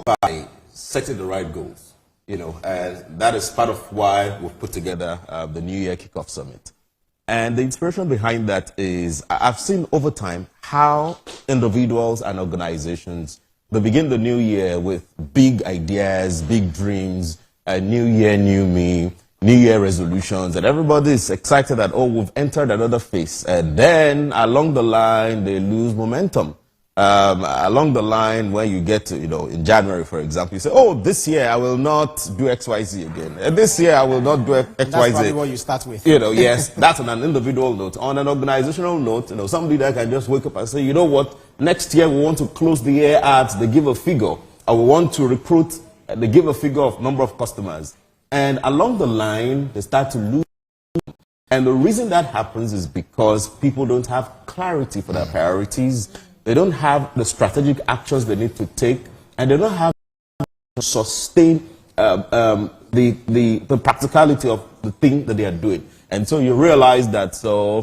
by setting the right goals, and that is part of why we've put together the New Year Kickoff Summit. And the inspiration behind that is I've seen over time how individuals and organizations, they begin the new year with big ideas, big dreams, a new year, new me, New Year resolutions, and everybody is excited that, oh, we've entered another phase. And then along the line, they lose momentum. Along the line, when you get to, in January, for example, you say, oh, this year I will not do XYZ again. And this year I will not do XYZ. That's probably what you start with. Yes, that's on an individual note. On an organizational note, somebody that can just wake up and say, you know what, next year we want to close the year at, they give a figure. Or we want to recruit, they give a figure of number of customers. And along the line, they start to lose. And the reason that happens is because people don't have clarity for their priorities. They don't have the strategic actions they need to take, and they don't have to sustain the practicality of the thing that they are doing. And so you realize that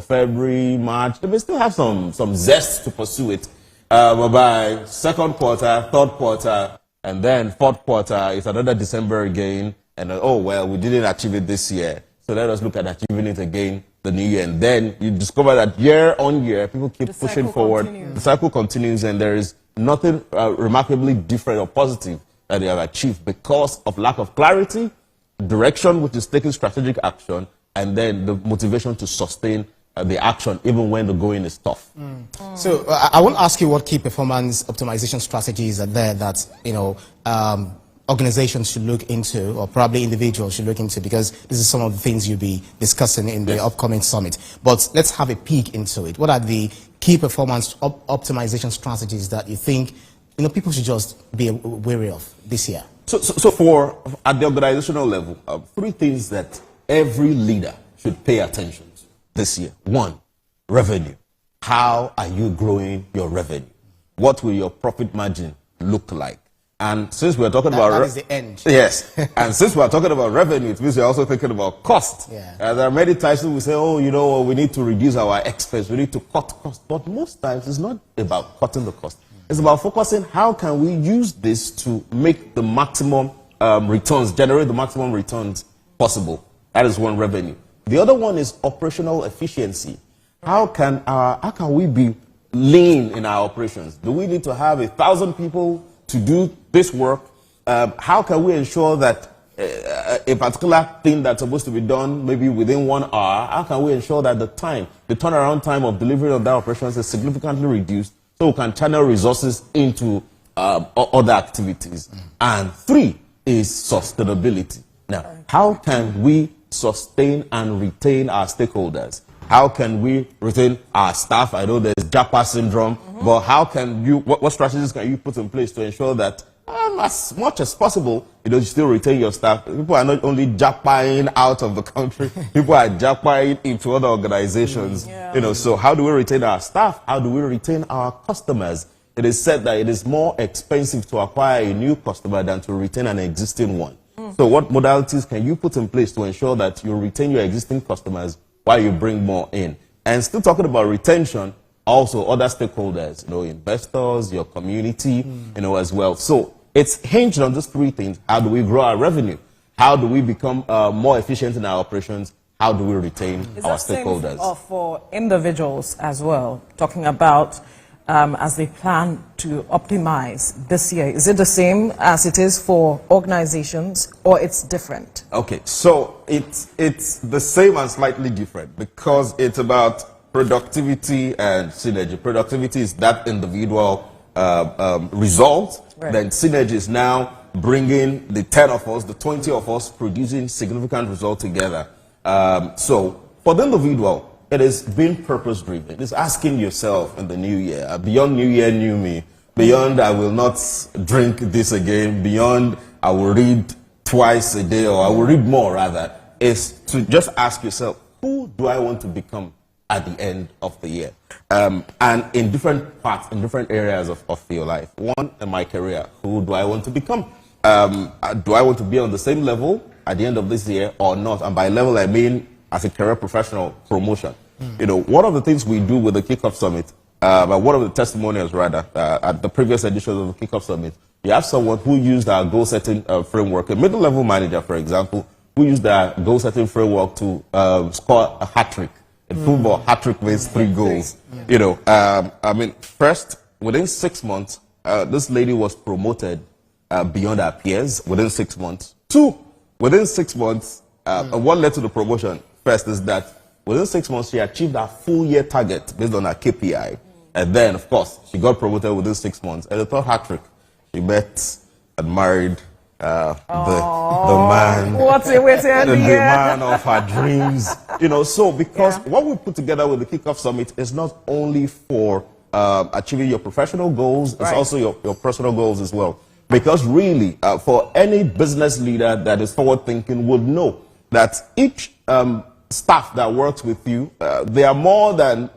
February, March, they may still have some zest to pursue it. But by second quarter, third quarter, and then fourth quarter, it's another December again. And oh, well, we didn't achieve it this year. So let us look at achieving it again the new year. And then you discover that year on year, people keep pushing forward. The cycle continues, and there is nothing remarkably different or positive that they have achieved because of lack of clarity, direction, which is taking strategic action, and then the motivation to sustain the action even when the going is tough. So I want to ask you what key performance optimization strategies are there that, organizations should look into, or probably individuals should look into, because this is some of the things you'll be discussing in the upcoming summit. But let's have a peek into it. What are the key performance optimization strategies that you think people should just be wary of this year? So at the organizational level, three things that every leader should pay attention to this year. One, revenue. How are you growing your revenue? What will your profit margin look like? And since we're talking about... That is the end. Yes. And since we're talking about revenue, it means we're also thinking about cost. Yeah. There are many times we say, oh, we need to reduce our expense, we need to cut costs. But most times it's not about cutting the cost. It's about focusing how can we use this to make the maximum returns, generate the maximum returns possible. That is one, revenue. The other one is operational efficiency. How can we be lean in our operations? Do we need to have 1,000 people to do this work? How can we ensure that a particular thing that's supposed to be done maybe within 1 hour, how can we ensure that the turnaround time of delivery of that operations is significantly reduced so we can channel resources into other activities? And three is sustainability. Now, how can we sustain and retain our stakeholders? How can we retain our staff? I know there's Japa syndrome, but how can what strategies can you put in place to ensure that as much as possible, you still retain your staff? People are not only Japaing out of the country, people are Japaing into other organizations. So how do we retain our staff? How do we retain our customers? It is said that it is more expensive to acquire a new customer than to retain an existing one. So what modalities can you put in place to ensure that you retain your existing customers while you bring more in? And still talking about retention, also other stakeholders, investors, your community, as well. So it's hinged on these three things. How do we grow our revenue? How do we become more efficient in our operations? How do we retain our stakeholders? Is that for individuals as well, talking about as they plan to optimize this year? Is it the same as it is for organizations, or it's different? Okay, so it's the same and slightly different because it's about productivity and synergy. Productivity is that individual result. Right. Then synergy is now bringing the 10 of us, the 20 of us producing significant results together. So for the individual, it is being purpose-driven. It is asking yourself in the new year, beyond New Year, New Me, beyond I will not drink this again, beyond I will read twice a day, or I will read more rather, is to just ask yourself, who do I want to become at the end of the year? And in different parts, in different areas of your life. One, in my career, who do I want to become? Do I want to be on the same level at the end of this year or not? And by level, I mean as a career professional, promotion. One of the things we do with the Kickoff Summit but one of the testimonials, rather, at the previous edition of the Kickoff Summit, you have someone who used our goal-setting framework, a middle-level manager, for example, who used our goal-setting framework to score a hat-trick. In football, hat-trick means 3 goals. Yeah. You know, I mean, first, within 6 months, this lady was promoted beyond her peers within 6 months. 2, within 6 months, and what led to the promotion first is that within 6 months, she achieved her full-year target based on her KPI. And then, of course, she got promoted within 6 months. And the third hat-trick, she met and married the man, the man of her dreams. You know, so because what we put together with the Kickoff Summit is not only for achieving your professional goals, it's also your personal goals as well. Because really, for any business leader that is forward-thinking would know that each staff that works with you, they are more than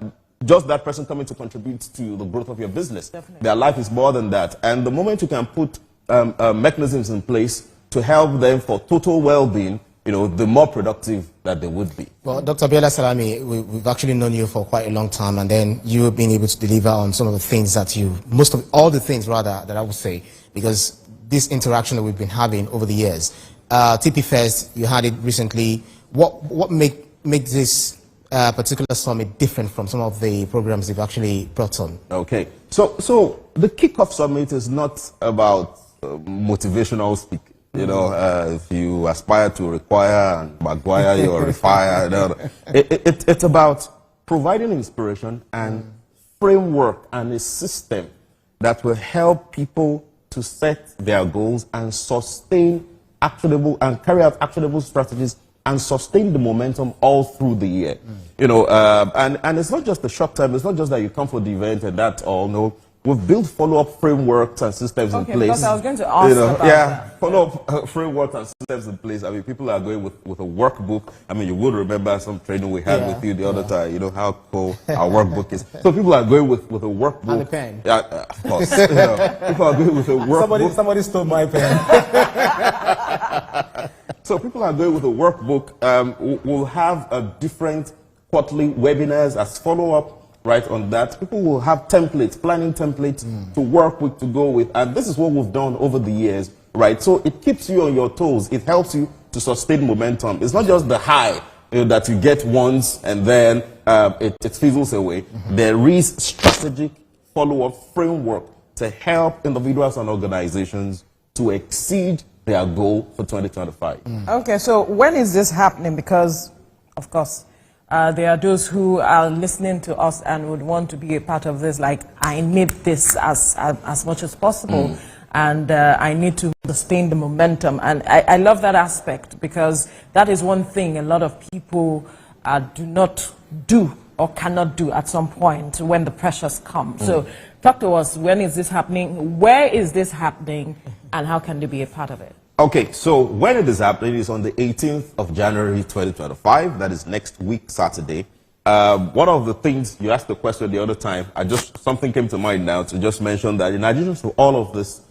just that person coming to contribute to the growth of your business. Definitely. Their life is more than that. And the moment you can put mechanisms in place to help them for total well-being, you know, the more productive that they would be. Well, Dr. Abiola Salami, we've actually known you for quite a long time, and then you've been able to deliver on some of the things that all the things rather, that I would say, because this interaction that we've been having over the years. TP Fest, you had it recently. What makes this particular summit different from some of the programs you've actually brought on? Okay, so the Kickoff Summit is not about motivational speaking. You know, if you aspire to require and Maguire or refire, it's about providing inspiration and framework and a system that will help people to set their goals and sustain actionable and carry out actionable strategies and sustain the momentum all through the year. You know, and it's not just the short term. It's not just that you come for the event and that's all. No, we've built follow-up frameworks and systems in place. Because I was going to ask about that. Follow-up frameworks and systems in place. I mean, people are going with a workbook. I mean, you would remember some training we had with you the other time. You know how cool our workbook is. So people are going with a workbook. And a pen. Yeah, of course. You know, people are going with a workbook. Somebody stole my pen. So people are going with a workbook. We'll have a different quarterly webinars as follow-up. Right on that, people will have templates, planning templates to work with, to go with, and this is what we've done over the years, right? So it keeps you on your toes. It helps you to sustain momentum. It's not just the high that you get once and then it fizzles away. There is strategic follow-up framework to help individuals and organizations to exceed their goal for 2025. Okay, so when is this happening? Because, of course, there are those who are listening to us and would want to be a part of this, like, I need this as much as possible, and I need to sustain the momentum. And I love that aspect, because that is one thing a lot of people do not do or cannot do at some point when the pressures come. So talk to us, when is this happening, where is this happening, and how can they be a part of it? Okay, so when it is happening is on the 18th of January 2025. That is next week, Saturday. One of the things you asked the question the other time, something came to mind now to just mention that in addition to all of this,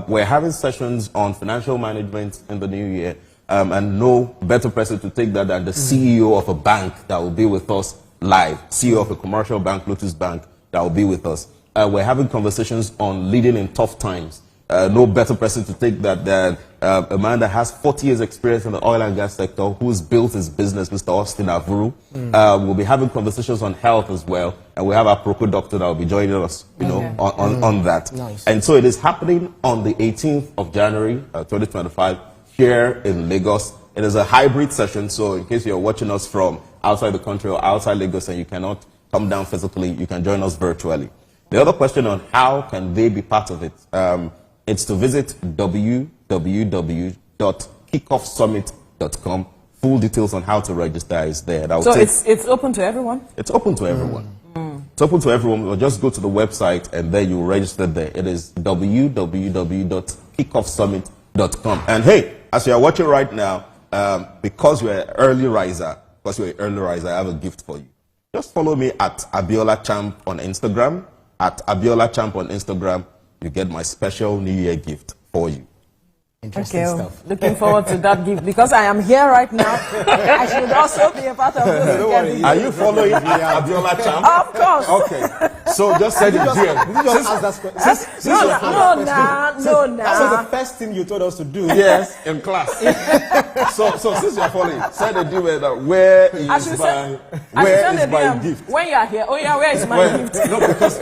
we're having sessions on financial management in the new year, and no better person to take that than the CEO of a bank that will be with us live, CEO of a commercial bank, Lotus Bank, that will be with us. We're having conversations on leading in tough times. No better person to take that than a man that has 40 years experience in the oil and gas sector, who's built his business, Mr. Austin Avuru. We'll be having conversations on health as well, and we have our Proco doctor that will be joining us, on that. Nice. And so it is happening on the 18th of January, 2025, here in Lagos. It is a hybrid session, so in case you're watching us from outside the country or outside Lagos and you cannot come down physically, you can join us virtually. The other question on how can they be part of it, it's to visit www.kickoffsummit.com. Full details on how to register is there. So it's open to everyone? It's open to everyone. It's open to everyone. Or just go to the website and then you register there. It is www.kickoffsummit.com. And hey, as you are watching right now, because you're an early riser, I have a gift for you. Just follow me at Abiola Champ on Instagram. At Abiola Champ on Instagram. You get my special New Year gift for you. Interesting stuff. Looking forward to that gift, because I am here right now. I should also be a part of this. Are you following Abiola Champ? Of course. Okay. So just set the DM. Did you just ask that question? No, That was the first thing you told us to do. Yes, in class. so since you're following, send a DM that where is my gift? When you are here, where is my gift? No, because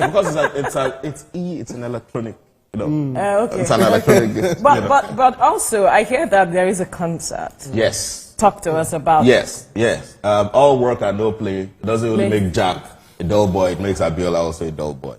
it's an electronic. You know, Okay. it's an electronic gift. But also, I hear that there is a concert. Yes. Talk to us about Yes. All work and no play. It doesn't only make Jack a dull boy, it makes Abiola also a dull boy.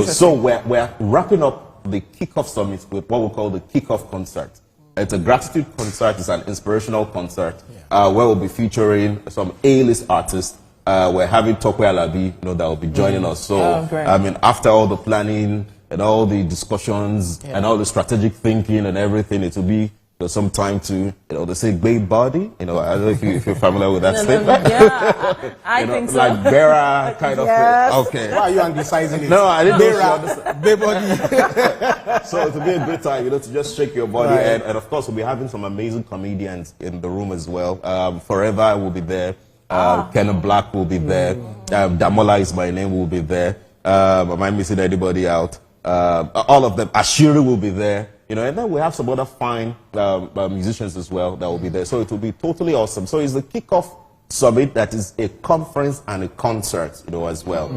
So we're wrapping up the kickoff summit with what we call the kickoff concert. It's a gratitude concert, it's an inspirational concert where we'll be featuring some A-list artists. We're having Tokwe Alabi, that will be joining us. So, I mean, after all the planning and all the discussions and all the strategic thinking and everything, it will be some time to, they say great body. I don't know if you're familiar with that statement. Yeah, I think so. Like Bera kind of thing. Okay. Why are you anglicizing it? No, I didn't Bera, body. So it will be a good time, to just shake your body. Right. And of course, we'll be having some amazing comedians in the room as well. Forever will be there. Kenneth Black will be there. Damola is my name will be there. Am I missing anybody out? All of them. Ashiri will be there. And then we have some other fine musicians as well that will be there. So it will be totally awesome. So it's the kickoff summit that is a conference and a concert, as well.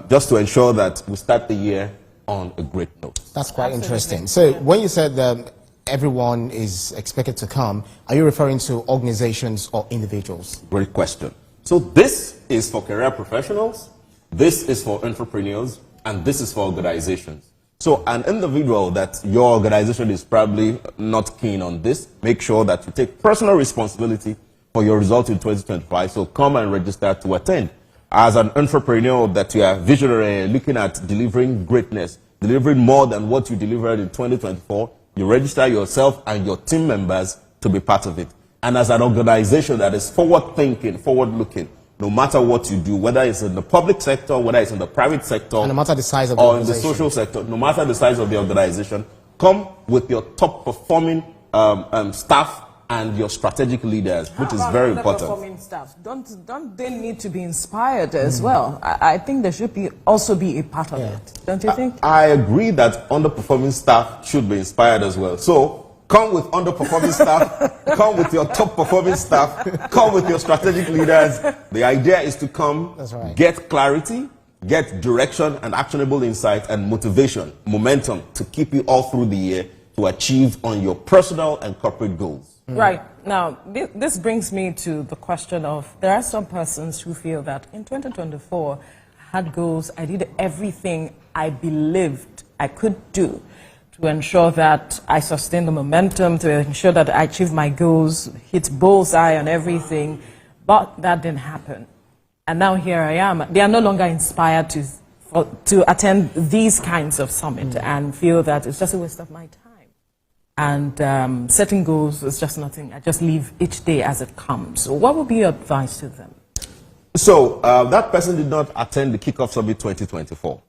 Just to ensure that we start the year on a great note. That's quite interesting. So when you said everyone is expected to come, are you referring to organizations or individuals? Great question. So this is for career professionals, this is for entrepreneurs, and this is for organizations. So an individual that your organization is probably not keen on this, make sure that you take personal responsibility for your result in 2025. So come and register to attend. As an entrepreneur that you are visionary, looking at delivering greatness, delivering more than what you delivered in 2024, you register yourself and your team members to be part of it. And as an organization that is forward-thinking, forward-looking, no matter what you do, whether it's in the public sector, whether it's in the private sector, and no matter the size of the or in the social sector, no matter the size of the organization, come with your top performing staff and your strategic leaders, which is very important. Performing staff, don't they need to be inspired as well? I think there should also be a part of it, don't you think? I agree that underperforming staff should be inspired as well. So come with underperforming staff, come with your top performing staff, come with your strategic leaders. The idea is to come, get clarity, get direction and actionable insight and motivation, momentum to keep you all through the year to achieve on your personal and corporate goals. Right. Now, this brings me to the question of, there are some persons who feel that in 2024, I had goals, I did everything I believed I could do to ensure that I sustain the momentum, to ensure that I achieve my goals, hit bullseye on everything, but that didn't happen. And now here I am. They are no longer inspired to attend these kinds of summit and feel that it's just a waste of my time. And setting goals is just nothing. I just live each day as it comes. So what would be your advice to them? So that person did not attend the Kickoff Summit 2024.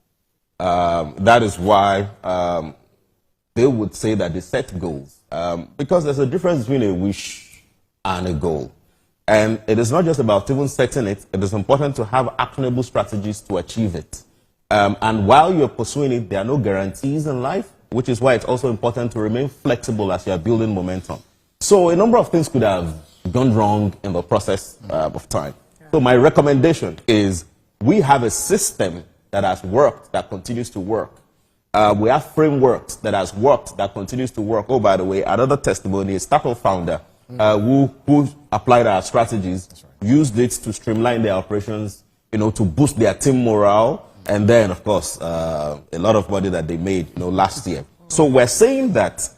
That is why they would say that they set goals. Because there's a difference between a wish and a goal. And it is not just about even setting it. It is important to have actionable strategies to achieve it. And while you're pursuing it, there are no guarantees in life, which is why it's also important to remain flexible as you're building momentum. So a number of things could have gone wrong in the process of time. So my recommendation is we have a system that has worked, that continues to work. We have frameworks that has worked, that continues to work. Oh, by the way, another testimony, a startup founder who applied our strategies, used it to streamline their operations, to boost their team morale, and then, of course, a lot of money that they made, last year. So we're saying that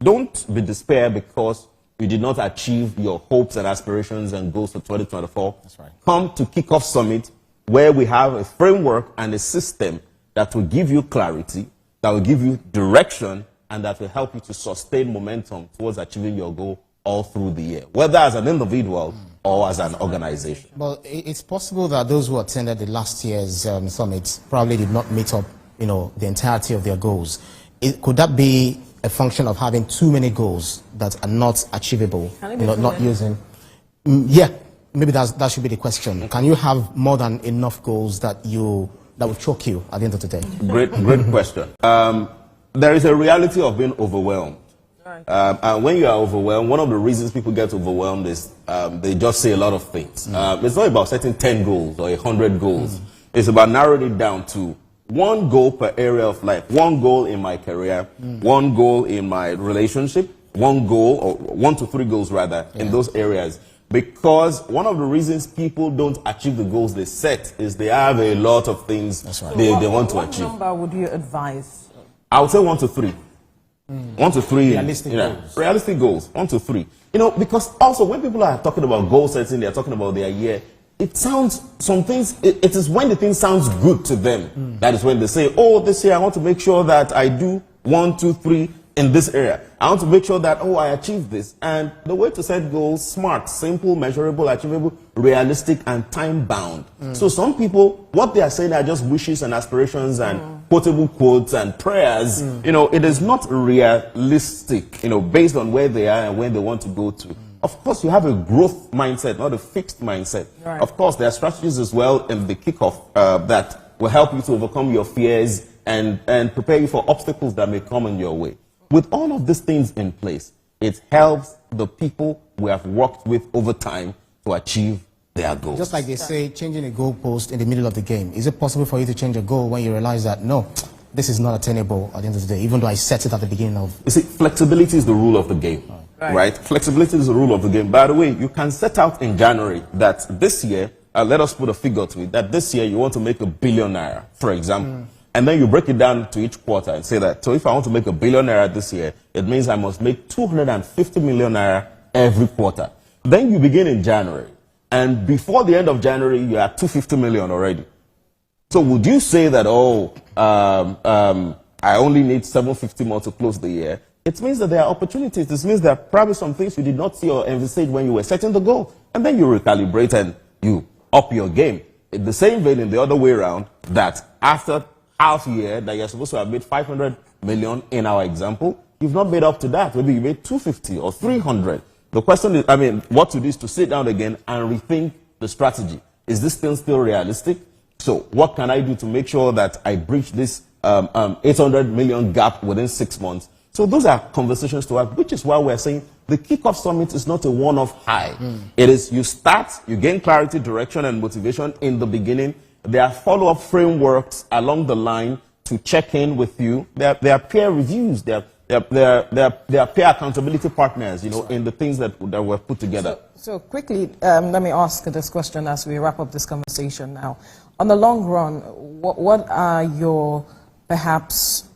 don't be despair because you did not achieve your hopes and aspirations and goals for 2024. That's right. Come to Kickoff Summit, where we have a framework and a system that will give you clarity, that will give you direction, and that will help you to sustain momentum towards achieving your goal all through the year, whether as an individual or as an organization. Well, it's possible that those who attended the last year's summit probably did not meet up, the entirety of their goals. Could that be a function of having too many goals that are not achievable, not using? Yeah, maybe that should be the question. Can you have more than enough goals that you that will choke you at the end of the day? Great question. There is a reality of being overwhelmed. Right. And when you are overwhelmed, one of the reasons people get overwhelmed is they just say a lot of things. It's not about setting 10 goals or 100 goals. It's about narrowing it down to one goal per area of life, one goal in my career, one goal in my relationship, one goal, or 1 to 3 goals rather, in those areas. Because one of the reasons people don't achieve the goals they set is they have a lot of things they want to achieve. What number would you advise? I would say 1 to 3. 1 to 3. Realistic goals. Realistic goals. 1 to 3. Because also when people are talking about goal setting, they're talking about their year. It sounds, some things, it is when the thing sounds good to them. That is when they say, oh, this year I want to make sure that I do 1, 2, 3 in this area. I want to make sure that, I achieve this. And the way to set goals, smart, simple, measurable, achievable, realistic, and time-bound. So some people, what they are saying are just wishes and aspirations and quotable quotes and prayers. It is not realistic, based on where they are and where they want to go to. Of course, you have a growth mindset, not a fixed mindset. Right. Of course, there are strategies as well in the kickoff that will help you to overcome your fears and prepare you for obstacles that may come in your way. With all of these things in place, it helps the people we have worked with over time to achieve their goals. Just like they say, changing a goalpost in the middle of the game. Is it possible for you to change a goal when you realize that, no, this is not attainable at the end of the day, even though I set it at the beginning of... You see, flexibility is the rule of the game. Right? Flexibility is the rule of the game. By the way, you can set out in January that this year, let us put a figure to it, that this year you want to make ₦1 billion, for example. And then you break it down to each quarter and say that, so if I want to make ₦1 billion this year, it means I must make 250 million naira every quarter. Then you begin in January. And before the end of January, you are 250 million already. So would you say that, I only need 750 more to close the year? It means that there are opportunities. This means there are probably some things you did not see or envisage when you were setting the goal. And then you recalibrate and you up your game. In the same vein, in the other way around, that after half year that you're supposed to have made 500 million in our example, you've not made up to that. Maybe you made 250 or 300. The question is, what to do is to sit down again and rethink the strategy. Is this thing still realistic? So what can I do to make sure that I breach this 800 million gap within 6 months? So those are conversations to have, which is why we're saying the kickoff summit is not a one-off high. It is, you start, you gain clarity, direction, and motivation in the beginning. There are follow-up frameworks along the line to check in with you. There are peer reviews. There are peer accountability partners, in the things that were put together. So quickly, let me ask this question as we wrap up this conversation now. On the long run, what are your, perhaps,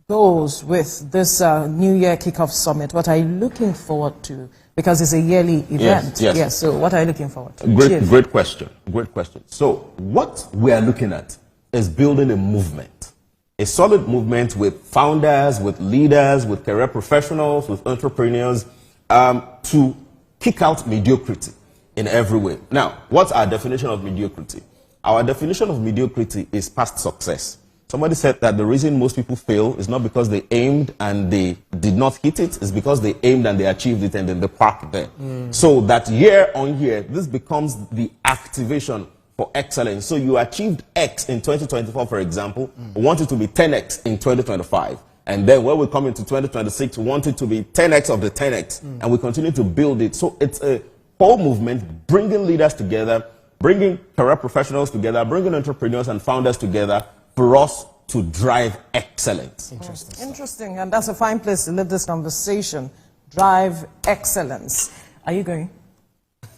goals with this New Year Kickoff Summit? What are you looking forward to? Because it's a yearly event. Yes. So what are you looking forward to? Great question. Great question. So what we are looking at is building a movement, a solid movement with founders, with leaders, with career professionals, with entrepreneurs, to kick out mediocrity in every way. Now, what's our definition of mediocrity? Our definition of mediocrity is past success. Somebody said that the reason most people fail is not because they aimed and they did not hit it, it's because they aimed and they achieved it and then they parked there. So that year on year, this becomes the activation for excellence. So you achieved X in 2024, for example, we want it to be 10X in 2025. And then when we come into 2026, we want it to be 10X of the 10X. And we continue to build it. So it's a whole movement, bringing leaders together, bringing career professionals together, bringing entrepreneurs and founders together, for us to drive excellence. Interesting, and that's a fine place to leave this conversation. Drive excellence. Are you going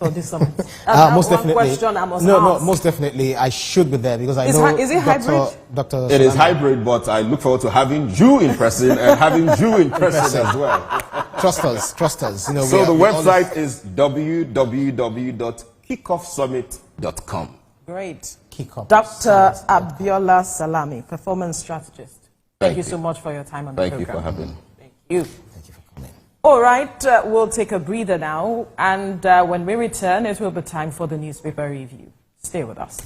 for this summit? Most definitely. Question I must no, ask. most definitely. I should be there because I know. Is it hybrid? Dr. It is hybrid, but I look forward to having you in person and having you in person as well. Trust us. So the website is www.kickoffsummit.com. Great. Kickoff. Dr. Abiola Salami, performance strategist. Thank you so much for your time on the program. Thank you for having me. Thank you. Thank you for coming. All right, we'll take a breather now, and when we return, it will be time for the newspaper review. Stay with us.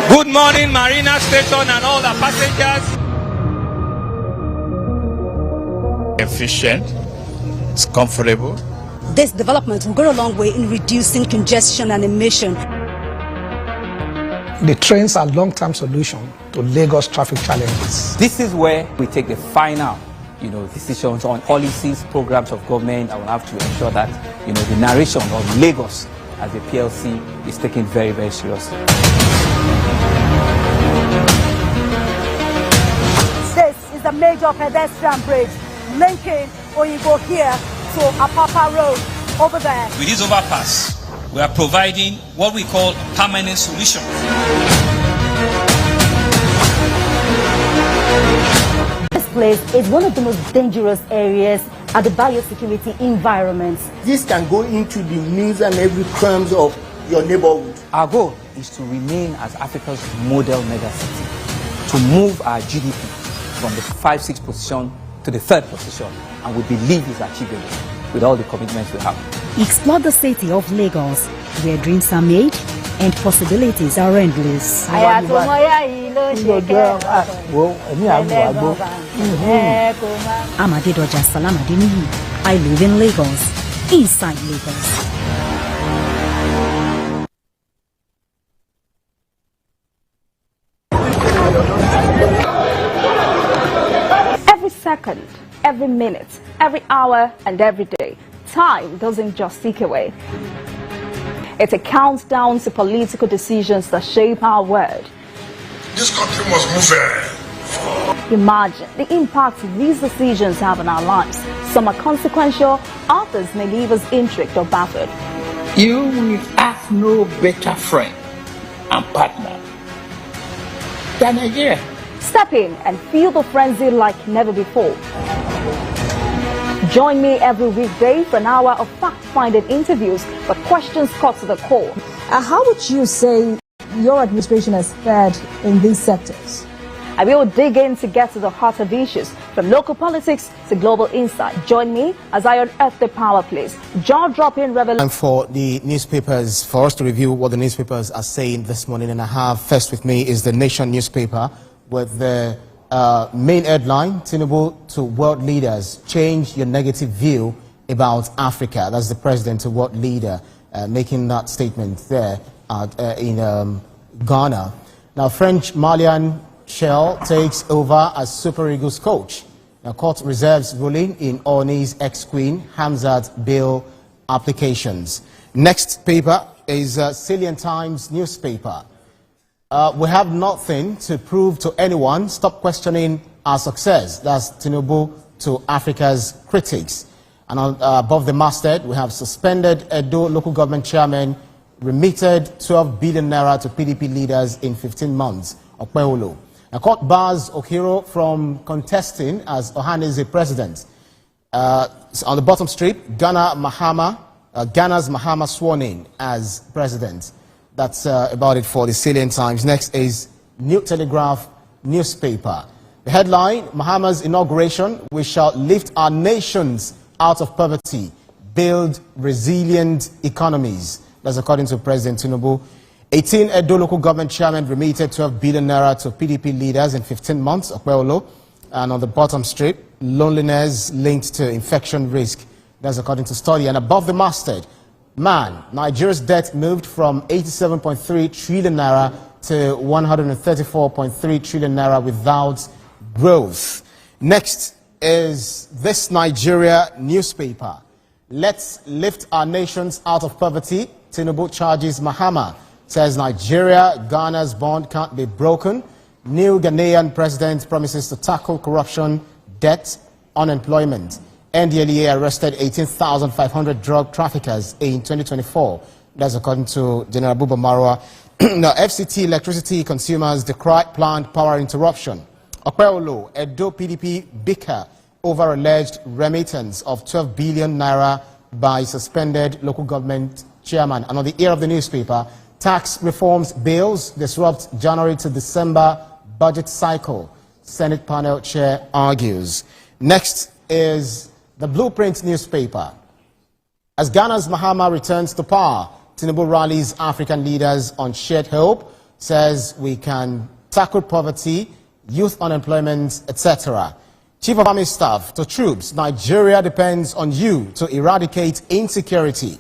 Good morning, Marina Station and all the passengers. efficient, it's comfortable. This development will go a long way in reducing congestion and emission. The trains are a long-term solution to Lagos traffic challenges. This is where we take the final, decisions on policies, programs of government. I will have to ensure that, the narration of Lagos as a PLC is taken very, very seriously. This is the major pedestrian bridge linking Oyinbo here to Apapa Road over there. With this overpass, we are providing what we call a permanent solution. This place is one of the most dangerous areas at the biosecurity environment. This can go into the news and every crumbs of your neighborhood. Our goal is to remain as Africa's model megacity, to move our GDP from the 5-6 position to the 3rd position, and we believe it's achievable with all the commitments we have. Explore the city of Lagos, where dreams are made and possibilities are endless. Amadedoja Salamadini, I live in Lagos, inside Lagos. Every second, every minute, every hour, and every day, time doesn't just tick away. It's a countdown to political decisions that shape our world. This country must move forward. Imagine the impact these decisions have on our lives. Some are consequential, others may leave us intrigued or baffled. You will have no better friend and partner than Nigeria. Step in and feel the frenzy like never before. Join me every weekday for an hour of fact-finding interviews, but questions cut to the core. How would you say your administration has fared in these sectors? I will dig in to get to the heart of issues, from local politics to global insight. Join me as I unearth the power plays, jaw-dropping revelation. And for the newspapers, for us to review what the newspapers are saying this morning, and I have first with me is the Nation newspaper with the main headline: Tinubu to world leaders, change your negative view about Africa. That's the president to world leader making that statement there in Ghana. Now, French Malian Shell takes over as Super Eagles coach. Now, court reserves ruling in Oni's ex-queen Hamzat bail applications. Next paper is Salient Times newspaper. We have nothing to prove to anyone. Stop questioning our success. That's Tinubu to Africa's critics. And above the masthead, we have suspended Edo local government chairman, remitted 12 billion naira to PDP leaders in 15 months. Okpeolo. Now, court bars Okiro from contesting as Ohanaeze president. On the bottom strip, Ghana's Mahama sworn in as president. That's about it for the Salient Times. Next is New Telegraph newspaper. The headline: Mahama's inauguration, we shall lift our nations out of poverty, build resilient economies. That's according to President Tinubu. 18 Edo local government chairmen remitted 12 billion naira to PDP leaders in 15 months, Okpeolo. And on the bottom strip, loneliness linked to infection risk. That's according to study. And above the masthead, Nigeria's debt moved from 87.3 trillion naira to 134.3 trillion naira without growth. Next is this Nigeria newspaper. Let's lift our nations out of poverty. Tinubu charges Mahama. Says Nigeria, Ghana's bond can't be broken. New Ghanaian president promises to tackle corruption, debt, unemployment. NDLEA arrested 18,500 drug traffickers in 2024. That's according to General Buba Marwa. Now, FCT electricity consumers decry planned power interruption. Okpeolo, Edo PDP bicker over alleged remittance of 12 billion naira by suspended local government chairman. And on the ear of the newspaper, tax reforms bills disrupt January to December budget cycle. Senate panel chair argues. Next is the Blueprint newspaper. As Ghana's Mahama returns to power, Tinubu rallies African leaders on shared hope, says we can tackle poverty, youth unemployment, etc. Chief of Army Staff to troops, Nigeria depends on you to eradicate insecurity.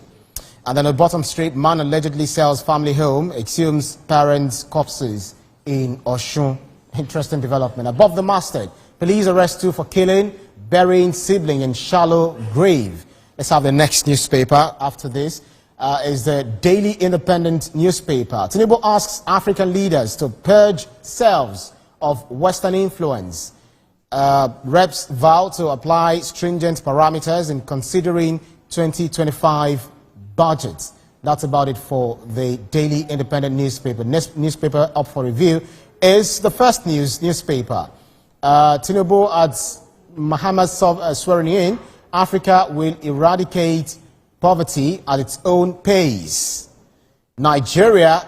And then at bottom straight, man allegedly sells family home, exhumes parents' corpses in Oshun. Interesting development. Above the masthead, police arrest 2 for killing, burying sibling in shallow grave. Let's have the next newspaper after this. Is the Daily Independent newspaper. Tinubu asks African leaders to purge selves of Western influence. Reps vow to apply stringent parameters in considering 2025 budget. That's about it for the Daily Independent newspaper. Next newspaper up for review is the First News newspaper. Tinubu adds Muhammad's swearing in, Africa will eradicate poverty at its own pace. Nigeria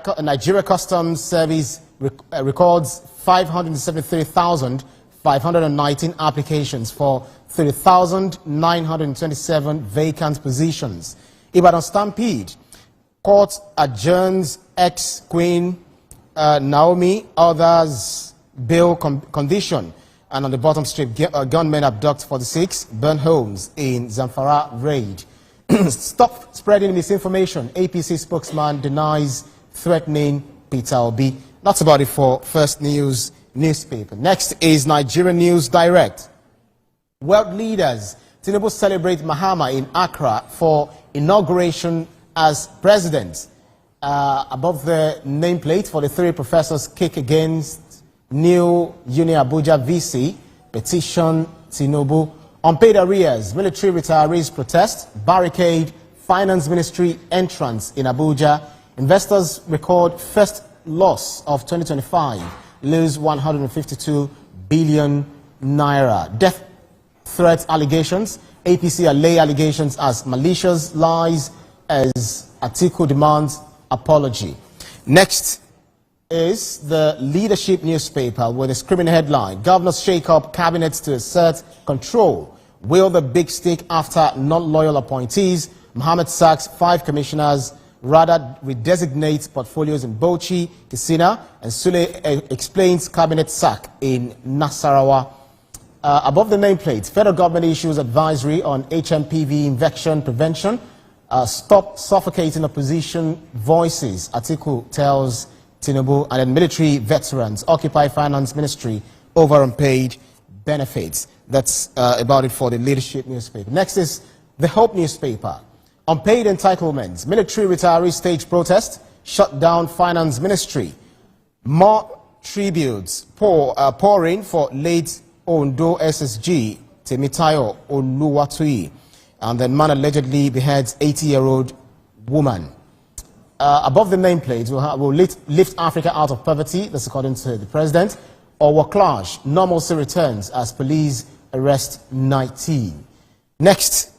Customs Service records 573,519 applications for 30,927 vacant positions. Ibadan Stampede, court adjourns ex-Queen Naomi, others bail condition. And on the bottom strip, gunmen abduct 46, burn homes in Zamfara raid. Stop spreading misinformation. APC spokesman denies threatening Peter Obi. That's about it for First News newspaper. Next is Nigerian News Direct. World leaders, Tinubu celebrate Mahama in Accra for inauguration as president. Above the nameplate for the 3 professors kick against new Uni Abuja VC, petition Tinubu. Unpaid arrears, military retirees protest, barricade, finance ministry entrance in Abuja. Investors record first loss of 2025, lose 152 billion naira. Death threat allegations, APC allay allegations as malicious lies as Atiku demands apology. Next is the Leadership newspaper with a screaming headline, Governors shake up cabinets to assert control. Will the big stick after non-loyal appointees? Mohammed sacks 5 commissioners, rather redesignates portfolios in Bauchi, Kisina, and Sule explains cabinet sack in Nasarawa. Above the nameplate, federal government issues advisory on HMPV infection prevention. Stop suffocating opposition voices, Atiku tells Tinubu. And then military veterans occupy finance ministry over unpaid benefits. That's about it for the Leadership newspaper. Next is the Hope newspaper. Unpaid entitlements, military retirees stage protest, shut down finance ministry. More tributes pouring for late Ondo SSG Temitayo Oluwatui. And then man allegedly beheads 80-year-old woman. Above the nameplate, we'll lift Africa out of poverty, that's according to the president. Or clash, normalcy returns as police arrest 19. Next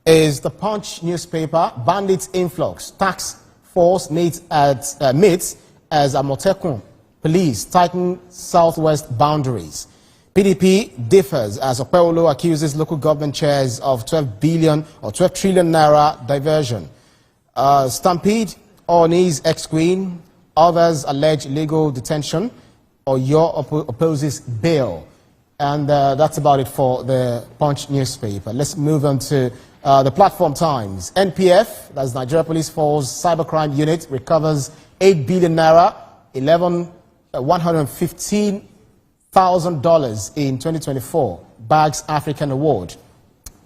is the Punch newspaper. Bandits influx, tax force meets as Amotekun police tighten southwest boundaries. PDP differs as Opewolo accuses local government chairs of 12 trillion naira diversion. Stampede, Orni's ex-queen, others allege illegal detention. Oyo opposes bail. And that's about it for the Punch newspaper. Let's move on to the Platform Times. NPF, that's Nigeria Police Force Cybercrime Unit, recovers 8 billion naira, $115,000 in 2024, bags African award.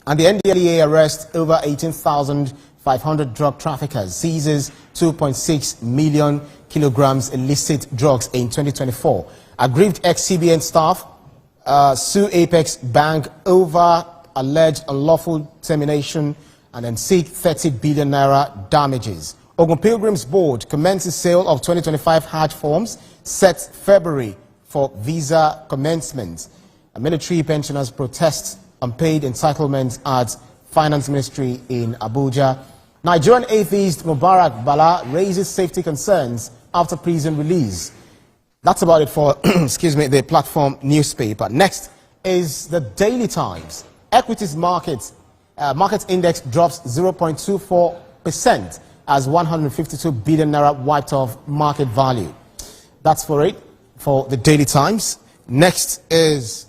And the NDLEA arrests over 18,500 drug traffickers, seizes 2.6 million kilograms illicit drugs in 2024. Aggrieved ex-CBN staff sue Apex Bank over alleged unlawful termination and then seek 30 billion naira damages. Ogun Pilgrims Board commences sale of 2025 Hajj forms, set February for visa commencement. Military pensioners protest unpaid entitlements at Finance Ministry in Abuja. Nigerian atheist Mubarak Bala raises safety concerns after prison release. That's about it for the Platform newspaper. Next is the Daily Times. Equities market index drops 0.24% as 152 billion naira wiped off market value. That's for it for the Daily Times. Next is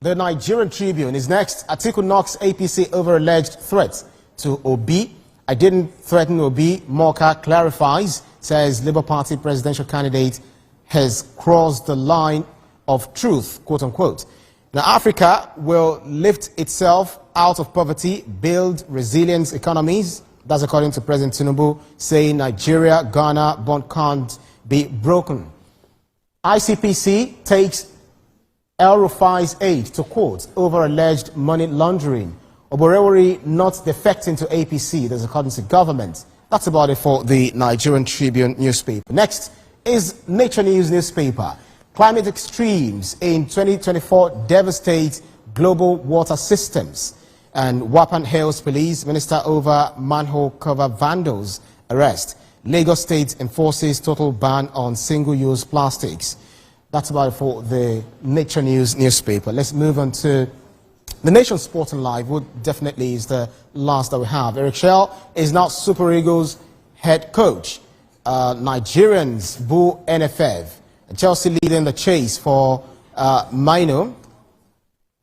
The Nigerian Tribune is next. Atiku knocks APC over alleged threats to Obi. I didn't threaten Obi, Morka clarifies, says Labour Party presidential candidate has crossed the line of truth, quote unquote. Now, Africa will lift itself out of poverty, build resilient economies. That's according to President Tinubu, saying Nigeria, Ghana, bond can't be broken. ICPC takes El Rufai's aide to court over alleged money laundering. Oborewori not defecting to APC, that's according to government. That's about it for the Nigerian Tribune newspaper. Next is Nature News newspaper. Climate extremes in 2024 devastate global water systems. And Wapan hails police minister over manhole cover vandals arrest. Lagos State enforces total ban on single-use plastics. That's about it for the Nature News newspaper. Let's move on to the Nation Sport and Live, which definitely is the last that we have. Eric Shell is now Super Eagles head coach. Nigerians boo NFF. Chelsea leading the chase for Mino.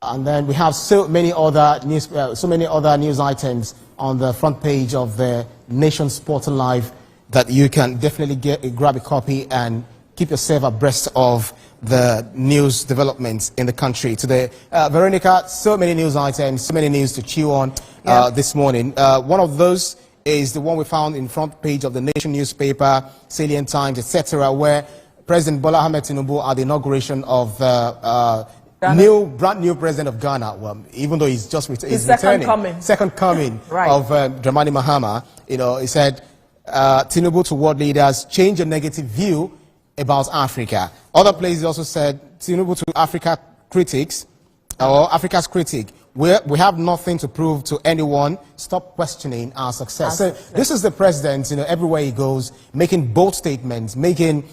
And then we have so many other news items on the front page of the Nation Sport and Live that you can definitely grab a copy and keep yourself abreast of the news developments in the country today. Veronica, so many news items, so many news to chew on this morning. One of those is the one we found in front page of the Nation newspaper, Salient Times, etc., where President Bola Ahmed Tinubu at the inauguration of the brand new president of Ghana, well, even though he's just second coming right. of Dramani Mahama, he said, Tinubu to world leaders, change a negative view about Africa. Other places also said, Tinubu to Africa critics, or Africa's critic, we have nothing to prove to anyone, stop questioning our success. So this is the president, everywhere he goes, making bold statements, making,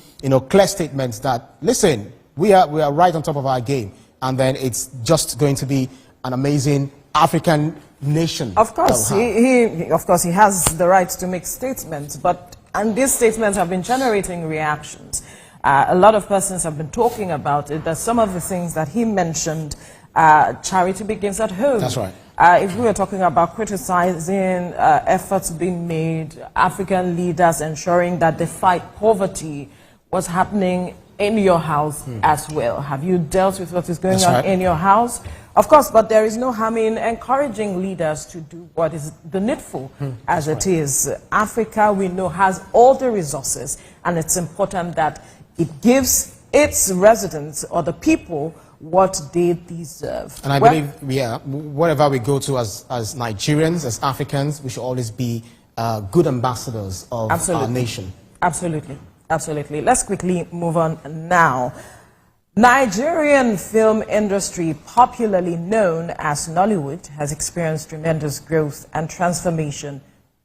clear statements that, listen, we are right on top of our game. And then it's just going to be an amazing African nation. Of course, he has the right to make statements, and these statements have been generating reactions. A lot of persons have been talking about it, that some of the things that he mentioned, charity begins at home. That's right. If we were talking about criticizing efforts being made, African leaders ensuring that they fight poverty, what's happening in your house as well. Have you dealt with what is going on in your house? Of course, but there is no harm in encouraging leaders to do what is the needful as it is. Africa, we know, has all the resources, and it's important that it gives its residents or the people what they deserve. And I believe, wherever we go to as Nigerians, as Africans, we should always be good ambassadors of our nation. Absolutely. Absolutely. Let's quickly move on now. Nigerian film industry, popularly known as Nollywood, has experienced tremendous growth and transformation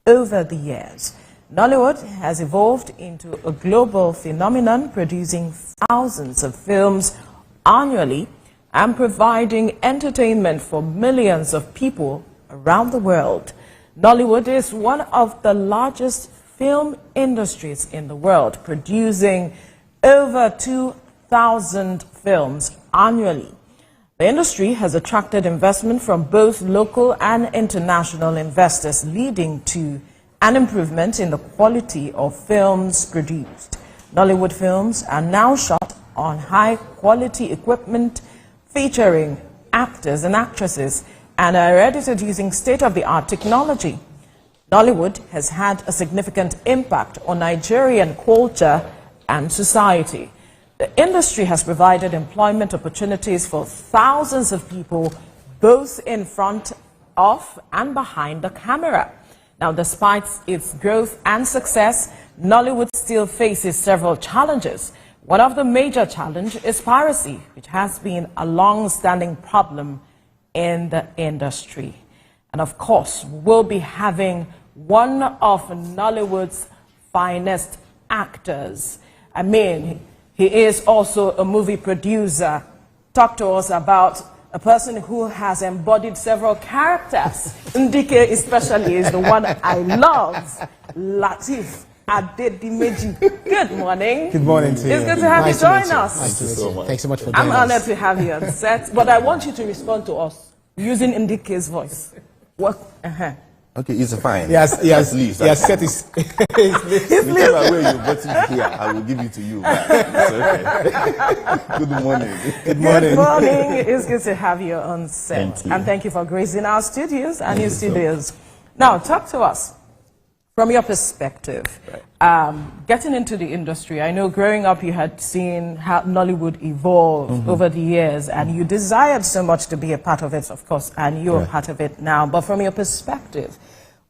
over the years. Nollywood has evolved into a global phenomenon, producing thousands of films annually and providing entertainment for millions of people around the world. Nollywood is one of the largest film industries in the world, producing over 2,000 films annually. The industry has attracted investment from both local and international investors, leading to an improvement in the quality of films produced. Nollywood films are now shot on high-quality equipment, featuring actors and actresses, and are edited using state-of-the-art technology. Nollywood has had a significant impact on Nigerian culture and society. The industry has provided employment opportunities for thousands of people, both in front of and behind the camera. Now, despite its growth and success, Nollywood still faces several challenges. One of the major challenges is piracy, which has been a long-standing problem in the industry. And of course, we'll be having one of Nollywood's finest actors. I mean, he is also a movie producer. Talk to us about a person who has embodied several characters. Ndike especially is the one I love, Latif Adedimeji. Good morning. Good morning to you. It's good to have you join us. Nice to meet you. Thanks so much for I'm joining us. honored to have you on set, but I want you to respond to us using Ndike's voice. What? Okay, it's fine. Yes, set his. His whichever way you get it here, I will give it to you. It's okay. Good morning. Good morning. Good morning. It's good to have you on set. Thank you. And thank you for gracing our studios and your studios. Now, talk to us from your perspective. Getting into the industry, I know growing up you had seen how Nollywood evolve over the years, and you desired so much to be a part of it, of course, and you're a part of it now. But from your perspective,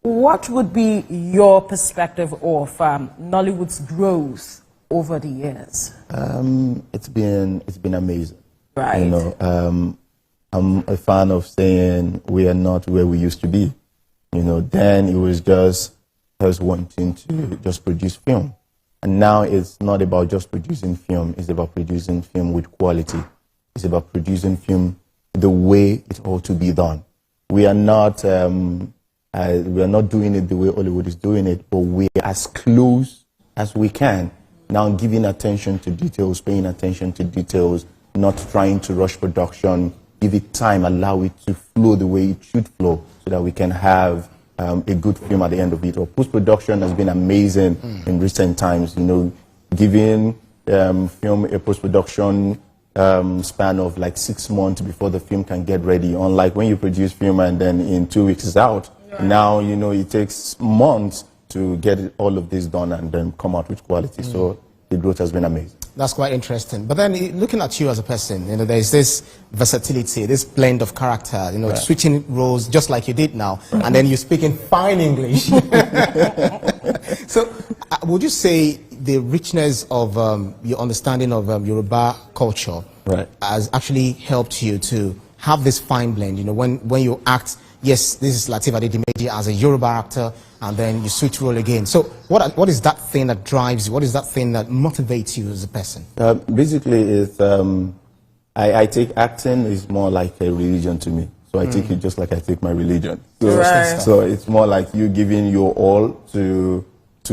what would be your perspective of Nollywood's growth over the years? It's been amazing. Right. You know, I'm a fan of saying we are not where we used to be. You know, then it was just us wanting to just produce film. And now it's not about just producing film, it's about producing film with quality. It's about producing film the way it ought to be done. We are not doing it the way Hollywood is doing it, but we're as close as we can. Now giving attention to details, paying attention to details, not trying to rush production, give it time, allow it to flow the way it should flow so that we can have a good film at the end of it. Or post-production has been amazing in recent times, you know, giving film a post-production span of like 6 months before the film can get ready. Unlike when you produce film and then in 2 weeks it's out. Right. Now, you know, it takes months to get all of this done and then come out with quality. So the growth has been amazing. That's quite interesting. But then looking at you as a person, you know, there's this versatility, this blend of character, you know, switching roles just like you did now, and then you speak in fine English. So would you say the richness of your understanding of Yoruba culture has actually helped you to have this fine blend, you know, when you act, yes, this is Lateef Adedimeji as a Yoruba actor, and then you switch role again. So what is that thing that drives you? What is that thing that motivates you as a person? Basically, it's, I take acting is more like a religion to me. So I take it just like I take my religion. So, so it's more like you giving your all to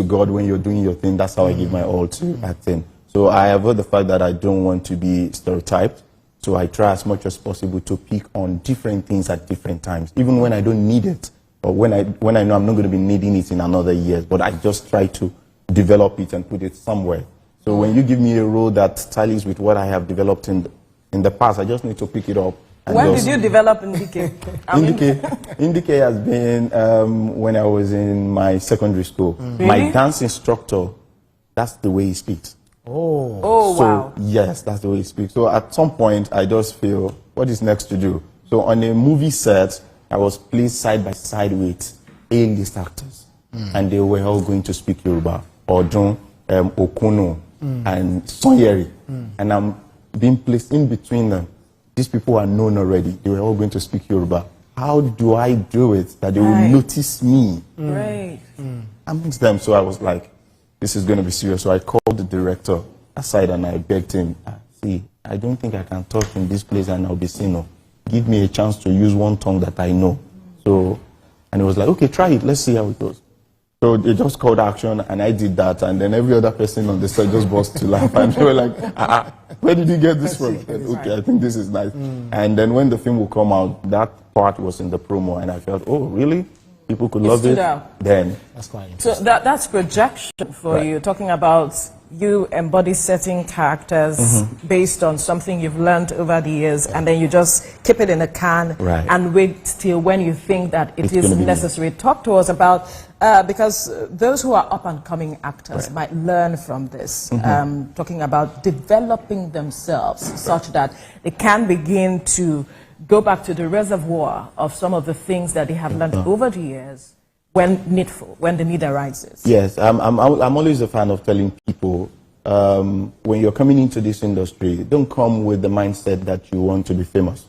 God when you're doing your thing. That's how I give my all to acting. So I avoid the fact that I don't want to be stereotyped. So I try as much as possible to pick on different things at different times, even when I don't need it, or when I know I'm not going to be needing it in another year. But I just try to develop it and put it somewhere. So when you give me a role that tallies with what I have developed in the past, I just need to pick it up. And when did you develop Ndike? Ndike has been when I was in my secondary school. Really? My dance instructor, that's the way he speaks. Oh, so, wow. Yes, that's the way he speaks. So at some point, I just feel, what is next to do? So on a movie set, I was placed side by side with A-list actors. And they were all going to speak Yoruba. Odun, Okuno, and Sonyeri. And I'm being placed in between them. These people are known already. They were all going to speak Yoruba. How do I do it that they will notice me amongst them? So I was like, this is going to be serious. So I called the director aside and I begged him, see, I don't think I can talk in this place and I'll be seen. No. Give me a chance to use one tongue that I know. So, and he was like, okay, try it. Let's see how it goes. So they just called action and I did that. And then every other person on the set just burst to laugh. And they were like, where did you get this from? Said, okay, I think this is nice. And then when the film will come out, that part was in the promo. And I felt, oh, really? People could love it. Then that's quite interesting. So that's projection for you, talking about you embody certain characters based on something you've learned over the years, and then you just keep it in a can and wait till when you think that it is necessary. Talk to us about, because those who are up and coming actors might learn from this, talking about developing themselves such that they can begin to go back to the reservoir of some of the things that they have learned over the years when needful, when the need arises. Yes, I'm always a fan of telling people, when you're coming into this industry, don't come with the mindset that you want to be famous.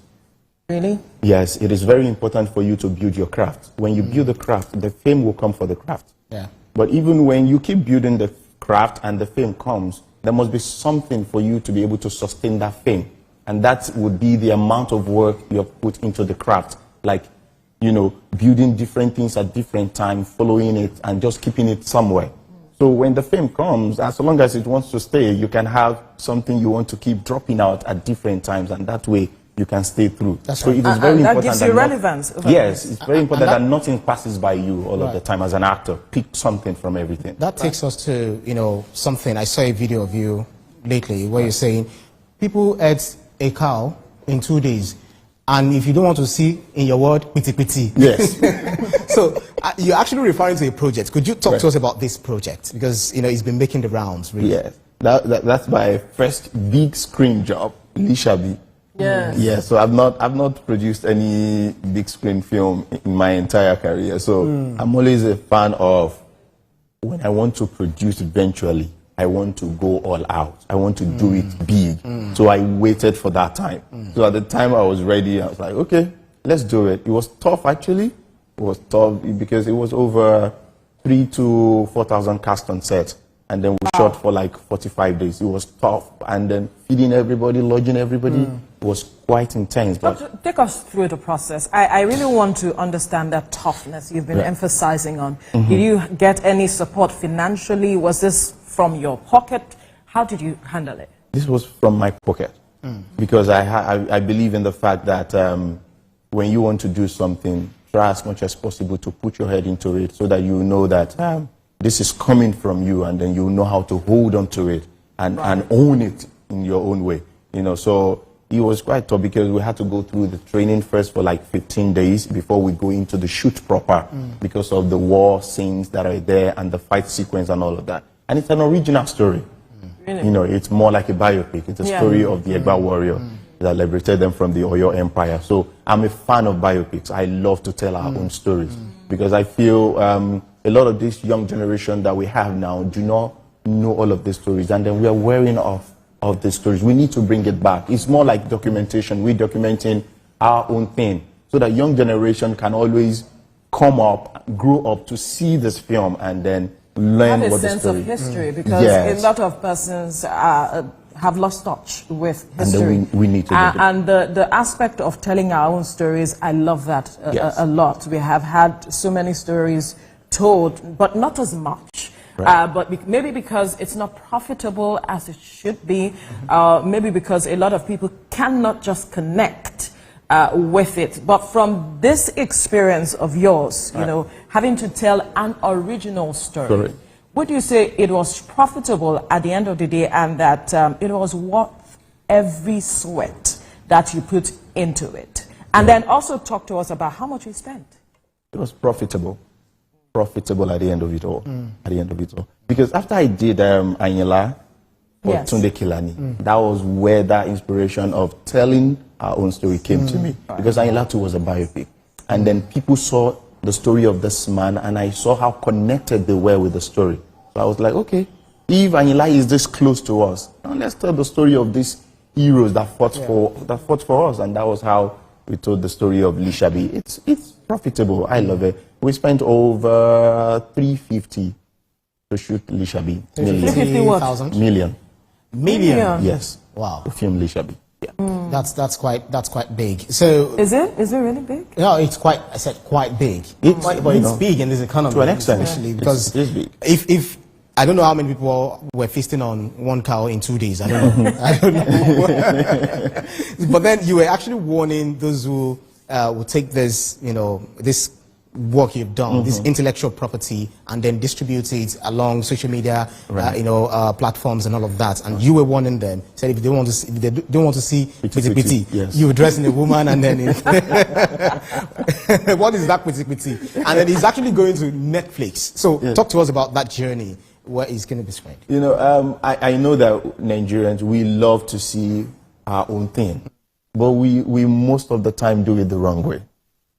Really? Yes, it is very important for you to build your craft. When you build the craft, the fame will come for the craft. Yeah. But even when you keep building the craft and the fame comes, there must be something for you to be able to sustain that fame. And that would be the amount of work you have put into the craft. Like, you know, building different things at different times, following it, and just keeping it somewhere. So when the film comes, as long as it wants to stay, you can have something you want to keep dropping out at different times, and that way you can stay through. That's so right. it is very important. That gives you relevance. Yes, it's very important that nothing passes by you all of the time as an actor. Pick something from everything. That takes us to, something. I saw a video of you lately where you're saying people ate a cow in 2 days. And if you don't want to see, in your word, piti piti. Yes. So you're actually referring to a project. Could you talk to us about this project? Because, it's been making the rounds, really. Yes. That's my first big screen job, Lishabi. Yes. Yeah, so I've not produced any big screen film in my entire career. So I'm always a fan of, when I want to produce eventually, I want to go all out. I want to do it big. So I waited for that time. So at the time I was ready, I was like, okay, let's do it. It was tough, actually. It was tough because it was over 3,000 to 4,000 cast on set. And then we shot for like 45 days. It was tough. And then feeding everybody, lodging everybody was quite intense. But take us through the process. I really want to understand that toughness you've been emphasizing on. Did you get any support financially? Was this from your pocket? How did you handle it? This was from my pocket. Because I believe in the fact that when you want to do something, try as much as possible to put your head into it so that you know that this is coming from you, and then you know how to hold on to it and own it in your own way. So it was quite tough because we had to go through the training first for like 15 days before we go into the shoot proper because of the war scenes that are there and the fight sequence and all of that. And it's an original story. Really? It's more like a biopic. It's a story of the Egba warrior that liberated them from the Oyo Empire. So I'm a fan of biopics. I love to tell our own stories because I feel a lot of this young generation that we have now do not know all of these stories, and then we are wearing off of the stories. We need to bring it back. It's more like documentation. We're documenting our own thing so that young generation can always come up, grow up to see this film and then learn have what a the sense story of history because a lot of persons have lost touch with history. And then we need to and the aspect of telling our own stories, I love that a lot. We have had so many stories told, but not as much. But maybe because it's not profitable as it should be, maybe because a lot of people cannot just connect with it. But from this experience of yours, having to tell an original story, would you say it was profitable at the end of the day, and that it was worth every sweat that you put into it? And then also talk to us about how much you spent. It was profitable at the end of it all. At the end of it all, because after I did Anyala for Tunde Kilani, that was where that inspiration of telling our own story came to me, because Anyala too was a biopic, and then people saw the story of this man, and I saw how connected they were with the story. So I was like, okay, if Anyala is this close to us, now let's tell the story of these heroes that fought for us, and that was how we told the story of Lishabi. It's profitable. I love it. We spent over 350 to shoot Lishabi. 350 what? Million. Yes. Wow. To film Lishabi. Yeah. That's quite big. So is it really big? No, it's quite. I said quite big. It's big in this economy to an extent, especially because it's big. If I don't know how many people were feasting on one cow in 2 days. I don't know. I don't know. But then you were actually warning those who will take this, this work you've done, this intellectual property, and then distribute it along social media, platforms and all of that. And you were warning them, said if they don't want to see piti piti, you were dressing a woman, and then what is that piti piti? And then it's actually going to Netflix. So talk to us about that journey. Where is going to be spent? I know that Nigerians, we love to see our own thing, but we most of the time do it the wrong way.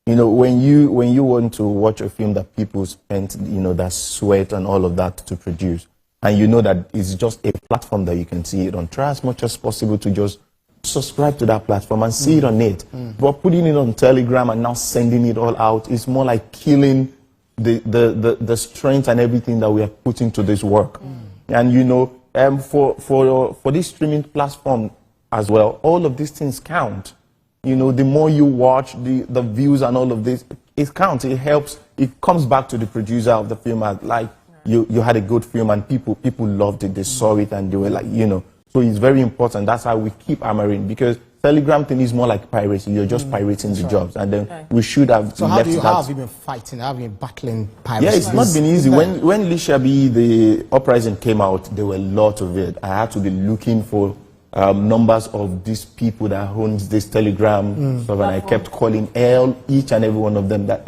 When you want to watch a film that people spent, that sweat and all of that to produce, and you know that it's just a platform that you can see it on, try as much as possible to just subscribe to that platform and see it on it. But putting it on Telegram and now sending it all out is more like killing the strength and everything that we are putting to this work. And for this streaming platform as well, all of these things count. The more you watch, the views and all of this, it counts. It helps. It comes back to the producer of the film. Like, you had a good film and people loved it, they saw it and they were like, you know. So it's very important. That's how we keep hammering, because Telegram thing is more like piracy. You're just pirating the jobs, and then we should have. So how have you been fighting? How have you been battling piracy? Yeah, it's not been easy. When Lishabi, the uprising came out, there were a lot of it. I had to be looking for numbers of these people that owns this Telegram stuff, and I kept calling each and every one of them. That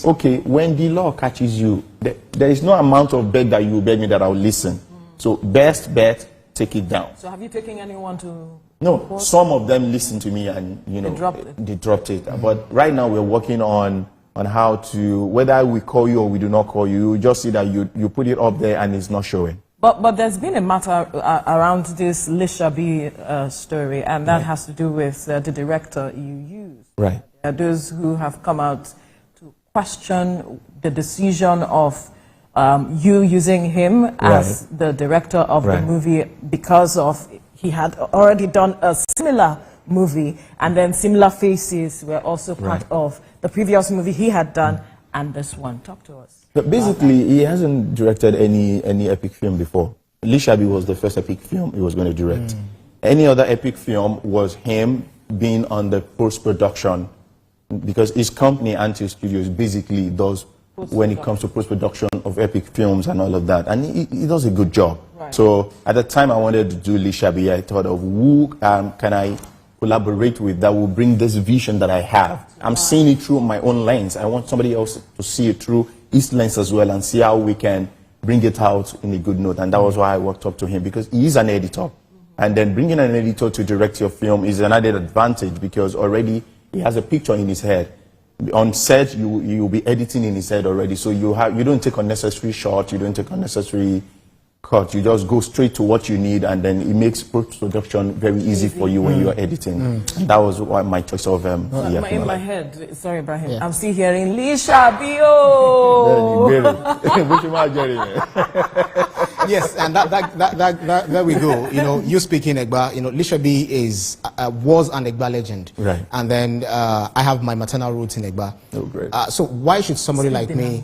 okay, when the law catches you, there is no amount of beg that you beg me that I'll listen. So best bet, take it down. So have you taken anyone to? No, report? some of them listened to me and, you know, they dropped it. But right now we're working on how to, whether we call you or we do not call you, you just see that you put it up there and it's not showing. But there's been a matter around this Lishabi story, and that has to do with the director you use. Right. There are those who have come out to question the decision of you using him as the director of the movie, because of he had already done a similar movie, and then similar faces were also part of the previous movie he had done and this one. Talk to us. But basically, he hasn't directed any epic film before. Lishabi was the first epic film he was going to direct. Any other epic film was him being on the post-production, because his company, Anti Studios, basically does when it comes to post-production of epic films and all of that. And he does a good job. Right. So at the time I wanted to do Lishabi, I thought of who can I collaborate with that will bring this vision that I have. I'm seeing it through my own lens. I want somebody else to see it through his lens as well and see how we can bring it out in a good note. And that was why I walked up to him, because he is an editor. And then bringing an editor to direct your film is an added advantage, because already he has a picture in his head. On set, you'll be editing in his head already, so you don't take unnecessary shots, you don't take unnecessary cut. You just go straight to what you need, and then it makes post-production very easy for you when you're editing. And that was why my choice of in my head, sorry, Ibrahim, I'm still hearing Lishabi. Oh. Yes, and there we go. You know, you speaking Egba, you know, Lishabi was an Egba legend. Right. And then I have my maternal roots in Egba. Oh, great. So why should somebody like me...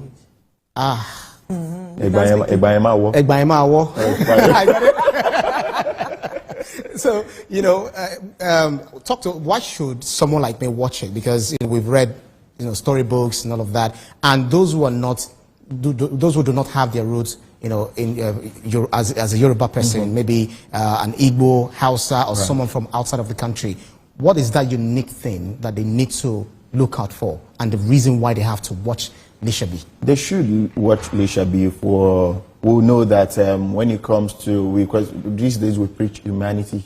So, you know, why should someone like me watch it? Because we've read, you know, storybooks and all of that, and those who are not, those who do not have their roots, you know, in as a Yoruba person, maybe an Igbo, Hausa, or someone from outside of the country, what is that unique thing that they need to look out for, and the reason why they have to watch Lishabi? They should watch Lishabi for, we know that when it comes to, because these days we preach humanity,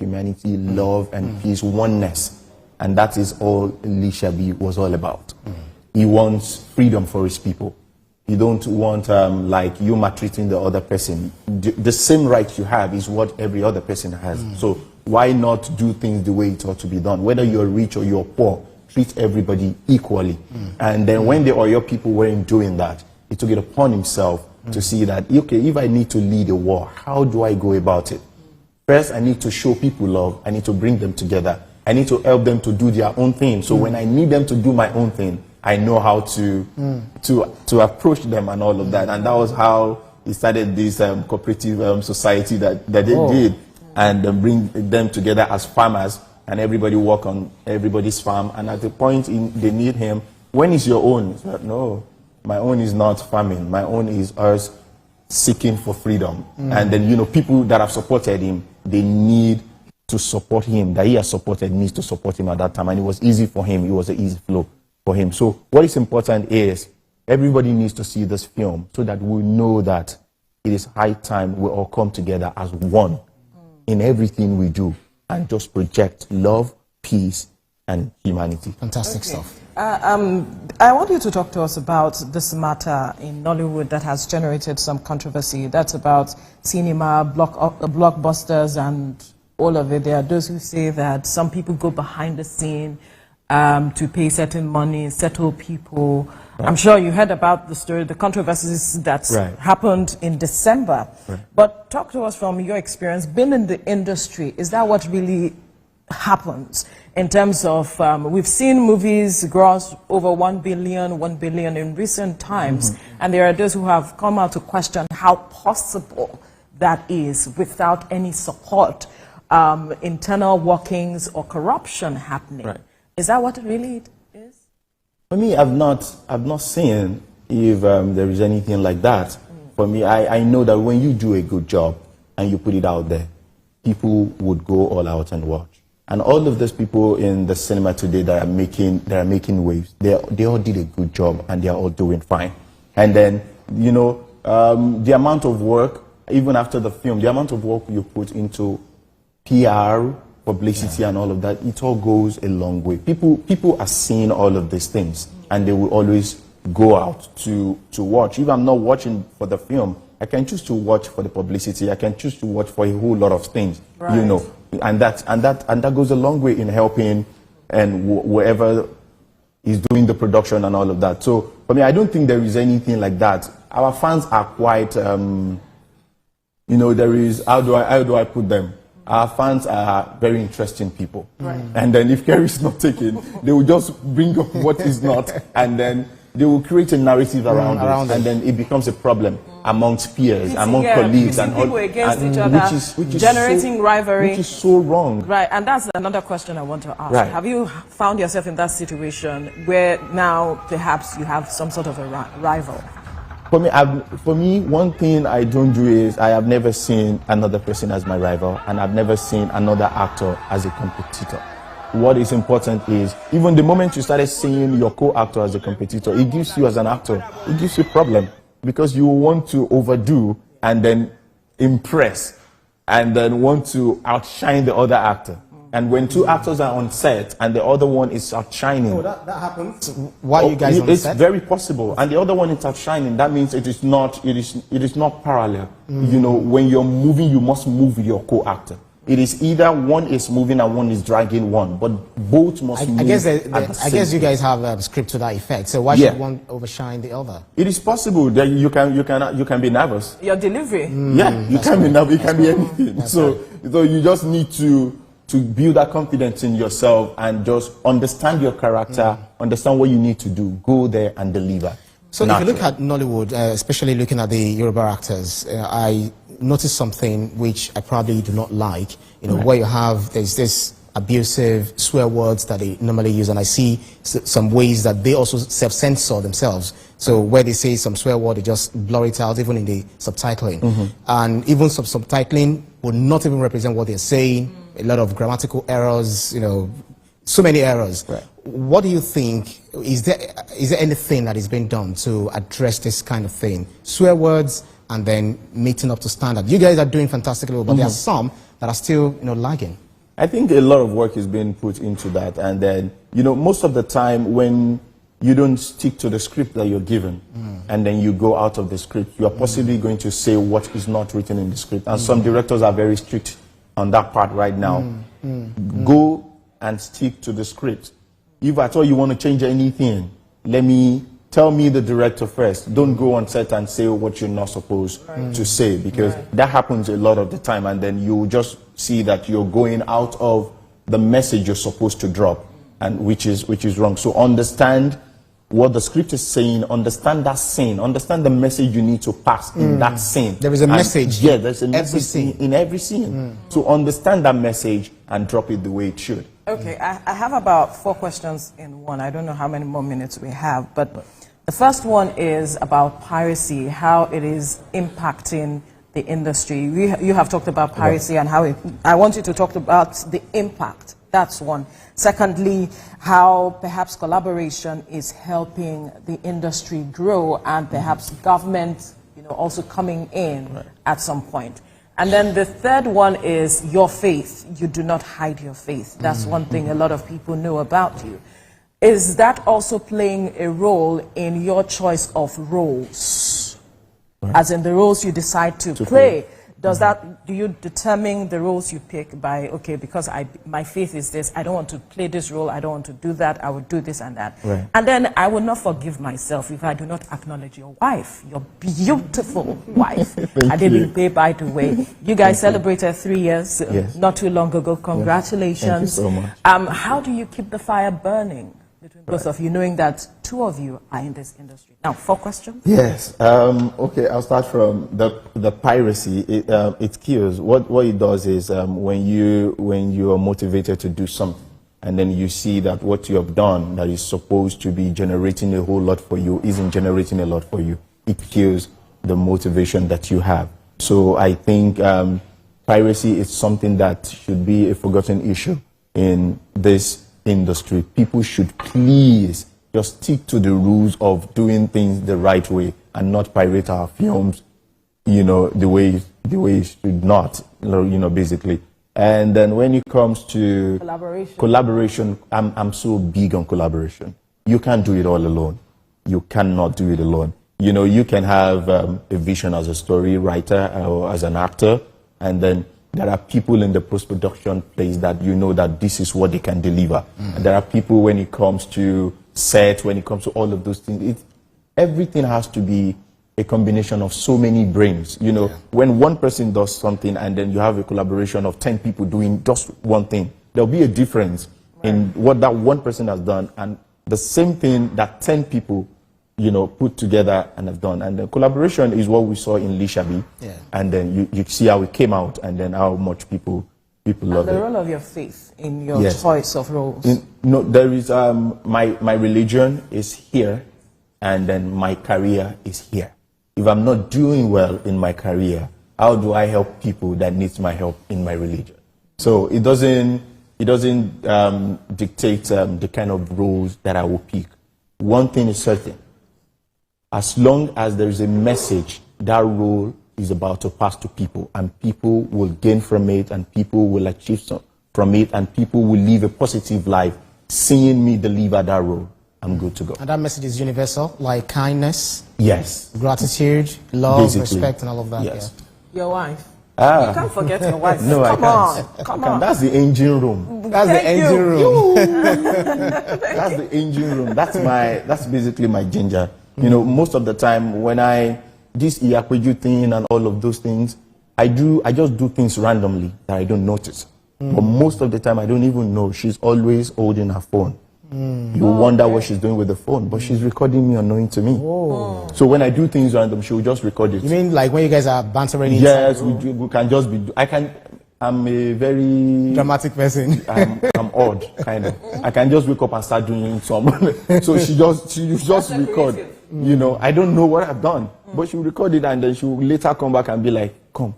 love and peace, oneness. And that is all Lishabi was all about. He wants freedom for his people. You don't want like you maltreating the other person. The same right you have is what every other person has. So why not do things the way it ought to be done? Whether you're rich or you're poor, treat everybody equally. And then when the Oyo people weren't doing that, he took it upon himself to see that, okay, if I need to lead a war, how do I go about it? First, I need to show people love. I need to bring them together. I need to help them to do their own thing. So when I need them to do my own thing, I know how to approach them and all of that. And that was how he started this cooperative society that they did, and bring them together as farmers, and everybody work on everybody's farm. And at the point they need him, when is your own? He's like, no, my own is not farming. My own is us seeking for freedom. And then, you know, people that have supported him, they need to support him. That he has supported needs to support him at that time. And it was easy for him. It was an easy flow for him. So what is important is everybody needs to see this film so that we know that it is high time we all come together as one in everything we do and just project love, peace, and humanity. Fantastic stuff. I want you to talk to us about this matter in Nollywood that has generated some controversy. That's about cinema, blockbusters, and all of it. There are those who say that some people go behind the scene to pay certain money, settle people. Right. I'm sure you heard about the story, the controversies that happened in December. Right. But talk to us from your experience, being in the industry. Is that what really happens in terms of, we've seen movies gross over 1 billion in recent times, and there are those who have come out to question how possible that is without any support, internal workings or corruption happening. Right. Is that what it really is? For me, I've not seen if there is anything like that. For me, I know that when you do a good job and you put it out there, people would go all out and watch. And all of those people in the cinema today that are making waves, they all did a good job and they are all doing fine. And then, you know, the amount of work, even after the film, the amount of work you put into PR, publicity, and all of that, it all goes a long way. People are seeing all of these things, and they will always go out to watch. If I'm not watching for the film, I can choose to watch for the publicity. I can choose to watch for a whole lot of things, you know, and that goes a long way in helping and whoever is doing the production and all of that. So for me, I don't think there is anything like that. Our fans are quite, you know, there is, how do I put them? Our fans are very interesting people. Right. And then if care is not taken, they will just bring up what is not, and then they will create a narrative around it, and then it becomes a problem amongst peers, among colleagues, and people against each other, which is generating so, rivalry. Which is so wrong. Right, and that's another question I want to ask. Right. Have you found yourself in that situation where now perhaps you have some sort of a rival? For me, one thing I don't do is I have never seen another person as my rival, and I've never seen another actor as a competitor. What is important is, even the moment you started seeing your co-actor as a competitor, it gives you as an actor, it gives you a problem, because you want to overdo and then impress and then want to outshine the other actor. And when two actors are on set and the other one is outshining, that happens. Why are you guys on it's set? very possible. And the other one is outshining. That means it is not parallel. You know, when you're moving, you must move with your co-actor. It is either one is moving and one is dragging one, but both must move. I guess you guys have a script to that effect. So why should one overshine the other? It is possible that you can be nervous. Your delivery. Yeah, you can be nervous. It can be anything. So you just need to build that confidence in yourself and just understand your character, understand what you need to do, go there and deliver. So if you look at Nollywood, especially looking at the Yoruba actors, I noticed something which I probably do not like, you know, where there's this abusive swear words that they normally use, and I see some ways that they also self-censor themselves. So where they say some swear word, they just blur it out, even in the subtitling. And even some subtitling would not even represent what they're saying. A lot of grammatical errors, you know, so many errors. Right. What do you think, is there anything that is being done to address this kind of thing? Swear words and then meeting up to standard. You guys are doing fantastically, but there are some that are still, you know, lagging. I think a lot of work is being put into that, and then, you know, most of the time when you don't stick to the script that you're given, and then you go out of the script, you are possibly going to say what is not written in the script, and some directors are very strict on that part right now. Go and stick to the script. If at all you want to change anything, tell me the director first. Don't go on set and say what you're not supposed to say, because that happens a lot of the time, and then you just see that you're going out of the message you're supposed to drop, and which is wrong. So understand what the script is saying, understand that scene, understand the message you need to pass in that scene. There is a message. Yeah, there's a message in every scene. So understand that message and drop it the way it should. Okay, I have about 4 questions in one. I don't know how many more minutes we have, but the first one is about piracy, how it is impacting the industry. You have talked about piracy and how I want you to talk about the impact. That's one. Secondly, how perhaps collaboration is helping the industry grow, and perhaps government, you know, also coming in at some point. And then the third one is your faith. You do not hide your faith. That's one thing a lot of people know about you. Is that also playing a role in your choice of roles? As in the roles you decide to play? Does that, do you determine the roles you pick by, okay, because my faith is this, I don't want to play this role, I don't want to do that, I will do this and that. Right. And then I will not forgive myself if I do not acknowledge your wife, your beautiful wife. Adebimpe, by the way. You guys celebrated 3 years not too long ago. Congratulations. Thank you so much. How do you keep the fire burning between both of you, knowing that two of you are in this industry? Now, 4 questions. Yes. Okay, I'll start from the piracy. It kills. What it does is when you are motivated to do something, and then you see that what you have done that is supposed to be generating a whole lot for you isn't generating a lot for you, it kills the motivation that you have. So I think piracy is something that should be a forgotten issue in this industry. People should please just stick to the rules of doing things the right way and not pirate our films, you know, the way it should not, you know, basically. And then when it comes to collaboration, I'm so big on collaboration. You can't do it all alone. You cannot do it alone. You know, you can have a vision as a story writer or as an actor, and then there are people in the post-production place that you know that this is what they can deliver. And there are people when it comes to set, when it comes to all of those things. Everything has to be a combination of so many brains. You know, when one person does something and then you have a collaboration of 10 people doing just one thing, there'll be a difference in what that one person has done and the same thing that 10 people, you know, put together and have done. And the collaboration is what we saw in Lishabi. And then you see how it came out and then how much people love it. The role of your faith in your choice of roles. No, there is my religion is here, and then my career is here. If I'm not doing well in my career, how do I help people that needs my help in my religion? So it doesn't dictate the kind of roles that I will pick. One thing is certain: as long as there is a message, that role is about to pass to people, and people will gain from it, and people will achieve some from it, and people will live a positive life seeing me deliver that role. I'm good to go. And that message is universal, like kindness, gratitude, love, basically, respect, and all of that. Yes. Your wife. You can't forget your wife. No, Come on. Come on. That's the engine room. That's the engine room. That's the engine room. That's basically my ginger. You know, most of the time when this Iyakweju thing and all of those things, I just do things randomly that I don't notice. But most of the time I don't even know. She's always holding her phone. You wonder what she's doing with the phone, but she's recording me unknowing to me. So when I do things random, she will just record it. You mean like when you guys are bantering? Yes, we can just be. I'm a very dramatic person. I'm odd, kind of. I can just wake up and start doing something. So she just record. You know, I don't know what I've done, but she will record it and then she will later come back and be like, "Come,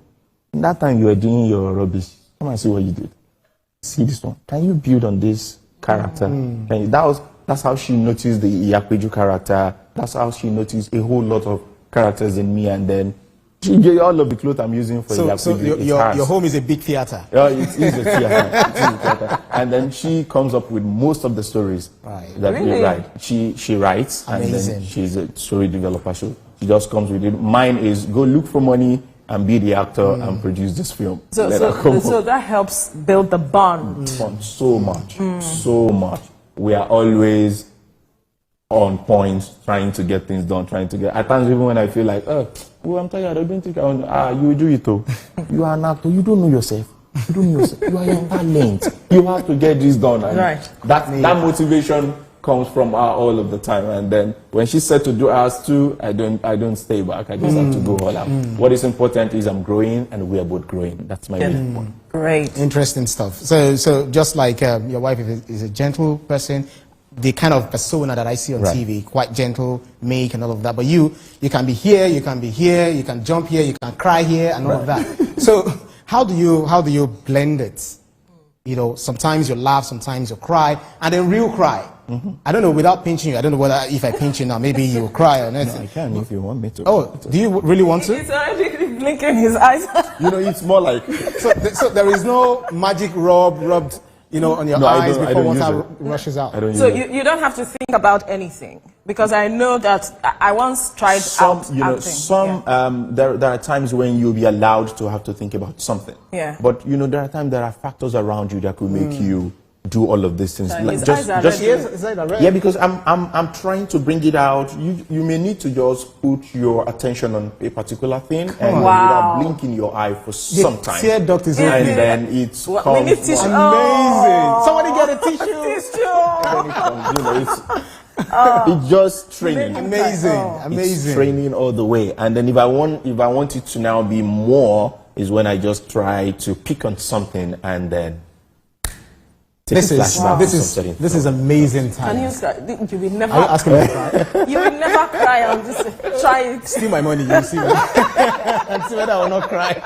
that time you were doing your rubbish. Come and see what you did. See this one. Can you build on this character?" That's how she noticed the Iyakweju character. That's how she noticed a whole lot of characters in me, and then she gave all of the clothes I'm using for Iyakweju. So your home is a big theater. Yeah, it is a theater. And then she comes up with most of the stories that we write. She writes. Amazing. And then she's a story developer. She just comes with it. Mine is go look for money and be the actor and produce this film. So that helps build the bond. So much. So much. We are always on point, trying to get things done, at times even when I feel like, I'm tired, I don't think I want, you will do it though. You are an actor, you don't know yourself. You are a talent. You have to get this done. And that motivation comes from her all of the time. And then when she said to do ours too, I don't stay back. I just have to go all out. What is important is I'm growing and we are both growing. That's my main point. Great. Interesting stuff. So just like your wife is a gentle person, the kind of persona that I see on TV, quite gentle, meek and all of that. But you can be here, you can be here, you can jump here, you can cry here and all of that. So how do you blend it? You know, sometimes you laugh, sometimes you cry, and then real cry. I don't know, without pinching you, I don't know whether if I pinch you now, maybe you will cry or not. No, I can if you want me to. Oh, do you really want to? He's already blinking his eyes. You know, it's more like... So there is no magic rubbed on your No, eyes I before don't water use it. rushes out. So you don't have to think about anything, because I know that I once tried acting. There are times when you'll be allowed to have to think about something. Yeah. But there are times there are factors around you that could make you do all of these things. So his eyes are red. Yeah, because I'm trying to bring it out. You may need to just put your attention on a particular thing and without blinking your eye for some time. Tear duct is and then it's we need tissue. Amazing. Somebody get a tissue. It's just training. Amazing. It's training all the way. And then if I want it to now be more, is when I just try to pick on something and then this is amazing time. Can you will never Are you asking me to cry? You will never cry on this. Try it. Steal my money, you'll see. And see whether I will not cry.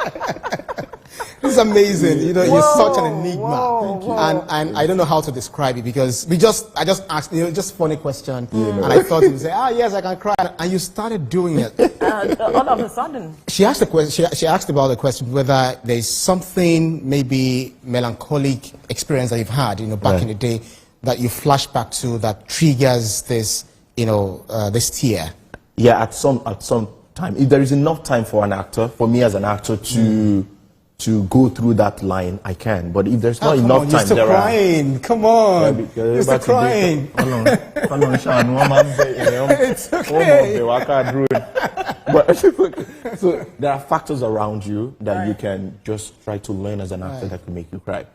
This is amazing. You're such an enigma. And I don't know how to describe it, because I just asked, just funny question. And I thought you would say, yes, I can cry. And you started doing it. All of a sudden. She asked the question. She asked about the question whether there's something, maybe melancholic experience that you've had, back in the day, that you flash back to that triggers this, this tear. Yeah, at some time, if there is enough time for me as an actor to go through that line, I can. But if there's not enough time, you're still crying. Come on, you're still crying. It's okay. But, so there are factors around you that you can just try to learn as an actor that can make you cry.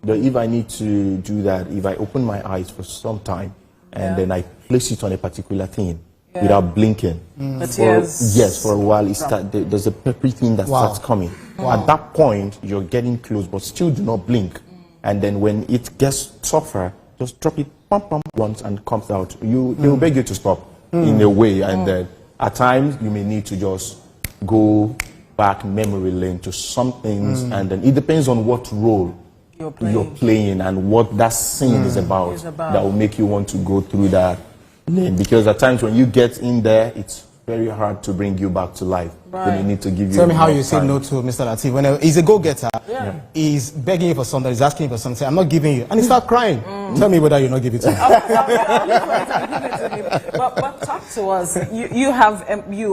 But if I need to do that, if I open my eyes for some time and then I place it on a particular thing without blinking, for a while there's a peppery thing that starts coming. At that point, you're getting close, but still do not blink. And then when it gets tougher, just drop it once and comes out. They'll beg you to stop in a way, and then at times you may need to just go back memory lane to some things, and then it depends on what role you're playing and what that scene is about that will make you want to go through that lane. Because at times when you get in there, it's very hard to bring you back to life. Then you need to give you. Tell me how you say no to Mr. Lateef. When he's a go-getter, he's begging you for something, he's asking you for something, I'm not giving you, and he starts crying. Tell me whether you're not giving it to him. But talk to us. You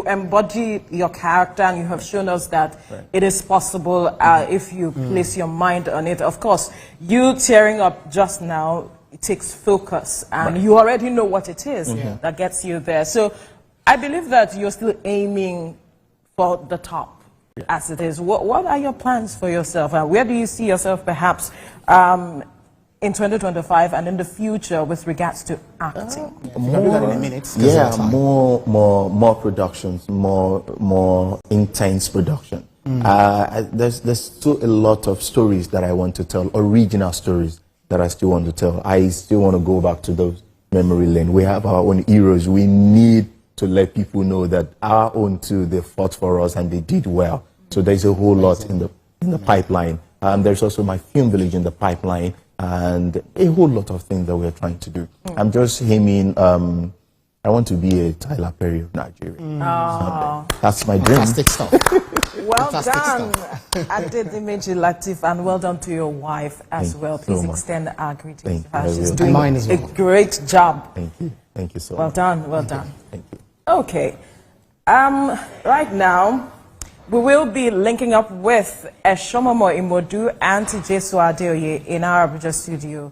embody your character, and you have shown us that it is possible if you place your mind on it. Of course, you tearing up just now, it takes focus, and you already know what it is that gets you there. So I believe that you're still aiming for the top, as it is. What are your plans for yourself? Where do you see yourself perhaps in 2025 and in the future with regards to acting? More productions, more intense production. There's still a lot of stories that I want to tell, original stories that I still want to tell. I still want to go back to those memory lane. We have our own heroes. We need to let people know that our own too, they fought for us and they did well. So there's a whole lot in the pipeline. There's also my film village in the pipeline, and a whole lot of things that we're trying to do. I'm just aiming. I want to be a Tyler Perry of Nigeria. That's my dream. Fantastic stuff. Well done, Adedimeji Lateef, and well done to your wife as well. Please extend our greetings to her. She's doing a great job. Thank you. Thank you so much. Well done. Well done. Thank you. Okay. Right now, we will be linking up with Eshomomo Imodu and Jesu Adeoye in our Abuja studio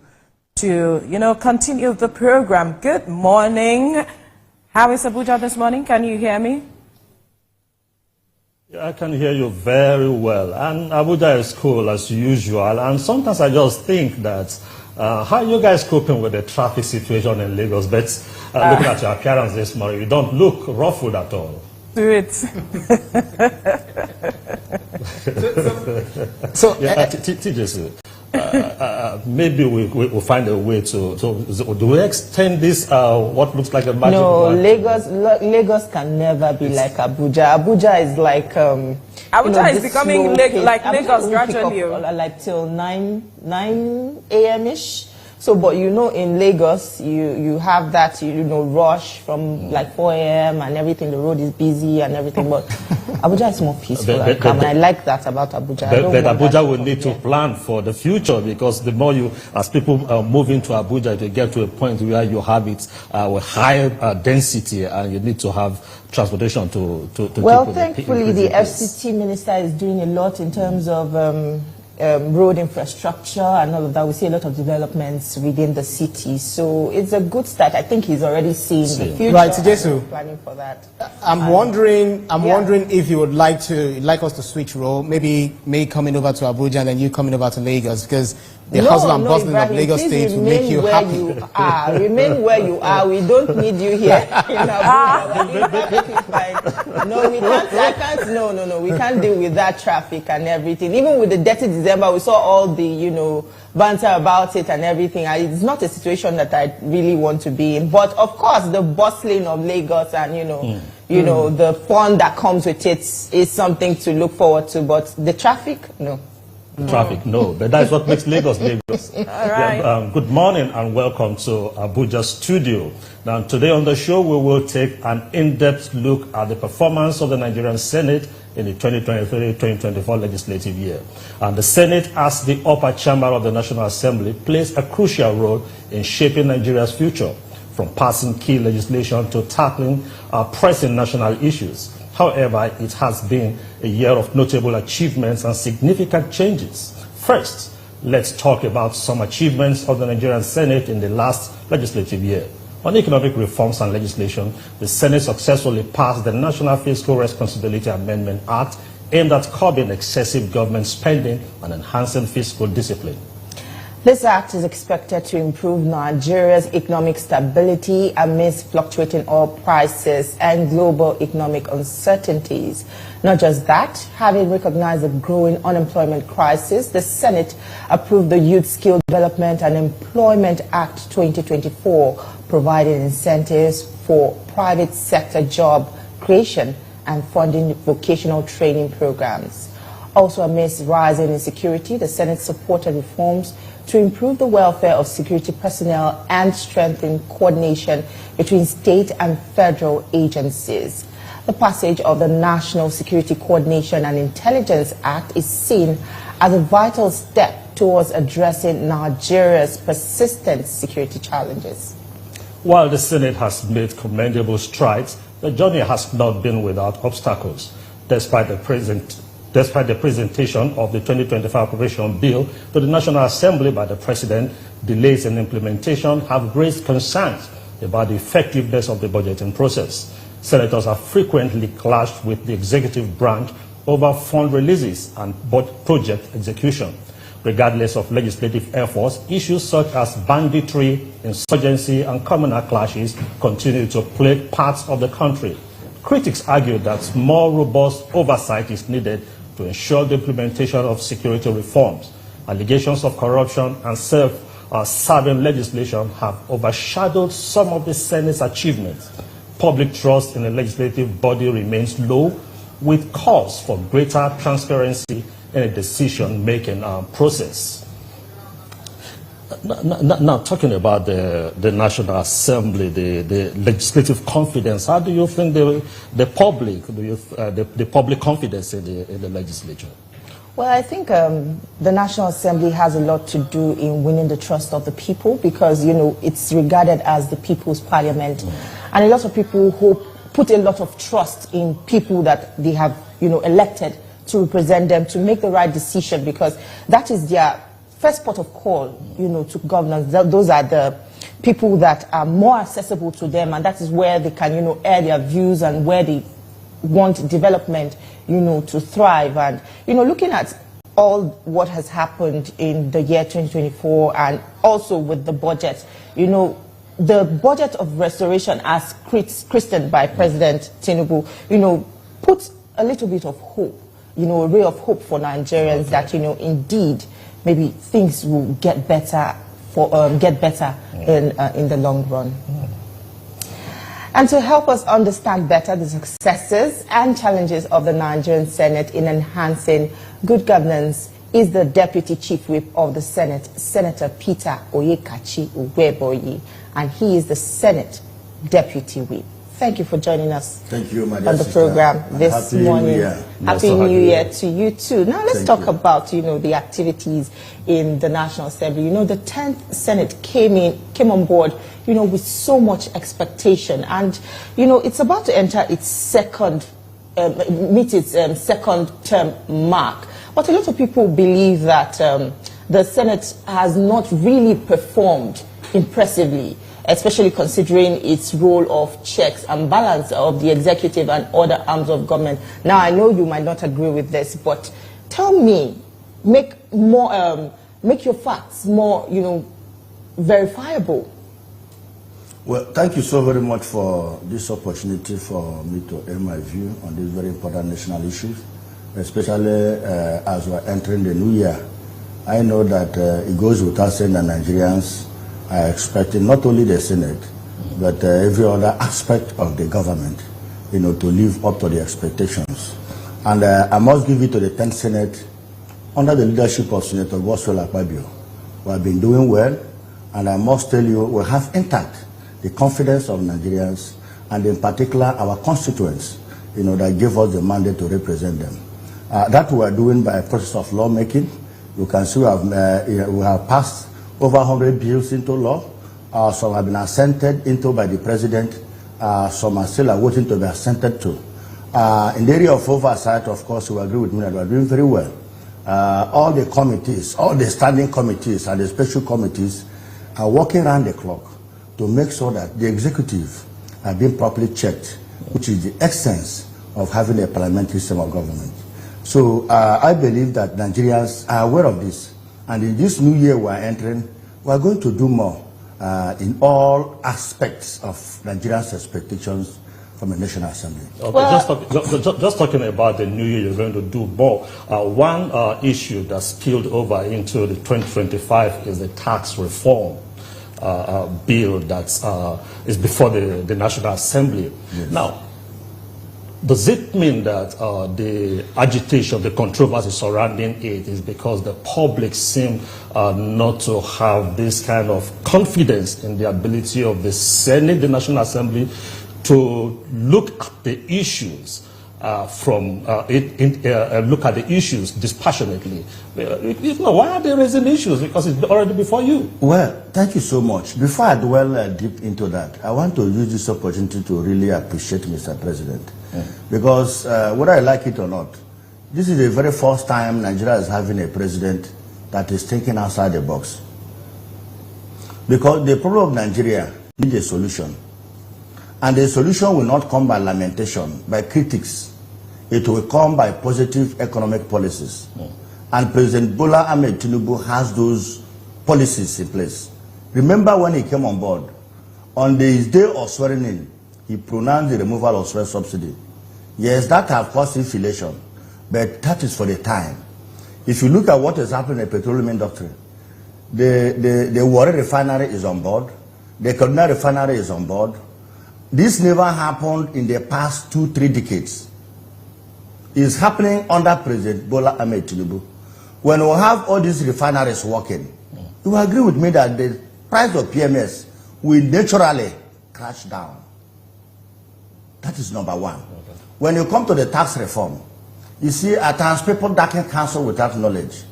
to, continue the program. Good morning. How is Abuja this morning? Can you hear me? I can hear you very well. And Abuja is cool as usual. And sometimes I just think that how are you guys coping with the traffic situation in Lagos? But looking at your appearance this morning, you don't look ruffled at all. Do it. TJC, maybe we'll find a way to do we extend this what looks like a magic? No, Lagos can never be like Abuja. Abuja is like Abuja is becoming like Lagos gradually, like till 9 a.m. ish. So, but you know, in Lagos, you have that, you know, rush from like 4 a.m. and everything, the road is busy and everything, but Abuja is more peaceful and calm, and I like that about Abuja. But Abuja will need to plan for the future, because the more as people move into Abuja, they get to a point where you have it with higher density, and you need to have transportation to well, thankfully, the FCT minister is doing a lot in terms of road infrastructure and all of that. We see a lot of developments within the city, so it's a good start. I think he's already seen the future. Right, Jesu, planning for that. I'm wondering if you would like us to switch role, maybe me coming over to Abuja and then you coming over to Lagos, because the hustle and bustle of Lagos State will make you happy. Remain where you are. We don't need you here in Abuja. No, we can't. I can't. No. We can't deal with that traffic and everything. Even with the dirty December, we saw all the, you know, banter about it and everything. It's not a situation that I really want to be in. But of course, the bustling of Lagos and, you know, the fun that comes with it is something to look forward to. But the traffic, no. Traffic, no. But that's what makes Lagos Lagos. All right. Yeah, good morning and welcome to Abuja studio. Now, today on the show, we will take an in-depth look at the performance of the Nigerian Senate in the 2023-2024 legislative year. And the Senate, as the upper chamber of the National Assembly, plays a crucial role in shaping Nigeria's future, from passing key legislation to tackling pressing national issues. However, it has been a year of notable achievements and significant changes. First, let's talk about some achievements of the Nigerian Senate in the last legislative year. On economic reforms and legislation, the Senate successfully passed the National Fiscal Responsibility Amendment Act, aimed at curbing excessive government spending and enhancing fiscal discipline. This act is expected to improve Nigeria's economic stability amidst fluctuating oil prices and global economic uncertainties. Not just that, having recognized the growing unemployment crisis, the Senate approved the Youth Skill Development and Employment Act 2024, providing incentives for private sector job creation and funding vocational training programs. Also, amidst rising insecurity, the Senate supported reforms to improve the welfare of security personnel and strengthen coordination between state and federal agencies. The passage of the National Security Coordination and Intelligence Act is seen as a vital step towards addressing Nigeria's persistent security challenges. While the Senate has made commendable strides, the journey has not been without obstacles. Despite the presentation of the 2025 appropriation bill to the National Assembly by the President, delays in implementation have raised concerns about the effectiveness of the budgeting process. Senators have frequently clashed with the executive branch over fund releases and project execution. Regardless of legislative efforts, issues such as banditry, insurgency, and communal clashes continue to plague parts of the country. Critics argue that more robust oversight is needed to ensure the implementation of security reforms. Allegations of corruption and self-serving legislation have overshadowed some of the Senate's achievements. Public trust in the legislative body remains low, with calls for greater transparency in the decision-making process. Now, talking about the National Assembly, the legislative confidence, how do you think the public confidence in the legislature? Well, I think the National Assembly has a lot to do in winning the trust of the people, because, you know, it's regarded as the people's parliament. And a lot of people who put a lot of trust in people that they have, you know, elected to represent them, to make the right decision, because that is their first port of call, you know, to governance. Those are the people that are more accessible to them, and that is where they can, you know, air their views and where they want development, you know, to thrive. And, you know, looking at all what has happened in the year 2024 and also with the budget, you know, the budget of restoration as christened by President Tinubu, you know, puts a little bit of hope, you know, a ray of hope for Nigerians that, you know, indeed, maybe things will get better in the long run. And to help us understand better the successes and challenges of the Nigerian Senate in enhancing good governance, is the Deputy Chief Whip of the Senate, Senator Peter Oyekachi Uweboyi, and he is the Senate Deputy Whip. Thank you for joining us. Thank you, my on the program this morning. Happy New Year to you too. Now let's talk about the activities in the National Assembly. The 10th Senate came on board with so much expectation, and it's about to enter its meet its second term mark. But a lot of people believe that the Senate has not really performed impressively, especially considering its role of checks and balance of the executive and other arms of government. Now, I know you might not agree with this, but tell me, make your facts more, verifiable. Well, thank you so very much for this opportunity for me to air my view on these very important national issues, especially as we're entering the new year. I know that it goes without saying that Nigerians are expecting not only the Senate, but every other aspect of the government, to live up to the expectations. And I must give it to the 10th Senate, under the leadership of Senator Godswill Akpabio. We have been doing well, and I must tell you, we have intact the confidence of Nigerians, and in particular our constituents, that gave us the mandate to represent them. That we are doing by a process of lawmaking. You can see we have passed over 100 bills into law. Some have been assented into by the president. Some are still waiting to be assented to. In the area of oversight, of course, you agree with me that we are doing very well. All the committees, all the standing committees and the special committees are working around the clock to make sure that the executive are being properly checked, which is the essence of having a parliamentary system of government. So I believe that Nigerians are aware of this. And in this new year we are entering, we are going to do more in all aspects of Nigerians' expectations from the National Assembly. Okay, well, just talking about the new year, you're going to do more. One issue that spilled over into the 2025 is the tax reform bill that is before the National Assembly. Yes. Now, does it mean that the agitation, the controversy surrounding it is because the public seem not to have this kind of confidence in the ability of the Senate, the National Assembly, to look at the issues look at the issues dispassionately? Why are they raising issues? Because it's already before you. Well, thank you so much. Before I dwell deep into that, I want to use this opportunity to really appreciate Mr. President. Because whether I like it or not, this is the very first time Nigeria is having a president that is thinking outside the box. Because the problem of Nigeria needs a solution. And the solution will not come by lamentation, by critics. It will come by positive economic policies. And President Bola Ahmed Tinubu has those policies in place. Remember when he came on board, on his day of swearing in, he pronounced the removal of fuel subsidy. Yes, that has caused inflation, but that is for the time. If you look at what is happening in the petroleum industry, the Warri refinery is on board, the Kaduna refinery is on board. This never happened in the past 2-3 decades. It's happening under President Bola Ahmed Tinubu. When we have all these refineries working, you will agree with me that the price of PMS will naturally crash down. That is number one. Okay. When you come to the tax reform, you see, at times people darken counsel without knowledge.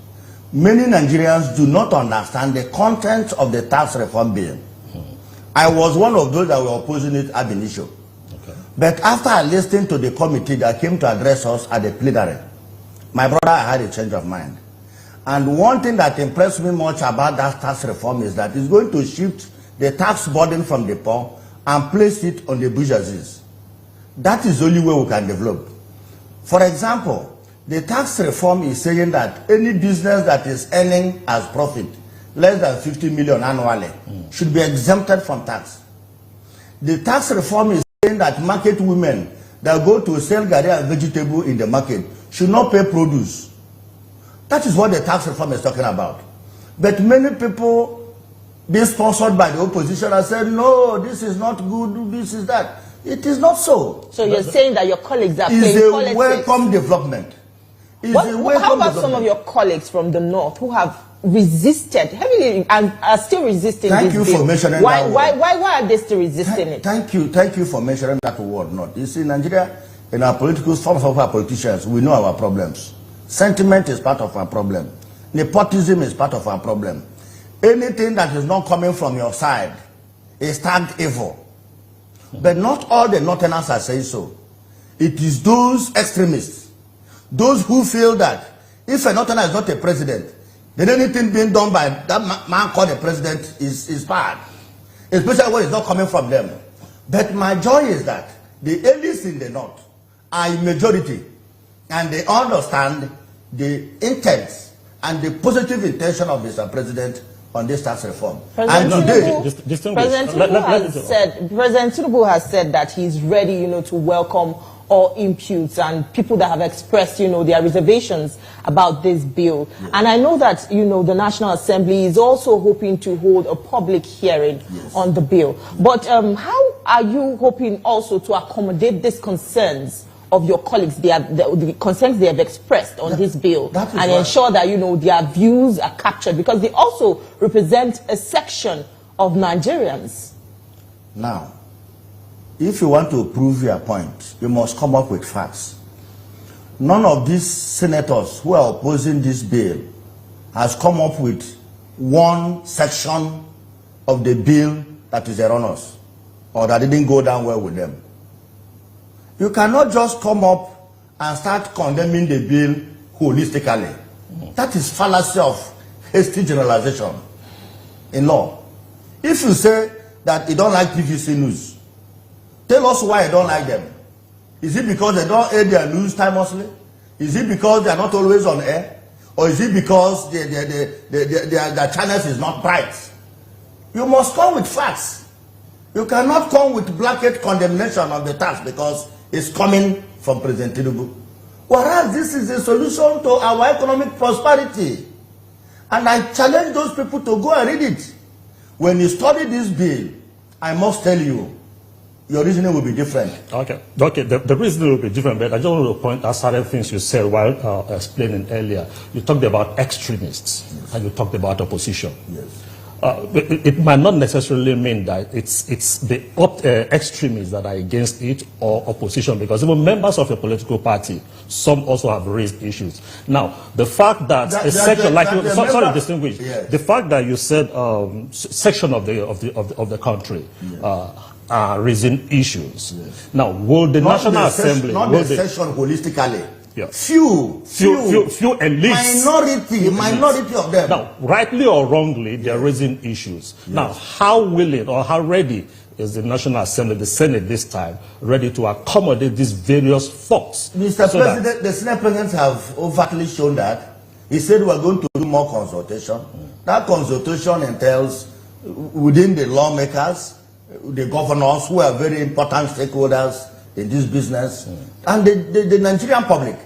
Many Nigerians do not understand the content of the tax reform bill. I was one of those that were opposing it ab initio. Okay. But after I listened to the committee that came to address us at the plenary, my brother, I had a change of mind. And one thing that impressed me much about that tax reform is that it's going to shift the tax burden from the poor and place it on the bourgeoisie. That is the only way we can develop. For example, the tax reform is saying that any business that is earning as profit less than 50 million annually should be exempted from tax. The tax reform is saying that market women that go to sell garri and vegetable in the market should not pay produce. That is what the tax reform is talking about. But many people being sponsored by the opposition have said, no, this is not good, this is that. It is not so. So you're saying that your colleagues are playing politics? It's a welcome development. How about some of your colleagues from the north who have resisted heavily and are still resisting Thank this you bill? for mentioning why, that why, word. why are they still resisting it? Thank you for mentioning that word. Not. You see, in Nigeria, in our political forms of our politicians, we know our problems. Sentiment is part of our problem. Nepotism is part of our problem. Anything that is not coming from your side is tagged evil. But not all the Northerners are saying so. It is those extremists, those who feel that if a Northerner is not a president, then anything being done by that man called the president is bad. Especially when it's not coming from them. But my joy is that the elites in the North are a majority and they understand the intent and the positive intention of Mr. President on this tax reform. President Tinubu has said that he's ready, to welcome all imputes and people that have expressed, their reservations about this bill. Yes. And I know that, the National Assembly is also hoping to hold a public hearing on the bill. But how are you hoping also to accommodate these concerns of your colleagues, the concerns they have expressed on this bill, and ensure that, their views are captured? Because they also represent a section of Nigerians. Now, if you want to prove your point, you must come up with facts. None of these senators who are opposing this bill has come up with one section of the bill that is erroneous or that didn't go down well with them. You cannot just come up and start condemning the bill holistically. That is fallacy of hasty generalization in law. If you say that you don't like TVC News, tell us why you don't like them. Is it because they don't air their news timelessly? Is it because they are not always on air? Or is it because their channels is not bright? You must come with facts. You cannot come with blanket condemnation of the tax because it's coming from President Tinubu. Whereas this is a solution to our economic prosperity. And I challenge those people to go and read it. When you study this bill, I must tell you, your reasoning will be different. Okay. The reasoning will be different, but I just want to point out certain things you said while explaining earlier. You talked about extremists, and you talked about opposition. Yes. It might not necessarily mean that it's the extremists that are against it or opposition, because even members of a political party, some also have raised issues. Now, the fact that a section like distinguish, the fact that you said section of the country. Are raising issues. Yes. Now, will the National Assembly... Not the session holistically. Yeah. Few elites. Minority of them. Now, rightly or wrongly, they are raising issues. Yes. Now, how willing or how ready is the National Assembly, the Senate this time, ready to accommodate these various faults? Mr. President, the Senate Presidents have overtly shown that. He said we are going to do more consultation. That consultation entails within the lawmakers, the governors who are very important stakeholders in this business, and the Nigerian public.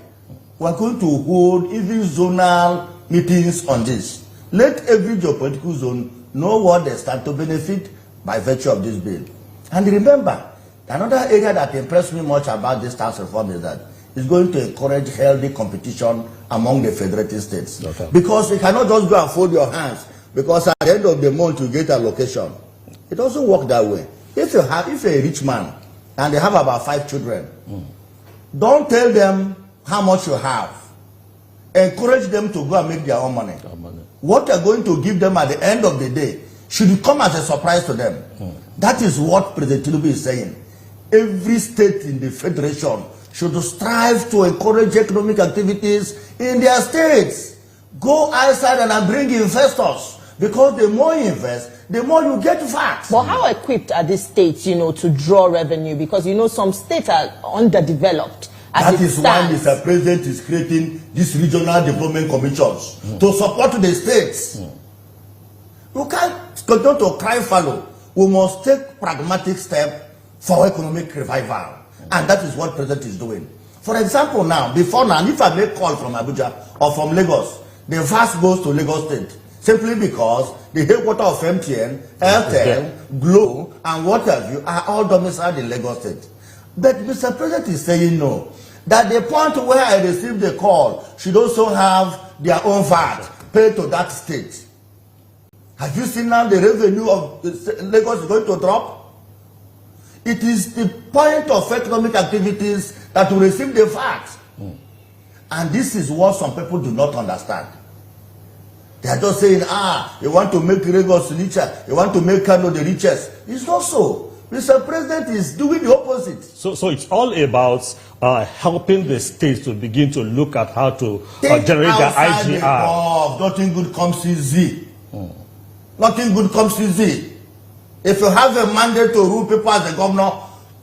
We are going to hold even zonal meetings on this. Let every geopolitical zone know what they stand to benefit by virtue of this bill. And remember, another area that impressed me much about this tax reform is that it's going to encourage healthy competition among the federated states. Okay. Because you cannot just go and fold your hands, because at the end of the month you get allocation. It doesn't work that way. If you're a rich man and they have about 5 children, don't tell them how much you have. Encourage them to go and make their own money. What you're going to give them at the end of the day should come as a surprise to them. That is what President Tinubu is saying. Every state in the federation should strive to encourage economic activities in their states. Go outside and bring investors. Because the more you invest, the more you get facts. But how equipped are these states, to draw revenue? Because, some states are underdeveloped. That is why Mr. President is creating these regional development commissions to support the states. You can't continue to cry fallow. We must take pragmatic steps for economic revival. And that is what the President is doing. For example, if I make call from Abuja or from Lagos, the VAT goes to Lagos State. Simply because the headquarters of MTN, Airtel, Glo, and what have you are all domiciled in Lagos State. But Mr. President is saying no. that the point where I received the call should also have their own VAT paid to that state. Have you seen now the revenue of Lagos is going to drop? It is the point of economic activities that will receive the VAT. And this is what some people do not understand. They are just saying, you want to make Lagos richer, you want to make Kano the richest. It's not so. Mr. President is doing the opposite. So it's all about helping the states to begin to look at how to generate their IGR. Nothing good comes easy. Nothing good comes easy. If you have a mandate to rule people as a governor,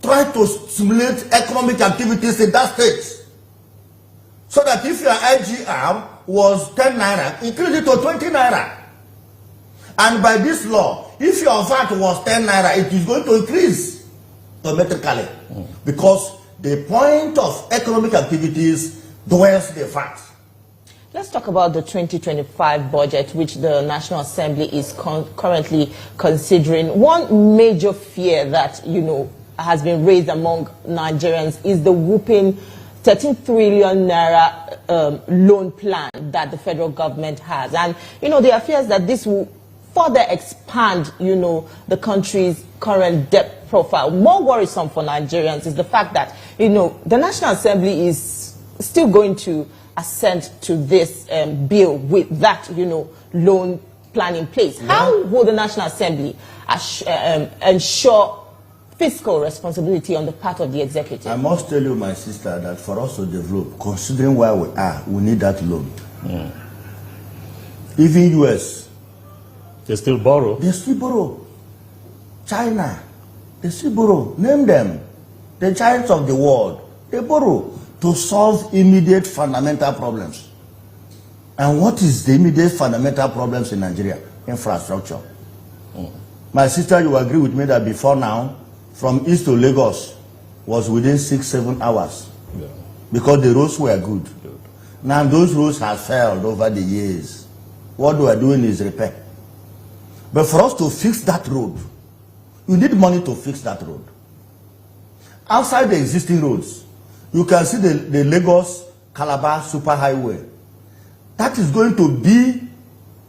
try to stimulate economic activities in that state. So that if your IGR was 10 naira, increase it to 20 naira. And by this law, if your VAT was 10 naira, it is going to increase automatically. Because the point of economic activities dwells the VAT. Let's talk about the 2025 budget, which the National Assembly is currently considering. One major fear that, has been raised among Nigerians is the whooping 13 trillion naira loan plan that the federal government has. And, there are fears that this will further expand, the country's current debt profile. More worrisome for Nigerians is the fact that, the National Assembly is still going to assent to this bill with that, loan plan in place. Yeah. How will the National Assembly ensure fiscal responsibility on the part of the executive? I must tell you, my sister, that for us to develop, considering where we are, we need that loan. Even US, they still borrow. They still borrow. China, they still borrow. Name them. The giants of the world, they borrow to solve immediate fundamental problems. And what is the immediate fundamental problems in Nigeria? Infrastructure. My sister, you agree with me that before now, from East to Lagos was within 6-7 hours. Yeah. Because the roads were good. Now those roads have failed over the years. What we are doing is repair. But for us to fix that road, you need money to fix that road. Outside the existing roads, you can see the Lagos-Calabar superhighway. That is going to be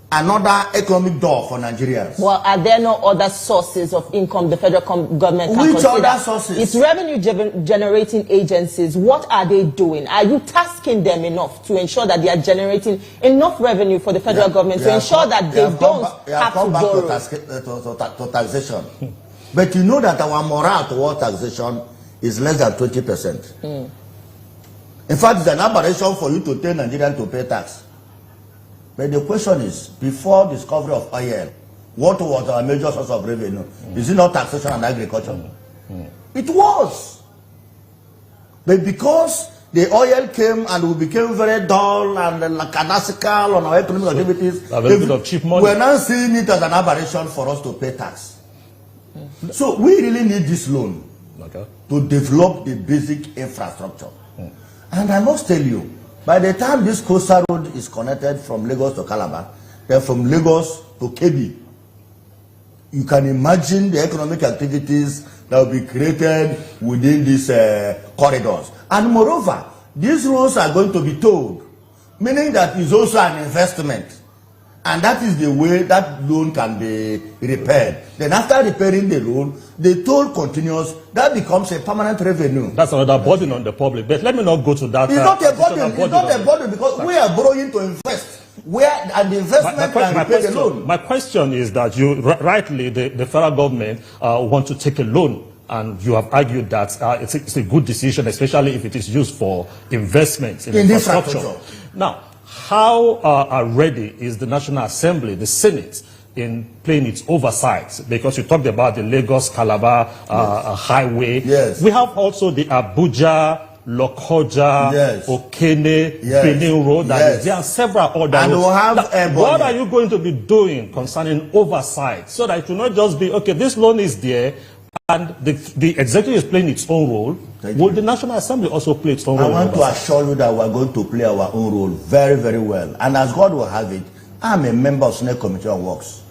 another economic door for Nigerians. Well, are there no other sources of income the federal government can Which consider? Other sources? It's revenue generating agencies. What are they doing? Are you tasking them enough to ensure that they are generating enough revenue for the federal government to ensure that they don't have to borrow? To taxation. But you know that our morale toward taxation is less than 20%. In fact, it's an aberration for you to tell Nigerians to pay tax. But the question is, before discovery of oil, what was our major source of revenue? Is it not taxation and agriculture? It was. But because the oil came and we became very dull and lackadaisical on our economic activities, of cheap money. We're now seeing it as an aberration for us to pay tax. So we really need this loan to develop the basic infrastructure. And I must tell you, by the time this coastal road is connected from Lagos to Calabar, then from Lagos to Kebbi, you can imagine the economic activities that will be created within these corridors. And moreover, these roads are going to be tolled, meaning that it's also an investment. And that is the way that loan can be repaired. Then after repairing the loan, the toll continues. That becomes a permanent revenue. That's another burden on the public. But let me not go to that. It's not a burden. It's not a burden because we are borrowing to invest. And the investment can repay the loan. My question is that you rightly, the federal government want to take a loan. And you have argued that it's a good decision, especially if it is used for investments in infrastructure. Now, how ready is the National Assembly, the Senate, in playing its oversight? Because you talked about the Lagos-Calabar highway. Yes. We have also the Abuja-Lokoja, Okene, Benin Road. There are several other and roads. We'll have what are you going to be doing concerning oversight so that it will not just be, okay, this loan is there, and the executive is playing its own role? Will the National Assembly also play its own role? I want to assure you that we are going to play our own role very, very well. And as God will have it, I'm a member of Senate Committee on Works.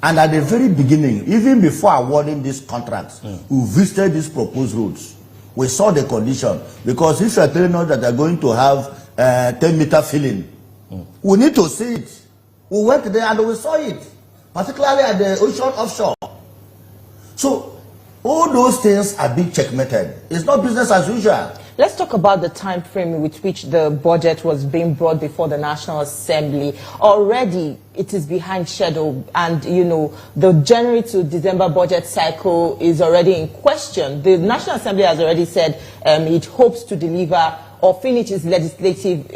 And at the very beginning, even before awarding these contracts, we visited these proposed roads. We saw the condition. Because if you are telling us that they are going to have 10-meter filling, we need to see it. We went there and we saw it, particularly at the ocean offshore. So all those things are being checkmated. It's not business as usual. Let's talk about the time frame with which the budget was being brought before the National Assembly. Already, it is behind schedule, and you know the January to December budget cycle is already in question. The National Assembly has already said it hopes to deliver or finish its legislative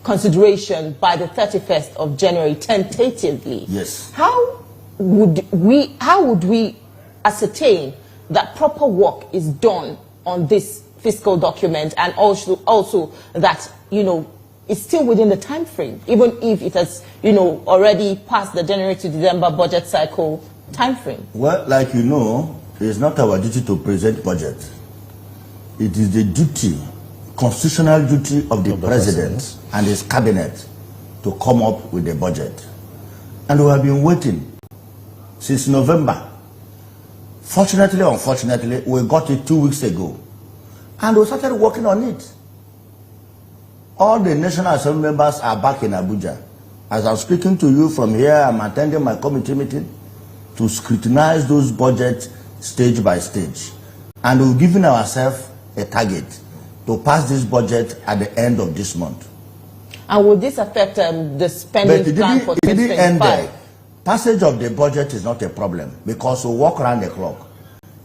consideration by the 31st of January, tentatively. Yes. How would we ascertain that proper work is done on this fiscal document, and also that, you know, it's still within the time frame, even if it has, you know, already passed the January to December budget cycle time frame? Well, like you know, it's not our duty to present budget. It is the duty, constitutional duty of the president and his cabinet to come up with a budget. And we have been waiting since November. Fortunately or unfortunately, we got it 2 weeks ago. And we started working on it. All the National Assembly members are back in Abuja. As I'm speaking to you from here, I'm attending my committee meeting to scrutinize those budgets stage by stage. And we've given ourselves a target to pass this budget at the end of this month. And will this affect the spending plan for 2025? Passage of the budget is not a problem because we walk around the clock.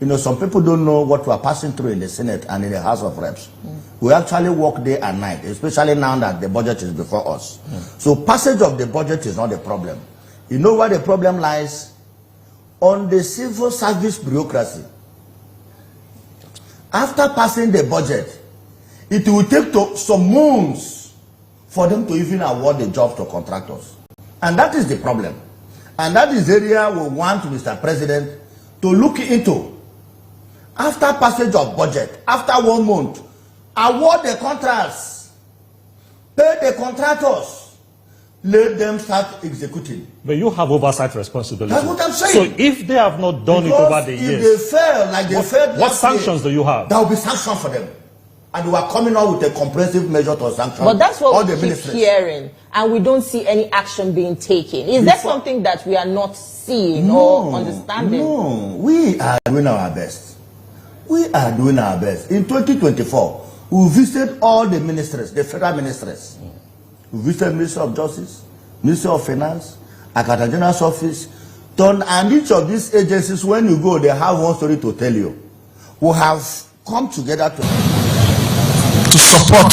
You know, some people don't know what we are passing through in the Senate and in the House of Reps. We actually work day and night, especially now that the budget is before us. So passage of the budget is not a problem. You know where the problem lies? On the civil service bureaucracy. After passing the budget, it will take some months for them to even award the job to contractors. And that is the problem. And that is the area we want Mr. President to look into. After passage of budget, after 1 month, award the contracts, pay the contractors, let them start executing. But you have oversight responsibility. That's what I'm saying. So if they have not done it over the years, if they fail like they failed what last sanctions year, do you have? there will be sanctions for them. And we are coming out with a comprehensive measure to sanction. But that's what all we the keep hearing, and we don't see any action being taken. Is there something that we are not seeing or understanding? No, we are doing our best. We are doing our best. In 2024, we visited all the ministries, the federal ministries. We visited Ministry of Justice, Ministry of Finance, Accountant General's Office. And each of these agencies, when you go, they have one story to tell you. We have come together to support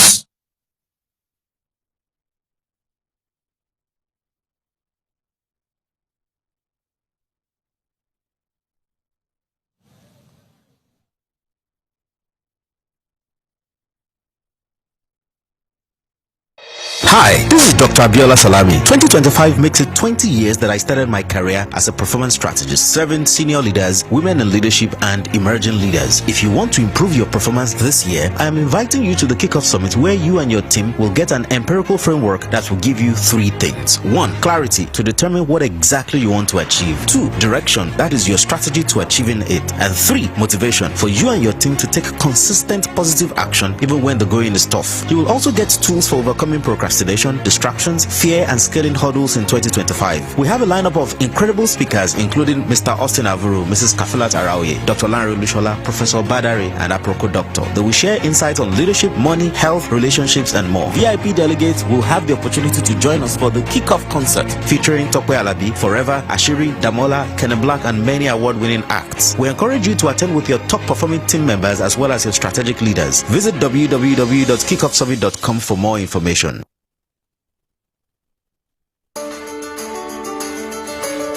Hi, this is Dr. Abiola Salami. 2025 makes it 20 years that I started my career as a performance strategist, serving senior leaders, women in leadership, and emerging leaders. If you want to improve your performance this year, I am inviting you to the Kickoff Summit, where you and your team will get an empirical framework that will give you 3 things. 1. Clarity, to determine what exactly you want to achieve. 2. Direction, that is your strategy to achieving it. And 3. Motivation, for you and your team to take consistent positive action even when the going is tough. You will also get tools for overcoming procrastination, distractions, fear, and scaling hurdles in 2025. We have a lineup of incredible speakers, including Mr. Austin Avuru, Mrs. Kafilat Araoye, Dr. Lanre Lushola, Professor Badari, and Aproko Doctor. They will share insights on leadership, money, health, relationships, and more. VIP delegates will have the opportunity to join us for the kickoff concert featuring Tope Alabi, Forever, Ashiri, Damola, Kenneth Black, and many award-winning acts. We encourage you to attend with your top-performing team members as well as your strategic leaders. Visit www.kickoffsummit.com for more information.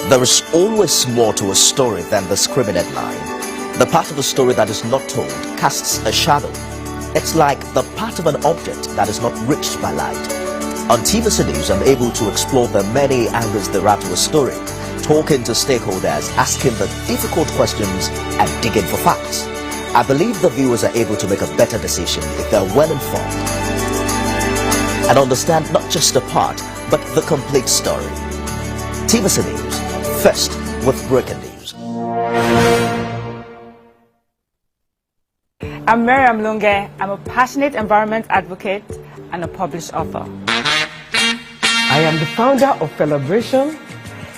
There is always more to a story than the scribbled line. The part of the story that is not told casts a shadow. It's like the part of an object that is not reached by light. On TVC News, I'm able to explore the many angles there are to a story, talking to stakeholders, asking the difficult questions, and digging for facts. I believe the viewers are able to make a better decision if they're well informed and understand not just a part, but the complete story. TVC News, first with breaking news. I'm Miriam Lunge. I'm a passionate environment advocate and a published author. I am the founder of Celebration,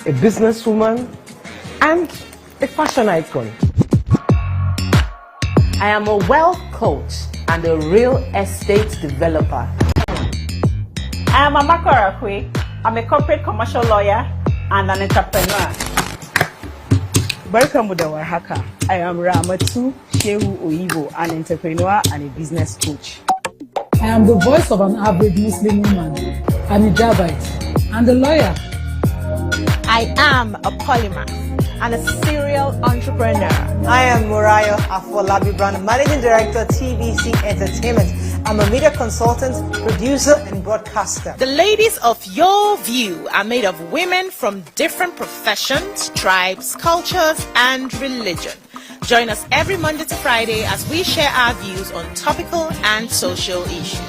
a businesswoman, and a fashion icon. I am a wealth coach and a real estate developer. I am Amaka Rakwe. I'm a corporate commercial lawyer and an entrepreneur. Welcome to Warhaka. I am Ramatu Shehu Oyibo, an entrepreneur and a business coach. I am the voice of an average Muslim woman, an hijabite, and a lawyer. I am a polymath and a serial entrepreneur. I am Moriah Afolabi Brown, Managing Director, TVC Entertainment. I'm a media consultant, producer, and broadcaster. The ladies of your view are made of women from different professions, tribes, cultures, and religion. Join us every Monday to Friday as we share our views on topical and social issues.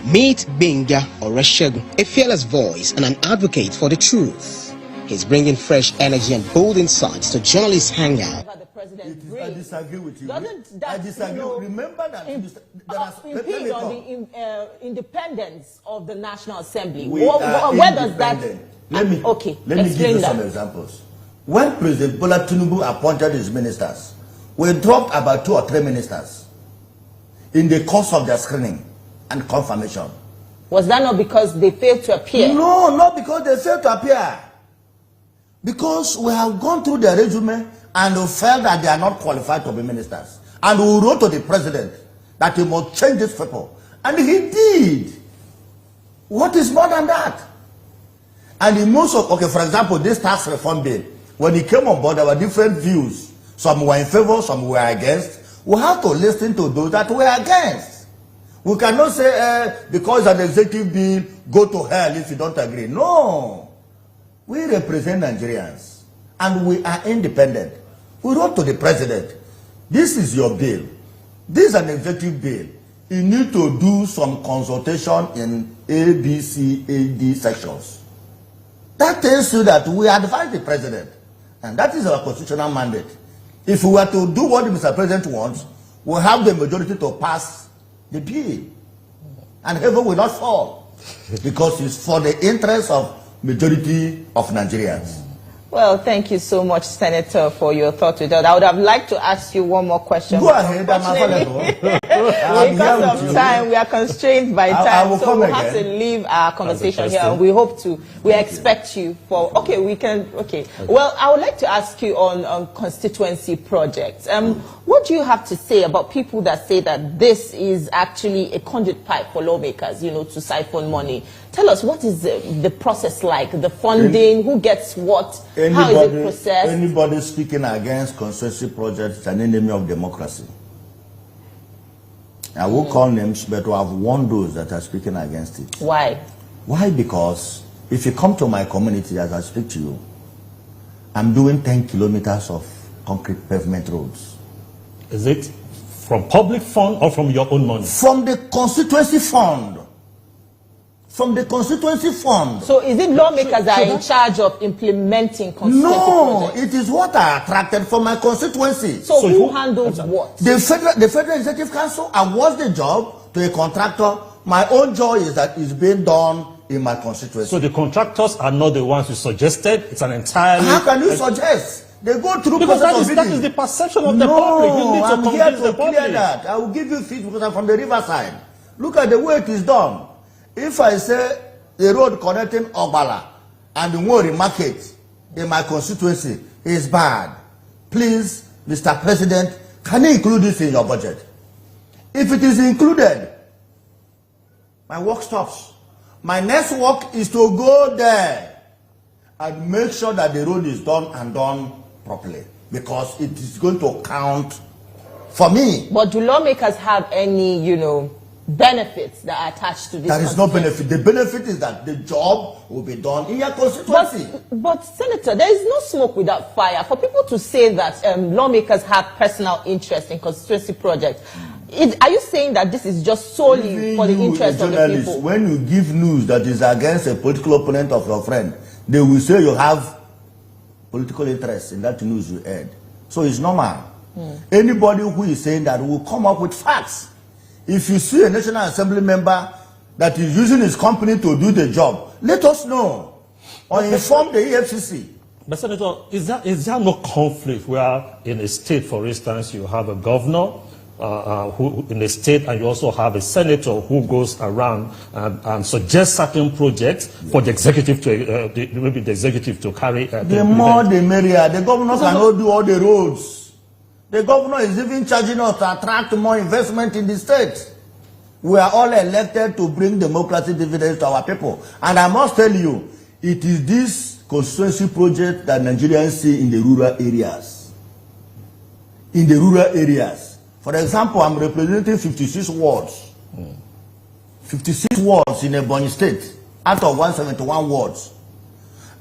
Meet Benga Oreshegun, a fearless voice and an advocate for the truth. He's bringing fresh energy and bold insights to journalists' hangout. I disagree with you. Doesn't that, I disagree. You know, Remember that impede on the independence of the National Assembly? Where does that? Let me give you some examples. When President Bola Tinubu appointed his ministers, we dropped about 2 or 3 ministers in the course of their screening and confirmation. Was that not because they failed to appear? No, not because they failed to appear. Because we have gone through their resume and we felt that they are not qualified to be ministers. And we wrote to the president that he must change these people. And he did. What is more than that? And in most of, okay, for example, this tax reform bill, when it came on board, there were different views. Some were in favor, some were against. We have to listen to those that were against. We cannot say, because an executive bill, go to hell if you don't agree. No. We represent Nigerians, and we are independent. We wrote to the president, this is your bill. This is an executive bill. You need to do some consultation in A, B, C, A, D sections. That tells you that we advise the president, and that is our constitutional mandate. If we were to do what Mr. President wants, we'll have the majority to pass the bill, and heaven will not fall, because it's for the interest of majority of Nigerians. Well, thank you so much, Senator, for your thoughts with that. I would have liked to ask you one more question. Go ahead, I'm available. Because of time, we are constrained by time, so we'll have to leave our conversation here. And we expect you for, Well, I would like to ask you on constituency projects. What do you have to say about people that say that this is actually a conduit pipe for lawmakers, to siphon money? Tell us, what is the process like? The funding, who gets what, how is it processed? Anybody speaking against constituency projects is an enemy of democracy. I will call names, but I have warned those that are speaking against it. Why? Why? Because if you come to my community as I speak to you, I'm doing 10 kilometers of concrete pavement roads. Is it from public fund or from your own money? From the constituency fund. From the constituency fund. So is it lawmakers that are in charge of implementing constituency projects? No, it is what I attracted from my constituency. So who handles what? The Federal Executive Council awards the job to a contractor. My own job is that it's being done in my constituency. So the contractors are not the ones you suggested? It's an entirely... How can you suggest? They go through because process of that is the perception of the public. You need to I'm here to the clear that. I will give you feet because I'm from the riverside. Look at the way it is done. If I say the road connecting Ogbala and the Nwori Market in my constituency is bad, please, Mr. President, can you include this in your budget? If it is included, my work stops. My next work is to go there and make sure that the road is done and done properly, because it is going to count for me. But do lawmakers have any, benefits that are attached to this? There is no benefit. The benefit is that the job will be done in your constituency. But Senator, there is no smoke without fire. For people to say that lawmakers have personal interest in constituency projects, are you saying that this is just solely for the interest of the people? When you give news that is against a political opponent of your friend, they will say you have political interest in that news you heard. So it's normal. Anybody who is saying that will come up with facts. If you see a National Assembly member that is using his company to do the job, let us know or inform the EFCC. But Senator, is there no conflict where in a state, for instance, you have a governor who in a state, and you also have a senator who goes around and suggests certain projects for the executive to maybe the executive to carry? The more the merrier. The governor cannot do all the roads. The governor is even charging us to attract more investment in the state. We are all elected to bring democratic dividends to our people. And I must tell you, it is this constituency project that Nigerians see in the rural areas. In the rural areas. For example, I'm representing 56 wards. 56 wards in Ebonyi State, out of 171 wards.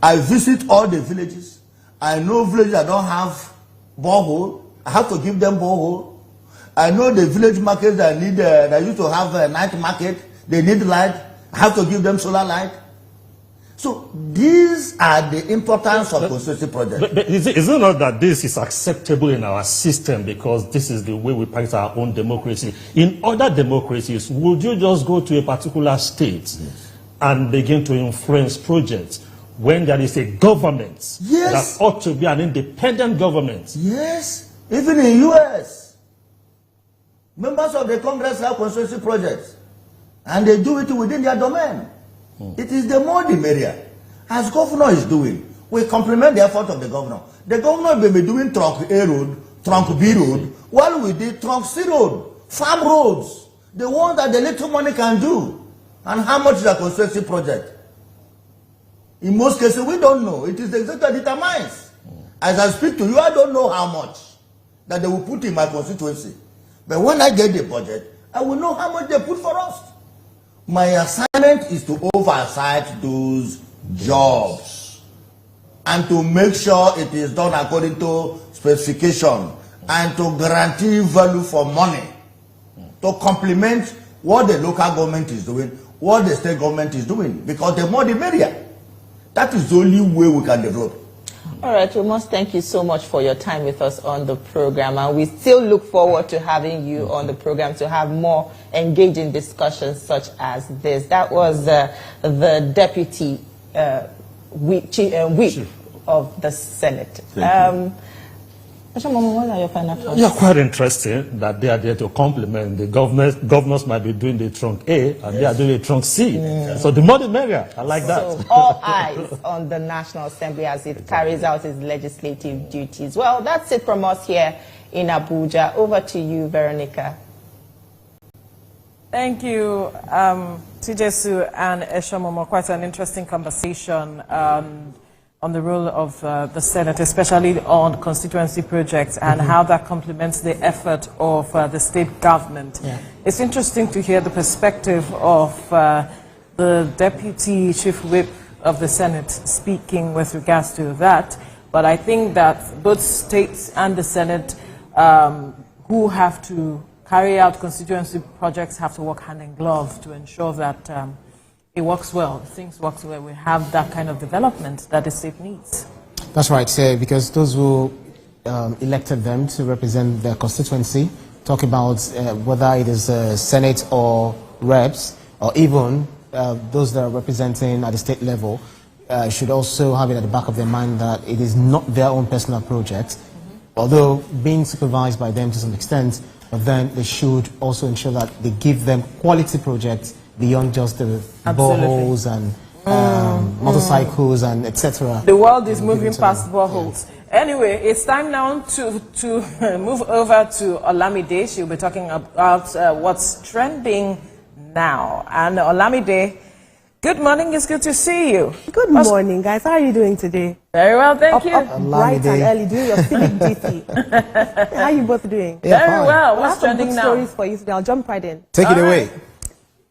I visit all the villages. I know villages that don't have borehole. I have to give them borehole. I know the village markets that need, that used to have a night market. They need light. I have to give them solar light. So these are the importance of constituency projects. But is it not that this is acceptable in our system because this is the way we practice our own democracy? In other democracies, would you just go to a particular state and begin to influence projects when there is a government that ought to be an independent government? Yes, even in US, members of the Congress have constituency projects and they do it within their domain. It is the more the merrier. As governor is doing, we compliment the effort of the governor. The governor may be doing trunk A road, trunk B road, while we did trunk C road, farm roads, the ones that the little money can do. And how much is a constituency project? In most cases, we don't know. It is the executive that determines. As I speak to you, I don't know how much that they will put in my constituency. But when I get the budget, I will know how much they put for us. My assignment is to oversight those jobs and to make sure it is done according to specification and to guarantee value for money, to complement what the local government is doing, what the state government is doing, because the more the merrier. That is the only way we can develop. All right, we must thank you so much for your time with us on the program, and we still look forward to having you on the program to have more engaging discussions such as this. That was the Deputy Whip of the Senate. What are your final thoughts? Yeah, quite interesting that they are there to complement the governors might be doing the trunk A and they are doing the trunk C. So the more the merrier. I like that. So all eyes on the National Assembly as it carries out its legislative duties. Well, that's it from us here in Abuja. Over to you, Veronica. Thank you, Tijesu and Eshomomo. Quite an interesting conversation on the role of the Senate, especially on constituency projects and how that complements the effort of the state government. It's interesting to hear the perspective of the Deputy Chief Whip of the Senate speaking with regards to that. But I think that both states and the Senate who have to carry out constituency projects have to work hand in glove to ensure that it works well, things work well, we have that kind of development that the state needs. That's right, because those who elected them to represent their constituency talk about whether it is Senate or reps, or even those that are representing at the state level, should also have it at the back of their mind that it is not their own personal project, although being supervised by them to some extent, but then they should also ensure that they give them quality projects beyond just the boreholes and motorcycles and etc. The world is moving past boreholes. Anyway, it's time now to move over to Olamide. She'll be talking about what's trending now. And Olamide, good morning. It's good to see you. Good morning, guys. How are you doing today? Very well, thank you. Bright and early, doing your civic duty. How are you both doing? Yeah, very well. What's trending now? Stories for you today. I'll jump right in. Take it away.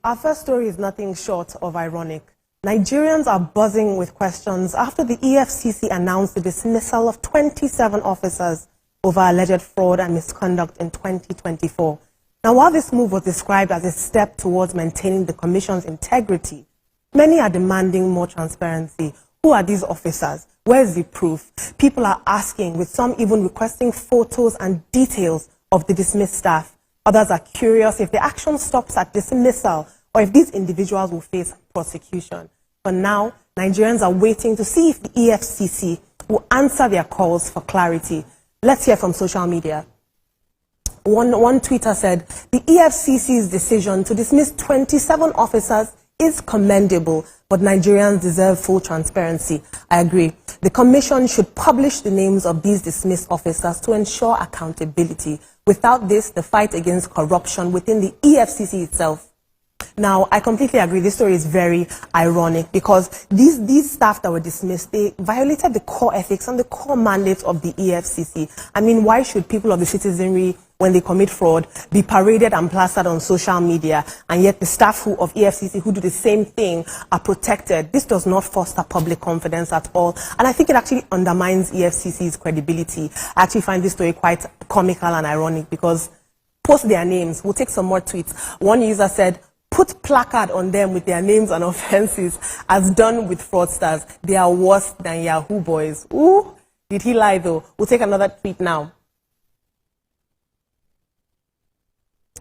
Our first story is nothing short of ironic. Nigerians are buzzing with questions after the EFCC announced the dismissal of 27 officers over alleged fraud and misconduct in 2024. Now, while this move was described as a step towards maintaining the Commission's integrity, many are demanding more transparency. Who are these officers? Where's the proof? People are asking, with some even requesting photos and details of the dismissed staff. Others are curious if the action stops at dismissal or if these individuals will face prosecution. For now, Nigerians are waiting to see if the EFCC will answer their calls for clarity. Let's hear from social media. One tweeter said, the EFCC's decision to dismiss 27 officers is commendable, but Nigerians deserve full transparency. I agree. The commission should publish the names of these dismissed officers to ensure accountability. Without this, the fight against corruption within the EFCC itself. Now, I completely agree. This story is very ironic because these staff that were dismissed, they violated the core ethics and the core mandate of the EFCC. I mean, why should people of the citizenry, when they commit fraud, be paraded and plastered on social media, and yet the staff of EFCC who do the same thing are protected? This does not foster public confidence at all, and I think it actually undermines EFCC's credibility. I actually find this story quite comical and ironic because post their names. We'll take some more tweets. One user said, put placard on them with their names and offenses as done with fraudsters. They are worse than Yahoo boys. Ooh, did he lie though? We'll take another tweet now.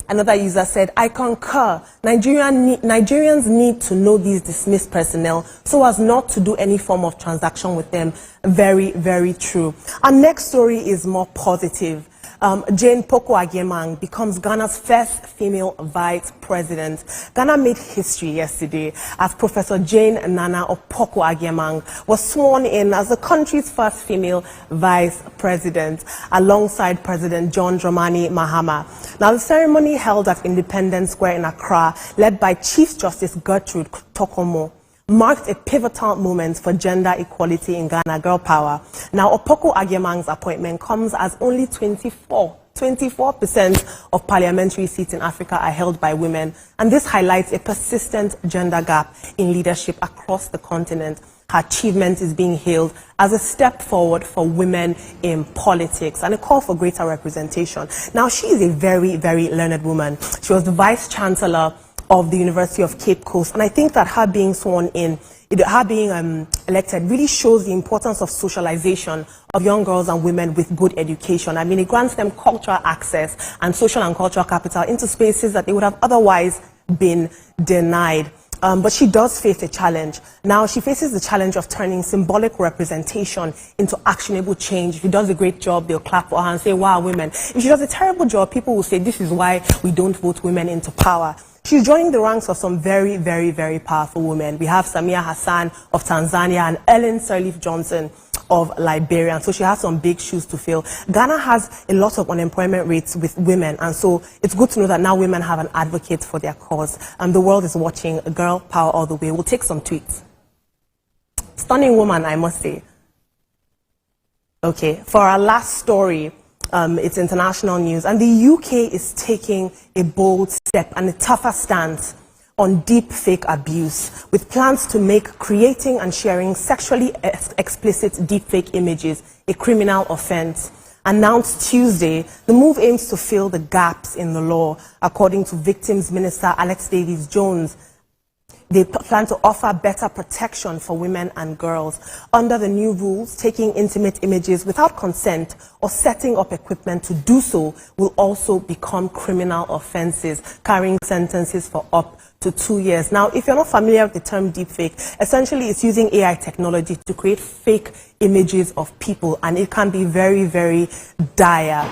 Another user said, I concur. Nigerians need to know these dismissed personnel so as not to do any form of transaction with them. Very, very true. Our next story is more positive. Jane Poku Agyemang becomes Ghana's first female vice president. Ghana made history yesterday as Professor Jane Nana Opoku Agyemang was sworn in as the country's first female vice president alongside President John Dramani Mahama. Now, the ceremony held at Independence Square in Accra, led by Chief Justice Gertrude Tokomo, marked a pivotal moment for gender equality in Ghana, girl power. Now, Opoku Agyemang's appointment comes as only 24% of parliamentary seats in Africa are held by women, and this highlights a persistent gender gap in leadership across the continent. Her achievement is being hailed as a step forward for women in politics and a call for greater representation. Now, she is a very, very learned woman. She was the Vice Chancellor of the University of Cape Coast, and I think that her being sworn in, her being elected really shows the importance of socialization of young girls and women with good education. I mean, it grants them cultural access and social and cultural capital into spaces that they would have otherwise been denied. But she does face a challenge. Now, she faces the challenge of turning symbolic representation into actionable change. If she does a great job, they'll clap for her and say, wow, women. If she does a terrible job, people will say, this is why we don't vote women into power. She's joining the ranks of some very, very, very powerful women. We have Samia Hassan of Tanzania and Ellen Sirleaf Johnson of Liberia. And so she has some big shoes to fill. Ghana has a lot of unemployment rates with women. And so it's good to know that now women have an advocate for their cause. And the world is watching. Girl power all the way. We'll take some tweets. Stunning woman, I must say. Okay, for our last story, it's international news, and the UK is taking a bold step and a tougher stance on deep fake abuse, with plans to make creating and sharing sexually explicit deep fake images a criminal offense. Announced Tuesday, the move aims to fill the gaps in the law, according to Victims Minister Alex Davies-Jones. They plan to offer better protection for women and girls. Under the new rules, taking intimate images without consent or setting up equipment to do so will also become criminal offenses, carrying sentences for up to 2 years. Now, if you're not familiar with the term deepfake, essentially it's using AI technology to create fake images of people, and it can be very, very dire.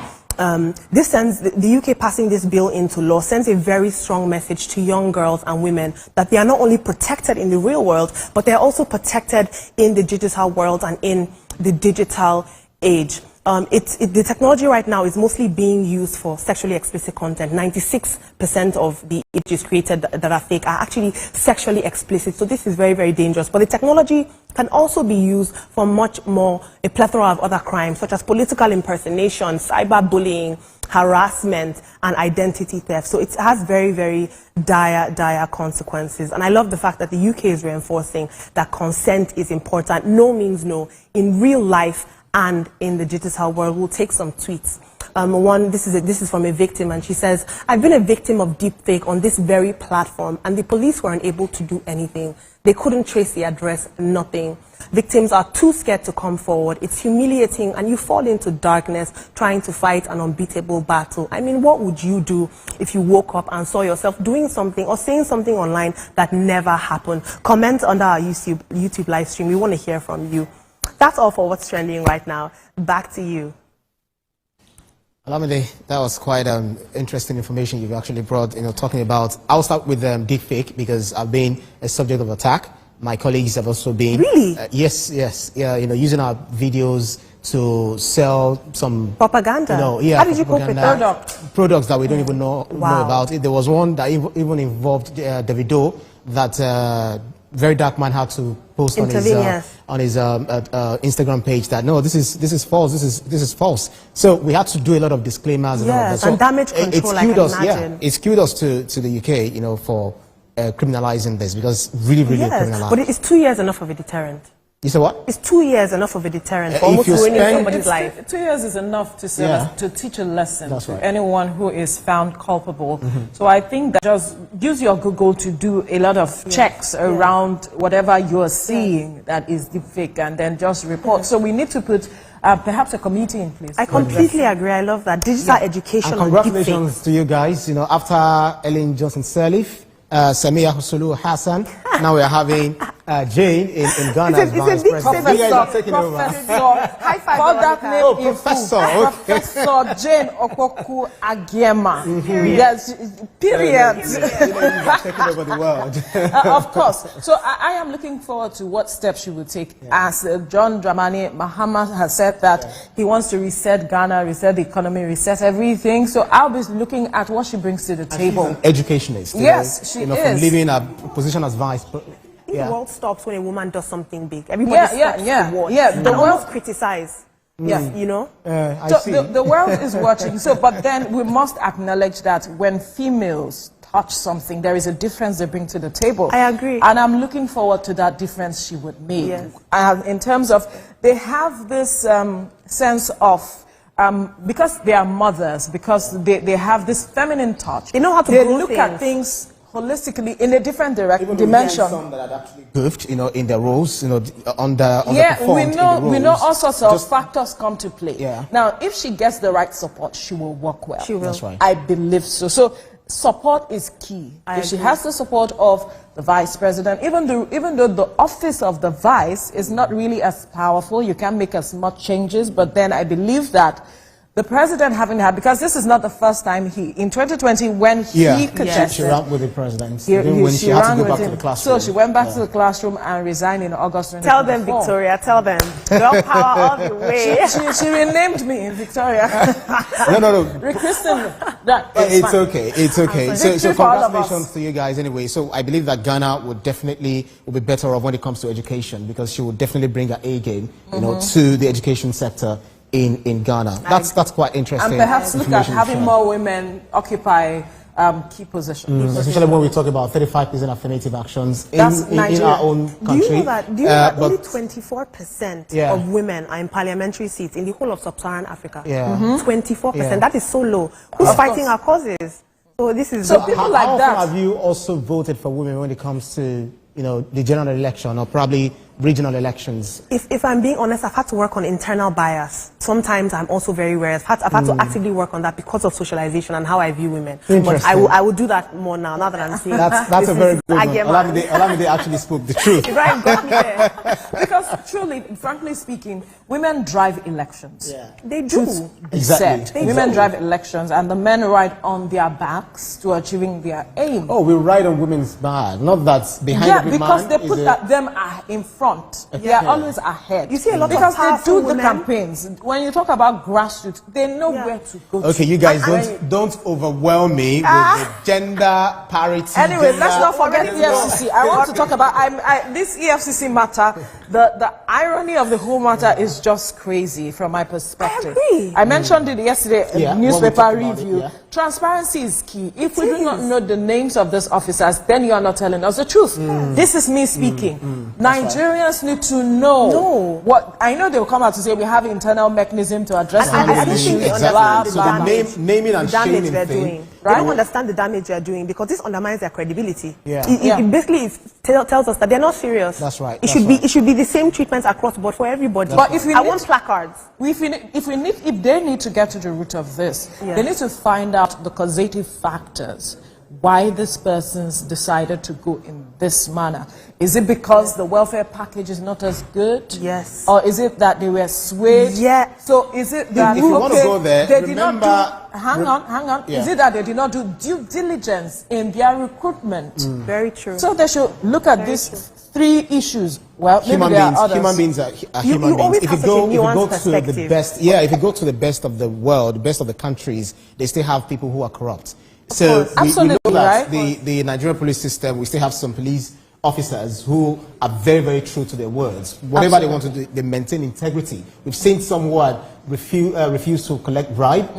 This sends the UK passing this bill into law sends a very strong message to young girls and women that they are not only protected in the real world, but they are also protected in the digital world and in the digital age. The technology right now is mostly being used for sexually explicit content. 96% of the images created that are fake are actually sexually explicit. So this is very, very dangerous. But the technology can also be used for much more, a plethora of other crimes, such as political impersonation, cyberbullying, harassment, and identity theft. So it has very, very dire consequences. And I love the fact that the UK is reinforcing that consent is important. No means no in real life and in the digital world. We'll take some tweets. One, this is from a victim, and she says, "I've been a victim of deepfake on this very platform, and the police were unable to do anything. They couldn't trace the address, nothing. Victims are too scared to come forward. It's humiliating, and you fall into darkness trying to fight an unbeatable battle." I mean, what would you do if you woke up and saw yourself doing something or saying something online that never happened? Comment under our YouTube live stream. We want to hear from you. That's all for what's trending right now. Back to you. Olamide, that was quite interesting information you've actually brought, talking about. I'll start with deepfake because I've been a subject of attack. My colleagues have also been. Really? Yes. Yeah, using our videos to sell some propaganda. Yeah. How did you cope with that? Products that we don't even know about. There was one that even involved Davido that very dark man had to post on his Instagram page that no, this is false. This is false. So we had to do a lot of disclaimers and all of that. So and damage control. I can imagine. It's kudos to the UK, for criminalizing this, because really criminalized. But is 2 years enough of a deterrent? You said what? Is 2 years enough of a deterrent for almost ruining somebody's life? 2 years is enough to teach a lesson to anyone who is found culpable. So I think that just use your Google to do a lot of checks around whatever you're seeing that is deepfake, and then just report. So we need to put perhaps a committee in place. I completely agree. I love that. Digital education. And congratulations to you guys. After Ellen Johnson Sirleaf, Samia Husulu Hassan, now we're having Jane in Ghana as vice president. You guys are taking over. High five. Call that name Professor. Professor Jane Okwoku Agiema. Yes, period. You're taking over the world. Of course. So I am looking forward to what steps she will take. As John Dramani Mahama has said that he wants to reset Ghana, reset the economy, reset everything. So I'll be looking at what she brings to the table. She's an educationist. Yes, she is. From leaving a position as vice president. The world stops when a woman does something big. Everybody stops to watch. The world criticize. Yeah, I see. The world is watching. So, but then we must acknowledge that when females touch something, there is a difference they bring to the table. I agree. And I'm looking forward to that difference she would make. Yes. In terms of, they have this sense of, because they are mothers, because they have this feminine touch. They know how to look at things holistically in a different dimension. Some that had actually goofed, in their roles, underperformed we know all sorts of factors come to play. Yeah. Now, if she gets the right support, she will work well. She will. That's right. I believe so. So support is key. If she has the support of the vice president, even though the office of the vice is not really as powerful, you can't make as much changes, but then I believe that the president having had, because this is not the first time in 2020 when he contested. She ran with the president. She had to go back to the classroom. So she went back to the classroom and resigned in August 2024. Tell them, Victoria, tell them. Girl power all the way. She renamed me in Victoria. No. Rechristened me. It's okay. So congratulations to you guys anyway. So I believe that Ghana will be better off when it comes to education, because she will definitely bring her A game, to the education sector in Ghana. That's quite interesting. And perhaps look at having more women occupy key positions. Especially when we talk about 35% affirmative actions in our own country. Do you know that only 24% of women are in parliamentary seats in the whole of sub-Saharan Africa? 24%. That is so low. Who's fighting our causes? So this is people like how that. often have you also voted for women when it comes to the general election or probably regional elections? If I'm being honest, I've had to work on internal bias. Sometimes I'm also very aware. I've had to actively work on that because of socialization and how I view women. But I will do that more now that I'm seeing. That's a very good one. Olamide actually spoke the truth. Right, got me there. Because truly, frankly speaking, women drive elections. They do. Exactly. Women drive elections, and the men ride on their backs to achieving their aim. Oh, we ride on women's back, not that behind every man. Because they put them in front. They are always ahead. You see a lot because of powerful they do the women. campaigns. When you talk about grassroots, they know where to go. Okay, you guys don't overwhelm me with the gender parity. Anyway, let's not forget EFCC. I want to talk about this EFCC matter. the irony of the whole matter is just crazy from my perspective. I mentioned it yesterday in newspaper review. Transparency is key. If we do not know the names of these officers, then you are not telling us the truth. This is me speaking. Nigerians need to know what. I know they will come out to say we have internal mechanism to address these issues. Naming and shaming they're doing. They don't understand the damage they're doing because this undermines their credibility. It basically tells us that they're not serious. That's right. It should be the same treatment across the board for everybody. But if I want placards. If they need to get to the root of this, they need to find out the causative factors. Why this person's decided to go in this manner. Is it because the welfare package is not as good? Yes. Or is it that they were swayed? Yeah. So is it that if you want to go there, they remember, did not do, hang on. Yeah. Is it that they did not do due diligence in their recruitment? Very true. So they should look at these three issues. Well, human beings are human beings. If you go to the best, if you go to the best of the world, the best of the countries, they still have people who are corrupt. So we know that the Nigerian police system, we still have some police officers who are very, very true to their words. Whatever they want to do, they maintain integrity. We've seen some who had refused to collect bribe.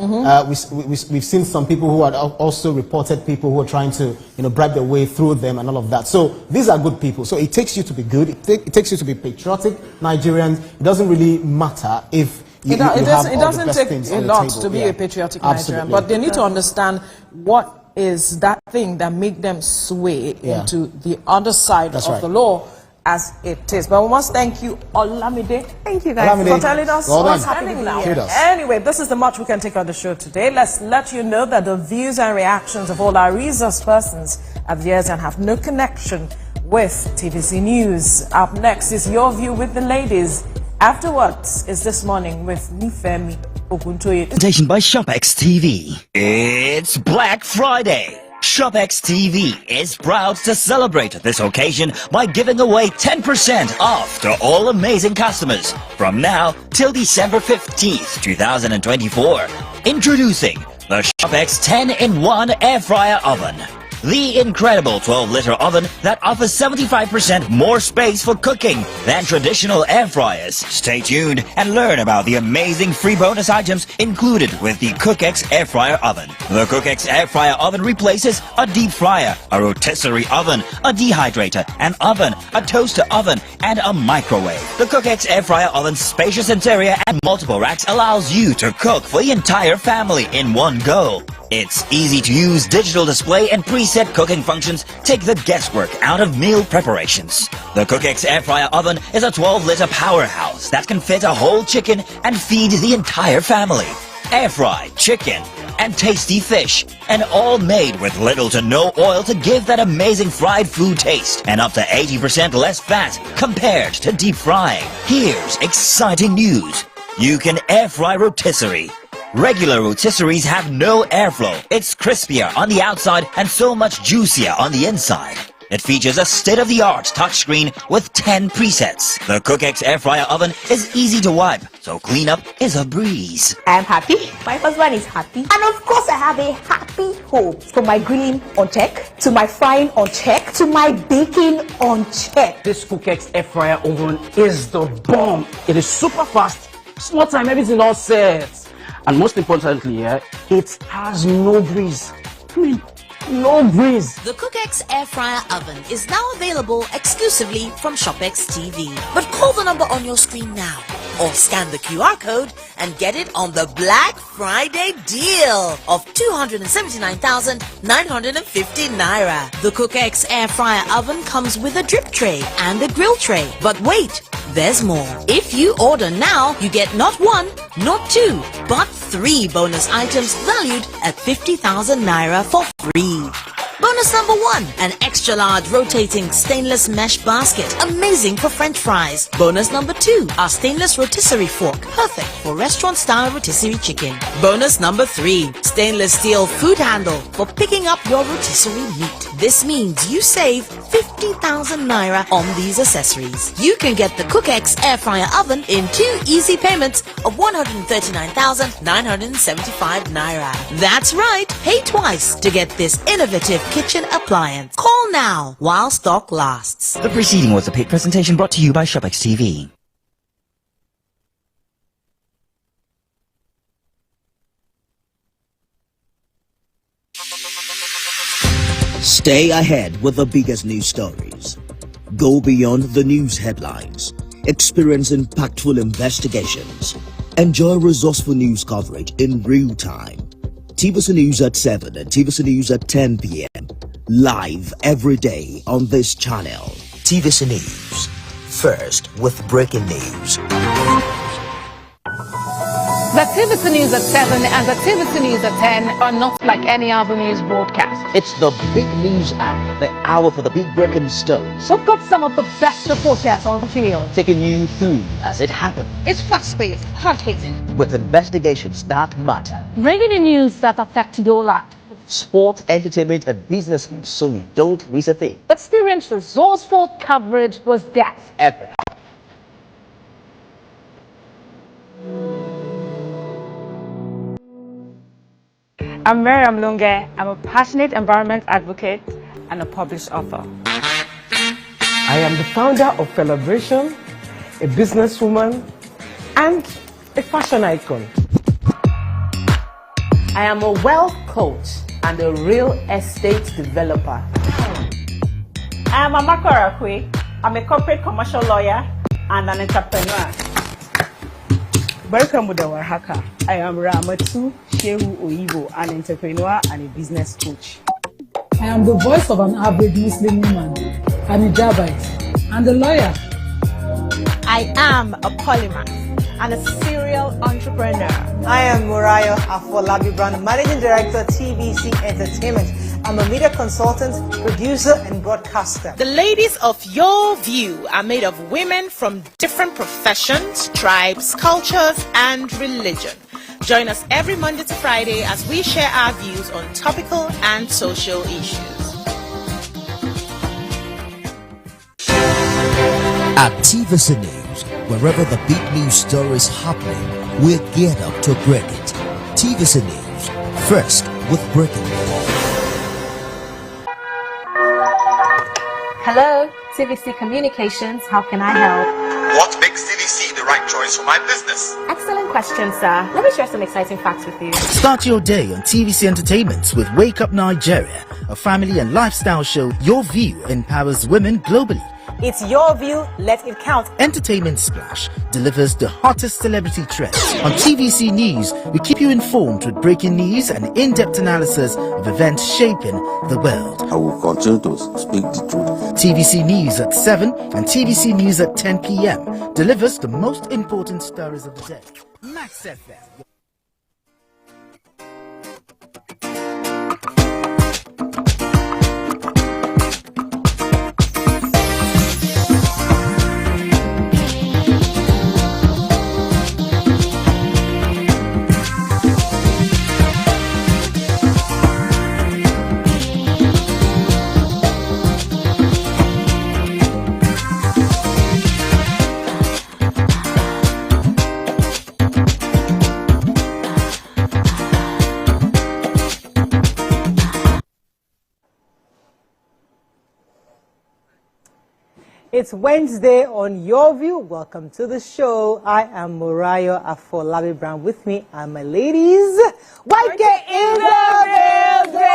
We've seen some people who had also reported people who are trying to bribe their way through them and all of that. So these are good people. So it takes you to be good. It takes you to be patriotic Nigerians. It doesn't really matter if it doesn't take a lot to be a patriotic Nigerian, but they need to understand what is that thing that make them sway into the other side of the law as it is. But we must thank you, Olamide. Thank you guys for telling us what's happening now. Anyway, this is the much we can take on the show today. Let's let you know that the views and reactions of all our resource persons are theirs and have no connection with TVC News. Up next is Your View with the Ladies. Afterwards is This Morning with Nifemi Oguntoye. Presentation by ShopX TV. It's Black Friday. ShopX TV is proud to celebrate this occasion by giving away 10% off to all amazing customers from now till December 15th, 2024. Introducing the ShopX 10-in-1 Air Fryer Oven. The incredible 12-liter oven that offers 75% more space for cooking than traditional air fryers. Stay tuned and learn about the amazing free bonus items included with the CookX Air Fryer Oven. The CookX Air Fryer Oven replaces a deep fryer, a rotisserie oven, a dehydrator, an oven, a toaster oven, and a microwave. The CookX Air Fryer Oven's spacious interior and multiple racks allows you to cook for the entire family in one go. Its easy-to-use digital display and preset cooking functions take the guesswork out of meal preparations. The CookX Air Fryer Oven is a 12-liter powerhouse that can fit a whole chicken and feed the entire family. Air-fried chicken and tasty fish, and all made with little to no oil to give that amazing fried food taste and up to 80% less fat compared to deep frying. Here's exciting news. You can air fry rotisserie. Regular rotisseries have no airflow. It's crispier on the outside and so much juicier on the inside. It features a state-of-the-art touchscreen with 10 presets. The CookX Air Fryer Oven is easy to wipe, so cleanup is a breeze. I am happy. My husband is happy. And of course I have a happy home. From my grilling on check, to my frying on check, to my baking on check. This CookX Air Fryer Oven is the bomb. It is super fast. Small time, everything all set. And most importantly, it has no grease. No breeze. The CookX Air Fryer Oven is now available exclusively from ShopX TV. But call the number on your screen now or scan the QR code and get it on the Black Friday deal of 279,950 naira. The CookX Air Fryer Oven comes with a drip tray and a grill tray. But wait, there's more. If you order now, you get not one, not two, but 3 bonus items valued at 50,000 naira for free. Bonus number 1, an extra large rotating stainless mesh basket, amazing for French fries. Bonus number 2, our stainless rotisserie fork, perfect for restaurant-style rotisserie chicken. Bonus number 3, stainless steel food handle for picking up your rotisserie meat. This means you save 50,000 naira on these accessories. You can get the CookX Air Fryer Oven in 2 easy payments of 139,975 naira. That's right, pay twice to get this innovative kitchen appliance. Call now while stock lasts. The preceding was a paid presentation brought to you by ShopX TV. Stay ahead with the biggest news stories. Go beyond the news headlines. Experience impactful investigations. Enjoy resourceful news coverage in real time. TVC News at 7 and TVC News at 10 p.m. Live every day on this channel. TVC News. First with breaking news. The TVC News at 7 and the TVC News at 10 are not like any other news broadcast. It's the big news app, the hour for the big breaking stories. We've got some of the best reporters on the field. Taking you through as it happened. It's fast-paced, hard-hitting, with investigations that matter. bringing the news that affect your life. Sport, entertainment, and business, so you don't miss a thing. Experience resourceful coverage with depth. Epic. I'm Miriam Lunge. I'm a passionate environment advocate and a published author. I am the founder of Celebration, a businesswoman, and a fashion icon. I am a wealth coach and a real estate developer. I am Amaka Arakwe. I'm a corporate commercial lawyer and an entrepreneur. Welcome to our hacker. I am Ramatu Shehu Oyibo, an entrepreneur and a business coach. I am the voice of an average Muslim woman, an hijabite, and a lawyer. I am a polymath and a serial entrepreneur. I am Murayo Afolabi Brown, Managing Director, TVC Entertainment. I'm a media consultant, producer, and broadcaster. The ladies of Your View are made of women from different professions, tribes, cultures, and religion. Join us every Monday to Friday as we share our views on topical and social issues. At TVC News, wherever the big news story is happening, we're geared up to break it. TVC News, first with breaking news. Hello, TVC Communications. How can I help? What makes TVC the right choice for my business? Excellent question, sir. Let me share some exciting facts with you. Start your day on TVC Entertainment with Wake Up Nigeria, a family and lifestyle show. Your View empowers women globally. It's Your View, let it count. Entertainment Splash delivers the hottest celebrity trends. On TVC News, we keep you informed with breaking news and in-depth analysis of events shaping the world. I will continue to speak the truth. TVC News at 7 and TVC News at 10 p.m. delivers the most important stories of the day. Max FM. It's Wednesday on Your View. Welcome to the show. I am Murayo Afolabi Brown. With me are my ladies. YK in the building!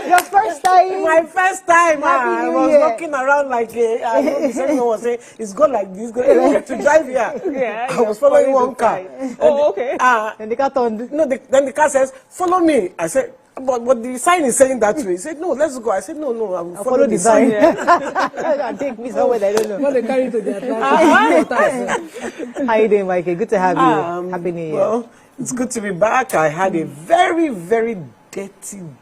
Your first time? My first time. Happy I New was Year. walking around like I know someone was saying it's good like this. To drive here. Yeah, I was following one car. Oh, okay. And the car turned. No, then the car says, "Follow me." I said, But the sign is saying that way. He said, no, let's go. I said, no, I will follow the sign. Take me somewhere that I don't know. What they carry to their How you doing, Mikey? Good to have you. Happy New Year. Well, it's good to be back. I had a very, very dirty You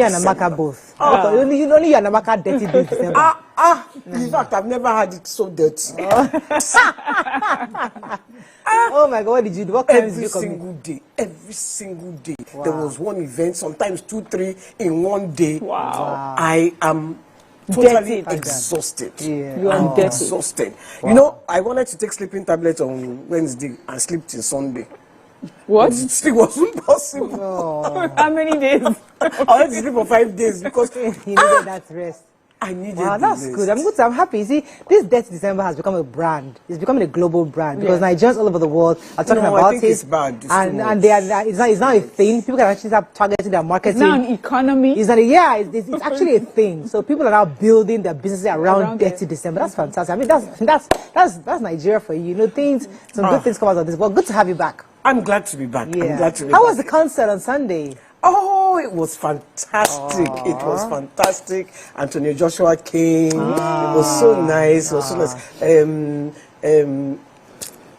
and Amaka both. Only you and Amaka dirty this December. In fact, I've never had it so dirty. Oh my God, what did you do? What times did you come in? Every single day. Wow. There was one event, sometimes 2, 3 in one day. Wow. I am totally exhausted. Yeah. You are exhausted. Wow. You know, I wanted to take sleeping tablets on Wednesday and sleep till Sunday. What? Sleep wasn't possible. Oh. How many days? I wanted to sleep for 5 days because you needed that rest. I needed Wow, that's the good. rest. I'm happy. You see, this Dirty December has become a brand. It's becoming a global brand because Yeah. Nigerians all over the world are talking No, about I think it. it's bad. It's too and much. it's now a thing. People can actually start targeting their marketing. It's now an economy. It's it's actually a thing. So people are now building their businesses around Dirty December. That's fantastic. I mean, that's Nigeria for you. You know, some good things come out of this. Well, good to have you back. I'm glad to be back. Yeah. I'm glad to be How back. was the concert on Sunday? Oh, it was fantastic. It was fantastic. Antonio Joshua came. It was so nice. It was so nice.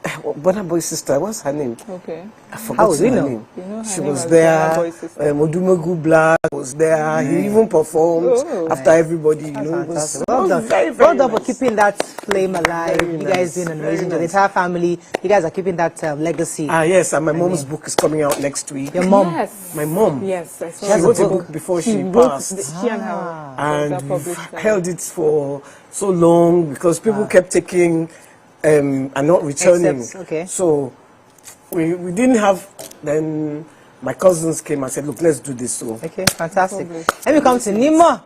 Burna Boy's sister, what's her name? Okay. I forgot her name. You know her She name was as there. Burna Boy's sister. Odumogu Black was there. He even performed after everybody. You know, it was, Well done. very, very Well done for nice. keeping that flame alive. Very You guys nice, doing an very amazing job. The nice. entire family, you guys are keeping that legacy. Yes, and my mom's book is coming out next week. Your mom? Yes. My mom. Yes, I saw She wrote a book before she passed. She and her. And we've held it for so long because people kept taking and not returning. Except, okay. So we didn't have, then my cousins came and said, look, let's do this. So Okay, fantastic. Let me come to Nima.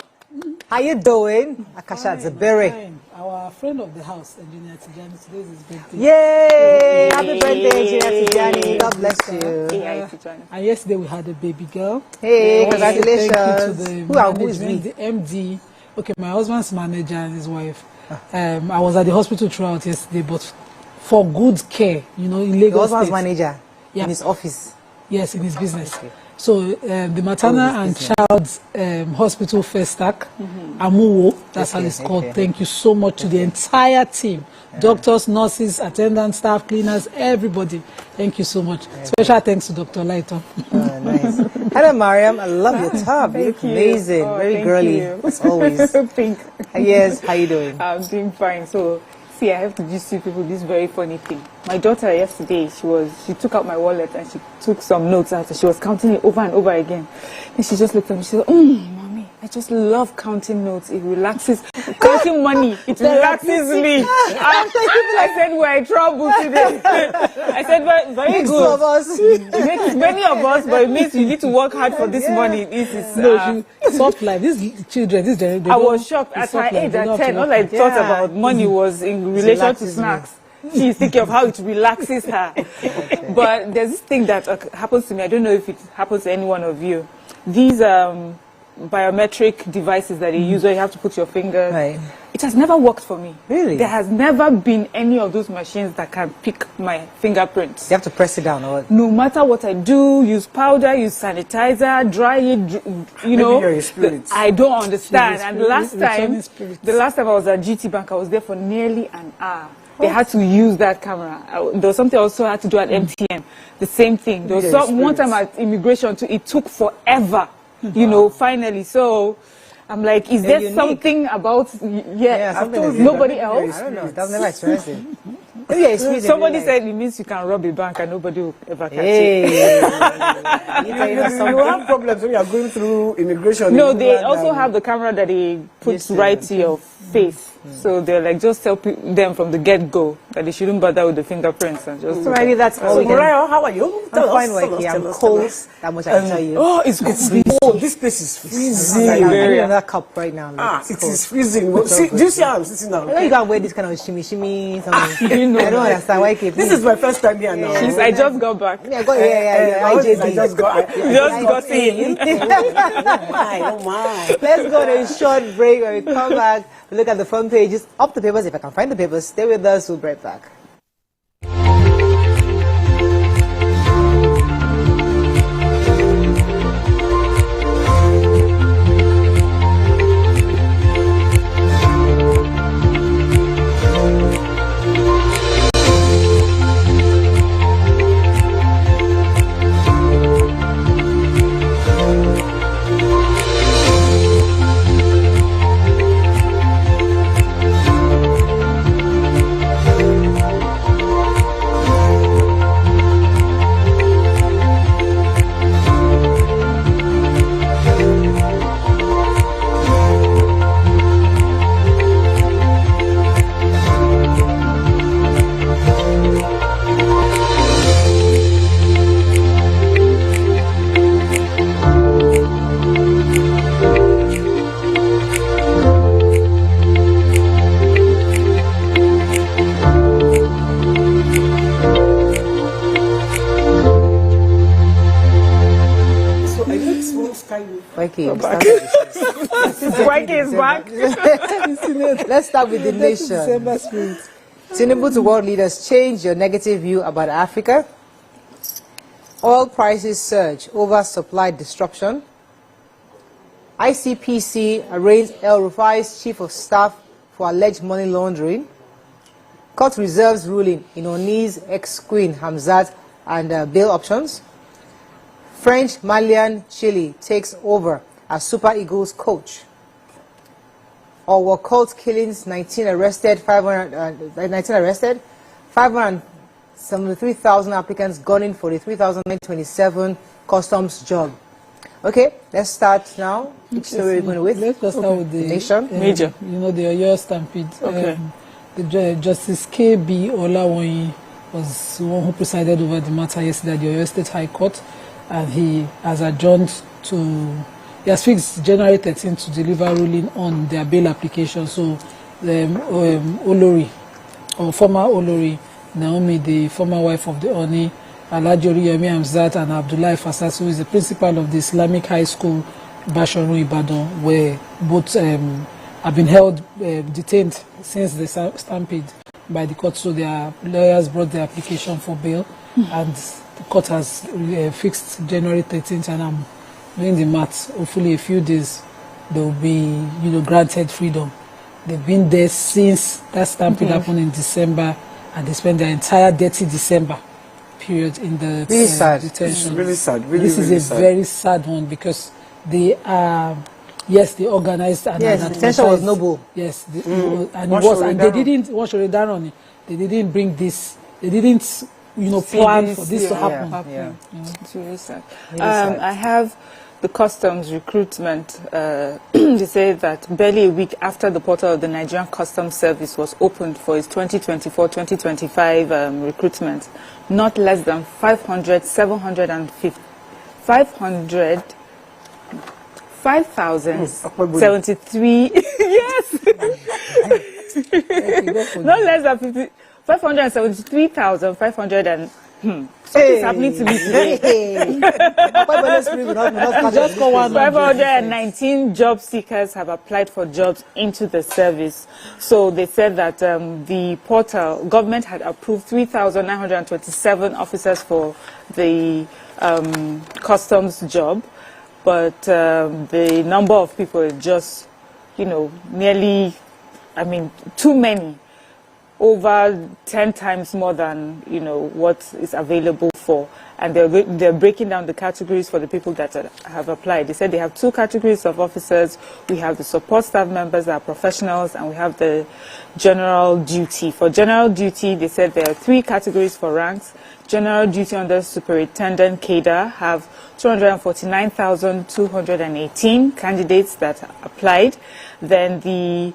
How you doing? Akasha Zabere. Fine. Our friend of the house, Engineer Tijani, today is his birthday. Yay! Happy birthday, Engineer Tijani. God bless you. And yesterday we had a baby girl. Hey, Thank congratulations. you to the Who is management, we? the MD. Okay, my husband's manager and his wife. I was at the hospital throughout yesterday, but for good care, you know, in Lagos Your husband's State. manager Yeah. in his office. Yes, in his business. So the maternal and child's hospital Festac, Amuwo, that's how it's called. Thank you so much to the entire team. Doctors, nurses, attendants, staff, cleaners, everybody. Thank you so much. Special thanks to Dr. Laito. Nice. Hello, Mariam. I love your top. You look amazing. Very girly, as always. Pink. Yes, how you doing? I'm doing fine. So, see, I have to just see people this very funny thing. My daughter yesterday, she took out my wallet and she took some notes out and she was counting it over and over again. And she just looked at me, she said, Mommy, I just love counting notes. It relaxes. Counting money, it relaxes me. I said, we're in trouble today. I said, very Makes good. of us. It makes many of us, but it means you need to work hard for this money. This is Soft life. These children, this generation. I was shocked. At her age, at 10, all I thought about money was in relation to relaxes snacks. She's thinking of how it relaxes her. But there's this thing that happens to me. I don't know if it happens to any one of you. These biometric devices that you use where you have to put your finger. Right. It has never worked for me. Really? There has never been any of those machines that can pick my fingerprints. You have to press it down or what? No matter what I do, use powder, use sanitizer, dry it, you know. you're a spirit. I don't understand. And Returning the last time I was at GT Bank, I was there for nearly an hour. They had to use that camera. There was something I also had to do at MTN. The same thing. There was one time at immigration too. It took forever, you know, finally. So I'm like, is there something about, nobody else? I don't know. That's never experienced it. Maybe I experienced it. Somebody said it means you can rob a bank and nobody will ever catch it. Hey. You have problems when you are going through immigration. No, they also have the camera that they put right to your face. So they're like, just tell them from the get-go that they shouldn't bother with the fingerprints and just. So maybe that's all we can. Mariah, how are you? I'm fine, Wakey. I'm cold. That much I can tell you. Oh, it's cold. Oh, this place is freezing. I need another cup right now. It is freezing. Do you see how I'm sitting down? I know you can wear this kind of shimmy something. I don't understand why keep This is my first time here now. I just got back. I just got in. Oh my. Let's go to a short break. When we come back, we look at the front pages of the papers. If I can find the papers, stay with us. We'll be right back. Waike. Waike is back. Let's start with the nation. Tinubu to world leaders, change your negative view about Africa. Oil prices surge over supply disruption. ICPC arraigns El Rufai's chief of staff for alleged money laundering. Court reserves ruling in Oni's ex-queen Hamzat and bail options. French, Malian, Chile takes over as Super Eagles coach. Or cult killings, 19 arrested, 573,000 applicants gunning for the 3,927 customs job. Okay, let's start now. Which story are we going with? Let's just start with the nation. Major. You know, the Oyo Stampede. Okay. The Justice K.B. Olawoyin was the one who presided over the matter yesterday at the Oyo State High Court, and he has adjourned to, he has fixed January 13th to deliver ruling on their bail application. So the Olori, or former Olori, Naomi, the former wife of the Oni, Alajori Yemi Hamzat and Abdullahi Fasas, who is the principal of the Islamic High School, Basharu Ibadan, where both have been held, detained since the stampede by the court. So their lawyers brought the application for bail, and the court has fixed January 13th, and I'm doing the maths. Hopefully, a few days they will be, granted freedom. They've been there since that stampede happened in December, and they spent their entire dirty December period in the detention. Really sad. This is a very sad one, because they are, yes, they organized and yes, the detention was noble. Yes, and it was, and they didn't. They didn't bring this. They didn't, plan for this to happen. It's really sad. I have the customs recruitment. They say that barely a week after the portal of the Nigerian Customs Service was opened for its 2024-2025 recruitment, not less than 5,073 yes not less than 573,500 and something's happening to me today. 519 job seekers have applied for jobs into the service. So they said that the portal, government had approved 3,927 officers for the customs job, but the number of people is just, nearly, too many. Over 10 times more than what is available for, and they're breaking down the categories for the people that have applied. They said they have two categories of officers. We have the support staff members that are professionals, and we have the general duty. For general duty, they said there are three categories for ranks. General duty under Superintendent Cadre have 249,218 candidates that applied. Then the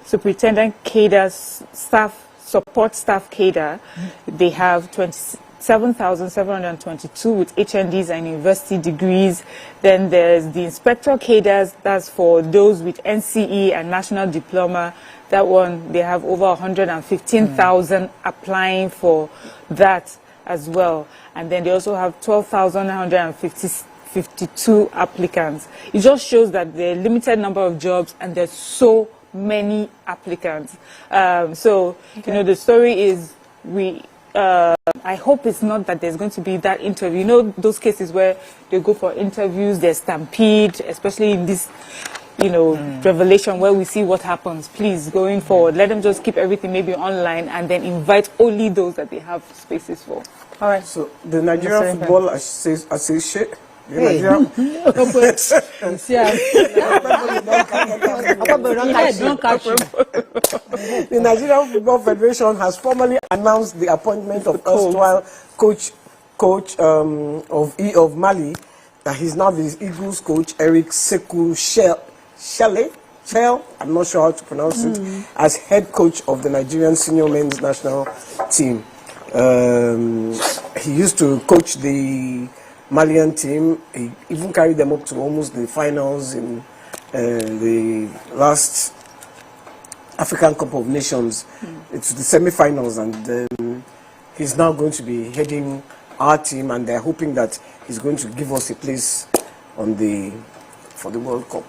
Superintendent Cadre's support staff cadre, they have 27,722 with HNDs and university degrees. Then there's the inspector cadres, that's for those with NCE and national diploma. That one, they have over 115,000 applying for that as well. And then they also have 12,952 applicants. It just shows that there are a limited number of jobs and there's so many applicants. The story is I hope it's not that there's going to be that interview. Those cases where they go for interviews, there's stampede, especially in this, revelation where we see what happens. Please, going forward, let them just keep everything maybe online and then invite only those that they have spaces for. All right. So the Nigerian Football Association. The Nigerian Football Federation has formally announced the appointment of erstwhile coach of Mali, that he's now the Eagles coach, Eric Sekou Shell, I'm not sure how to pronounce it, as head coach of the Nigerian senior men's national team. He used to coach the Malian team. He even carried them up to almost the finals in the last African Cup of Nations. It's the semi-finals, and he's now going to be heading our team, and they're hoping that he's going to give us a place for the World Cup.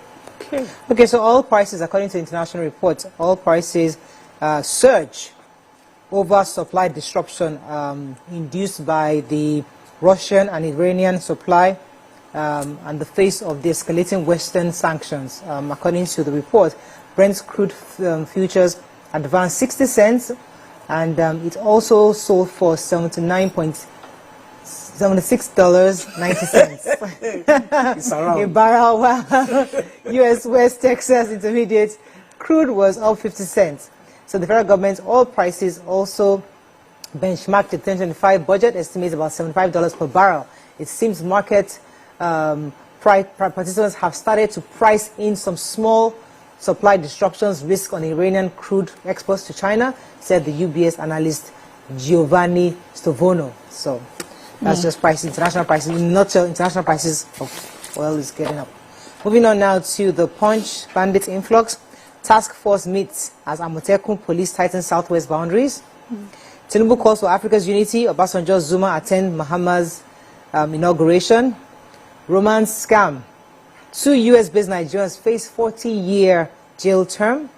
Okay, so oil prices, according to international reports, oil prices surge over supply disruption induced by the Russian and Iranian supply and the face of the escalating Western sanctions. According to the report, Brent crude futures advanced 60 cents, and it also sold for $76.90 a barrel, while U.S. West Texas Intermediate crude was up 50 cents. So the federal government's oil prices also benchmarked the 2025 budget, estimates about $75 per barrel. It seems market participants have started to price in some small supply disruptions risk on Iranian crude exports to China, said the UBS analyst Giovanni Stovono. So that's just pricing, international prices. In a nutshell, international prices of oil is getting up. Moving on now to the Punch bandit influx. Task force meets as Amotekun police tighten southwest boundaries. Tinubu calls for Africa's unity. Obasanjo Zuma attend Mahama's inauguration. Romance scam. 2 US-based Nigerians face 40-year jail term.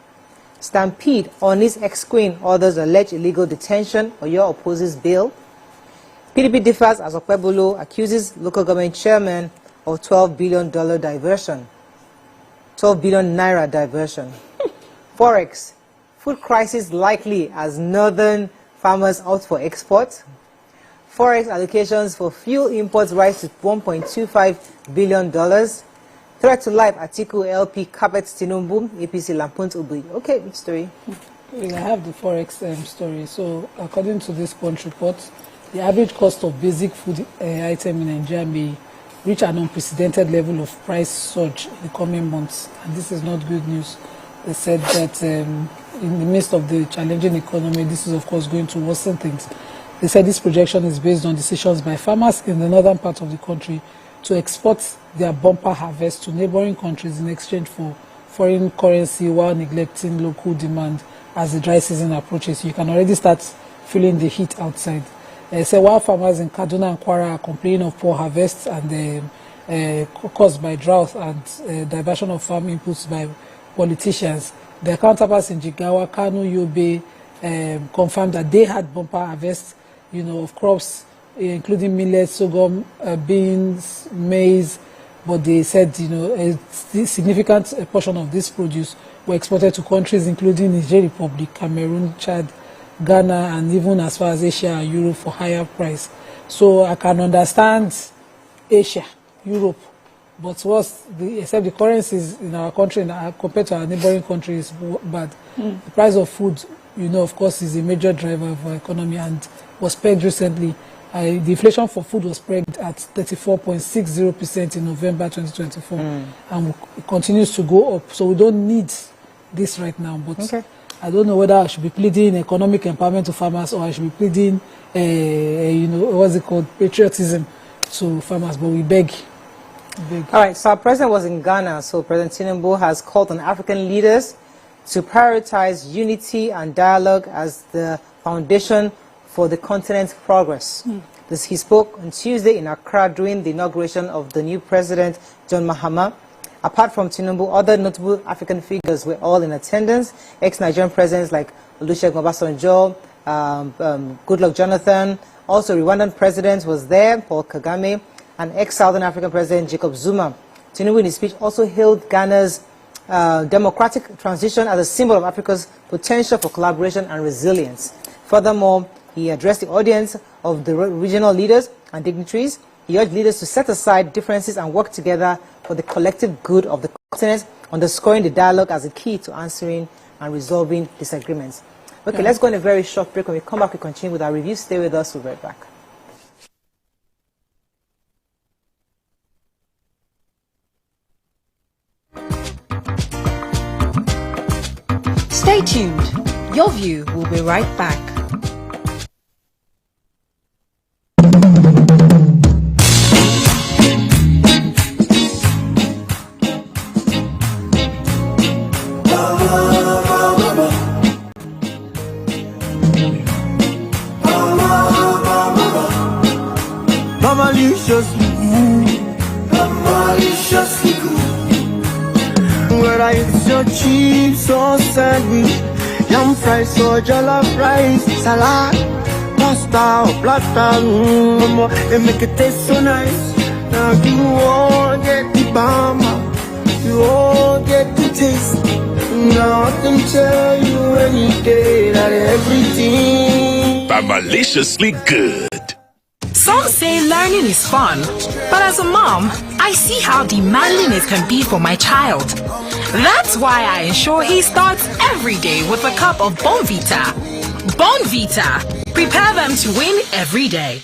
Stampede. Oni's ex-queen orders alleged illegal detention. Oyo opposes bill. PDP differs as Okpebolo accuses local government chairman of $12 billion diversion. 12 billion naira diversion. Forex. Food crisis likely as northern farmers out for export. Forex allocations for fuel imports rise to $1.25 billion. Threat to life, Atiku LP carpets Tinubu, APC lampoons Ubi. Okay, which story? I have the Forex story. So, according to this Punch report, the average cost of basic food item in Nigeria may reach an unprecedented level of price surge in the coming months. And this is not good news. They said that in the midst of the challenging economy, this is, of course, going to worsen things. They said this projection is based on decisions by farmers in the northern part of the country to export their bumper harvest to neighboring countries in exchange for foreign currency while neglecting local demand as the dry season approaches. You can already start feeling the heat outside. So while farmers in Kaduna and Kwara are complaining of poor harvests and caused by drought and diversion of farm inputs by politicians, their counterparts in Jigawa, Kano, Yobe confirmed that they had bumper harvests, of crops including millet, sorghum, beans, maize, but they said, a significant portion of this produce were exported to countries including Niger Republic, Cameroon, Chad, Ghana, and even as far as Asia and Europe for higher price. So I can understand Asia, Europe, but except the currencies in our country compared to our neighboring countries is bad. The price of food, of course, is a major driver of our economy and was pegged recently. The inflation for food was pegged at 34.60% in November 2024, and it continues to go up. So we don't need this right now, but I don't know whether I should be pleading economic empowerment to farmers or I should be pleading, what's it called, patriotism to farmers, but we beg. All right, so our president was in Ghana, so President Tinubu has called on African leaders to prioritize unity and dialogue as the foundation for the continent's progress. He spoke on Tuesday in Accra during the inauguration of the new president, John Mahama. Apart from Tinubu, other notable African figures were all in attendance. Ex-Nigerian presidents like Olusegun Obasanjo, Goodluck Jonathan, also Rwandan president was there, Paul Kagame, and ex-Southern African president Jacob Zuma. Tinubu in his speech also hailed Ghana's democratic transition as a symbol of Africa's potential for collaboration and resilience. Furthermore, he addressed the audience of the regional leaders and dignitaries. He urged leaders to set aside differences and work together for the collective good of the continent, underscoring the dialogue as a key to answering and resolving disagreements. Okay, let's go on a very short break. When we come back, we continue with our review. Stay with us. We'll be right back. Stay tuned. Your View will be right back. Mama, you just Whether it's your chips or sandwich, yam fries or jollof rice, salad, pasta or platter, they make it taste so nice. Now you won't get the bama, you won't get the taste. Now I can tell you any day that everything but maliciously good. Some say learning is fun, but as a mom, I see how demanding it can be for my child. That's why I ensure he starts every day with a cup of Bonvita. Bonvita. Prepare them to win every day.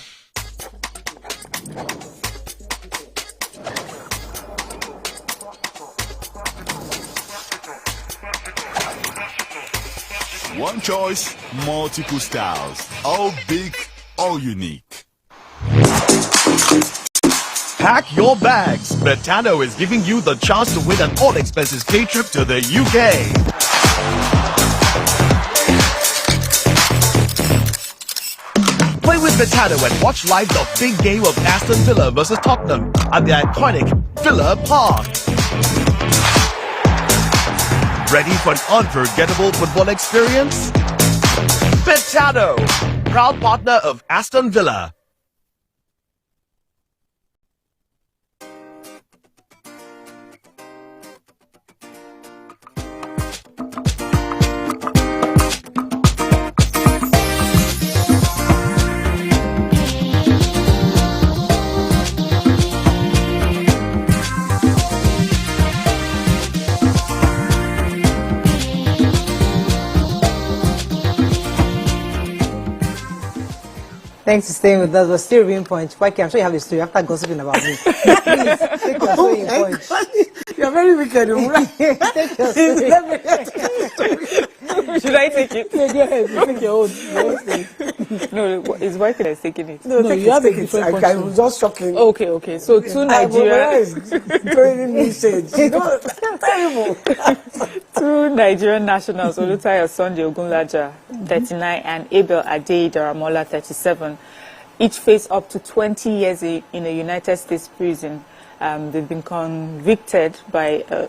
One choice, multiple styles. All big, all unique. Pack your bags. Betano is giving you the chance to win an all-expenses paid trip to the UK. Play with Betano and watch live the big game of Aston Villa versus Tottenham at the iconic Villa Park. Ready for an unforgettable football experience? Betano, proud partner of Aston Villa. Thanks for staying with us. We're still reviewing points. Why I'm sure you have a story after gossiping about me. Please, take your story in points. You're very wicked. Take your story. Should I take it? Yeah, go ahead. You take your own. No, his wife is taking it. No, you have a take different it. I was just shocking. Okay. So two Two Nigerian nationals, Olutayo Sunday Ogunlaja, 39, and Abel Ade Daramola, 37, each face up to 20 years in a United States prison. They've been convicted by a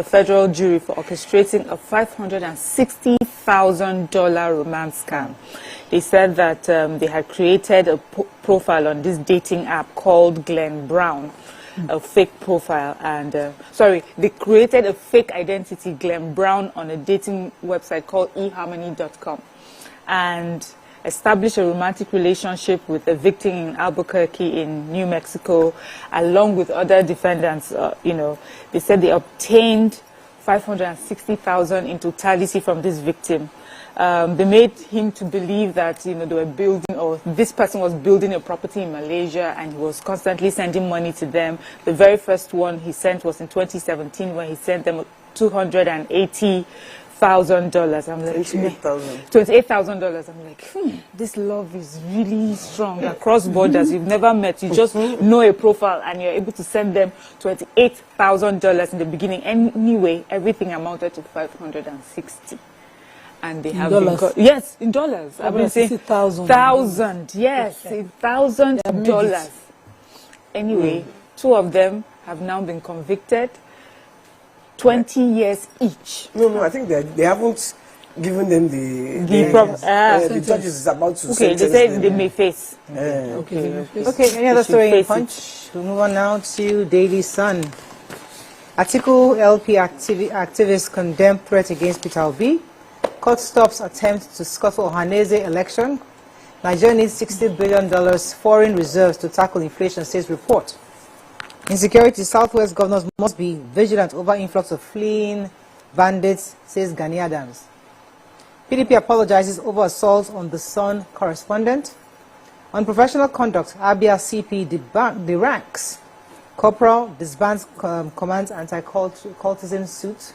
federal jury for orchestrating a $560,000 romance scam. They said that they had created a profile on this dating app called Glenn Brown, a fake profile, and they created a fake identity, Glenn Brown, on a dating website called eharmony.com, and established a romantic relationship with a victim in Albuquerque in New Mexico, along with other defendants. They said they obtained $560,000 in totality from this victim. They made him to believe that they were building, or this person was building a property in Malaysia, and he was constantly sending money to them. The very first one he sent was in 2017, when he sent them $280,000. I'm like, $28,000. I'm like, this love is really strong across borders. You've never met, you just know a profile, and you're able to send them $28,000 in the beginning. Anyway, everything amounted to $560,000. And they have been yes, in dollars. I've been saying $1,000. Yes, $1,000. Anyway, two of them have now been convicted. 20 years each. No, I think they haven't given them the judges is about to they say they may face. Okay, any other story in Punch? We'll move on now to Daily Sun. Atiku LP activists condemn threat against Peter Obi. Court stops attempt to scuttle Ohaneze election. Nigeria needs $60 billion foreign reserves to tackle inflation, says report. Insecurity, Southwest governors must be vigilant over influx of fleeing bandits, says Gani Adams. PDP apologizes over assault on the Sun correspondent. On professional conduct, Abia CP deranks. Corporal disbands commands anti-cultism suit.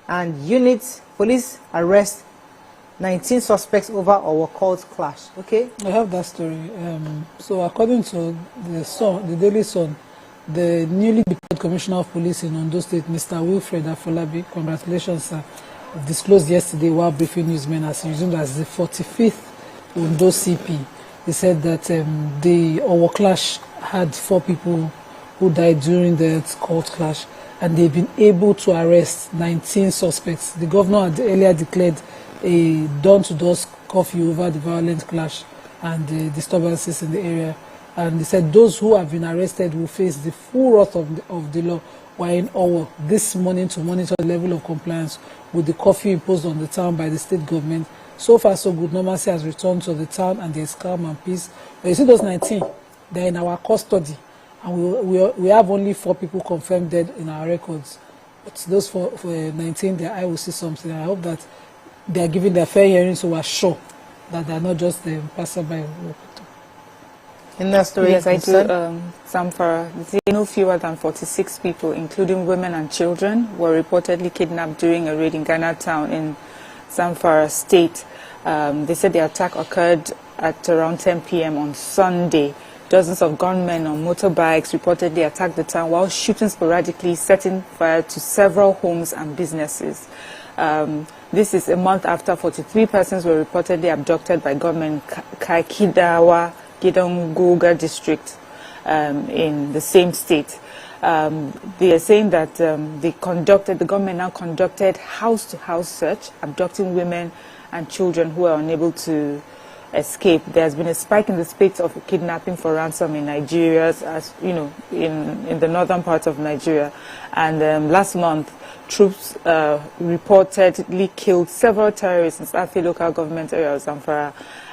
And unit police arrest 19 suspects over our cult clash. Okay? I have that story. So according to the Sun, the Daily Sun, the newly deployed Commissioner of Police in Ondo State, Mr. Wilfred Afolabi, congratulations, sir, disclosed yesterday while briefing newsmen as he resumed as the 45th Ondo CP. He said that the our clash had 4 people who died during the cult clash, and they've been able to arrest 19 suspects. The governor had earlier declared a door-to-door curfew over the violent clash and the disturbances in the area. And they said those who have been arrested will face the full wrath of the law. We're in our this morning to monitor the level of compliance with the curfew imposed on the town by the state government. So far, so good. Normalcy has returned to the town and there's calm and peace. But you see those 19, they're in our custody. And we have only 4 people confirmed dead in our records. But those for 19, I will see something. I hope that they are giving their fair hearing, so we're sure that they're not just the passerby. In that story, yes, I do. Zamfara, no fewer than 46 people, including women and children, were reportedly kidnapped during a raid in Ghana town in Zamfara state. They said the attack occurred at around 10 p.m. on Sunday. Dozens of gunmen on motorbikes reportedly attacked the town while shooting sporadically, setting fire to several homes and businesses. This is a month after 43 persons were reportedly abducted by gunmen in Kaikidawa, Gidongoga district in the same state. They are saying that the government now conducted house-to-house search, abducting women and children who are unable to escape. There has been a spike in the spate of kidnapping for ransom in Nigeria, as you know, in the northern part of Nigeria. And last month, troops reportedly killed several terrorists in Safi local government area of Zamfara,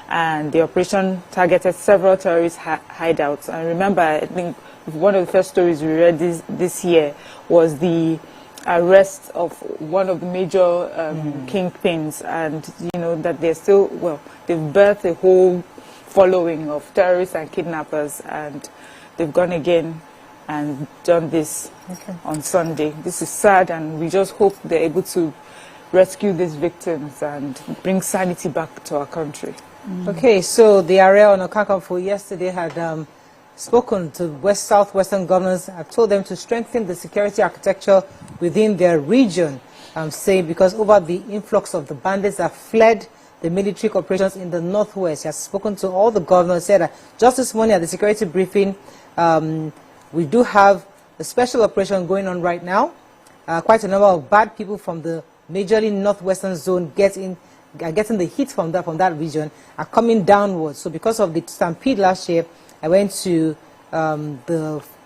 and the operation targeted several terrorist hideouts. And remember, I think one of the first stories we read this year was the arrest of one of the major kingpins, and you know that they're still, well, they've birthed a whole following of terrorists and kidnappers, and they've gone again and done this on Sunday. This is sad, and we just hope they're able to rescue these victims and bring sanity back to our country. Okay, so the area on Okakamfo yesterday had spoken to southwestern governors and told them to strengthen the security architecture within their region, saying because over the influx of the bandits that fled the military operations in the northwest. He has spoken to all the governors, said that just this morning at the security briefing, we do have a special operation going on right now. Quite a number of bad people from the majorly northwestern zone getting the heat from that region are coming downwards. So because of the stampede last year, I went to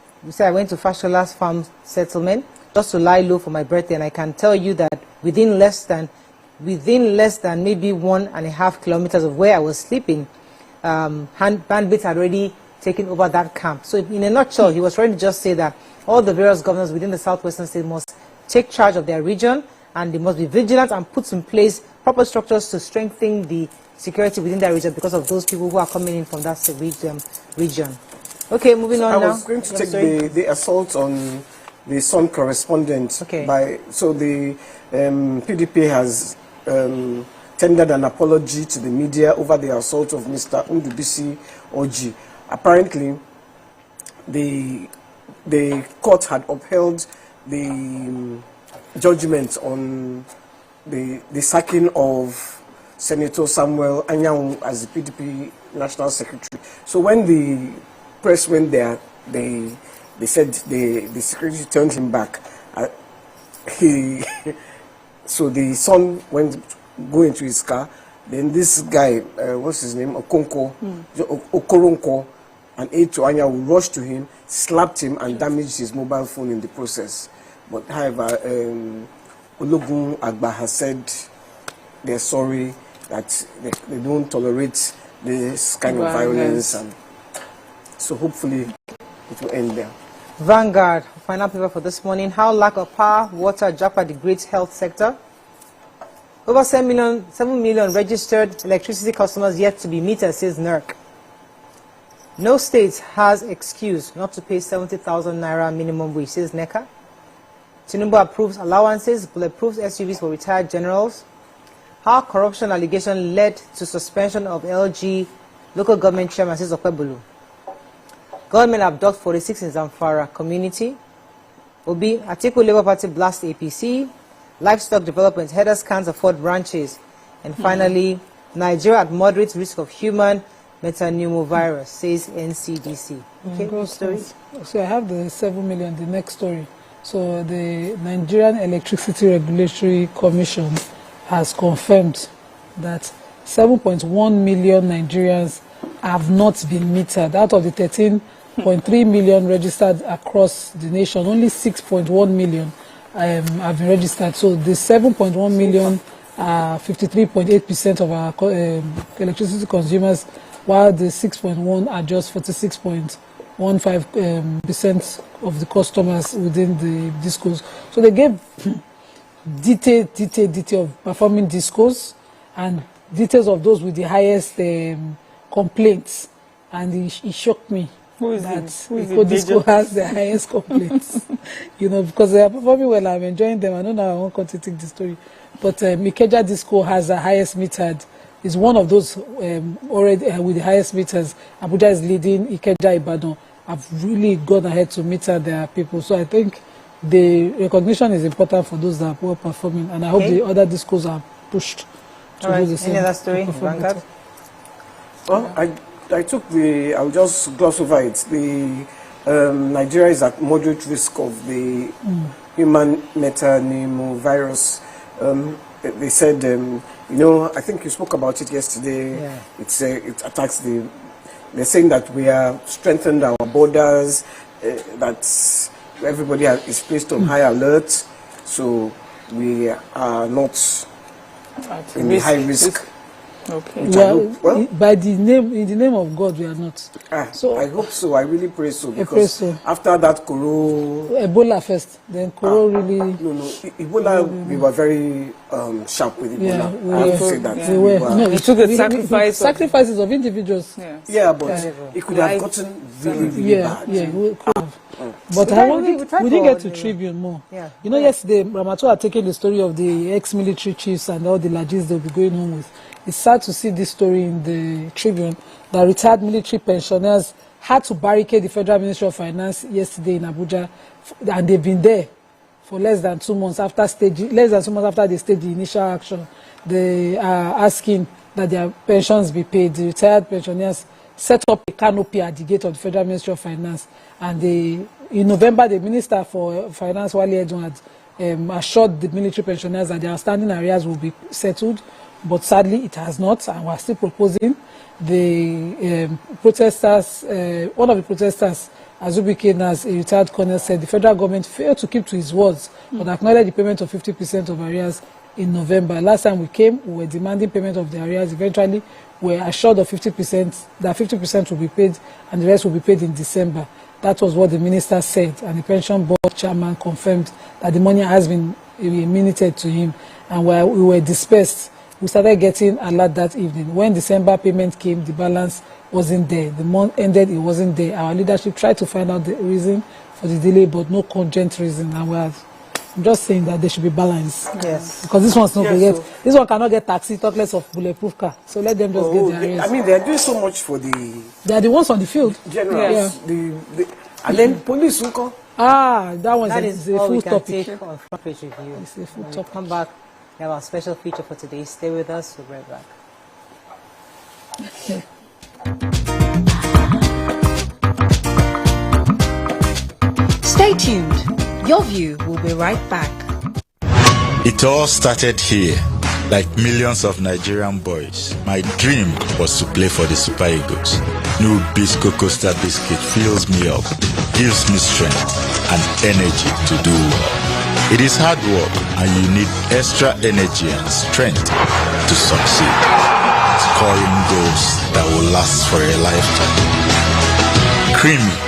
Fashola's farm settlement just to lie low for my birthday, and I can tell you that within less than maybe 1.5 kilometers of where I was sleeping, bandits had already taken over that camp. So in a nutshell, he was trying to just say that all the various governors within the southwestern state must take charge of their region, and they must be vigilant and put in place proper structures to strengthen the security within that region because of those people who are coming in from that region. Okay, moving on now. I was going to take the assault on the Sun correspondent. Okay. So the PDP has tendered an apology to the media over the assault of Mr. Ndubisi Oji. Apparently, the court had upheld the judgment on the sacking of Senator Samuel Anyanwu as the PDP National Secretary. So when the press went there, they said the secretary turned him back. So the son went go into his car. Then this guy, what's his name, Okoronko, and Eto Anyanwu rushed to him, slapped him, and damaged his mobile phone in the process. But however, Ologun Agba has said they're sorry, that they don't tolerate this kind of violence, and so hopefully it will end there. Vanguard, final paper for this morning. How lack of power, water jeopardize health sector. Over 7 million registered electricity customers yet to be metered, says NERC. No state has excuse not to pay 70,000 naira minimum wage, says NECA. Tinubu approves allowances, bulletproof SUVs for retired generals. How corruption allegation led to suspension of LG local government chairman, says Okwebulu. Government abduct 46 in Zamfara community. Obi, Atiku Labour Party blast APC. Livestock development, headers can't afford ranches. And finally, Nigeria at moderate risk of human metapneumovirus, says NCDC. Okay, Good story. So I have the 7 million, the next story. So the Nigerian Electricity Regulatory Commission has confirmed that 7.1 million Nigerians have not been metered. Out of the 13.3 million registered across the nation, only 6.1 million have been registered. So the 7.1 million are 53.8% of our electricity consumers, while the 6.1 are just 46.15% of the customers within the discos. So they gave detail of performing discos and details of those with the highest complaints, and it shocked me that Disco has the highest complaints. You know, because they are performing well, I'm enjoying them. I don't know how I won't continue to take the story, but Ikeja Disco has the highest metered. Is one of those already with the highest meters. Abuja is leading. Ikeja, Ibadan have really gone ahead to meter their people. So I think the recognition is important for those that are well performing, and I hope the other discos are pushed to do the same. Any other story? Well, I'll just gloss over it. Nigeria is at moderate risk of the human metapneumovirus. They said, you know, I think you spoke about it yesterday. Yeah. It attacks they're saying that we have strengthened our borders, that everybody is placed on high alert, so we are not in the high risk. Okay. Well, by in the name of God, we are not. So I hope so. I really pray so, because after that Ebola first, then really. No, Ebola. We were very sharp with Ebola. Yeah, I have to say that. We took the sacrifices of individuals. Yeah, but it could have gotten really bad. We could have. But we didn't get to Tribune more. You know, yesterday, Ramato had taken the story of the ex-military chiefs and all the lodges they'll be going home with. It's sad to see this story in the Tribune, that retired military pensioners had to barricade the Federal Ministry of Finance yesterday in Abuja, and they've been there for less than 2 months after they staged the initial action. They are asking that their pensions be paid. The retired pensioners set up a canopy at the gate of the Federal Ministry of Finance, and in November, the Minister for Finance, Wale Edun, had assured the military pensioners that their outstanding arrears will be settled. But sadly, it has not, and we're still proposing. The protesters, one of the protesters, Azubike Nas, a retired colonel, said the federal government failed to keep to his words, but acknowledged the payment of 50% of arrears in November. Last time we came, we were demanding payment of the arrears. Eventually, we were assured of 50%, that 50% will be paid, and the rest will be paid in December. That was what the minister said, and the pension board chairman confirmed that the money has been remitted to him, and we were dispersed. We started getting alert that evening. When December payment came, the balance wasn't there. The month ended, it wasn't there. Our leadership tried to find out the reason for the delay, but no cogent reason. And I'm just saying that there should be balance. Yes. Because this one's not this one cannot get taxi, talk less of bulletproof car. So let them just get their arrears. I mean, they are doing so much for the... They are the ones on the field. Generals. And then police will come. That is a full topic. Take on Front Page Review. It's a full When we topic. come back, we have our special feature for today. Stay with us. We'll be right back. Stay tuned. Your View will be right back. It all started here. Like millions of Nigerian boys, my dream was to play for the Super Eagles. New Bisco Costa biscuit fills me up, gives me strength and energy to do well. It is hard work, and you need extra energy and strength to succeed. Scoring goals that will last for a lifetime. Creamy,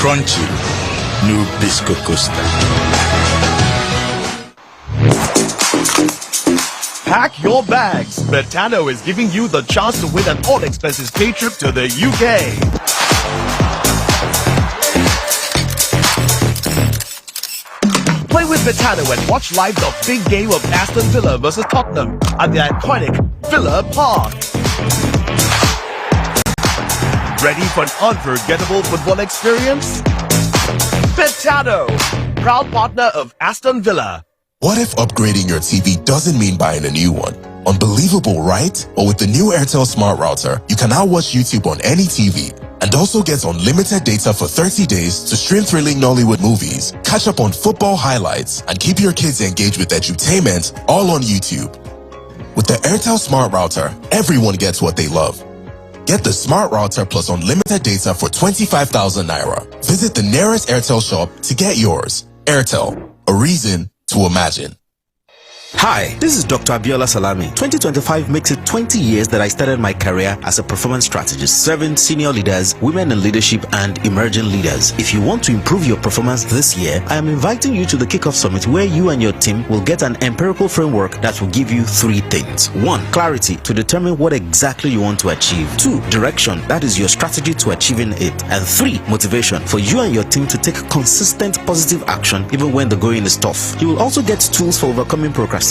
crunchy, new Bisco Costa. Pack your bags. Betano is giving you the chance to win an all-expenses paid trip to the UK. Play with Betano and watch live the big game of Aston Villa versus Tottenham at the iconic Villa Park. Ready for an unforgettable football experience? Betano, proud partner of Aston Villa. What if upgrading your TV doesn't mean buying a new one, Unbelievable, right? But with the new Airtel Smart Router, you can now watch YouTube on any TV and also get unlimited data for 30 days to stream thrilling Nollywood movies, catch up on football highlights, and keep your kids engaged with edutainment all on YouTube. With the Airtel Smart Router, everyone gets what they love. Get the Smart Router plus unlimited data for 25,000 Naira. Visit the nearest Airtel shop to get yours. Airtel, a reason to imagine. Hi, this is Dr. Abiola Salami. 2025 makes it 20 years that I started my career as a performance strategist, serving senior leaders, women in leadership, and emerging leaders. If you want to improve your performance this year, I am inviting you to the Kickoff Summit, where you and your team will get an empirical framework that will give you 3 things. 1. Clarity to determine what exactly you want to achieve. 2. Direction, that is your strategy to achieving it. And 3. Motivation for you and your team to take consistent positive action even when the going is tough. You will also get tools for overcoming procrastination,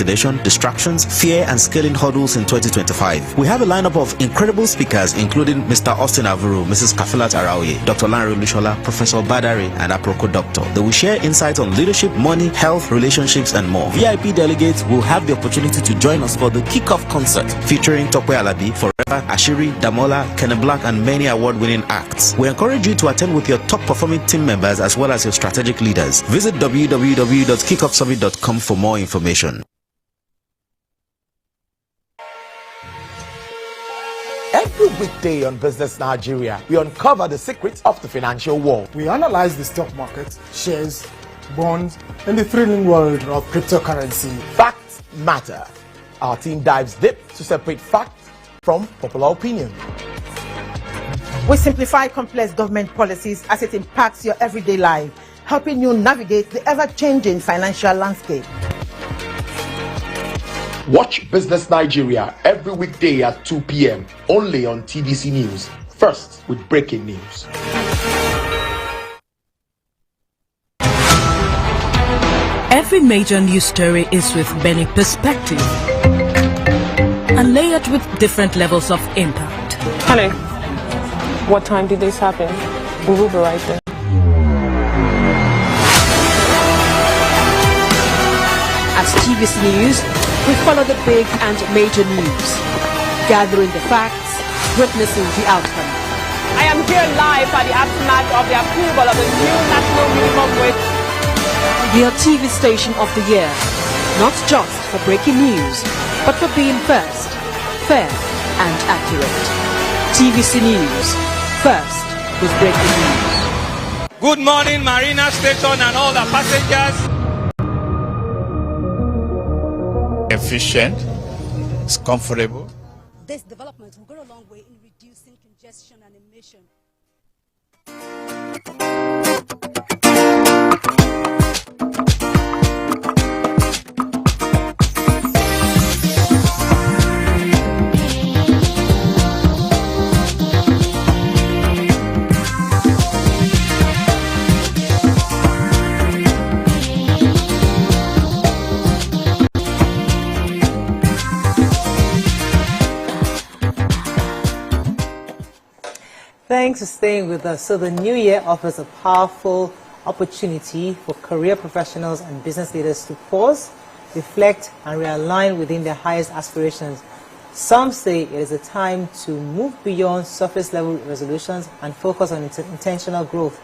distractions, fear, and scaling hurdles in 2025. We have a lineup of incredible speakers, including Mr. Austin Avuru, Mrs. Kafilat Araoye, Dr. Lanre Lushola, Professor Badari, and Aproko Doctor. They will share insights on leadership, money, health, relationships, and more. VIP delegates will have the opportunity to join us for the kickoff concert featuring Tope Alabi, Forever, Ashiri, Damola, Kenny Black, and many award-winning acts. We encourage you to attend with your top-performing team members as well as your strategic leaders. Visit www.kickoffsummit.com for more information. Every weekday on Business Nigeria, we uncover the secrets of the financial world. We analyze the stock market, shares, bonds, and the thrilling world of cryptocurrency. Facts matter. Our team dives deep to separate facts from popular opinion. We simplify complex government policies as it impacts your everyday life, helping you navigate the ever-changing financial landscape. Watch Business Nigeria every weekday at 2 p.m. only on TVC News. First with breaking news. Every major news story is with many perspective and layered with different levels of impact. Honey, what time did this happen? We will be right there. As TVC News, we follow the big and major news, gathering the facts, witnessing the outcome. I am here live at the aftermath of the approval of the new national minimum wage. We are TV station of the year, not just for breaking news, but for being first, fair and accurate. TVC News, first with breaking news. Good morning, Marina Station and all the passengers. Efficient, it's comfortable. This development will go a long way in reducing congestion and emission. Thanks for staying with us. So the new year offers a powerful opportunity for career professionals and business leaders to pause, reflect, and realign within their highest aspirations. Some say it is a time to move beyond surface-level resolutions and focus on intentional growth,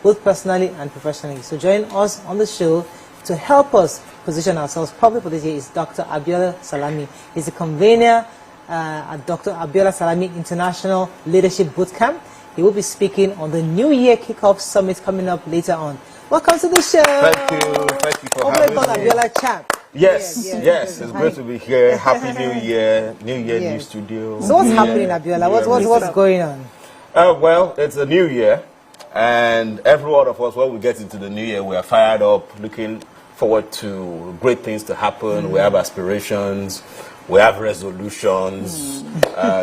both personally and professionally. So join us on the show to help us position ourselves properly for this year is Dr. Abiola Salami. He's a convener at Dr. Abiola Salami International Leadership Bootcamp. He will be speaking on the New Year Kickoff Summit coming up later on. Welcome to the show. Thank you for having me. Abiola Champ. Yes, it's great to be here. Happy New Year, new studio. So what's happening, Abiola? What's going on? Well, it's a new year, and every one of us, when we get into the new year, we are fired up, looking forward to great things to happen. We have aspirations. We have resolutions.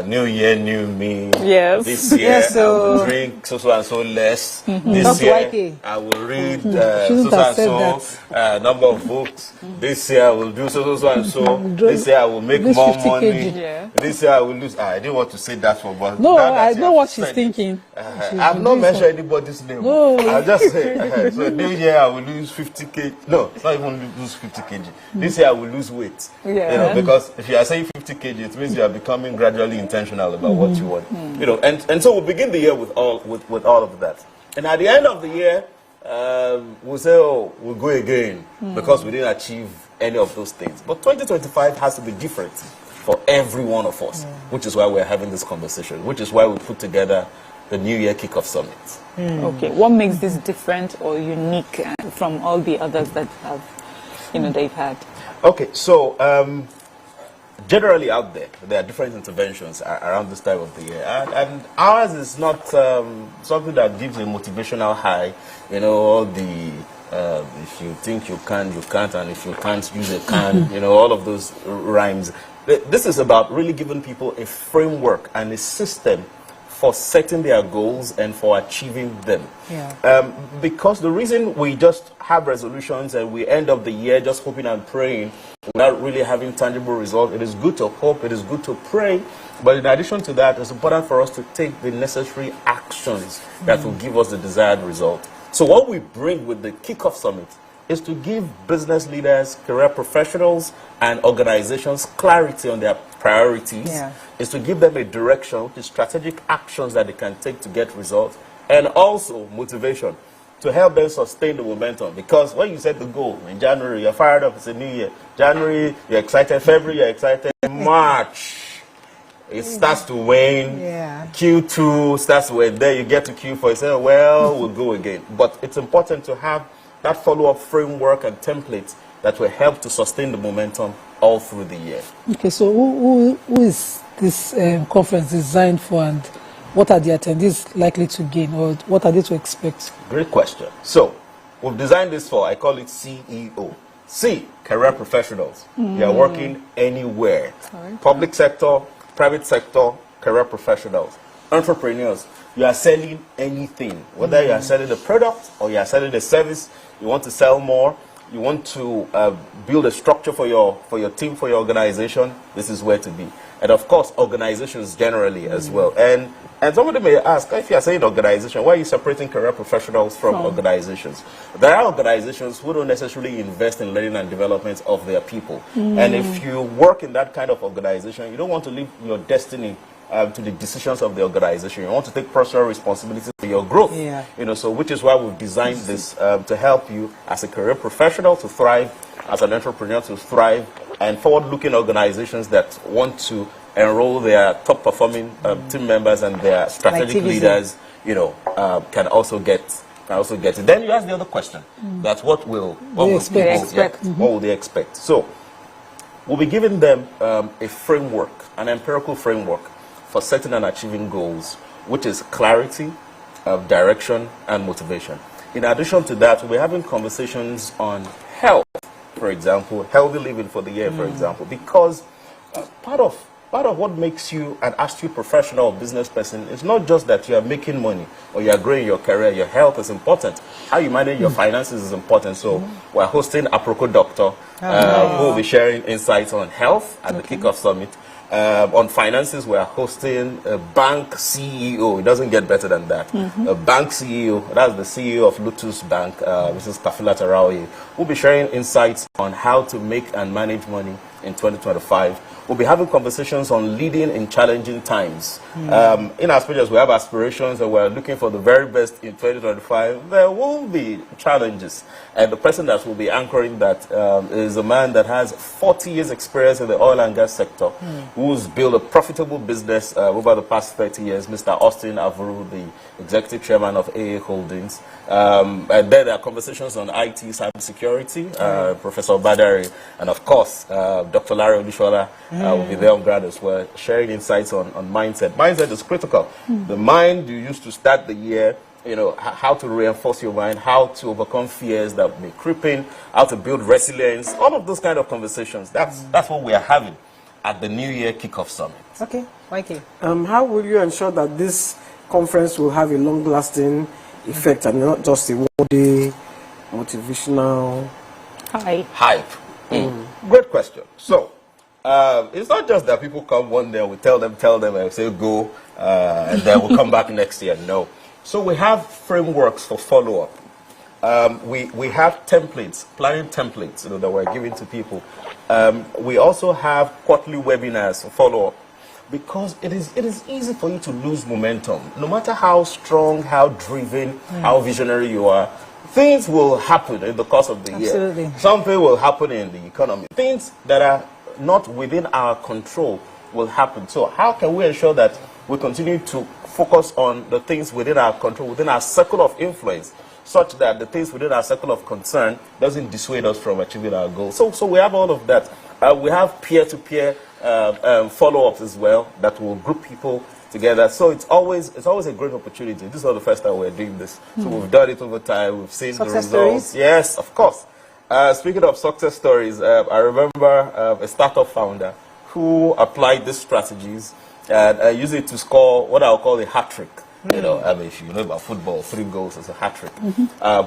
New year, new me. Yes. This year, I will drink so and so less. This year, I will read so and so number of books. This year, I will do so and so. This year, I will make more money. This year, I will lose. I didn't want to say that one, but no, I know what she's thinking. I've not mentioned anybody's name. No. I'll just say, so new year, I will lose 50 kg. No, not even lose 50 kg. This year, I will lose weight. Yeah. Because if you are saying 50 kg, it means you are becoming gradually intentional about what you want. You know, and so we'll begin the year with all of that. And at the end of the year, we'll say, oh, we'll go again because we didn't achieve any of those things. But 2025 has to be different for every one of us, which is why we're having this conversation, which is why we put together the New Year Kickoff Summit. Okay, what makes this different or unique from all the others that have, they've had? Okay, so generally out there are different interventions around this time of the year, and ours is not something that gives a motivational high. All the if you think you can, you can't, and if you can't, use a can. All of those rhymes. This is about really giving people a framework and a system for setting their goals and for achieving them. Yeah. Because the reason we just have resolutions and we end up the year just hoping and praying without really having tangible results, it is good to hope, it is good to pray, but in addition to that, it's important for us to take the necessary actions that will give us the desired result. So what we bring with the Kickoff Summit is to give business leaders, career professionals, and organizations clarity on their priorities, is to give them a direction, which is strategic actions that they can take to get results, and also motivation to help them sustain the momentum. Because when you set the goal in January, you're fired up, it's a new year. January, you're excited. February, you're excited. March, it starts to wane. Q2 starts to wane. Then you get to Q4, you say, well, we'll go again. But it's important to have that follow-up framework and template that will help to sustain the momentum all through the year. Okay, so who is this conference designed for, and what are the attendees likely to gain, or what are they to expect? Great question. So, we've designed this for, I call it CEO. C, career professionals. They are working anywhere. Public sector, private sector, career professionals. Entrepreneurs, you are selling anything. Whether you are selling a product or you are selling a service, you want to sell more, you want to build a structure for your team, for your organization, this is where to be. And of course, organizations generally as well. And somebody may ask, if you are saying organization, why are you separating career professionals from organizations? There are organizations who don't necessarily invest in learning and development of their people. And if you work in that kind of organization, you don't want to leave your destiny to the decisions of the organization. You want to take personal responsibility for your growth. So which is why we've designed this to help you as a career professional to thrive, as an entrepreneur to thrive, and forward-looking organizations that want to enroll their top-performing team members and their strategic leaders, can also get it. Then you ask the other question: that's what will they expect? So we'll be giving them a framework, an empirical framework for setting and achieving goals, which is clarity, direction, and motivation. In addition to that, we're having conversations on health, for example, healthy living for the year, for example, because part of what makes you an astute professional or business person is not just that you are making money or you are growing your career. Your health is important. How you manage your finances is important. So we're hosting Aproko Doctor, who will be sharing insights on health at the Kickoff Summit. On finances, we are hosting a bank CEO. It doesn't get better than that. A bank CEO, that's the CEO of Lotus Bank, Mrs. Kafila Tarawi, will be sharing insights on how to make and manage money in 2025. We'll be having conversations on leading in challenging times. In as much as we have aspirations and we're looking for the very best in 2025, there will be challenges. And the person that will be anchoring that is a man that has 40 years experience in the oil and gas sector, who's built a profitable business over the past 30 years, Mr. Austin Avuru, the executive chairman of AA Holdings. And then there are conversations on IT, cybersecurity, Professor Badari, and of course, Dr. Larry Olushola will be there on ground as well, sharing insights on mindset. Mindset is critical. The mind you use to start the year, how to reinforce your mind, how to overcome fears that may creep in, how to build resilience, all of those kind of conversations. That's what we are having at the New Year Kickoff Summit. Okay, Mikey. How will you ensure that this conference will have a long-lasting effect and not just a one-day motivational hype? Great question. So, it's not just that people come one day and we tell them and say go, and then we'll come back next year. No. So we have frameworks for follow-up. we have templates, planning templates, that we're giving to people. We also have quarterly webinars for follow-up, because it is easy for you to lose momentum. No matter how strong, how driven, how visionary you are, things will happen in the course of the year. Something will happen in the economy. Things that are not within our control will happen. So how can we ensure that we continue to focus on the things within our control, within our circle of influence, such that the things within our circle of concern doesn't dissuade us from achieving our goals? So we have all of that. We have peer-to-peer follow-ups as well that will group people together. So it's always a great opportunity. This is not the first time we're doing this. So we've done it over time. We've seen Success the results. Stories? Yes, of course. Speaking of success stories, I remember a startup founder who applied these strategies and used it to score what I'll call a hat trick. If you know about football, 3 goals is a hat trick.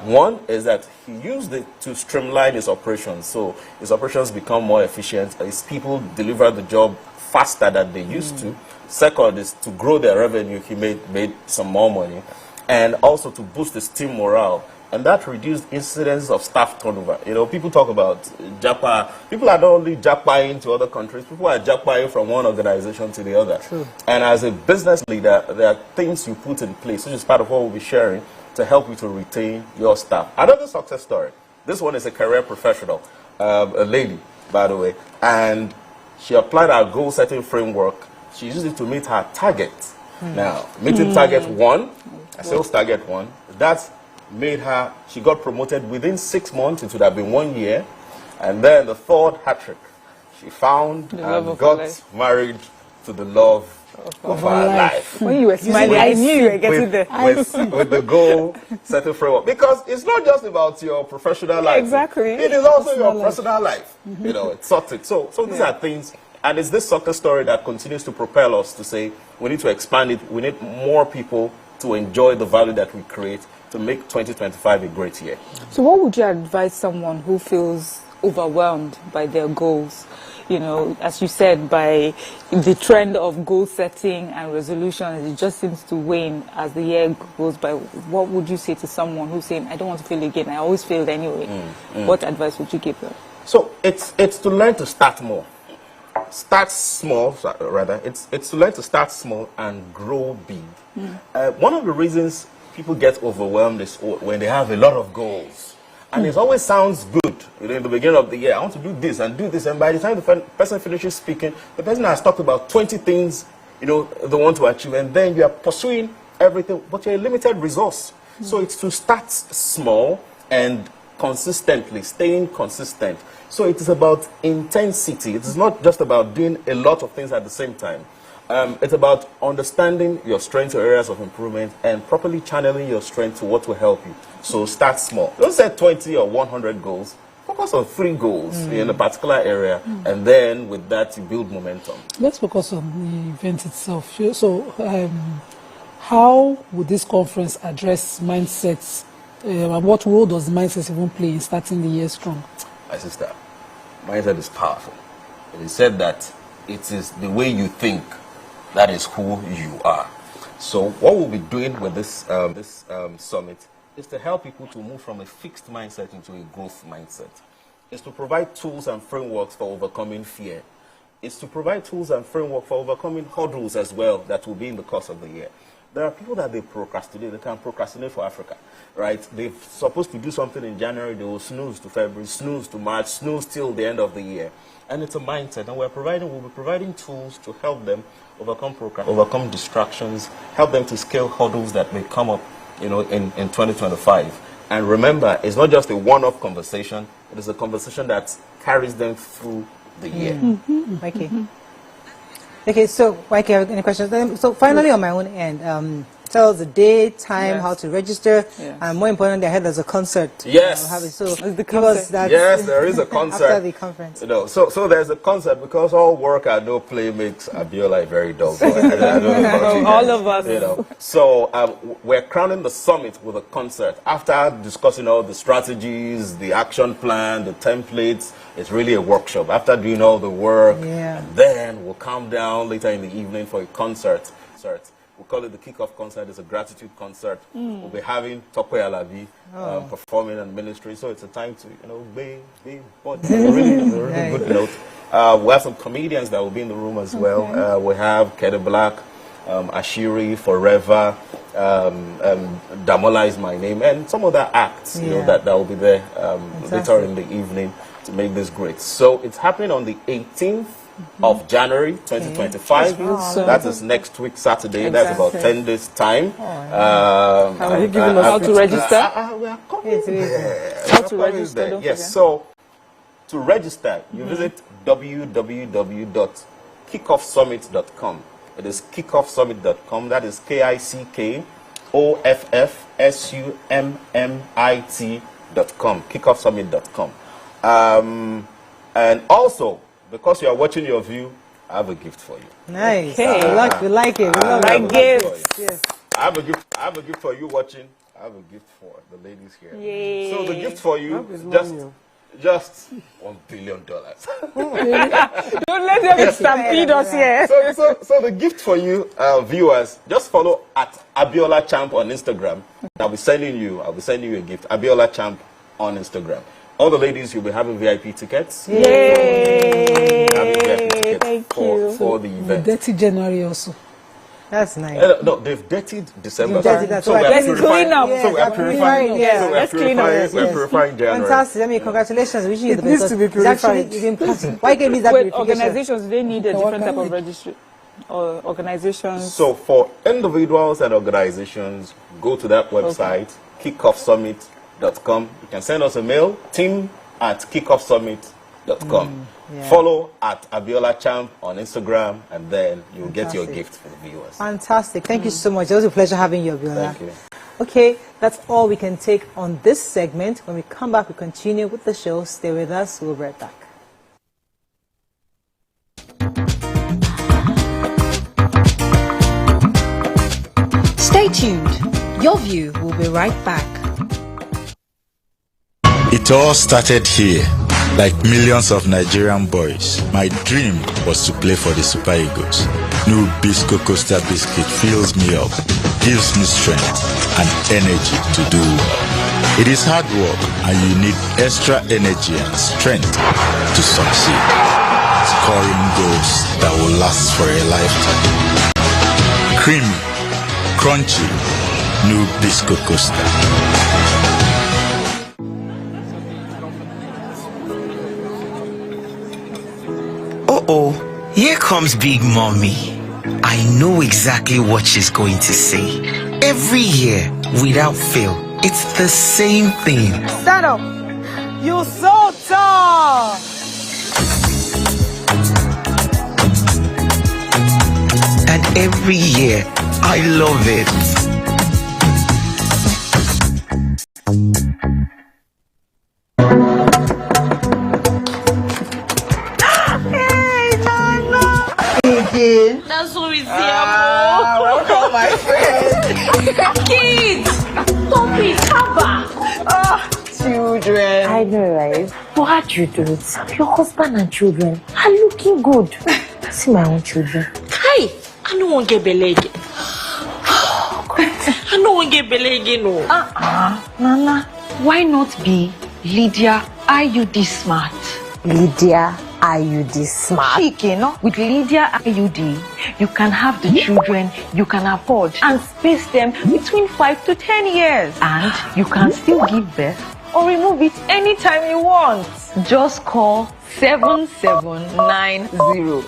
One is that he used it to streamline his operations, so his operations become more efficient. His people deliver the job faster than they used to. Second is to grow their revenue. He made some more money, and also to boost his team morale. And that reduced incidents of staff turnover. People talk about japa. People are not only japaing to other countries, people are japaing from one organization to the other. True. And as a business leader, there are things you put in place, which is part of what we'll be sharing, to help you to retain your staff. Another success story. This one is a career professional, a lady, by the way. And she applied our goal-setting framework. She used it to meet her target. Now, meeting target 1, sales target 1, that's made her, she got promoted within 6 months. It would have been 1 year. And then the 3rd hat trick, she found and got married to the love of her life. When you were smiling, I knew you were getting there. With the goal setting framework. Because it's not just about your professional life. Exactly. It is also your personal life. It's sorted. So these are things, and it's this success story that continues to propel us to say, we need to expand it. We need more people to enjoy the value that we create, to make 2025 a great year. So what would you advise someone who feels overwhelmed by their goals? As you said, by the trend of goal setting and resolution, it just seems to wane as the year goes by. What would you say to someone who's saying, I don't want to fail again, I always failed anyway? What advice would you give them? So it's to learn to start more. Start small, rather. It's to learn to start small and grow big. One of the reasons people get overwhelmed is when they have a lot of goals. And it always sounds good. In the beginning of the year, I want to do this, and by the time the person finishes speaking, the person has talked about 20 things, they want to achieve, and then you are pursuing everything, but you're a limited resource. So it's to start small and consistently, staying consistent. So it is about intensity. It is not just about doing a lot of things at the same time. It's about understanding your strengths or areas of improvement and properly channeling your strength to what will help you. So start small. Don't set 20 or 100 goals. Focus on 3 goals in a particular area, and then with that you build momentum. Let's focus on the event itself. So how would this conference address mindsets? What role does mindset even play in starting the year strong? My sister, mindset is powerful. It is said that it is the way you think that is who you are. So what we'll be doing with this summit is to help people to move from a fixed mindset into a growth mindset. It's to provide tools and frameworks for overcoming fear. It's to provide tools and framework for overcoming hurdles as well that will be in the course of the year. There are people that they procrastinate. They can procrastinate for Africa, right? They're supposed to do something in January. They will snooze to February, snooze to March, snooze till the end of the year. And it's a mindset. And we'll be providing tools to help them overcome distractions, help them to scale hurdles that may come up, in 2025. And remember, it's not just a one-off conversation. It is a conversation that carries them through the year. Okay, so YK, any questions? So finally, on my own end, tell us the day, time, how to register, and more importantly, I heard there's a concert. Yes. So give us that. Yes, there is a concert after the conference. So there's a concert, because all work and no play makes Abiola a very dull boy. I don't know about you guys, all of us. So we're crowning the summit with a concert. After discussing all the strategies, the action plan, the templates, it's really a workshop. After doing all the work, and then we'll calm down later in the evening for a concert. We call it the kickoff concert. It's a gratitude concert. We'll be having Tope Alabi performing and ministry. So it's a time to, be but it's a really good note. We have some comedians that will be in the room as well. We have Kede Black, Ashiri, Forever, Damola is my name, and some other acts, that will be there later in the evening to make this great. So it's happening on the 18th of January 2025. That is next week, Saturday. That's about 10 days time. Are you giving us how to register? We are coming there. How to register? Yes. So to register, you visit www.kickoffsummit.com. It is kickoffsummit.com. That is KICKOFFSUMMIT.com. Kickoffsummit.com. And also, because you are watching your view, I have a gift for you. Nice. We like it. We love gifts. Yes. I have a gift for you watching. I have a gift for the ladies here. Yay. So the gift for you, just $1 billion. Don't let them stampede us here. So the gift for you, viewers, just follow at Abiola Champ on Instagram. I'll be sending you a gift. Abiola Champ on Instagram. All the ladies, you'll be having VIP tickets. Yay! Having VIP tickets for the event. Dirty January also. That's nice. No, they've dated December. That's so right. Let's clean up. So we are purifying. Let's clean up. We're purifying January. Fantastic. I mean, congratulations. Wishing you the best. Needs to be purified. Why gave me that Wait, purification? organizations, they need a different type of registry. Or organizations. So for individuals and organizations, go to that website, kickoffsummit.com. You can send us a mail, team@kickoffsummit.com. Follow at Abiola Champ on Instagram, and then you'll get your gift for the viewers. Fantastic. Thank you so much. It was a pleasure having you, Abiola. Thank you. Okay, that's all we can take on this segment. When we come back, we continue with the show. Stay with us. We'll be right back. Stay tuned. Your View will be right back. It all started here. Like millions of Nigerian boys, my dream was to play for the Super Eagles. New Bisco Costa biscuit fills me up, gives me strength and energy to do well. It is hard work and you need extra energy and strength to succeed. Scoring goals that will last for a lifetime. Creamy, crunchy, New Bisco Costa. Uh-oh, here comes Big Mommy. I know exactly what she's going to say. Every year, without fail, it's the same thing. Stand up. You're so tall. And every year, I love it. That's so easy, welcome, my friend. Kids! Stop it, Papa! Children. I know, right? But how do you do it? Your husband and children are looking good. See my own children. Hi! I don't want to get belly again. I don't want to get belly again, no. Nana, why not be Lydia IUD Smart? Lydia IUD Smart. With Lydia IUD, you can have the children you can afford and space them between 5 to 10 years. And you can still give birth or remove it anytime you want. Just call 7790.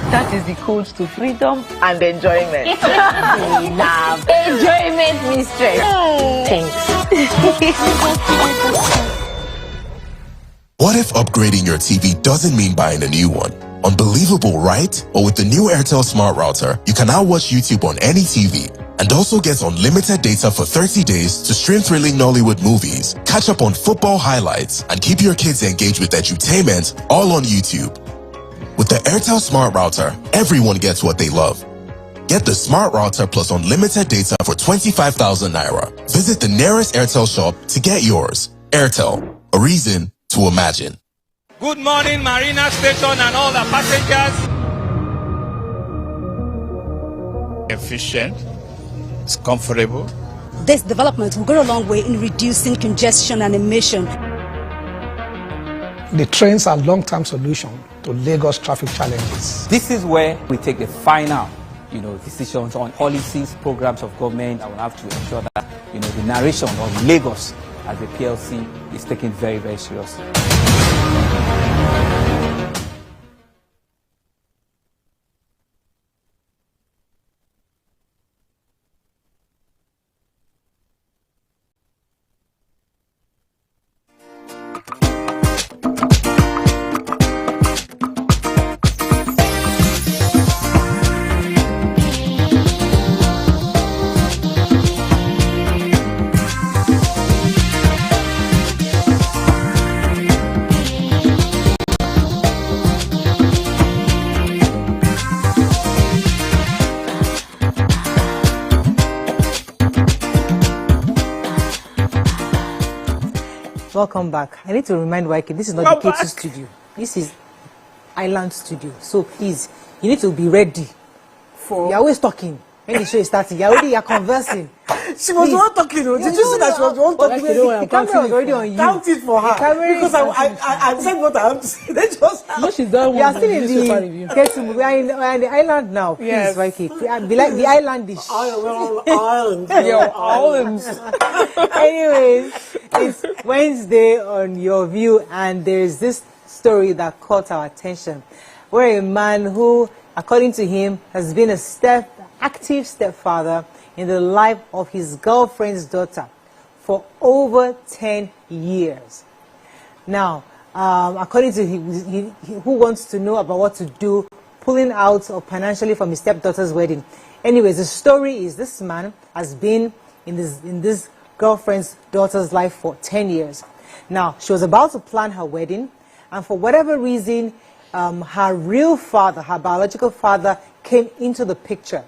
That is the code to freedom and enjoyment. Love. Enjoyment, mistress. Thanks. What if upgrading your TV doesn't mean buying a new one? Unbelievable, right? But with the new Airtel Smart Router, you can now watch YouTube on any TV and also get unlimited data for 30 days to stream thrilling Nollywood movies, catch up on football highlights, and keep your kids engaged with edutainment all on YouTube. With the Airtel Smart Router, everyone gets what they love. Get the Smart Router plus unlimited data for 25,000 Naira. Visit the nearest Airtel shop to get yours. Airtel, a reason to imagine. Good morning, Marina Station and all the passengers. efficient, it's comfortable. This development will go a long way in reducing congestion and emission. The trains are a long-term solution to Lagos traffic challenges. This is where we take the final, decisions on policies, programs of government. I will have to ensure that, the narration of Lagos as the PLC is taken very, very seriously. Welcome back. I need to remind YK, this is not the K2 studio. This is Island studio. So please, you need to be ready. You're always talking. When the show is starting, you're conversing. She was the one talking. Did you see that she was the one talking? The camera was already on you. Count it for her. Because I said what I have to say. They just no, she's done. We are still in the K2. We are in the island now. Please, yes. YK. Be like the islandish. Island. Islands. Anyways, it's Wednesday on Your View, and there's this story that caught our attention, where a man who, according to him, has been a active stepfather in the life of his girlfriend's daughter for over 10 years. Now, according to him, who wants to know about what to do, pulling out financially from his stepdaughter's wedding. Anyways, the story is this man has been in this girlfriend's daughter's life for 10 years. Now, she was about to plan her wedding, and for whatever reason, her real father, her biological father, came into the picture.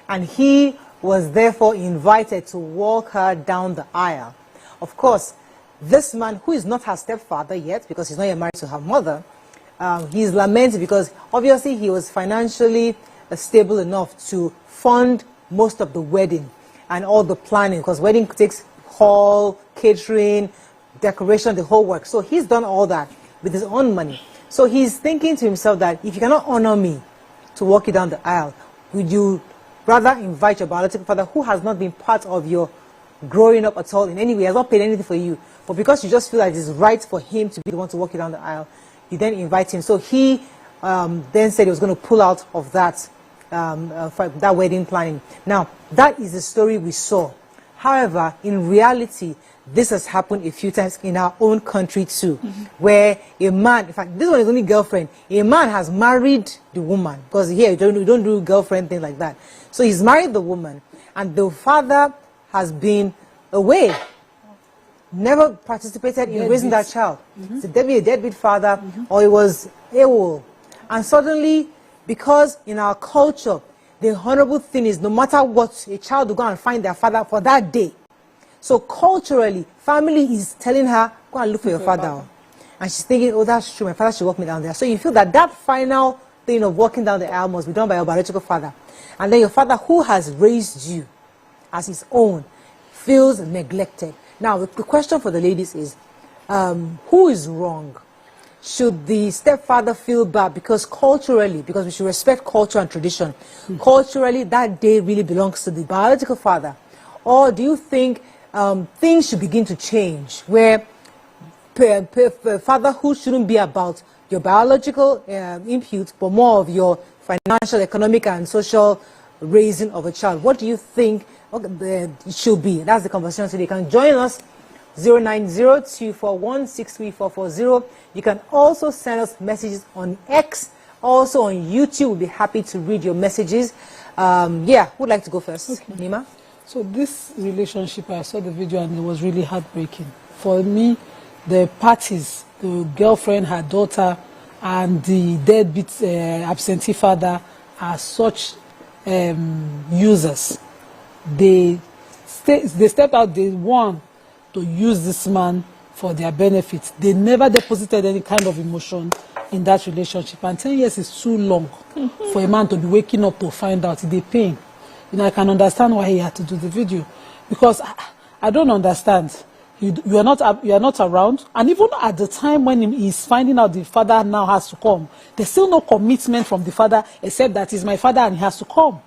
And he was therefore invited to walk her down the aisle. Of course, this man, who is not her stepfather yet, because he's not yet married to her mother, he's lamented because obviously he was financially stable enough to fund most of the wedding and all the planning, because wedding takes hall, catering, decoration, the whole work. So he's done all that with his own money. So he's thinking to himself that if you cannot honor me to walk you down the aisle, would you rather invite your biological father, who has not been part of your growing up at all in any way, has not paid anything for you, but because you just feel like it's right for him to be the one to walk you down the aisle, you then invite him. So he then said he was going to pull out of that, that wedding planning. Now, that is the story we saw. However, in reality, this has happened a few times in our own country too, where a man, in fact, this one is only girlfriend, a man has married the woman, because here we don't do girlfriend thing like that. So he's married the woman, and the father has been away, never participated in raising that child. It's a deadbeat father, or he was AWOL. And suddenly, because in our culture, the honorable thing is no matter what, a child will go and find their father for that day. So culturally, family is telling her, go and look for your father. And she's thinking, oh, that's true, my father should walk me down there. So you feel that that final thing of walking down the aisle must be done by your biological father. And then your father, who has raised you as his own, feels neglected. Now, the question for the ladies is, who is wrong? Should the stepfather feel bad because culturally, because we should respect culture and tradition, culturally that day really belongs to the biological father? Or do you think things should begin to change, where fatherhood shouldn't be about your biological input, but more of your financial, economic, and social raising of a child? What do you think it should be? That's the conversation today. You can join us 09024163440. You can also send us messages on X, also on YouTube. We'll be happy to read your messages. Yeah, who'd like to go first? Okay. Nima? So this relationship, I saw the video and it was really heartbreaking. For me, the parties, the girlfriend, her daughter, and the deadbeat absentee father are such users. They stepped out, they want to use this man for their benefits. They never deposited any kind of emotion in that relationship. And 10 years is too long for a man to be waking up to find out. They pain. you know, I can understand why he had to do the video, because I don't understand. You are not around, and even at the time when he's finding out the father now has to come, there's still no commitment from the father except that he's my father and he has to come.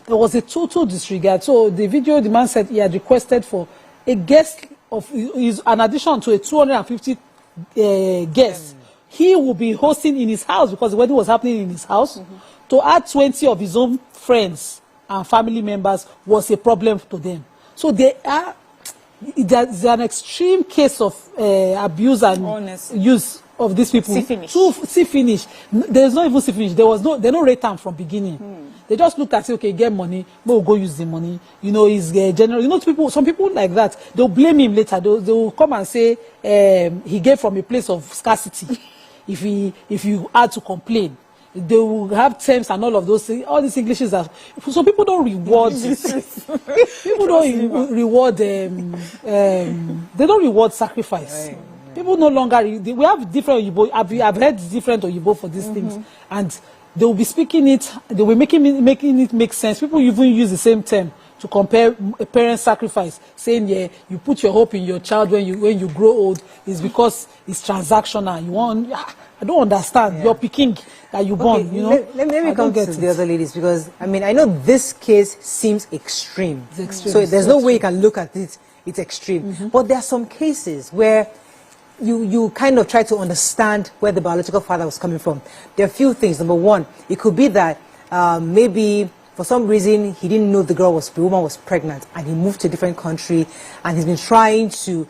There was a total disregard. So the video, the man said he had requested for a guest of an addition to a 250 guests. He will be hosting in his house, because the wedding was happening in his house. To add 20 of his own friends and family members was a problem to them. So there's an extreme case of abuse and use of these people. See finish. There's not even see finish. They don't rate them from beginning. They just look at it, okay, get money, we'll go use the money. You know, he's general. You know, some people like that, they'll blame him later. They'll come and say he gave from a place of scarcity. If you had to complain, they will have terms and all of those things. All these Englishes are, so people don't reward. People don't reward. They don't reward sacrifice. Right. People no longer. We have different Oyibo. I've heard different Oyibo for these things, and they will be speaking it. They will be making it make sense. People even use the same term to compare a parent's sacrifice, saying, yeah, you put your hope in your child when you grow old is because it's transactional. You want. I don't understand. You're picking that you born. You know. Let me come to the other ladies, because I mean I know this case seems extreme. It's extreme. So there's no way you can look at it. It's extreme. But there are some cases where you kind of try to understand where the biological father was coming from. There are a few things. Number one, it could be that maybe for some reason he didn't know the woman was pregnant, and he moved to a different country, and he's been trying to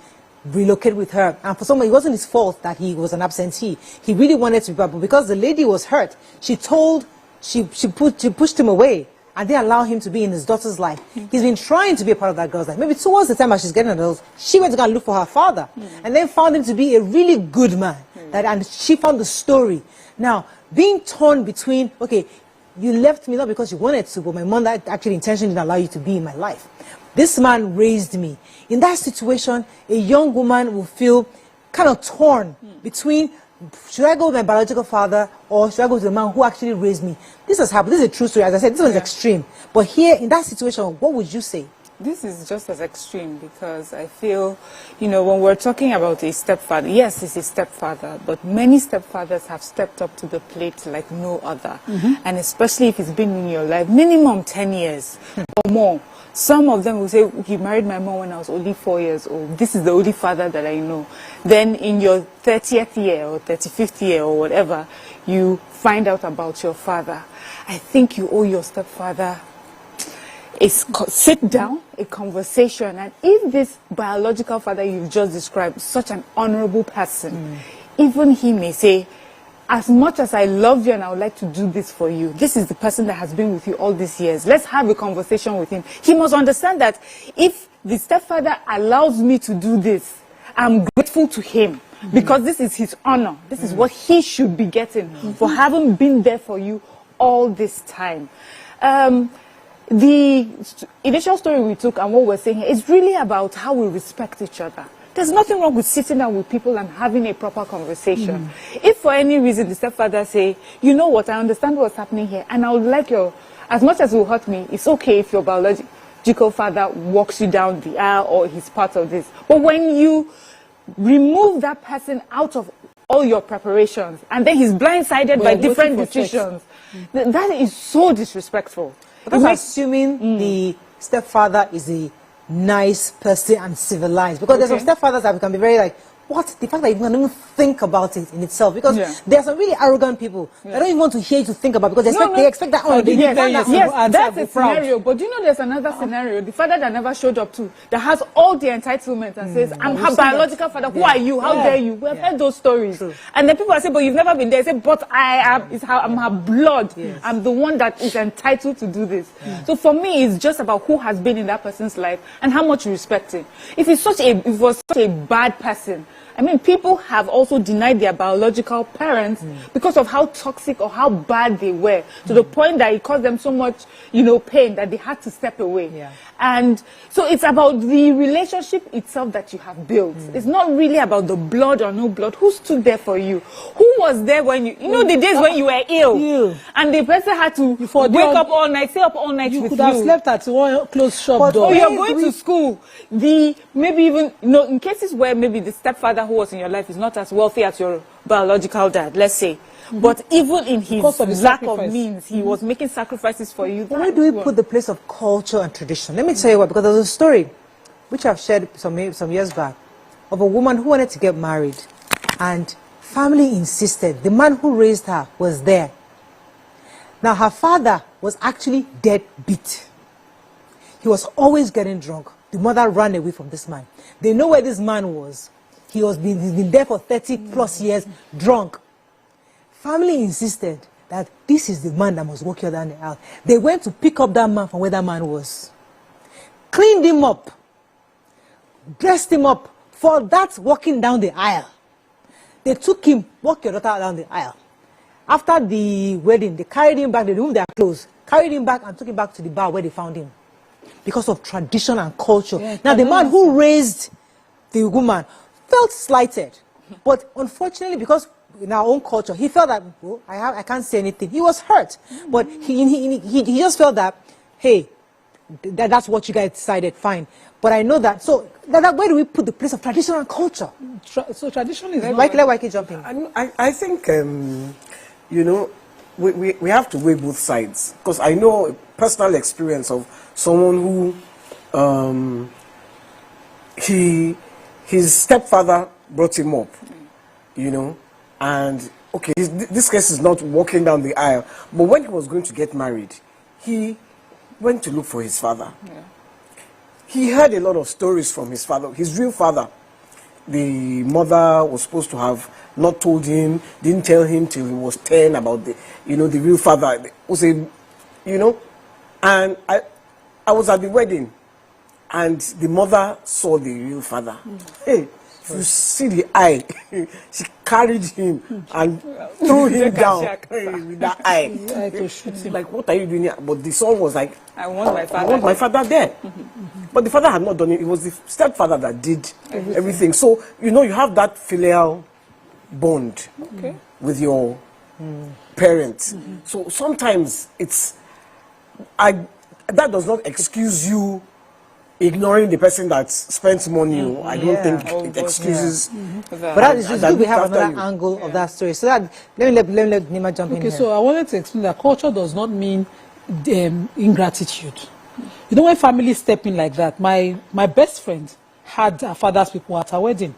relocate with her, and for someone, it wasn't his fault that he was an absentee. He really wanted to be back, but because the lady was hurt, she pushed him away and didn't allow him to be in his daughter's life. He's been trying to be a part of that girl's life. Maybe towards the time as she's getting adult, she went to go and look for her father, and then found him to be a really good man. And she found the story. Now, being torn between, okay, you left me not because you wanted to, but my mom actually intentionally didn't allow you to be in my life. This man raised me. In that situation, a young woman will feel kind of torn between, should I go with my biological father, or should I go to the man who actually raised me? This has happened. This is a true story. As I said, this was extreme. But here, in that situation, what would you say? This is just as extreme, because I feel, you know, when we're talking about a stepfather, yes, he's a stepfather, but many stepfathers have stepped up to the plate like no other. And especially if it's been in your life, minimum 10 years or more. Some of them will say, he married my mom when I was only 4 years old. This is the only father that I know. Then in your 30th year or 35th year or whatever, you find out about your father. I think you owe your stepfather a sit down, a conversation. And if this biological father you've just described, such an honorable person, even he may say, as much as I love you and I would like to do this for you, this is the person that has been with you all these years. Let's have a conversation with him. He must understand that if the stepfather allows me to do this, I'm grateful to him, because this is his honor. This is what he should be getting for having been there for you all this time. The initial story we took and what we're saying here is really about how we respect each other. There's nothing wrong with sitting down with people and having a proper conversation. If for any reason the stepfather say, you know what, I understand what's happening here, and I would like as much as it will hurt me, it's okay if your biological father walks you down the aisle or he's part of this. But when you remove that person out of all your preparations, and then he's blindsided by different decisions, that is so disrespectful. But that's assuming the stepfather is a nice person and civilized, because there's some stepfathers that can be very like, what? The fact that you don't even think about it in itself, because there are some really arrogant people that don't even want to hear you to think about it, because they expect that. Oh, that's a scenario. But you know, there's another scenario. The father that never showed up to, that has all the entitlement and says, I'm her biological father. Who are you? How dare you? We've heard those stories. And then people are saying, but you've never been there. They say, but I'm her blood. I'm the one that is entitled to do this. So for me, it's just about who has been in that person's life and how much you respect him. If it was such a bad person, I mean, people have also denied their biological parents because of how toxic or how bad they were, to the point that it caused them so much, pain that they had to step away. And so it's about the relationship itself that you have built. It's not really about the blood or no blood. Who stood there for you? Who was there when you know the days when you were ill and the person had to wake up all night, stay up all night with you? You could have slept at one closed shop door. Or you're going to school. Maybe even in cases where maybe the stepfather who was in your life is not as wealthy as your biological dad, let's say. But even in his lack of means, he was making sacrifices for you. Where do we put the place of culture and tradition? Let me tell you what, because there's a story which I've shared some years back of a woman who wanted to get married, and family insisted. The man who raised her was there. Now her father was actually dead beat. He was always getting drunk. The mother ran away from this man. They know where this man was. He's been there for 30 plus years, drunk. Family insisted that this is the man that must walk you down the aisle. They went to pick up that man from where that man was. Cleaned him up. Dressed him up for that walking down the aisle. They took him, walk your daughter down the aisle. After the wedding, they carried him back, they removed their clothes, carried him back and took him back to the bar where they found him. Because of tradition and culture. Yeah, now the man who raised the woman felt slighted. But unfortunately, because in our own culture, he felt that, oh, I can't say anything. He was hurt. But he just felt that, hey, that's what you guys decided, fine. But I know that. So where do we put the place of tradition and culture? So tradition is... Let Waike jump in. I think, you know, we have to weigh both sides. Because I know a personal experience of someone who, his stepfather brought him up, you know. And, okay, this case is not walking down the aisle. But when he was going to get married, he went to look for his father. Yeah. He heard a lot of stories from his father, his real father. The mother was supposed to have not told him, didn't tell him till he was 10 about the real father. Was a, you know, and I was at the wedding, and the mother saw the real father. Hey. You see the eye, she carried him and threw him down with that eye. Like, what are you doing here? But the son was like, I want my father there. But the father had not done it. It was the stepfather that did everything. So, you know, you have that filial bond with your parents. So sometimes that does not excuse you ignoring the person that spends money. I don't think it excuses. But that is just we have another angle of that story. So that let Nima jump in here. So I wanted to explain that culture does not mean ingratitude. You know, when families step in like that, my best friend had her father's people at her wedding.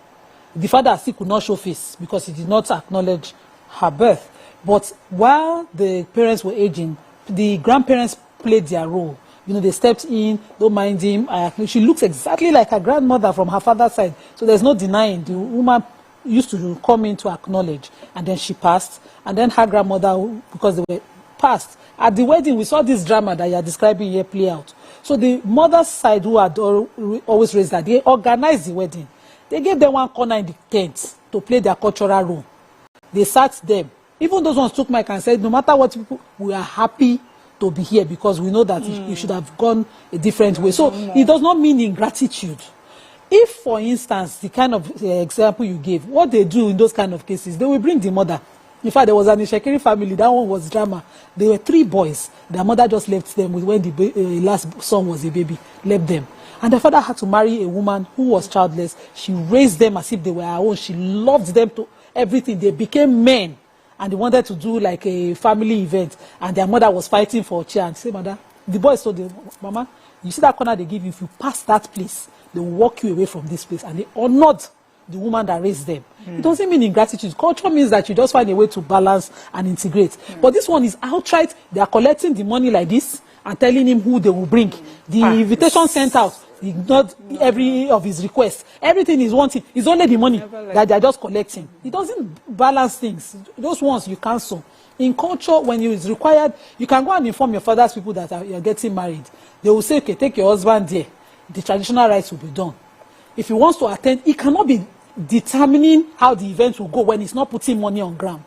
The father still could not show face because he did not acknowledge her birth. But while the parents were aging, the grandparents played their role. You know, they stepped in, don't mind him. She looks exactly like her grandmother from her father's side. So there's no denying. The woman used to come in to acknowledge. And then she passed. And then her grandmother, because they were passed. At the wedding, we saw this drama that you are describing here play out. So the mother's side, who had always raised that, they organized the wedding. They gave them one corner in the tent to play their cultural role. They sat them. Even those ones took mic and said, no matter what, people, we are happy to be here because we know that you should have gone a different way. So it does not mean ingratitude. If, for instance, the kind of example you gave, what they do in those kind of cases, they will bring the mother. In fact, there was an Ishekiri family, that one was drama. There were 3 boys. Their mother just left them when the last son was a baby, left them. And the father had to marry a woman who was childless. She raised them as if they were her own. She loved them to everything. They became men. And they wanted to do like a family event. And their mother was fighting for a chair. And say, mother, the boys told them, Mama, you see that corner they give you? If you pass that place, they will walk you away from this place. And they honored the woman that raised them. It doesn't mean ingratitude. Culture means that you just find a way to balance and integrate. But this one is outright. They are collecting the money like this and telling him who they will bring. The invitation sent out, ignored every of his requests. Everything is wanting. It's only the money that they are just collecting. It doesn't balance things. Those ones you cancel. In culture, when it is required, you can go and inform your father's people that you're getting married. They will say, okay, take your husband there. The traditional rites will be done. If he wants to attend, he cannot be determining how the event will go when he's not putting money on ground.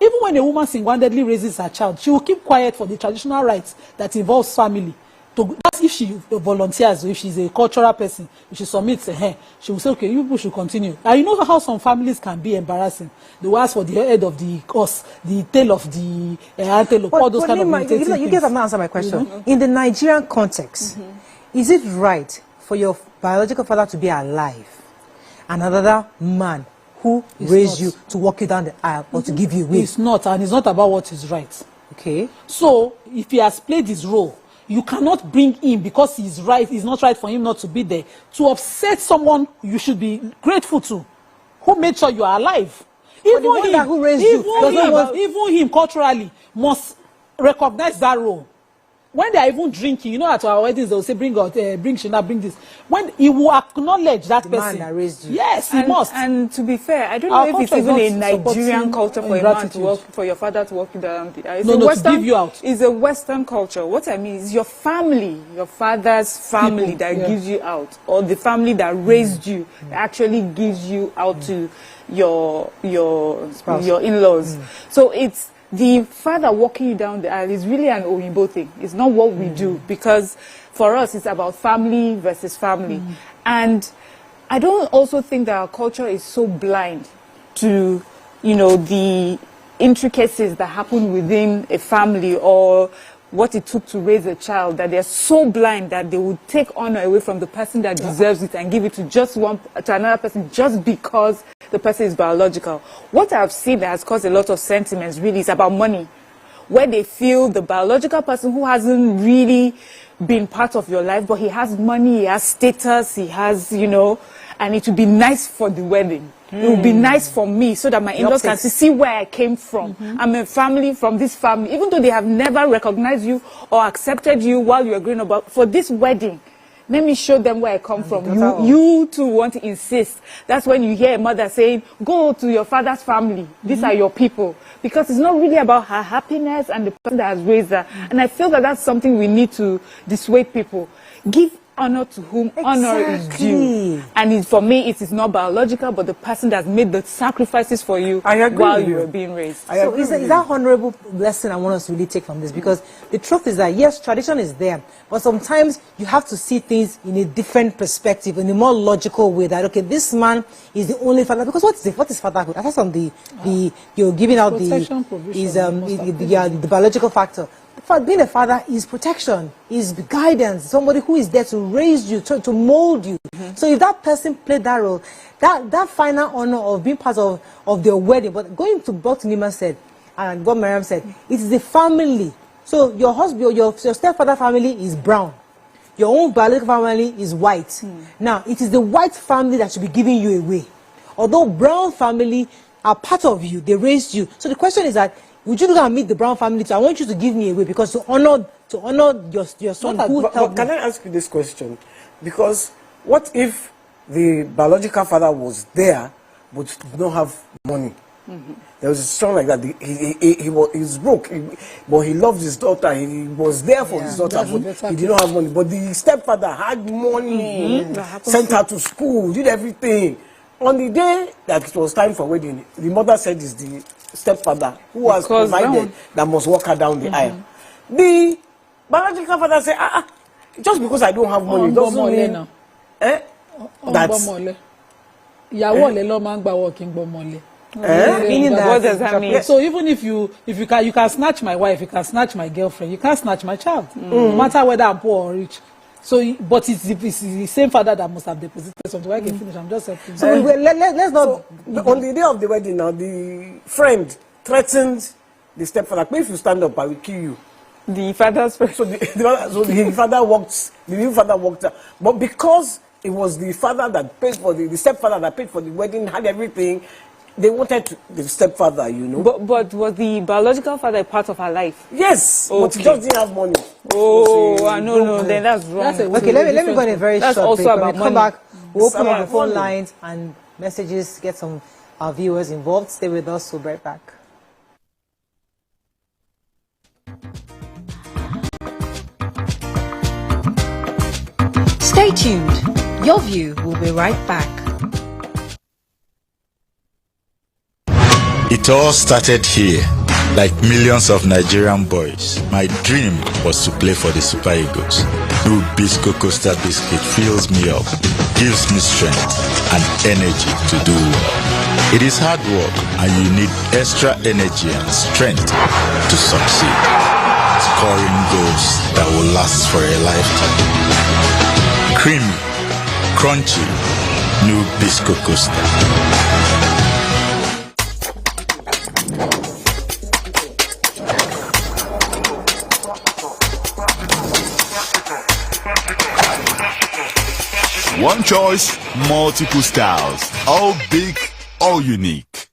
Even when a woman single-handedly raises her child, she will keep quiet for the traditional rites that involves family. That's if she volunteers, if she's a cultural person, if she submits her, she will say, okay, you people should continue. And you know how some families can be embarrassing. They will ask for the head of the course, the tail of the antelope, all those kind of irritating things. You guys have not answered my question. In the Nigerian context, is it right for your biological father to be alive and another man who raised you to walk you down the aisle or to give you away? It's not, and it's not about what is right. Okay. So, if he has played his role, you cannot bring him because he's right. It's not right for him not to be there to upset someone you should be grateful to, who made sure you are alive. Even him, who raised you, even him culturally must recognize that role. When they are even drinking, you know, at our weddings, they will say, bring Shina, bring this. When he will acknowledge that person. Man that raised you. Yes, he must. And to be fair, I don't know if it's even a Nigerian culture for a man to work, for your father to walk you down the aisle. No, to give you out. It's a Western culture. What I mean is your family, your father's family that gives you out, or the family that raised you, that actually gives you out to your in-laws. So it's the father walking you down the aisle is really an Oyinbo thing. It's not what we do, because for us it's about family versus family. And I don't also think that our culture is so blind to, you know, the intricacies that happen within a family or what it took to raise a child, that they're so blind that they would take honor away from the person that deserves it and give it to another person just because the person is biological. What I've seen that has caused a lot of sentiments really is about money, where they feel the biological person who hasn't really been part of your life, but he has money, he has status, he has, you know, and it would be nice for the wedding. It would be nice for me so that my in-laws can see where I came from. I'm a family from this family, even though they have never recognized you or accepted you while you were growing up. But for this wedding, let me show them where I come from. You too want to insist. That's when you hear a mother saying, go to your father's family. These are your people. Because it's not really about her happiness and the person that has raised her. And I feel that that's something we need to dissuade people. Give honor to whom honor is due. And for me, it is not biological, but the person that's made the sacrifices for you while you were being raised. So is that honorable lesson I want us to really take from this? Because the truth is that, yes, tradition is there, but sometimes you have to see things in a different perspective, in a more logical way, that, okay, this man is the only father. Because what is fatherhood? Aside from you're giving out the biological factor. Being a father is protection, is guidance, somebody who is there to raise you, to mold you. So if that person played that role, that final honor of being part of their wedding, but going to what Nima said, and what Mariam said, it is the family. So your husband, your stepfather family is brown. Your own biological family is white. Now, it is the white family that should be giving you away. Although brown family are part of you, they raised you. So the question is that, would you go and meet the brown family too? I want you to give me away, because to honor your son who helped me. Can I ask you this question? Because what if the biological father was there but did not have money? There was a song like that. He was broke, but he loved his daughter. He was there for his daughter, but he did not have money. But the stepfather had money, sent her to school, did everything. On the day that it was time for wedding, the mother said it's the stepfather who was provided that must walk her down the aisle. The biological father said, just because I don't have money doesn't mean what does that mean? So even if you can snatch my wife, you can snatch my girlfriend, you can't snatch my child, no matter whether I'm poor or rich. So, but it's the same father that must have deposited something. I can finish. I'm just helping. So let's not. On the day of the wedding, now the friend threatened the stepfather. If you stand up, I will kill you. The father's friend. So the father walked. The new father walked out. But because it was the father that paid for the stepfather that paid for the wedding, had everything. They wanted the stepfather, you know. But was the biological father a part of her life? Yes, but he just didn't have money. No, then that's wrong. Okay, let me go on a very short break. Also about when we come back, we'll open up the phone lines and messages, get some our viewers involved. Stay with us, we'll be right back. Stay tuned. Your View will be right back. It all started here, Like millions of Nigerian boys, my dream was to play for the Super Eagles. New Bisco Costa biscuit fills me up, gives me strength and energy to do well. It is hard work and you need extra energy and strength to succeed. Scoring goals that will last for a lifetime. Creamy, crunchy, new Bisco Costa. One choice, multiple styles. All big, all unique.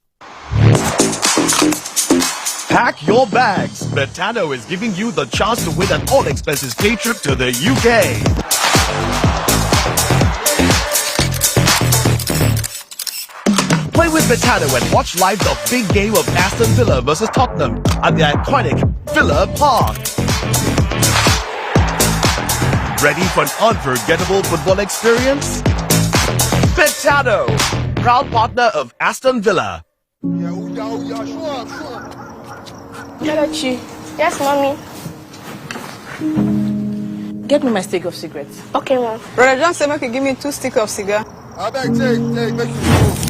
Pack your bags. Betano is giving you the chance to win an all-expenses paid trip to the UK. Play with Betano and watch live the big game of Aston Villa versus Tottenham at the iconic Villa Park. Ready for an unforgettable football experience? Betano, proud partner of Aston Villa. Kelechi. Yes, mommy. Get me my stick of cigarettes. Okay, mom. Brother John said, "Make you give me 2 sticks of cigar." I beg, take, make you move.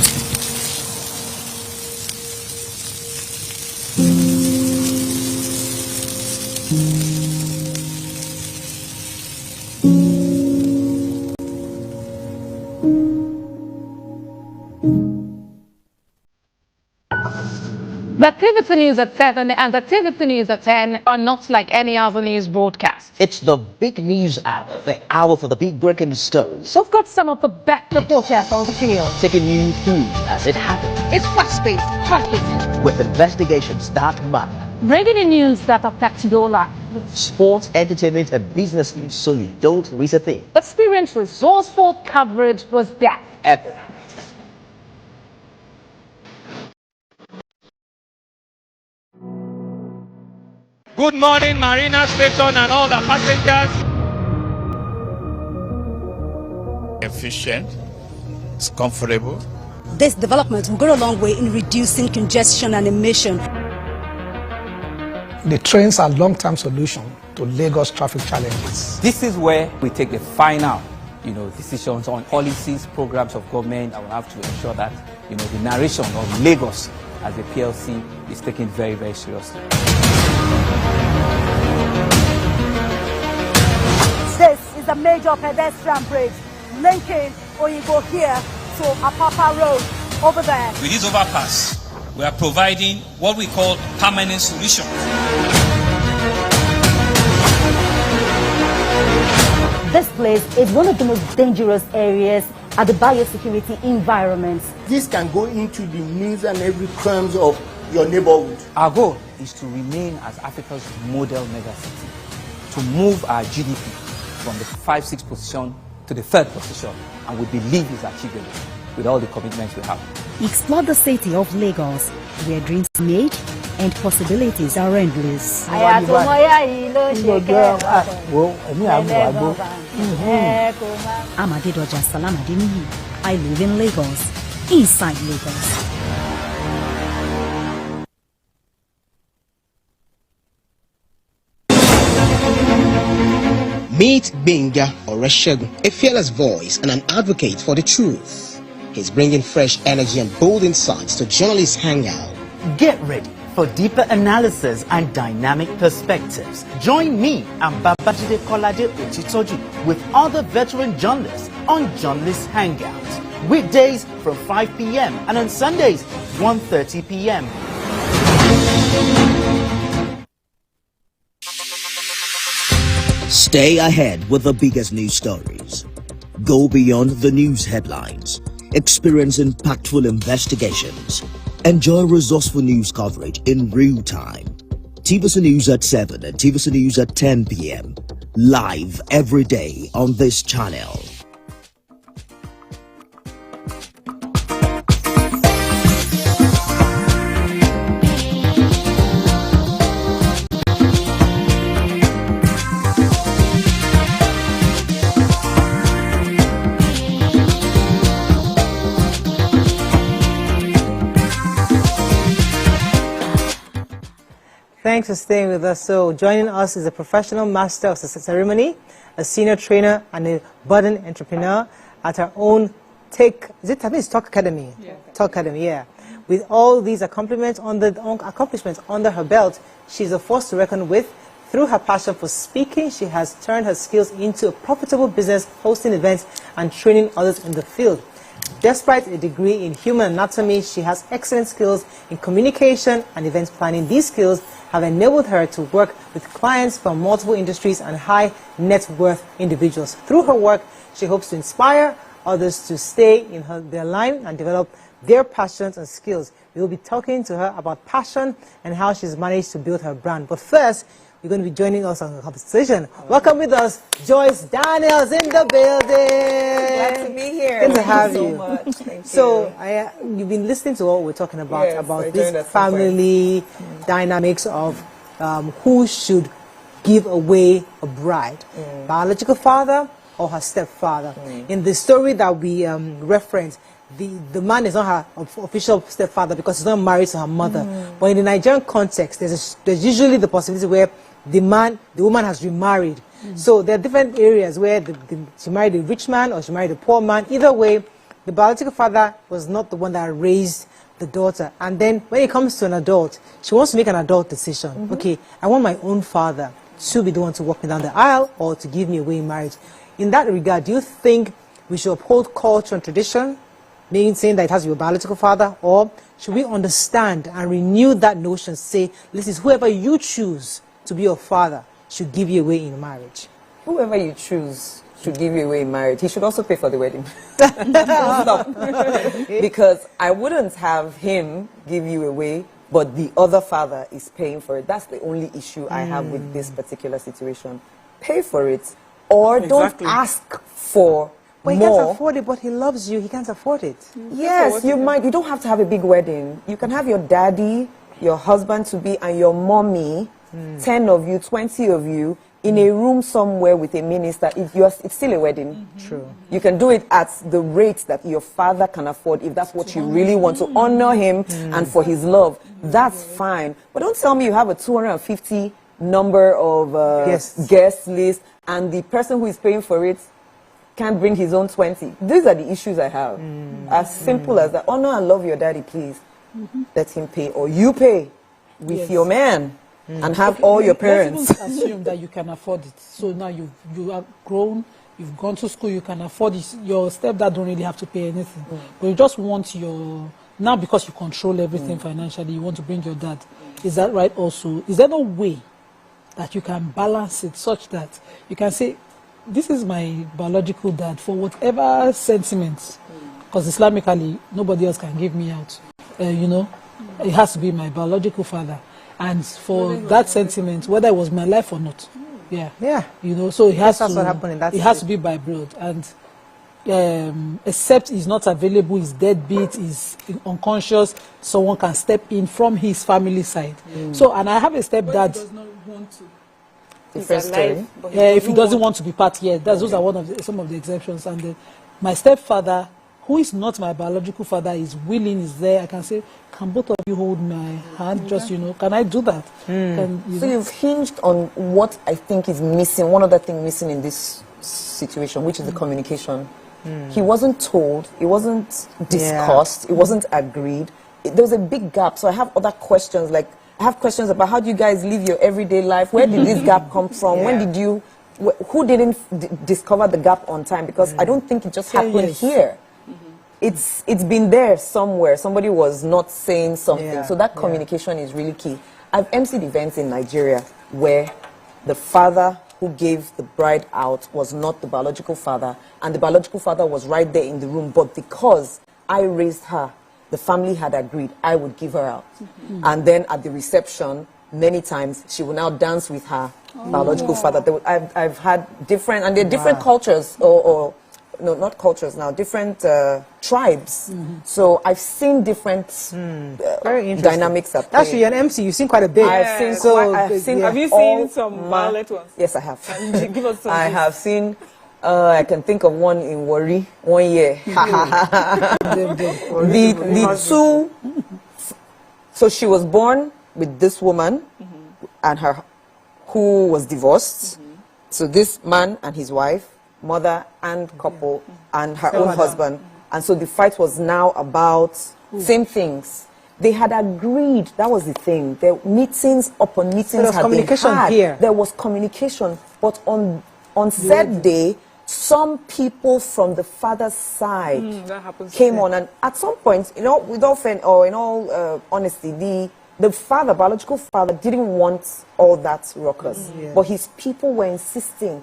The TVC News at 7 and the TVC News at 10 are not like any other news broadcast. It's the big news hour, the hour for the big breaking stories. We've got some of the best reporters on the field. Taking you through as it happens. It's fast-paced, hot-hitting. With investigations that matter. Bringing in news that affect your life. Sports, entertainment, and business news so you don't miss a thing. Experience resourceful coverage was that. Epic. Good morning, Marina Station and all the passengers. Efficient, it's comfortable. This development will go a long way in reducing congestion and emission. The trains are a long-term solution to Lagos traffic challenges. This is where we take the final, decisions on policies, programs of government. I will have to ensure that, the narration of Lagos as a PLC is taken very, very seriously. This is a major pedestrian bridge linking Oyinbo here to Apapa Road over there. With this overpass, we are providing what we call permanent solution. This place is one of the most dangerous areas at the biosecurity environment. This can go into the news and every crumbs of your neighborhood. Our goal is to remain as Africa's model megacity, to move our GDP from the 5-6 position to the 3rd position, and we believe it's achievable with all the commitments we have. Explore the city of Lagos, where dreams are made and possibilities are endless. I'm Adedoja Salamadini. I live in Lagos, inside Lagos. Meet Benga Oreshegun, a fearless voice and an advocate for the truth. He's bringing fresh energy and bold insights to journalists' hangout. Get ready for deeper analysis and dynamic perspectives. Join me and Babajide Kolade Ochitoju with other veteran journalists on Journalists' Hangout. Weekdays from 5 p.m. and on Sundays 1:30 p.m. Stay ahead with the biggest news stories. Go beyond the news headlines. Experience impactful investigations. Enjoy resourceful news coverage in real time. TVC News at 7 and TVC News at 10 p.m. Live every day on this channel. Thanks for staying with us. So joining us is a professional master of ceremony, a senior trainer, and a budding entrepreneur at her own Talk Academy? Yeah. Talk Academy, yeah. With all these accomplishments under her belt, she's a force to reckon with. Through her passion for speaking, she has turned her skills into a profitable business, hosting events and training others in the field. Despite a degree in human anatomy, she has excellent skills in communication and event planning. These skills have enabled her to work with clients from multiple industries and high net worth individuals. Through her work, she hopes to inspire others to stay in their line and develop their passions and skills. We will be talking to her about passion and how she's managed to build her brand. But first, you're going to be joining us on the conversation. Welcome with us, Joyce Daniels in the building. Glad to be here. Good to have you. So much. Thank so you. You've been listening to what we're talking about, Yes, this family dynamics of who should give away a bride, biological father or her stepfather. In the story that we referenced, the man is not her official stepfather because he's not married to her mother. But in the Nigerian context, there's usually the possibility where the woman has remarried. So there are different areas where she married a rich man or she married a poor man. Either way, the biological father was not the one that raised the daughter. And then when it comes to an adult, she wants to make an adult decision. Okay, I want my own father to be the one to walk me down the aisle or to give me away in marriage. In that regard, do you think we should uphold culture and tradition, meaning saying that it has to be a biological father, or should we understand and renew that notion, say, listen, whoever you choose to be your father should give you away in marriage? Whoever you choose should give you away in marriage. He should also pay for the wedding. Because I wouldn't have him give you away, but the other father is paying for it. That's the only issue I have with this particular situation. Pay for it, or don't ask for But he can't afford it, but he loves you. He can't afford it. Yes, you might. You don't have to have a big wedding. You can have your daddy, your husband-to-be, and your mommy, 10 of you, 20 of you, in a room somewhere with a minister. It's still a wedding. True. You can do it at the rate that your father can afford if that's what you really want to honor him and for his love. That's fine. But don't tell me you have a 250 number of guest list and the person who is paying for it can't bring his own 20. These are the issues I have. As simple as that. Honor and love your daddy, please. Let him pay, or you pay with your man and have all your parents. Let's assume that you can afford it. So now you are grown, you've gone to school, you can afford it. Your stepdad don't really have to pay anything. But you just want now because you control everything financially, you want to bring your dad. Is that right also? Is there no way that you can balance it such that you can say, this is my biological dad for whatever sentiments, because Islamically nobody else can give me out. It has to be my biological father, and for that sentiment, whether it was my life or not, so it has That's what happened in that it has to be by blood, and except he's not available, he's deadbeat, he's unconscious, someone can step in from his family side. So, and I have a stepdad. Does not want to. If he doesn't want to be part, those are some of the exceptions. And my stepfather, who is not my biological father, is willing, is there. I can say, can both of you hold my hand? Just, can I do that? So you've hinged on what I think is missing, one other thing missing in this situation, which is the communication. He wasn't told, it wasn't discussed, it wasn't agreed. There was a big gap. So I have other questions, like, I have questions about how do you guys live your everyday life? Where did this gap come from? When did you, who didn't discover the gap on time? Because I don't think it just happened here. It's been there somewhere. Somebody was not saying something. So that communication is really key. I've emceed events in Nigeria where the father who gave the bride out was not the biological father, and the biological father was right there in the room, but because I raised her, the family had agreed I would give her out. And then at the reception, many times, she will now dance with her biological father. I've had different, and they're different cultures, or no, not cultures now, different tribes. So I've seen different dynamics at play. Actually, you're an MC, you've seen quite a bit. I've seen Have you seen some violent ones? Yes, I have. Give us some. I have seen. I can think of one in Warri, 1 year. the two. So she was born with this woman. and her, who was divorced. So this man and his wife, mother and couple, and her own husband. And so the fight was now about same things. They had agreed, that was the thing. The meetings upon meetings there was had communication been had. here. There was communication, but on said day, some people from the father's side came on, and at some point, you know, with often or in all honesty, the father, biological father, didn't want all that ruckus, but his people were insisting.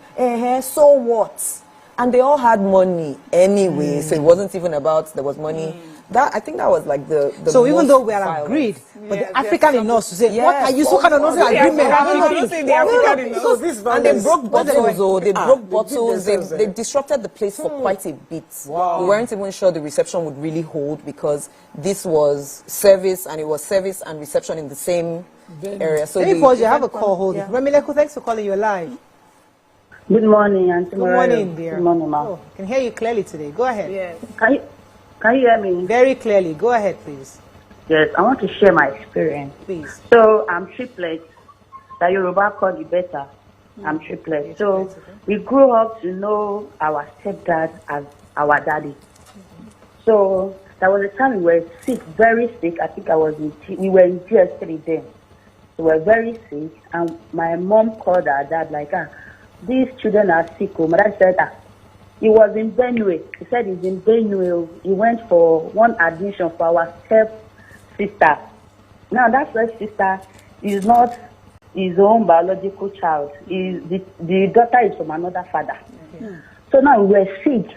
So what? And they all had money anyway, so it wasn't even about there was money. That, I think that was like the so even most though we are violent. agreed, but the African in us to say, what are you so kind of nonsense agreement? And they broke bottles, they broke bottles, they disrupted the place for quite a bit. We weren't even sure the reception would really hold because this was service, and it was service and reception in the same area. So let me pause you, I have a call holding. Remileko, thanks for calling you live. Good morning, Auntie Good Mariah. morning, dear. Good morning, ma. Oh, I can hear you clearly today. Go ahead. Yes. Can you hear me? Very clearly. Go ahead, please. Yes, I want to share my experience. Please. So I'm triplets. That Yoruba call you better. I'm triplets. So we grew up to know our stepdad as our daddy. So there was a time we were sick, very sick. I think we were in GS3 then. We were very sick, and my mom called our dad like, these children are sick. My dad said, he was in Benue. He said he's in Benue. He went for one admission for our step-sister. Now, that step-sister is not his own biological child. The daughter is from another father. So now we were sick.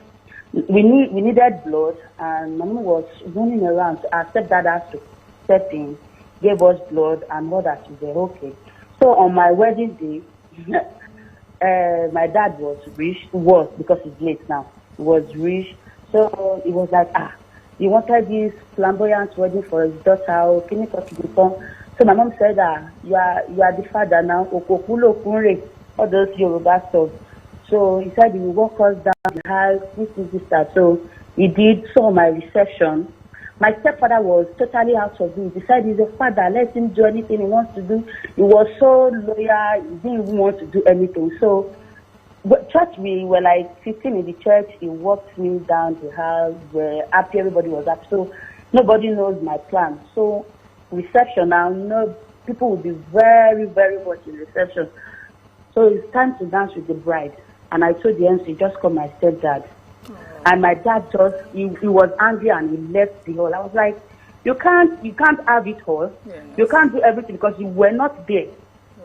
We needed blood, and Mama was running around. Our stepdad had to step in, gave us blood, and all that. We were okay. So on my wedding day, my dad was rich, because he's late now. He was rich, so he was like, he wanted this flamboyant wedding for his daughter. Can you talk to the son? So my mom said, you are the father now. Okokulo kunre, all those Yoruba stuff. So he said he will walk us down the house, this, that. So he did. So my reception, my stepfather was totally out of it. He said he's a father, let him do anything he wants to do. He was so loyal, he didn't even want to do anything. So, but church, we were like 15 in the church. He walked me down the house, we're happy, everybody was happy. So nobody knows my plan. So reception now, people will be very, very much in reception. So it's time to dance with the bride. And I told the MC, just call my stepdad. And my dad he was angry and he left the hall. I was like, you can't have it all. You can't do everything because you were not there.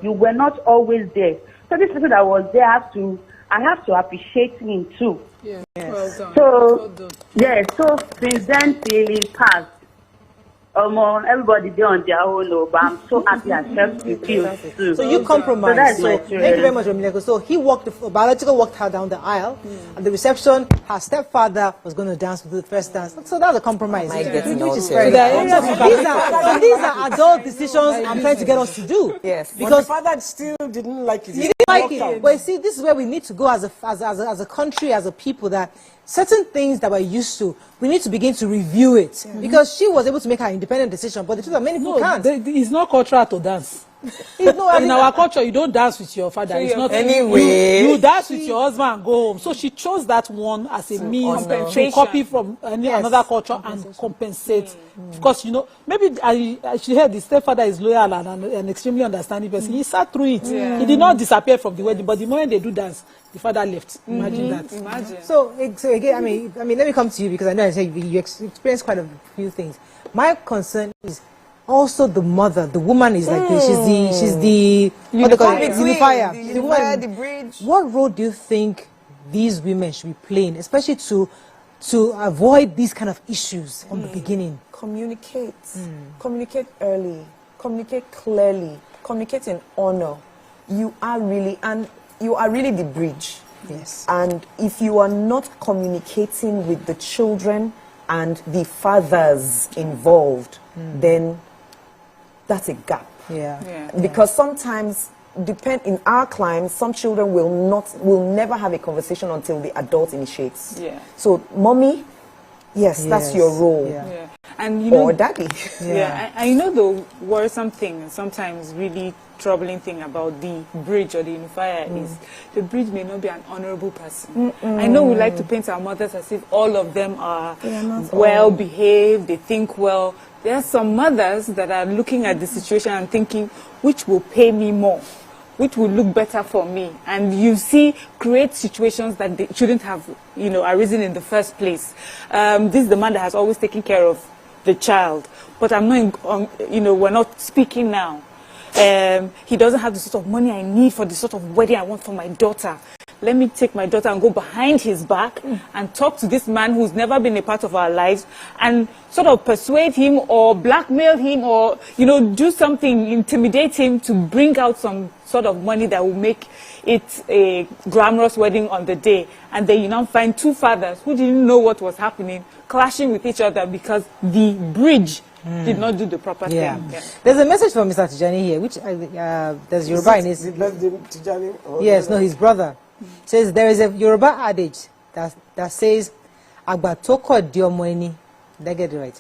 You were not always there. So this person that was there, I have to appreciate him too. Yeah. Well done. So so since then till he passed, everybody there on their own, but I'm so happy I helped you too. So you compromised. So Thank you very much, Romileko. So he biological walked her down the aisle, and the reception, her stepfather was going to dance with the first dance. So that's a compromise. These are adult decisions I'm trying to get us to do. Yes, because the father still didn't like it. He didn't like it. But you see, this is where we need to go as a country, as a people, that certain things that we're used to, we need to begin to review it. Because she was able to make her independent decision, but the truth is many people can't. It's not cultural to dance. In our culture, you don't dance with your father. It's not anyway. You dance with your husband and go home. So she chose that one as a means to copy from another culture and compensate. Because maybe she heard the stepfather is loyal and an extremely understanding person. He sat through it. He did not disappear from the wedding, but the moment they do dance, the father left. Imagine that. Imagine. So again, I mean, let me come to you because I know you experienced quite a few things. My concern is also the mother. The woman is like this. She's the unifier. The bridge. What role do you think these women should be playing, especially to avoid these kind of issues from the beginning? Communicate. Communicate early. Communicate clearly. Communicate in honor. You are really the bridge. Yes. And if you are not communicating with the children and the fathers involved, then that's a gap. Because sometimes, in our climate, some children will never have a conversation until the adult initiates. So mommy Yes, that's your role. Yeah. And you know, or daddy. I know the worrisome thing, sometimes really troubling thing about the bridge or the unifier is the bridge may not be an honorable person. I know we like to paint our mothers as if all of them are well behaved, they think well. There are some mothers that are looking at the situation and thinking, which will pay me more? Which will look better for me? And you see, create situations that they shouldn't have, arisen in the first place. This is the man that has always taken care of the child, but I'm not, we're not speaking now. He doesn't have the sort of money I need for the sort of wedding I want for my daughter. Let me take my daughter and go behind his back and talk to this man who's never been a part of our lives and sort of persuade him or blackmail him or, do something, intimidate him to bring out some sort of money that will make it a glamorous wedding on the day. And then you now find two fathers who didn't know what was happening, clashing with each other because the bridge did not do the proper thing. Yeah. There's a message from Mr. Tijani here, which there's Yoruba in his... Yes, no, his brother. Says there is a Yoruba adage that says "Agbatoko diomoeni," did I get it right?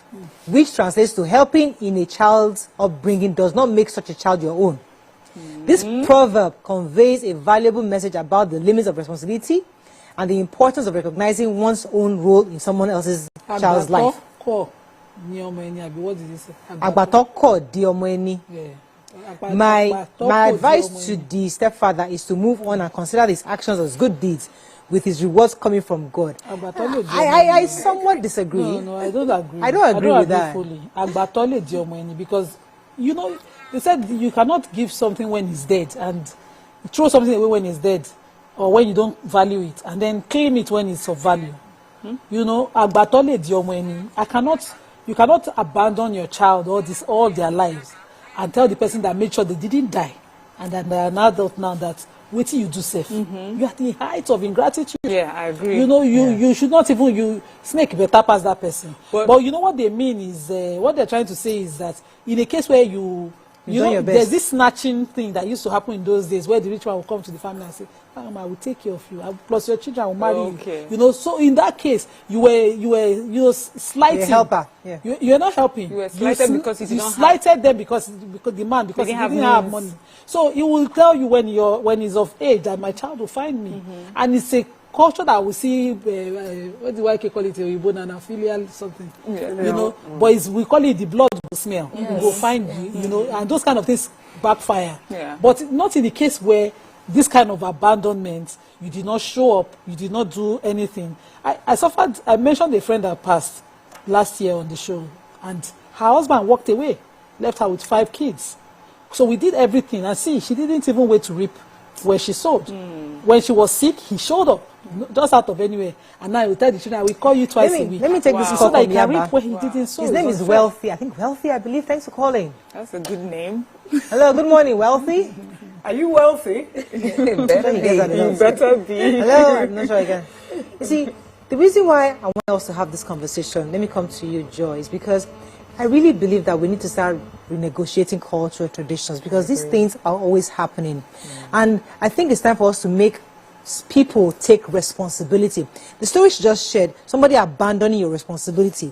Which translates to helping in a child's upbringing does not make such a child your own. This proverb conveys a valuable message about the limits of responsibility and the importance of recognizing one's own role in someone else's child's life. What did you say? Agbatoko diomoeni. My advice to the stepfather is to move on and consider his actions as good deeds with his rewards coming from God. I somewhat disagree. No, I don't agree. I don't agree with that. Fully. Because, they said you cannot give something when he's dead and throw something away when he's dead or when you don't value it and then claim it when it's of value. You cannot abandon your child all their lives and tell the person that made sure they didn't die and that they are an adult now that what you do safe. You are at the height of ingratitude. Yeah, I agree. You should not even snake better past that person. But you know what they mean is what they're trying to say is that in a case where there's this snatching thing that used to happen in those days where the rich one will come to the family and say, I will take care of you. Plus your children will marry you. So in that case, you were slighting. You're a helper. Yeah. You're not helping. You were slighted because you slighted them because he didn't have money. So he will tell you when he's of age that my child will find me, and it's a culture that we see. What do I call it? A filial something. But we call it the blood will smell. Yes. We will find you. And those kind of things backfire. Yeah. But not in the case where this kind of abandonment, you did not show up, you did not do anything. I mentioned a friend that passed last year on the show, and her husband walked away, left her with 5 kids. So we did everything, and see, she didn't even wait to reap where she sowed. When she was sick, he showed up, just out of anywhere. And now he will tell the children, I will call you twice a week. Let me take this call so that he can Yaba. reap where he didn't sow. His name is Wealthy. I think Wealthy, I believe. Thanks for calling. That's a good name. Hello, good morning, Wealthy. Are you wealthy? Better be. Hello, I'm not sure again. You see, the reason why I want us to have this conversation, let me come to you, Joy, is because I really believe that we need to start renegotiating cultural traditions because these things are always happening. And I think it's time for us to make people take responsibility. The story she just shared, somebody abandoning your responsibility.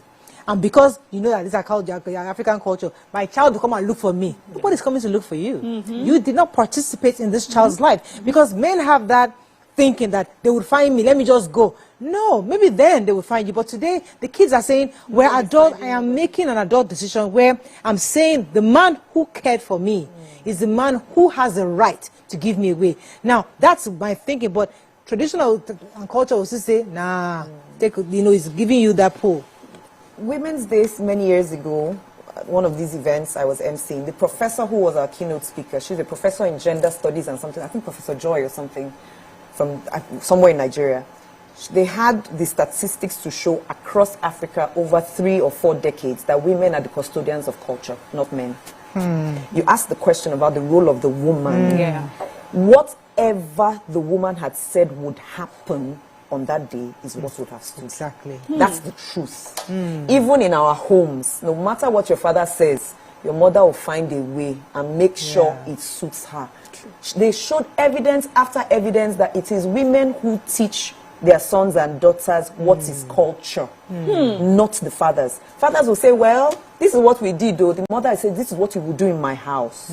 And because you know that this is African culture, my child will come and look for me. Nobody's coming to look for you. You did not participate in this child's life. Because men have that thinking that they would find me, let me just go. No, maybe then they will find you. But today, the kids are saying, we're adult, I am making an adult decision where I'm saying the man who cared for me is the man who has the right to give me away. Now, that's my thinking. But traditional culture will still say, nah, it's giving you that pull. Women's Day many years ago, one of these events I was emceeing, the professor who was our keynote speaker, she's a professor in gender studies and something, I think Professor Joy or something, from somewhere in Nigeria. They had the statistics to show across Africa over 3 or 4 decades that women are the custodians of culture, not men. You asked the question about the role of the woman. Whatever the woman had said would happen on that day is what would have stood. Exactly. That's the truth. Even in our homes, no matter what your father says, your mother will find a way and make sure it suits her. They showed evidence after evidence that it is women who teach their sons and daughters what is culture, not the fathers. Fathers will say, well, this is what we did, though. The mother will say, this is what you will do in my house.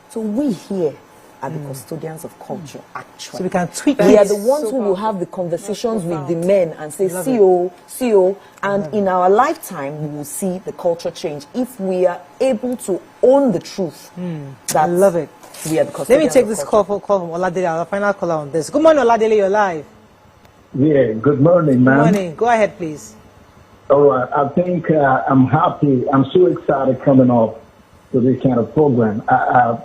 So we here are the custodians of culture, actually. So we can tweak We it. are the ones who will have the conversations with the men and say, CO, and in our lifetime, we will see the culture change if we are able to own the truth. I love it. We are the custodians. Let me take of this culture. call from Oladele, our final caller on this. Good morning, Oladele, you're live. Yeah, good morning, ma'am. Good morning. Go ahead, please. Oh, I think I'm happy. I'm so excited coming off to this kind of program.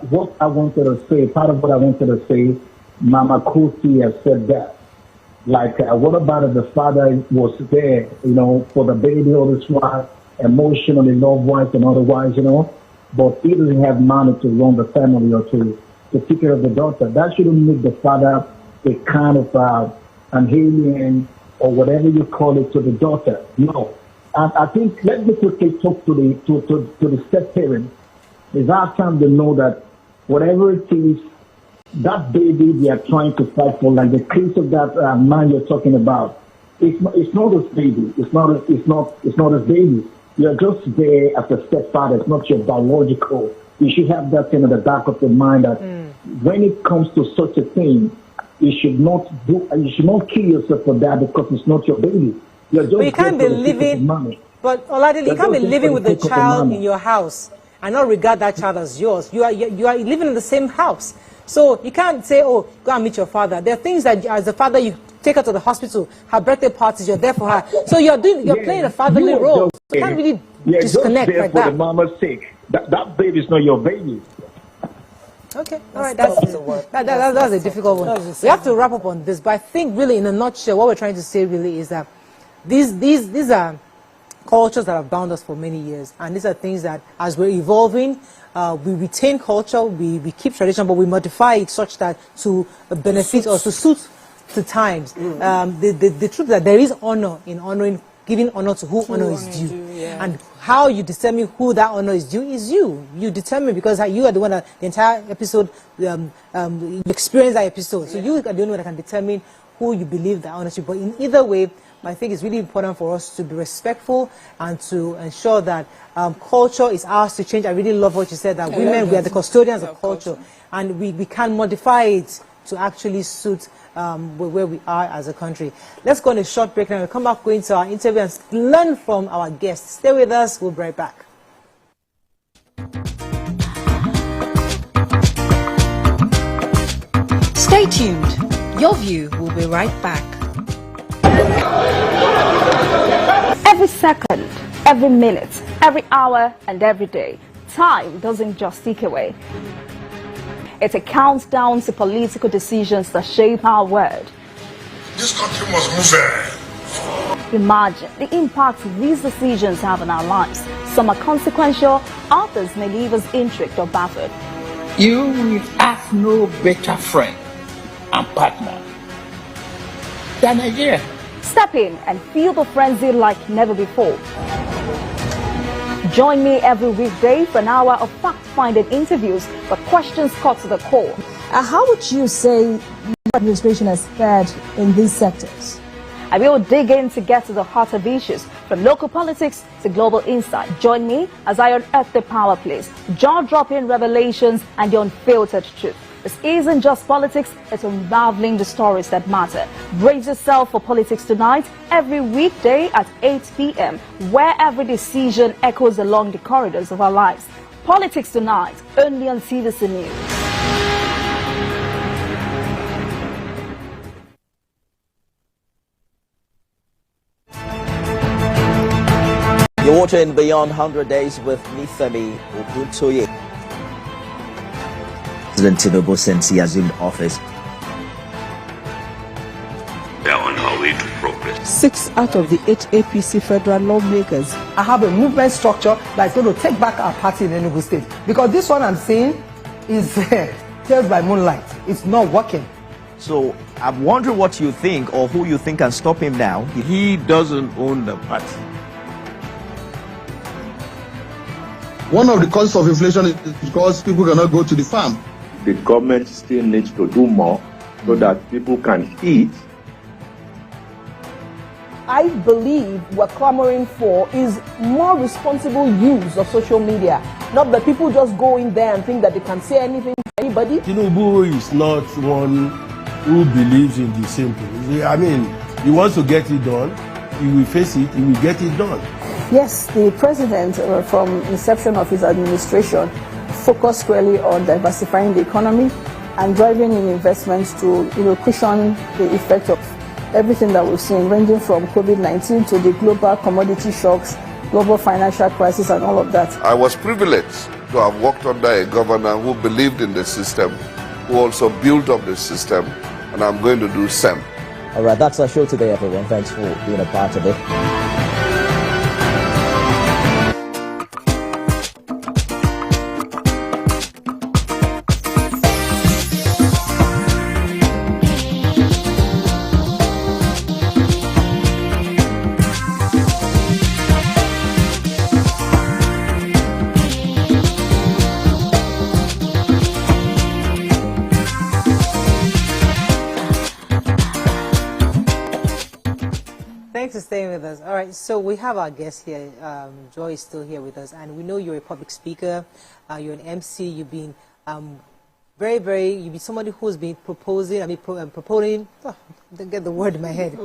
What I wanted to say, part of what I wanted to say, Mama Kuti has said that. Like, what about if the father was there, for the baby all this while, emotionally, love-wise and otherwise, but he doesn't have money to run the family or to take care of the daughter. That shouldn't make the father a kind of an alien or whatever you call it to the daughter. No. And I think, let me quickly talk to the step-parents. It's our time to know that whatever it is, that baby they are trying to fight for, like the case of that man you're talking about, it's not his baby. It's not his baby. You're just there as a stepfather. It's not your biological. You should have that thing in the back of your mind that when it comes to such a thing, you should not kill yourself for that because it's not your baby. You're just But you can't be living. But Oladele, you can't be living with a child in your house and not regard that child as yours. You are living in the same house. So you can't say, oh, go and meet your father. There are things that as a father you take her to the hospital, her birthday parties, you're there for her. So you're playing a fatherly role. You can't really disconnect just there like for that. the mama's sake. That baby is not your baby. Okay, all right, that's a difficult one. We have to wrap up on this, but I think really in a nutshell, what we're trying to say really is that these are cultures that have bound us for many years, and these are things that as we're evolving, we retain culture, we keep tradition, but we modify it such that to benefit or to suit the times. The truth that there is honor in giving honor to who honor is due, and how you determine who that honor is due is you determine, because you are the one that the entire episode you experience that episode, so you are the only one that can determine who you believe that honor should. But in either way, I think it's really important for us to be respectful and to ensure that culture is ours to change. I really love what you said, that women, we are the custodians of culture, and we can modify it to actually suit where we are as a country. Let's go on a short break and we'll come back, go into our interview and learn from our guests. Stay with us, we'll be right back. Stay tuned. Your View will be right back. Every second, every minute, every hour, and every day, time doesn't just tick away. It's a countdown to political decisions that shape our world. This country must move. Imagine the impact these decisions have on our lives. Some are consequential, others may leave us intrigued or baffled. You will have no better friend and partner than Nigeria. Step in and feel the frenzy like never before. Join me every weekday for an hour of fact-finding interviews with questions cut to the core. How would you say the administration has fared in these sectors? I will dig in to get to the heart of issues, from local politics to global insight. Join me as I unearth the power plays, jaw-dropping revelations and the unfiltered truth. This isn't just politics, it's unraveling the stories that matter. Brace yourself for Politics Tonight every weekday at 8 p.m, where every decision echoes along the corridors of our lives. Politics Tonight, only on TVC News. You're watching Beyond 100 Days with Nifemi Oguntoye. President Tinubu, since he assumed office, they are on our way to progress. 6 out of the 8 APC federal lawmakers have a movement structure that's going to take back our party in Enugu State. Because this one I'm saying is tales by moonlight. It's not working. So I'm wondering what you think, or who you think can stop him now. He doesn't own the party. One of the causes of inflation is because people cannot go to the farm. The government still needs to do more so that people can eat I believe we're clamoring for is more responsible use of social media. Not that people just go in there and think that they can say anything to anybody. Tinubu is not one who believes in the simple. I mean, he wants to get it done. He will face it. He will get it done. Yes, the president, from inception of his administration, focused squarely on diversifying the economy and driving in investments to, cushion the effect of everything that we've seen, ranging from COVID-19 to the global commodity shocks, global financial crisis, and all of that. I was privileged to have worked under a governor who believed in the system, who also built up the system, and I'm going to do same. All right, that's our show today, everyone. Thanks for being a part of it. Thanks for staying with us. All right, so we have our guest here. Joy is still here with us, and we know you're a public speaker. You're an MC. You've been you've been somebody who's been proposing. Oh, I didn't get the word in my head.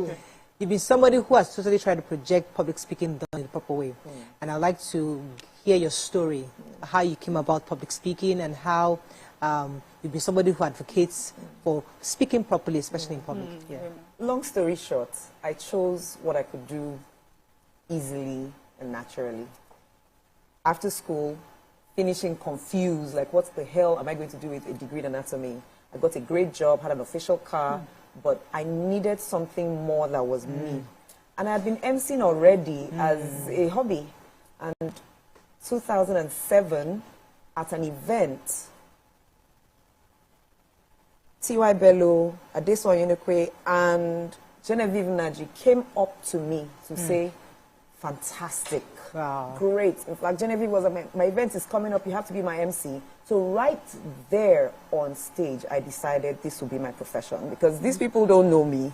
You've been somebody who has totally tried to project public speaking done in the proper way. And I'd like to hear your story, how you came about public speaking, and how you've been somebody who advocates for speaking properly, especially in public. Yeah. Long story short, I chose what I could do easily and naturally. After school, finishing confused, like what the hell am I going to do with a degree in anatomy? I got a great job, had an official car, but I needed something more that was me. And I had been emceeing already as a hobby. And 2007, at an event, T.Y. Bello, Adeso Yunekwe, and Genevieve Naji came up to me to say, fantastic, great. In fact, Genevieve was like, my event is coming up, you have to be my MC. So right there on stage, I decided this would be my profession, because these people don't know me.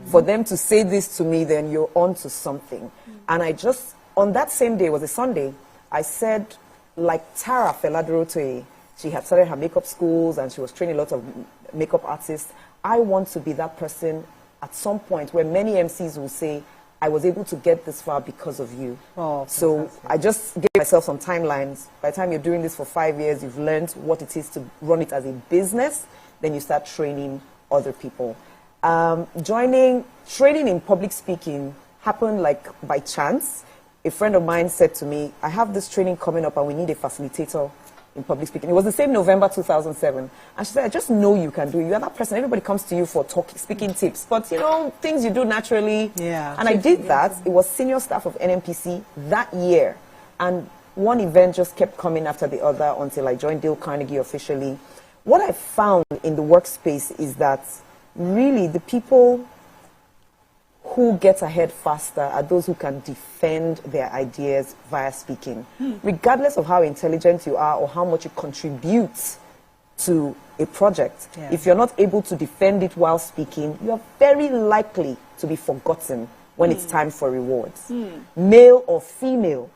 For them to say this to me, then you're on to something. And I just, on that same day, it was a Sunday, I said, like Tara Feladorotoye, she had started her makeup schools and she was training a lot of makeup artists. I want to be that person at some point where many MCs will say, I was able to get this far because of you. So I just gave myself some timelines. By the time you're doing this for 5 years, you've learned what it is to run it as a business, then you start training other people. Training in public speaking happened like by chance. A friend of mine said to me, I have this training coming up and we need a facilitator in public speaking. It was the same November 2007. And she said, I just know you can do it. You're that person. Everybody comes to you for speaking tips. But, things you do naturally. Yeah. And I did that. It was senior staff of NMPC that year. And one event just kept coming after the other until I joined Dale Carnegie officially. What I found in the workspace is that really the people who get ahead faster are those who can defend their ideas via speaking. Regardless of how intelligent you are or how much you contribute to a project, if you're not able to defend it while speaking, you're very likely to be forgotten when it's time for rewards, male or female.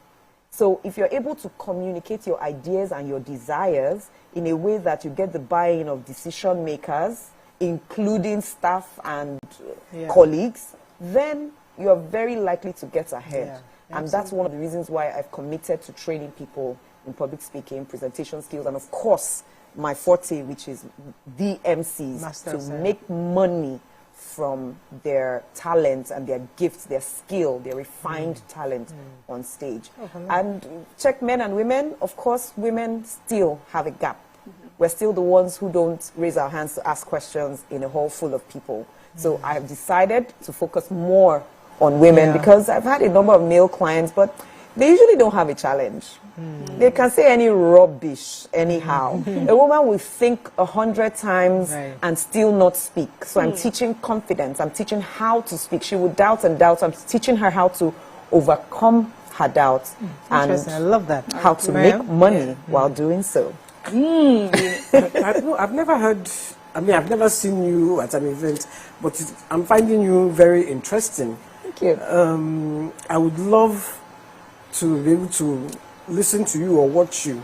So if you're able to communicate your ideas and your desires in a way that you get the buy-in of decision makers, including staff and colleagues, then you're very likely to get ahead. And that's one of the reasons why I've committed to training people in public speaking, presentation skills, and of course, my forte, which is the MCs, to make money from their talent and their gifts, their skill, their refined talent on stage. And check men and women, of course, women still have a gap. We're still the ones who don't raise our hands to ask questions in a hall full of people. So I have decided to focus more on women because I've had a number of male clients, but they usually don't have a challenge. They can say any rubbish anyhow. A woman will think 100 times and still not speak. So I'm teaching confidence. I'm teaching how to speak. She would doubt and doubt. I'm teaching her how to overcome her doubts and I love that. How to make money while doing so. I've never heard... I've never seen you at an event, but I'm finding you very interesting. Thank you. I would love to be able to listen to you or watch you.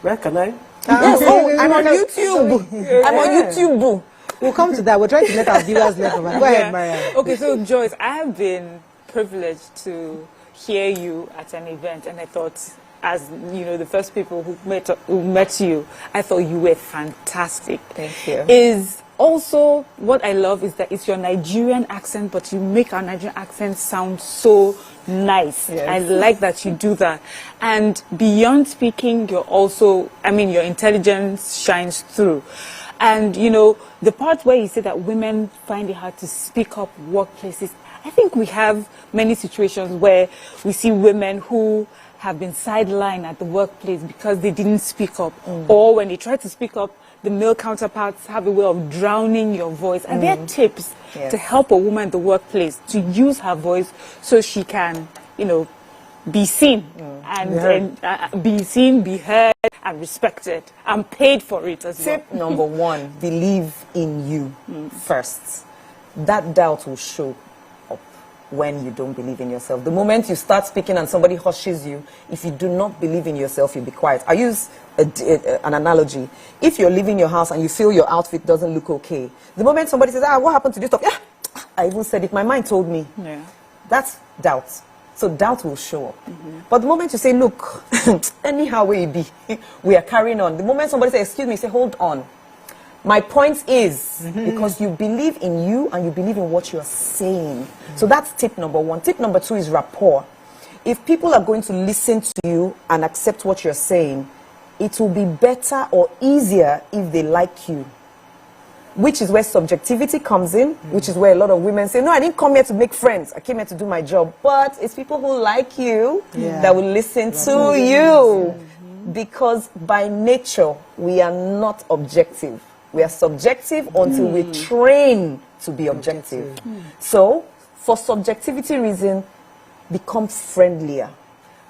Where can I? Yes, I'm on YouTube. I'm on YouTube. We'll come to that. We're trying to let our viewers know. Go ahead, Maria. Okay, so Joyce, I have been privileged to hear you at an event, and I thought, as you know, the first people who met you, I thought you were fantastic. Thank you. Is also what I love is that it's your Nigerian accent, but you make our Nigerian accent sound so nice. Yes. I like that you do that. And beyond speaking, you're also, I mean, your intelligence shines through. And, you know, the part where you say that women find it hard to speak up workplaces, I think we have many situations where we see women who have been sidelined at the workplace because they didn't speak up. Or when they try to speak up, the male counterparts have a way of drowning your voice. And there are tips to help a woman in the workplace to use her voice so she can, you know, be seen and be seen, be heard, and respected, and paid for it as well. Tip number one, believe in you first. That doubt will show up when you don't believe in yourself. The moment you start speaking and somebody hushes you, if you do not believe in yourself, you'll be quiet. I use an analogy. If you're leaving your house and you feel your outfit doesn't look okay, the moment somebody says, what happened to this stuff? Yeah, I even said it. My mind told me. Yeah. That's doubt. So doubt will show up. But the moment you say, look, anyhow way it be, we are carrying on. The moment somebody says, excuse me, say, hold on. My point is, because you believe in you and you believe in what you're saying. So that's tip number one. Tip number two is rapport. If people are going to listen to you and accept what you're saying, it will be better or easier if they like you. Which is where subjectivity comes in, which is where a lot of women say, no, I didn't come here to make friends. I came here to do my job. But it's people who like you that will listen to you. Because by nature, we are not objective. We are subjective until we train to be objective. So, for subjectivity reason, become friendlier.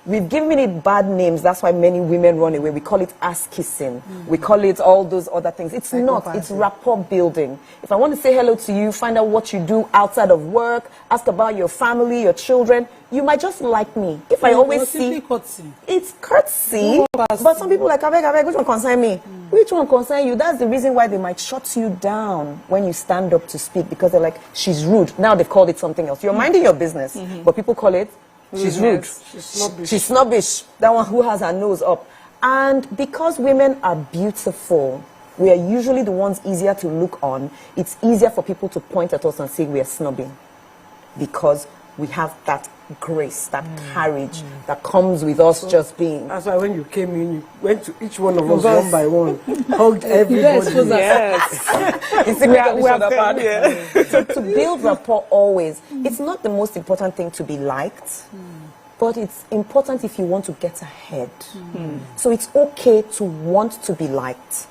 We've given it bad names. That's why many women run away. We call it ass kissing. We call it all those other things. It's not. It's rapport building. If I want to say hello to you, find out what you do outside of work, ask about your family, your children, you might just like me. If I always see... It's courtesy. But some people are like, abeg, which one concern me? Which one concern you? That's the reason why they might shut you down when you stand up to speak, because they're like, she's rude. Now they've called it something else. You're minding your business, but people call it, she's rude. She's snobbish. She's snobbish. That one who has her nose up. And because women are beautiful, we are usually the ones easier to look on. It's easier for people to point at us and say we are snobbing. Because we have that grace, that carriage that comes with us just being. That's why when you came in, you went to each one of us one by one, hugged everybody. So to build rapport always, it's not the most important thing to be liked, but it's important if you want to get ahead. So it's okay to want to be liked,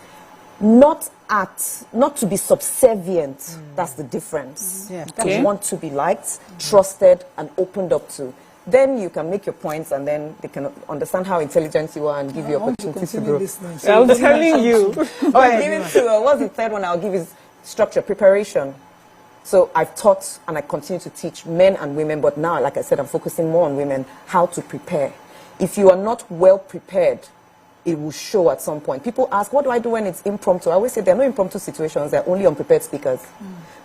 not to be subservient. That's the difference. To want to be liked, trusted, and opened up to. Then you can make your points, and then they can understand how intelligent you are and give you opportunities to grow. I'm telling you. I'll give it to, what's the third one I'll give is structure, preparation. So I've taught and I continue to teach men and women, but now, like I said, I'm focusing more on women, how to prepare. If you are not well prepared, it will show at some point. People ask, what do I do when it's impromptu? I always say there are no impromptu situations, there are only unprepared speakers.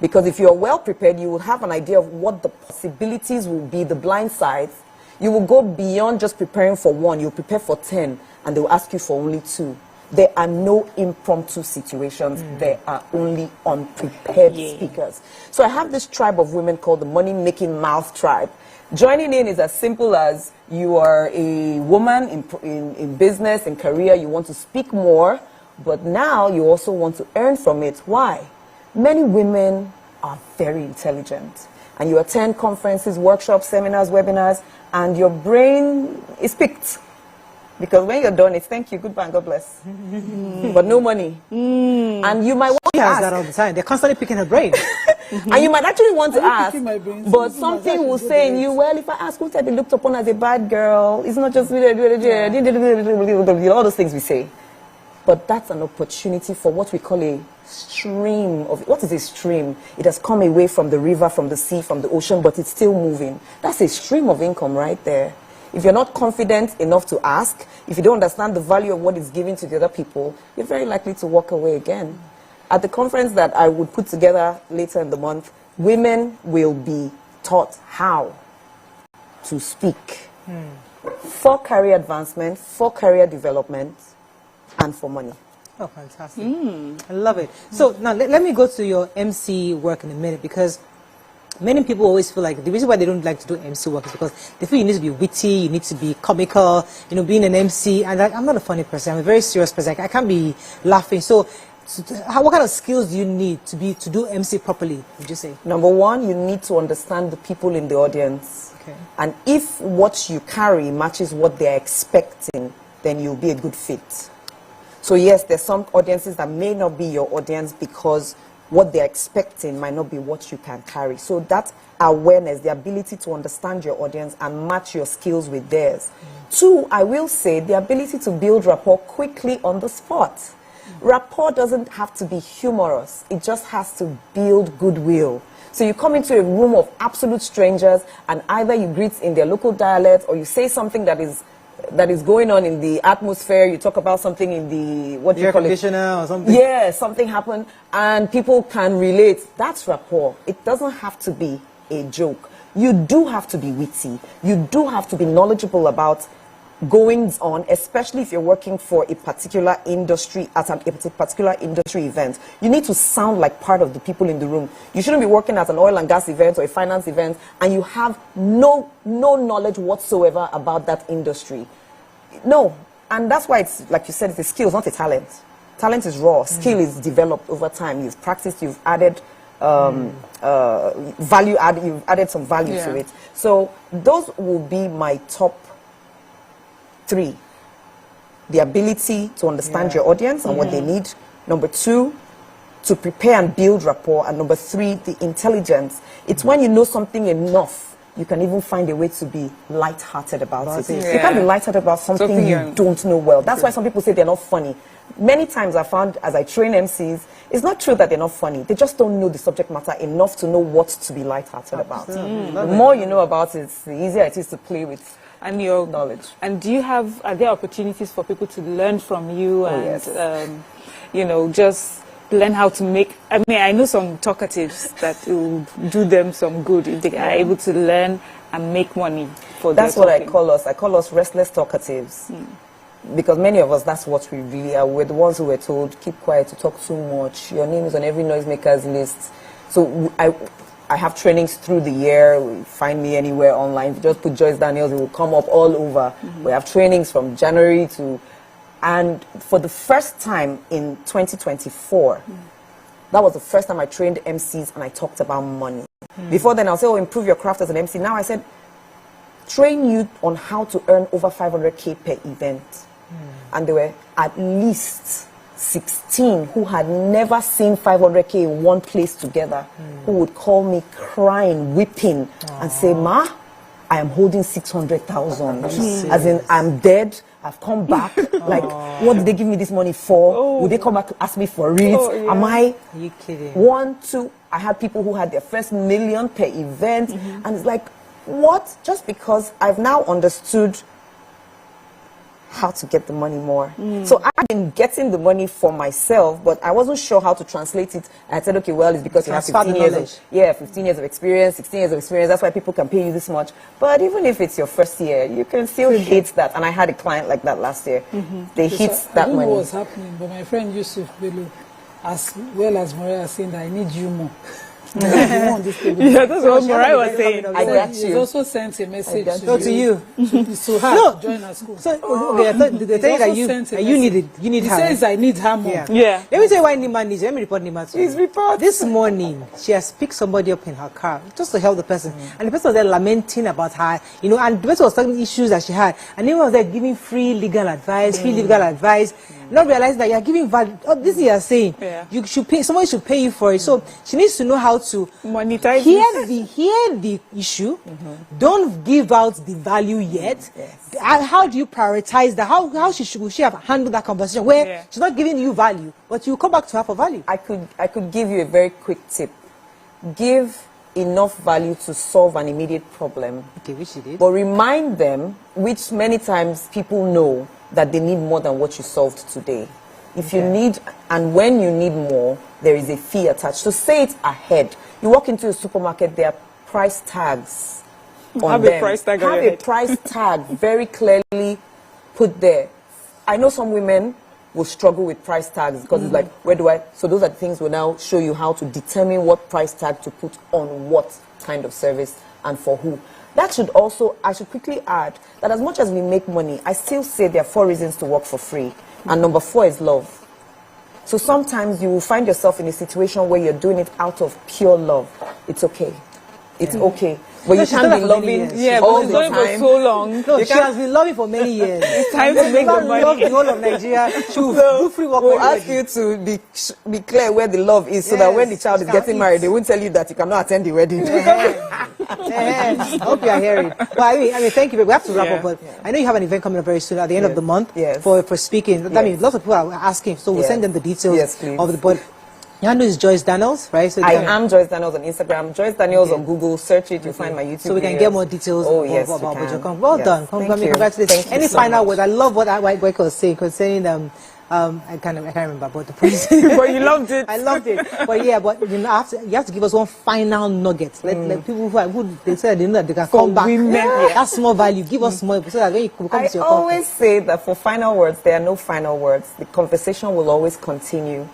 Because if you're well prepared, you will have an idea of what the possibilities will be, the blind sides. You will go beyond just preparing for one. You'll prepare for 10, and they will ask you for only 2. There are no impromptu situations. There are only unprepared speakers. So I have this tribe of women called the Money Making Mouth Tribe. Joining in is as simple as you are a woman in business, in career, you want to speak more, but now you also want to earn from it. Why? Many women are very intelligent, and you attend conferences, workshops, seminars, webinars, and your brain is picked. Because when you're done, it's thank you, goodbye, and God bless. But no money. And you might want to ask. That all the time. They're constantly picking her brain. And you might actually want to ask, but something will say in you, well, if I ask, won't I be looked upon as a bad girl? It's not just all those things we say. but that's an opportunity for what we call a stream of, what is a stream? It has come away from the river, from the sea, from the ocean, but it's still moving. That's a stream of income right there. If you're not confident enough to ask, if you don't understand the value of what is given to the other people, you're very likely to walk away again. At the conference that I would put together later in the month, women will be taught how to speak for career advancement, for career development, and for money. Oh, fantastic. I love it. So now let me go to your MC work in a minute, because many people always feel like the reason why they don't like to do MC work is because they feel you need to be witty, you need to be comical, you know, being an MC. And I'm not a funny person. I'm a very serious person. I can't be laughing. So what kind of skills do you need to do MC properly, would you say? Number one, you need to understand the people in the audience. Okay. And if what you carry matches what they're expecting, then you'll be a good fit. So yes, there's some audiences that may not be your audience because what they're expecting might not be what you can carry. So that awareness, the ability to understand your audience and match your skills with theirs. Two, I will say the ability to build rapport quickly on the spot. Rapport doesn't have to be humorous. It just has to build goodwill. So you come into a room of absolute strangers and either you greet in their local dialect or you say something that is going on in the atmosphere. You talk about something in the, what do you call it? Or something. Yeah, something happened and people can relate. That's rapport. It doesn't have to be a joke. You do have to be witty. You do have to be knowledgeable about goings on, especially if you're working for a particular industry at a particular industry event. You need to sound like part of the people in the room. You shouldn't be working at an oil and gas event or a finance event and you have no knowledge whatsoever about that industry. No, and that's why it's, like you said, it's a skill, not a talent. Talent is raw. Skill is developed over time. You've practiced, you've added value, you've added some value to it. So those will be my top 3. The ability to understand your audience and what they need. Number 2, to prepare and build rapport. And number 3, the intelligence. It's when you know something enough, you can even find a way to be light-hearted about it. You can't be light-hearted about something you don't know well. That's why some people say they're not funny. Many times I found, as I train MCs, it's not true that they're not funny. They just don't know the subject matter enough to know what to be light-hearted about. The more you know about it, the easier it is to play with. And your knowledge. And are there opportunities for people to learn from you you know, just learn how to make, I mean, I know some talkatives that will do them some good if they are able to learn and make money for That's what I call us. I call us restless talkatives. Because many of us, that's what we really are. We're the ones who were told, keep quiet, you talk too much, your name is on every noisemaker's list. So I have trainings through the year. Find me anywhere online. If you just put Joyce Daniels, it will come up all over. We have trainings from January to... And for the first time in 2024, that was the first time I trained MCs and I talked about money. Before then, I'll say, improve your craft as an MC. Now I said, train you on how to earn over 500K per event. And there were at least 16 who had never seen 500K in one place together, who would call me crying, weeping, and say, Ma, I am holding 600,000. As in, I'm dead, I've come back. Like, what did they give me this money for? Would they come back to ask me for it? Am I? Are you kidding? 1, 2, I had people who had their first million per event. And it's like, what? Just because I've now understood how to get the money more. So I've been getting the money for myself, but I wasn't sure how to translate it. I said, okay, well, it's because you have 15 years 15 years of experience, 16 years of experience. That's why people can pay you this much. But even if it's your first year, you can still hit that. And I had a client like that last year. They hit that money. I don't know what's happening, but my friend Yusuf Bello, as well as Maria, saying that I need you more. Yeah, that's what Mariah was saying. I got you. He also sent a message to you. To her to join our school. So they tell you that you need her. He says I need her more. Yeah. Let me tell you why Nima needs you. Let me report Nima to you. Please report. This morning, she has picked somebody up in her car just to help the person. And the person was there lamenting about her, you know, and the person was talking issues that she had. And Nima was there giving free legal advice, not realizing that you're giving value. Oh, this is you are saying. You should pay. Somebody should pay you for it. So she needs to know how to monetize. Hear the issue. Don't give out the value yet. How do you prioritize that? How should she have handled that conversation where she's not giving you value, but you come back to her for value? I could give you a very quick tip. Give enough value to solve an immediate problem. Okay, which you did. But remind them, which many times people know, that they need more than what you solved today. If you need, and when you need more, there is a fee attached. So say it ahead. You walk into a supermarket, there are price tags on Have them. a price tag on Have your a head. price tag very clearly put there. I know some women will struggle with price tags because it's like, where do I? So those are the things we'll now show you how to determine what price tag to put on what kind of service and for who. That should also, I should quickly add that as much as we make money, I still say there are 4 reasons to work for free. And number 4 is love. So sometimes you will find yourself in a situation where you're doing it out of pure love. It's okay. It's okay. But you can't be loving all the time. For so long. No, she has been loving for many years. It's time to make the money. Love the whole of Nigeria. She will do free work. We'll ask you to be clear where the love is, so that when the child is getting married, they won't tell you that you cannot attend the wedding. I hope you are hearing. Well, I mean, thank you. We have to wrap up, but I know you have an event coming up very soon at the end of the month for speaking. I mean, lots of people are asking, so we'll send them the details of the board. Your handle is Joyce Daniels, right? So I am Joyce Daniels on Instagram. Joyce Daniels on Google. Search it, you'll find my YouTube so we can videos. get more details about Bojocom. Well done. Congratulations. Any final words? I love what White was saying concerning I can't remember, but the police. But you loved it. I loved it. But yeah, but you know, you have to give us one final nugget. Let people who they said they can come back. That's more value. Give us more so that when you come to your always say that for final words, there are no final words. The conversation will always continue.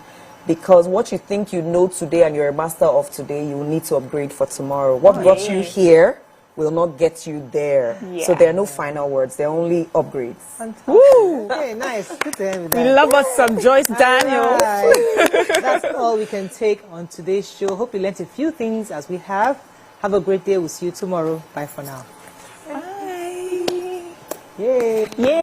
Because what you think you know today and you're a master of today, you will need to upgrade for tomorrow. What brought you here will not get you there. So there are no final words. There are only upgrades. Woo! Okay, nice. Good to have you there. We love us some Joyce Daniels. That's all we can take on today's show. Hope you learned a few things as we have. Have a great day. We'll see you tomorrow. Bye for now. Bye. Yay. Yay.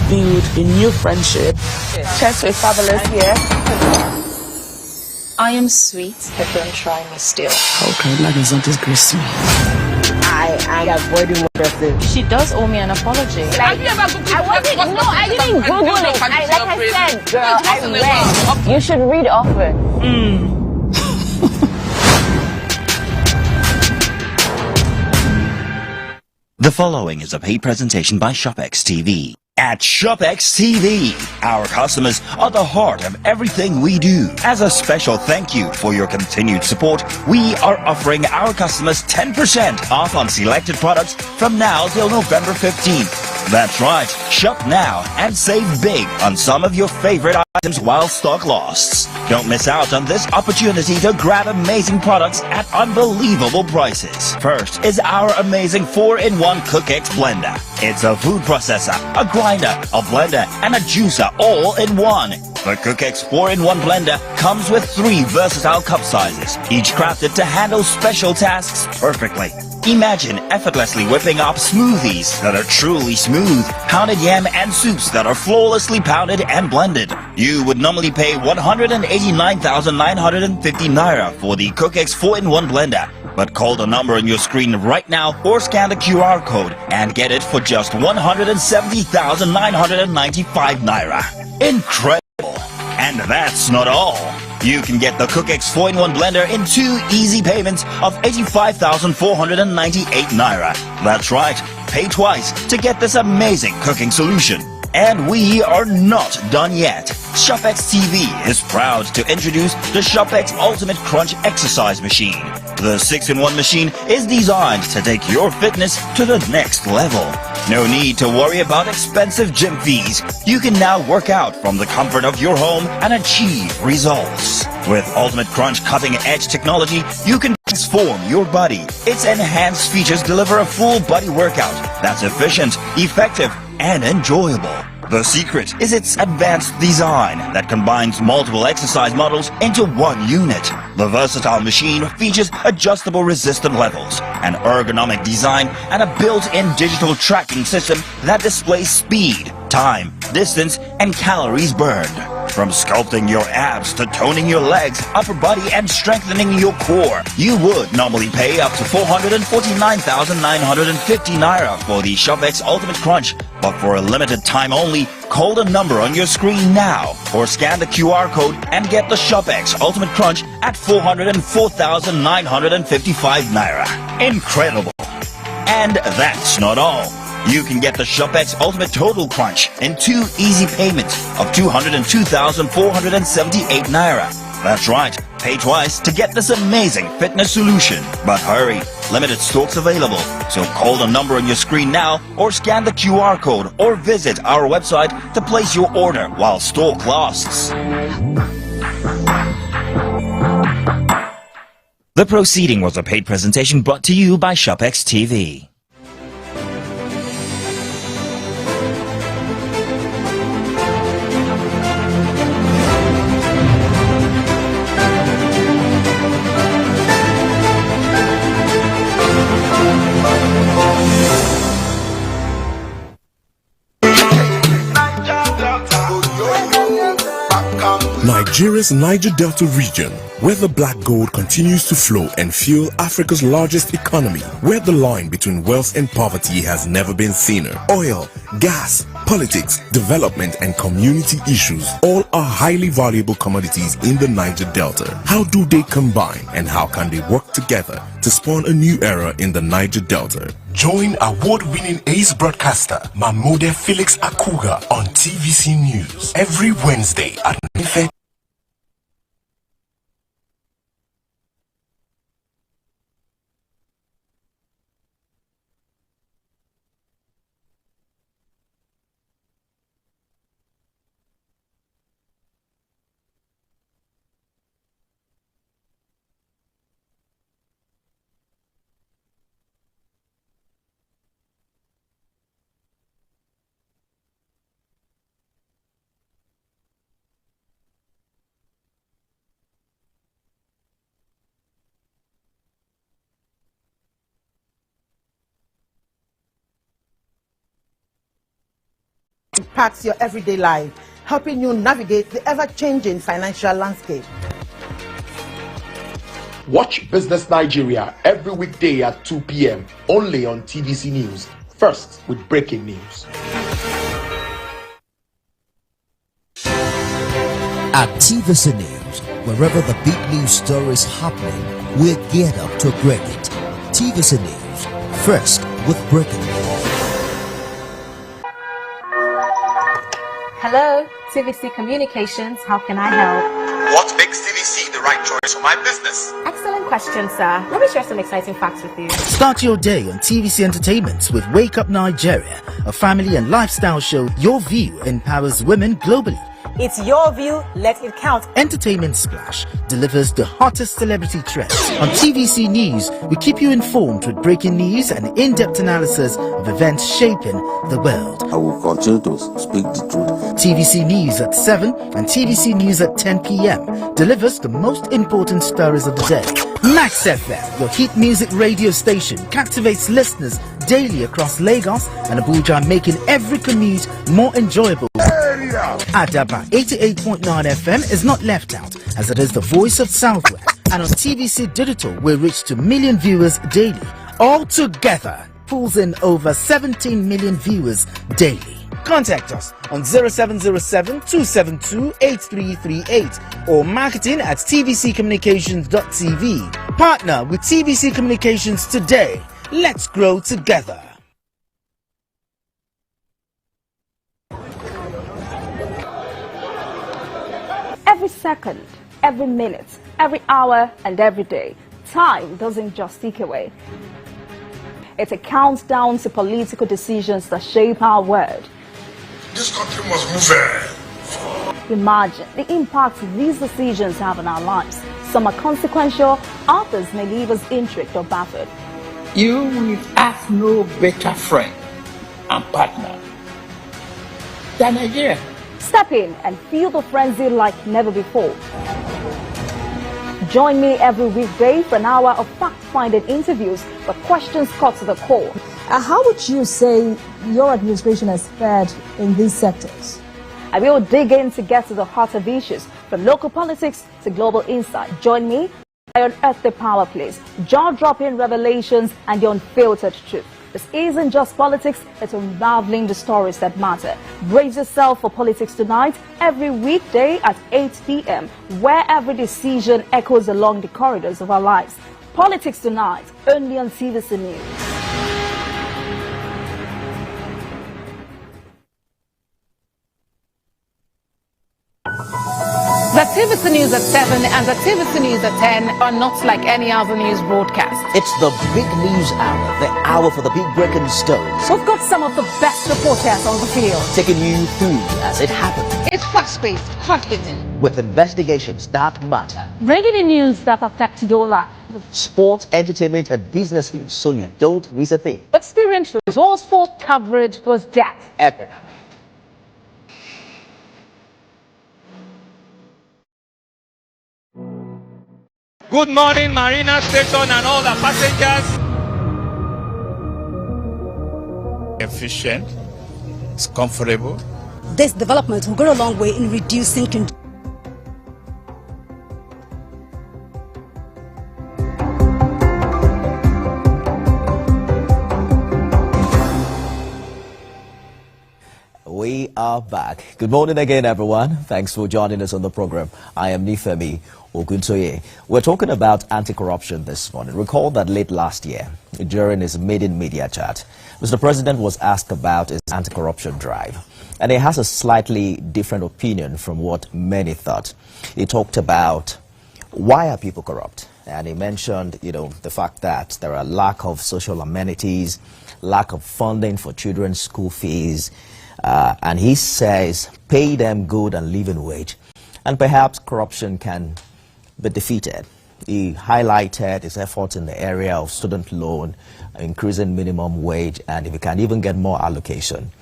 Build a new friendship. Cheers with Fabulous here. I am sweet, but don't try me still. How can black not disgrace me? I am avoiding what I say. She does owe me an apology. I didn't Google it. Like I said, girl, I read. You should read often. The following is a paid presentation by ShopX TV. At ShopX TV, our customers are the heart of everything we do. As a special thank you for your continued support, we are offering our customers 10% off on selected products from now till November 15th. That's right, shop now and save big on some of your favorite items while stock lasts. Don't miss out on this opportunity to grab amazing products at unbelievable prices. First is our amazing 4-in-1 CookX blender. It's a food processor, a grinder, a blender, and a juicer all in one. The CookX 4-in-1 blender comes with 3 versatile cup sizes, each crafted to handle special tasks perfectly. Imagine effortlessly whipping up smoothies that are truly smooth, pounded yam and soups that are flawlessly pounded and blended. You would normally pay 189,950 naira for the CookX 4-in-1 blender. But call the number on your screen right now or scan the QR code and get it for just 170,995 naira. Incredible! And that's not all. You can get the CookX 4-in-1 blender in 2 easy payments of 85,498 naira. That's right, pay twice to get this amazing cooking solution. And we are not done yet. ShopX TV is proud to introduce the ShopX Ultimate Crunch Exercise Machine. The 6-in-1 machine is designed to take your fitness to the next level. No need to worry about expensive gym fees. You can now work out from the comfort of your home and achieve results. With Ultimate Crunch cutting-edge technology, you can transform your body. Its enhanced features deliver a full body workout that's efficient, effective, and enjoyable. The secret is its advanced design that combines multiple exercise models into one unit. The versatile machine features adjustable resistance levels, an ergonomic design, and a built-in digital tracking system that displays speed, time, distance, and calories burned. From sculpting your abs to toning your legs, upper body, and strengthening your core, you would normally pay up to 449,950 naira for the ShopX Ultimate Crunch. But for a limited time only, call the number on your screen now or scan the QR code and get the ShopX Ultimate Crunch at 404,955 naira. Incredible! And that's not all. You can get the ShopX Ultimate Total Crunch in 2 easy payments of 202,478 naira. That's right, pay twice to get this amazing fitness solution. But hurry, limited stocks available. So call the number on your screen now or scan the QR code or visit our website to place your order while stock lasts. The proceeding was a paid presentation brought to you by ShopX TV. Nigeria's Niger Delta region, where the black gold continues to flow and fuel Africa's largest economy, where the line between wealth and poverty has never been thinner. Oil, gas, politics, development, and community issues all are highly valuable commodities in the Niger Delta. How do they combine and how can they work together to spawn a new era in the Niger Delta? Join award-winning ace broadcaster Mahmoud Felix Akuga on TVC News every Wednesday at 9:30. Impacts your everyday life, helping you navigate the ever-changing financial landscape. Watch Business Nigeria every weekday at 2 p.m. only on TVC News, first with breaking news. At TVC News, wherever the big news story is happening, we're geared up to break it. TVC News, first with breaking news. Hello, TVC Communications. How can I help? What makes TVC the right choice for my business? Excellent question, sir. Let me share some exciting facts with you. Start your day on TVC Entertainment with Wake Up Nigeria, a family and lifestyle show. Your view empowers women globally. It's your view, let it count. Entertainment Splash delivers the hottest celebrity trends. On TVC News, we keep you informed with breaking news and in-depth analysis of events shaping the world. I will continue to speak the truth. TVC News at 7 and TVC News at 10 p.m. delivers the most important stories of the day. Max FM, your hit music radio station, captivates listeners daily across Lagos and Abuja, making every commute more enjoyable. Adaba 88.9 FM is not left out, as it is the voice of Southwest. And on TVC Digital, we reach to million viewers daily. All together, pulls in over 17 million viewers daily. Contact us on 0707-272-8338 or marketing at tvccommunications.tv. Partner with TVC Communications today. Let's grow together. Every second, every minute, every hour, and every day, Time doesn't just tick away. It's a countdown to political decisions that shape our world. This country must move. Imagine the impact these decisions have on our lives. Some are consequential, others may leave us intrigued or baffled. You will have no better friend and partner than Nigeria. Step in and feel the frenzy like never before. Join me every weekday for an hour of fact-finding interviews where questions cut to the core. How would you say your administration has fared in these sectors? I will dig in to get to the heart of issues, from local politics to global insight. Join me I unearth the power plays, jaw-dropping revelations and the unfiltered truth. This isn't just politics, it's unraveling the stories that matter. Brace yourself for Politics Tonight every weekday at 8 p.m, where every decision echoes along the corridors of our lives. Politics Tonight, only on TVC News. The TVC News at 7 and the TVC News at 10 are not like any other news broadcast. It's the big news hour, the hour for the big breaking stories. We've got some of the best reporters on the field, taking you through as it happened. It's fast-paced, hard-hitting, with investigations that matter. bringing in news that affect your life. Sports, entertainment, and business news, so you don't miss a thing. Experience all sport coverage was that epic. Good morning, Marina Station and all the passengers. Efficient, it's comfortable. This development will go a long way in reducing congestion. We are back. Good morning again, everyone. Thanks for joining us on the program. I am Nifemi Oguntoye. We're talking about anti-corruption this morning. Recall that late last year, during his maiden media chat, Mr. President was asked about his anti-corruption drive. And he has a slightly different opinion from what many thought. He talked about why are people corrupt? And he mentioned, the fact that there are lack of social amenities, lack of funding for children's school fees, and he says, pay them good and living wage. And perhaps corruption can be defeated. He highlighted his efforts in the area of student loan, increasing minimum wage, and if we can even get more allocation.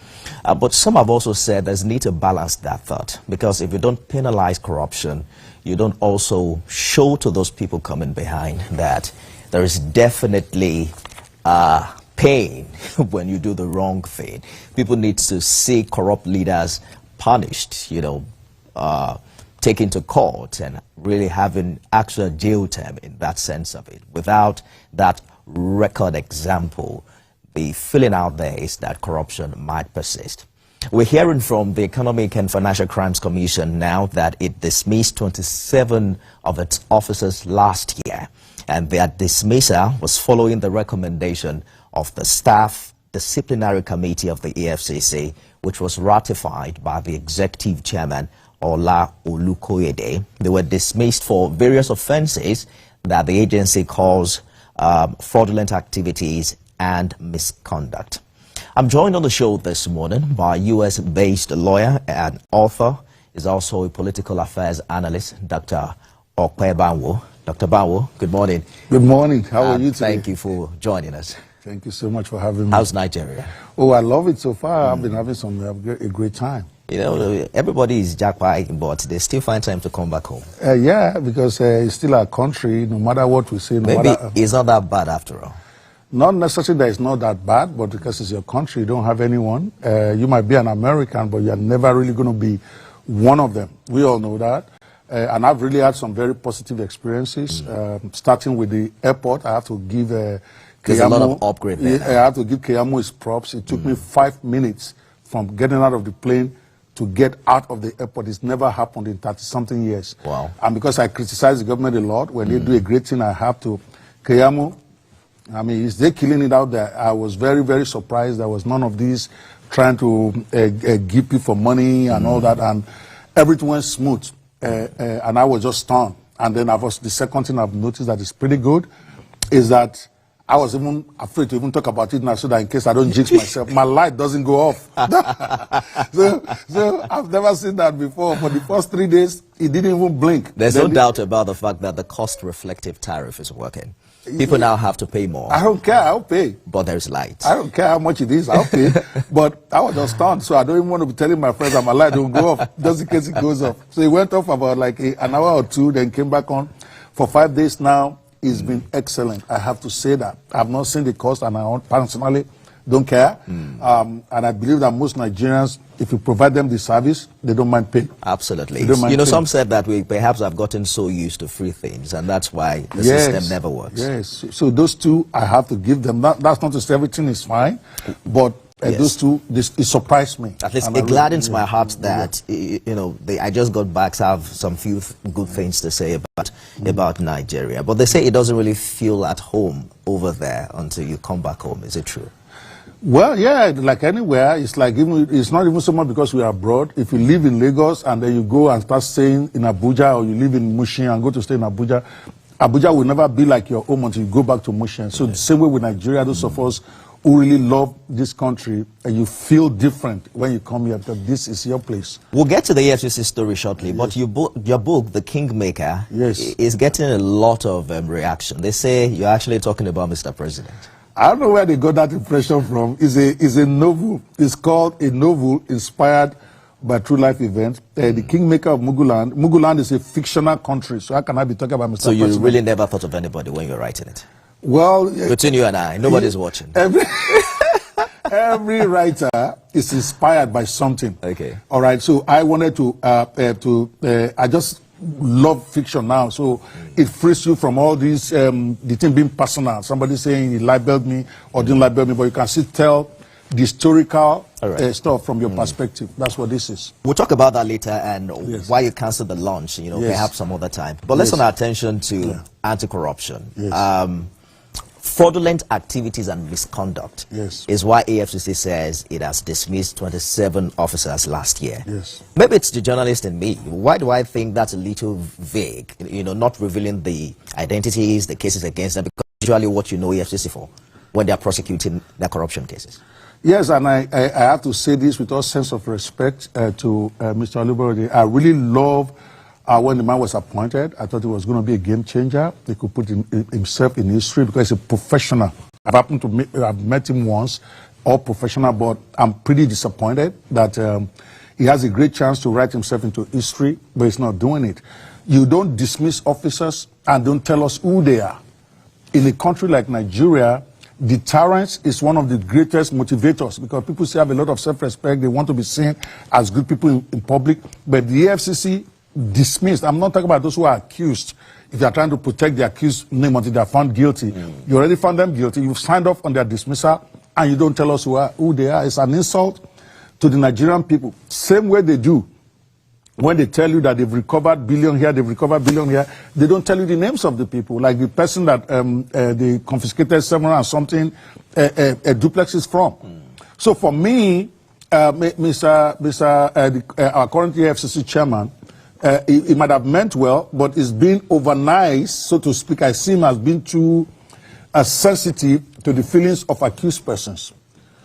But some have also said there's need to balance that thought, because if you don't penalize corruption, you don't also show to those people coming behind that there is definitely pain when you do the wrong thing. People need to see corrupt leaders punished, taken to court and really having actual jail term in that sense of it. Without that record example, the feeling out there is that corruption might persist. We're hearing from the Economic and Financial Crimes Commission now that it dismissed 27 of its officers last year. And that dismissal was following the recommendation of the Staff Disciplinary Committee of the EFCC, which was ratified by the Executive Chairman, Ola Olukoyede. They were dismissed for various offenses that the agency calls fraudulent activities and misconduct. I'm joined on the show this morning by US-based lawyer and author, is also a political affairs analyst, Dr. Okpe Banwo. Dr. Banwo, good morning. Good morning. How are you today? Thank you for joining us. Thank you so much for having me. How's Nigeria? Oh, I love it so far. I've been having a great time. Everybody is jackpot, but they still find time to come back home. Yeah, because it's still our country, no matter what we say. Maybe it's not that bad after all. Not necessarily that it's not that bad, but because it's your country, you don't have anyone. You might be an American, but you're never really going to be one of them. We all know that. And I've really had some very positive experiences, starting with the airport. I have to give There's a lot of upgrade there. I have to give Keyamo his props. It took me 5 minutes from getting out of the plane to get out of the airport. It's never happened in 30-something years. Wow. And because I criticize the government a lot, when they do a great thing, I have to. Keyamo, I mean, is they killing it out there? I was very, very surprised. There was none of these trying to give people money and all that. And everything went smooth. And I was just stunned. And then the second thing I've noticed that is pretty good is that I was even afraid to even talk about it now so that in case I don't jinx myself, my light doesn't go off. so I've never seen that before. For the first 3 days, it didn't even blink. There's no doubt about the fact that the cost-reflective tariff is working. People now have to pay more. I don't care, I'll pay. But there's light. I don't care how much it is, I'll pay. But I was just stunned, so I don't even want to be telling my friends that my light don't go off, just in case it goes off. So it went off about like an hour or two, then came back on. For 5 days now, it's been excellent. I have to say that. I've not seen the cost, and I personally don't care. And I believe that most Nigerians, if you provide them the service, they don't mind paying. Absolutely. You know, some said that we perhaps have gotten so used to free things, and that's why the system never works. Yes. So those two, I have to give them. That's not to say everything is fine, but those two, it surprised me. At least it gladdens my heart that, you know, I just got back to have some few good things to say about Nigeria. But they say it doesn't really feel at home over there until you come back home. Is it true? Well, yeah, like anywhere, it's like it's not even so much because we are abroad. If you live in Lagos and then you go and start staying in Abuja, or you live in Mushin and go to stay in Abuja, Abuja will never be like your home until you go back to Mushin. So the same way with Nigeria, those of us who really love this country, and you feel different when you come here because this is your place. We'll get to the EFCC story shortly, but your book, The Kingmaker, is getting a lot of reaction. They say you're actually talking about Mr. President. I don't know where they got that impression from. It's a novel. It's called a novel inspired by true life events. The Kingmaker of Muguland. Muguland is a fictional country, so how can I be talking about Mr. President? So you really never thought of anybody when you were writing it? Well, between you and I, nobody's watching. Every writer is inspired by something. Okay. All right. So I wanted I just love fiction now. So it frees you from all these, the thing being personal. Somebody saying he libeled me or didn't libel me, but you can still tell the historical stuff from your perspective. That's what this is. We'll talk about that later and why you canceled the launch, you know, perhaps some other time. But let's turn our attention to anti-corruption. Fraudulent activities and misconduct is why AFCC says it has dismissed 27 officers last year. Maybe it's the journalist in me. Why do I think that's a little vague? You know, not revealing the identities, the cases against them, because usually what you know AFCC for when they are prosecuting their corruption cases. Yes, and I have to say this with all sense of respect to Mr. Oluborode. I really love when the man was appointed. I thought he was going to be a game changer. He could put himself in history because he's a professional. I've met him once, all professional, but I'm pretty disappointed that he has a great chance to write himself into history, but he's not doing it. You don't dismiss officers and don't tell us who they are. In a country like Nigeria, deterrence is one of the greatest motivators because people still have a lot of self-respect. They want to be seen as good people in public, but the EFCC dismissed. I'm not talking about those who are accused. If you are trying to protect the accused name until they are found guilty, you already found them guilty. You've signed off on their dismissal, and you don't tell us who they are. It's an insult to the Nigerian people. Same way they do when they tell you that they've recovered billion here, they've recovered billion here. They don't tell you the names of the people, like the person that they confiscated 700 and something duplexes from. So for me, our current EFCC chairman, he might have meant well, but it's been over nice, so to speak. I see him as being too sensitive to the feelings of accused persons.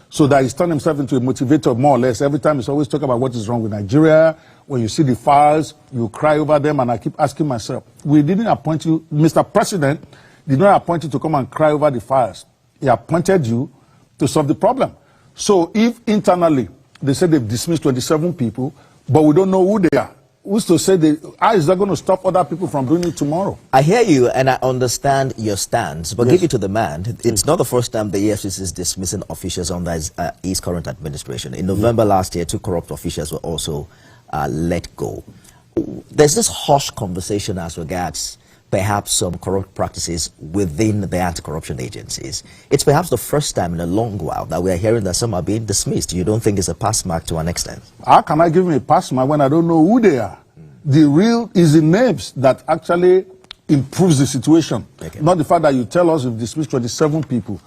So that he's turned himself into a motivator, more or less. Every time he's always talking about what is wrong with Nigeria. When you see the files, you cry over them, and I keep asking myself, we didn't appoint you, Mr. President did not appoint you to come and cry over the files. He appointed you to solve the problem. So if internally they say they've dismissed 27 people, but we don't know who they are, who's to say how is that going to stop other people from doing it tomorrow? I hear you and I understand your stance, but give it to the man. It's not the first time the EFCC is dismissing officials under his current administration. In November last year, 2 corrupt officials were also let go. There's this hush conversation as regards perhaps some corrupt practices within the anti-corruption agencies. It's perhaps the first time in a long while that we are hearing that some are being dismissed. You don't think it's a pass mark to an extent? How can I give him a pass mark when I don't know who they are? The real is the names that actually improves the situation. Not the fact that you tell us you've dismissed 27 people.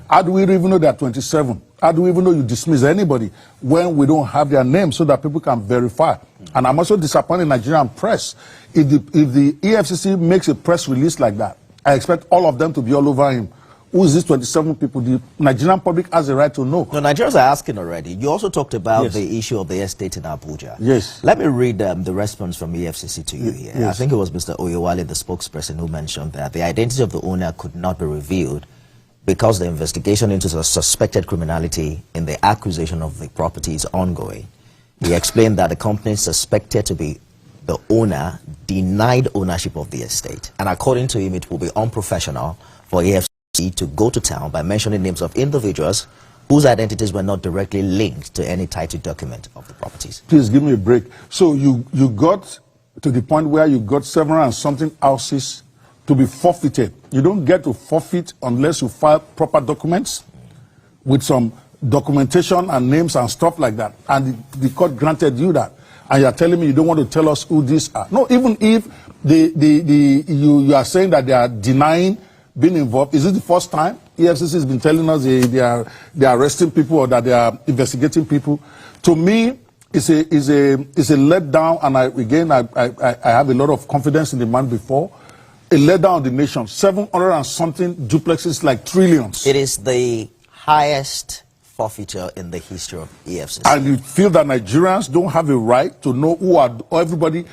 How do we even know there are 27? How do we even know you dismiss anybody when we don't have their name so that people can verify? And I'm also disappointed in Nigerian press. If the EFCC makes a press release like that, I expect all of them to be all over him. Who is these 27 people? The Nigerian public has a right to know. No, Nigerians are asking already. You also talked about the issue of the estate in Abuja. Yes. Let me read the response from EFCC to you here. Yes. I think it was Mr. Oyewale, the spokesperson, who mentioned that the identity of the owner could not be revealed because the investigation into the suspected criminality in the acquisition of the property is ongoing. He explained that the company suspected to be the owner denied ownership of the estate. And according to him, it will be unprofessional for EFCC to go to town by mentioning names of individuals whose identities were not directly linked to any title document of the properties. Please give me a break. So you got to the point where you got 700 and something houses to be forfeited. You don't get to forfeit unless you file proper documents with some documentation and names and stuff like that. And the court granted you that. And you're telling me you don't want to tell us who these are. No, even if you are saying that they are denying being involved, is it the first time EFCC has been telling us they are arresting people or that they are investigating people? To me, it's a letdown, and I have a lot of confidence in the man before. A letdown of the nation. 700 and something duplexes, like trillions. It is the highest forfeiture in the history of EFCC. And you feel that Nigerians don't have a right to know who are everybody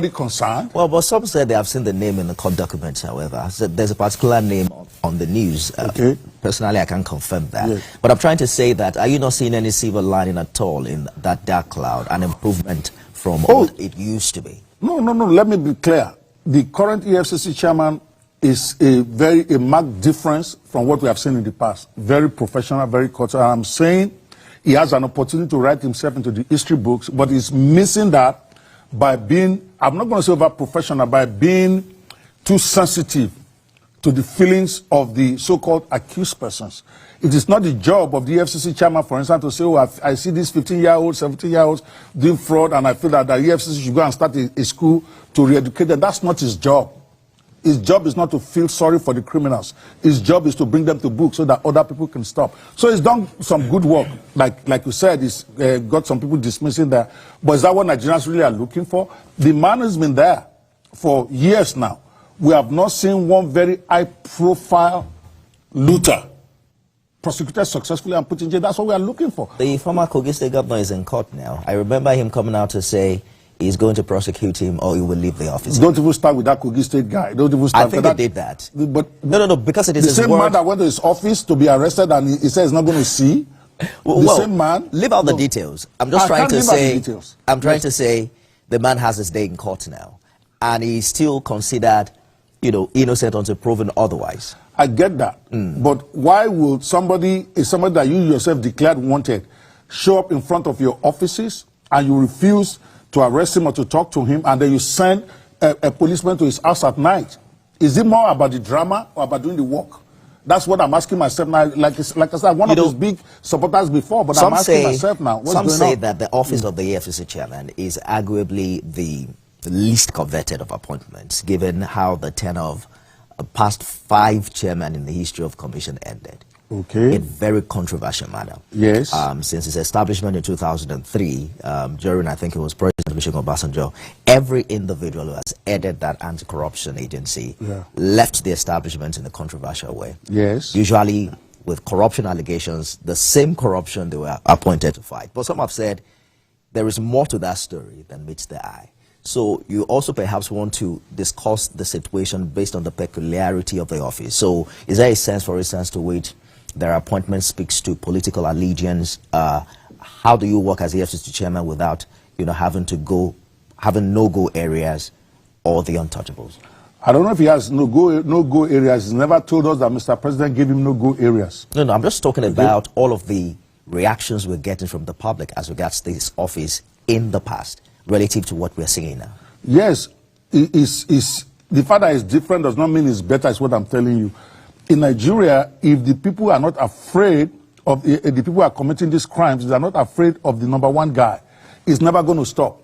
concerned? Well, but some said they have seen the name in the court documents, however. So there's a particular name on the news. Okay. Personally, I can't confirm that. Yes. But I'm trying to say that, are you not seeing any silver lining at all in that dark cloud, an improvement from what it used to be? No. Let me be clear. The current EFCC chairman is a marked difference from what we have seen in the past. Very professional, very cultural. I'm saying he has an opportunity to write himself into the history books, but he's missing that by being, I'm not going to say over professional, by being too sensitive to the feelings of the so-called accused persons. It is not the job of the EFCC chairman, for instance, to say, oh, I see these 15-year-olds, 17-year-olds doing fraud, and I feel that the EFCC should go and start a school to re-educate them. That's not his job. His job is not to feel sorry for the criminals. His job is to bring them to book so that other people can stop. So he's done some good work. Like you said, he's got some people dismissing that. But is that what Nigerians really are looking for? The man has been there for years now. We have not seen one very high-profile looter prosecuted successfully and put in jail. That's what we are looking for. The former Kogi State governor is in court now. I remember him coming out to say he's going to prosecute him or he will leave the office. Don't even start with that Kogi State guy. Don't even start. I think they did that. But no, because it is the his same word. man that went to his office to be arrested and he said he's not going to see. The same man. Leave out the details. I'm just trying to say. I'm trying to say the man has his day in court now, and he's still considered, innocent until proven otherwise. I get that, but why would somebody that you yourself declared wanted show up in front of your offices and you refuse to arrest him or to talk to him, and then you send a policeman to his house at night? Is it more about the drama or about doing the work? That's what I'm asking myself now. Like I said, one of those big supporters before, but I'm asking myself now, what's going on? Some say that the office of the EFCC chairman is arguably the least coveted of appointments, given how the tenure of past 5 chairmen in the history of commission ended. Okay. In very controversial manner. Yes. Since its establishment in 2003, during, I think it was President Olusegun Obasanjo, every individual who has headed that anti-corruption agency left the establishment in a controversial way. Yes. Usually with corruption allegations, the same corruption they were appointed to fight. But some have said there is more to that story than meets the eye. So you also perhaps want to discuss the situation based on the peculiarity of the office. So is there a sense, for instance, to which their appointment speaks to political allegiance? How do you work as EFCC chairman without, having no-go areas or the untouchables? I don't know if he has no-go areas. He's never told us that Mr. President gave him no-go areas. No, I'm just talking about all of the reactions we're getting from the public as regards this office in the past, relative to what we're seeing now. Yes, the fact that it's different does not mean it's better, is what I'm telling you. In Nigeria, if the people are not afraid of the people who are committing these crimes, they are not afraid of the number one guy, it's never going to stop.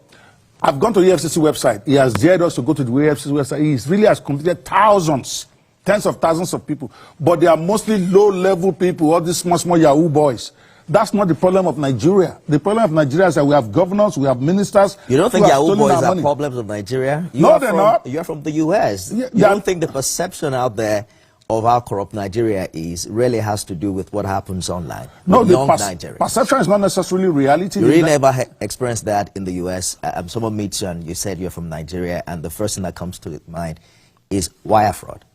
I've gone to the EFCC website. He has dared us to go to the EFCC website. He really has completed thousands tens of thousands of people, but they are mostly low-level people, all these small Yahoo boys. That's not the problem of Nigeria. The problem of Nigeria is that we have governors, we have ministers. You don't think Yahoo boys are problems of Nigeria? No, they're not. You're from the U.S. You don't think the perception out there of how corrupt Nigeria is really has to do with what happens online? No, the perception is not necessarily reality. You really never experienced that in the U.S. Someone meets you and you said you're from Nigeria, and the first thing that comes to mind is wire fraud.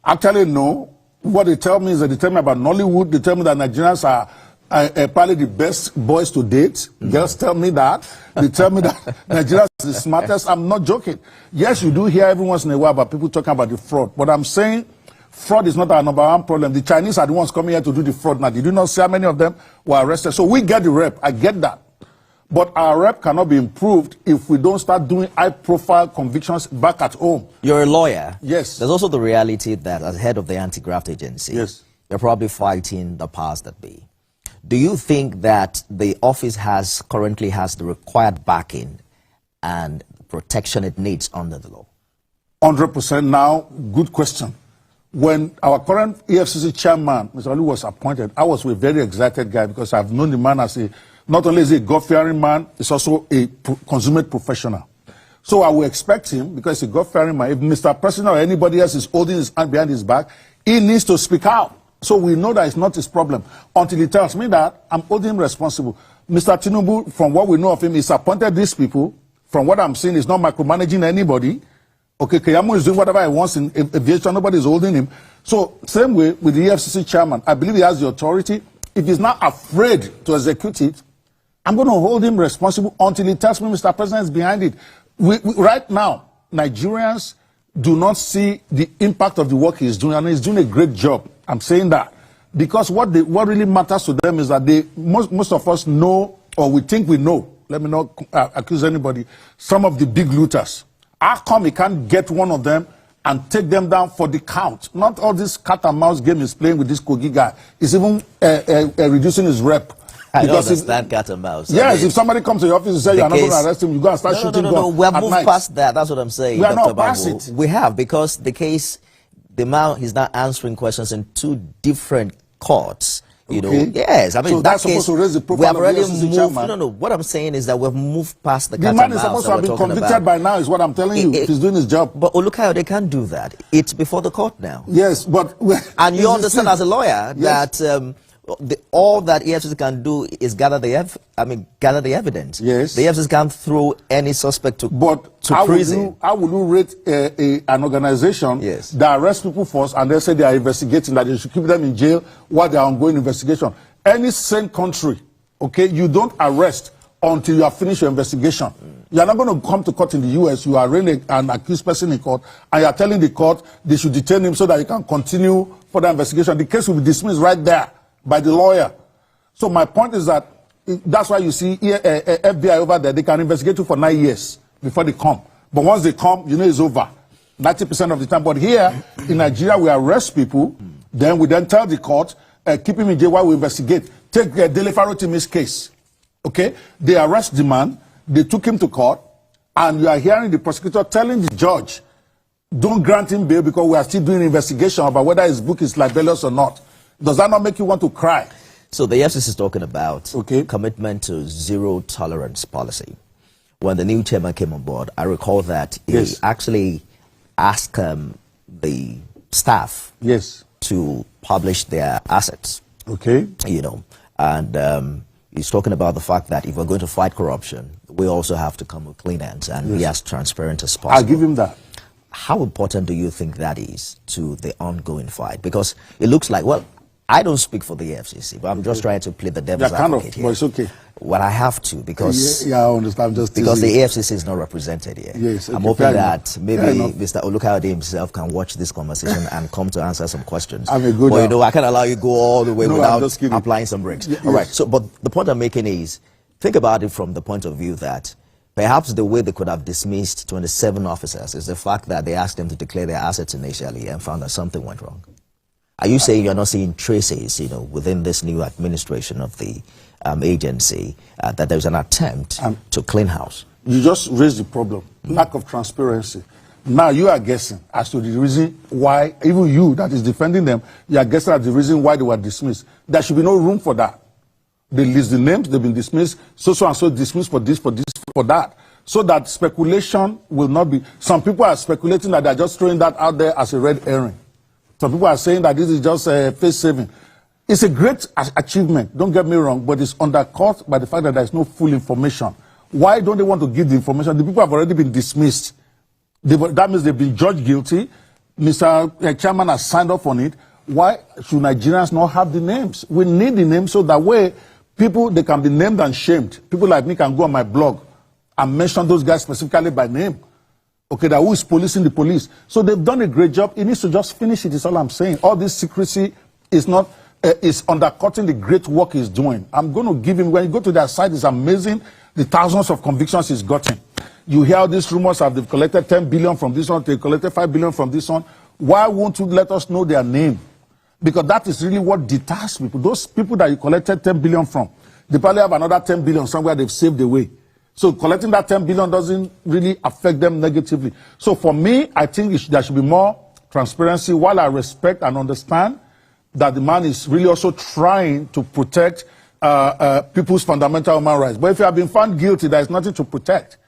Actually, no. What they tell me is that they tell me about Nollywood. They tell me that Nigerians are probably the best boys to date. Girls tell me that. They tell me that Nigeria is the smartest. I'm not joking. Yes, you do hear every once in a while about people talking about the fraud. But I'm saying fraud is not our number one problem. The Chinese are the ones coming here to do the fraud now. Did you not see how many of them were arrested? So we get the rep. I get that. But our rep cannot be improved if we don't start doing high-profile convictions back at home. You're a lawyer. Yes. There's also the reality that as head of the anti-graft agency, yes, you're probably fighting the powers that be. Do you think that the office currently has the required backing and protection it needs under the law? 100% now. Good question. When our current EFCC chairman, Mr. Ali, was appointed, I was a very excited guy because I've known the man as not only is he a God-fearing man, he's also a consummate professional. So I will expect him, because he's a God-fearing man, if Mr. President or anybody else is holding his hand behind his back, he needs to speak out. So we know that it's not his problem. Until he tells me that, I'm holding him responsible. Mr. Tinubu, from what we know of him, he's appointed these people. From what I'm seeing, he's not micromanaging anybody. Okay, Keyamo is doing whatever he wants in aviation. Nobody is holding him. So same way with the EFCC chairman. I believe he has the authority. If he's not afraid to execute it, I'm going to hold him responsible until he tells me Mr. President is behind it. Right now, Nigerians do not see the impact of the work he's doing, and he's doing a great job. I'm saying that because what really matters to them is that most of us know, or we think we know, let me not accuse anybody, some of the big looters. How come he can't get one of them and take them down for the count? Not all this cat and mouse game he's playing with this Kogi guy. He's even reducing his rep. I don't understand cat and mouse. Yes, if somebody comes to your office and says you're not going to arrest him, you go and start shooting guns. No, we have moved past that. That's what I'm saying. We are not past it. We have, because the case, the man is not answering questions in two different courts. You know, yes. I mean, so that's supposed to raise the profile. We have already moved. No. What I'm saying is that we've moved past the cat and mouse. The man is supposed to have been convicted by now, is what I'm telling you. If he's doing his job. But look how they can't do that. It's before the court now. Yes, but and you understand as a lawyer that all that EFCC can do is gather the evidence. Yes. The EFCC can't throw any suspect to prison. How will you rate an organization that arrests people first and they say they are investigating, that they should keep them in jail while they are ongoing investigation? Any sane country, okay, you don't arrest until you have finished your investigation. You are not going to come to court in the U.S. You are arraigned an accused person in court, and you are telling the court they should detain him so that he can continue further investigation. The case will be dismissed right there by the lawyer. So my point is that that's why you see FBI over there. They can investigate you for 9 years before they come. But once they come, you know it's over 90% of the time. But here in Nigeria, we arrest people, then we tell the court, keep him in jail while we investigate. Take Dele Farotimi's case. Okay, they arrest the man, they took him to court, and you are hearing the prosecutor telling the judge, don't grant him bail because we are still doing an investigation about whether his book is libelous or not. Does that not make you want to cry? So the FCC is talking about commitment to zero tolerance policy. When the new chairman came on board, I recall that he actually asked the staff to publish their assets. Okay. You know, and he's talking about the fact that if we're going to fight corruption, we also have to come with clean hands and be as transparent as possible. I'll give him that. How important do you think that is to the ongoing fight? Because it looks like, well, I don't speak for the FCC, but I'm just trying to play the devil's advocate here. But it's okay. Well, I have to, because I understand. Because the AFCC is not represented here. Yes, I'm hoping that maybe Mr. Olukayode himself can watch this conversation and come to answer some questions. I'm a good. But you know, I can't allow you to go all the way without applying some brakes. All right. So, but the point I'm making is, think about it from the point of view that perhaps the way they could have dismissed 27 officers is the fact that they asked them to declare their assets initially and found that something went wrong. Are you saying you're not seeing traces, you know, within this new administration of the agency that there's an attempt to clean house? You just raised the problem. Lack of transparency. Now you are guessing as to the reason why, even you that is defending them, you are guessing at the reason why they were dismissed. There should be no room for that. They list the names, they've been dismissed, so and so dismissed for this, for that. So that speculation will not be. Some people are speculating that they're just throwing that out there as a red herring. Some people are saying that this is just face saving. It's a great achievement, don't get me wrong, but it's undercut by the fact that there is no full information. Why don't they want to give the information? The people have already been dismissed. That means they've been judged guilty. Mr. Chairman has signed off on it. Why should Nigerians not have the names? We need the names so that way people, they can be named and shamed. People like me can go on my blog and mention those guys specifically by name. Okay, that who is policing the police. So they've done a great job. It needs to just finish it, is all I'm saying. All this secrecy is not, is undercutting the great work he's doing. I'm going to give him, when you go to their site, it's amazing the thousands of convictions he's gotten. You hear all these rumors of they've collected 10 billion from this one, they collected 5 billion from this one. Why won't you let us know their name? Because that is really what deters people. Those people that you collected 10 billion from, they probably have another 10 billion somewhere they've saved away. So collecting that 10 billion doesn't really affect them negatively. So for me, I think there should be more transparency, while I respect and understand that the man is really also trying to protect people's fundamental human rights. But if you have been found guilty, there is nothing to protect.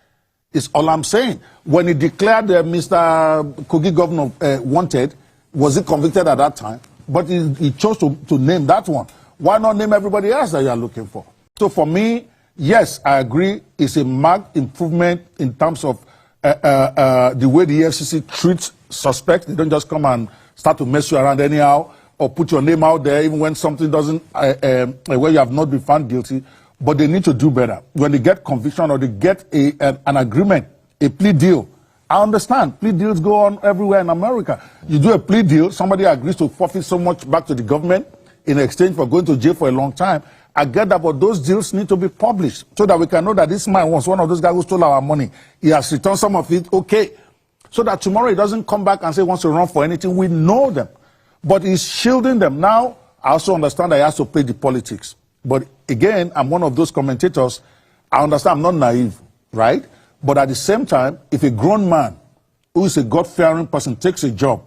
It's all I'm saying. When he declared Mr. Kogi governor wanted, was he convicted at that time? But he chose to name that one. Why not name everybody else that you are looking for? So for me, yes, I agree. It's a marked improvement in terms of the way the EFCC treats suspects. They don't just come and start to mess you around anyhow or put your name out there even when something doesn't, where you have not been found guilty. But they need to do better. When they get conviction or they get an agreement, a plea deal, I understand. Plea deals go on everywhere in America. You do a plea deal, somebody agrees to forfeit so much back to the government in exchange for going to jail for a long time. I get that, but those deals need to be published so that we can know that this man was one of those guys who stole our money. He has returned some of it, okay. So that tomorrow he doesn't come back and say he wants to run for anything. We know them. But he's shielding them. Now, I also understand that he has to play the politics. But again, I'm one of those commentators. I understand I'm not naive, right? But at the same time, if a grown man who is a God-fearing person takes a job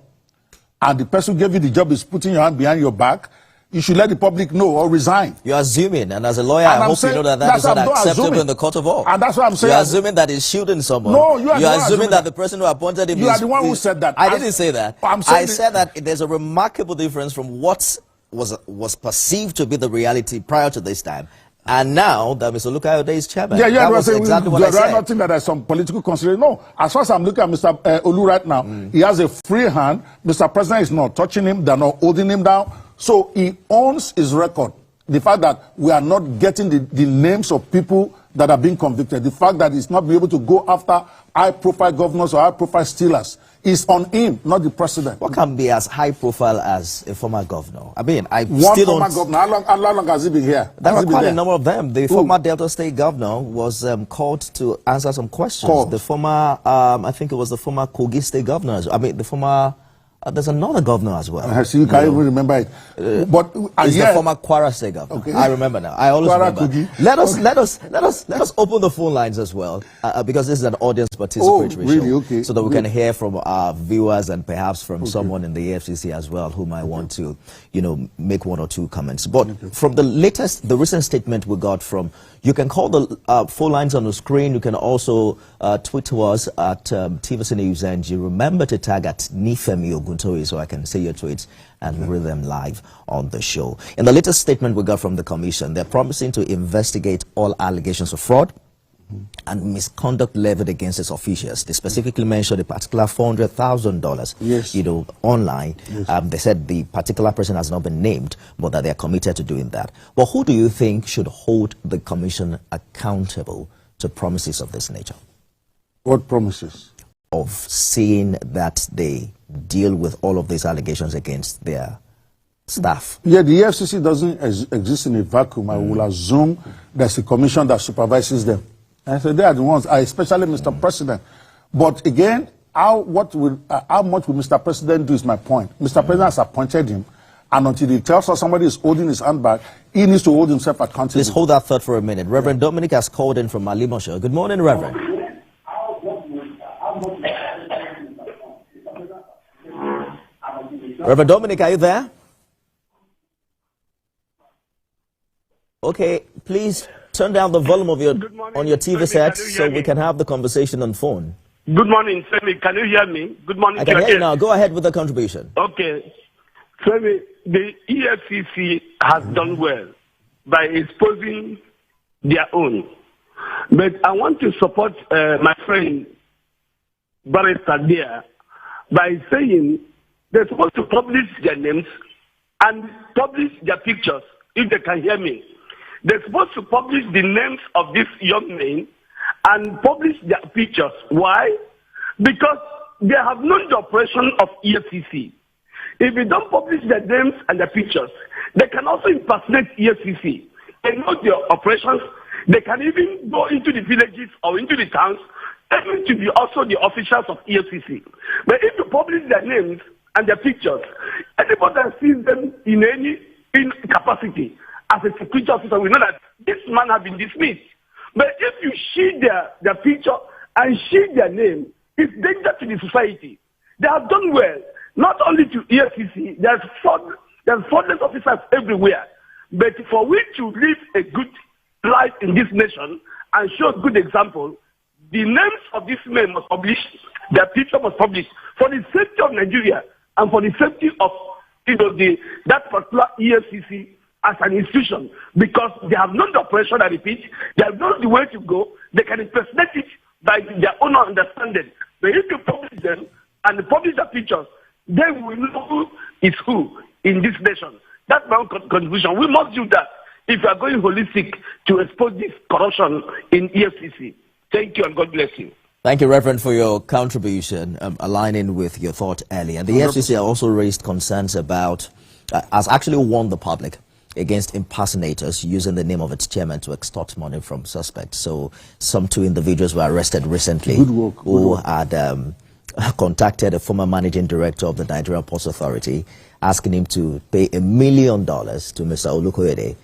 and the person who gave you the job is putting your hand behind your back, you should let the public know or resign. You're assuming, and as a lawyer, I hope you know that is not acceptable in the court of law. And that's what I'm saying. You're assuming that he's shielding someone. No, you're assuming that the person who appointed him You are the one who said that. I didn't say that. I said that there's a remarkable difference from what was perceived to be the reality prior to this time. And now that Mr. Lukayode is chairman. Yeah, that was exactly what I said. Not think that there's some political consideration. No, as far as I'm looking at Mr. Olu right now, he has a free hand. Mr. President is not touching him. They're not holding him down. So he owns his record. The fact that we are not getting the names of people that are being convicted, the fact that he's not be able to go after high-profile governors or high-profile stealers, is on him, not the president. What can be as high-profile as a former governor? I mean, former governor. How long has he been here? There are quite a number of them. The former Delta State governor was called to answer some questions. The former, I think it was the former Kogi State governor. I mean, the former. There's another governor as well. So you can't even remember it. But it's the former Kwara State governor. Okay. I remember now. I always remember. Let us open the phone lines as well, because this is an audience participatory show, okay. so that we can hear from our viewers and perhaps from someone in the AFCC as well who might want to, make one or two comments. But from the recent statement we got from, you can call the phone lines on the screen. You can also tweet to us at TVC News, and you remember to tag at Nifemi Oguntoye so I can see your tweets and read them live on the show. In the latest statement we got from the commission, they're promising to investigate all allegations of fraud and misconduct levied against its officials. They specifically mentioned a particular $400,000, online. Yes. They said the particular person has not been named, but that they are committed to doing that. But who do you think should hold the commission accountable to promises of this nature? What promises? Of seeing that they deal with all of these allegations against their staff. Yeah, the EFCC doesn't exist in a vacuum. I will assume there's a commission that supervises them. And so they are the ones, especially Mr. President. But again, how much will Mr. President do is my point. Mr. President has appointed him, and until he tells us somebody is holding his hand back, he needs to hold himself accountable. Please hold that thought for a minute. Reverend Dominic has called in from Alimosho. Good morning, Reverend. Reverend Dominic, are you there? Okay, please turn down the volume of your TV set so we can have the conversation on phone. Good morning, Femi. Can you hear me? Good morning. I can hear you now. Go ahead with the contribution. Okay. Femi, the EFCC has done well by exposing their own. But I want to support my friend Barrister there by saying they're supposed to publish their names and publish their pictures, if they can hear me. They're supposed to publish the names of these young men and publish their pictures. Why? Because they have known the operation of EFCC. If you don't publish their names and their pictures, they can also impersonate EFCC. They know their operations. They can even go into the villages or into the towns, even to be also the officials of EFCC. But if you publish their names and their pictures, anybody that sees them in any capacity as a security officer will know that this man has been dismissed. But if you shield their picture and shield their name, it's danger to the society. They have done well, not only to EFCC, there's fraudulent officers everywhere. But for we to live a good life in this nation and show a good example, the names of these men must publish, their picture must publish for the safety of Nigeria and for the safety of that particular EFCC as an institution, because they have known the operation, I repeat, they have known the way to go, they can impersonate it by their own understanding. But if you publish them and publish the pictures, then we will know who is who in this nation. That's my own contribution. We must do that if we are going holistic to expose this corruption in EFCC. Thank you and God bless you. Thank you, Reverend, for your contribution, aligning with your thought earlier. And the FCC also raised concerns about, has actually warned the public against impersonators using the name of its chairman to extort money from suspects. So some 2 individuals were arrested recently who had contacted a former managing director of the Nigerian Ports Authority, asking him to pay $1 million to Mr. Olukoyede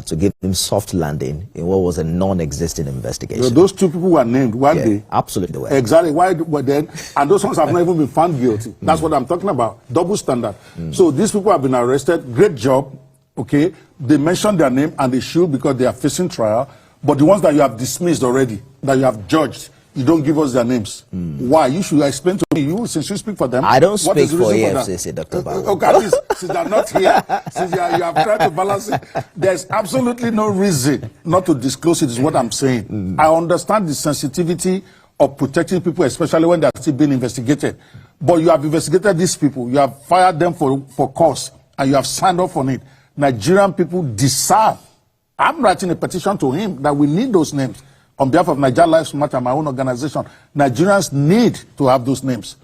to give him soft landing in what was a non-existing investigation. So those 2 people were named, weren't they? Absolutely were. Exactly. Why were then? And those ones have not even been found guilty. That's what I'm talking about. Double standard. So these people have been arrested. Great job. Okay. They mentioned their name and they should, because they are facing trial. But the ones that you have dismissed already, that you have judged, you don't give us their names. Why? You should explain to me. You, since you speak for them. I don't speak for EFCC, Dr. Bawo. Okay, since they're not here, since you have tried to balance it, there's absolutely no reason not to disclose it, is what I'm saying. I understand the sensitivity of protecting people, especially when they're still being investigated. But you have investigated these people. You have fired them for cause, and you have signed off on it. Nigerian people deserve. I'm writing a petition to him that we need those names. On behalf of Nigeria Lives Matter, my own organization, Nigerians need to have those names.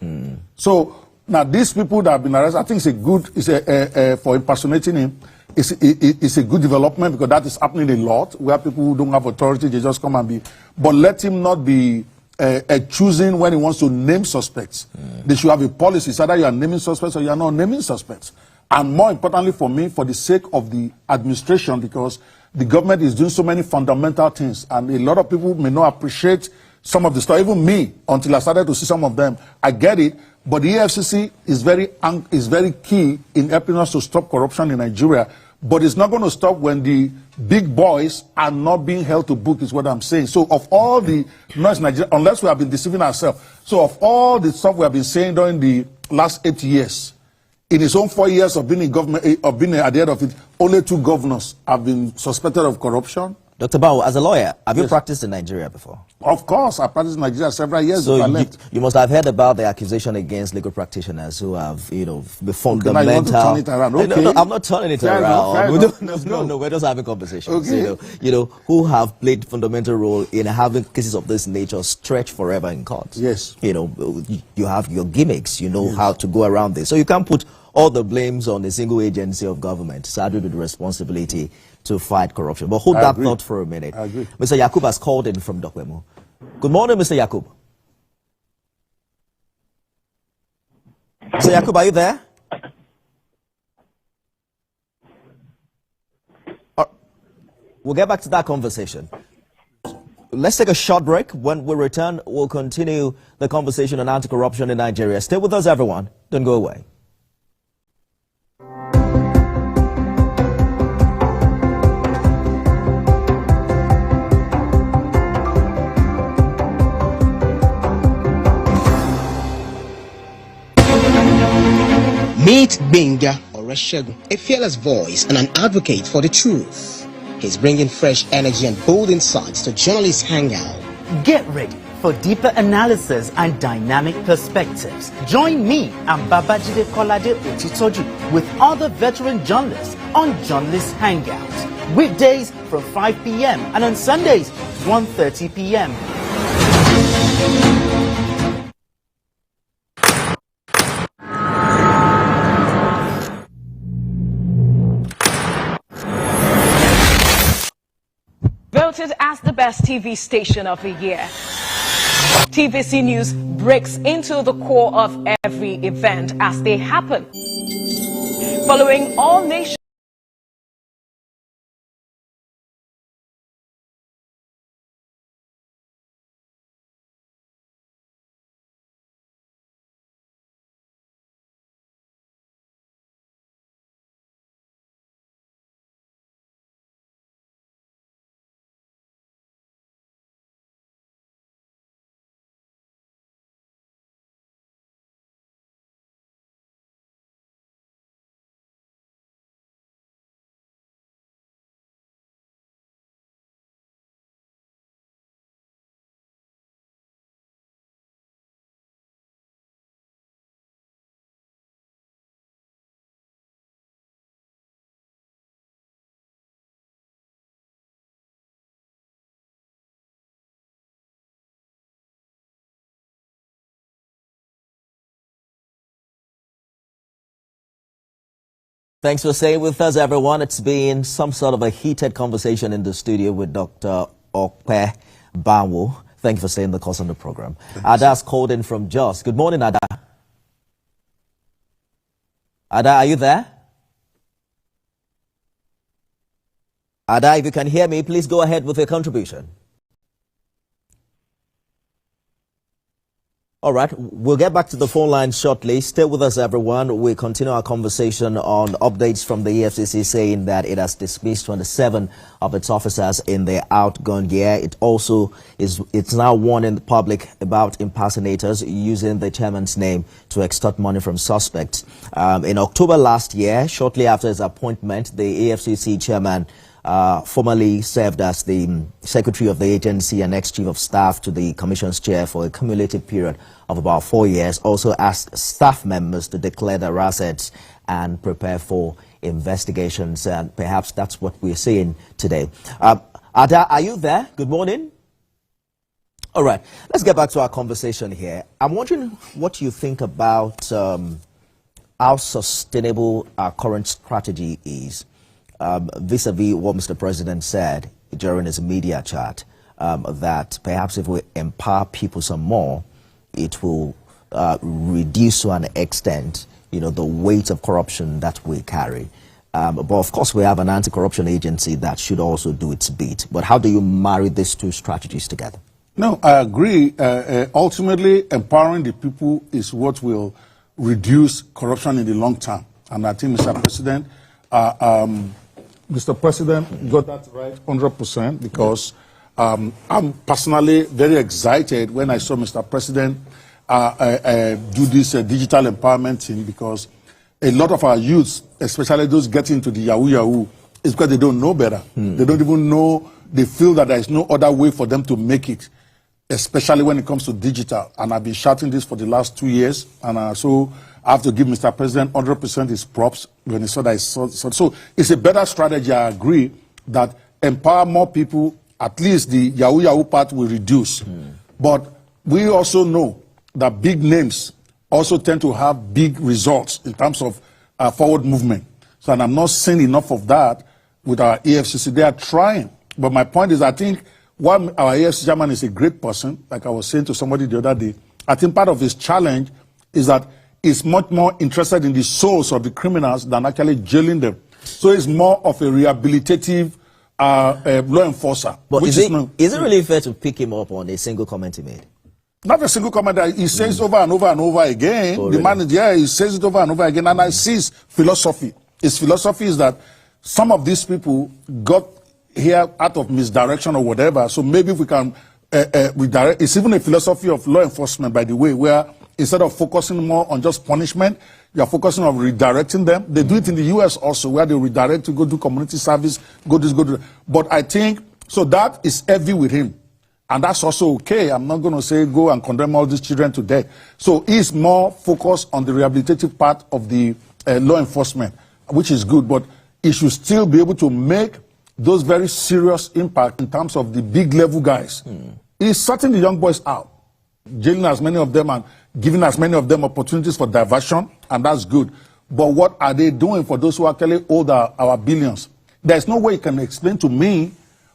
So now these people that have been arrested, I think for impersonating him, it's a good development, because that is happening a lot, where people who don't have authority, they just come and be. But let him not be choosing when he wants to name suspects. They should have a policy. It's either you are naming suspects or you are not naming suspects. And more importantly for me, for the sake of the administration, because the government is doing so many fundamental things, and a lot of people may not appreciate some of the stuff, even me, until I started to see some of them. I get it, but the EFCC is very key in helping us to stop corruption in Nigeria. But it's not going to stop when the big boys are not being held to book, is what I'm saying. So of all the noise in Nigeria, unless we have been deceiving ourselves, so of all the stuff we have been saying during the last 8 years, in his own 4 years of being in government, of being at the head of it, only 2 governors have been suspected of corruption. Dr. Bawo, as a lawyer, have you practiced in Nigeria before? Of course, I practiced in Nigeria several years so before I left. You must have heard about the accusation against legal practitioners who have, been fundamental. Now you want to turn it around. Okay. No, I'm not turning it around. No, we're just having conversations. Okay. Who have played fundamental role in having cases of this nature stretch forever in court. Yes. You have your gimmicks. You know how to go around this. So you can't put all the blames on a single agency of government, saddled with the responsibility to fight corruption. But hold that thought for a minute. I agree. Mr. Yakub has called in from Dokwemo. Good morning, Mr. Yakub. Mr. Yakub, are you there? We'll get back to that conversation. Let's take a short break. When we return, we'll continue the conversation on anti-corruption in Nigeria. Stay with us, everyone. Don't go away. Meet Benga Oreshegun, a fearless voice and an advocate for the truth. He's bringing fresh energy and bold insights to Journalists Hangout. Get ready for deeper analysis and dynamic perspectives. Join me and Babajide Kolade Otitoju with other veteran journalists on Journalists Hangout. Weekdays from 5 p.m. and on Sundays 1:30 p.m. Voted as the best TV station of the year. TVC News breaks into the core of every event as they happen. Following all nations. Thanks for staying with us, everyone. It's been some sort of a heated conversation in the studio with Dr. Okpe Banwo. Thank you for staying the course on the program. Ada's called in from Jos. Good morning, Ada. Ada, are you there? Ada, if you can hear me, please go ahead with your contribution. All right, we'll get back to the phone line shortly. Stay with us, everyone. We continue our conversation on updates from the EFCC saying that it has dismissed 27 of its officers in the outgone year. It also it's now warning the public about impersonators using the chairman's name to extort money from suspects. In October last year, shortly after his appointment, the EFCC chairman formerly served as the secretary of the agency and ex-chief of staff to the commission's chair for a cumulative period of about 4 years. Also asked staff members to declare their assets and prepare for investigations. And perhaps that's what we're seeing today. Ada, are you there? Good morning. All right, let's get back to our conversation here. I'm wondering what you think about how sustainable our current strategy is. Vis-a-vis what Mr. President said during his media chat, that perhaps if we empower people some more, it will reduce to an extent, the weight of corruption that we carry. But of course, we have an anti-corruption agency that should also do its bit. But how do you marry these two strategies together? No, I agree. Ultimately, empowering the people is what will reduce corruption in the long term. And I think Mr. President got that right 100% because I'm personally very excited when I saw Mr. President do this digital empowerment thing, because a lot of our youths, especially those getting into the Yahoo, is because they don't know better. They don't even know, they feel that there is no other way for them to make it, especially when it comes to digital. And I've been shouting this for the last 2 years, and so I have to give Mr. President 100% his props when he saw that. So it's a better strategy. I agree that empower more people, at least the Yahoo part will reduce. But we also know that big names also tend to have big results in terms of forward movement. So, and I'm not seeing enough of that with our EFCC. They are trying. But my point is, I think while our EFCC chairman is a great person, like I was saying to somebody the other day, I think part of his challenge is that is much more interested in the souls of the criminals than actually jailing them. So it's more of a rehabilitative law enforcer. But is it really fair to pick him up on a single comment he made? Not a single comment. He says over and over and over again. Oh, the really? man is, he says it over and over again. And I see his philosophy. His philosophy is that some of these people got here out of misdirection or whatever. So maybe if we can redirect. It's even a philosophy of law enforcement, by the way, where Instead of focusing more on just punishment, you are focusing on redirecting them. They do it in the U.S. also, where they redirect to go do community service, go this, go do that. But I think, so that is heavy with him. And that's also okay. I'm not going to say go and condemn all these children to death. So he's more focused on the rehabilitative part of the law enforcement, which is good. But he should still be able to make those very serious impact in terms of the big level guys. He's sorting the young boys out, jailing as many of them and giving as many of them opportunities for diversion, and that's good. But what are they doing for those who actually hold our billions? There's no way you can explain to me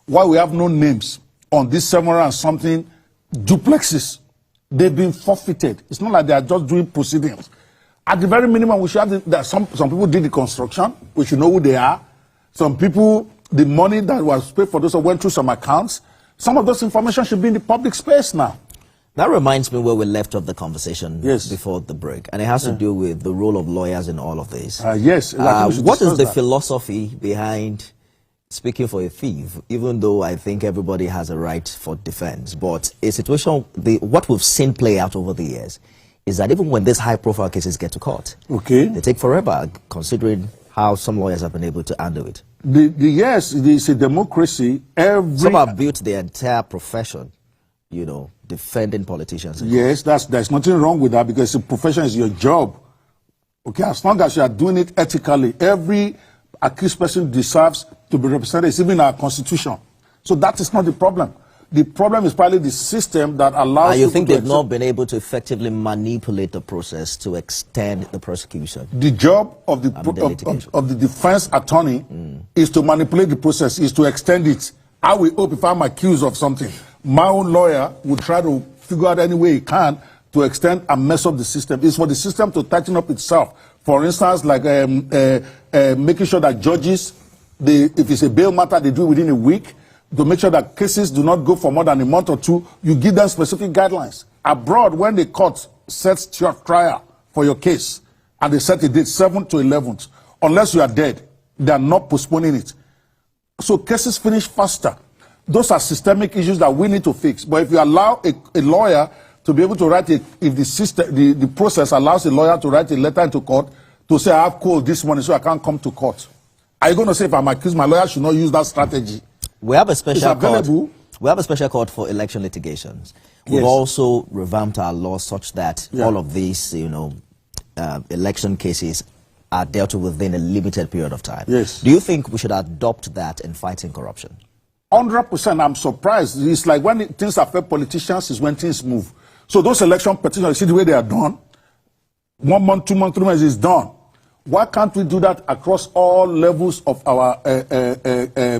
why we have no names on these 700 and something duplexes. They've been forfeited. It's not like they are just doing proceedings. At the very minimum, we should have some people did the construction. We should know who they are. Some people, the money that was paid for those went through some accounts. Some of those information should be in the public space now. That reminds me where we left off the conversation before the break, and it has to do with the role of lawyers in all of this. Yes. What is the philosophy behind speaking for a thief, even though I think everybody has a right for defense? But a situation, what we've seen play out over the years is that even when these high-profile cases get to court, they take forever, considering how some lawyers have been able to handle it. Yes, it's a democracy. Some have built their entire profession, you know, defending politicians. Yes, there's nothing wrong with that, because the profession is your job. Okay, as long as you are doing it ethically, every accused person deserves to be represented. It's even in our constitution. So that is not the problem. The problem is probably the system that allows you think they've not been able to effectively manipulate the process to extend the prosecution? The job of the defense attorney is to manipulate the process, is to extend it. I will hope if I'm accused of something, my own lawyer would try to figure out any way he can to extend and mess up the system. It's for the system to tighten up itself. For instance, like making sure that judges, if it's a bail matter, they do it within a week. To make sure that cases do not go for more than a month or two, you give them specific guidelines. Abroad, when the court sets your trial for your case, and they set a date 7th to 11th, unless you are dead, they are not postponing it. So cases finish faster. Those are systemic issues that we need to fix. But if you allow a lawyer to be able to write if the process allows a lawyer to write a letter into court to say, I have called this morning so I can't come to court. Are you going to say if I'm accused, my lawyer should not use that strategy? We have a special court. We have a special court for election litigations. We've also revamped our laws such that all of these, election cases are dealt with within a limited period of time. Yes. Do you think we should adopt that in fighting corruption? 100%. I'm surprised. It's like when things affect politicians is when things move. So those election petitions, you see the way they are done. 1 month, 2 months, 3 months is done. Why can't we do that across all levels of our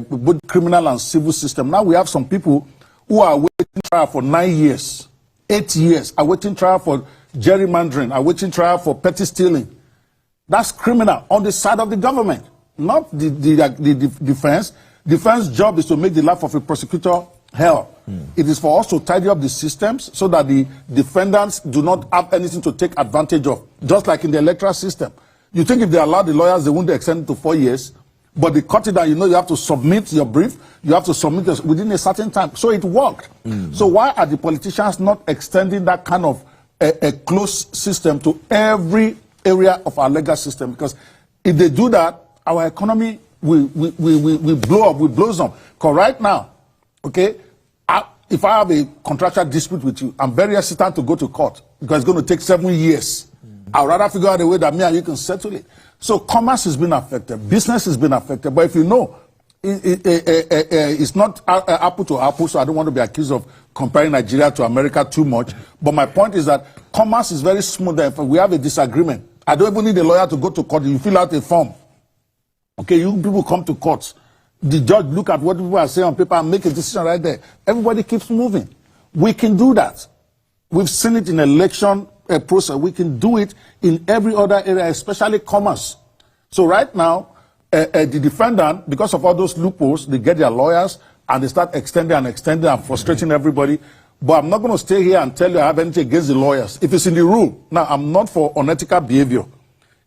both criminal and civil system? Now we have some people who are waiting trial for 9 years, 8 years, are waiting trial for gerrymandering, are waiting trial for petty stealing. That's criminal on the side of the government, not the defense. Defense job is to make the life of a prosecutor hell. It is for us to tidy up the systems so that the defendants do not have anything to take advantage of, just like in the electoral system. You think if they allow the lawyers, they won't extend it to 4 years, but they cut it down. You have to submit your brief, you have to submit this within a certain time. So it worked. So why are the politicians not extending that kind of a closed system to every area of our legal system? Because if they do that, our economy will blow up, will blossom. Because right now, okay, if I have a contractual dispute with you, I'm very hesitant to go to court because it's going to take 7 years. I'd rather figure out a way that me and you can settle it. So commerce has been affected, business has been affected. But if you know, it's not apple to apple, so I don't want to be accused of comparing Nigeria to America too much. But my point is that commerce is very smooth. If we have a disagreement, I don't even need a lawyer to go to court. You fill out a form. Okay, you people come to court. The judge look at what people are saying on paper and make a decision right there. Everybody keeps moving. We can do that. We've seen it in election process. We can do it in every other area, especially commerce. So right now, the defendant, because of all those loopholes, they get their lawyers and they start extending and frustrating everybody. But I'm not going to stay here and tell you I have anything against the lawyers. If it's in the rule, now I'm not for unethical behavior.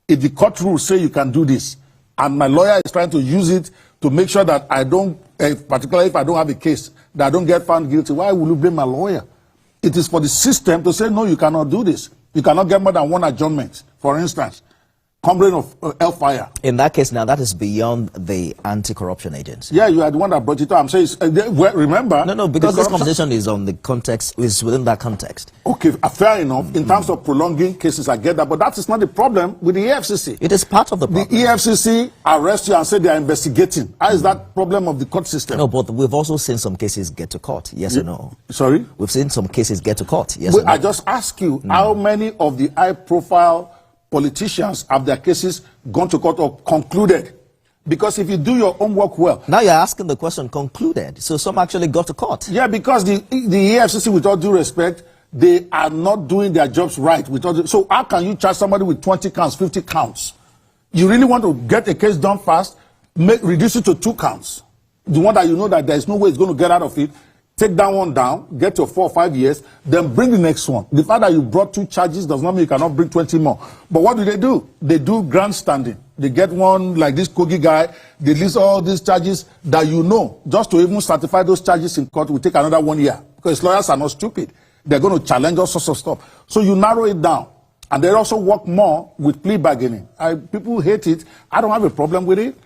If the court rules say you can do this, and my lawyer is trying to use it to make sure that I don't, particularly if I don't have a case, that I don't get found guilty, why will you blame my lawyer? It is for the system to say, no, you cannot do this. You cannot get more than one adjournment, for instance. Complaint of hellfire. In that case, now that is beyond the anti-corruption agency. Yeah, you are the one that brought it up. I'm saying, remember? No, because this conversation is on the context, is within that context. Okay, fair enough. In terms of prolonging cases, I get that, but that is not the problem with the EFCC. It is part of the problem. The EFCC arrest you and say they are investigating. How is that problem of the court system? No, but we've also seen some cases get to court. Yes or no? Sorry? We've seen some cases get to court. Yes or no? I just ask you, how many of the high-profile politicians have their cases gone to court or concluded? Because if you do your homework well... Now you're asking the question, concluded. So some actually got to court. Yeah, because the EFCC, with all due respect, they are not doing their jobs right. So how can you charge somebody with 20 counts, 50 counts? You really want to get a case done fast, reduce it to 2 counts. The one that you know that there is no way it's going to get out of it, take that one down, get to 4 or 5 years, then bring the next one. The fact that you brought 2 charges does not mean you cannot bring 20 more. But what do? They do grandstanding. They get one like this Kogi guy, they list all these charges that you know, just to even certify those charges in court will take another 1 year. Because lawyers are not stupid. They're going to challenge all sorts of stuff. So you narrow it down. And they also work more with plea bargaining. People hate it. I don't have a problem with it.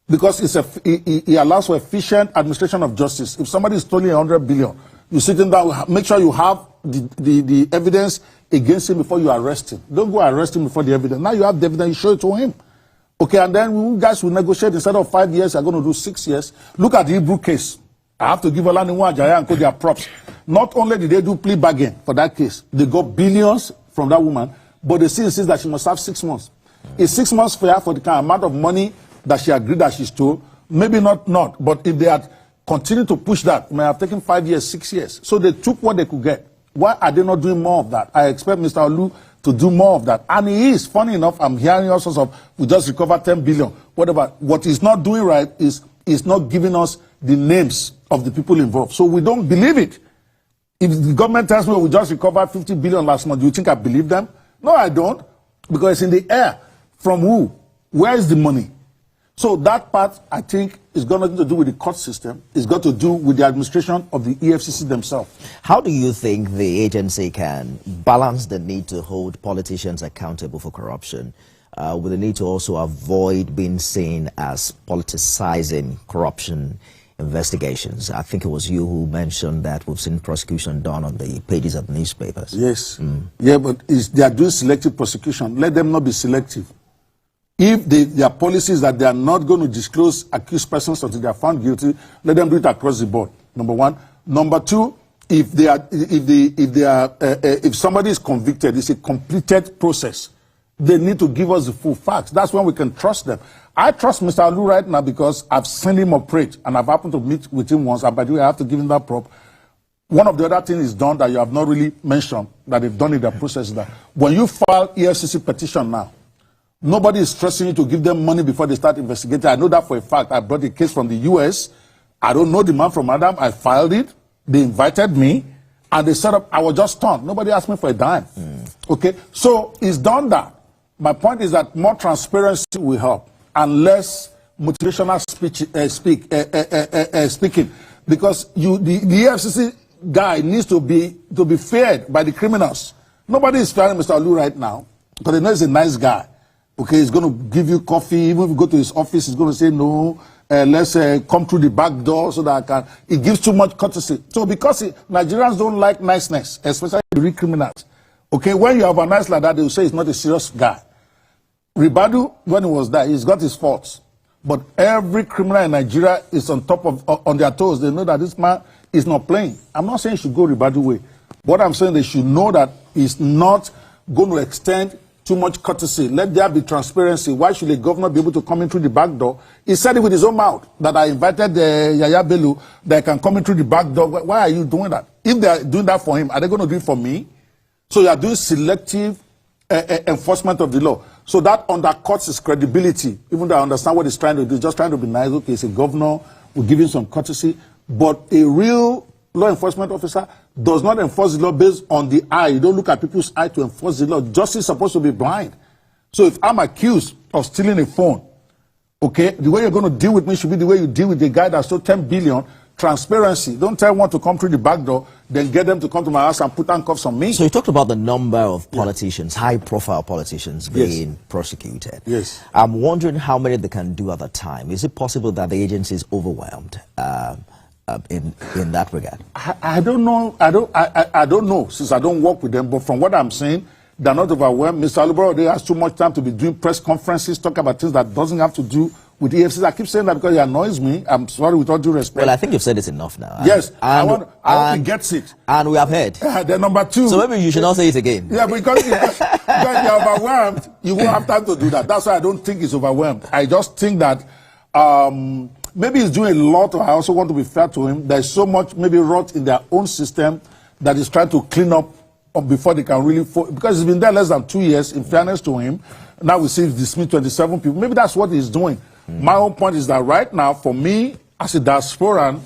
Because it allows for efficient administration of justice. If somebody is stealing 100 billion, you sit him down, make sure you have the evidence against him before you arrest him. Don't go arrest him before the evidence. Now you have the evidence, you show it to him. Okay, and then you guys will negotiate. Instead of 5 years, you're going to do 6 years. Look at the Hebrew case. I have to give Olaniwa Ajaya and Ko their props. Not only did they do plea bargain for that case, they got billions from that woman, but they still insist that she must have 6 months. Is 6 months fair for the kind of amount of money that she agreed that she stole? Maybe not, but if they had continued to push that, it may have taken 5 years, 6 years. So they took what they could get. Why are they not doing more of that? I expect Mr. Olu to do more of that. And he is. Funny enough, I'm hearing all sorts of, we just recovered 10 billion, whatever. What he's not doing right is not giving us the names of the people involved. So we don't believe it. If the government tells me we just recovered 50 billion last month, do you think I believe them? No, I don't. Because it's in the air. From who? Where is the money? So that part, I think, is got nothing to do with the court system. It's got to do with the administration of the EFCC themselves. How do you think the agency can balance the need to hold politicians accountable for corruption with the need to also avoid being seen as politicizing corruption investigations? I think it was you who mentioned that we've seen prosecution done on the pages of newspapers. Yes. Yeah, but they are doing selective prosecution. Let them not be selective. If their policy is that they are not going to disclose accused persons until they are found guilty, let them do it across the board. Number one. Number two, if somebody is convicted, it's a completed process. They need to give us the full facts. That's when we can trust them. I trust Mr. Olu right now because I've seen him operate, and I've happened to meet with him once. And by the way, I have to give him that prop. One of the other things is done that you have not really mentioned, that they've done in the process, is that when you file EFCC petition now, nobody is stressing you to give them money before they start investigating. I know that for a fact. I brought a case from the US. I don't know the man from Adam. I filed it. They invited me, and they set up. I was just stunned. Nobody asked me for a dime. Okay, so it's done that. My point is that more transparency will help, and less motivational speaking, because the EFCC guy needs to be feared by the criminals. Nobody is fearing Mr. Olu right now because they know he's a nice guy. Okay, he's going to give you coffee. Even if you go to his office, he's going to say, no, let's come through the back door so that I can. It gives too much courtesy. So because Nigerians don't like niceness, especially real criminals. Okay, when you have a nice like that, they will say he's not a serious guy. Ribadu, when he was there, he's got his faults. But every criminal in Nigeria is on top of, on their toes. They know that this man is not playing. I'm not saying he should go Ribadu way. What I'm saying, they should know that he's not going to extend too much courtesy. Let there be transparency. Why should the governor be able to come in through the back door? He said it with his own mouth, that I invited Yaya Bello, that can come in through the back door. Why are you doing that? If they are doing that for him, are they going to do it for me? So you are doing selective enforcement of the law. So that undercuts his credibility, even though I understand what he's trying to do. He's just trying to be nice. Okay, he's a governor, we'll give him some courtesy. But a real law enforcement officer does not enforce the law based on the eye. You don't look at people's eye to enforce the law. Justice is supposed to be blind. So if I'm accused of stealing a phone, okay, the way you're going to deal with me should be the way you deal with the guy that stole 10 billion transparency. Don't tell one to come through the back door, then get them to come to my house and put handcuffs on me. So you talked about the number of politicians, high-profile politicians being prosecuted. Yes. I'm wondering how many they can do at a time. Is it possible that the agency is overwhelmed in that regard? I don't know. I don't know, since I don't work with them. But from what I'm saying, they're not overwhelmed. Mr. Alubaro has too much time to be doing press conferences, talking about things that doesn't have to do with EFCC. I keep saying that because it annoys me. I'm sorry, with all due respect. Well, I think you've said it enough now. Yes, I hope he gets it. And we have heard. Then number two. So maybe you should not say it again. Yeah, because you're overwhelmed, you won't have time to do that. That's why I don't think it's overwhelmed. I just think that maybe he's doing a lot. I also want to be fair to him. There's so much maybe rot in their own system that he's trying to clean up before they can really, because he's been there less than 2 years, in fairness to him. Now we see he's dismissed 27 people. Maybe that's what he's doing. My own point is that right now, for me, as a diasporan,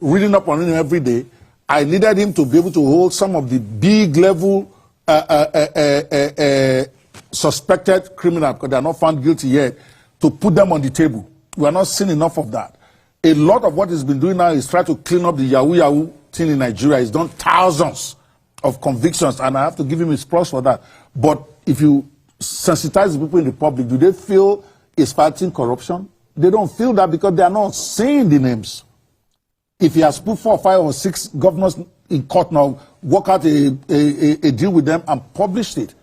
reading up on him every day, I needed him to be able to hold some of the big level suspected criminals, because they are not found guilty yet, to put them on the table. We are not seeing enough of that. A lot of what he's been doing now is try to clean up the Yahoo thing in Nigeria. He's done thousands of convictions, and I have to give him his props for that. But if you sensitize the people in the public, do they feel is fighting corruption? They don't feel that because they are not saying the names. If he has put 4, 5, or 6 governors in court now, work out a deal with them and published it,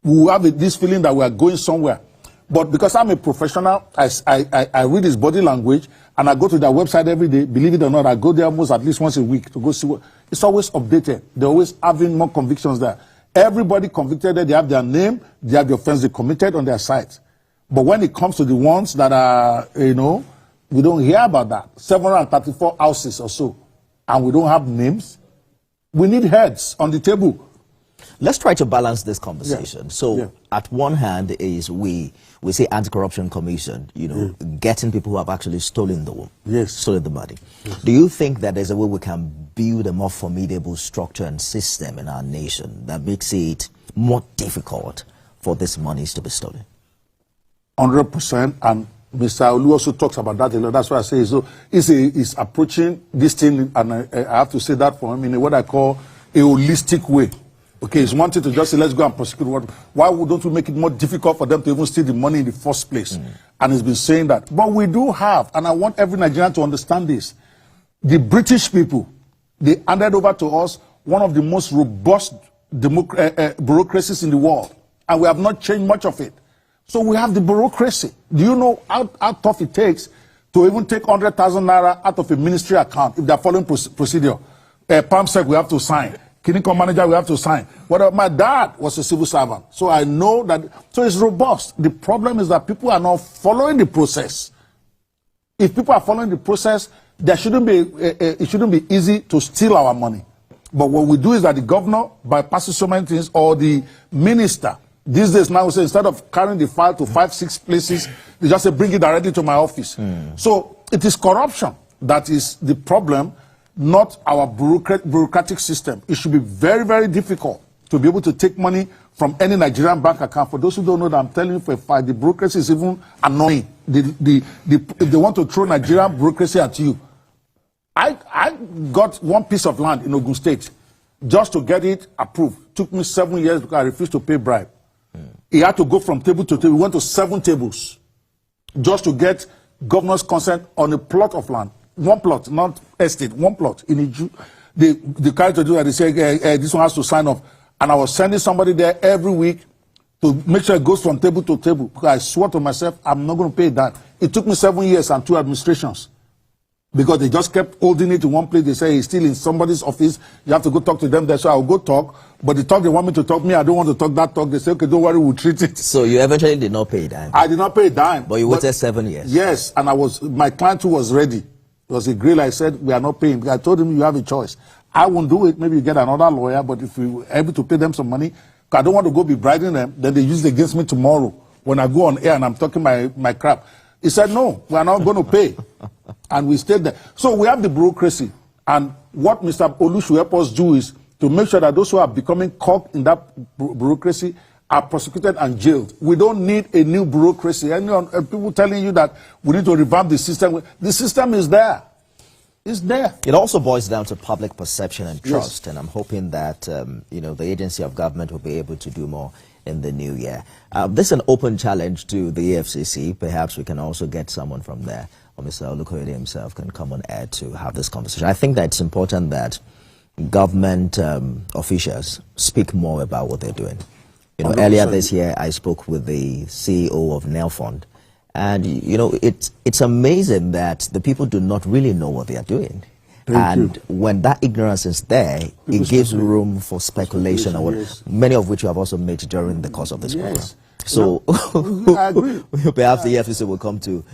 we will have this feeling that we are going somewhere. But because I'm a professional, I read his body language, and I go to their website every day. Believe it or not, I go there almost at least once a week to go see what. It's always updated. They're always having more convictions there. Everybody convicted there, they have their name, they have the offense they committed on their site. But when it comes to the ones that are, we don't hear about that. 734 houses or so, and we don't have names. We need heads on the table. Let's try to balance this conversation. Yeah. So, at one hand is we say anti-corruption commission, getting people who have actually stolen the money. Yes. Do you think that there's a way we can build a more formidable structure and system in our nation that makes it more difficult for these monies to be stolen? 100%, and Mr. Olu also talks about that a lot. That's why I say so. He's approaching this thing, and I have to say that for him in what I call a holistic way. Okay, he's wanting to just say, let's go and prosecute. Why don't we make it more difficult for them to even steal the money in the first place? And he's been saying that. But we do have, and I want every Nigerian to understand this, the British people, they handed over to us one of the most robust bureaucracies in the world, and we have not changed much of it. So we have the bureaucracy. Do you know how tough it takes to even take 100,000 naira out of a ministry account if they're following procedure? PAMSEC we have to sign. Clinical manager we have to sign. My dad was a civil servant, so I know that. So it's robust. The problem is that people are not following the process. If people are following the process, there shouldn't be. It shouldn't be easy to steal our money. But what we do is that the governor bypasses so many things, or the minister. These days now, we say instead of carrying the file to 5, 6 places, they just say bring it directly to my office. So it is corruption that is the problem, not our bureaucratic system. It should be very, very difficult to be able to take money from any Nigerian bank account. For those who don't know that, I'm telling you for a fact, the bureaucracy is even annoying. They want to throw Nigerian bureaucracy at you. I got one piece of land in Ogun State just to get it approved. It took me 7 years because I refused to pay bribe. He had to go from table to table. We went to 7 tables just to get governor's consent on a plot of land. One plot, not estate, one plot in Iju. They carried to do that. They said, this one has to sign off. And I was sending somebody there every week to make sure it goes from table to table. Because I swore to myself, I'm not going to pay that. It took me 7 years and 2 administrations. Because they just kept holding it in one place. They say he's still in somebody's office. You have to go talk to them there. So I'll go talk. But the talk they want me to talk, I don't want to talk that talk. They say, okay, don't worry, we'll treat it. So you eventually did not pay a dime? I did not pay a dime. But you waited 7 years? Yes. And my client who was ready. It was a grill. I said, we are not paying. I told him, you have a choice. I won't do it. Maybe you get another lawyer. But if we were able to pay them some money, because I don't want to go be bribing them, then they use it against me tomorrow when I go on air and I'm talking my crap. He said, no, we are not going to pay. And we stayed there. So we have the bureaucracy. And what Mr. Olu should help us do is to make sure that those who are becoming caught in that bureaucracy are prosecuted and jailed. We don't need a new bureaucracy. People telling you that we need to revamp the system. The system is there. is there. It also boils down to public perception and trust, Yes. and I'm hoping that the agency of government will be able to do more in the new year. This is an open challenge to the EFCC. Perhaps we can also get someone from there, or Mr. Olukoyede himself can come on air to have this conversation. I think that it's important that government officials speak more about what they're doing. Earlier this year, I spoke with the CEO of Nail Fund, and it's amazing that the people do not really know what they are doing. When that ignorance is there, it gives room for speculation, many of which you have also made during the course of this program. So I agree. Perhaps the EFCC will come to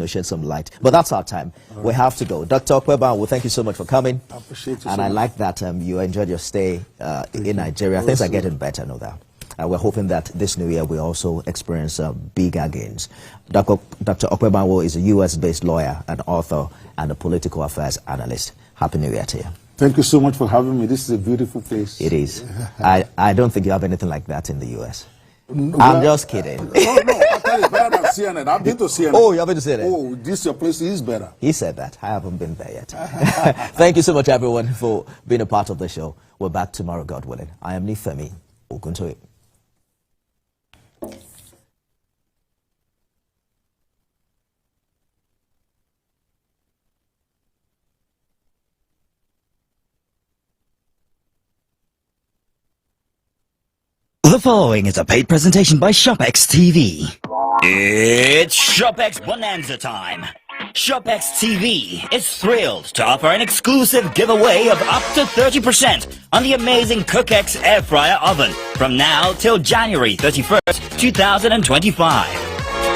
shed some light. But that's our time. We have to go. Dr. Okweban, well, thank you so much for coming. I appreciate you. And I like that you enjoyed your stay in Nigeria. Things are getting better, no doubt. We're hoping that this new year we also experience bigger gains. Dr. Okweban is a US-based lawyer, an author, and a political affairs analyst. Happy New Year to you. Thank you so much for having me. This is a beautiful place. It is. I don't think you have anything like that in the US. I'm just kidding. No, I tell you, it's better than CNN. I've been to CNN. Oh, you have been to CNN? Oh, this your place is better. He said that. I haven't been there yet. Thank you so much, everyone, for being a part of the show. We're back tomorrow, God willing. I am Nifemi Oguntoye. The following is a paid presentation by ShopX TV. It's ShopX Bonanza time. ShopX TV is thrilled to offer an exclusive giveaway of up to 30% on the amazing CookX Air Fryer Oven from now till January 31st, 2025.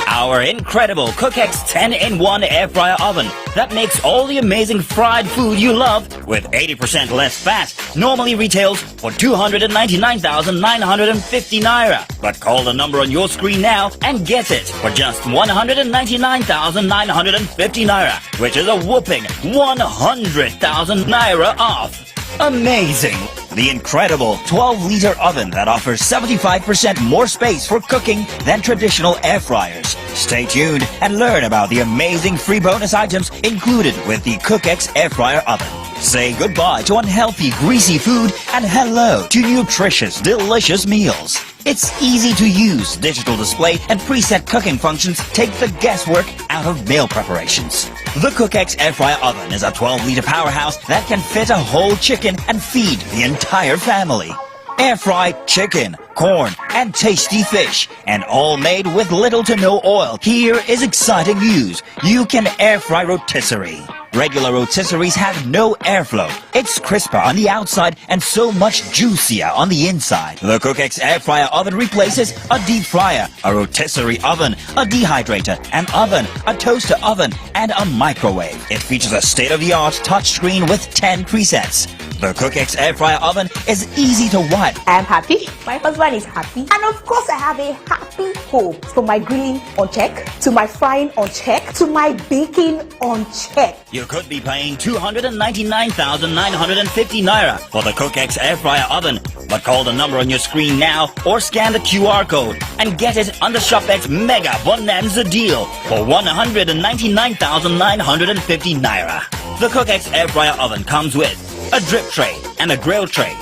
Our incredible CookX 10-in-1 Air Fryer Oven that makes all the amazing fried food you love with 80% less fat normally retails for 299,950 naira. But call the number on your screen now and get it for just 199,950 naira, which is a whooping 100,000 naira off. Amazing! The incredible 12-liter oven that offers 75% more space for cooking than traditional air fryers. Stay tuned and learn about the amazing free bonus items included with the CookX Air Fryer Oven. Say goodbye to unhealthy, greasy food and hello to nutritious, delicious meals. Its easy-to-use digital display and preset cooking functions take the guesswork out of meal preparations. The CookX Air Fryer Oven is a 12-liter powerhouse that can fit a whole chicken and feed the entire family. Air-fried chicken, corn, and tasty fish, and all made with little to no oil. Here is exciting news. You can air-fry rotisserie. Regular rotisseries have no airflow. It's crisper on the outside and so much juicier on the inside. The CookX Air Fryer Oven replaces a deep fryer, a rotisserie oven, a dehydrator, an oven, a toaster oven, and a microwave. It features a state-of-the-art touchscreen with 10 presets. The CookX Air Fryer Oven is easy to wipe. I am happy. My husband is happy. And of course, I have a happy home. From my grilling on check, to my frying on check, to my baking on check. You could be paying 299,950 naira for the CookX Air Fryer Oven. But call the number on your screen now or scan the QR code and get it on the ShopX Mega Bonanza deal for 199,950 naira. The CookX Air Fryer Oven comes with a drip tray and a grill tray.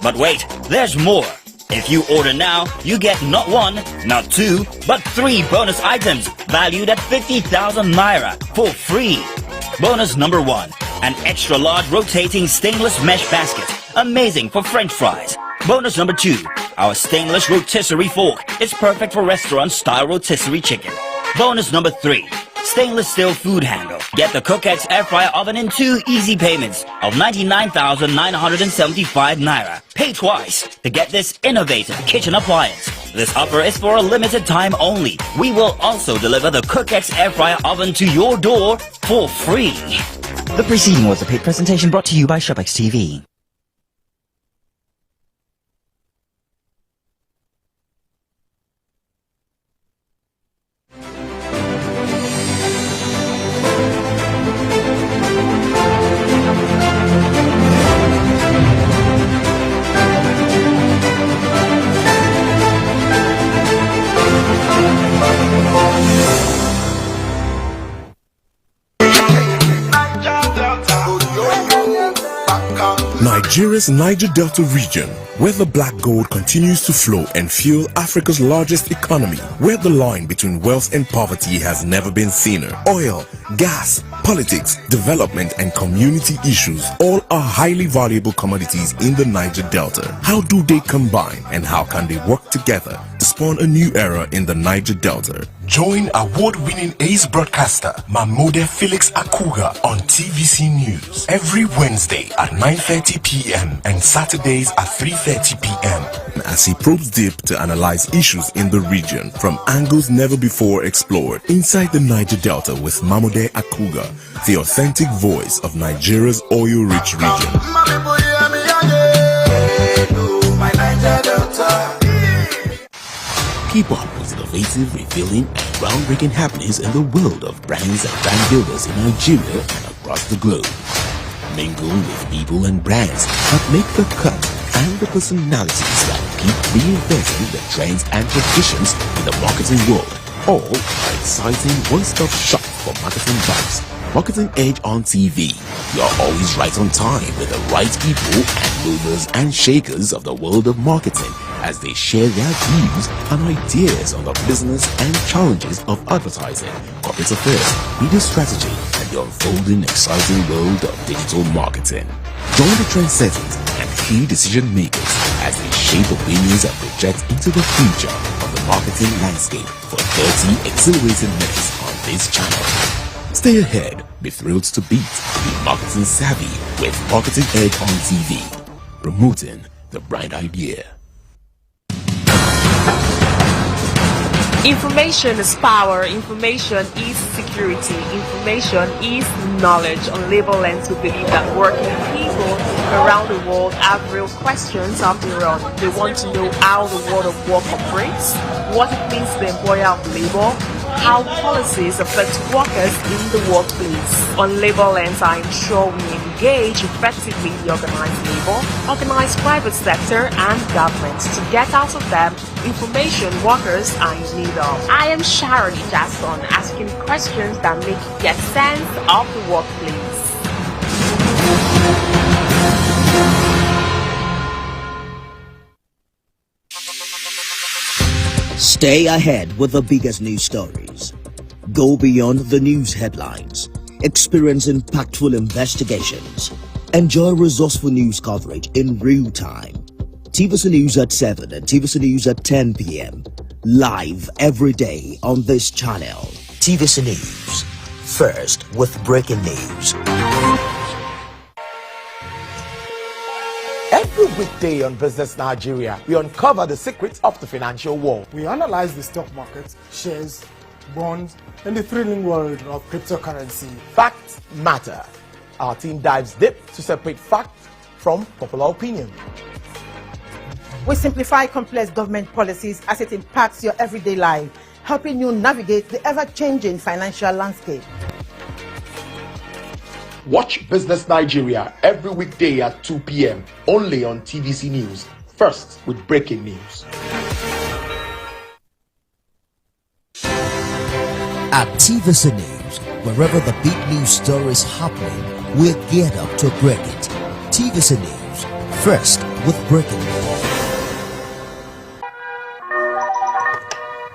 But wait, there's more. If you order now, you get not one, not two, but 3 bonus items valued at 50,000 naira for free. Bonus number 1, an extra large rotating stainless mesh basket, amazing for French fries. Bonus number 2, our stainless rotisserie fork. It's perfect for restaurant-style rotisserie chicken. Bonus number 3, stainless steel food handle. Get the CookX Air Fryer Oven in 2 easy payments of 99,975 naira. Pay twice to get this innovative kitchen appliance. This offer is for a limited time only. We will also deliver the CookX Air Fryer Oven to your door for free. The preceding was a paid presentation brought to you by ShopX TV. Nigeria's Niger Delta region, where the black gold continues to flow and fuel Africa's largest economy, where the line between wealth and poverty has never been thinner. Oil, gas, politics, development, and community issues all are highly valuable commodities in the Niger Delta. How do they combine, and how can they work together to spawn a new era in the Niger Delta? Join award-winning ace broadcaster Mahmoud Felix Akuga on TVC News every Wednesday at 9:30 p.m. and Saturdays at 3:30 p.m. as he probes deep to analyze issues in the region from angles never before explored. Inside the Niger Delta with Mahmoud Akuga, the authentic voice of Nigeria's oil-rich region. Keep up with innovative, revealing, and groundbreaking happenings in the world of brands and brand builders in Nigeria and across the globe. Mingle with people and brands that make the cut and the personalities that keep reinventing the trends and traditions in the marketing world. All are exciting one-stop shop for marketing vibes. Marketing Edge on TV. You're always right on time with the right people and movers and shakers of the world of marketing as they share their views and ideas on the business and challenges of advertising, corporate affairs, media strategy, and the unfolding exciting world of digital marketing. Join the trendsetters and key decision makers as they shape opinions and project into the future of the marketing landscape for 30 exhilarating minutes on this channel. Stay ahead, be thrilled to beat, be marketing savvy with Marketing Edge on TV, promoting the bright idea. Information is power, information is security, information is knowledge. On Labor Lens, we believe that working people around the world have real questions of their own. They want to know how the world of work operates, what it means to the employer of labor, how policies affect workers in the workplace. On Labor Lens, I am sure we engage effectively the organized labor, organized private sector, and government to get out of them information workers are in need of. I am Sharon Jackson, asking questions that make you get sense of the workplace. Stay ahead with the biggest news stories. Go beyond the news headlines. Experience impactful investigations. Enjoy resourceful news coverage in real time. TVC News at 7 and TVC News at 10 p.m. Live every day on this channel. TVC News. First with breaking news. Every weekday on Business Nigeria, we uncover the secrets of the financial world. We analyze the stock market, shares, bonds, and the thrilling world of cryptocurrency. Facts matter. Our team dives deep to separate fact from popular opinion. We simplify complex government policies as it impacts your everyday life, helping you navigate the ever-changing financial landscape. Watch Business Nigeria every weekday at 2 p.m. only on TVC News. First with breaking news. At TVC News, wherever the big news story is happening, we're geared up to break it. TVC News. First with breaking news.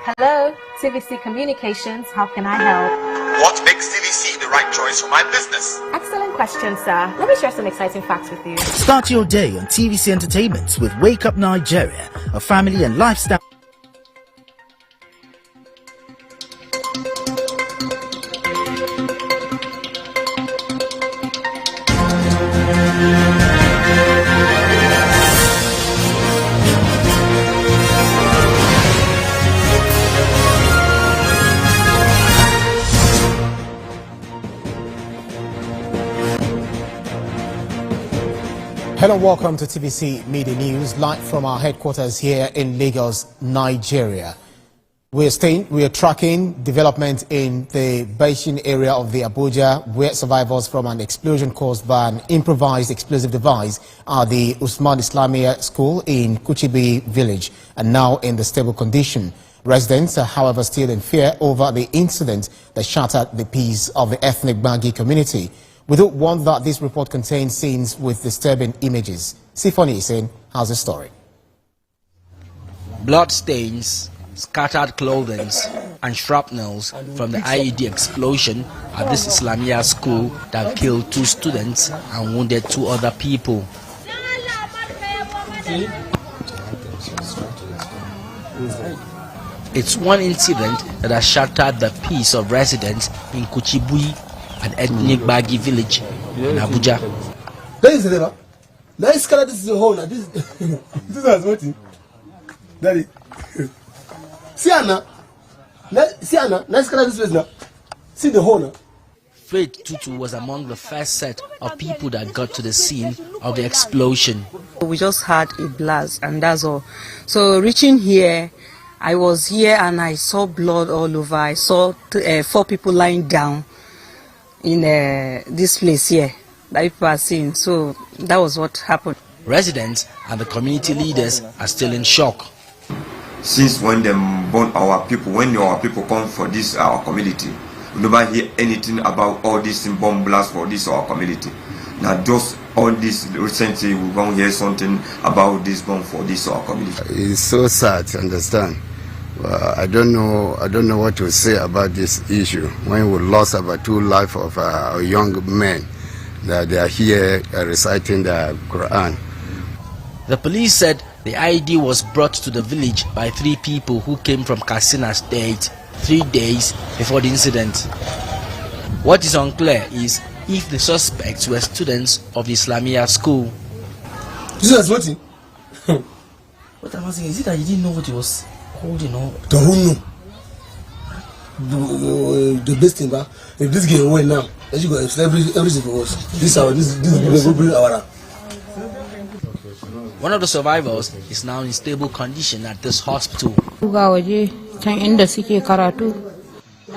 Hello, TVC Communications. How can I help? What makes TVC the right choice for my business? Excellent question, sir. Let me share some exciting facts with you. Start your day on TVC Entertainment with Wake Up Nigeria, a family and lifestyle. Hello, welcome to TVC Media News, live from our headquarters here in Lagos, Nigeria. We are tracking development in the Baishin area of the Abuja, where survivors from an explosion caused by an improvised explosive device at the Usman Islamia School in Kuchibi village are now in the stable condition. Residents are, however, still in fear over the incident that shattered the peace of the ethnic Bangi community. We don't want that this report contains scenes with disturbing images. Sifoni Hussein has a story. Blood stains, scattered clothing, and shrapnels from the IED explosion at this Islamia school that killed 2 students and wounded 2 other people. It's one incident that has shattered the peace of residents in Kuchibui, an ethnic Bagi village in Abuja. This is the whole. This is what Daddy. See Anna. See Anna. Let's color this place now. See the whole. Faith Tutu was among the first set of people that got to the scene of the explosion. We just had a blast and that's all. So reaching here, I was here and I saw blood all over. I saw 4 people lying down in this place here that people are seeing. So that was what happened. Residents and the community leaders are still in shock. Since when they burn our people, when our people come for this our community, we never hear anything about all this bomb blast for this our community. Now just all this recently we won't hear something about this bomb for this our community. It's so sad to understand. I don't know what to say about this issue. When we lost about 2 lives of young men, that they are here reciting the Quran. The police said the IED was brought to the village by 3 people who came from Katsina State 3 days before the incident. What is unclear is if the suspects were students of the Islamia school. This is what? What I'm asking is it that you didn't know what he was holding on? The who know? The best thing, if this game win now, you go everything for us. This will bring our. One of the survivors is now in stable condition at this hospital.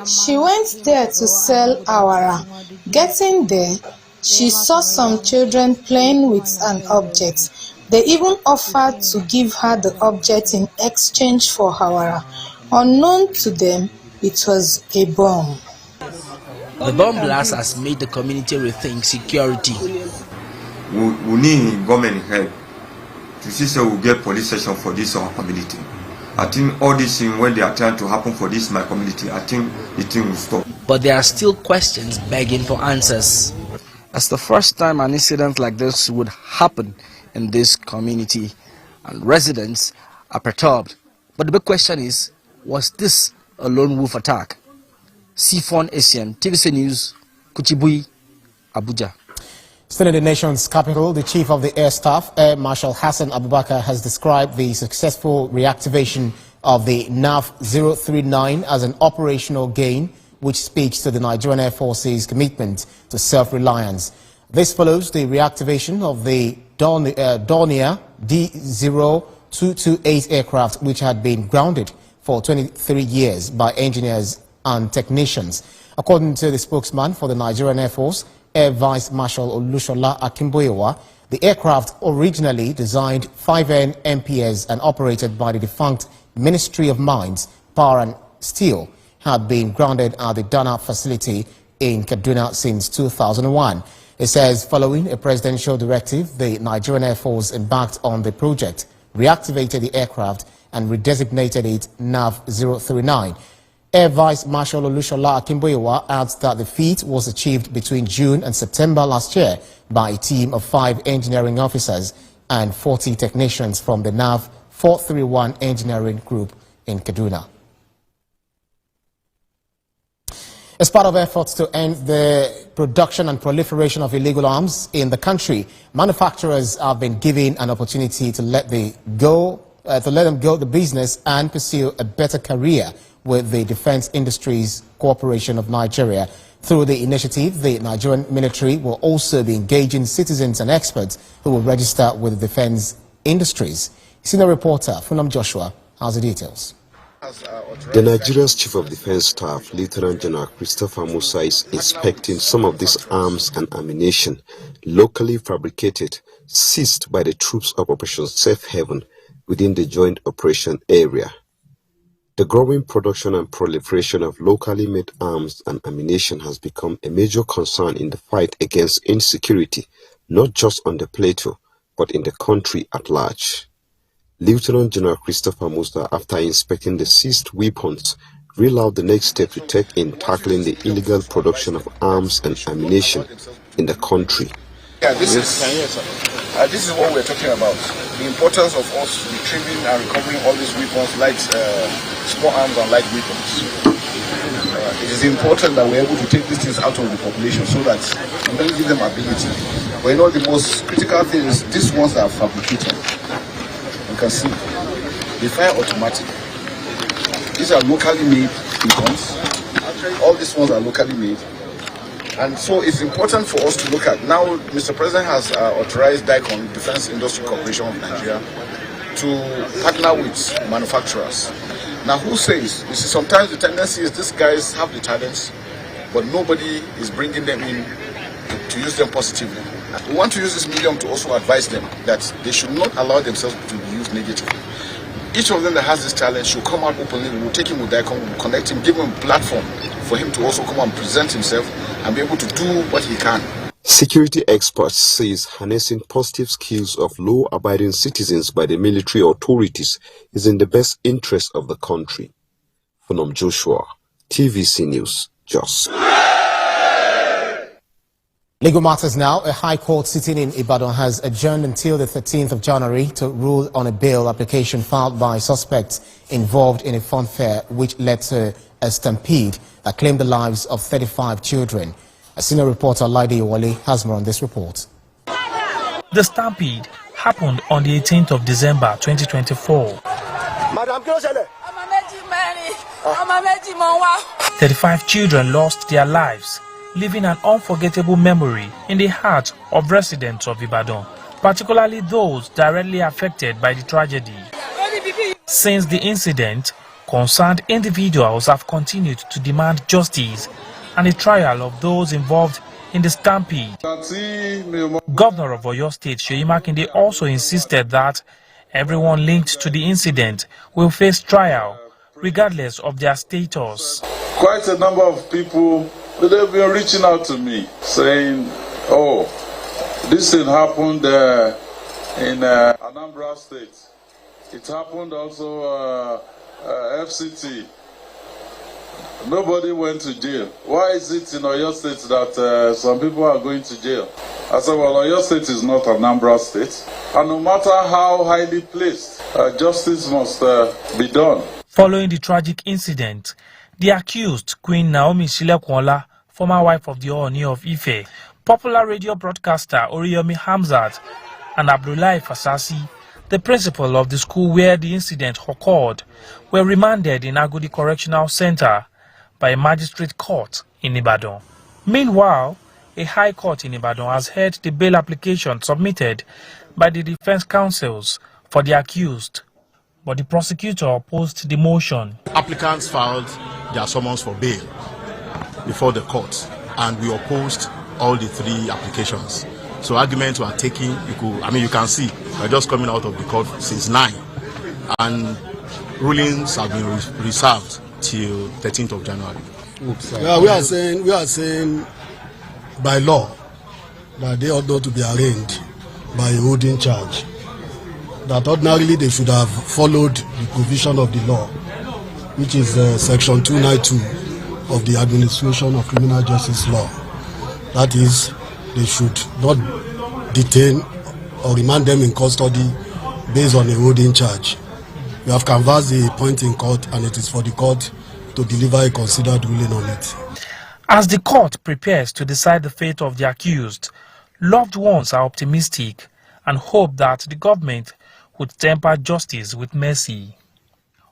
She went there to sell awara. Getting there, she saw some children playing with an object. They even offered to give her the object in exchange for awara. Unknown to them, it was a bomb. The bomb blast has made the community rethink security. We need government help to see so we get police station for this our community. I think all these things when they are trying to happen for this my community, I think the thing will stop. But there are still questions begging for answers. That's the first time an incident like this would happen in this community, and residents are perturbed. But the big question is, was this a lone wolf attack? Sifon Hussein, TVC News, Kuchibui, Abuja. Still in the nation's capital, the Chief of the Air Staff, Air Marshal Hassan Abubakar, has described the successful reactivation of the NAV 039 as an operational gain, which speaks to the Nigerian Air Force's commitment to self-reliance. This follows the reactivation of the Dornier D0228 aircraft, which had been grounded for 23 years by engineers and technicians. According to the spokesman for the Nigerian Air Force, Air Vice Marshal Olushola Akimboyewa, the aircraft, originally designed 5N MPS and operated by the defunct Ministry of Mines, Power and Steel, had been grounded at the Dana facility in Kaduna since 2001. It says following a presidential directive, the Nigerian Air Force embarked on the project, reactivated the aircraft and redesignated it NAV 039. Air Vice Marshal Olushola Akimboyewa adds that the feat was achieved between June and September last year by a team of 5 engineering officers and 40 technicians from the NAV 431 Engineering Group in Kaduna. As part of efforts to end the production and proliferation of illegal arms in the country, manufacturers have been given an opportunity to let them go the business and pursue a better career with the Defense Industries Corporation of Nigeria. Through the initiative, the Nigerian military will also be engaging citizens and experts who will register with the defense industries. Senior reporter Funam Joshua has the details. The Nigeria's Chief of Defense Staff, Lieutenant General Christopher Musa, is inspecting some of these arms and ammunition locally fabricated, seized by the troops of Operation Safe Haven within the Joint Operation Area. The growing production and proliferation of locally made arms and ammunition has become a major concern in the fight against insecurity, not just on the plateau, but in the country at large. Lieutenant General Christopher Musa, after inspecting the seized weapons, reeled out the next step to take in tackling the illegal production of arms and ammunition in the country. Yeah, this is what we're talking about. The importance of us retrieving and recovering all these weapons, like small arms and light weapons. It is important that we're able to take these things out of the population so that we don't give them ability. But you know, the most critical thing is these ones that are fabricated. You can see they fire automatic. These are locally made weapons. All these ones are locally made. And so it's important for us to look at. Now, Mr. President has authorized DICON, Defense Industry Corporation of Nigeria, to partner with manufacturers. Now, who says? You see, sometimes the tendency is these guys have the talents, but nobody is bringing them in to use them positively. We want to use this medium to also advise them that they should not allow themselves to be used negatively. Each of them that has this talent should come out openly. We will take him with DICON, we will connect him, give him a platform for him to also come and present himself and be able to do what he can. Security experts says harnessing positive skills of law-abiding citizens by the military authorities is in the best interest of the country. Funom Joshua, TVC News, Jos. Legal matters now. A high court sitting in Ibadan has adjourned until the 13th of January to rule on a bail application filed by suspects involved in a fun fair which led to a stampede that claimed the lives of 35 children. A senior reporter, Laide Iwole, has more on this report. The stampede happened on the 18th of December 2024. 35 children lost their lives, leaving an unforgettable memory in the heart of residents of Ibadan, particularly those directly affected by the tragedy. Since the incident, concerned individuals have continued to demand justice and a trial of those involved in the stampede. Governor of Oyo State, Seyi Makinde, also insisted that everyone linked to the incident will face trial, regardless of their status. Quite a number of people, they've been reaching out to me, saying, oh, this thing happened in Anambra State. It happened also FCT. Nobody went to jail. Why is it in Oyo State that some people are going to jail? I said, well, Oyo State is not Anambra State. And no matter how highly placed, justice must be done. Following the tragic incident, the accused, Queen Naomi Shilekwonla, former wife of the Ooni of Ife, popular radio broadcaster Oriyomi Hamzat, and Abdullahi Fasasi, the principal of the school where the incident occurred, were remanded in Agodi Correctional Center by a magistrate court in Ibadan. Meanwhile, a high court in Ibadan has heard the bail application submitted by the defense counsels for the accused, but the prosecutor opposed the motion. Applicants filed their summons for bail before the court, and we opposed all the three applications. So arguments were taken. You can see we're just coming out of the court since 9, and rulings have been reserved till 13th of January. Yeah, we are saying by law that they ought not to be arraigned by a holding charge. That ordinarily they should have followed the provision of the law, which is section 292 of the Administration of Criminal Justice Law. That is, they should not detain or remand them in custody based on a holding charge. We have canvassed the point in court, and it is for the court to deliver a considered ruling on it. As the court prepares to decide the fate of the accused, loved ones are optimistic and hope that the government would temper justice with mercy.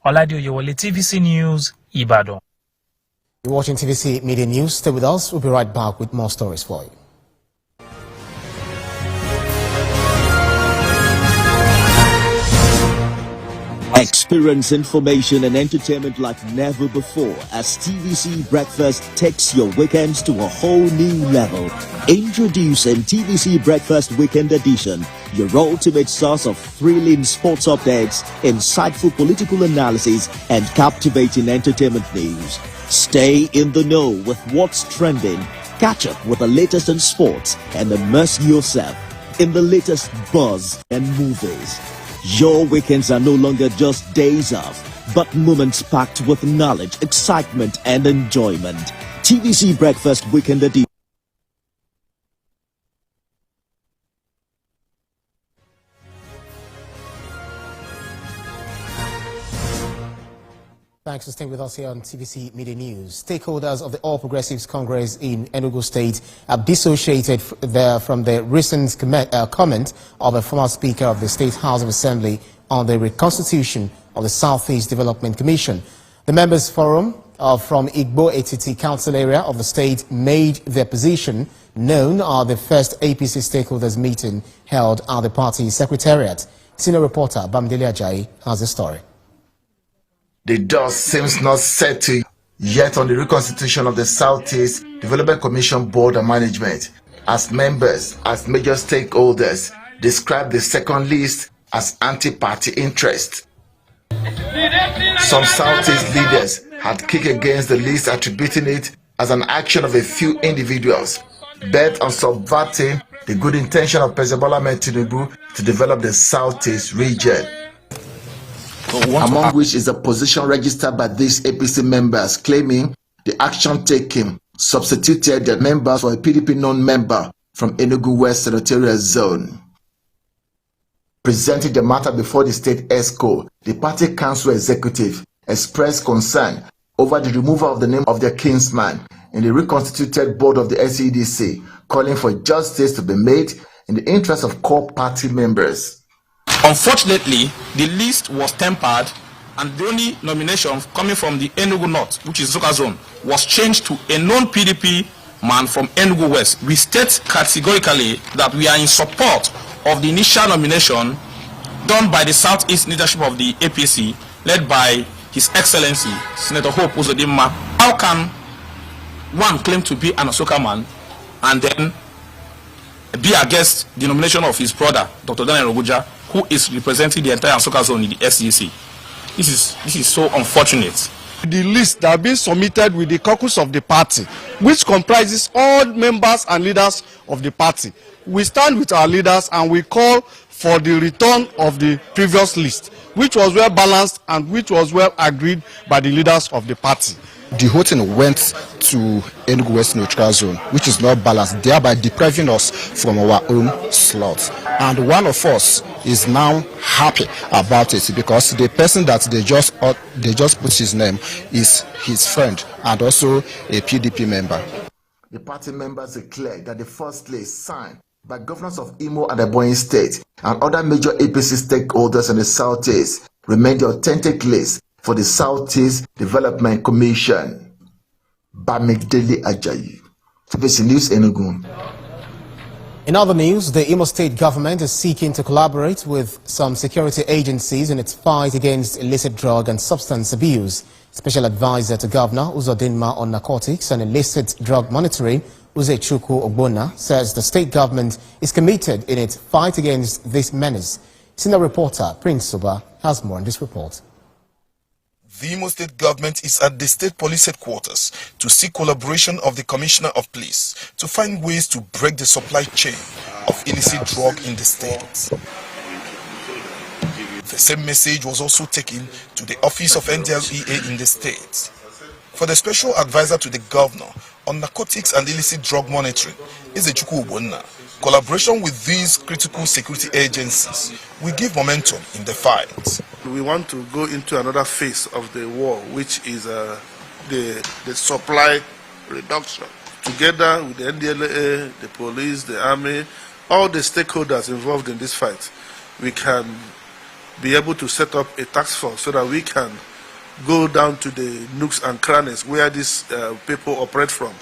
Oladio Yewole, TVC News, Ibadan. You're watching TVC Media News. Stay with us. We'll be right back with more stories for you. Thanks. Experience information and entertainment like never before as TVC Breakfast takes your weekends to a whole new level. Introducing TVC Breakfast Weekend Edition, your ultimate source of thrilling sports updates, insightful political analysis, and captivating entertainment news. Stay in the know with what's trending, catch up with the latest in sports, and immerse yourself in the latest buzz and movies. Your weekends are no longer just days off, but moments packed with knowledge, excitement, and enjoyment. TVC Breakfast Weekend Edition. Thanks for staying with us here on TVC Media News. Stakeholders of the All Progressives Congress in Enugu State have dissociated from the recent comment of a former Speaker of the State House of Assembly on the reconstitution of the Southeast Development Commission. The Members Forum from Igbo Etiti Council area of the state made their position known at the first APC stakeholders meeting held at the party secretariat. Senior reporter Bamdele Ajayi has the story. The dust seems not settled yet on the reconstitution of the Southeast Development Commission Board and Management, as members, as major stakeholders, describe the second list as anti-party interest. Some Southeast leaders had kicked against the list, attributing it as an action of a few individuals bent on subverting the good intention of President Bola Ahmed Tinubu to develop the Southeast region. Among which is a position registered by these APC members, claiming the action taken substituted the members for a PDP non-member from Enugu West Senatorial Zone. Presenting the matter before the state ESCO, the party council executive expressed concern over the removal of the name of their kinsman in the reconstituted board of the SEDC, calling for justice to be made in the interest of core party members. Unfortunately, the list was tempered, and the only nomination coming from the Enugu North, which is Zoka Zone, was changed to a non-PDP man from Enugu West. We state categorically that we are in support of the initial nomination done by the Southeast leadership of the APC, led by His Excellency Senator Hope Uzodimma. How can one claim to be an Asoka man and then be against the nomination of his brother, Dr. Daniel Oguja, who is representing the entire Asoka Zone in the SEC? This is so unfortunate. The list that has been submitted with the caucus of the party, which comprises all members and leaders of the party. We stand with our leaders and we call for the return of the previous list, which was well balanced and which was well agreed by the leaders of the party. The whole thing went to Enugu West Neutral Zone, which is not balanced, thereby depriving us from our own slots. And one of us is now happy about it because the person that they just put his name is his friend and also a PDP member. The party members declared that the first list signed by governors of Imo and Ebonyi State and other major APC stakeholders in the Southeast remained the authentic list for the Southeast Development Commission. Bamidele Ajayi, TVC News Enugu. In other news, the Imo State government is seeking to collaborate with some security agencies in its fight against illicit drug and substance abuse. Special Advisor to Governor Uzodinma on narcotics and illicit drug monitoring, Uzechukwu Ogbonna, says the state government is committed in its fight against this menace. Senior reporter Prince Suba has more in this report. The Imo State government is at the state police headquarters to seek collaboration of the Commissioner of Police to find ways to break the supply chain of illicit drug in the state. The same message was also taken to the office of NDLEA in the state. For the Special Advisor to the Governor on narcotics and illicit drug monitoring, Uzechukwu Ogbonna, collaboration with these critical security agencies will give momentum in the fight. We want to go into another phase of the war, which is the supply reduction. Together with the NDLEA, the police, the army, all the stakeholders involved in this fight, we can be able to set up a task force so that we can go down to the nooks and crannies where these people operate from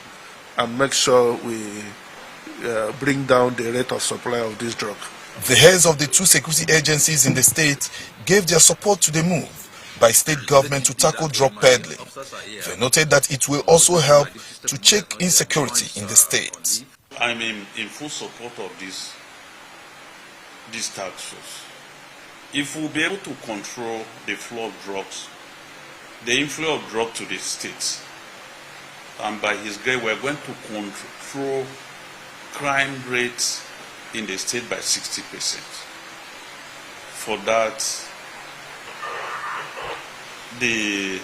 and make sure we bring down the rate of supply of this drug. The heads of the two security agencies in the state gave their support to the move, by state government to tackle drug peddling. They noted that it will also help to check insecurity in the state. I'm in full support of these taxes. If we'll be able to control the flow of drugs, the inflow of drugs to the states, and by His grace, we're going to control crime rates in the state by 60%. For that, the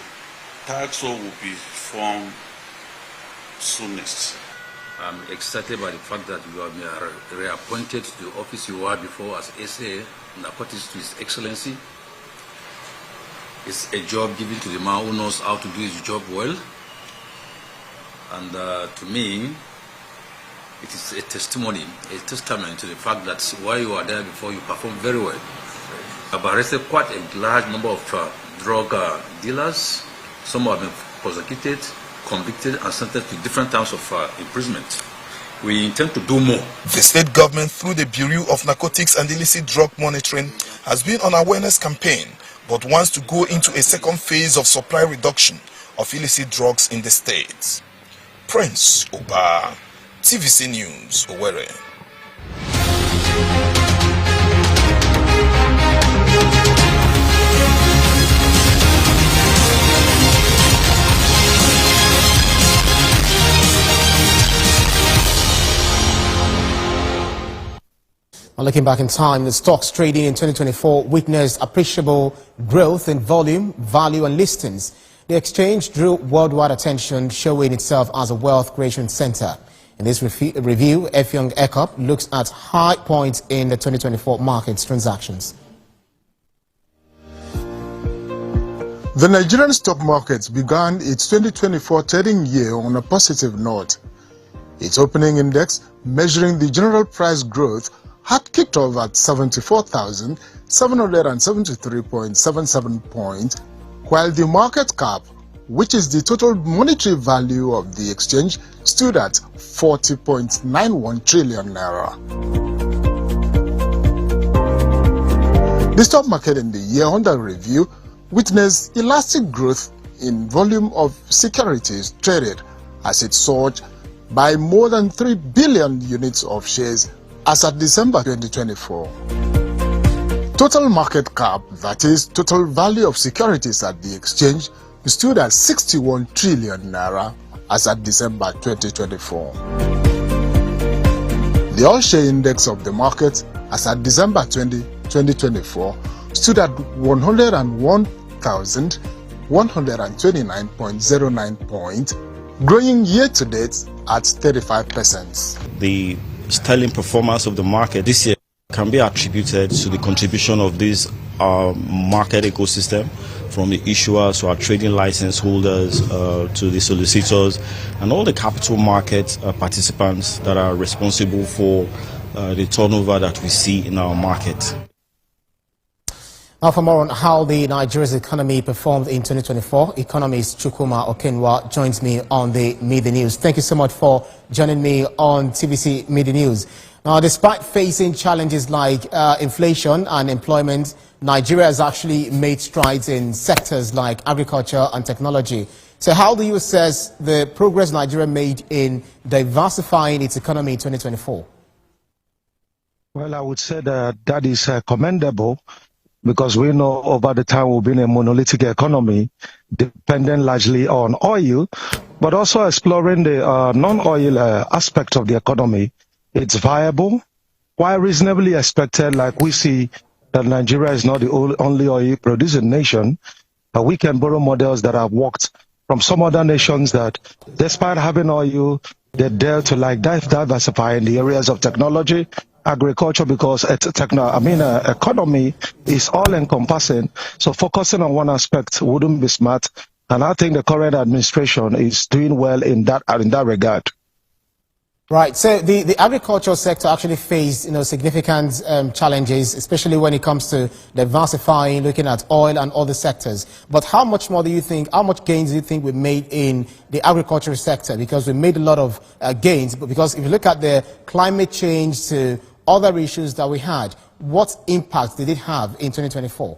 tax law will be formed soonest. I'm excited by the fact that you have been reappointed to the office you were before as SA Narcotics to His Excellency. It's a job given to the man who knows how to do his job well. And to me, it is a testimony, a testament to the fact that while you were there before, you performed very well. I've arrested quite a large number of drug dealers. Some have been prosecuted, convicted, and sentenced to different terms of imprisonment. We intend to do more. The state government, through the Bureau of Narcotics and Illicit Drug Monitoring, has been on awareness campaign, but wants to go into a second phase of supply reduction of illicit drugs in the state. Prince Oba, TVC News, Owerri. Looking back in time, the stocks trading in 2024 witnessed appreciable growth in volume, value and listings. The exchange drew worldwide attention, showing itself as a wealth creation center. In this review, Effiong Ekop looks at high points in the 2024 markets transactions. The Nigerian stock market began its 2024 trading year on a positive note. Its opening index, measuring the general price growth, had kicked off at 74,773.77 points, while the market cap, which is the total monetary value of the exchange, stood at 40.91 trillion naira. The stock market in the year under review witnessed elastic growth in volume of securities traded as it soared by more than 3 billion units of shares as at December 2024. Total market cap, that is, total value of securities at the exchange, stood at 61 trillion naira as at December 2024. The all-share index of the market as at December 2024 stood at 101,129.09 points, growing year-to-date at 35%. The sterling performance of the market this year can be attributed to the contribution of this market ecosystem, from the issuers to our trading license holders to the solicitors and all the capital market participants that are responsible for the turnover that we see in our market. Now for more on how the Nigeria's economy performed in 2024, economist Chukwuma Okenwa joins me on the Media News. Thank you so much for joining me on TVC Media News. Now, despite facing challenges like inflation and employment, Nigeria has actually made strides in sectors like agriculture and technology. So how do you assess the progress Nigeria made in diversifying its economy in 2024? Well, I would say that is commendable, because we know over the time we've been a monolithic economy, dependent largely on oil, but also exploring the non-oil aspect of the economy. It's viable, while reasonably expected, like we see that Nigeria is not the only oil-producing nation. We can borrow models that have worked from some other nations that, despite having oil, they dare to diversify in the areas of technology, agriculture, because economy is all-encompassing. So focusing on one aspect wouldn't be smart, and I think the current administration is doing well in that regard. Right. So the agricultural sector actually faced significant challenges, especially when it comes to diversifying, looking at oil and other sectors. But how much gains do you think we made in the agricultural sector? Because we made a lot of gains, but because if you look at the climate change to other issues that we had, what impact did it have in 2024?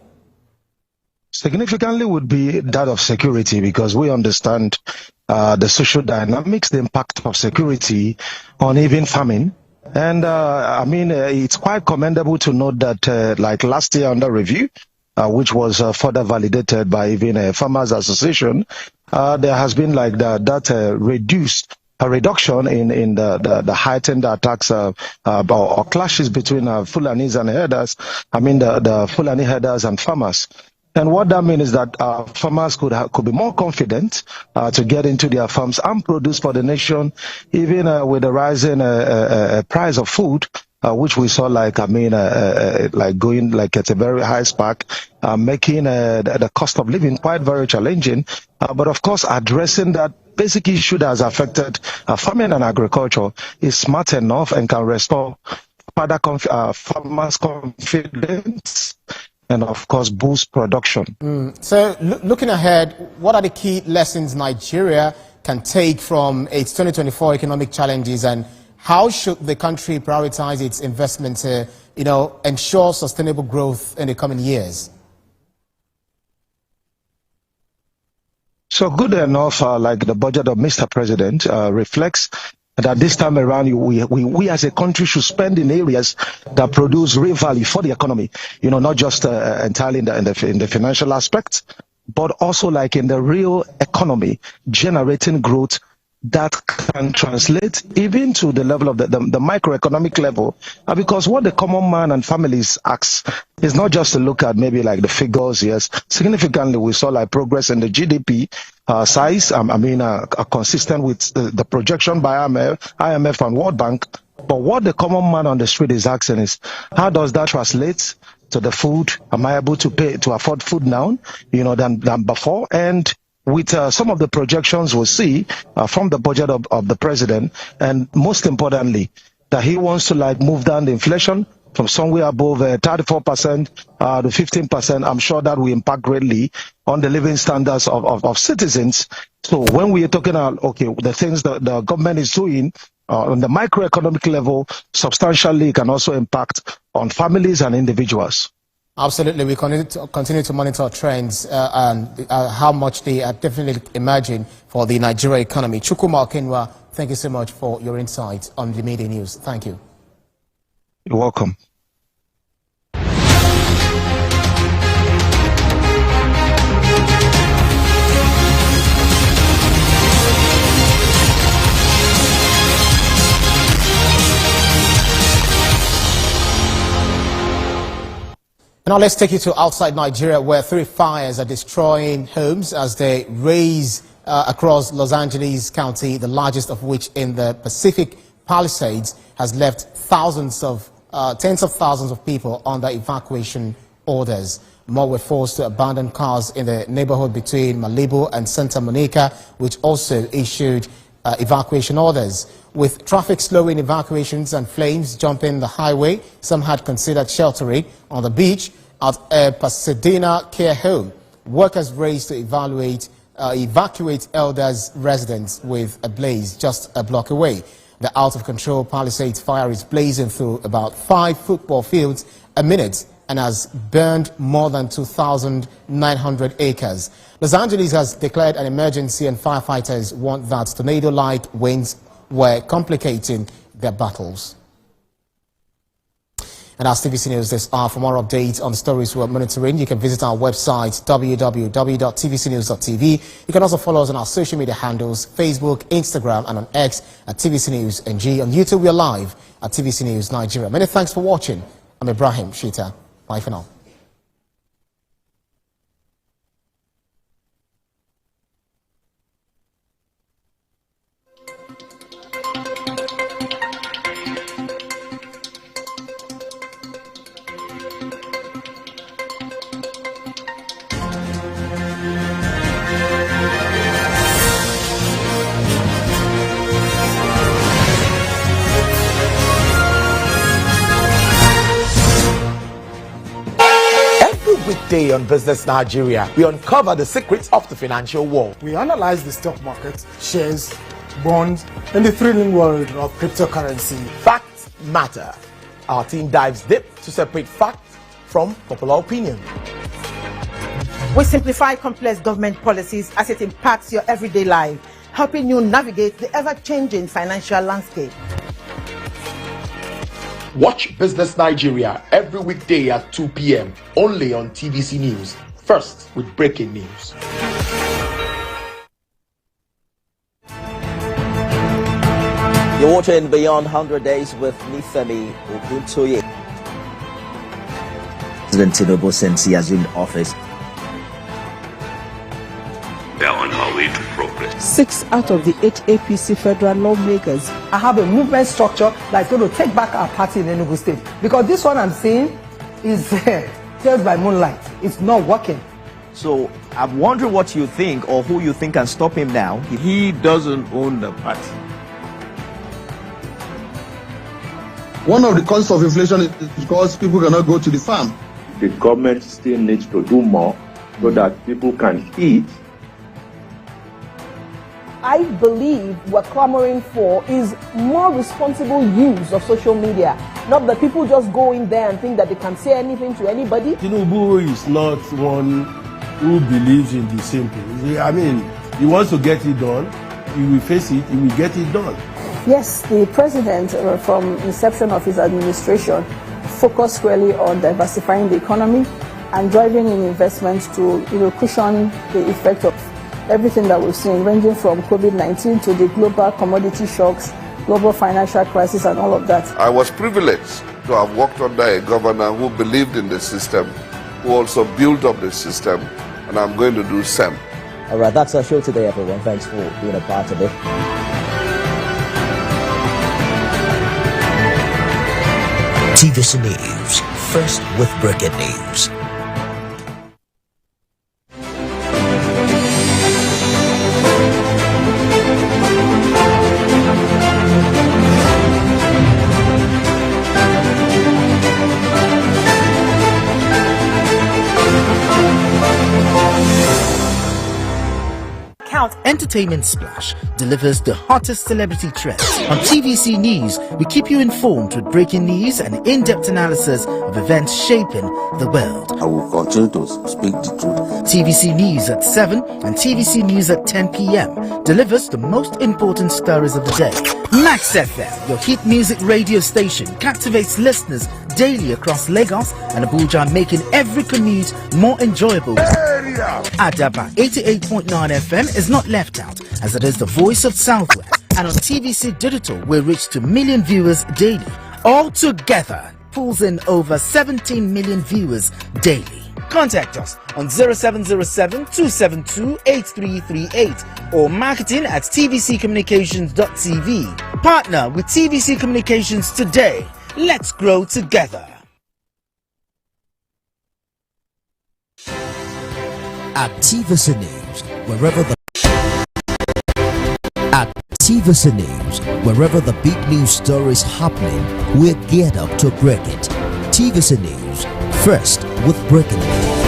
Significantly would be that of security, because we understand the social dynamics, the impact of security on even farming. And it's quite commendable to note that like last year under review, which was further validated by even a farmers association, there has been like a reduction in the heightened attacks or clashes between Fulanis and herders. The Fulani herders and farmers. And what that means is that farmers could be more confident to get into their farms and produce for the nation, even with the rising price of food, which we saw like going like at a very high spark, making the cost of living quite very challenging. But of course, addressing that basic issue that has affected farming and agriculture is smart enough and can restore further farmers' confidence, and of course boost production. So looking ahead, what are the key lessons Nigeria can take from its 2024 economic challenges, and how should the country prioritize its investment to, ensure sustainable growth in the coming years? So good enough, like the budget of Mr. President reflects that this time around, we as a country should spend in areas that produce real value for the economy. Not just entirely in the financial aspect, but also like in the real economy, generating growth that can translate even to the level of the microeconomic level. Because what the common man and families ask is not just to look at maybe like the figures. Yes, significantly we saw like progress in the GDP size, consistent with the projection by IMF and World Bank. But what the common man on the street is asking is, how does that translate to the food? Am I able to afford food now, than before? And with some of the projections we'll see from the budget of the president, and most importantly, that he wants to like move down the inflation from somewhere above 34% to 15%. I'm sure that will impact greatly on the living standards of citizens. So when we are talking about, the things that the government is doing on the microeconomic level, substantially can also impact on families and individuals. Absolutely. We continue to monitor trends and how much they are definitely emerging for the Nigeria economy. Chukwuma Okenwa, thank you so much for your insights on the media news. Thank you. You're welcome. Now let's take you to outside Nigeria, where 3 fires are destroying homes as they raze across Los County, the largest of which in the Pacific Palisades, has left tens of thousands of people under evacuation orders. More were forced to abandon cars in the neighborhood between Malibu and Santa Monica, which also issued evacuation orders. With traffic slowing evacuations and flames jumping the highway, some had considered sheltering on the beach at a Pasadena care home. Workers raced to evacuate elders' residents with a blaze just a block away. The out-of-control Palisades fire is blazing through about 5 football fields a minute and has burned more than 2,900 acres. Los Angeles has declared an emergency, and firefighters warned that tornado-like winds were complicating their battles. And as TVC News this hour, for more updates on the stories we're monitoring, you can visit our website, www.tvcnews.tv. You can also follow us on our social media handles, Facebook, Instagram, and on X at TVC News NG. On YouTube, we are live at TVC News Nigeria. Many thanks for watching. I'm Ibrahim Shita. Bye for now. Day on Business Nigeria, we uncover the secrets of the financial world. We analyze the stock market, shares, bonds, and the thrilling world of cryptocurrency. Facts matter. Our team dives deep to separate fact from popular opinion. We simplify complex government policies as it impacts your everyday life, helping you navigate the ever-changing financial landscape. Watch Business Nigeria every weekday at 2 p.m. only on TVC News. First with breaking news. You're watching Beyond 100 Days with Nifemi Oguntoye. President Tinubu, since he assumed office, they are on our way to progress. 6 out of the 8 APC federal lawmakers. I have a movement structure that's going to take back our party in Enugu State. Because this one I'm seeing is just by moonlight. It's not working. So I'm wondering what you think or who you think can stop him now. He doesn't own the party. One of the causes of inflation is because people cannot go to the farm. The government still needs to do more so that people can eat. I believe we're clamoring for is more responsible use of social media. Not that people just go in there and think that they can say anything to anybody. Tinubu is not one who believes in the same thing. I mean, he wants to get it done. He will face it. He will get it done. Yes, the president, from inception of his administration, focused squarely on diversifying the economy and driving in investments to cushion the effect of everything that we've seen, ranging from COVID-19 to the global commodity shocks, global financial crisis, and all of that. I was privileged to have worked under a governor who believed in the system, who also built up the system, and I'm going to do same. All right, that's our show today, everyone. Thanks for being a part of it. TVC News, first with breaking news. Entertainment Splash delivers the hottest celebrity trends. On TVC News, we keep you informed with breaking news and in-depth analysis of events shaping the world. I will continue to speak the truth. TVC News at 7 and TVC News at 10 p.m. delivers the most important stories of the day. Max FM, your hit music radio station, captivates listeners daily across Lagos and Abuja, making every commute more enjoyable. Adaba 88.9 FM is not left out, as it is the voice of Southwest. And on TVC Digital, we reach to million viewers daily. All together, pulls in over 17 million viewers daily. Contact us on 0707-272-8338 or marketing at tvccommunications.tv. Partner with TVC Communications today. Let's grow together. At TVC News, wherever the TVC News, wherever the big news story is happening, we're geared up to break it. TVC News, first with breaking news.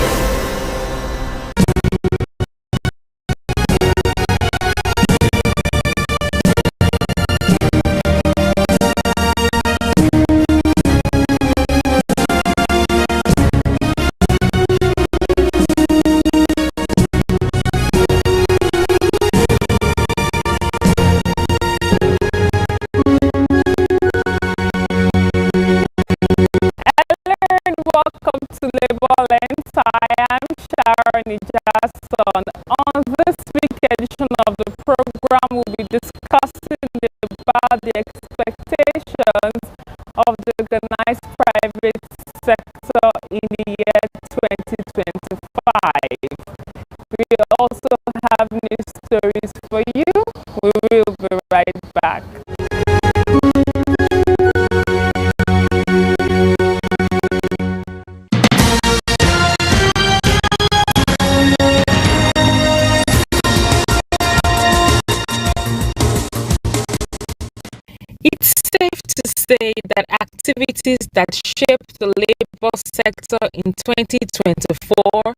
On this week edition of the program, we'll be discussing about the expectations of the organized private sector in the year 2025. We also have news stories for you. We will be right back. It's safe to say that activities that shaped the labor sector in 2024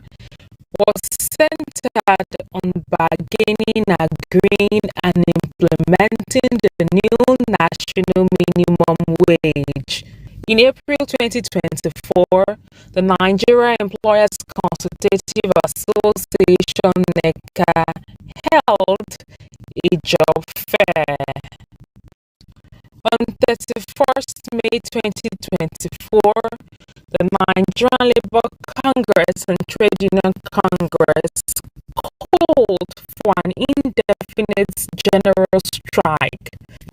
was centered on bargaining, agreeing, and implementing the new national minimum wage. In April 2024, the Nigeria Employers Consultative Association (NECA) held a job fair. On 31st May 2024, the Nigerian Labour Congress and Trade Union Congress called for an indefinite general strike,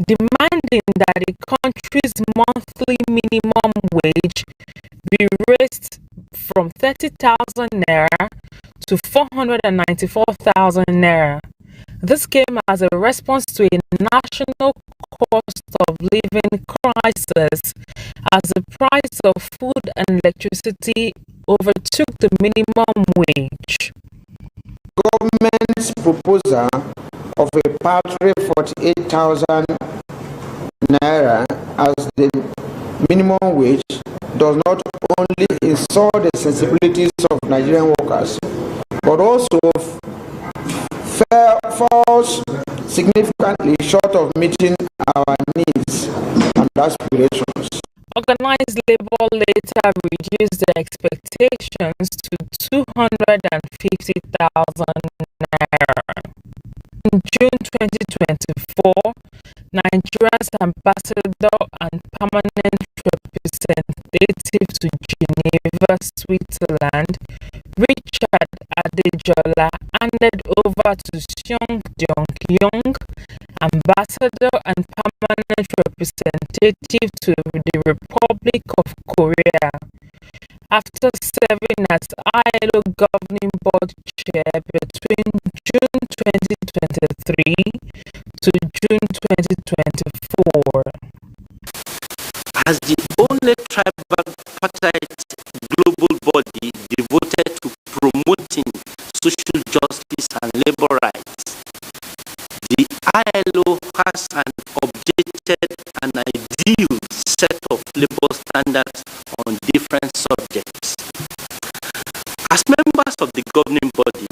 demanding that the country's monthly minimum wage be raised from 30,000 naira to 494,000 naira. This came as a response to a national cost of living crisis as the price of food and electricity overtook the minimum wage. Government's proposal of a paltry 48,000 naira as the minimum wage does not only insult the sensibilities of Nigerian workers, but also falls significantly short of meeting our needs and aspirations. Organized labor later reduced their expectations to 250,000 naira. In June 2024, Nigeria's ambassador and permanent representative to Geneva, Switzerland, Richard Adejola, handed over to Seong Dong-kyung, ambassador and permanent representative to the Republic of Korea. After serving as ILO governing board chair between June 2023 to June 2024. As the only tripartite global body devoted to promoting social justice and labor rights, the ILO has an updated and ideal set of labor standards on different subjects. As members of the governing body,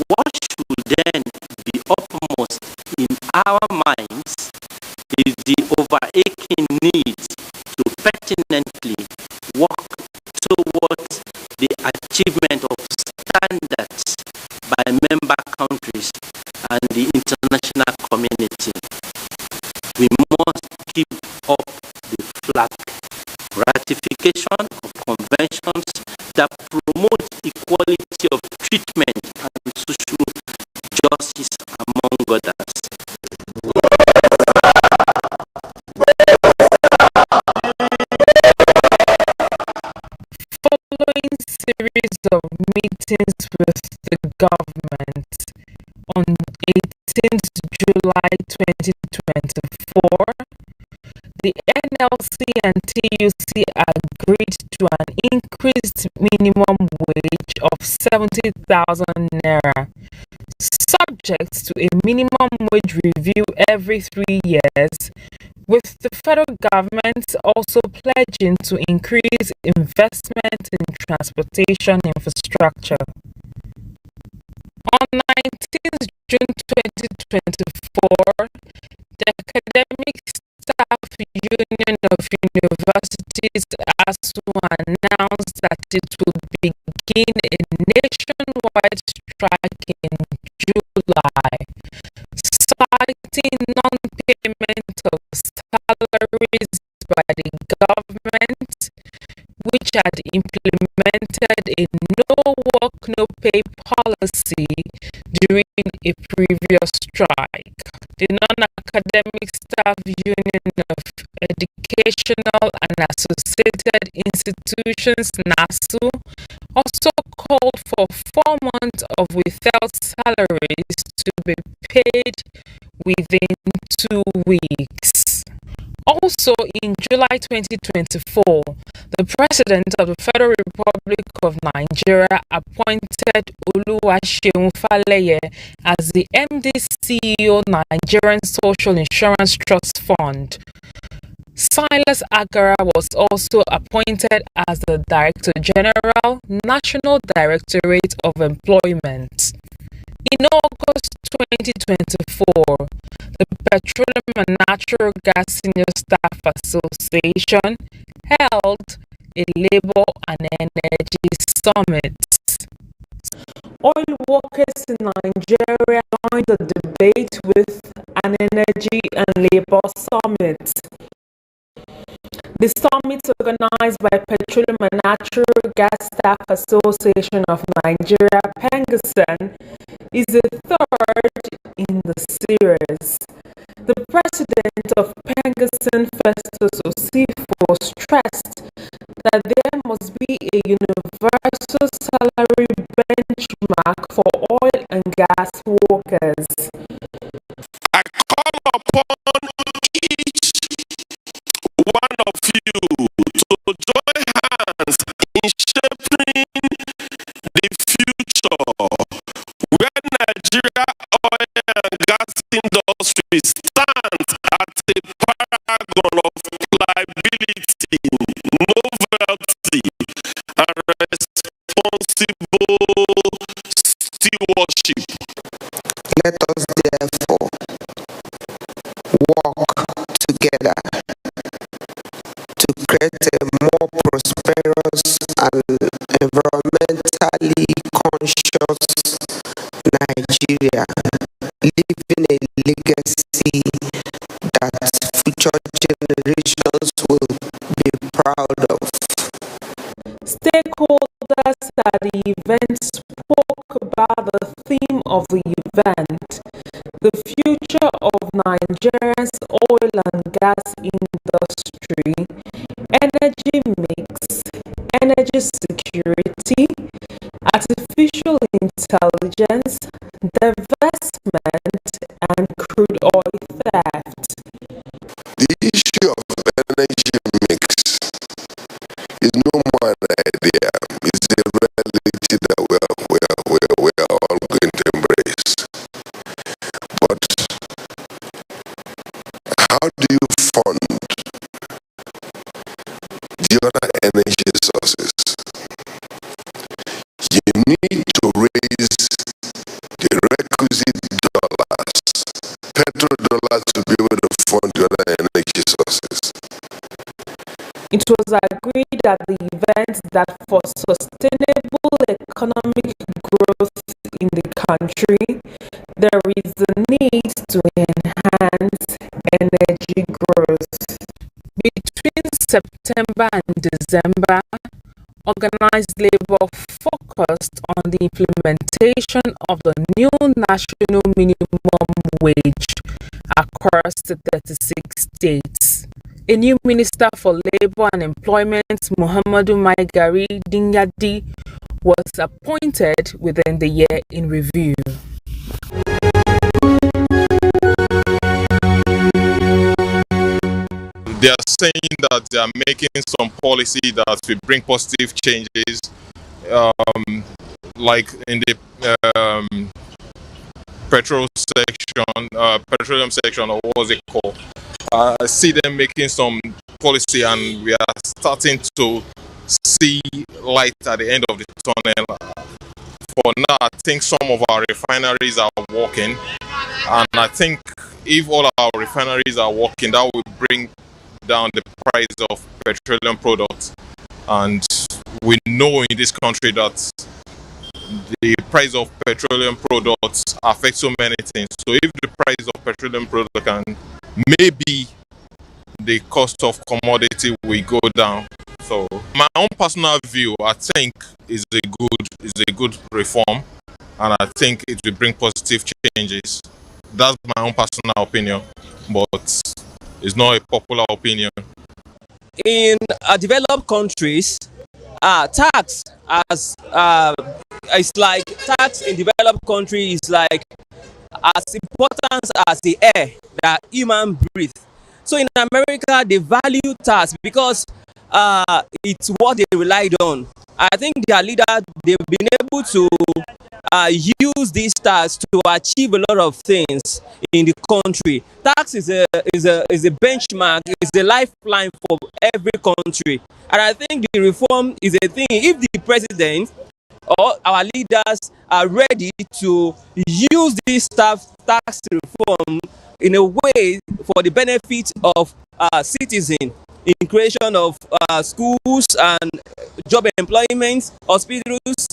what should then be uppermost in our minds is the overaching need to pertinently work towards the achievement of standards by member countries and the international community. We must keep up the flag. Ratification of conventions that promote equality of treatment and social justice, among others. Following series of meetings with the government on 18th July 2024, the NLC and TUC agreed to an increased minimum wage of 70,000 naira, subject to a minimum wage review every 3 years, with the federal government also pledging to increase investment in transportation infrastructure. On 19th June 2024, the Academic Staff Union of Universities ASU announced that it will begin a nationwide strike in July, citing non-payment of salaries by the government, which had implemented a no-work, no-pay policy during a previous strike. The Non-Academic Staff Union of Educational and Associated Institutions (NASU) also called for 4 months of withheld salaries to be paid within 2 weeks. Also, in July 2024, the President of the Federal Republic of Nigeria appointed Oluwaseun Faleye as the MD/CEO Nigerian Social Insurance Trust Fund. Silas Agara was also appointed as the Director General, National Directorate of Employment. In August 2024, the Petroleum and Natural Gas Senior Staff Association held a labor and energy summit. Oil workers in Nigeria joined the debate with an energy and labor summit. The summit, organized by Petroleum and Natural Gas Staff Association of Nigeria, PENGASSAN, is the third in the series. The president of PENGASSAN, Festus Osifo, stressed that there must be a universal salary benchmark for oil and gas workers. I call upon each one of you to join hands in shaping the future where Nigeria oil and gas industry stands at a paragon of reliability, novelty, and responsible stewardship. Let us therefore work together to create a more prosperous and environmentally conscious Nigeria, leaving a legacy that future generations will be proud of. Stakeholders at the event spoke about the theme of the event, the future of Nigeria's oil and gas industry, energy mix, energy security, artificial intelligence, divestment, and crude oil theft. The issue of energy mix is no more an idea. It's a reality that we are all going to embrace. But how do you fund the other energy sources? You need to raise the requisite dollars, petrodollars, to be able to fund the other energy sources. It was agreed at the event that for sustainable economic growth in the country, there is a need to enhance energy growth. Between September and December, organized labor focused on the implementation of the new national minimum wage across the 36 states. A new Minister for Labour and Employment, Muhammadu Maigari Dinyadi, was appointed within the year in review. They are saying that they are making some policy that will bring positive changes, like in the petroleum section, or what was it called? I see them making some policy, and we are starting to see light at the end of the tunnel. For now, I think some of our refineries are working, and I think if all our refineries are working, that will bring down the price of petroleum products. And we know in this country that the price of petroleum products affects so many things. So if the price of petroleum product can, maybe the cost of commodity will go down. So my own personal view, I think, is a good reform, and I think it will bring positive changes. That's my own personal opinion, but it's not a popular opinion. In developed countries, tax it's like tax in developed countries is like as important as the air that human breathe. So in America, they value tax because it's what they relied on. I think their leader, they've been able to use these tax to achieve a lot of things in the country. Tax is a benchmark, is a lifeline for every country. And I think the reform is a thing. If the president or our leaders are ready to use this tax reform in a way for the benefit of citizens, in creation of schools and job employment, hospitals,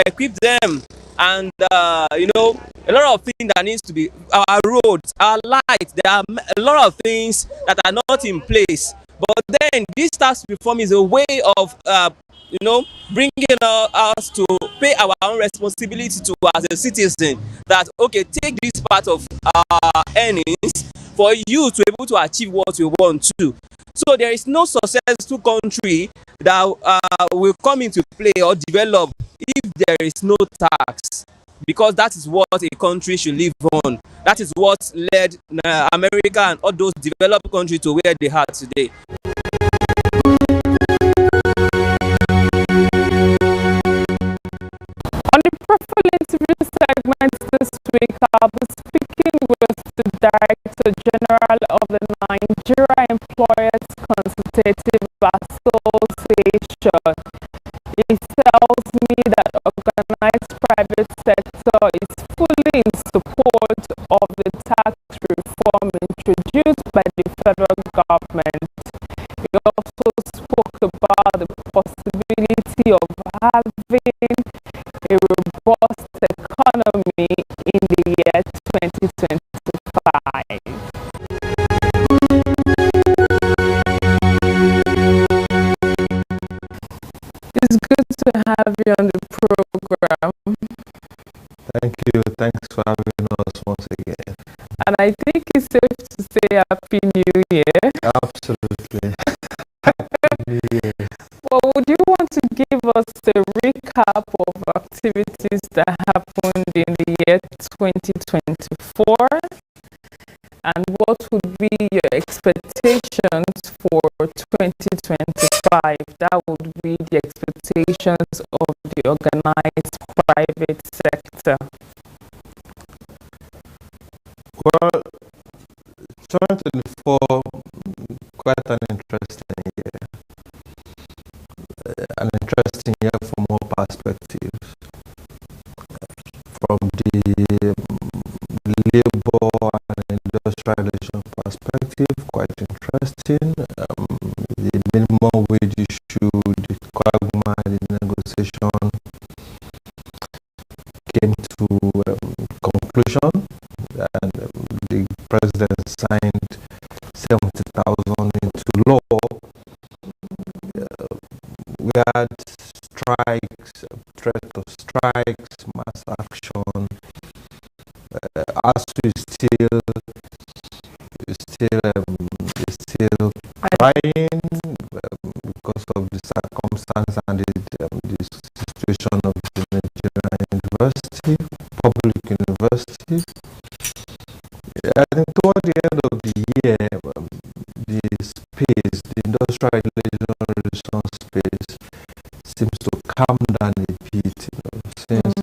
equip them, and a lot of things that needs to be, our roads, our lights. There are a lot of things that are not in place. But then this tax reform is a way of bringing us to pay our own responsibility to as a citizen, that okay, take this part of our earnings for you to be able to achieve what you want to. So there is no successful country that will come into play or develop if there is no tax, because that is what a country should live on. That is what led America and all those developed countries to where they are today. On the profile interview segment this week, I'll be speaking with the Director General of the Nigeria Employers Consultative Association. He tells me that organized private sector is fully in support of the tax reform introduced by the federal government. He also spoke about the possibility of having a robust economy in the year 2025. It's good to have you on the program. Thank you. Thanks for having us once again. And I think it's safe to say Happy New Year. Absolutely. Happy New Year. Well, would you want to give us a recap of activities that happened in the year 2024? And what would be your expectations for 2025? That would be the expectations of the organized private sector. Well, 2024, quite an interesting year. An interesting year from all perspectives. From the labor and industrial relation perspective, quite interesting. The minimum wage issue, the quagmire, the negotiation came to conclusion, and the president signed 70,000 into law. We had strikes, threat of strikes, mass action. ASU is still crying because of the circumstance and the situation of the Nigerian university, public university. I think toward the end of the year, the space, the industrial relation space, seems to calm down a bit, since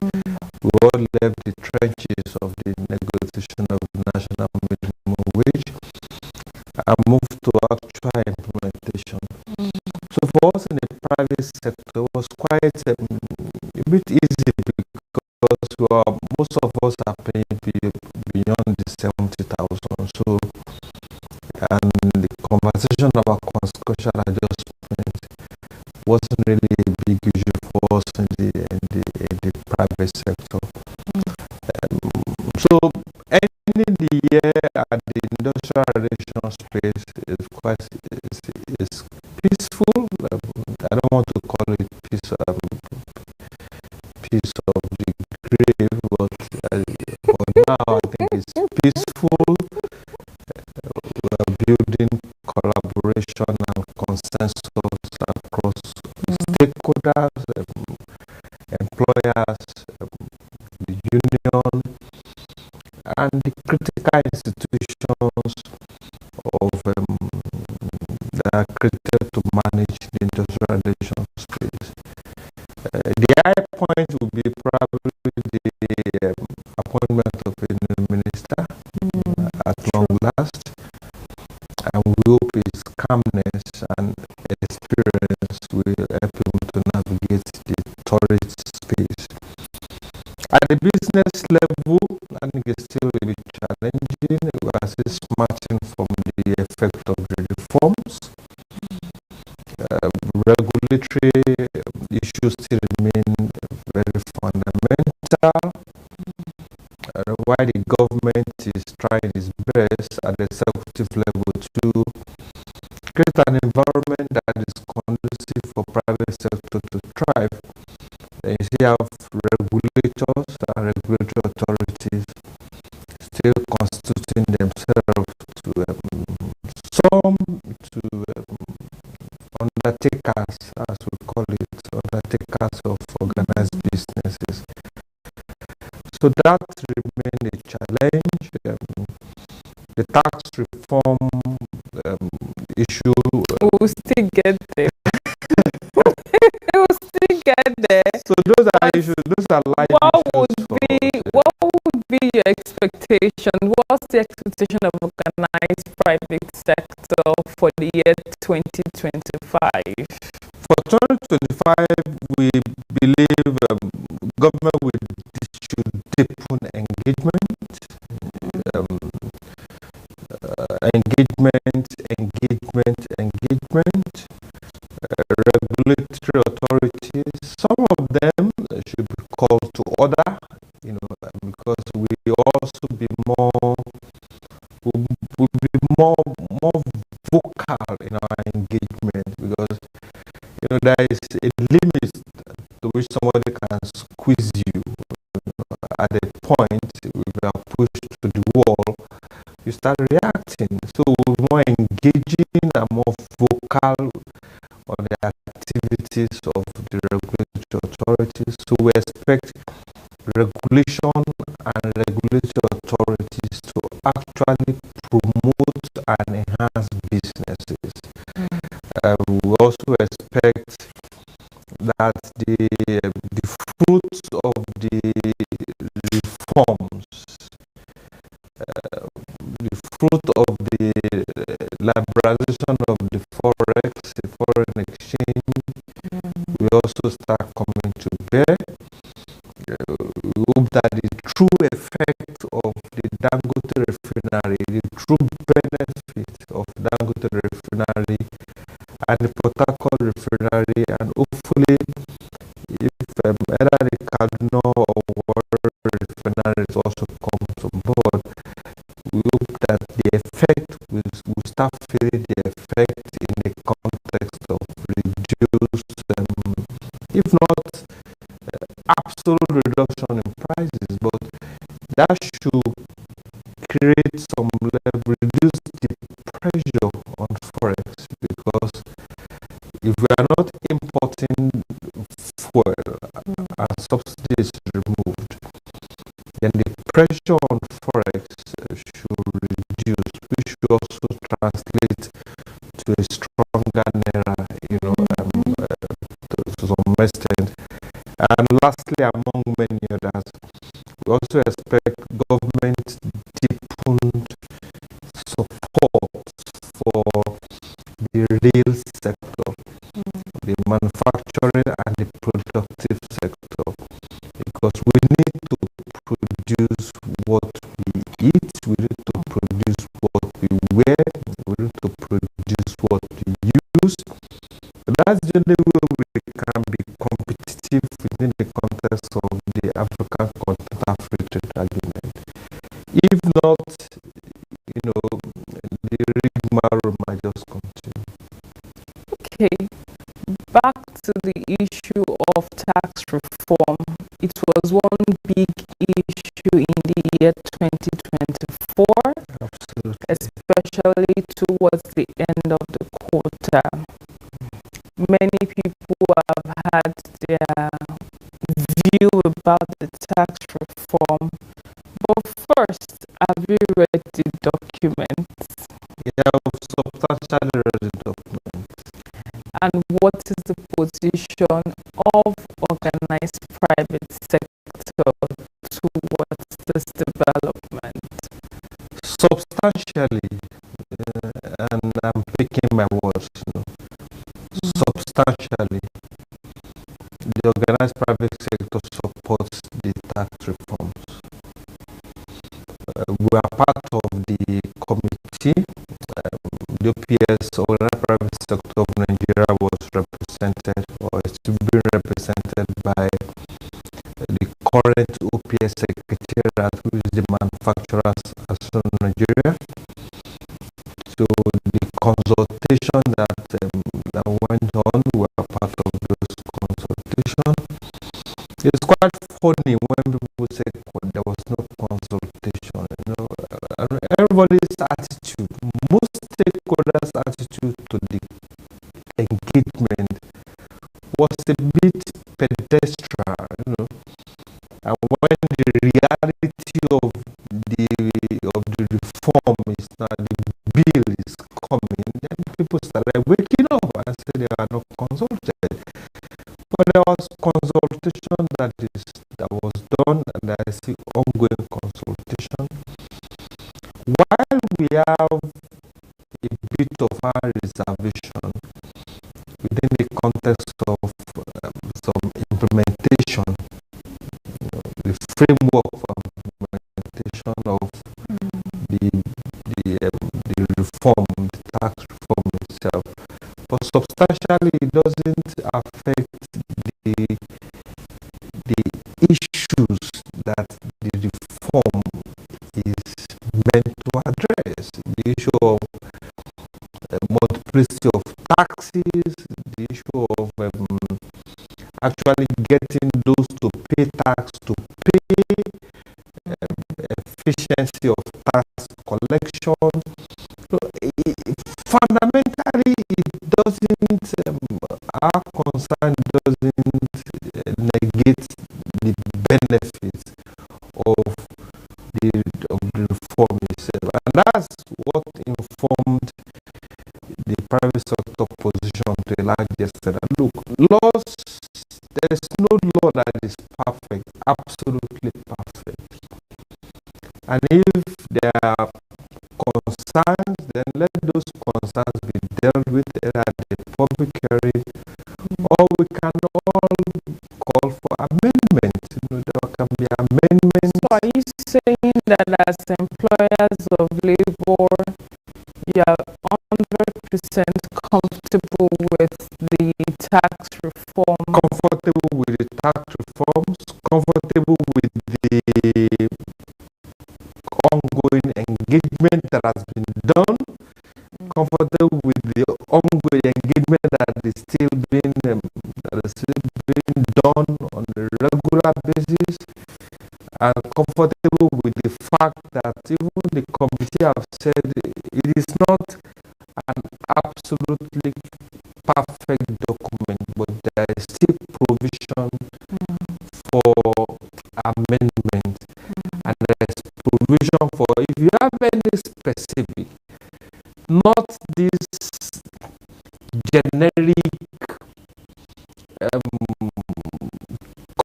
we all left the trenches of the negotiation of the national minimum wage and moved to actual implementation. So for us in the private sector, it was quite a bit easy because most of us are paying beyond the 70,000. So, and the conversation about consequential adjustment wasn't really a big issue for us in the private sector. So ending the year at the industrial relation space is peaceful. I don't want to call it peace of the grave, but now I think it's peaceful. We are building collaboration and consensus across stakeholders, employers, the union, and the critical institutions that are created to manage the industrial relations space. The high point will be probably the appointment of a new minister at long last, and we hope his calmness and experience will help him to navigate the torrid space. At the business level, I think it's still a bit challenging. We are still smarting from the effect of the reforms. regulatory issues still remain very fundamental. Why the government is trying its best at the executive level to create an environment that is conducive for private sector to thrive. And you see have regulators and regulatory authorities still constituting themselves to some to undertakers, as we call it, undertakers of organized businesses. So that remains a challenge. The tax reform issue. We'll still get there. We'll still get there. So those are issues. Those are live issues. What would be your expectation? What's the expectation of organized private sector for the year 2025? For 2025, we believe government should deepen engagement, regulatory authorities. Some of them should be called to order, because we also be more vocal in our engagement, because there is a limit to which somebody can squeeze you. At a point, if you are pushed to the wall, you start reacting. So we're more engaging and more vocal on the activities of the regulatory authorities. So we expect regulation and regulatory authorities to actually promote and enhance businesses. We also expect that the fruits of the reforms, the fruit of the liberalization of the forex, the foreign exchange, will also start coming to bear. We hope that the true effect of the Dangote refinery, the true benefit of Dangote refinery and the Port Harcourt refinery, and hopefully if either the Kaduna or Warri refineries also comes on board, we hope that the effect will start feeling the effect in the context of reduced, if not absolute reduction in prices, but that should create some level, reduce the pressure on forex, because if we are not importing fuel and subsidies removed, then the pressure on forex should reduce, which should also translate to a stronger naira, to some extent. And lastly, among many others, we also expect government deepened support for the real sector, the manufacturing and the productive sector, because we need to produce what we eat, we need to produce what we wear, we need to produce what we use. That's the only way we can be competitive within the context of the African Continental Free Trade Agreement. If not, the rigmarole might just continue. Okay, back to the issue of tax reform. It was one big issue in the year 2024, absolutely, especially towards the end of the quarter. Many people have had their view about the tax reform. But first, have you read the documents? Yeah, I've substantially read the document. And what is the position of organized private sector towards this development? Substantially, and I'm picking my words, substantially, the organized private sector supports the tax reforms. We are part of the committee. The OPS, Organized Private Sector of Nigeria, was represented consultation that went on. We were part of those consultations. It's quite funny when people say there was no consultation. Everybody's attitude, most stakeholders' attitude to the engagement was a bit pedestrian. And when the reality of the reform is now, the bill is coming, then people started waking up and said they are not consulted. But there was consultation that was done, and there is ongoing consultation. While we have a bit of our reservation within the context of some implementation, the framework for implementation of the reform, the tax reform itself. But substantially, it doesn't affect the issues that the reform is meant to address. The issue of multiplicity of taxes, the issue of actually getting those to pay tax to pay, efficiency of tax collection. So fundamentally, it doesn't, our concern doesn't negate the benefits of the reform itself. And that's what informed the private sector position to a large extent. Look, laws, there's no law that is perfect, absolutely perfect. And if there are concerns, then let those concerns be dealt with either at the public hearing, or we can all call for amendments. There can be amendments. So are you saying that as employers of labor, you are 100% comfortable with the tax reform? Comfortable with the tax reforms, comfortable with the ongoing engagement that has been done, comfortable with the ongoing engagement that is still being done on a regular basis, and comfortable with the fact that even the committee have said it is not an absolutely perfect document, but there is still provision for amendment, and there is provision for, if you have any specific, not this generic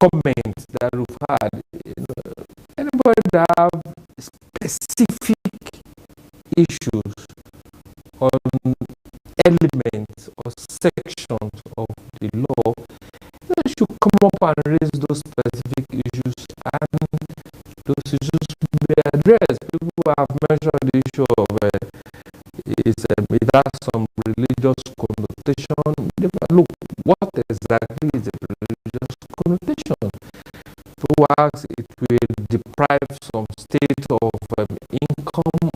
comments that we've had. Anybody that have specific issues on elements or sections of the law, they should come up and raise those specific issues, and those issues be addressed. People have mentioned the issue of it has some religious connotation. Look, what exactly is a religious connotation? To ask, it will deprive some state of income.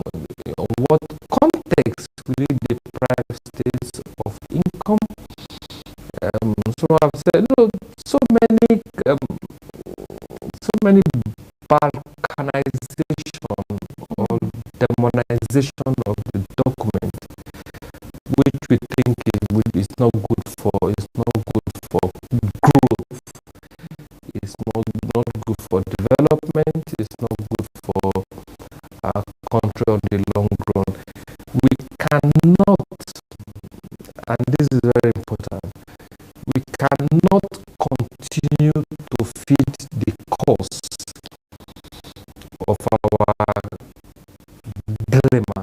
On what context will it deprive states of income? So I've said, so many balkanization or demonization of the document, which we think is not good for growth, it's not good for development, it's not good for our country on the long run. We cannot, and this is very important, we cannot continue to feed the cost of our dilemma,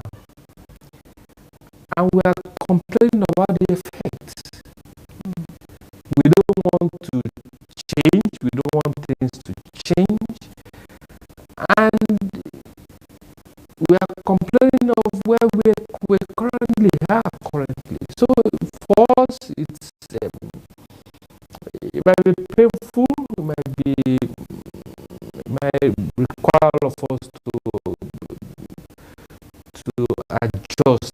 and we are complaining about the effects. We don't want to change, we don't want things to change, and we are complaining of where we currently are currently. So for us, it might be painful, it might require all of us to adjust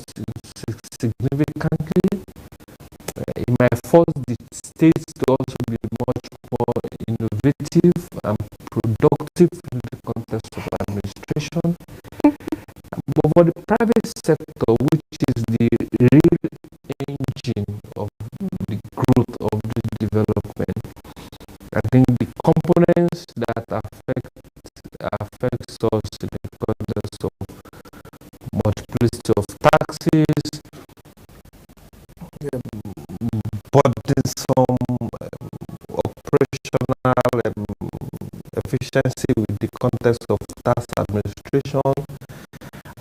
significantly. It might force the states to also be much more innovative and productive in the context of administration. But for the private sector, which is the real engine of the growth of the development, I think the components that affects us in the context of multiplicity of taxes, burdensome operational efficiency with the context of tax administration,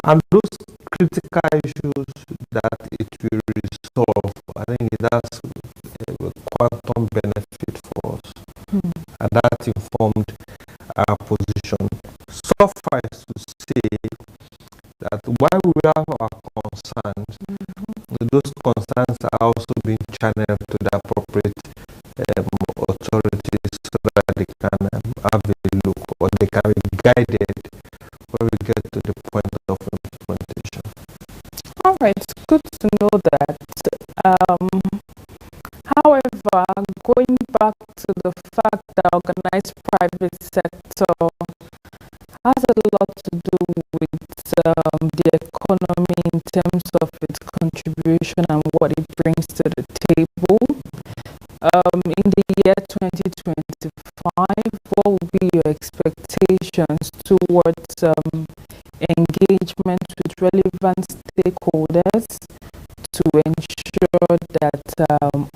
and those critical issues that it will resolve. I think it has a quantum benefit for us, and that informed our position. Suffice to say that while we have our concerns, those concerns are also being channeled to the appropriate authorities so that they can have a look, or they can be guided when we get to the point of implementation. All right, it's good to know that. However, going back to the fact that organized private sector has a lot to do with the economy in terms of its contribution and what it brings to the table. In the year 2025, what will be your expectations towards engagement with relevant stakeholders to ensure that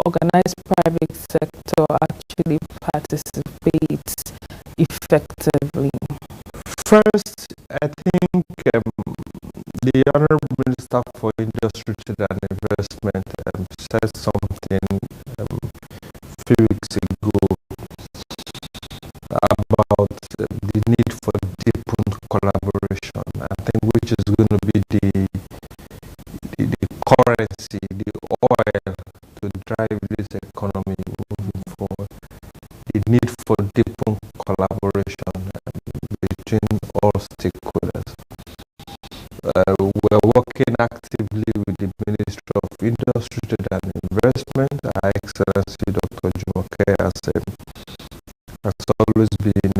organized private sector actually participates effectively? First, I think the Honorable Minister for Industry, Trade and Investment said something a few weeks ago about the need for deepened collaboration. I think which is going to be the currency, the oil to drive this economy moving forward. The need for deepened collaboration between all stakeholders. We're working actively with the Ministry of Industry, Trade and Investment. Her Excellency Dr. Jumoke has always been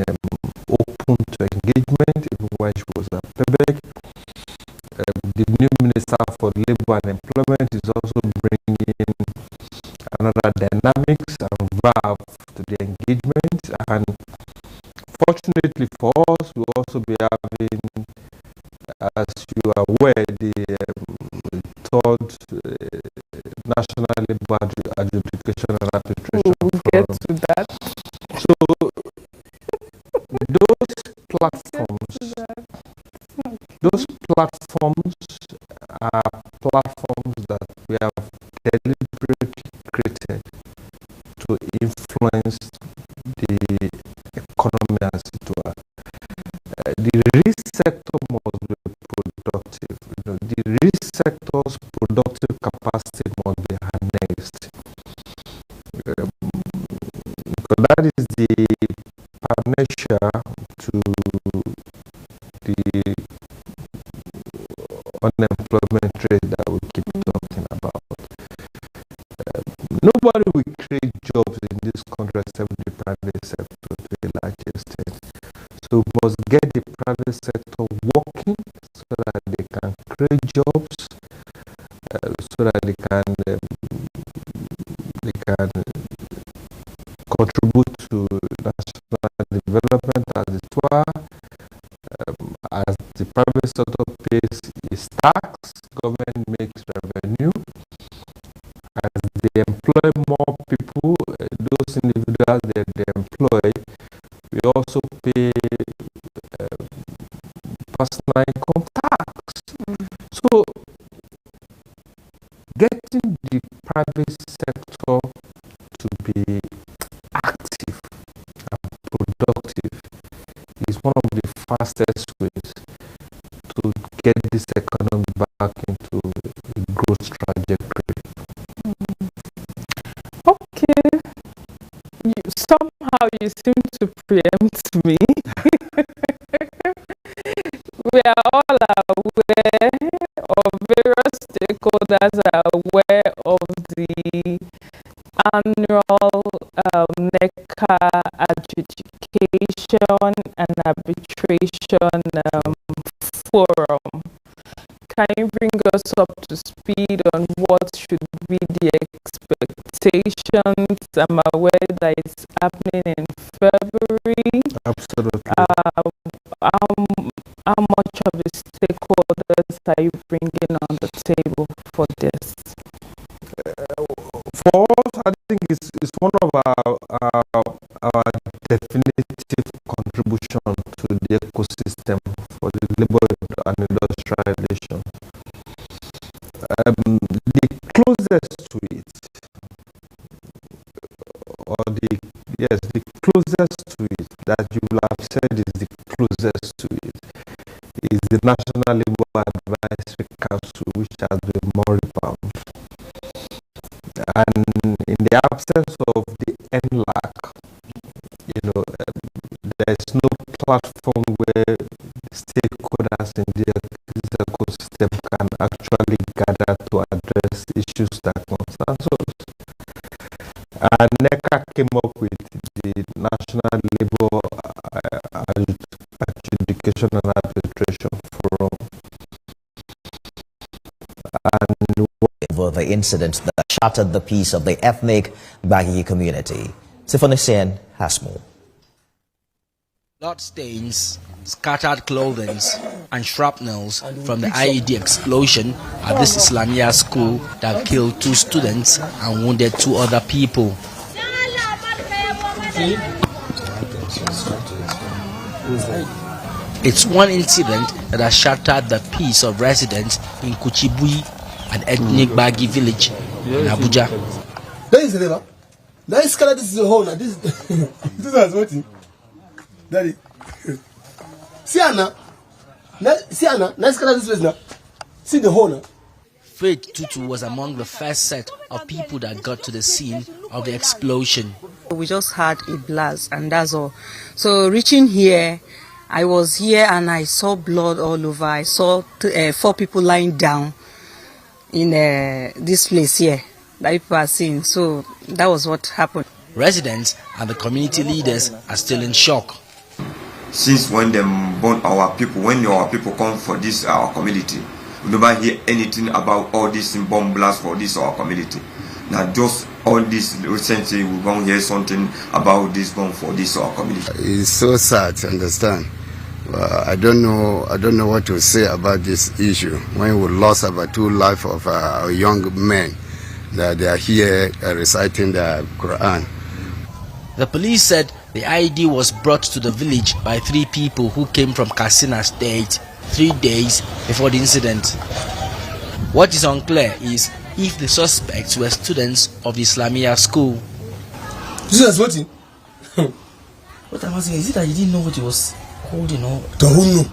open to engagement, even when she was at PEBEC. The new Minister for Labour and Employment is also bringing another dynamics and verve to the engagement, and fortunately for us, we'll also be having, as you are aware, the third National Labour Adjudication and Arbitration We'll get to that. So those platforms are platforms that we have deliberately created to influence the economy as it were. The risk sector must be productive. The risk sector's productive capacity must be harnessed. Because that is the panacea to the unemployment rate that we keep talking about. Nobody will create jobs in this country except the private sector to a large extent. So we must get the private sector working so that they can create jobs, so that they can contribute to national development as it were. As the private sector pays its tax, government makes revenue. As they employ more people, those individuals that they employ, we also pay personal income tax. So, getting the private sector to be active and productive is one of the fastest ways to get this economy back into a growth trajectory. Okay. Somehow you seem to preempt me. We are all aware of various stakeholders are aware of the annual NECA adjudication and arbitration forum. Can you bring us up to speed on what should be the expectations? I'm aware that it's happening in February. Absolutely. How much of the stakeholders are you bringing on the table for this? For us, I think it's one of our definitive contribution to the ecosystem for the labor and industrial relations. The closest to it, the closest to it that you will have said is the closest to it is the National Labour Advisory Council, which has been more revamped. And in the absence of the NLAC, there is no platform where stakeholders in the ecosystem can actually gather to address issues that concern us. And NECA came up with the National Labour Adjudication and Arbitration Forum. Over the incident that shattered the peace of the ethnic Baghi community. Tiffany Sen has more. Blood stains, scattered clothing, and shrapnels from the IED explosion at this Islamia school that killed 2 students and wounded 2 other people. It's one incident that has shattered the peace of residents in Kuchibui, an ethnic Baghi village in Abuja. There is a river. Now this is a hole. This is what? Daddy. See Anna. Nice color this place now. See the hole now. Faith Tutu was among the first set of people that got to the scene of the explosion. We just had a blast and that's all. So reaching here, I was here and I saw blood all over. I saw 4 people lying down in this place here that people are seeing. So that was what happened. Residents and the community leaders are still in shock. Since when them born our people, when our people come for this our community, we never hear anything about all this bomb blast for this our community. Now just all this recently we won't hear something about this bomb for this our community. It's so sad to understand. I don't know what to say about this issue. When we lost about 2 lives of young men, that they are here reciting the Quran. The police said the IED was brought to the village by 3 people who came from Katsina State 3 days before the incident. What is unclear is if the suspects were students of the Islamia school. This is what? What I'm asking is it that you didn't know what he was holding on? To who know?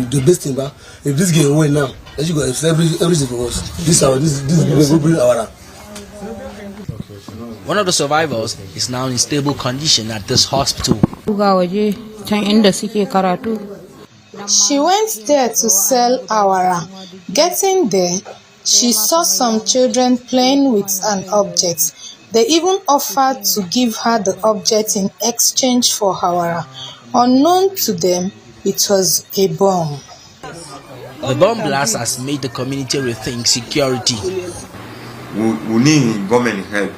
The best thing, if this get away now, as you go, everything for us. This will bring our. One of the survivors is now in stable condition at this hospital. She went there to sell awara. Getting there, she saw some children playing with an object. They even offered to give her the object in exchange for awara. Unknown to them, it was a bomb. The bomb blast has made the community rethink security. We need government help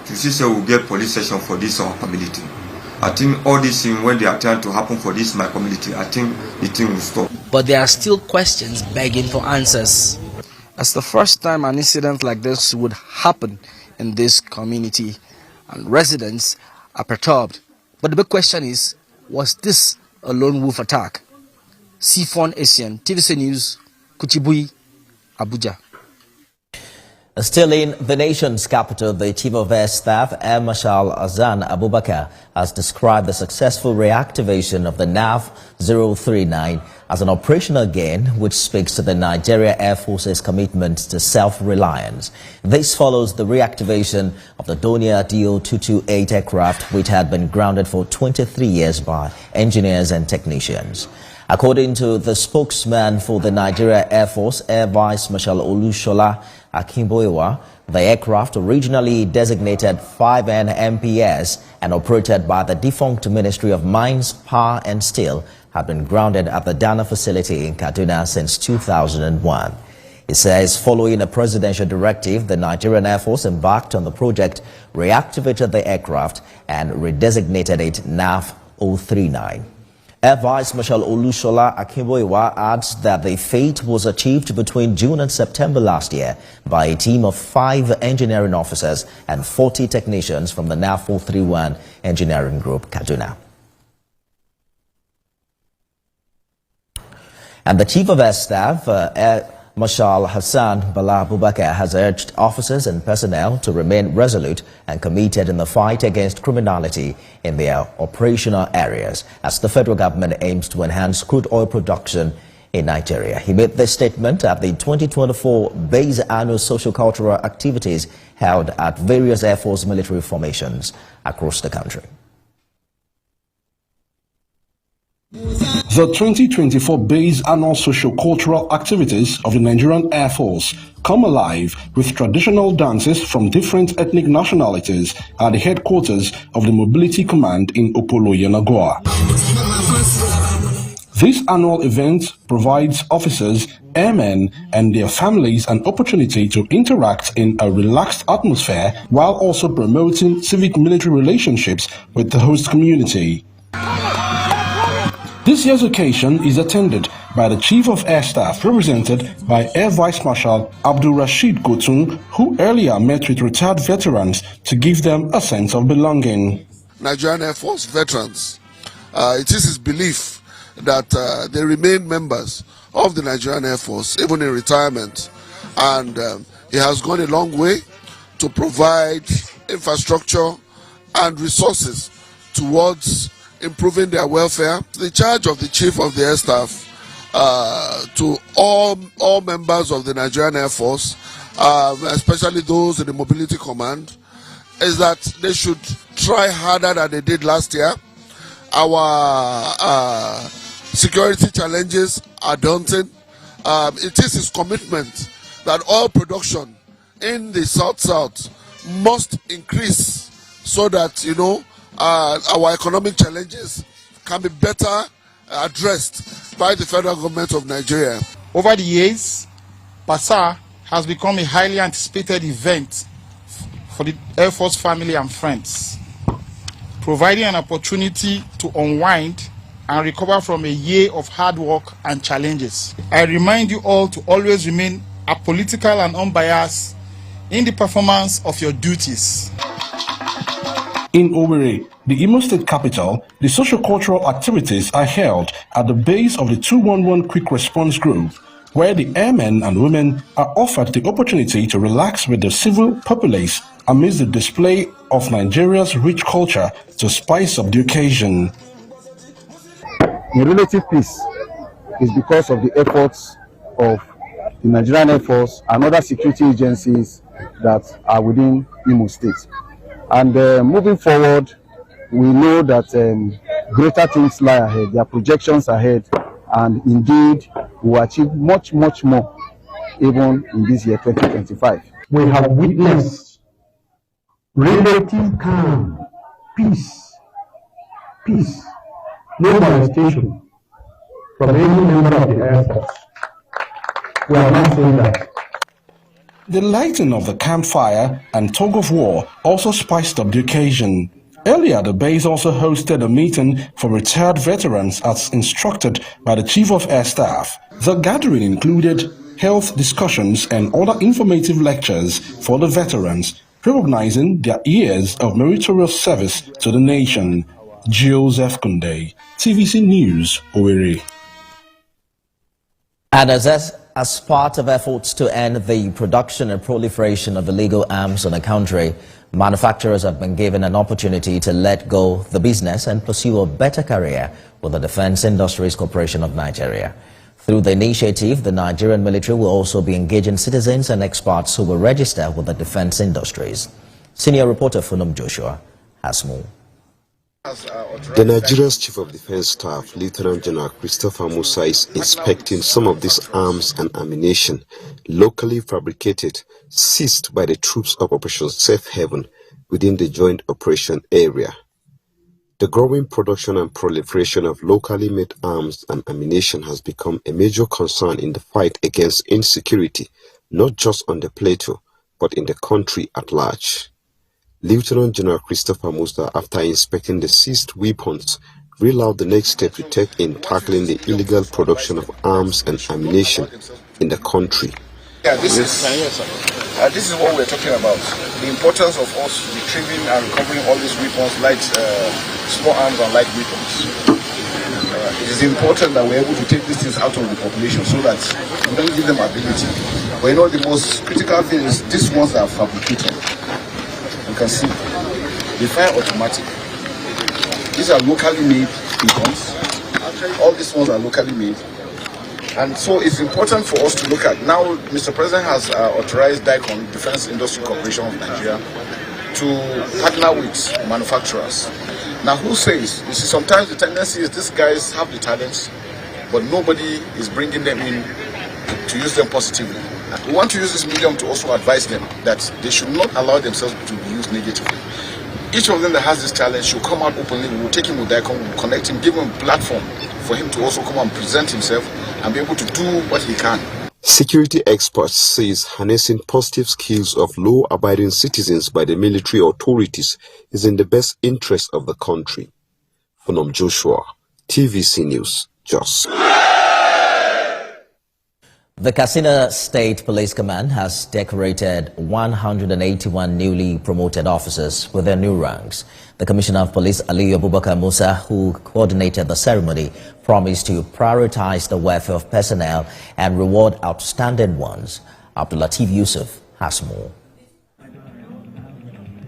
to see so we get police station for this our community. I think all these things when they are trying to happen for this my community, I think the thing will stop. But there are still questions begging for answers. That's the first time an incident like this would happen in this community, and residents are perturbed. But the big question is, was this a lone wolf attack? Sifon Asian, TVC News, Kuchibui, Abuja. Still in the nation's capital, the Chief of Air Staff, Air Marshal Azan Abubakar, has described the successful reactivation of the NAV 039 as an operational gain, which speaks to the Nigeria Air Force's commitment to self-reliance. This follows the reactivation of the Donia DO-228 aircraft, which had been grounded for 23 years by engineers and technicians. According to the spokesman for the Nigeria Air Force, Air Vice Marshal Olushola Akinboyewa, the aircraft, originally designated 5N MPS and operated by the defunct Ministry of Mines, Power and Steel, had been grounded at the Dana facility in Kaduna since 2001. It says following a presidential directive, the Nigerian Air Force embarked on the project, reactivated the aircraft and redesignated it NAV 039. Air Vice Marshal Olushola Akinboyewa adds that the feat was achieved between June and September last year by a team of 5 engineering officers and 40 technicians from the NAV 431 Engineering Group, Kaduna. And the Chief of Air Staff, Air Marshal Hassan Bala Abubakar, has urged officers and personnel to remain resolute and committed in the fight against criminality in their operational areas as the federal government aims to enhance crude oil production in Nigeria. He made this statement at the 2024 Base Annual Socio-Cultural Activities held at various Air Force military formations across the country. The 2024 Base Annual Socio-Cultural Activities of the Nigerian Air Force come alive with traditional dances from different ethnic nationalities at the headquarters of the Mobility Command in Opolo, Yenagoa. This annual event provides officers, airmen, and their families an opportunity to interact in a relaxed atmosphere while also promoting civic-military relationships with the host community. This year's occasion is attended by the Chief of Air Staff, represented by Air Vice Marshal Abdul Rashid Gotun, who earlier met with retired veterans to give them a sense of belonging. Nigerian Air Force veterans, it is his belief that they remain members of the Nigerian Air Force, even in retirement. And he has gone a long way to provide infrastructure and resources towards improving their welfare. The charge of the Chief of the Air Staff to all members of the Nigerian Air Force, especially those in the Mobility Command, is that they should try harder than they did last year. Our security challenges are daunting. It is his commitment that oil production in the South must increase so that, our economic challenges can be better addressed by the federal government of Nigeria. Over the years, PASA has become a highly anticipated event for the Air Force family and friends, providing an opportunity to unwind and recover from a year of hard work and challenges. I remind you all to always remain apolitical and unbiased in the performance of your duties. In Owerri, the Imo State capital, the socio-cultural activities are held at the base of the 211 Quick Response Group, where the airmen and women are offered the opportunity to relax with the civil populace amidst the display of Nigeria's rich culture to spice up the occasion. The relative peace is because of the efforts of the Nigerian Air Force and other security agencies that are within Imo State. And moving forward, we know that greater things lie ahead. There are projections ahead, and indeed, we will achieve much, much more, even in this year 2025. We have witnessed relative calm, peace, no molestation from any member of the Air Force. We are not saying that. The lighting of the campfire and tug of war also spiced up the occasion. Earlier, the base also hosted a meeting for retired veterans as instructed by the Chief of Air Staff. The gathering included health discussions and other informative lectures for the veterans, recognizing their years of meritorious service to the nation. Joseph Kunde, TVC News, Owerri. And as part of efforts to end the production and proliferation of illegal arms in the country, manufacturers have been given an opportunity to let go the business and pursue a better career with the Defense Industries Corporation of Nigeria. Through the initiative, the Nigerian military will also be engaging citizens and experts who will register with the defense industries. Senior reporter Funum Joshua has more. The Nigeria's Chief of Defense Staff, Lieutenant General Christopher Musa, is inspecting some of these arms and ammunition locally fabricated, seized by the troops of Operation Safe Haven within the Joint Operation Area. The growing production and proliferation of locally made arms and ammunition has become a major concern in the fight against insecurity, not just on the plateau, but in the country at large. Lieutenant General Christopher Musa, after inspecting the seized weapons, reeled out the next step to take in tackling the illegal production of arms and ammunition in the country. Yeah, this is what we're talking about. The importance of us retrieving and recovering all these weapons, light, small arms and light weapons. It is important that we're able to take these things out of the population so that we don't give them ability. But you know, the most critical thing is these ones are fabricated. You can see they fire automatic. These are locally made weapons. All these ones are locally made. And so it's important for us to look at. Now, Mr. President has authorized DICON, Defense Industry Corporation of Nigeria, to partner with manufacturers. Now, who says? You see, sometimes the tendency is these guys have the talents, but nobody is bringing them in to use them positively. We want to use this medium to also advise them that they should not allow themselves to be used negatively. Each of them that has this talent should come out openly. We will take him with DICON, we will connect him, give him a platform for him to also come and present himself and be able to do what he can. Security experts says harnessing positive skills of law-abiding citizens by the military authorities is in the best interest of the country. Funom Joshua, TVC News, Jos. The Katsina State Police Command has decorated 181 newly promoted officers with their new ranks. The Commissioner of Police, Aliyu Abubakar Musa, who coordinated the ceremony, promised to prioritize the welfare of personnel and reward outstanding ones. Abdulateef Yusuf has more.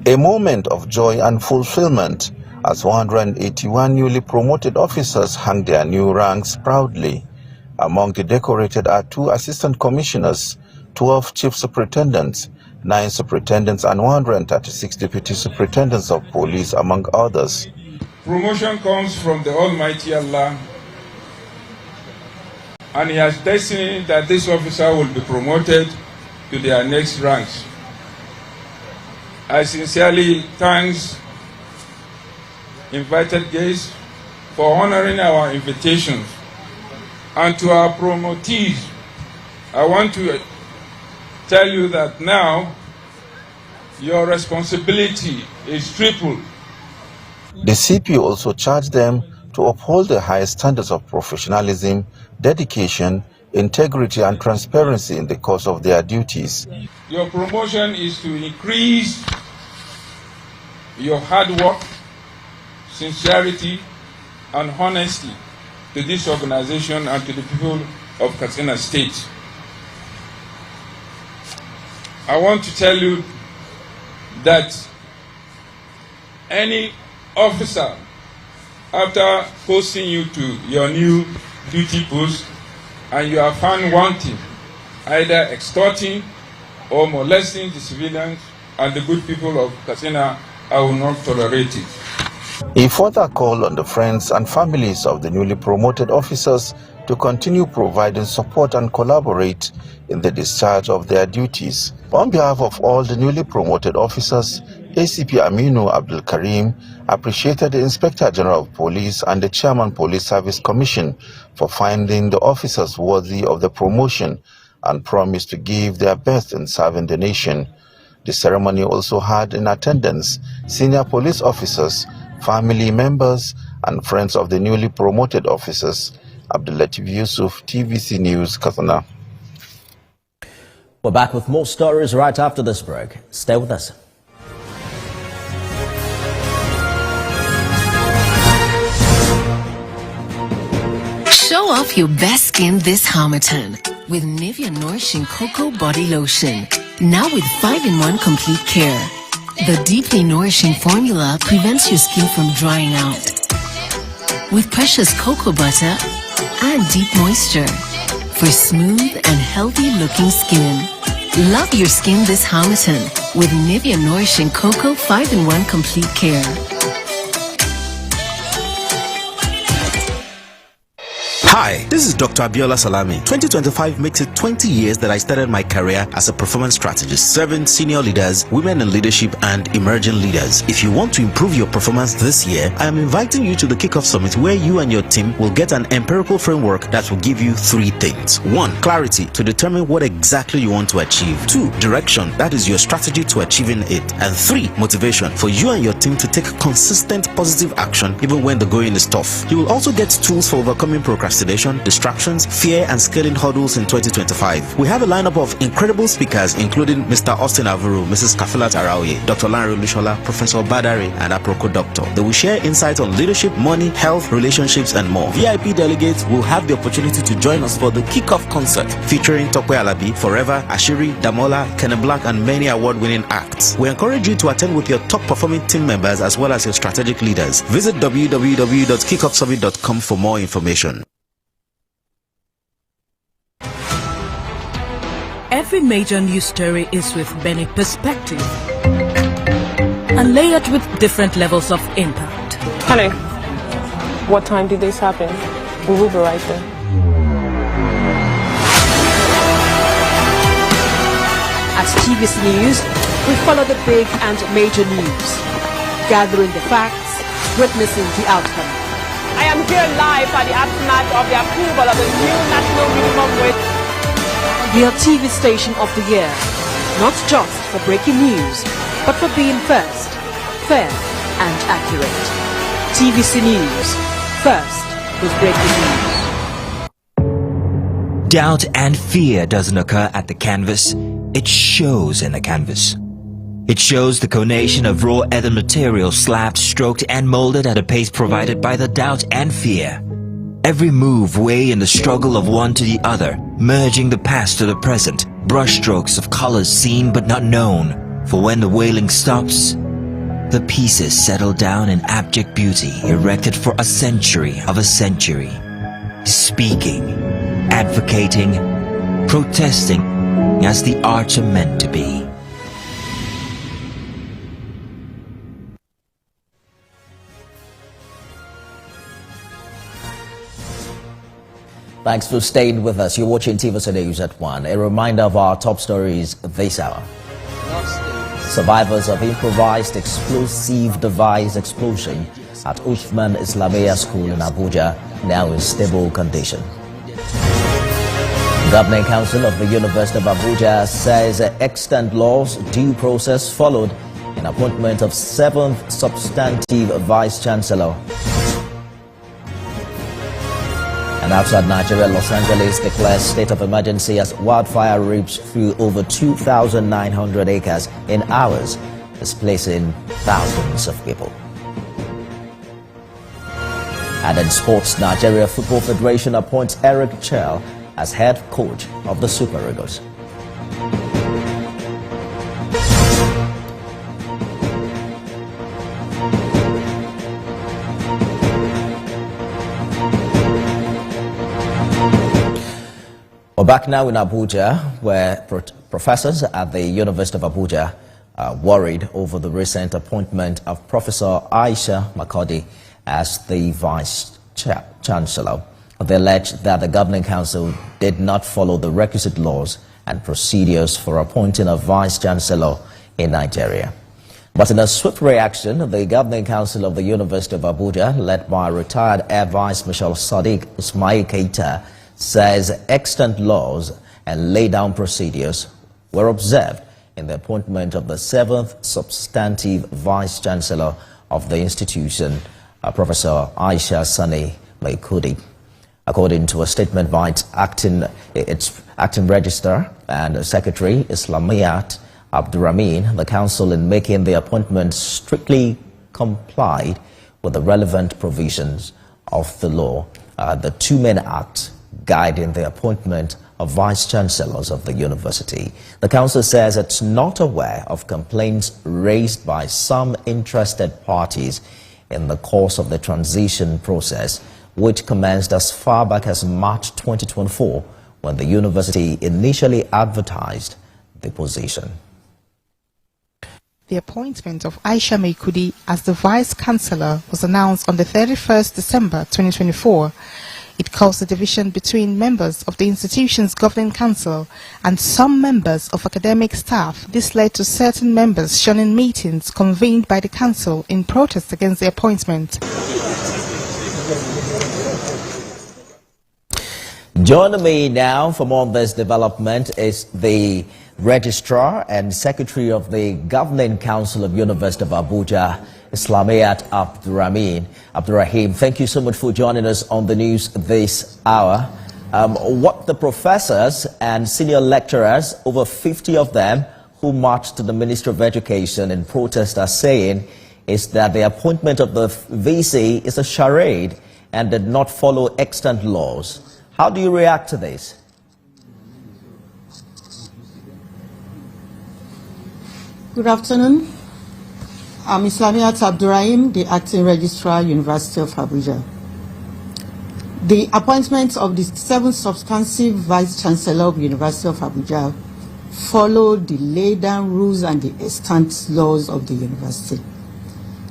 A moment of joy and fulfillment as 181 newly promoted officers hung their new ranks proudly. Among the decorated are 2 assistant commissioners, 12 chief superintendents, 9 superintendents and 136 deputy superintendents of police, among others. Promotion comes from the Almighty Allah, and He has destined that this officer will be promoted to their next ranks. I sincerely thank invited guests for honoring our invitations. And to our promotees, I want to tell you that now your responsibility is triple. The CP also charged them to uphold the highest standards of professionalism, dedication, integrity and transparency in the course of their duties. Your promotion is to increase your hard work, sincerity and honesty to this organization and to the people of Katsina State. I want to tell you that any officer, after posting you to your new duty post, and you are found wanting, either extorting or molesting the civilians and the good people of Katsina, I will not tolerate it. He further called on the friends and families of the newly promoted officers to continue providing support and collaborate in the discharge of their duties. On behalf of all the newly promoted officers, ACP Aminu Abdul Karim appreciated the Inspector General of Police and the Chairman Police Service Commission for finding the officers worthy of the promotion and promised to give their best in serving the nation. The ceremony also had in attendance senior police officers, family members and friends of the newly promoted officers. Abdulateef Yusuf, TVC News, Katsina. We're back with more stories right after this break. Stay with us. Show off your best skin this Harmattan with Nivea Nourishing Cocoa Body Lotion. Now with 5-in-1 complete care. The deeply nourishing formula prevents your skin from drying out. With precious cocoa butter and deep moisture for smooth and healthy looking skin. Love your skin this Harmattan with Nivea Nourishing Cocoa 5-in-1 complete care. Hi, this is Dr. Abiola Salami. 2025 makes it 20 years that I started my career as a performance strategist, serving senior leaders, women in leadership, and emerging leaders. If you want to improve your performance this year, I am inviting you to the Kickoff Summit, where you and your team will get an empirical framework that will give you 3 things. 1. Clarity, to determine what exactly you want to achieve. 2. Direction, that is your strategy to achieving it. And 3. Motivation, for you and your team to take consistent positive action even when the going is tough. You will also get tools for overcoming procrastination, distractions, fear, and scaling hurdles in 2025. We have a lineup of incredible speakers, including Mr. Austin Avuru, Mrs. Kafila Taraoye, Dr. Lanre Lushola, Professor Badari, and Aproko Doctor. They will share insights on leadership, money, health, relationships, and more. VIP delegates will have the opportunity to join us for the kickoff concert featuring Tokwe Alabi, Forever, Ashiri, Damola, Kenny Black, and many award-winning acts. We encourage you to attend with your top-performing team members as well as your strategic leaders. Visit www.kickoffsummit.com for more information. Every major news story is with many perspectives and layered with different levels of impact. Hello. What time did this happen? We will be right there. At TVC News, we follow the big and major news, gathering the facts, witnessing the outcome. I am here live at the aftermath of the approval of the new national minimum wage. Your TV station of the year, not just for breaking news, but for being first, fair and accurate. TVC News, first with breaking news. Doubt and fear doesn't occur at the canvas, it shows in the canvas. It shows the conation of raw earthen material slapped, stroked and molded at a pace provided by the doubt and fear. Every move weigh in the struggle of one to the other, merging the past to the present, brushstrokes of colors seen but not known. For when the wailing stops, the pieces settle down in abject beauty, erected for a century of a century. Speaking, advocating, protesting as the arts are meant to be. Thanks for staying with us. You're watching TVC News at 1. A reminder of our top stories this hour. Survivors of improvised explosive device explosion at Uthman Islamia School in Abuja now in stable condition. Governing Council of the University of Abuja says extant laws due process followed in appointment of 7th substantive Vice Chancellor. And outside Nigeria, Los Angeles declares state of emergency as wildfire rips through over 2,900 acres in hours, displacing thousands of people. And in sports, Nigeria Football Federation appoints Eric Chell as head coach of the Super Eagles. We're back now in Abuja, where professors at the University of Abuja are worried over the recent appointment of Professor Aisha Makodi as the Vice Chancellor. They allege that the Governing Council did not follow the requisite laws and procedures for appointing a Vice Chancellor in Nigeria. But in a swift reaction, the Governing Council of the University of Abuja, led by retired Air Vice Marshal Sadiq Ismail Keita, says extant laws and laid down procedures were observed in the appointment of the 7th substantive Vice Chancellor of the institution, Professor Aisha Sani Maikudi. According to a statement by its acting Registrar and Secretary Islamiyat Abdurrahman, the Council, in making the appointment, strictly complied with the relevant provisions of the law, the Two-Men Act, guiding the appointment of Vice Chancellors of the university. The Council says it's not aware of complaints raised by some interested parties in the course of the transition process, which commenced as far back as March 2024, when the university initially advertised the position. The appointment of Aisha Maikudi as the Vice Chancellor was announced on the 31st December 2024. It caused a division between members of the institution's governing council and some members of academic staff. This led to certain members shunning meetings convened by the council in protest against the appointment. Joining me now for more on this development is the Registrar and Secretary of the Governing Council of University of Abuja, Islamiyat Abdurrahim. Thank you so much for joining us on the news this hour. What the professors and senior lecturers, over 50 of them, who marched to the Ministry of Education in protest are saying is that the appointment of the VC is a charade and did not follow extant laws. How do you react to this? Good afternoon. I'm Islamiyat Abdurrahim, the Acting Registrar, University of Abuja. The appointment of the 7th substantive Vice Chancellor of University of Abuja followed the laid-down rules and the extant laws of the university.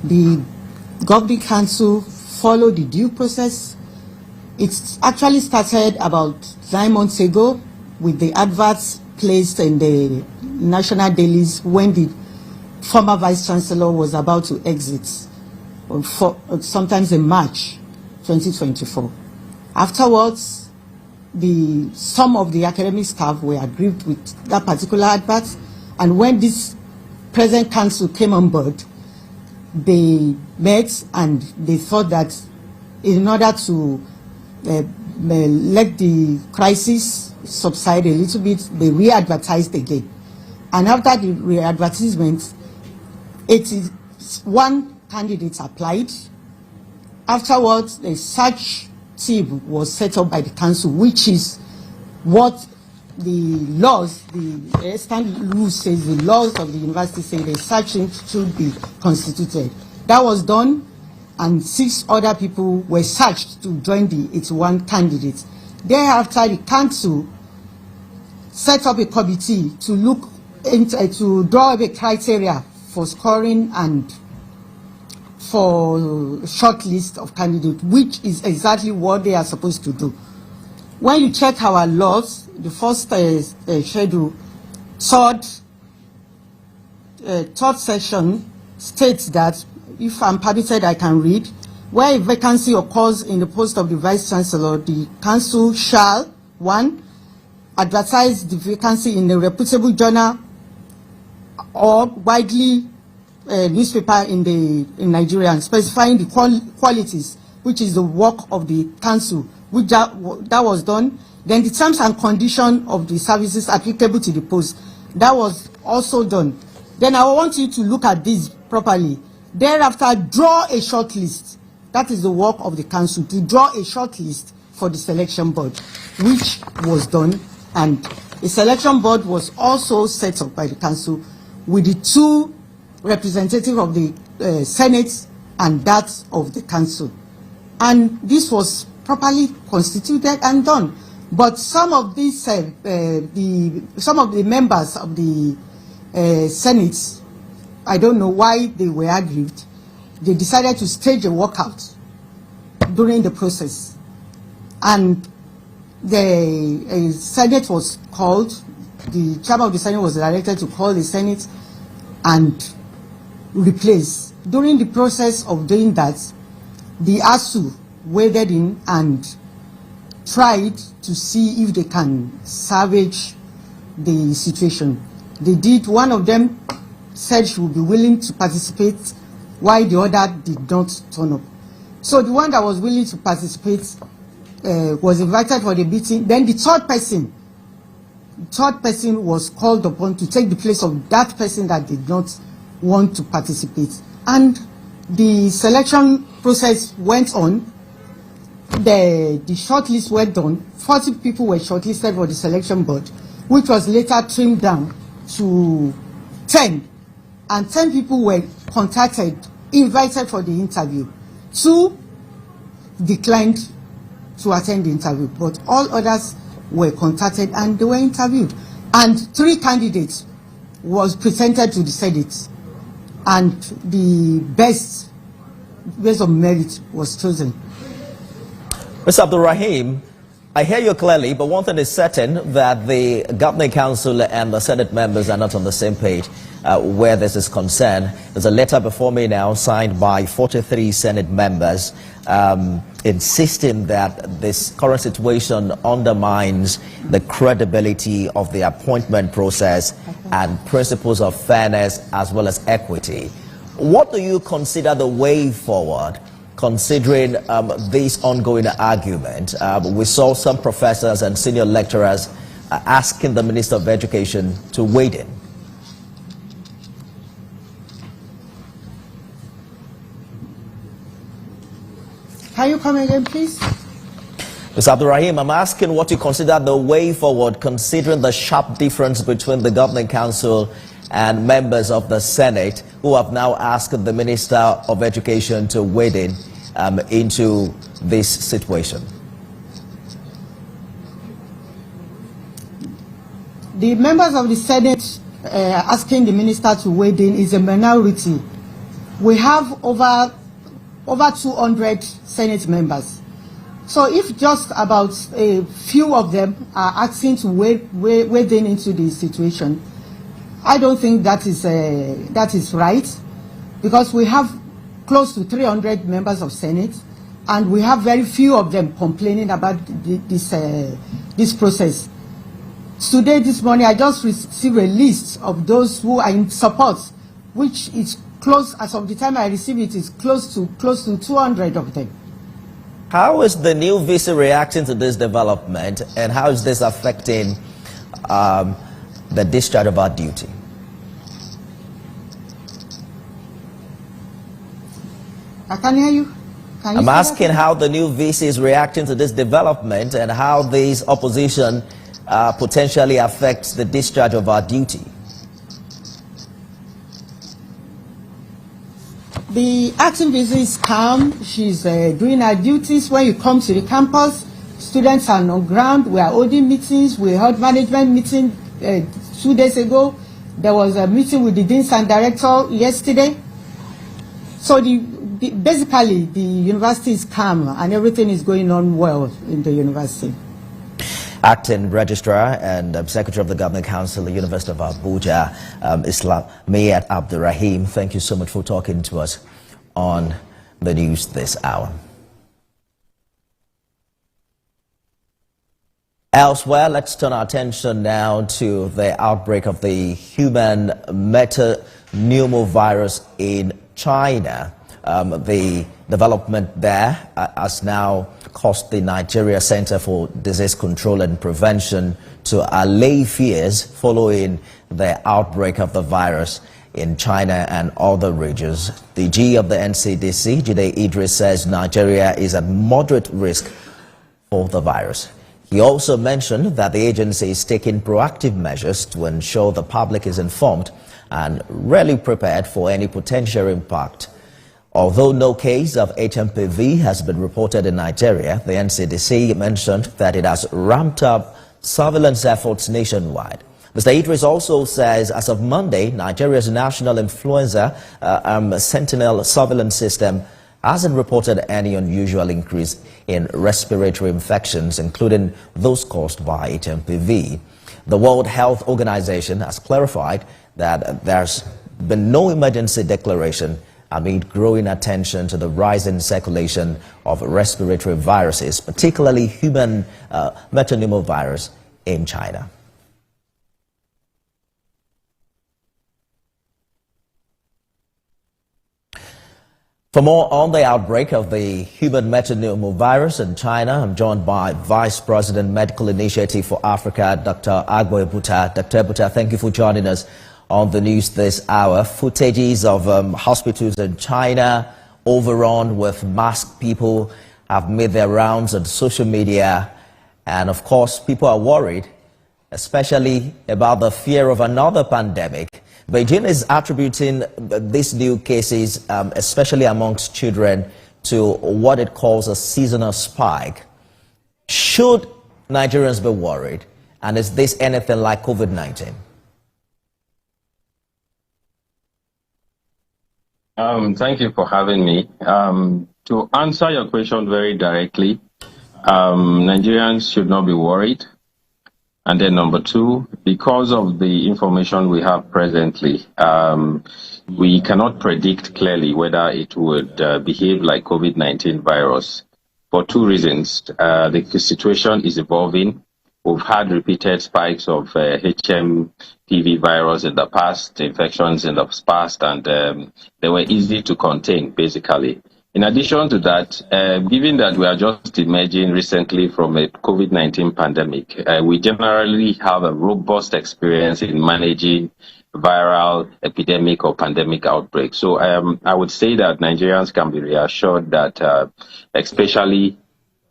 The Governing Council followed the due process. It actually started about 9 months ago with the adverts placed in the national dailies when the former Vice Chancellor was about to exit, sometimes in March 2024. Afterwards, some of the academic staff were aggrieved with that particular advert, and when this present council came on board, they met and they thought that in order to let the crisis subside a little bit, they re-advertised again. And after the re-advertisement, 81 candidates applied. Afterwards, a search team was set up by the council, which is what the laws, the standard rules says, the laws of the university say the search team should be constituted. That was done, and 6 other people were searched to join the 81 candidates. Thereafter, the council set up a committee to look into, to draw up a criteria for scoring and for short list of candidates, which is exactly what they are supposed to do. When you check our laws, the first schedule, third section states that, if I'm permitted, I can read, where a vacancy occurs in the post of the Vice Chancellor, the council shall, 1, advertise the vacancy in a reputable journal or widely newspaper in Nigeria, specifying the qualities, which is the work of the council, which that was done. Then the terms and conditions of the services applicable to the post, that was also done. Then I want you to look at this properly. Thereafter, draw a short list. That is the work of the council, to draw a short list for the selection board, which was done, and a selection board was also set up by the council with the 2 representatives of the Senate and that of the council. And this was properly constituted and done. But some of these, some of the members of the Senate, I don't know why they were aggrieved. They decided to stage a walkout during the process. And the Senate was called, the chairman of the Senate was directed to call the Senate and replace. During the process of doing that, the ASU waded in and tried to see if they can salvage the situation. They did. One of them said she would be willing to participate, while the other did not turn up. So the one that was willing to participate was invited for the meeting. Then the third person was called upon to take the place of that person that did not want to participate. And the selection process went on. The shortlist went on. 40 people were shortlisted for the selection board, which was later trimmed down to 10. And 10 people were contacted, invited for the interview. 2 declined to attend the interview, but all others were contacted and they were interviewed. And 3 candidates was presented to the Senate, and the best of merit was chosen. Mr. Abdul Rahim, I hear you clearly, but one thing is certain, that the Governing Council and the Senate members are not on the same page where this is concerned. There's a letter before me now signed by 43 Senate members insisting that this current situation undermines the credibility of the appointment process and principles of fairness as well as equity. What do you consider the way forward, considering this ongoing argument? We saw some professors and senior lecturers asking the Minister of Education to wade in. Can you come again, please? Mr. Abdul Rahim, I'm asking what you consider the way forward, considering the sharp difference between the Governing Council and members of the Senate, who have now asked the Minister of Education to wade in into this situation. The members of the Senate asking the Minister to wade in is a minority. We have over 200 Senate members. So if just about a few of them are asking to wade in into the situation, I don't think that is right, because we have close to 300 members of Senate, and we have very few of them complaining about this process. Today, this morning, I just received a list of those who are in support, which is close, as of the time I received it, is close to 200 of them. How is the new VC reacting to this development, and how is this affecting the discharge of our duty? I can hear you. I'm asking how the new VC is reacting to this development and how this opposition potentially affects the discharge of our duty. The acting VC is calm. She's doing her duties. When you come to the campus, students are on ground. We are holding meetings. We held management meeting 2 days ago. There was a meeting with the deans and director yesterday. So basically, the university is calm and everything is going on well in the university. Acting Registrar and Secretary of the Governing Council, the University of Abuja, Islamiyat Abdul Rahim, thank you so much for talking to us on the news this hour. Elsewhere, let's turn our attention now to the outbreak of the human metapneumovirus in China. The development there has now caused the Nigeria Center for Disease Control and Prevention to allay fears following the outbreak of the virus in China and other regions. The G of the NCDC, Jide Idris, says Nigeria is at moderate risk for the virus. He also mentioned that the agency is taking proactive measures to ensure the public is informed and really prepared for any potential impact. Although no case of HMPV has been reported in Nigeria, the NCDC mentioned that it has ramped up surveillance efforts nationwide. Mr. Idris also says as of Monday, Nigeria's national influenza sentinel surveillance system hasn't reported any unusual increase in respiratory infections, including those caused by HMPV. The World Health Organization has clarified that there's been no emergency declaration amid growing attention to the rising circulation of respiratory viruses, particularly human metapneumovirus in China. For more on the outbreak of the human metapneumovirus in China, I'm joined by Vice President Medical Initiative for Africa, Dr. Agbo Ebuta. Dr. Ebuta, thank you for joining us on the news this hour. Footages of hospitals in China overrun with masked people have made their rounds on social media. And of course, people are worried, especially about the fear of another pandemic. Beijing is attributing these new cases, especially amongst children, to what it calls a seasonal spike. Should Nigerians be worried? And is this anything like COVID-19? Thank you for having me. To answer your question very directly, Nigerians should not be worried. And then number two, because of the information we have presently, we cannot predict clearly whether it would behave like COVID-19 virus for two reasons. The situation is evolving. We've had repeated spikes of HMPV virus in the past, infections in the past, and they were easy to contain, basically. In addition to that, given that we are just emerging recently from a COVID-19 pandemic, we generally have a robust experience in managing viral epidemic or pandemic outbreaks. So I would say that Nigerians can be reassured that especially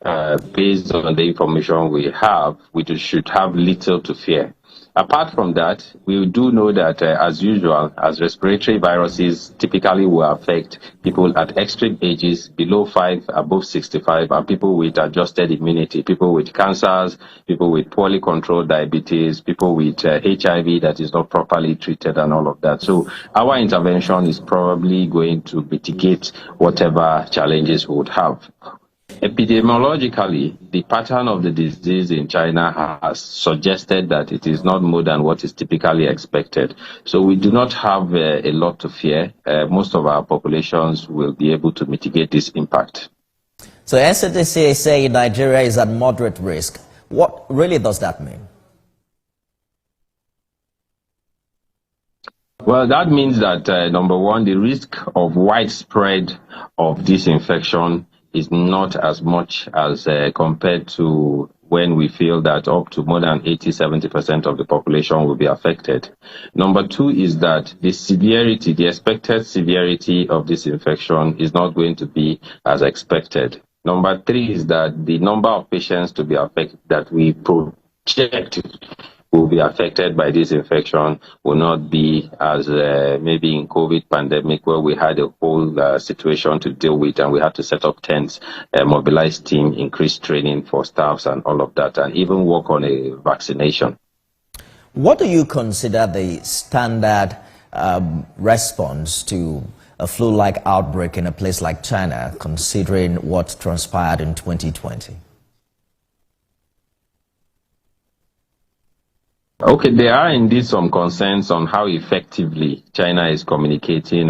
based on the information we have, we should have little to fear. Apart from that, we do know that, as usual, as respiratory viruses typically will affect people at extreme ages, below 5, above 65, and people with adjusted immunity, people with cancers, people with poorly controlled diabetes, people with HIV that is not properly treated, and all of that. So our intervention is probably going to mitigate whatever challenges we would have. Epidemiologically, the pattern of the disease in China has suggested that it is not more than what is typically expected. So we do not have a lot to fear. Most of our populations will be able to mitigate this impact. So NCDC is saying Nigeria is at moderate risk. What really does that mean? Well, that means that, number one, the risk of widespread of this infection is not as much as compared to when we feel that up to more than 80-70% of the population will be affected. Number two is that the severity, the expected severity of this infection is not going to be as expected. Number three is that the number of patients to be affected that we project will be affected by this infection will not be as maybe in COVID pandemic, where we had a whole situation to deal with and we had to set up tents, mobilize team, increase training for staffs and all of that, and even work on a vaccination. What do you consider the standard response to a flu-like outbreak in a place like China, considering what transpired in 2020? Okay, there are indeed some concerns on how effectively China is communicating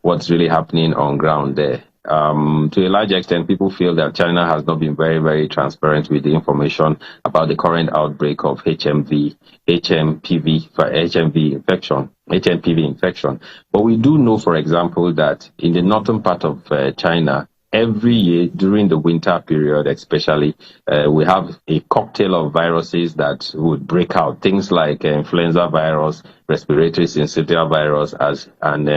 what's really happening on ground there. To a large extent, people feel that China has not been very, very transparent with the information about the current outbreak of HMPV infection. But we do know, for example, that in the northern part of China, every year during the winter period, especially, we have a cocktail of viruses that would break out. Things like influenza virus, respiratory syncytial virus, and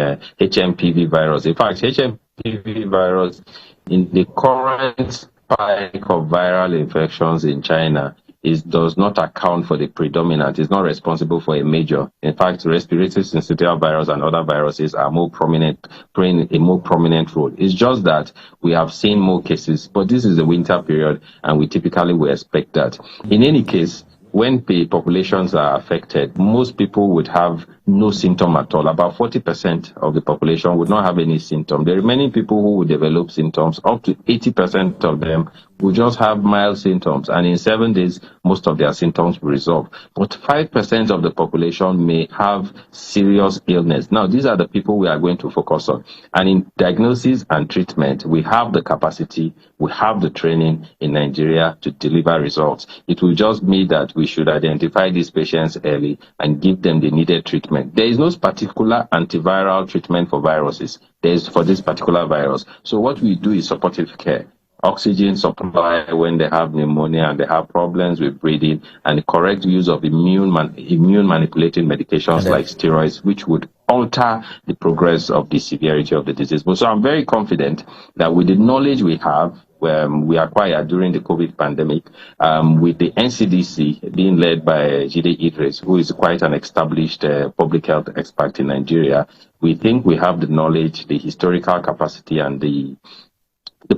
HMPV virus. In fact, HMPV virus, in the current spike of viral infections in China, does not account for the predominant. It's not responsible for a major. In fact, respiratory syncytial virus and other viruses are more prominent, playing a more prominent role. It's just that we have seen more cases, but this is the winter period, and we typically will expect that. In any case, when the populations are affected, most people would have no symptom at all. About 40% of the population would not have any symptom. The remaining people who would develop symptoms, up to 80% of them will just have mild symptoms, and in 7 days, most of their symptoms will resolve. But 5% of the population may have serious illness. Now, these are the people we are going to focus on. And in diagnosis and treatment, we have the capacity, we have the training in Nigeria to deliver results. It will just mean that we should identify these patients early and give them the needed treatment. There is no particular antiviral treatment for viruses. There is for this particular virus. So what we do is supportive care. Oxygen supply when they have pneumonia and they have problems with breathing, and the correct use of immune manipulating medications like steroids, which would alter the progress of the severity of the disease. So I'm very confident that with the knowledge we have, we acquired during the COVID pandemic, with the NCDC being led by Jide Idris, who is quite an established public health expert in Nigeria, we think we have the knowledge, the historical capacity, and the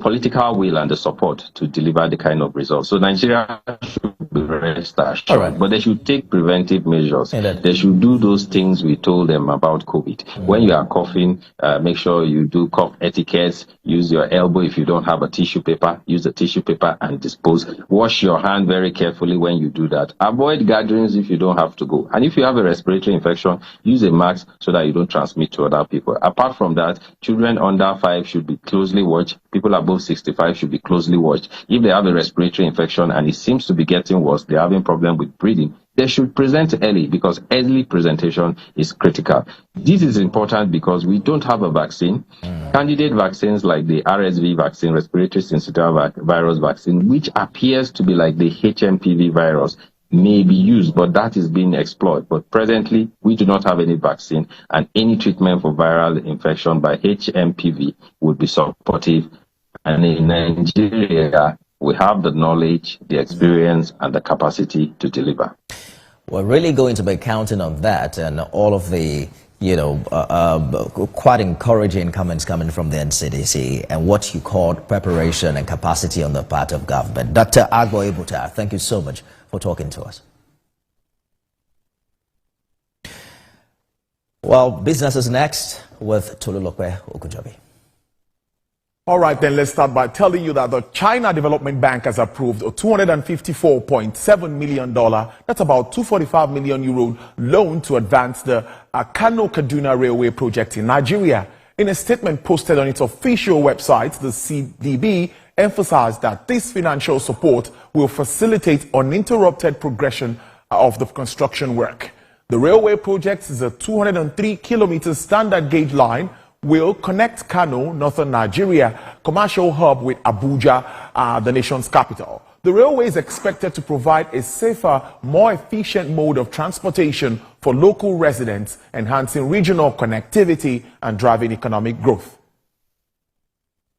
political will and the support to deliver the kind of results. So Nigeria should be rest assured. But they should take preventive measures. They should do those things we told them about COVID. When you are coughing, make sure you do cough etiquette. Use your elbow. If you don't have a tissue paper, use a tissue paper and dispose. Wash your hand very carefully when you do that. Avoid gatherings if you don't have to go. And if you have a respiratory infection, use a mask so that you don't transmit to other people. Apart from that, children under 5 should be closely watched. People above 65 should be closely watched. If they have a respiratory infection and it seems to be getting worse, they're having problem with breathing, they should present early because early presentation is critical. This is important because we don't have a vaccine. Candidate vaccines like the RSV vaccine, respiratory syncytial virus vaccine, which appears to be like the HMPV virus, may be used, but that is being explored. But presently, we do not have any vaccine, and any treatment for viral infection by HMPV would be supportive. And in Nigeria, we have the knowledge, the experience, and the capacity to deliver. We're really going to be counting on that and all of the, quite encouraging comments coming from the NCDC and what you called preparation and capacity on the part of government. Dr. Agbo Ebuta, thank you so much for talking to us. Well, business is next with Tolulope Okujobi. All right, then let's start by telling you that the China Development Bank has approved a $254.7 million, that's about 245 million euro loan to advance the Kano-Kaduna Railway project in Nigeria. In a statement posted on its official website, the CDB emphasized that this financial support will facilitate uninterrupted progression of the construction work. The railway project is a 203-kilometer standard gauge line, will connect Kano, northern Nigeria, commercial hub with Abuja, the nation's capital. The railway is expected to provide a safer, more efficient mode of transportation for local residents, enhancing regional connectivity and driving economic growth.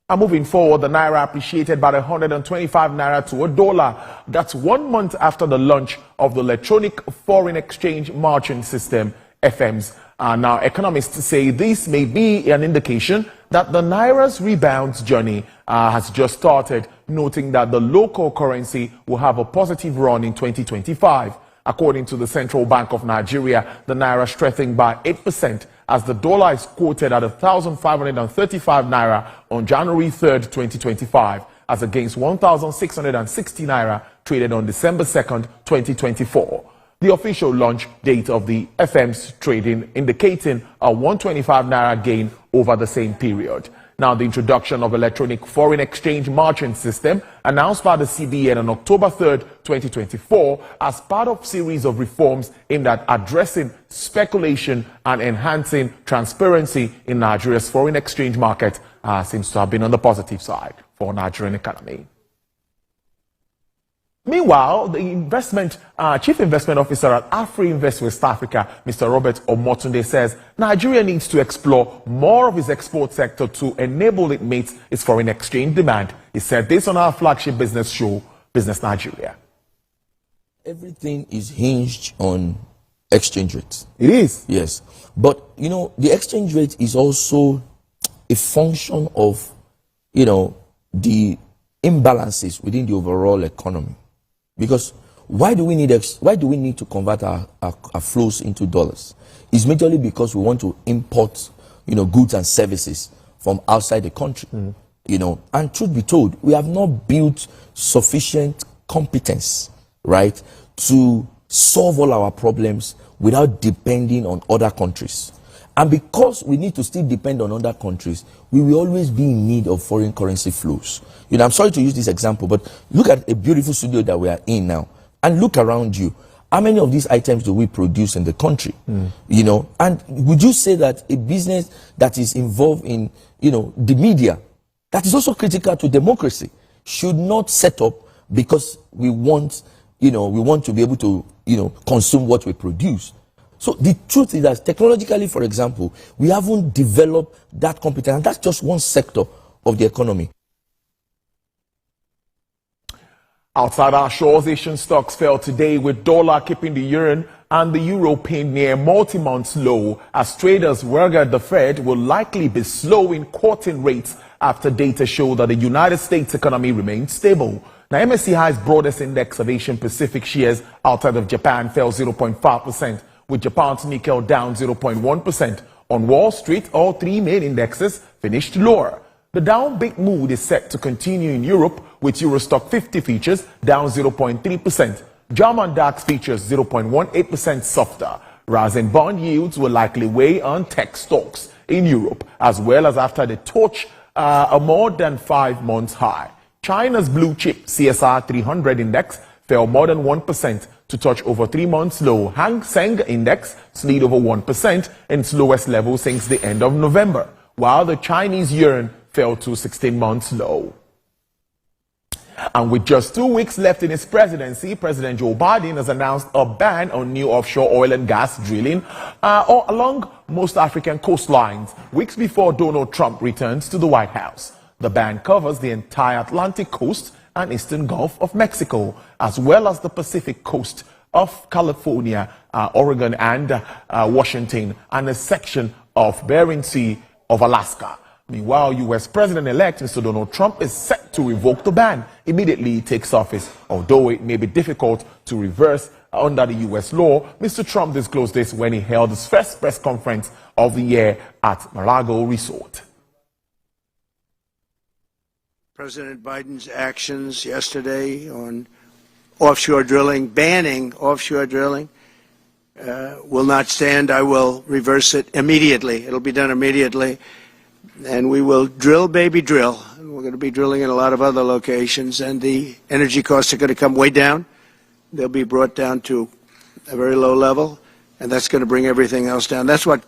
And moving forward, the Naira appreciated by 125 Naira to $1. That's 1 month after the launch of the Electronic Foreign Exchange Marching System, FMs. Now, economists say this may be an indication that the Naira's rebound journey has just started, noting that the local currency will have a positive run in 2025. According to the Central Bank of Nigeria, the Naira strengthened by 8% as the dollar is quoted at 1,535 Naira on January 3rd, 2025, as against 1,660 Naira traded on December 2nd, 2024. The official launch date of the FM's trading indicating a 125 Naira gain over the same period. Now, the introduction of electronic foreign exchange marching system announced by the CBN on October 3rd, 2024 as part of a series of reforms aimed at addressing speculation and enhancing transparency in Nigeria's foreign exchange market seems to have been on the positive side for Nigerian economy. Meanwhile, the Chief Investment Officer at AfriInvest West Africa, Mr. Robert Omotunde, says Nigeria needs to explore more of its export sector to enable it meet its foreign exchange demand. He said this on our flagship business show, Business Nigeria. Everything is hinged on exchange rates. It is? Yes. But, the exchange rate is also a function of, the imbalances within the overall economy. Because why do we need to convert our flows into dollars? It's majorly because we want to import, goods and services from outside the country. And truth be told, we have not built sufficient competence, right, to solve all our problems without depending on other countries. And because we need to still depend on other countries, we will always be in need of foreign currency flows. I'm sorry to use this example, but look at a beautiful studio that we are in now and look around you. How many of these items do we produce in the country? And would you say that a business that is involved in, the media, that is also critical to democracy, should not set up because we want to be able to, consume what we produce? So the truth is that technologically, for example, we haven't developed that competence, and that's just one sector of the economy. Outside our shores, Asian stocks fell today with dollar keeping the yuan and the euro pinned near multi-month low as traders worried the Fed will likely be slow in cutting rates after data show that the United States economy remains stable. Now, MSCI's broadest index of Asian Pacific shares outside of Japan fell 0.5%, with Japan's Nikkei down 0.1%. On Wall Street, all three main indexes finished lower. The downbeat mood is set to continue in Europe, with Euro Stock 50 futures down 0.3%. German DAX features 0.18% softer. Rising bond yields will likely weigh on tech stocks in Europe, as well as after they touch a more than 5 months high. China's blue chip CSR 300 index fell more than 1% to touch over 3 months low. Hang Seng index slid over 1% in its lowest level since the end of November, while the Chinese yuan fell to 16 months low. And with just 2 weeks left in his presidency, President Joe Biden has announced a ban on new offshore oil and gas drilling along most African coastlines, weeks before Donald Trump returns to the White House. The ban covers the entire Atlantic coast and eastern Gulf of Mexico, as well as the Pacific coast of California, Oregon, and Washington, and a section of Bering Sea of Alaska. Meanwhile, U.S. President-elect Mr. Donald Trump is set to revoke the ban immediately he takes office. Although it may be difficult to reverse under the U.S. law, Mr. Trump disclosed this when he held his first press conference of the year at Mar-a-Lago Resort. President Biden's actions yesterday on offshore drilling, banning offshore drilling, will not stand. I will reverse it immediately. It'll be done immediately. And we will drill, baby, drill. And we're going to be drilling in a lot of other locations, and the energy costs are going to come way down. They'll be brought down to a very low level, and that's going to bring everything else down. That's what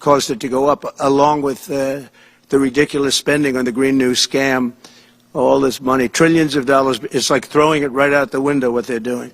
caused it to go up, along with the ridiculous spending on the Green New scam. All this money, trillions of dollars. It's like throwing it right out the window, what they're doing.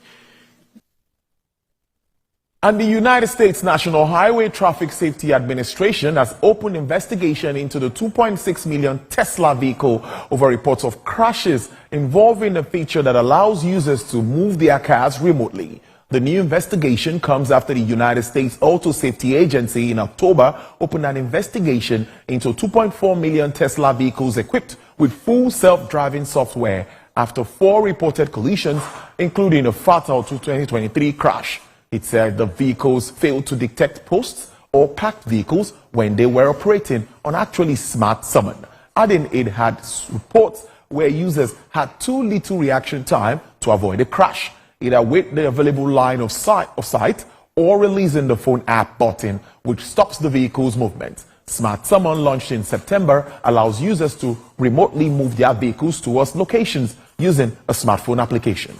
And the United States National Highway Traffic Safety Administration has opened investigation into the 2.6 million Tesla vehicle over reports of crashes involving a feature that allows users to move their cars remotely. The new investigation comes after the United States Auto Safety Agency in October opened an investigation into 2.4 million Tesla vehicles equipped with full self-driving software after 4 reported collisions, including a fatal 2023 crash. It said the vehicles failed to detect posts or parked vehicles when they were operating on actually smart summon, adding it had reports where users had too little reaction time to avoid a crash, either with the available line of sight or releasing the phone app button, which stops the vehicle's movement. Smart Summon, launched in September, allows users to remotely move their vehicles towards locations using a smartphone application.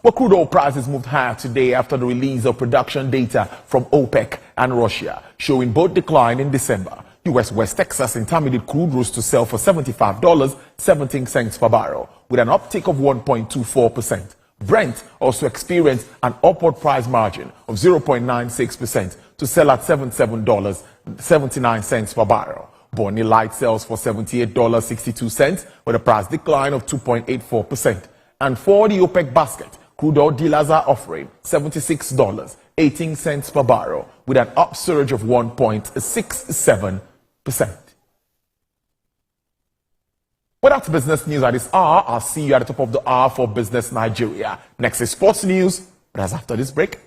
Well, crude oil prices moved higher today after the release of production data from OPEC and Russia, showing both decline in December. U.S. West Texas Intermediate crude rose to sell for $75.17 per barrel, with an uptick of 1.24%. Brent also experienced an upward price margin of 0.96% to sell at $77.79 per barrel. Bonnie Light sells for $78.62 with a price decline of 2.84%. And for the OPEC basket, crude oil dealers are offering $76.18 per barrel with an upsurge of 1.67%. Well, that's business news at this hour. I'll see you at the top of the hour for Business Nigeria. Next is sports news, but that's after this break.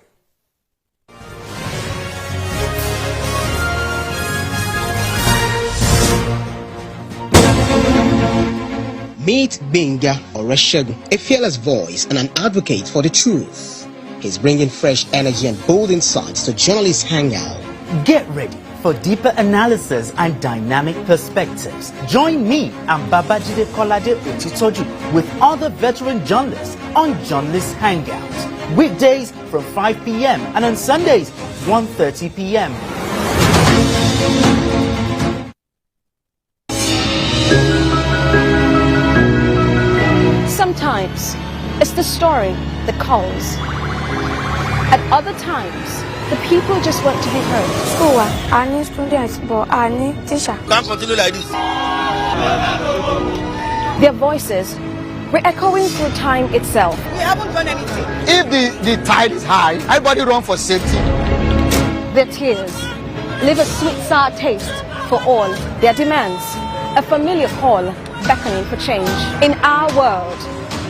Meet Benga Oreshegun, a fearless voice and an advocate for the truth. He's bringing fresh energy and bold insights to Journalists Hangout. Get ready for deeper analysis and dynamic perspectives. Join me and Babajide Kolade Otitoju with other veteran journalists on Journalists Hangout. Weekdays from 5 p.m. and on Sundays 1:30 p.m. Sometimes it's the story that calls. At other times, the people just want to be heard. School, I need students, but I need teacher. Can't continue like this. Their voices re-echoing through time itself. We haven't done anything. If the tide is high, everybody run for safety. Their tears leave a sweet sour taste for all their demands, a familiar call beckoning for change. In our world,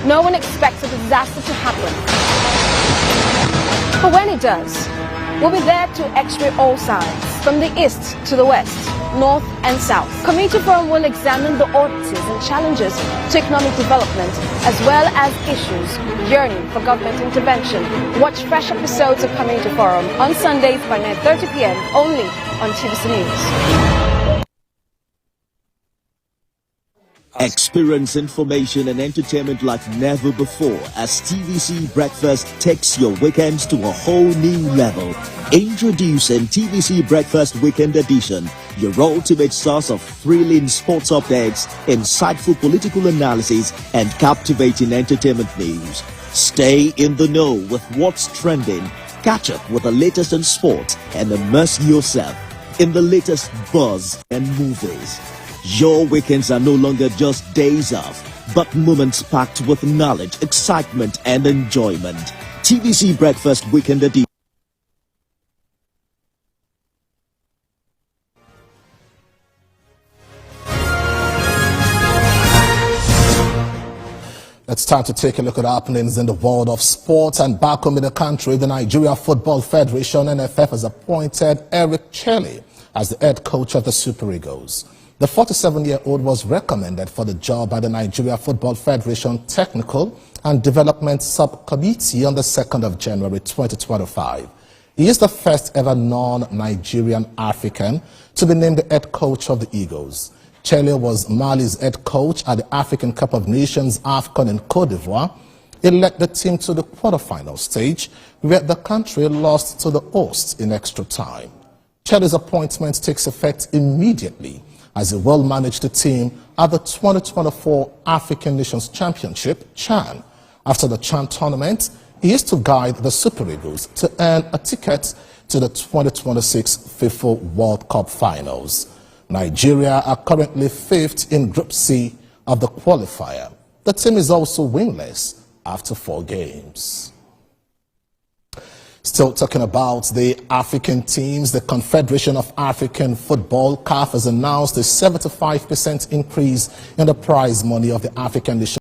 no one expects a disaster to happen. But when it does, we'll be there to x-ray all sides, from the east to the west, north and south. Community Forum will examine the oddities and challenges to economic development, as well as issues yearning for government intervention. Watch fresh episodes of Community Forum on Sundays by 9:30 p.m. only on TVC News. Experience information and entertainment like never before as TVC Breakfast takes your weekends to a whole new level. Introducing TVC Breakfast Weekend Edition, your ultimate source of thrilling sports updates, insightful political analysis, and captivating entertainment news. Stay in the know with what's trending, catch up with the latest in sports, and immerse yourself in the latest buzz and movies. Your weekends are no longer just days off, but moments packed with knowledge, excitement, and enjoyment. TVC Breakfast Weekend Edition. It's time to take a look at happenings in the world of sports, and back home in the country, the Nigeria Football Federation, NFF, has appointed Eric Chelle as the head coach of the Super Eagles. The 47-year-old was recommended for the job by the Nigeria Football Federation Technical and Development Subcommittee on the 2nd of January 2025. He is the first ever non-Nigerian African to be named the head coach of the Eagles. Chelle was Mali's head coach at the African Cup of Nations AFCON in Cote d'Ivoire. He led the team to the quarterfinal stage, where the country lost to the hosts in extra time. Chelle's appointment takes effect immediately as he will manage the team at the 2024 African Nations Championship, CHAN. After the CHAN tournament, he is to guide the Super Eagles to earn a ticket to the 2026 FIFA World Cup Finals. Nigeria are currently 5th in Group C of the qualifier. The team is also winless after 4 games. Still talking about the African teams, the Confederation of African Football, CAF, has announced a 75% increase in the prize money of the African Nation.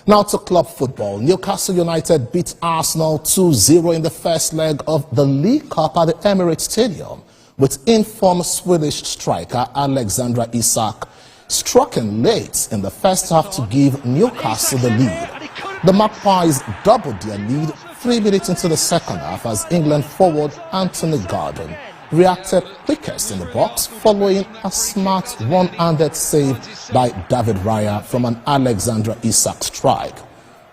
Now to club football. Newcastle United beat Arsenal 2-0 in the first leg of the League Cup at the Emirates Stadium, with informed Swedish striker Alexander Isak striking late in the first half to give Newcastle the lead. The Magpies doubled their lead 3 minutes into the second half as England forward Anthony Gordon reacted quickest in the box following a smart one-handed save by David Raya from an Alexander Isak strike.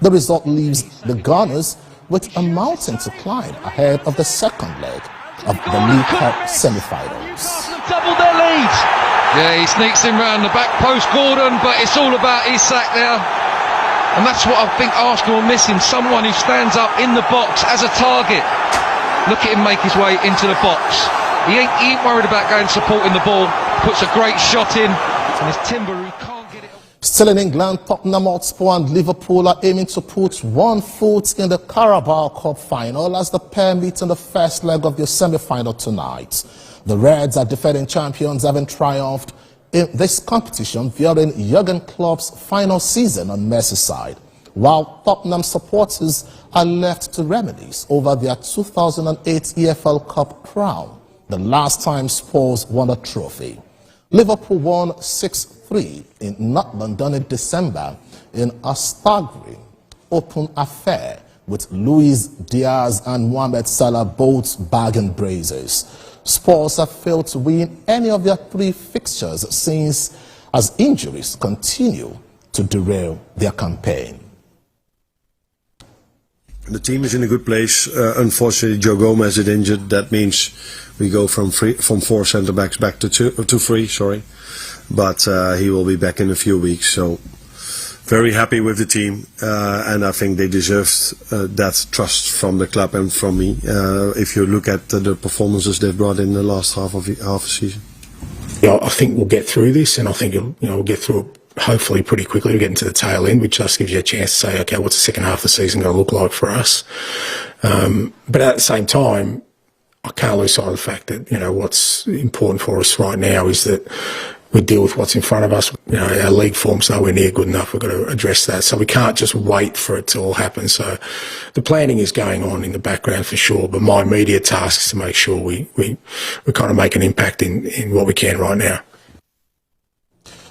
The result leaves the Gunners with a mountain to climb ahead of the second leg of the League Cup semi-finals. Double their lead. Yeah, he sneaks in round the back post, Gordon, but it's all about Isak there. And that's what I think Arsenal are missing, someone who stands up in the box as a target. Look at him make his way into the box. He ain't worried about going supporting the ball, puts a great shot in, and his timber, he can't get it. Still in England, Tottenham Hotspur and Liverpool are aiming to put one foot in the Carabao Cup final as the pair meet in the first leg of the semi-final tonight. The Reds are defending champions, having triumphed in this competition during Jurgen Klopp's final season on Merseyside, while Tottenham supporters are left to reminisce over their 2008 EFL Cup crown, the last time Spurs won a trophy. Liverpool won 6-3 in North London in December in a staggering open affair with Luis Diaz and Mohamed Salah both bagging braces. Spurs have failed to win any of their 3 fixtures since, as injuries continue to derail their campaign. The team is in a good place. Unfortunately, Joe Gomez is injured. That means we go from 4 centre backs back to 3. Sorry, but he will be back in a few weeks. So very happy with the team, and I think they deserved that trust from the club and from me. If you look at the performances they've brought in the last half a season. Yeah, I think we'll get through this, and I think we'll get through it hopefully pretty quickly to get into the tail end, which just gives you a chance to say, okay, what's the second half of the season going to look like for us? But at the same time, I can't lose sight of the fact that, what's important for us right now is that we deal with what's in front of us. Our league form's nowhere near good enough. We've got to address that. So we can't just wait for it to all happen. So the planning is going on in the background for sure, but my immediate task is to make sure we kind of make an impact in what we can right now.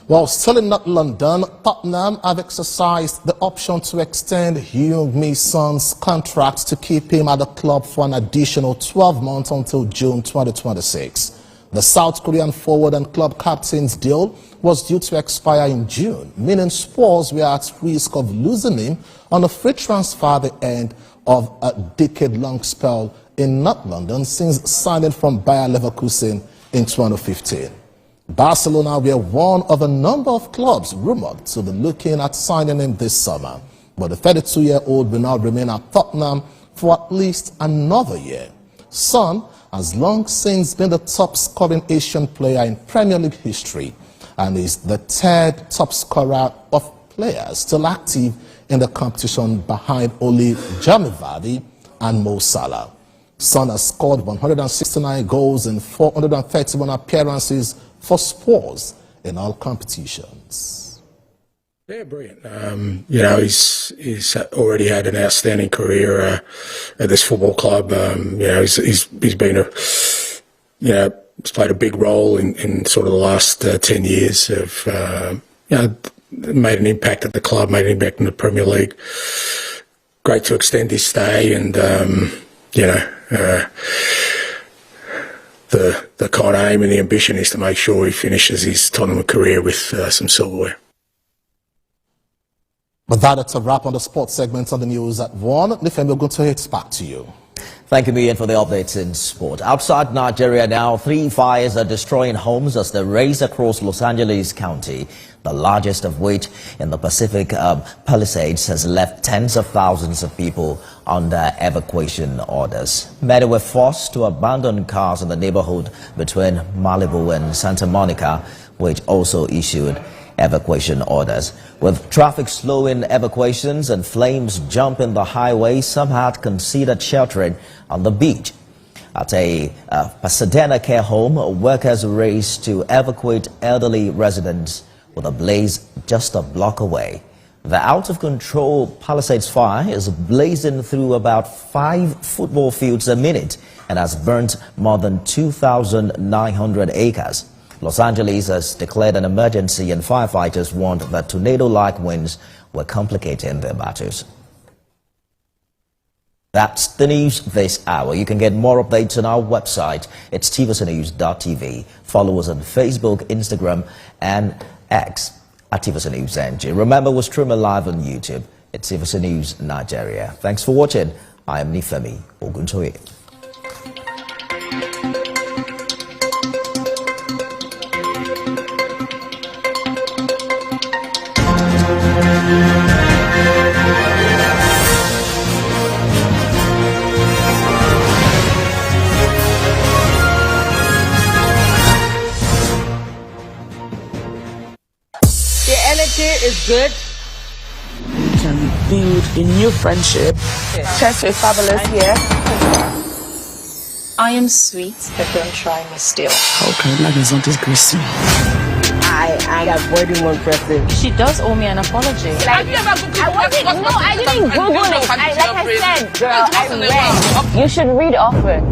Well, still in North London, Tottenham have exercised the option to extend Heung-min Son's contract to keep him at the club for an additional 12 months until June 2026. The South Korean forward and club captain's deal was due to expire in June, meaning Spurs were at risk of losing him on a free transfer at the end of a decade-long spell in North London since signing from Bayer Leverkusen in 2015. Barcelona were one of a number of clubs rumored to be looking at signing him this summer, but the 32-year-old will now remain at Tottenham for at least another year. Son has long since been the top-scoring Asian player in Premier League history and is the third top scorer of players still active in the competition behind only Jamie Vardy and Mo Salah. Son has scored 169 goals in 431 appearances for Spurs in all competitions. Yeah, brilliant. He's already had an outstanding career at this football club. He's been he's played a big role in sort of the last 10 years of made an impact at the club, made an impact in the Premier League. Great to extend his stay, and the kind of aim and the ambition is to make sure he finishes his Tottenham career with some silverware. But that's a wrap on the sports segment on the news at 1. Nifem, we're going to hit back to you. Thank you, Ian, for the updates in sport. Outside Nigeria now, 3 fires are destroying homes as they race across Los Angeles County. The largest of which in the Pacific Palisades has left tens of thousands of people under evacuation orders. Many were forced to abandon cars in the neighborhood between Malibu and Santa Monica, which also issued evacuation orders. With traffic slowing evacuations and flames jumping the highway, some had considered sheltering on the beach. At a Pasadena care home, workers raced to evacuate elderly residents with a blaze just a block away. The out-of-control Palisades fire is blazing through about 5 football fields a minute and has burnt more than 2,900 acres. Los Angeles has declared an emergency, and firefighters warned that tornado-like winds were complicating their battles. That's the news this hour. You can get more updates on our website. It's tvcnews.tv. Follow us on Facebook, Instagram, and X at TVC News NG. Remember, we're streaming live on YouTube. It's TVC News Nigeria. Thanks for watching. I am Nifemi Oguntoye. Is good. We can build a new friendship. Chess with Fabulous here. I am sweet, but don't try me still. How can not disgrace me? I am avoiding one person. She does owe me an apology. Have you ever Googled I didn't Google it. Like I said, girl, I read. You should read often.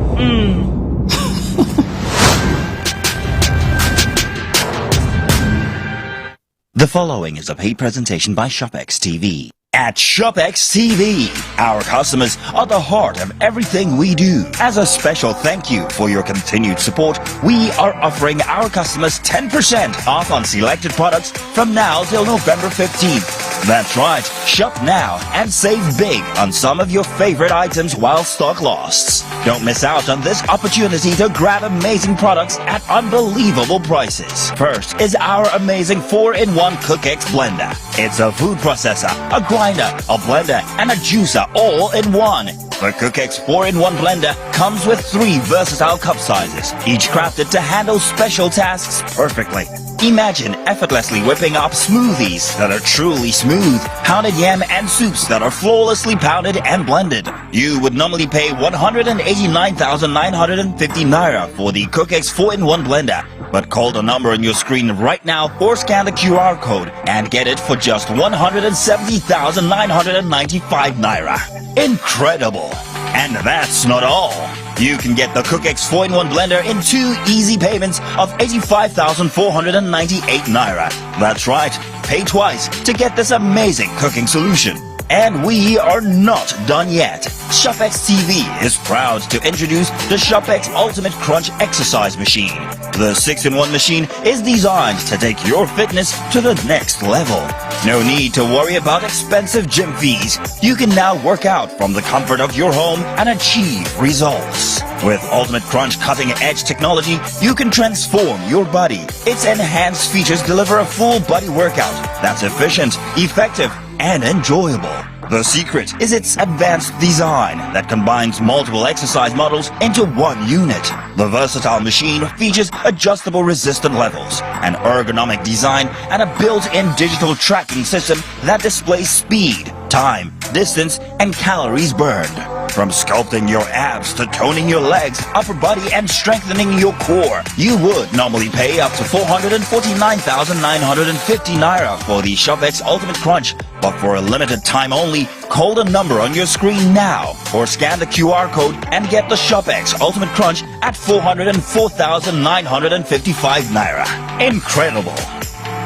The following is a paid presentation by ShopX TV. At ShopX TV, our customers are the heart of everything we do. As a special thank you for your continued support, we are offering our customers 10% off on selected products from now till November 15th. That's right, shop now and save big on some of your favorite items while stock lasts. Don't miss out on this opportunity to grab amazing products at unbelievable prices. First is our amazing 4-in-1 CookX blender. It's a food processor, a grinder, a blender, and a juicer all in one. The CookX 4-in-1 blender comes with 3 versatile cup sizes, each crafted to handle special tasks perfectly. Imagine effortlessly whipping up smoothies that are truly smooth, pounded yam and soups that are flawlessly pounded and blended. You would normally pay 189,950 naira for the Cookex 4-in-1 blender. But call the number on your screen right now or scan the QR code and get it for just 170,995 naira. Incredible! And that's not all. You can get the Cookex 4-in-1 blender in 2 easy payments of 85,498 naira. That's right, pay twice to get this amazing cooking solution. And we are not done yet. ShopX TV is proud to introduce the ShopX Ultimate Crunch Exercise Machine. The 6-in-1 machine is designed to take your fitness to the next level. No need to worry about expensive gym fees. You can now work out from the comfort of your home and achieve results. With Ultimate Crunch cutting-edge technology, you can transform your body. Its enhanced features deliver a full body workout that's efficient, effective, and enjoyable. The secret is its advanced design that combines multiple exercise models into one unit. The versatile machine features adjustable resistance levels, an ergonomic design, and a built-in digital tracking system that displays speed, time, distance, and calories burned. From sculpting your abs to toning your legs, upper body, and strengthening your core, you would normally pay up to 449,950 naira for the ShopX Ultimate Crunch. But for a limited time only, call the number on your screen now or scan the QR code and get the ShopX Ultimate Crunch at 404,955 naira. Incredible!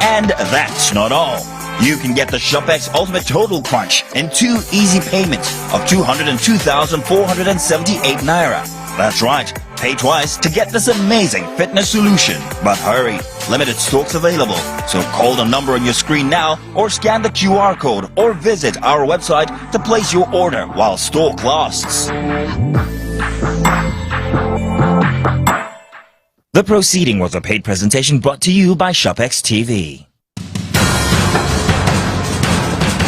And that's not all. You can get the ShopX Ultimate Total Crunch in 2 easy payments of 202,478 naira. That's right, pay twice to get this amazing fitness solution. But hurry, limited stocks available. So call the number on your screen now or scan the QR code or visit our website to place your order while stock lasts. The proceeding was a paid presentation brought to you by ShopX TV.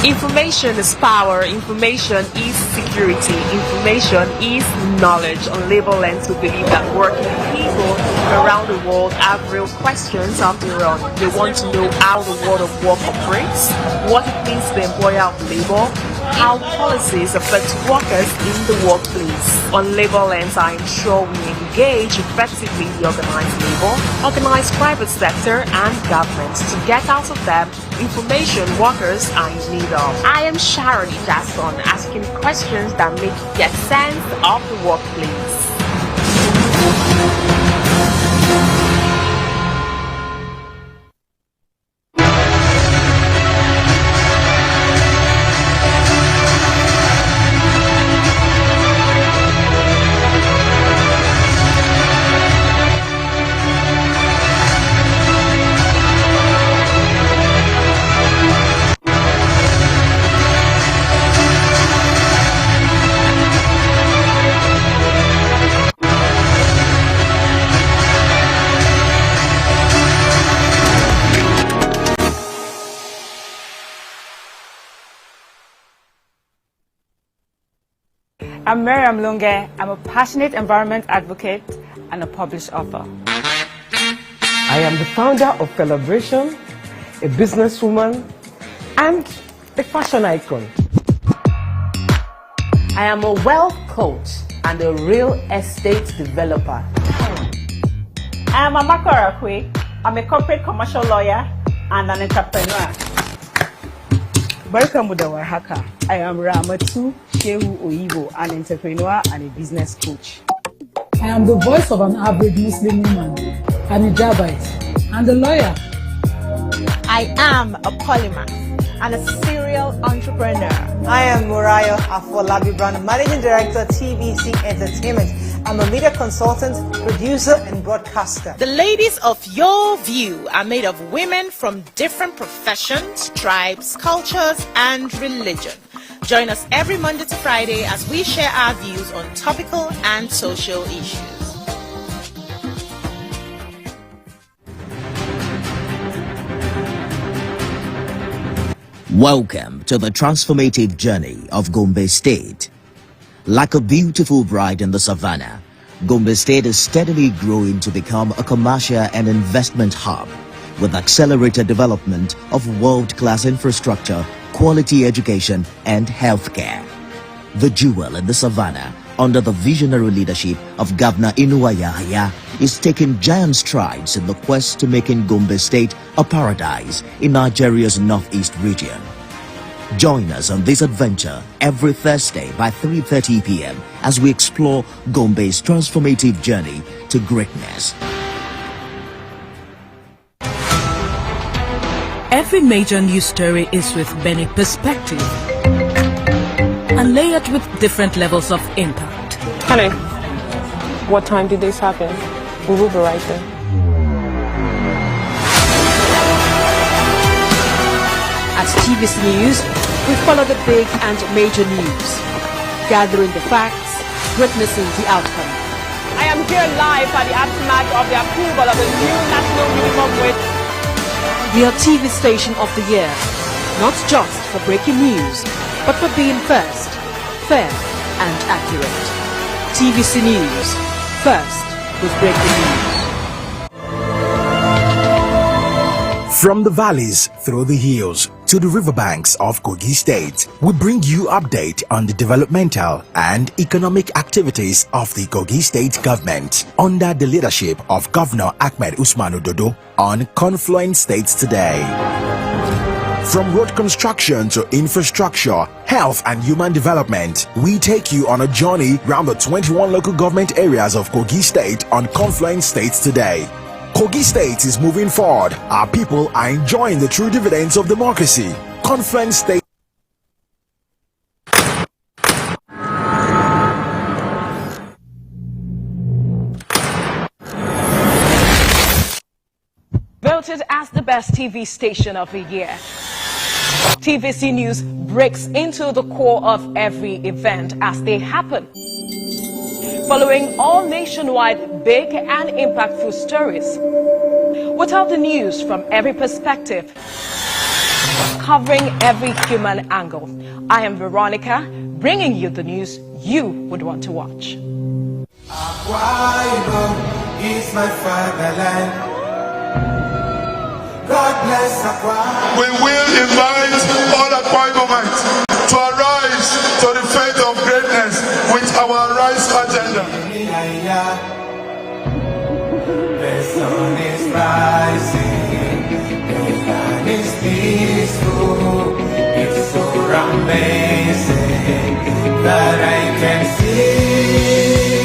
Information is power, information is security, information is knowledge. On Labor Lens, we believe that working people around the world have real questions of their own. They want to know how the world of work operates, what it means to the employer of labor, how policies affect workers in the workplace. On Labor Lens, I am sure we engage effectively the organized labor, organized private sector, and government to get out of them information workers are in need of. I am Sharon Jackson, asking questions that make you get sense of the workplace. I'm Miriam Lunge. I'm a passionate environment advocate and a published author. I am the founder of Celebration, a businesswoman, and a fashion icon. I am a wealth coach and a real estate developer. I am Amako Arakwe. I'm a corporate commercial lawyer and an entrepreneur. Welcome to Warhaka. I am Ramatu Shehu Oyibo, an entrepreneur and a business coach. I am the voice of an average Muslim woman, an hijabite, and a lawyer. I am a polymath and a serial entrepreneur. I am Murayo Afolabi Brand, Managing Director, TVC Entertainment. I'm a media consultant, producer, and broadcaster. The ladies of your view are made of women from different professions, tribes, cultures, and religion. Join us every Monday to Friday as we share our views on topical and social issues. Welcome to the transformative journey of Gombe State. Like a beautiful bride in the savannah, Gombe State is steadily growing to become a commercial and investment hub, with accelerated development of world-class infrastructure, quality education, and healthcare. The jewel in the savannah, under the visionary leadership of Governor Inuwa Yahaya, is taking giant strides in the quest to making Gombe State a paradise in Nigeria's northeast region. Join us on this adventure every Thursday by 3:30 p.m. as we explore Gombe's transformative journey to greatness. Every major news story is with many perspectives and layered with different levels of impact. Honey, what time did this happen? We will be right there. At TVC News, we follow the big and major news, gathering the facts, witnessing the outcome. I am here live at the aftermath of the approval of the new national minimum wage. We are TV Station of the Year, not just for breaking news, but for being first, fair and accurate. TVC News, first with breaking news. From the valleys through the hills to the riverbanks of Kogi State, we bring you update on the developmental and economic activities of the Kogi State government under the leadership of Governor Ahmed Usman Ododo on Confluence States Today. From road construction to infrastructure, health and human development, we take you on a journey around the 21 local government areas of Kogi State on Confluence States Today. Kogi State is moving forward. Our people are enjoying the true dividends of democracy. Confluence State. Voted as the best TV station of the year. TVC News breaks into the core of every event as they happen, following all nationwide big and impactful stories. Without the news from every perspective, covering every human angle. I am Veronica, bringing you the news you would want to watch. Akwa is my fatherland. God bless Akwa. We will invite all Akwa Ibomites to arise to the faith of greatness with our Rise agenda. The sun is rising, the land is peaceful. It's so amazing that I can see.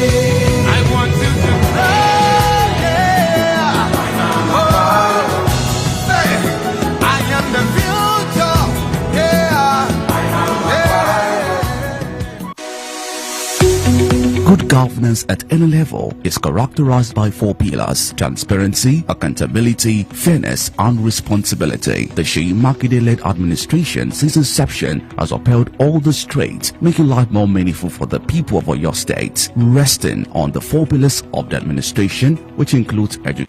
I want you to cry, yeah. I am the future, yeah. Good governance at any level is characterized by 4 pillars: transparency, accountability, fairness, and responsibility. The Sheyi Makinde-led administration since inception has upheld all the traits, making life more meaningful for the people of Oyo State, resting on the 4 pillars of the administration, which includes education.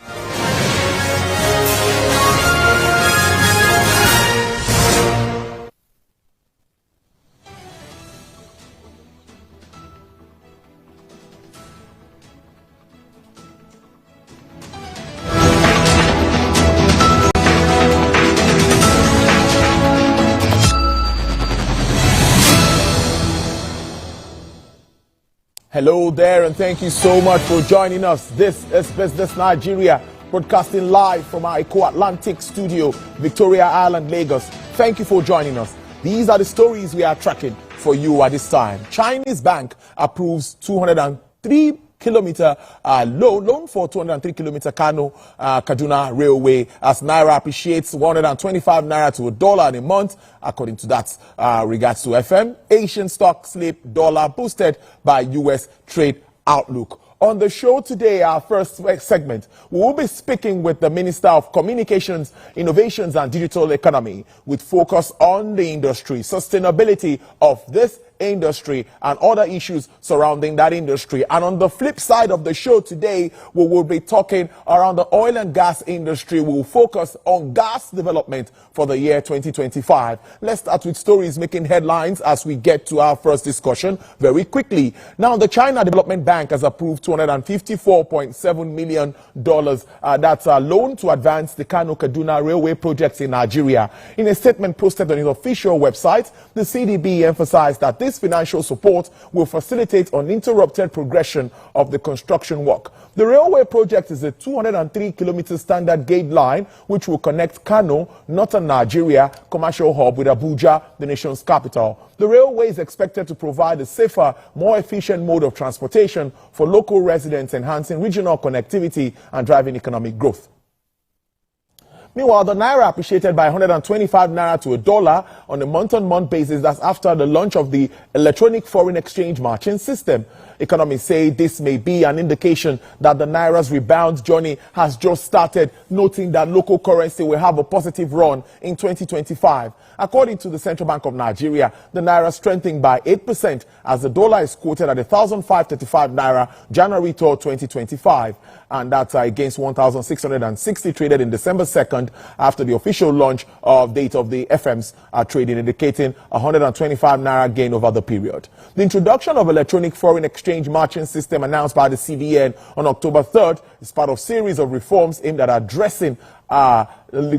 Hello there, and thank you so much for joining us. This is Business Nigeria, broadcasting live from our Eco Atlantic studio, Victoria Island, Lagos. Thank you for joining us. These are the stories we are tracking for you at this time. Chinese bank approves 203-kilometer loan for 203-kilometer Kano Kaduna Railway as Naira appreciates 125 Naira to $1 in a month. According to that regards to FM, Asian stock slip dollar boosted by U.S. trade outlook. On the show today, our first segment, we will be speaking with the Minister of Communications, Innovations and Digital Economy with focus on the industry, sustainability of this industry and other issues surrounding that industry. And on the flip side of the show today, we will be talking around the oil and gas industry. We will focus on gas development for the year 2025. Let's start with stories making headlines as we get to our first discussion very quickly. Now, the China Development Bank has approved $254.7 million. That's a loan to advance the Kano-Kaduna railway projects in Nigeria. In a statement posted on its official website, the CDB emphasized that this financial support will facilitate uninterrupted progression of the construction work. The railway project is a 203-kilometer standard gauge line which will connect Kano, northern Nigeria, commercial hub with Abuja, the nation's capital. The railway is expected to provide a safer, more efficient mode of transportation for local residents, enhancing regional connectivity and driving economic growth. Meanwhile, the naira appreciated by 125 naira to $1 on a month-on-month basis. That's after the launch of the electronic foreign exchange matching system. Economists say this may be an indication that the naira's rebound journey has just started, noting that local currency will have a positive run in 2025. According to the Central Bank of Nigeria, the naira strengthened by 8% as the dollar is quoted at 1,535 naira January 3rd, 2025. And that's against 1,660 traded in December 2nd after the official launch of date of the FM's trading, indicating 125 naira gain over the period. The introduction of electronic foreign exchange matching system announced by the CBN on October 3rd is part of a series of reforms aimed at addressing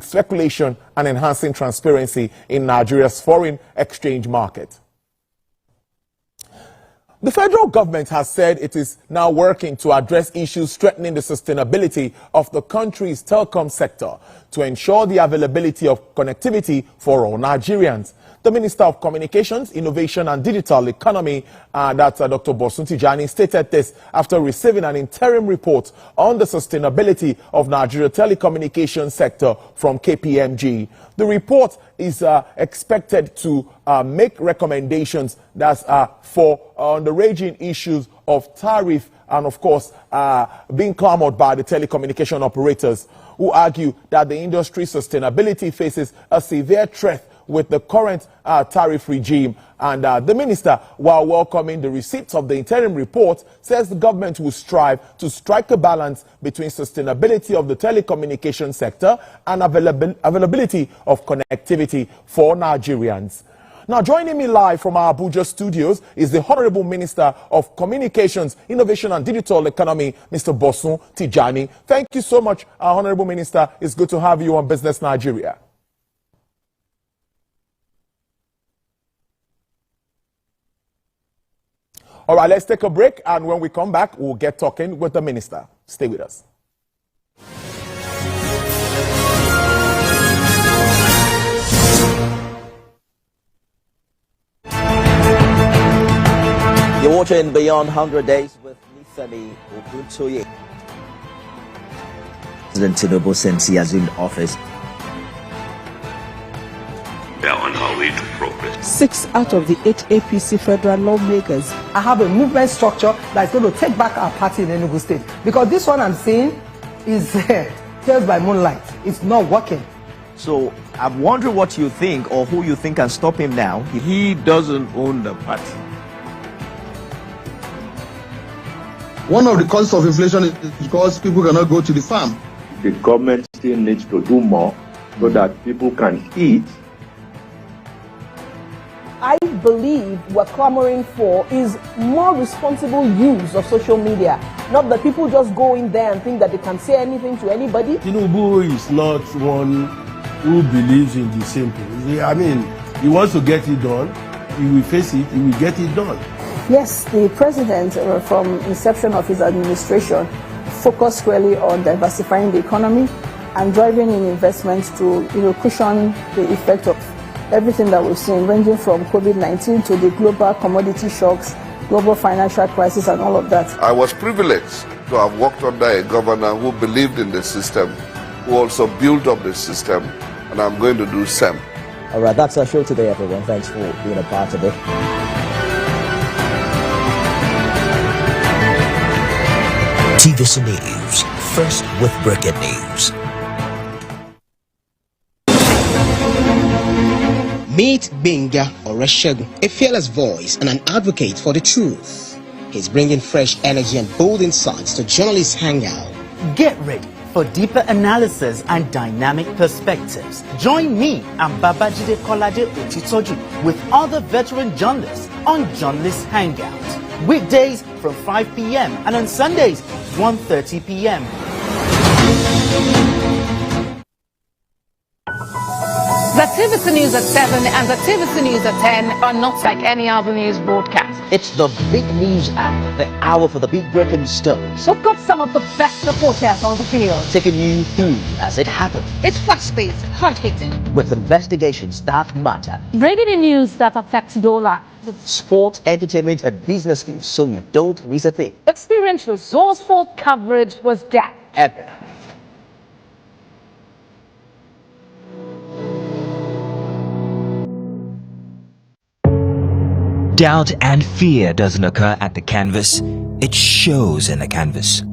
speculation and enhancing transparency in Nigeria's foreign exchange market. The federal government has said it is now working to address issues threatening the sustainability of the country's telecom sector to ensure the availability of connectivity for all Nigerians. The Minister of Communications, Innovation and Digital Economy, that's Dr. Bosun Tijani, stated this after receiving an interim report on the sustainability of Nigeria telecommunications sector from KPMG. The report is expected to make recommendations that's for the raging issues of tariff and, of course, being clamored by the telecommunication operators, who argue that the industry's sustainability faces a severe threat with the current tariff regime. And the minister, while welcoming the receipts of the interim report, says the government will strive to strike a balance between sustainability of the telecommunication sector and availability of connectivity for Nigerians. Now, joining me live from our Abuja studios is the Honorable Minister of Communications, Innovation and Digital Economy, Mr. Bosun Tijani. Thank you so much, Honorable Minister. It's good to have you on Business Nigeria. All right, let's take a break, and when we come back, we'll get talking with the minister. Stay with us. You're watching Beyond 100 Days with Nifemi Oguntoye. President Tinubu, since he assumed office, we are on our way to progress. 6 out of the 8 APC federal lawmakers. I have a movement structure that's going to take back our party in Enugu State. Because this one I'm saying is just by moonlight. It's not working. So I'm wondering what you think, or who you think can stop him now. He doesn't own the party. One of the causes of inflation is because people cannot go to the farm. The government still needs to do more so that people can eat. I believe we're clamoring for is more responsible use of social media. Not that people just go in there and think that they can say anything to anybody. Tinubu is not one who believes in the simple. I mean, he wants to get it done. He will face it. He will get it done. Yes, the president, from inception of his administration, focused squarely on diversifying the economy and driving in investments to cushion the effect of everything that we've seen, ranging from COVID-19 to the global commodity shocks, global financial crisis, and all of that. I was privileged to have worked under a governor who believed in the system, who also built up the system, and I'm going to do same. All right, that's our show today, everyone. Thanks for being a part of it. TVC News, first with breaking news. Meet Benga Oreshegun, a fearless voice and an advocate for the truth. He's bringing fresh energy and bold insights to Journalists Hangout. Get ready for deeper analysis and dynamic perspectives. Join me and Babajide Kolade Otitoju with other veteran journalists on Journalists Hangout. Weekdays from 5 p.m. and on Sundays 1:30 p.m. The TVC News at 7 and the TVC News at 10 are not like any other news broadcast. It's the big news app, the hour for the big breaking stories. We've got some of the best reporters on the field, Taking you through as it happens. it's fast-paced, hard-hitting, With investigations that matter. bringing in news that affects Dola. Sport, entertainment, and business news, so you don't miss a thing. Experience resourceful coverage was that. Epic. Doubt and fear doesn't occur at the canvas, it shows in the canvas.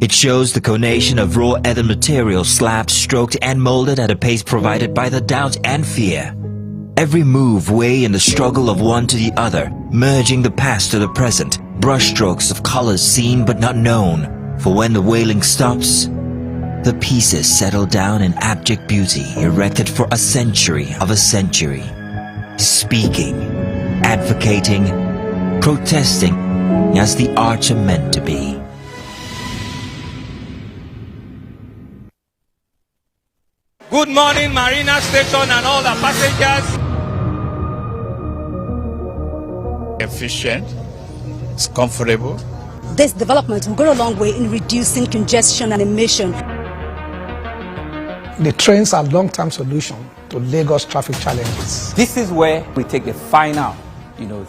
It shows the conation of raw earthen material slapped, stroked, and molded at a pace provided by the doubt and fear. Every move way in the struggle of one to the other, merging the past to the present, brushstrokes of colors seen but not known. For when the wailing stops, the pieces settle down in abject beauty erected for a century of a century. Speaking, advocating, protesting as the arts are meant to be. Good morning, Marina Station and all the passengers. Efficient, it's comfortable. This development will go a long way in reducing congestion and emission. The trains are long-term solution to Lagos traffic challenges. This is where we take the final,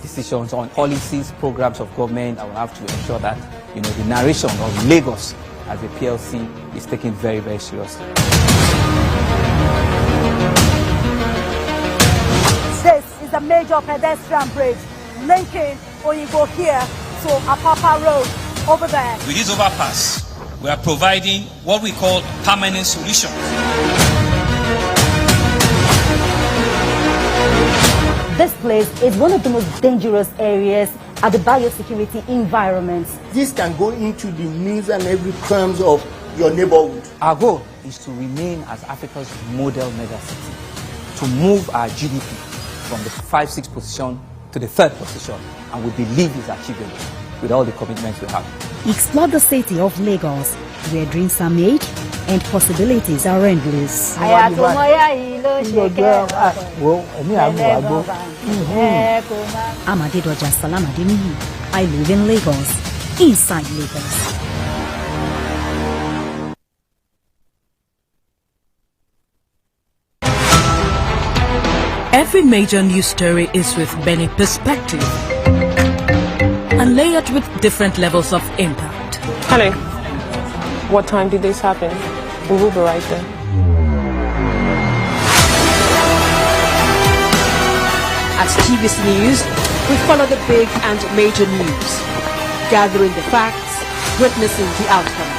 decisions on policies, programs of government. I will have to ensure that, the narration of Lagos as a PLC is taken very, very seriously. This is a major pedestrian bridge linking Oyinbo here to Apapa Road over there. With this overpass, we are providing what we call permanent solutions. This place is one of the most dangerous areas at the biosecurity environment. This can go into the means and every crumbs of your neighborhood. Our goal is to remain as Africa's model megacity, to move our GDP from the 5-6 position to the 3rd position, and we believe it's achievable with all the commitments we have. Explore the city of Lagos, where dreams are made and possibilities are endless. Amadedoja Salamadini. I live in Lagos, inside Lagos. Every major news story is with many perspectives and layered with different levels of impact. Hello. What time did this happen? We will be right there. At TVC News, we follow the big and major news, gathering the facts, witnessing the outcome.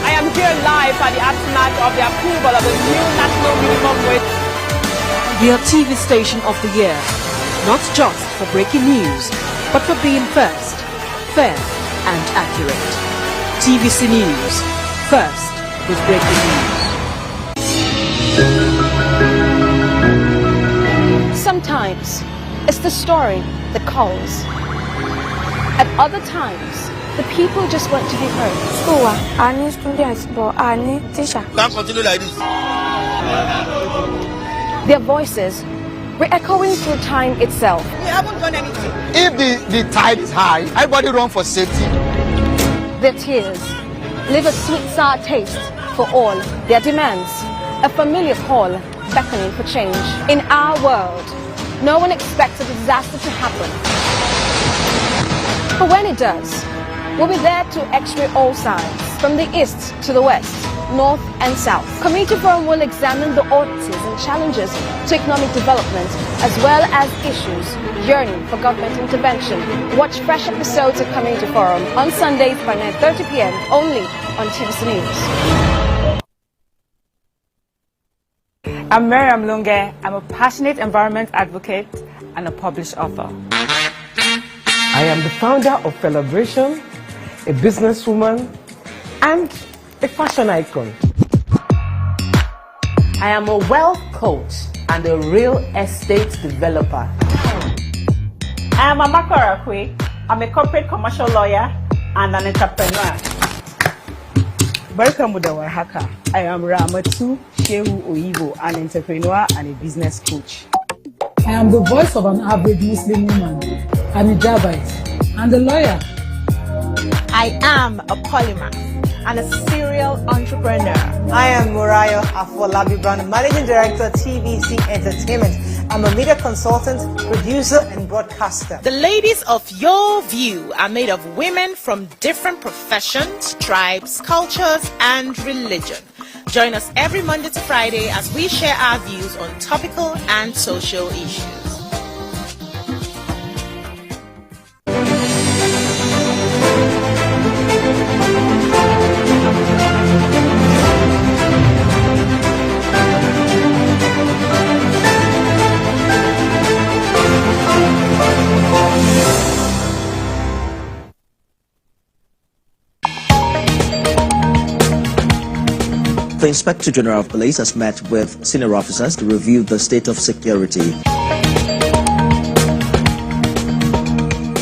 I am here live at the aftermath of the approval of the new national minimum wage. We are TV Station of the Year, not just for breaking news, but for being first, fair and accurate. TVC News, first with breaking news. Sometimes it's the story that calls. At other times, the people just want to be heard. I need students, but I need teacher. Can't continue like this. Their voices re-echoing through time itself. We haven't done anything. If the tide is high, everybody run for safety. Their tears leave a sweet sour taste for all their demands. A familiar call beckoning for change. In our world, no one expects a disaster to happen. But when it does, we'll be there to x-ray all sides, from the east to the west, north and south. Community Forum will examine the oddities and challenges to economic development, as well as issues yearning for government intervention. Watch fresh episodes of Community Forum on Sundays by 9:30 p.m. only on TVC News. I'm Miriam Lunge. I'm a passionate environment advocate and a published author. I am the founder of Celebration, a businesswoman, and a fashion icon. I am a wealth coach and a real estate developer. I am Amakara Kwe. I'm a corporate commercial lawyer and an entrepreneur. Barkamu da warhaka. I am Ramatu Shehu Oyibo, an entrepreneur and a business coach. I am the voice of an average Muslim woman, an hijabite, and a lawyer. I am a polymath and a serial entrepreneur. I am Murayo Afolabi Brown, Managing Director, TVC Entertainment. I'm a media consultant, producer, and broadcaster. The ladies of your view are made of women from different professions, tribes, cultures, and religion. Join us every Monday to Friday as we share our views on topical and social issues. The Inspector General of Police has met with senior officers to review the state of security.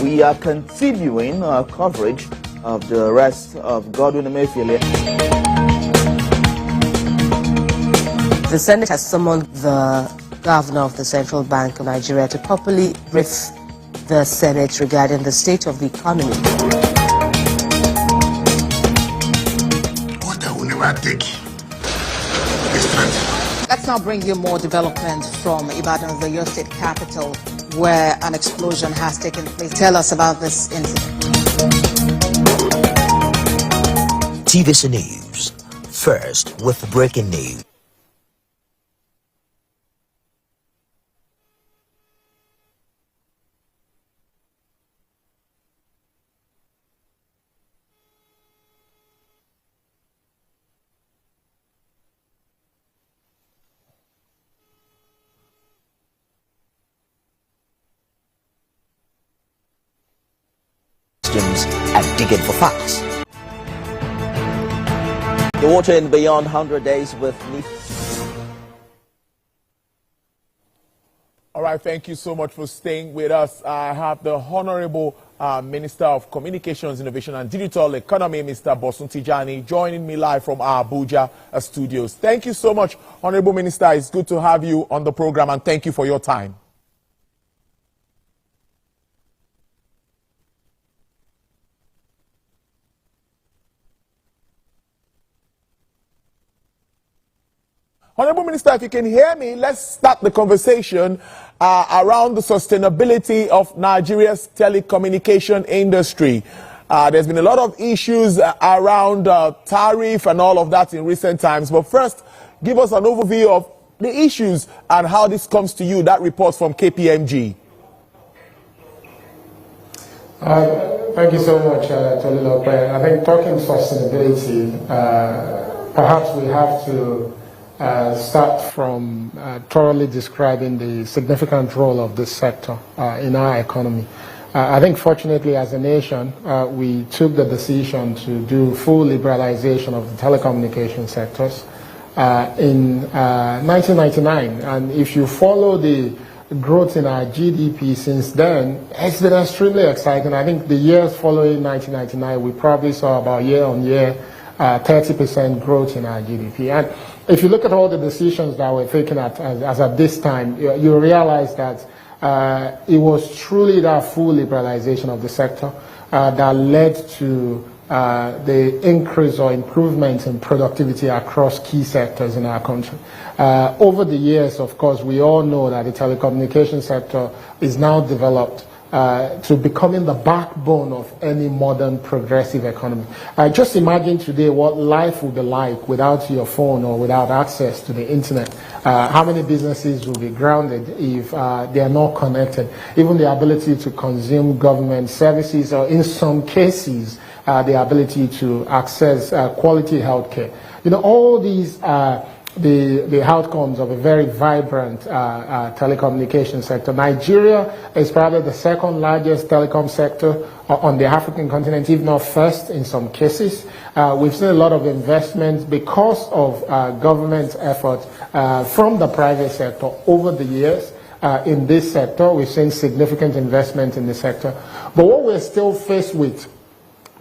We are continuing our coverage of the arrest of Godwin Emefiele. The Senate has summoned the governor of the Central Bank of Nigeria to properly brief the Senate regarding the state of the economy. What I will never take. Let's now bring you more development from Ibadan, the Oyo State capital, where an explosion has taken place. Tell us about this incident. TVC News. First with breaking news. And digging for facts. The water in Beyond 100 Days with me. All right, thank you so much for staying with us. I have the Honorable Minister of Communications, Innovation and Digital Economy, Mr. Bosun Tijani, joining me live from our Abuja studios. Thank you so much, Honorable Minister. It's good to have you on the program, and thank you for your time. Honorable Minister, if you can hear me, let's start the conversation around the sustainability of Nigeria's telecommunication industry. There's been a lot of issues around tariff and all of that in recent times. But first, give us an overview of the issues and how this comes to you, that report from KPMG. Thank you so much, Tolilope. I think talking sustainability, perhaps we have to start from thoroughly describing the significant role of this sector in our economy. I think fortunately as a nation, we took the decision to do full liberalization of the telecommunication sectors in 1999. And if you follow the growth in our GDP since then, it's been extremely exciting. I think the years following 1999, we probably saw about year-on-year 30% growth in our GDP. And if you look at all the decisions that were taken as at this time, you realize that it was truly that full liberalization of the sector that led to the increase or improvement in productivity across key sectors in our country. Over the years, of course, we all know that the telecommunication sector is now developed to becoming the backbone of any modern progressive economy. Just imagine today what life would be like without your phone or without access to the internet. How many businesses will be grounded if they are not connected? Even the ability to consume government services, or in some cases, the ability to access quality healthcare. You know, all these the outcomes of a very vibrant telecommunications sector. Nigeria is probably the second largest telecom sector on the African continent, if not first in some cases. We've seen a lot of investment because of government effort from the private sector over the years. In this sector, we've seen significant investment in the sector. But what we're still faced with,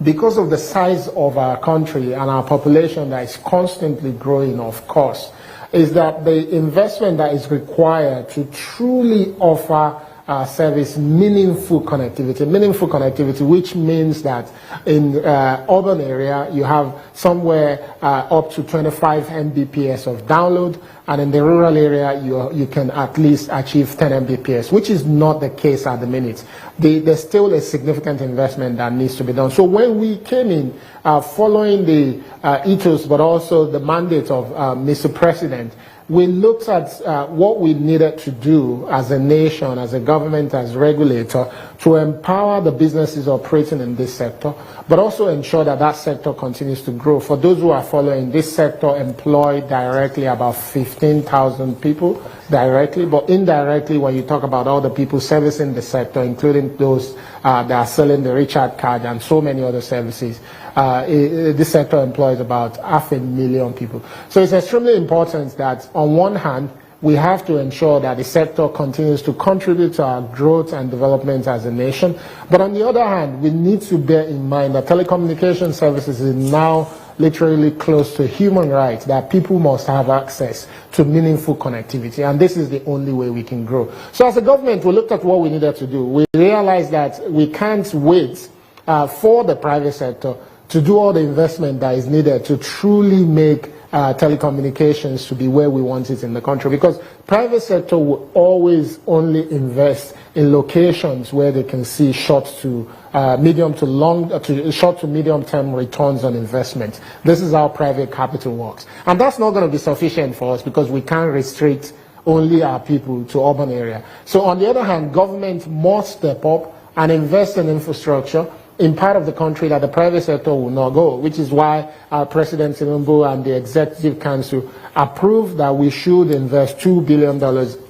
because of the size of our country and our population that is constantly growing, of course, is that the investment that is required to truly offer service meaningful connectivity, which means that in urban area you have somewhere up to 25 Mbps of download, and in the rural area you can at least achieve 10 Mbps, which is not the case at the minute. There's still a significant investment that needs to be done. So when we came in following the ethos but also the mandate of Mr. President, we looked at what we needed to do as a nation, as a government, as regulator, to empower the businesses operating in this sector, but also ensure that that sector continues to grow. For those who are following, this sector employ directly about 15,000 people directly, but indirectly, when you talk about all the people servicing the sector, including those that are selling the Richard card and so many other services, this sector employs about 500,000 people. So it's extremely important that on one hand, we have to ensure that the sector continues to contribute to our growth and development as a nation. But on the other hand, we need to bear in mind that telecommunication services is now literally close to human rights, that people must have access to meaningful connectivity, and this is the only way we can grow. So as a government, we looked at what we needed to do. We realized that we can't wait for the private sector to do all the investment that is needed to truly make telecommunications to be where we want it in the country, because private sector will always only invest in locations where they can see short to medium term returns on investment. This is how private capital works, and that's not going to be sufficient for us because we can't restrict only our people to urban area. So on the other hand, government must step up and invest in infrastructure in part of the country that the private sector will not go, which is why our President Tinubu and the Executive Council approved that we should invest $2 billion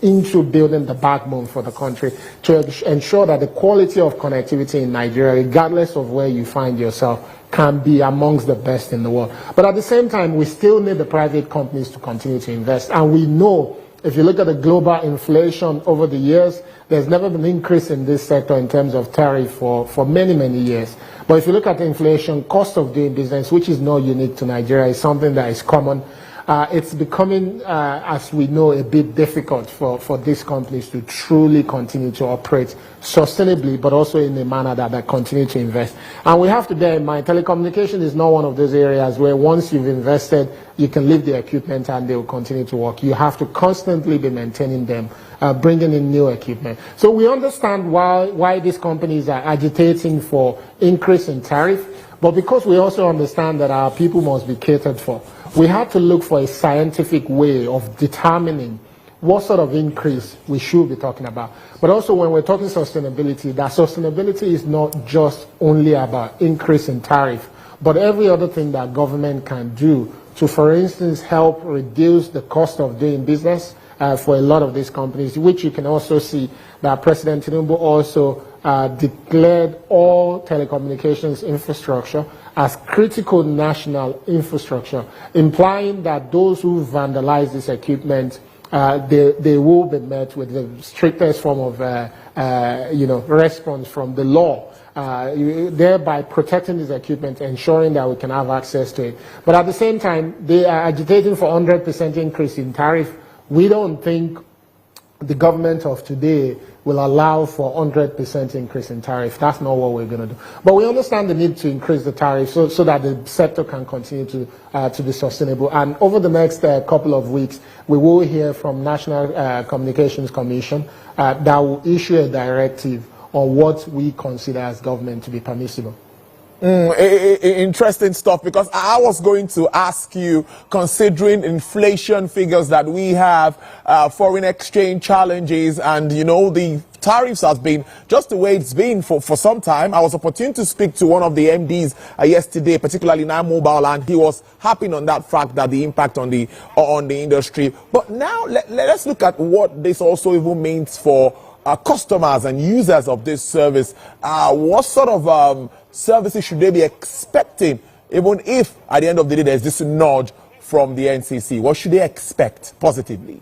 into building the backbone for the country to ensure that the quality of connectivity in Nigeria, regardless of where you find yourself, can be amongst the best in the world. But at the same time, we still need the private companies to continue to invest. And we know, if you look at the global inflation over the years, there's never been an increase in this sector in terms of tariff for many, many years. But if you look at the inflation, cost of doing business, which is not unique to Nigeria, is something that is common. It's becoming, as we know, a bit difficult for these companies to truly continue to operate sustainably, but also in a manner that continue to invest. And we have to bear in mind, telecommunication is not one of those areas where once you've invested, you can leave the equipment and they will continue to work. You have to constantly be maintaining them, bringing in new equipment. So we understand why these companies are agitating for increase in tariff, but because we also understand that our people must be catered for, we had to look for a scientific way of determining what sort of increase we should be talking about. But also when we're talking sustainability, that sustainability is not just only about increase in tariff, but every other thing that government can do to, for instance, help reduce the cost of doing business for a lot of these companies, which you can also see that President Tinubu also declared all telecommunications infrastructure as critical national infrastructure, implying that those who vandalize this equipment, they will be met with the strictest form of response from the law, thereby protecting this equipment, ensuring that we can have access to it. But at the same time, they are agitating for 100% increase in tariff. We don't think the government of today will allow for 100% increase in tariff. That's not what we're going to do. But we understand the need to increase the tariff so that the sector can continue to be sustainable. And over the next couple of weeks, we will hear from National Communications Commission that will issue a directive on what we consider as government to be permissible. Interesting stuff, because I was going to ask you, considering inflation figures that we have, foreign exchange challenges, and the tariffs has been just the way it's been for some time. I was opportune to speak to one of the MDs yesterday, particularly Nine Mobile, and he was harping on that fact that the impact on the industry. But now let's look at what this also even means for customers and users of this service. What sort of services should they be expecting, even if at the end of the day there's this nudge from the NCC? What should they expect positively?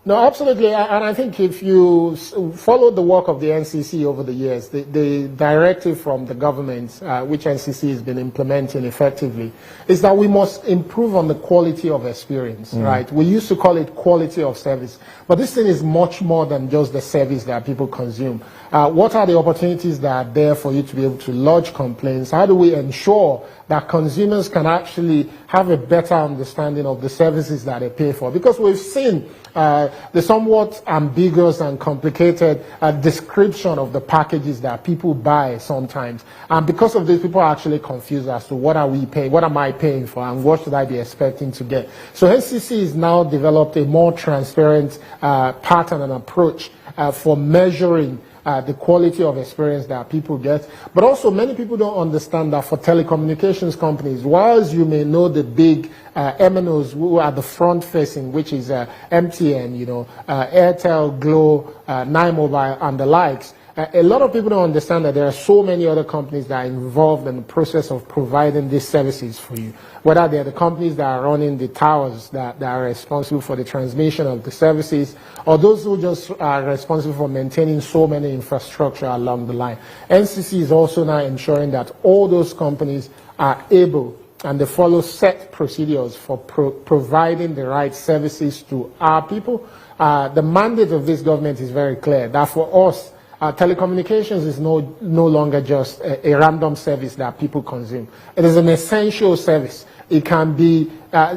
No, absolutely, and I think if you follow the work of the NCC over the years, the directive from the government, which NCC has been implementing effectively, is that we must improve on the quality of experience, right? We used to call it quality of service, but this thing is much more than just the service that people consume. What are the opportunities that are there for you to be able to lodge complaints? How do we ensure that consumers can actually have a better understanding of the services that they pay for? Because we've seen the somewhat ambiguous and complicated description of the packages that people buy sometimes. And because of this, people are actually confused as to what are we paying, what am I paying for, and what should I be expecting to get. So NCC has now developed a more transparent pattern and approach for measuring the quality of experience that people get. But also, many people don't understand that for telecommunications companies, whilst you may know the big MNOs who are the front facing, which is MTN, Airtel, Glo, Nine Mobile, and the likes, a lot of people don't understand that there are so many other companies that are involved in the process of providing these services for you. Whether they're the companies that are running the towers that are responsible for the transmission of the services, or those who just are responsible for maintaining so many infrastructure along the line. NCC is also now ensuring that all those companies are able and they follow set procedures for providing the right services to our people. The mandate of this government is very clear, that for us, telecommunications is no longer just a random service that people consume. It is an essential service. It can be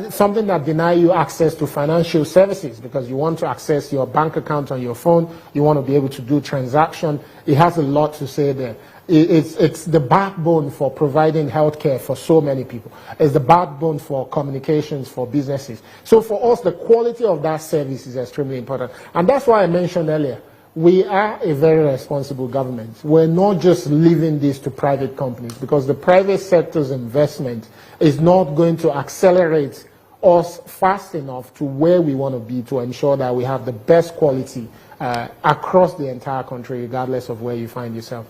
something that denies you access to financial services because you want to access your bank account on your phone. You want to be able to do transactions. It has a lot to say there. It's the backbone for providing healthcare for so many people. It's the backbone for communications for businesses. So for us, the quality of that service is extremely important. And that's why I mentioned earlier, we are a very responsible government. We're not just leaving this to private companies because the private sector's investment is not going to accelerate us fast enough to where we want to be to ensure that we have the best quality across the entire country, regardless of where you find yourself.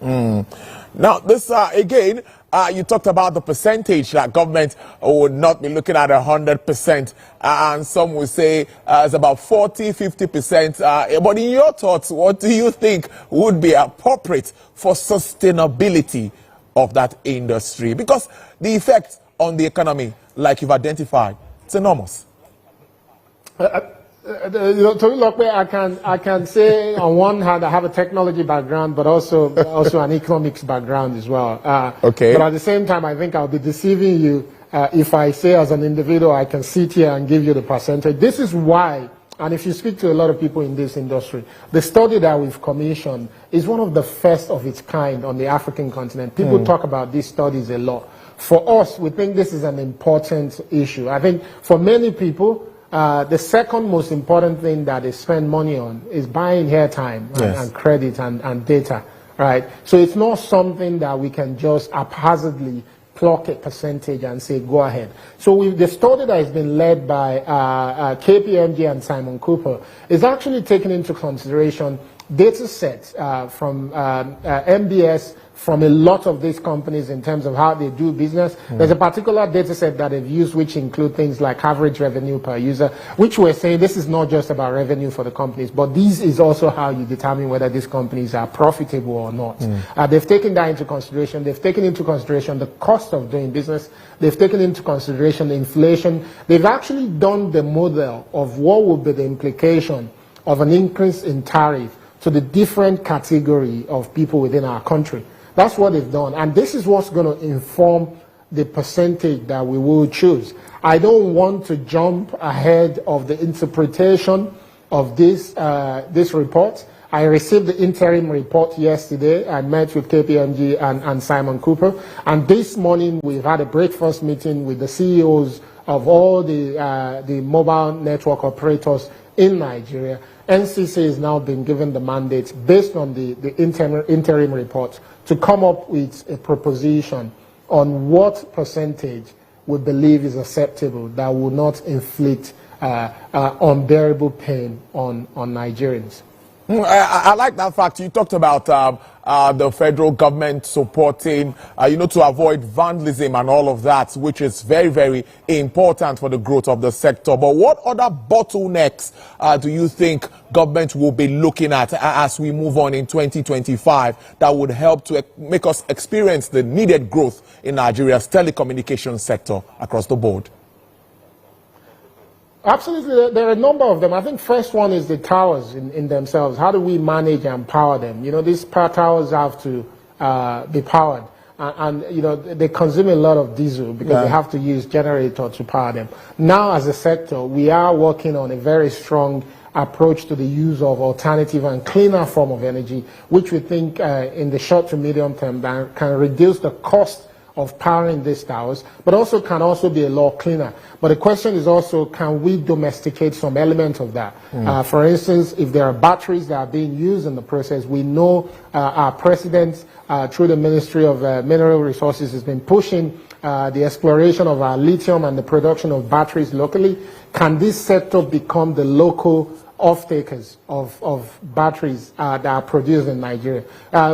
Now, this again, you talked about the percentage that government would not be looking at 100%, and some would say it's about 40–50%. But in your thoughts, what do you think would be appropriate for sustainability of that industry? Because the effect on the economy, like you've identified, it's enormous. I can say on one hand I have a technology background, but also an economics background as well. Okay. But at the same time, I think I'll be deceiving you if I say as an individual I can sit here and give you the percentage. This is why, and if you speak to a lot of people in this industry, the study that we've commissioned is one of the first of its kind on the African continent. People talk about these studies a lot. For us, we think this is an important issue. I think for many people, the second most important thing that they spend money on is buying airtime and credit and data, right? So it's not something that we can just haphazardly pluck a percentage and say, go ahead. So the study that has been led by KPMG and Simon Cooper is actually taking into consideration data sets from MBS, from a lot of these companies in terms of how they do business. There's a particular data set that they've used which include things like average revenue per user, which we're saying this is not just about revenue for the companies, but this is also how you determine whether these companies are profitable or not. They've taken that into consideration. They've taken into consideration the cost of doing business. They've taken into consideration inflation. They've actually done the model of what would be the implication of an increase in tariff to the different category of people within our country. That's what they've done. And this is what's going to inform the percentage that we will choose. I don't want to jump ahead of the interpretation of this report. I received the interim report yesterday. I met with KPMG and Simon Cooper. And this morning we've had a breakfast meeting with the CEOs of all the mobile network operators in Nigeria. NCC has now been given the mandate based on the interim report to come up with a proposition on what percentage we believe is acceptable that will not inflict unbearable pain on Nigerians. I like that fact. You talked about the federal government supporting, to avoid vandalism and all of that, which is very, very important for the growth of the sector. But what other bottlenecks do you think government will be looking at as we move on in 2025 that would help to make us experience the needed growth in Nigeria's telecommunications sector across the board? Absolutely, there are a number of them. I think first one is the towers in themselves. How do we manage and power them? These power towers have to be powered. And they consume a lot of diesel because they have to use generator to power them. Now, as a sector, we are working on a very strong approach to the use of alternative and cleaner form of energy, which we think in the short to medium term that can reduce the cost of powering these towers, but also can be a lot cleaner. But the question is also, can we domesticate some element of that? For instance, if there are batteries that are being used in the process, we know our president, through the Ministry of Mineral Resources, has been pushing the exploration of our lithium and the production of batteries locally. Can this sector become the local off-takers of batteries that are produced in Nigeria,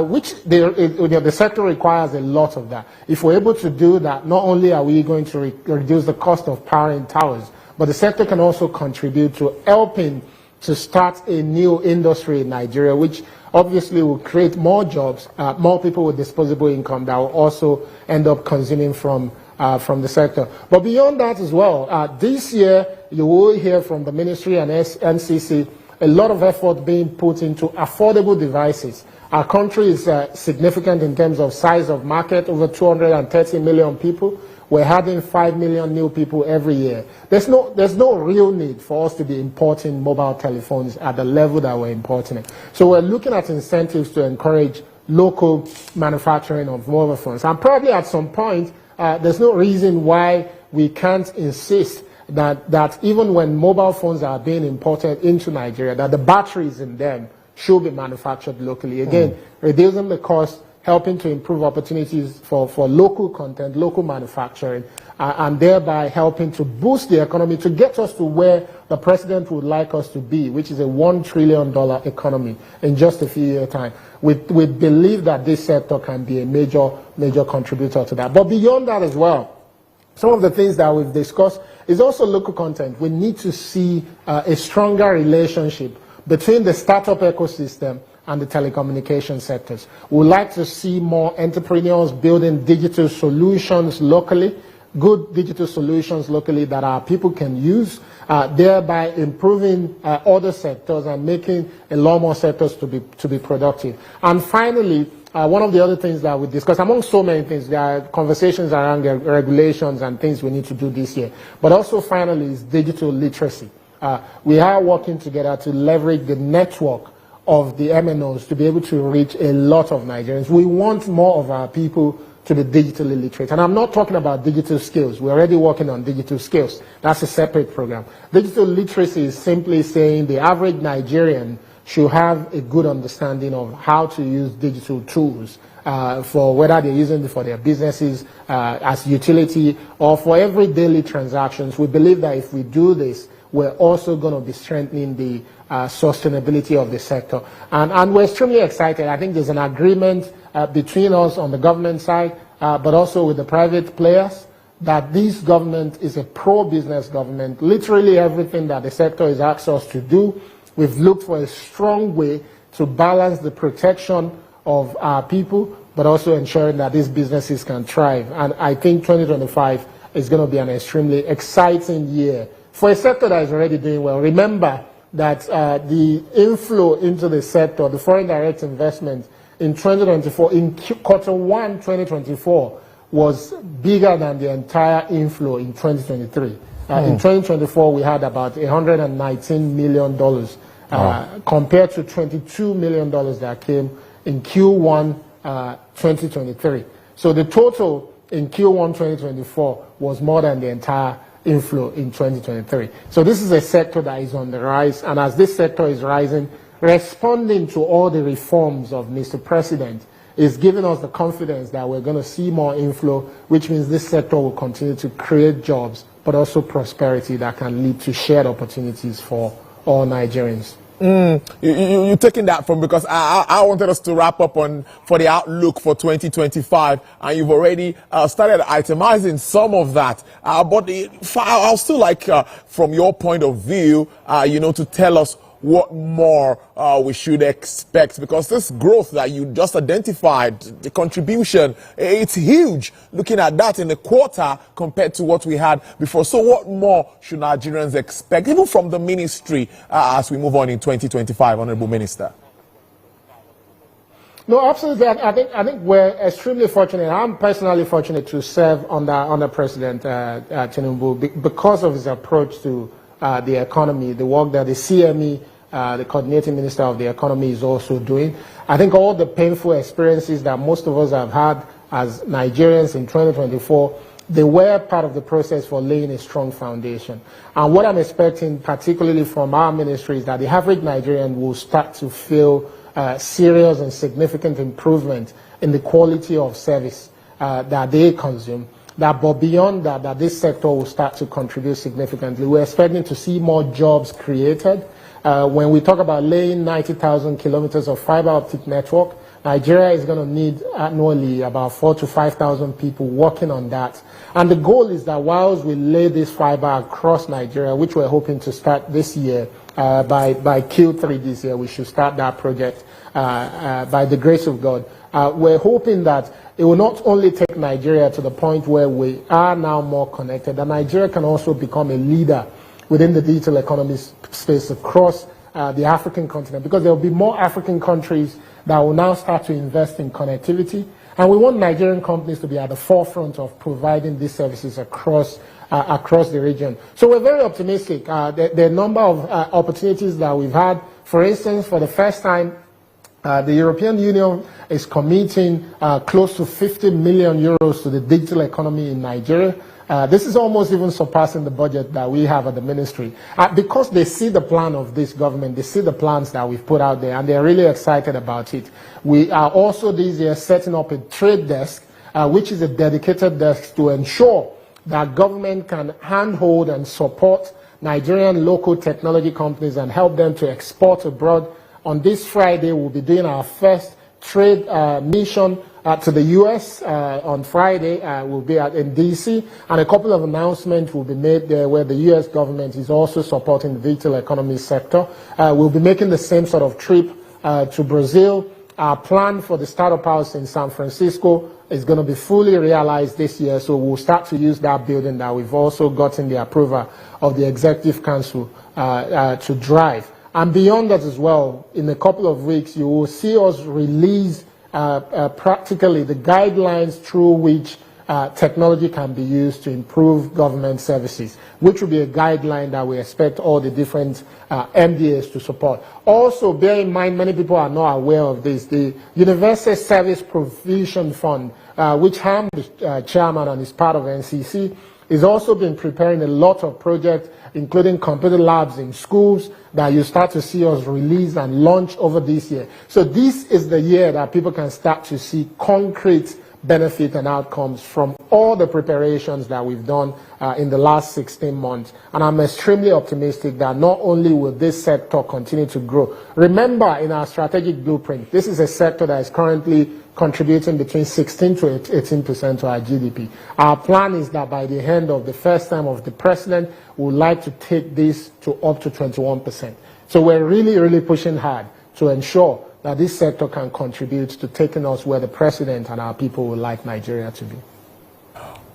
which the sector requires a lot of that. If we're able to do that, not only are we going to reduce the cost of powering towers, but the sector can also contribute to helping to start a new industry in Nigeria, which obviously will create more jobs, more people with disposable income that will also end up consuming from the sector. But beyond that as well, this year you will hear from the ministry and NCC a lot of effort being put into affordable devices. Our country is significant in terms of size of market, over 230 million people. We're having 5 million new people every year. There's no real need for us to be importing mobile telephones at the level that we're importing it. So we're looking at incentives to encourage local manufacturing of mobile phones. And probably at some point, there's no reason why we can't insist that even when mobile phones are being imported into Nigeria, that the batteries in them should be manufactured locally. Again, reducing the cost, helping to improve opportunities for local content, local manufacturing, and thereby helping to boost the economy to get us to where the president would like us to be, which is a $1 trillion economy in just a few years' time. We believe that this sector can be a major contributor to that. But beyond that as well, some of the things that we've discussed is also local content. We need to see a stronger relationship between the startup ecosystem and the telecommunication sectors. We'd like to see more entrepreneurs building digital solutions locally, good digital solutions locally that our people can use, thereby improving other sectors and making a lot more sectors to be productive. And finally, one of the other things that we discussed, among so many things, there are conversations around regulations and things we need to do this year. But also finally is digital literacy. We are working together to leverage the network of the MNOs to be able to reach a lot of Nigerians. We want more of our people to be digitally literate. And I'm not talking about digital skills. We're already working on digital skills. That's a separate program. Digital literacy is simply saying the average Nigerian should have a good understanding of how to use digital tools for whether they're using it for their businesses as utility or for every daily transactions. We believe that if we do this, we're also going to be strengthening the sustainability of the sector. And we're extremely excited. I think there's an agreement between us on the government side, but also with the private players, that this government is a pro-business government. Literally everything that the sector is asked us to do, we've looked for a strong way to balance the protection of our people, but also ensuring that these businesses can thrive. And I think 2025 is going to be an extremely exciting year for a sector that is already doing well. Remember that the inflow into the sector, the foreign direct investment in 2024, in Q1 2024, was bigger than the entire inflow in 2023. In 2024, we had about $119 million compared to $22 million that came in Q1 2023. So the total in Q1 2024 was more than the entire inflow in 2023. So this is a sector that is on the rise, and as this sector is rising, responding to all the reforms of Mr. President is giving us the confidence that we're going to see more inflow, which means this sector will continue to create jobs, but also prosperity that can lead to shared opportunities for all Nigerians. You're taking that from, because I wanted us to wrap up for the outlook for 2025, and you've already started itemizing some of that. But I'll still like, from your point of view, to tell us what more we should expect, because this growth that you just identified, the contribution, it's huge. Looking at that in a quarter compared to what we had before. So what more should Nigerians expect, even from the ministry, as we move on in 2025, Honorable Minister? No, absolutely. I think we're extremely fortunate. I'm personally fortunate to serve under President Tinubu because of his approach to the economy, the work that the CME, the coordinating minister of the economy, is also doing. I think all the painful experiences that most of us have had as Nigerians in 2024, they were part of the process for laying a strong foundation. And what I'm expecting, particularly from our ministry, is that the average Nigerian will start to feel serious and significant improvement in the quality of service that they consume. But beyond that, that this sector will start to contribute significantly. We're expecting to see more jobs created. When we talk about laying 90,000 kilometers of fiber optic network, Nigeria is going to need annually about 4,000 to 5,000 people working on that. And the goal is that whilst we lay this fiber across Nigeria, which we're hoping to start this year, by Q3 this year, we should start that project by the grace of God. We're hoping that it will not only take Nigeria to the point where we are now more connected, that Nigeria can also become a leader within the digital economy space across the African continent, because there will be more African countries that will now start to invest in connectivity. And we want Nigerian companies to be at the forefront of providing these services across the region. So we're very optimistic. The number of opportunities that we've had, for instance, for the first time, the European Union is committing close to 50 million euros to the digital economy in Nigeria. This is almost even surpassing the budget that we have at the ministry. Because they see the plan of this government, they see the plans that we've put out there, and they're really excited about it. We are also this year setting up a trade desk, which is a dedicated desk to ensure that government can handhold and support Nigerian local technology companies and help them to export abroad. On this Friday, we'll be doing our first trade mission to the U.S. On Friday. We'll be in D.C., and a couple of announcements will be made there where the U.S. government is also supporting the digital economy sector. We'll be making the same sort of trip to Brazil. Our plan for the startup house in San Francisco is going to be fully realized this year, so we'll start to use that building that we've also gotten the approval of the Executive Council to drive. And beyond that as well, in a couple of weeks, you will see us release practically the guidelines through which technology can be used to improve government services, which will be a guideline that we expect all the different MDAs to support. Also, bear in mind, many people are not aware of this, the Universal Service Provision Fund, which Ham, the chairman and is part of NCC, is also been preparing a lot of projects, including computer labs in schools, that you start to see us release and launch over this year. So this is the year that people can start to see concrete benefit and outcomes from all the preparations that we've done in the last 16 months. And I'm extremely optimistic that not only will this sector continue to grow. Remember, in our strategic blueprint, this is a sector that is currently contributing between 16 to 18% to our GDP. Our plan is that by the end of the first term of the president, we would like to take this to up to 21%. So we're really, really pushing hard to ensure that this sector can contribute to taking us where the president and our people would like Nigeria to be.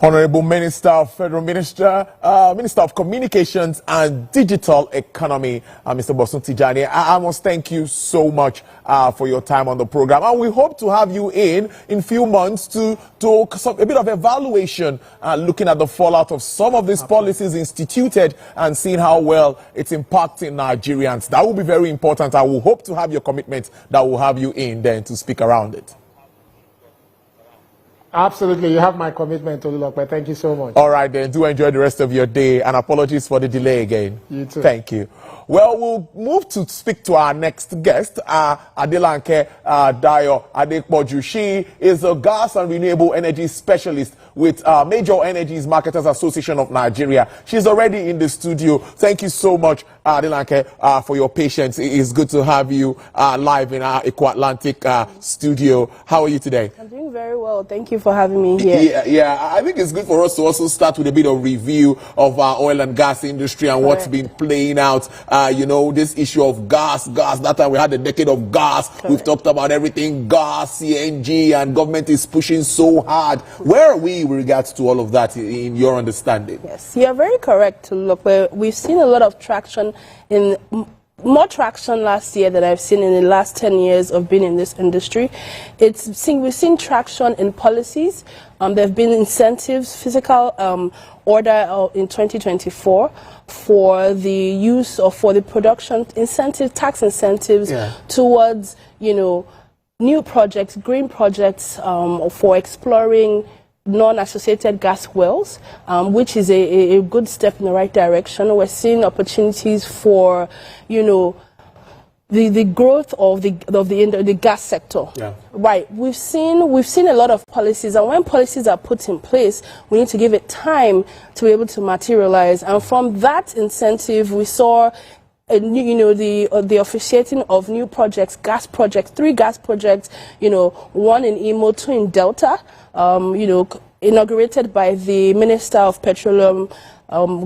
Honorable Minister, Federal Minister, Minister of Communications and Digital Economy, Mr. Bosun Tijani. I must thank you so much for your time on the program. And we hope to have you in few months to do a bit of evaluation, looking at the fallout of some of these policies instituted and seeing how well it's impacting Nigerians. That will be very important. I will hope to have your commitment that will have you in then to speak around it. Absolutely. You have my commitment, Tolulope. Thank you so much. All right, then. Do enjoy the rest of your day, and apologies for the delay again. You too. Thank you. Well, we'll move to speak to our next guest, Adelanke Dayo Adekpoju. She is a gas and renewable energy specialist with Major Energies Marketers Association of Nigeria. She's already in the studio. Thank you so much, Adelanke, for your patience. It is good to have you live in our Eco Atlantic studio. How are you today? I'm doing very well. Thank you for having me here. Yeah, I think it's good for us to also start with a bit of review of our oil and gas industry and what's been playing out. You know, this issue of gas. That time we had a decade of gas. Correct. We've talked about everything gas, CNG, and government is pushing so hard. Where are we with regards to all of that in your understanding? Yes, you're very correct to look where we've seen a lot of traction in more traction last year than I've seen in the last 10 years of being in this industry. We've seen traction in policies. There have been incentives, physical order in 2024 for the use of, for the production incentive, tax incentives towards, you know, new projects, green projects for exploring non-associated gas wells, which is a good step in the right direction. We're seeing opportunities for, you know, the growth of the gas sector. Yeah. Right. We've seen a lot of policies, and when policies are put in place, we need to give it time to be able to materialize. And from that incentive, we saw the officiating of new projects, gas projects, 3 gas projects, you know, 1 in Imo, 2 in Delta, you know, inaugurated by the Minister of Petroleum,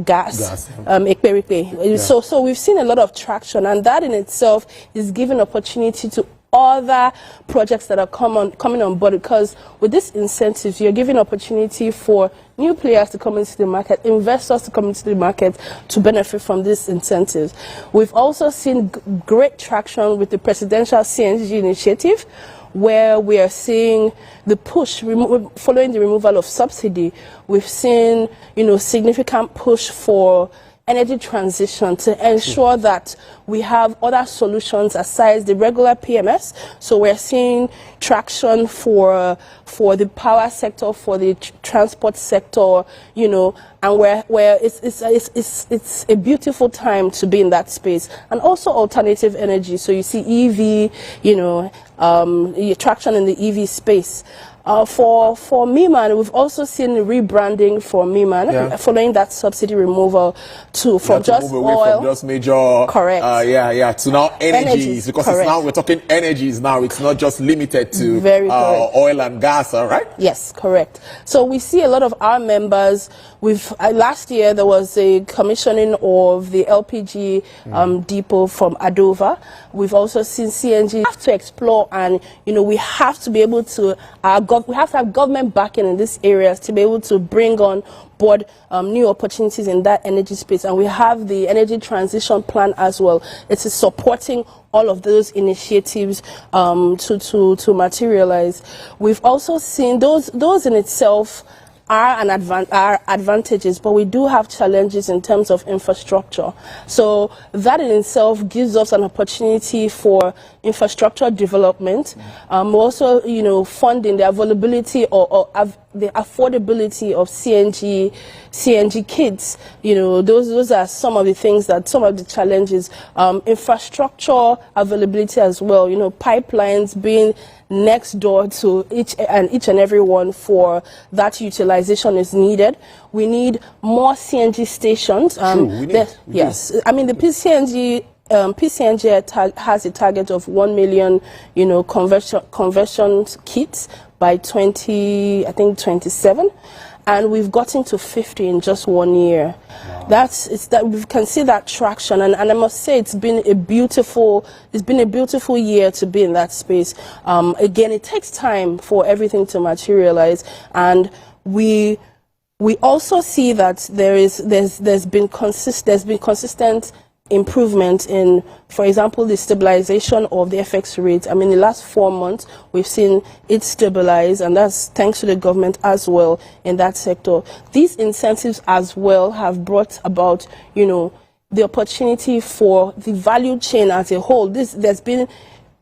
Gas. Yeah. So we've seen a lot of traction, and that in itself is giving opportunity to other projects that are coming on board, because with these incentives, you're giving opportunity for new players to come into the market, investors to come into the market to benefit from these incentives. We've also seen great traction with the presidential CNG initiative, where we are seeing the push following the removal of subsidy. We've seen, you know, significant push for energy transition to ensure that we have other solutions aside the regular PMS. So we're seeing traction for the power sector, for the transport sector, you know, and where it's a beautiful time to be in that space. And also alternative energy. So you see EV, you know, traction in the EV space. For Miman, we've also seen rebranding for Miman following that subsidy removal from just oil, from just major, correct, to now energies, because it's now we're talking energies now. It's not just limited to oil and gas, all right? Yes, correct. So we see a lot of our members. Last year there was a commissioning of the LPG depot from Adova. We've also seen CNG. We have to explore, and you know, we have to be able to we have to have government backing in these areas to be able to bring on board new opportunities in that energy space. And we have the energy transition plan as well. It is supporting all of those initiatives to materialize. We've also seen those in itself are advantages, but we do have challenges in terms of infrastructure. So that in itself gives us an opportunity for infrastructure development. Also, you know, funding the availability or the affordability of CNG kits. You know, those are some of the things some of the challenges. Infrastructure availability as well. You know, pipelines being next door to each and every one for that utilization is needed. We need more CNG stations. Yes, I mean the PCNG has a target of 1 million, you know, conversion kits by 2027, and we've gotten to 50 in just 1 year. Wow. We can see that traction, and I must say it's been a beautiful year to be in that space. Again, it takes time for everything to materialize, and we also see that there's been consistent improvement in, for example, the stabilization of the FX rate. I mean, the last 4 months, we've seen it stabilize, and that's thanks to the government as well in that sector. These incentives as well have brought about, you know, the opportunity for the value chain as a whole. There's been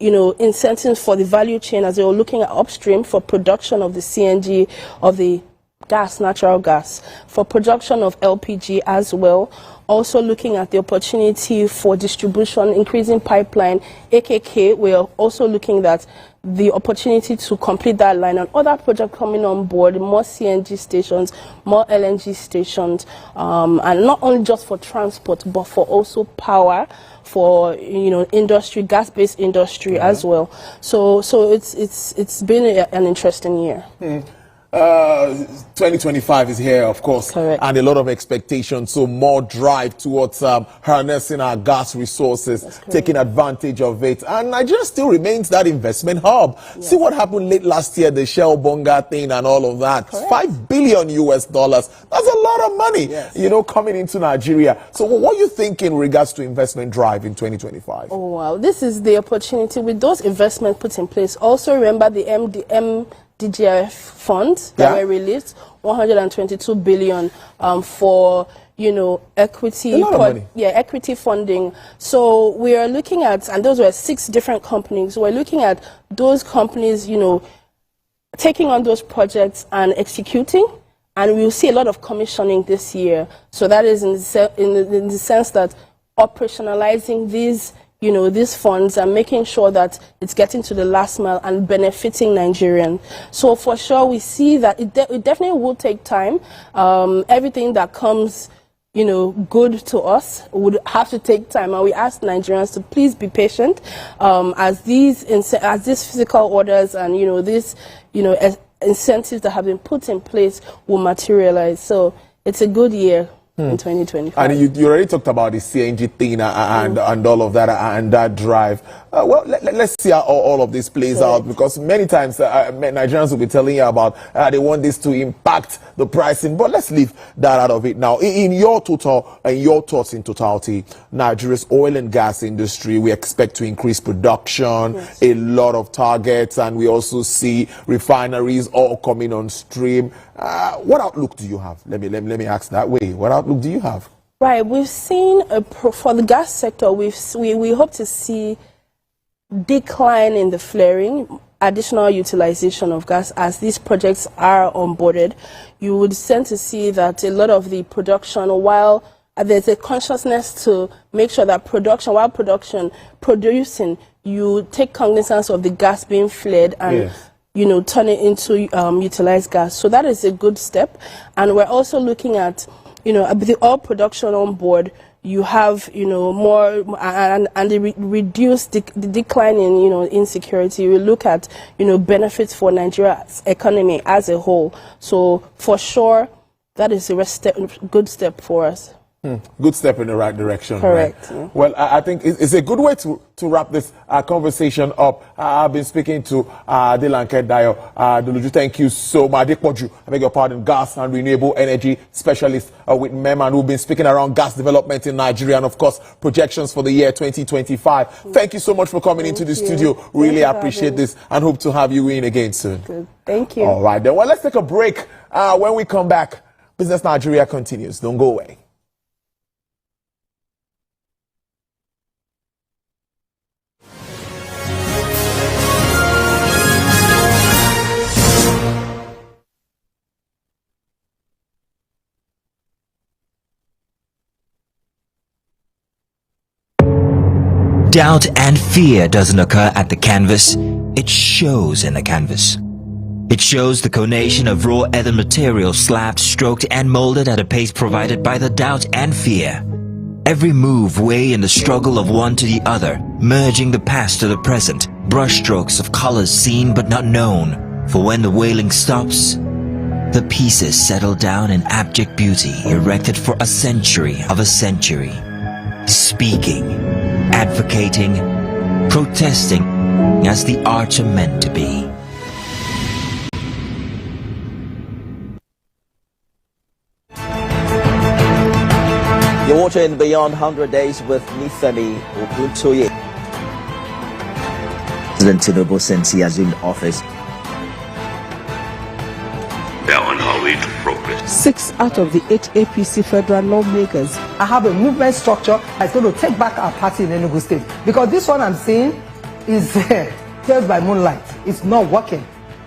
incentives for the value chain as they were looking at upstream for production of the CNG, of the gas, natural gas, for production of LPG as well. Also looking at the opportunity for distribution, increasing pipeline, AKK. We are also looking at the opportunity to complete that line and other projects coming on board, more CNG stations, more LNG stations, and not only just for transport, but for also power, for industry, gas-based industry as well. So it's been an interesting year. 2025 is here, of course, and a lot of expectations, so more drive towards harnessing our gas resources, taking advantage of it, and Nigeria still remains that investment hub. See what happened late last year, the Shell Bonga thing and all of that. $5 billion US. That's a lot of money, coming into Nigeria. So what are you thinking in regards to investment drive in 2025? Oh, wow. This is the opportunity with those investments put in place. Also remember the DGF funds that were released, 122 billion for equity, equity funding. So we are looking at, and those were 6 different companies. We're looking at those companies, taking on those projects and executing, and we'll see a lot of commissioning this year. So that is in the sense that operationalizing these these funds and making sure that it's getting to the last mile and benefiting Nigerians. So for sure, we see that it definitely will take time. Everything that comes, good to us would have to take time. And we ask Nigerians to please be patient as these physical orders and, these, incentives that have been put in place will materialize. So it's a good year. In 2025. And you already talked about the CNG thing and all of that and that drive. Well, let's see how all of this plays out, because many times Nigerians will be telling you about they want this to impact the pricing, but let's leave that out of it now. In your thoughts in totality, Nigeria's oil and gas industry, we expect to increase production, a lot of targets, and we also see refineries all coming on stream. What outlook do you have? Let me ask that way. What outlook do you have? Right, we've seen for the gas sector, we hope to see decline in the flaring, additional utilization of gas as these projects are onboarded. You would tend to see that a lot of the production, while there's a consciousness to make sure that producing, you take cognizance of the gas being flared and turn it into utilized gas. So that is a good step. And we're also looking at, the oil production on board. You have, more and the reduce the decline in, insecurity. We look at, benefits for Nigeria's economy as a whole. So for sure, that is a good step for us. Good step in the right direction. Correct. Right? Yeah. Well, I think it's a good way to wrap this conversation up. I've been speaking to Delanke Dayo. Duluju, thank you so much. Adekpoju, I beg your pardon, gas and renewable energy specialist with MEMA, who've been speaking around gas development in Nigeria and, of course, projections for the year 2025. Thank you so much for coming into the studio. Really appreciate this and hope to have you in again soon. Good. Thank you. All right, then. Well, let's take a break. When we come back, Business Nigeria continues. Don't go away. Doubt and fear doesn't occur at the canvas, it shows in the canvas. It shows the conation of raw earthen material slabbed, stroked and molded at a pace provided by the doubt and fear. Every move weigh in the struggle of one to the other, merging the past to the present, brushstrokes of colors seen but not known. For when the wailing stops, the pieces settle down in abject beauty erected for a century of a century. Speaking, advocating, protesting as the arts are meant to be. You're watching Beyond 100 Days with Nifemi Oguntoye. President Tinubu, since he assumed office, they are on our way to progress. 6 out of the 8 APC federal lawmakers have a movement structure that's going to take back our party in Enugu State. Because this one I'm seeing is death by moonlight. It's not working.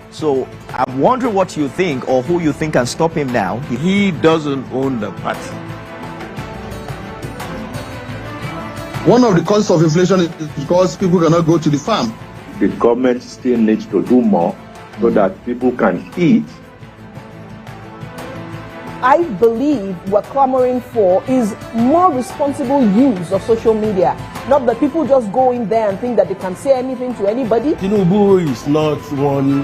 So I'm wondering what you think or who you think can stop him now. He doesn't own the party. One of the causes of inflation is because people cannot go to the farm. The government still needs to do more so that people can eat. I believe what we're clamoring for is more responsible use of social media. Not that people just go in there and think that they can say anything to anybody. Tinubu is not one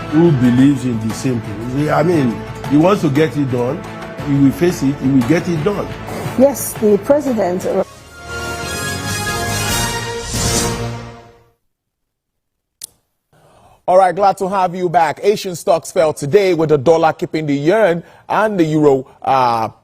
who believes in the simple. I mean, he wants to get it done. He will face it. He will get it done. Yes, the president. All right, glad to have you back. Asian stocks fell today with the dollar keeping the yuan and the euro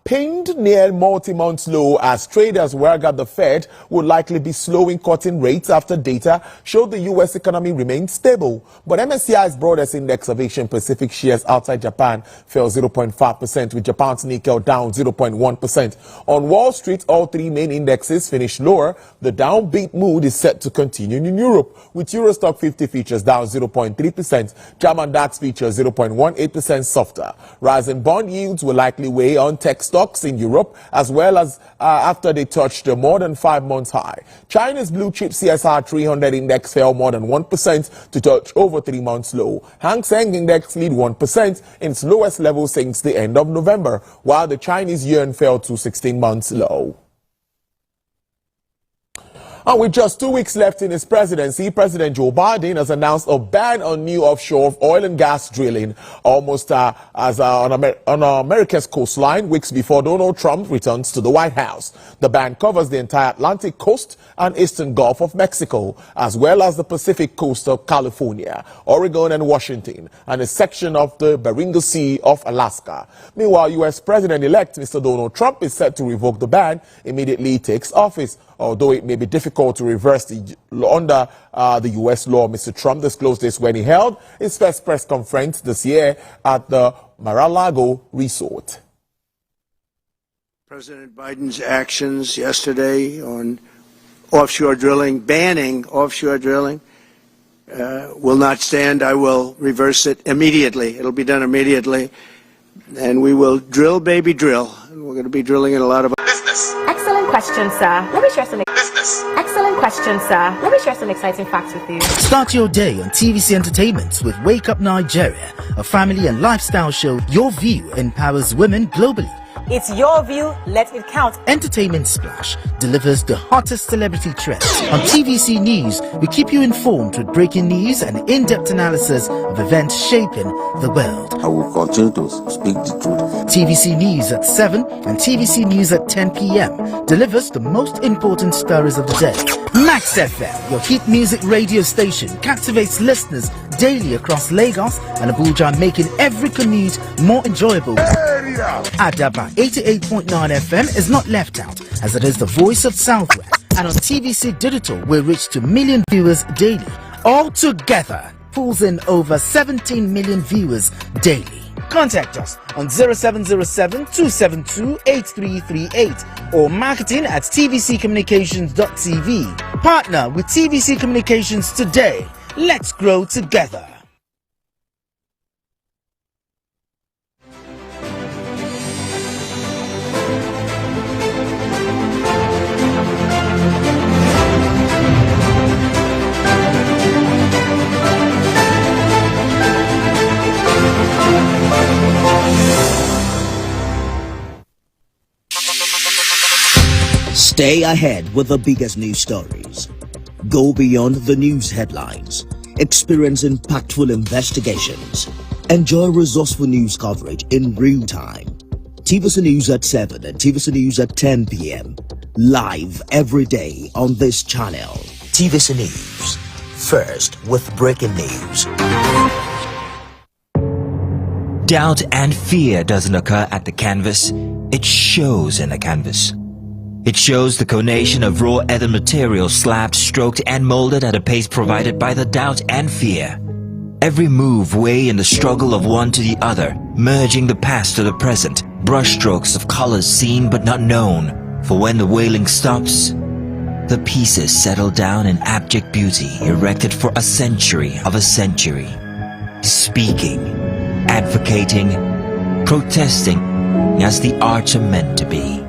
pinned near multi-month low as traders work at the Fed would likely be slowing cutting rates after data showed the U.S. economy remained stable. But MSCI's broadest index of Asian Pacific shares outside Japan fell 0.5%, with Japan's Nikkei down 0.1%. On Wall Street, all three main indexes finished lower. The downbeat mood is set to continue in Europe, with Eurostock 50 futures down 0.3%, German DAX futures 0.18% softer. Rising bond yields will likely weigh on tech stocks in Europe, as well as after they touched a more than 5 months high. China's blue chip CSR 300 index fell more than 1% to touch over 3 months low. Hang Seng index lead 1% in its lowest level since the end of November, while the Chinese yuan fell to 16 months low. And with just 2 weeks left in his presidency, President Joe Biden has announced a ban on new offshore oil and gas drilling, almost on America's coastline, weeks before Donald Trump returns to the White House. The ban covers the entire Atlantic coast and eastern Gulf of Mexico, as well as the Pacific coast of California, Oregon, and Washington, and a section of the Bering Sea of Alaska. Meanwhile, U.S. President-elect Mr. Donald Trump is set to revoke the ban immediately he takes office. Although it may be difficult to reverse under the U.S. law, Mr. Trump disclosed this when he held his first press conference this year at the Mar-a-Lago resort. President Biden's actions yesterday on offshore drilling, banning offshore drilling, will not stand. I will reverse it immediately. It'll be done immediately. And we will drill, baby, drill. And we're going to be drilling in a lot of business. Excellent question, sir. Let me share some business. Excellent question, sir. Let me share some exciting facts with you. Start your day on TVC Entertainment with Wake Up Nigeria, a family and lifestyle show. Your view empowers women globally. It's your view, let it count. Entertainment Splash delivers the hottest celebrity trends. On TVC News, we keep you informed with breaking news and in-depth analysis of events shaping the world. I will continue to speak the truth. TVC News at 7 and TVC News at 10 p.m. delivers the most important stories of the day. Max FM, your hit music radio station, captivates listeners daily across Lagos and Abuja, making every commute more enjoyable. Adaba 88.9 FM is not left out, as it is the voice of Southwest. And on TVC Digital, we reach 2 million viewers daily. All together, pulls in over 17 million viewers daily. Contact us on 0707-272-8338 or marketing at tvccommunications.tv. Partner with TVC Communications today. Let's grow together. Stay ahead with the biggest news stories. Go beyond the news headlines. Experience impactful investigations. Enjoy resourceful news coverage in real time. TVC News at 7 and TVC News at 10 p.m. Live every day on this channel. TVC News. First with breaking news. Doubt and fear doesn't occur at the canvas. It shows in the canvas. It shows the conation of raw earthen material slapped, stroked, and molded at a pace provided by the doubt and fear. Every move weigh in the struggle of one to the other, merging the past to the present, brushstrokes of colors seen but not known. For when the wailing stops, The pieces settle down in abject beauty erected for a century of a century. Speaking, advocating, protesting as the arts are meant to be.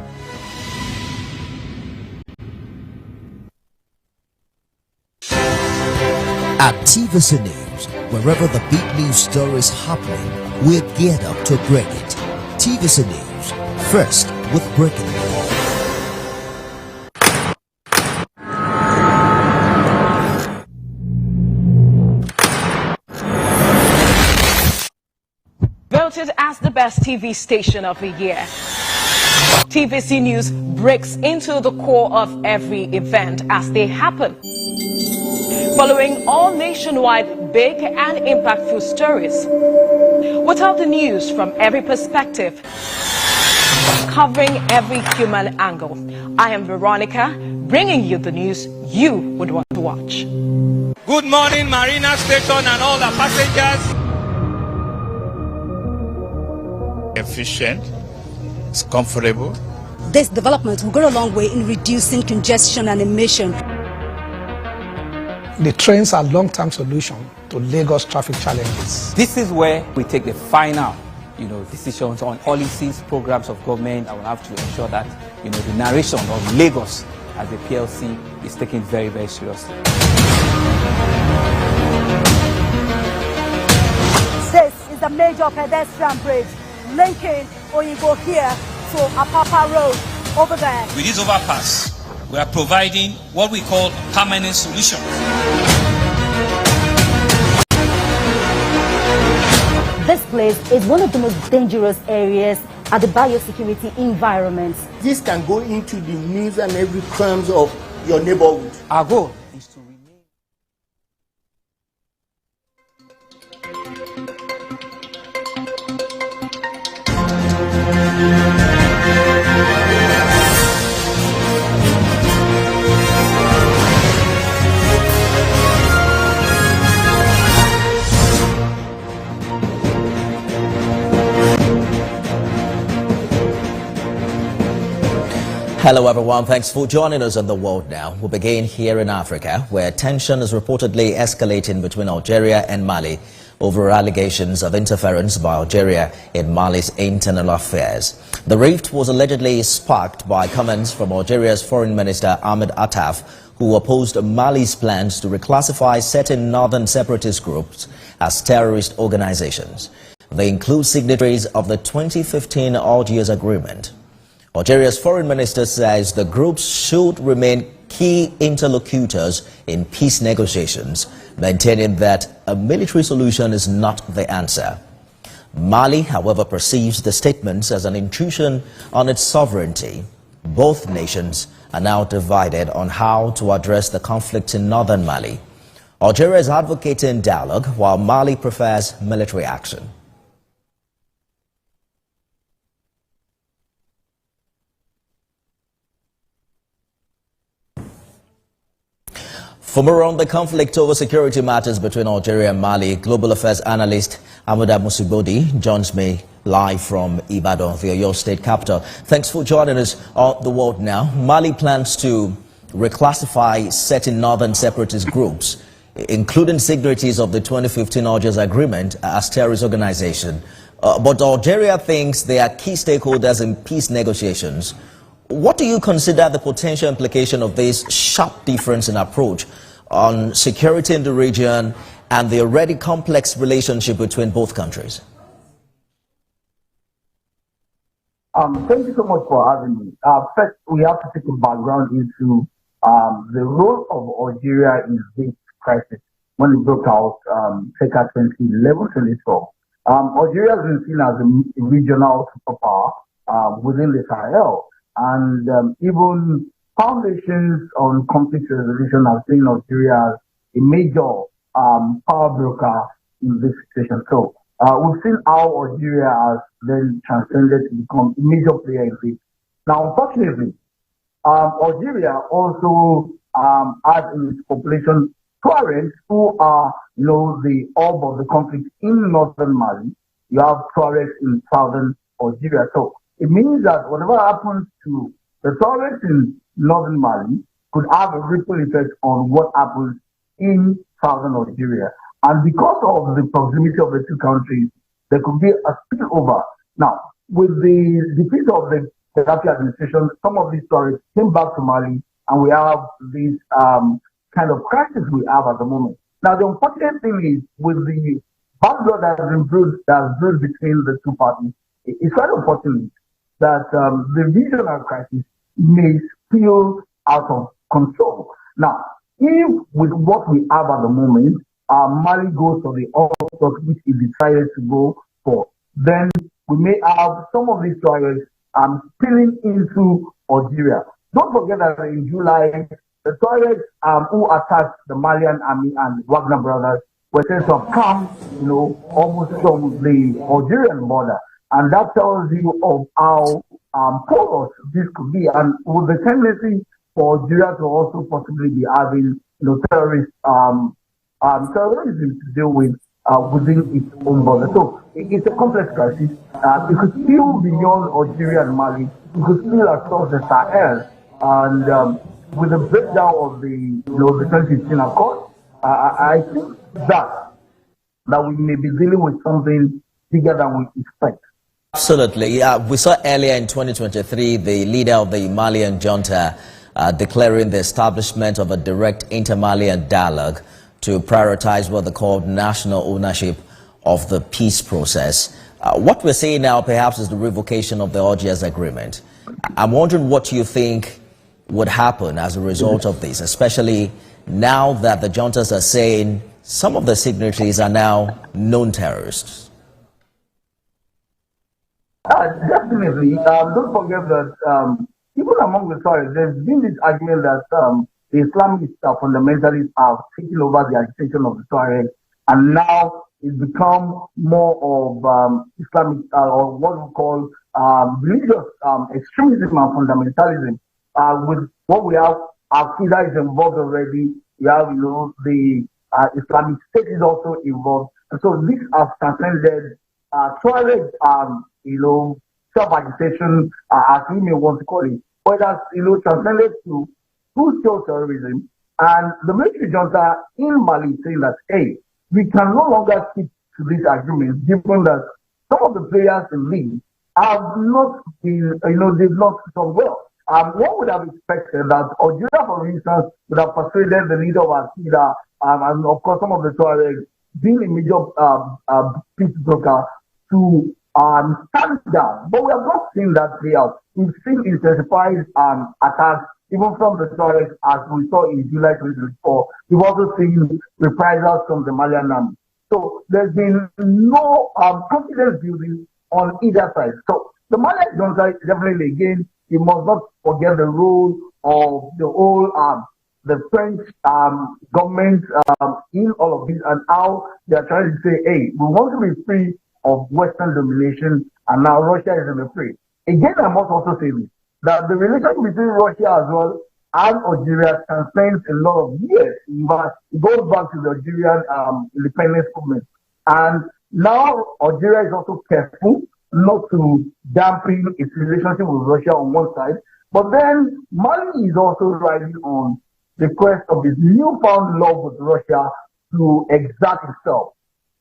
At TVC News, wherever the big news story is happening, we're geared up to break it. TVC News, first with breaking news. Voted as the best TV station of the year. TVC News breaks into the core of every event as they happen. Following all nationwide big and impactful stories. Without the news from every perspective. Covering every human angle. I am Veronica, bringing you the news you would want to watch. Good morning, Marina Station and all the passengers. Efficient, it's comfortable. This development will go a long way in reducing congestion and emission. The trains are a long-term solution to Lagos traffic challenges. This is where we take the final, decisions on policies, programs of government. I will have to ensure that, the narration of Lagos as the PLC is taken very, very seriously. This is a major pedestrian bridge linking Oyinbo here to Apapa Road over there. With this overpass, we are providing what we call permanent solution. This place is one of the most dangerous areas at the biosecurity environment. This can go into the news and every crumbs of your neighborhood. Our goal is to Hello everyone, thanks for joining us on The World Now. We'll begin here in Africa, where tension is reportedly escalating between Algeria and Mali over allegations of interference by Algeria in Mali's internal affairs. The rift was allegedly sparked by comments from Algeria's Foreign Minister Ahmed Attaf, who opposed Mali's plans to reclassify certain northern separatist groups as terrorist organizations. They include signatories of the 2015 Algiers Agreement. Algeria's foreign minister says the groups should remain key interlocutors in peace negotiations, maintaining that a military solution is not the answer. Mali, however, perceives the statements as an intrusion on its sovereignty. Both nations are now divided on how to address the conflict in northern Mali. Algeria is advocating dialogue, while Mali prefers military action. For more on the conflict over security matters between Algeria and Mali, global affairs analyst Amuda Musibodi joins me live from Ibadan, the Oyo state capital. Thanks for joining us on The World Now. Mali plans to reclassify certain northern separatist groups, including signatories of the 2015 Algiers Agreement, as terrorist organization. But Algeria thinks they are key stakeholders in peace negotiations. What do you consider the potential implication of this sharp difference in approach on security in the region and the already complex relationship between both countries? Thank you so much for having me. First, we have to take a background into the role of Algeria in this crisis when it broke out circa 2011-2012. Algeria has been seen as a regional superpower within the Sahel. And even foundations on conflict resolution have seen Algeria as a major power broker in this situation. So we've seen how Algeria has then transcended to become a major player in this. Now, unfortunately, Algeria also has in its population Tuaregs who are, the hub of the conflict in northern Mali. You have Tuaregs in southern Algeria. So it means that whatever happens to the Tuaregs in northern Mali could have a ripple effect on what happens in southern Algeria. And because of the proximity of the two countries, there could be a spillover. Now, with the defeat of the Gaddafi administration, some of these stories came back to Mali, and we have this kind of crisis we have at the moment. Now, the unfortunate thing is, with the bad blood that has been brewed between the two parties, it's quite unfortunate that the regional crisis may spill out of control. Now, if with what we have at the moment, Mali goes for the all-stock which is decided to go for, then we may have some of these Tuaregs spilling into Algeria. Don't forget that in July, the Tuaregs who attacked the Malian army and Wagner brothers were said to have come, almost from the Algerian border. And that tells you of how porous this could be, and with the tendency for Algeria to also possibly be having, terrorism to deal with within its own border. So it's a complex crisis. It could spill beyond Algeria and Mali. It could spill across the Sahel, and with the breakdown of the 2015 Accord, I think that we may be dealing with something bigger than we expect. Absolutely. We saw earlier in 2023 the leader of the Malian junta declaring the establishment of a direct inter-Malian dialogue to prioritize what they called national ownership of the peace process. What we're seeing now perhaps is the revocation of the Algiers Agreement. I'm wondering what you think would happen as a result of this, especially now that the juntas are saying some of the signatories are now known terrorists. Definitely. Don't forget that even among the Tuaregs, there's been this argument that the Islamic fundamentalists have taken over the agitation of the Tuaregs, and now it's become more of Islamic or what we call religious extremism and fundamentalism. With what we have, Al-Qaeda is involved already. We have, the Islamic State is also involved, and so this has transcended Tuareg, self-agitation, as we may want to call it, but that's, transcended to full-scale terrorism. And the military junta in Mali is saying that, hey, we can no longer stick to these agreements, given that some of the players in league have not been, they've not done well. One would have expected that Algeria, for instance, would have persuaded the leader of Al-Qaeda, and of course some of the Tuaregs, being a major peace broker, to stand down. But we have not seen that play out. We've seen intensified attacks, even from the Tuaregs, as we saw in July 2024. We've also seen reprisals from the Malian army. So there's been no confidence building on either side. So the Malian junta, definitely, again, you must not forget the role of the whole the French government in all of this, and how they are trying to say, hey, we want to be free of Western domination, and now Russia is in the fray. Again, I must also say this, that the relation between Russia as well and Algeria transcends a lot of years. In fact, it goes back to the Algerian independence movement. And now Algeria is also careful not to dampen its relationship with Russia on one side, but then Mali is also riding on the quest of this newfound love with Russia to exert itself.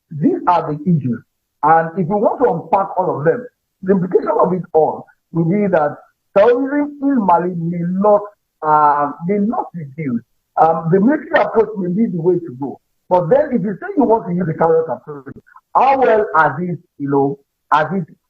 These are the issues. And if you want to unpack all of them, the implication of it all will be that terrorism in Mali may not reduce. The military approach may be the way to go. But then if you say you want to use the carrot approach, how well has it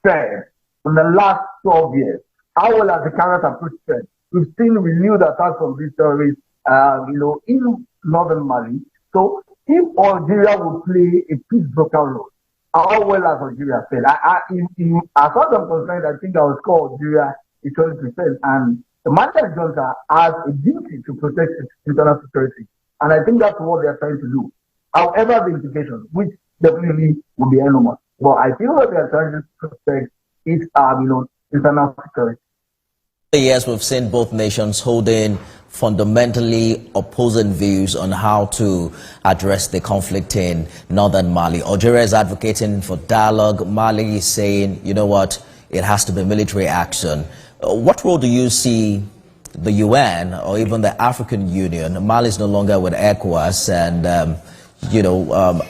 fared in the last 12 years? How well has the carrot approach fared? We've seen renewed attacks from these terrorists, in northern Mali. So if Algeria will play a peace broker role, how well has Algeria fared? As far as I'm concerned, I think I will score Algeria is 20%, and the Malian junta has a duty to protect its internal security, and I think that's what they are trying to do. However, the implications, which definitely will be enormous, but I feel that they are trying to protect its, internal security. Yes, we've seen both nations holding fundamentally opposing views on how to address the conflict in northern Mali. Algeria is advocating for dialogue. Mali is saying, you know what, it has to be military action. What role do you see the UN or even the African Union. Mali is no longer with ECOWAS, and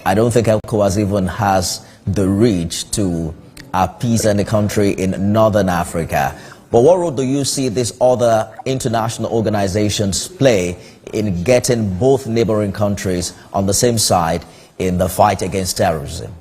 I don't think ECOWAS even has the reach to appease any country in Northern Africa. But what role do you see these other international organizations play in getting both neighboring countries on the same side in the fight against terrorism?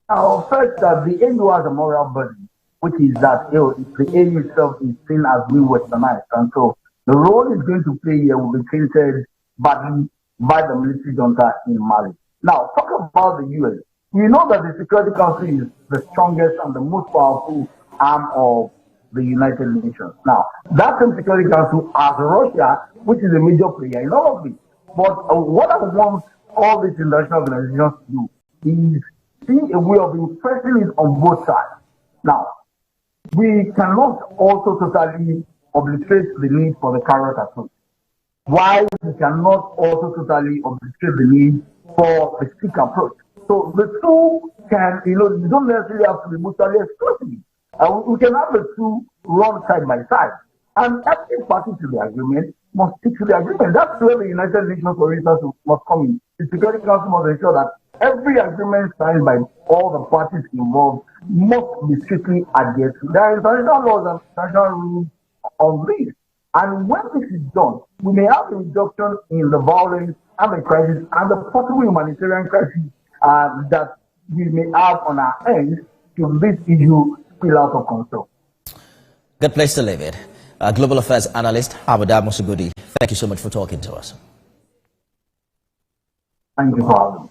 First, the AU has a moral burden, which is that the AU itself is seen as we westernized. And so the role it's going to play here will be treated badly by the military junta in Mali. Now, talk about the US. We know that the Security Council is the strongest and the most powerful arm of the United Nations. Now, that same Security Council has Russia, which is a major player in all of this. But what I want all these international organizations to do is see a way of impressing it on both sides. Now, we cannot also totally obfuscate the need for the carrot approach. While we cannot also totally obfuscate the need for the stick approach. So the two can, you don't necessarily have to be mutually exclusive. We can have the two run side by side. And every party to the agreement must stick to the agreement. That's where the United Nations, for instance, must come in. The Security Council must ensure that every agreement signed by all the parties involved must be strictly adhered to. There are international laws and international rules on this. And when this is done, we may have a reduction in the violence and the crisis and the possible humanitarian crisis that we may have on our end to this issue spill out of control. Good place to leave it. Global Affairs Analyst Habuda Musugudi, thank you so much for talking to us. Thank you for having me.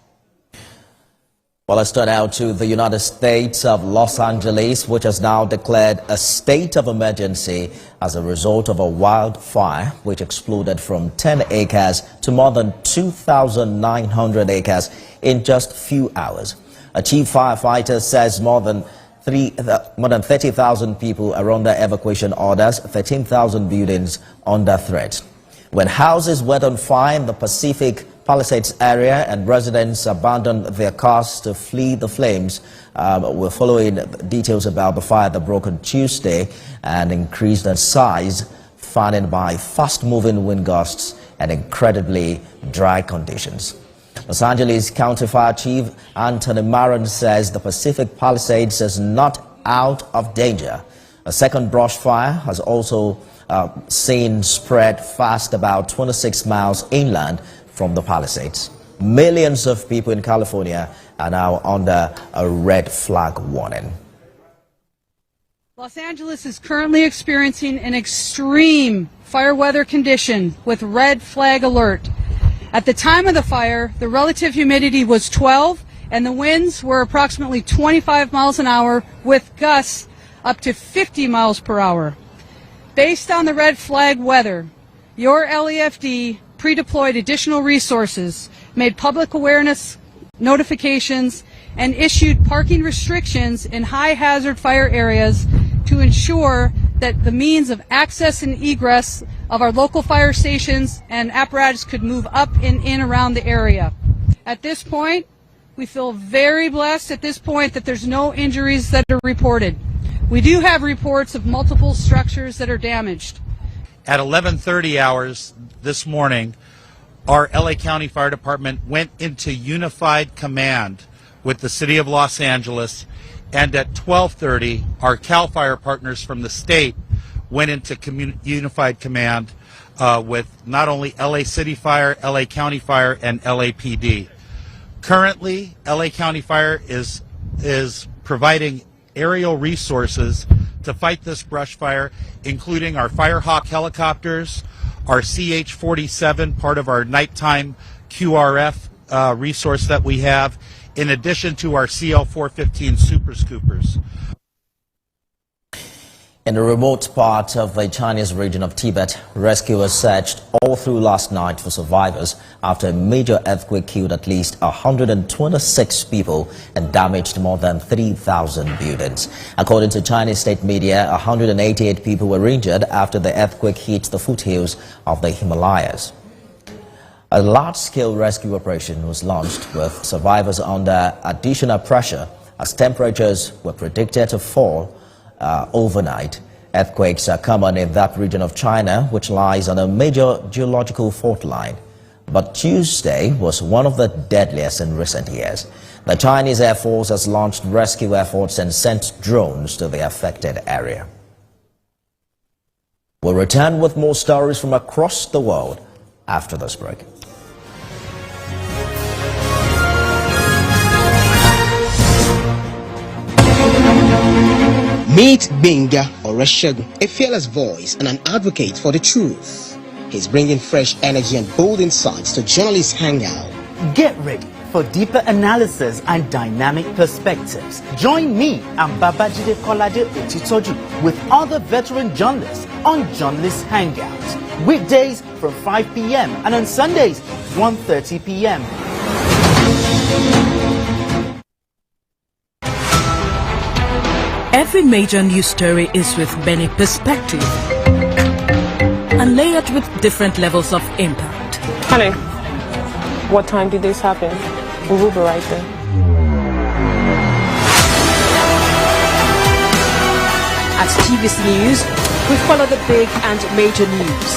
Well, let's turn now to the United States of Los Angeles, which has now declared a state of emergency as a result of a wildfire which exploded from 10 acres to more than 2,900 acres in just a few hours. A chief firefighter says more than 30,000 people are under evacuation orders, 13,000 buildings under threat. When houses went on fire in the Pacific Palisades area and residents abandoned their cars to flee the flames, we're following details about the fire that broke on Tuesday and increased in size, fanned by fast-moving wind gusts and incredibly dry conditions. Los Angeles County Fire Chief Anthony Maron says the Pacific Palisades is not out of danger. A second brush fire has also seen spread fast about 26 miles inland from the Palisades. Millions of people in California are now under a red flag warning. Los Angeles is currently experiencing an extreme fire weather condition with red flag alert. At the time of the fire, the relative humidity was 12 and the winds were approximately 25 miles an hour with gusts up to 50 miles per hour. Based on the red flag weather, your LAFD pre-deployed additional resources, made public awareness notifications, and issued parking restrictions in high-hazard fire areas to ensure that the means of access and egress of our local fire stations and apparatus could move up and in around the area. At this point, we feel very blessed at this point that there's no injuries that are reported. We do have reports of multiple structures that are damaged. At 11:30 hours this morning, our LA County Fire Department went into unified command with the City of Los Angeles, and at 12:30, our CAL FIRE partners from the state went into unified command with not only LA City Fire, LA County Fire, and LAPD. Currently, LA County Fire is providing aerial resources to fight this brush fire, including our Firehawk helicopters, our CH-47, part of our nighttime QRF resource that we have, in addition to our CL-415 Super Scoopers. In a remote part of the Chinese region of Tibet, rescuers searched all through last night for survivors after a major earthquake killed at least 126 people and damaged more than 3,000 buildings. According to Chinese state media, 188 people were injured after the earthquake hit the foothills of the Himalayas. A large-scale rescue operation was launched with survivors under additional pressure as temperatures were predicted to fall overnight Earthquakes are common in that region of China, which lies on a major geological fault line. But Tuesday was one of the deadliest in recent years. The Chinese Air Force has launched rescue efforts and sent drones to the affected area. We'll return with more stories from across the world after this break. Meet Benga Oreshegun, a fearless voice and an advocate for the truth. He's bringing fresh energy and bold insights to journalists' hangout. Get ready for deeper analysis and dynamic perspectives. Join me and Babajide Kolade Otitoju with other veteran journalists on Journalists' Hangout. Weekdays from 5 p.m. and on Sundays 1:30 p.m. Every major news story is with many perspectives and layered with different levels of impact. Honey, what time did this happen? We will be right there. At TVC News, we follow the big and major news,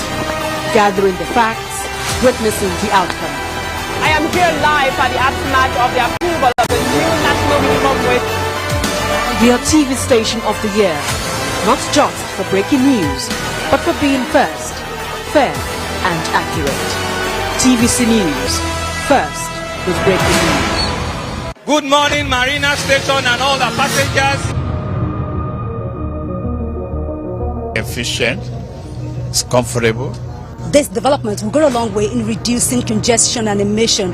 gathering the facts, witnessing the outcome. I am here live at the aftermath of the approval of the new national minimum wage. We are TV station of the year, not just for breaking news, but for being first, fair and accurate. TVC News, first with breaking news. Good morning, Marina Station and all the passengers. Efficient, it's comfortable. This development will go a long way in reducing congestion and emission.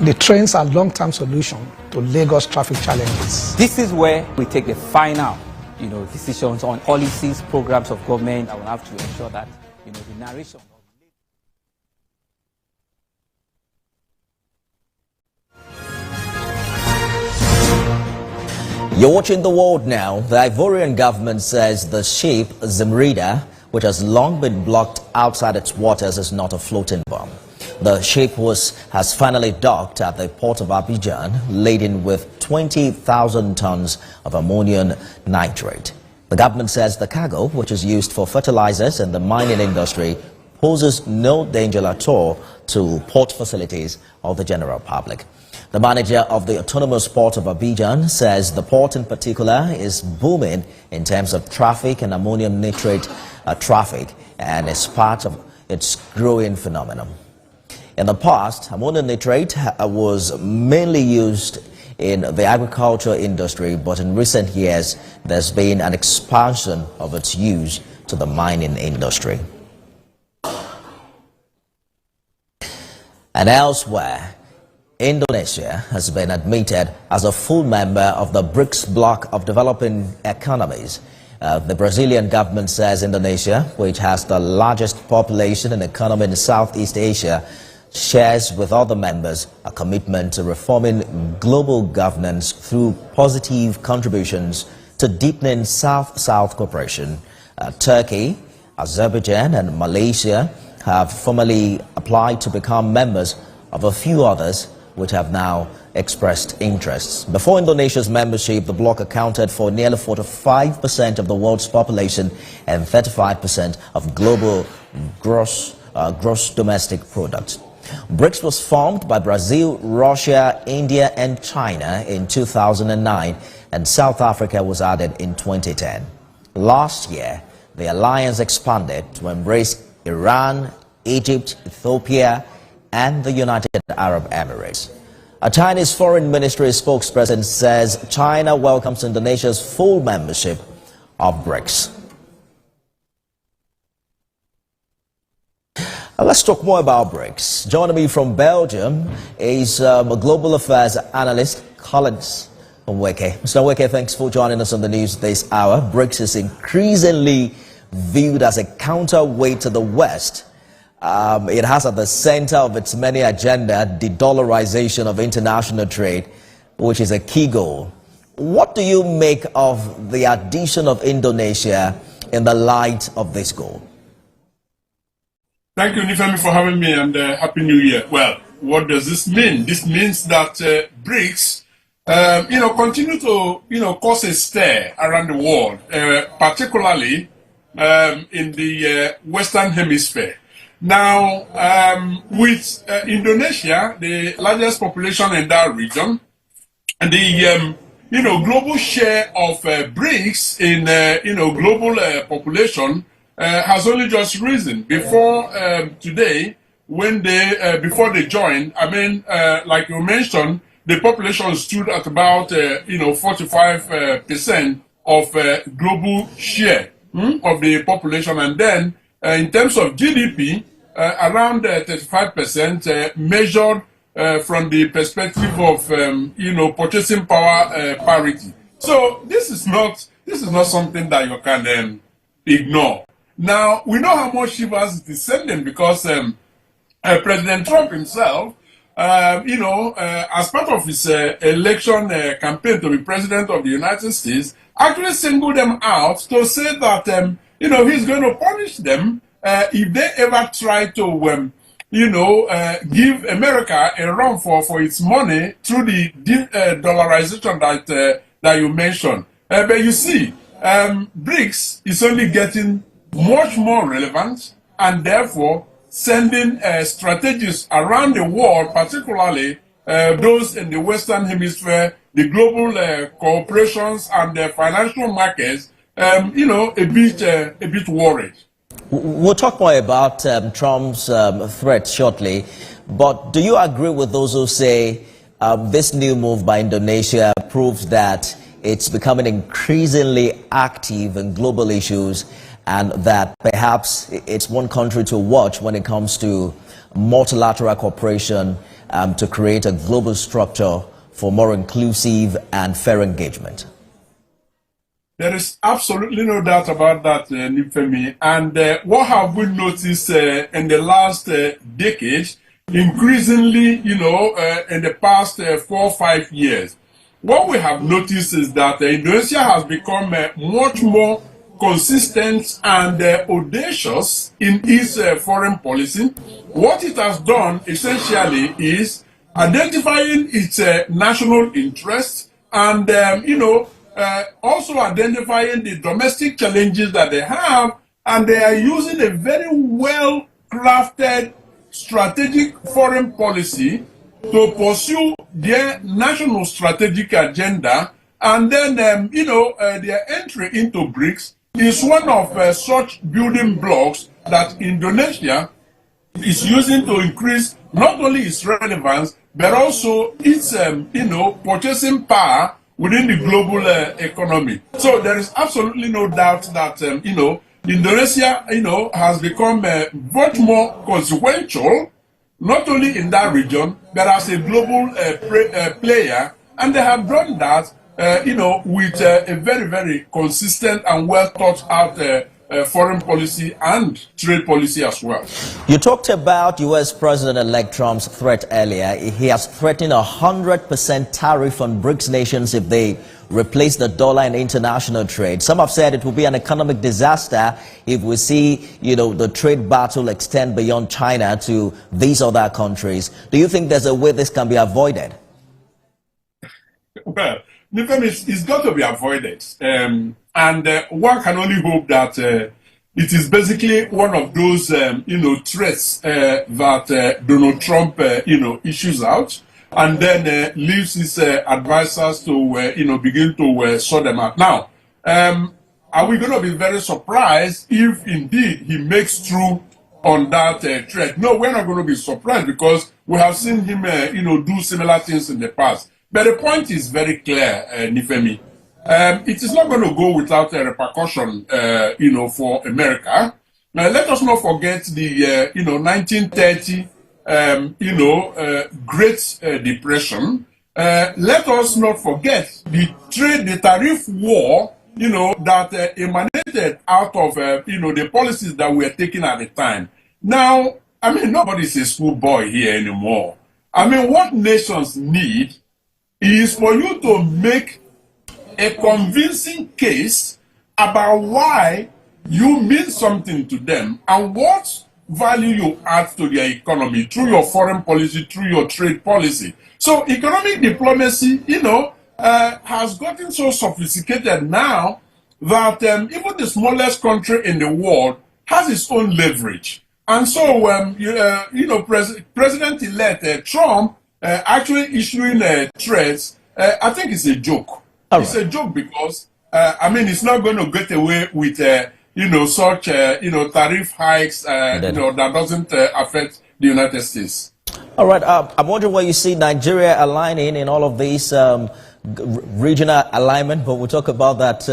The trains are a long-term solution to Lagos traffic challenges. This is where we take the final, decisions on policies, programs of government. I will have to ensure that, the narration. You're watching The World Now. The Ivorian government says the ship Zimrida, which has long been blocked outside its waters, is not a floating bomb. The ship has finally docked at the port of Abidjan, laden with 20,000 tons of ammonium nitrate. The government says the cargo, which is used for fertilizers in the mining industry, poses no danger at all to port facilities or the general public. The manager of the autonomous port of Abidjan says the port in particular is booming in terms of traffic and ammonium nitrate traffic, and is part of its growing phenomenon. In the past, ammonium nitrate was mainly used in the agriculture industry, but in recent years, there's been an expansion of its use to the mining industry. And elsewhere, Indonesia has been admitted as a full member of the BRICS bloc of developing economies. The Brazilian government says Indonesia, which has the largest population and economy in Southeast Asia, shares with other members a commitment to reforming global governance through positive contributions to deepening South-South cooperation. Turkey, Azerbaijan and Malaysia have formally applied to become members of a few others which have now expressed interests. Before Indonesia's membership, the bloc accounted for nearly 45% of the world's population and 35% of global gross domestic product. BRICS was formed by Brazil, Russia, India and China in 2009, and South Africa was added in 2010. Last year, the alliance expanded to embrace Iran, Egypt, Ethiopia and the United Arab Emirates. A Chinese Foreign Ministry spokesperson says China welcomes Indonesia's full membership of BRICS. Let's talk more about BRICS. Joining me from Belgium is a global affairs analyst, Collins Nweke. Mr. Nweke, thanks for joining us on the news this hour. BRICS is increasingly viewed as a counterweight to the West. It has at the center of its many agenda the dollarization of international trade, which is a key goal. What do you make of the addition of Indonesia in the light of this goal? Thank you, Nifemi, for having me, and Happy New Year. Well, what does this mean? This means that BRICS continue to, cause a stir around the world, particularly in the Western Hemisphere. Now, with Indonesia, the largest population in that region, and the global share of BRICS in global population has only just risen. Before today, when before they joined, like you mentioned, the population stood at about 45% of global share of the population, and then in terms of GDP, around 35% measured from the perspective of purchasing power parity. So this is not something that you can ignore. Now we know how much shivers it is sending because President Trump himself, as part of his election campaign to be president of the United States, actually singled them out to say that he's going to punish them if they ever try to give America a run for its money through the dollarization that you mentioned. But you see, BRICS is only getting much more relevant, and therefore sending strategies around the world, particularly those in the Western Hemisphere, the global corporations and the financial markets, a bit worried. We'll talk more about Trump's threat shortly, but do you agree with those who say this new move by Indonesia proves that it's becoming increasingly active in global issues, and that perhaps it's one country to watch when it comes to multilateral cooperation to create a global structure for more inclusive and fair engagement? There is absolutely no doubt about that, Nifemi. And what have we noticed in the last decade, increasingly, in the past 4 or 5 years? What we have noticed is that Indonesia has become much more consistent and audacious in its foreign policy. What it has done essentially is identifying its national interests and, also identifying the domestic challenges that they have, and they are using a very well-crafted strategic foreign policy to pursue their national strategic agenda. And then, their entry into BRICS is one of such building blocks that Indonesia is using to increase not only its relevance, but also its, purchasing power within the global economy. So there is absolutely no doubt that, Indonesia, has become much more consequential, not only in that region, but as a global player. And they have done that, with a very, very consistent and well thought out foreign policy and trade policy as well. You talked about U.S. President-elect Trump's threat earlier. He has threatened 100% tariff on BRICS nations if they replace the dollar in international trade. Some have said it will be an economic disaster if we see, the trade battle extend beyond China to these other countries. Do you think there's a way this can be avoided? Well, it's got to be avoided. And one can only hope that it is basically one of those, threats that Donald Trump, issues out, and then leaves his advisors to, begin to sort them out. Now, are we going to be very surprised if indeed he makes through on that threat? No, we're not going to be surprised because we have seen him, do similar things in the past. But the point is very clear, Nifemi. It is not going to go without a repercussion, for America. Now, let us not forget the, 1930, Great Depression. Let us not forget the tariff war, that emanated out of, the policies that were taken at the time. Now, nobody's a schoolboy here anymore. What nations need is for you to make a convincing case about why you mean something to them and what value you add to their economy through your foreign policy, through your trade policy. So economic diplomacy, has gotten so sophisticated now that even the smallest country in the world has its own leverage. And so, President-elect Trump actually issuing threats, I think it's a joke. It's a joke because, it's not going to get away with, such, tariff hikes, that doesn't affect the United States. All right. I'm wondering where you see Nigeria aligning in all of these regional alignment, but we'll talk about that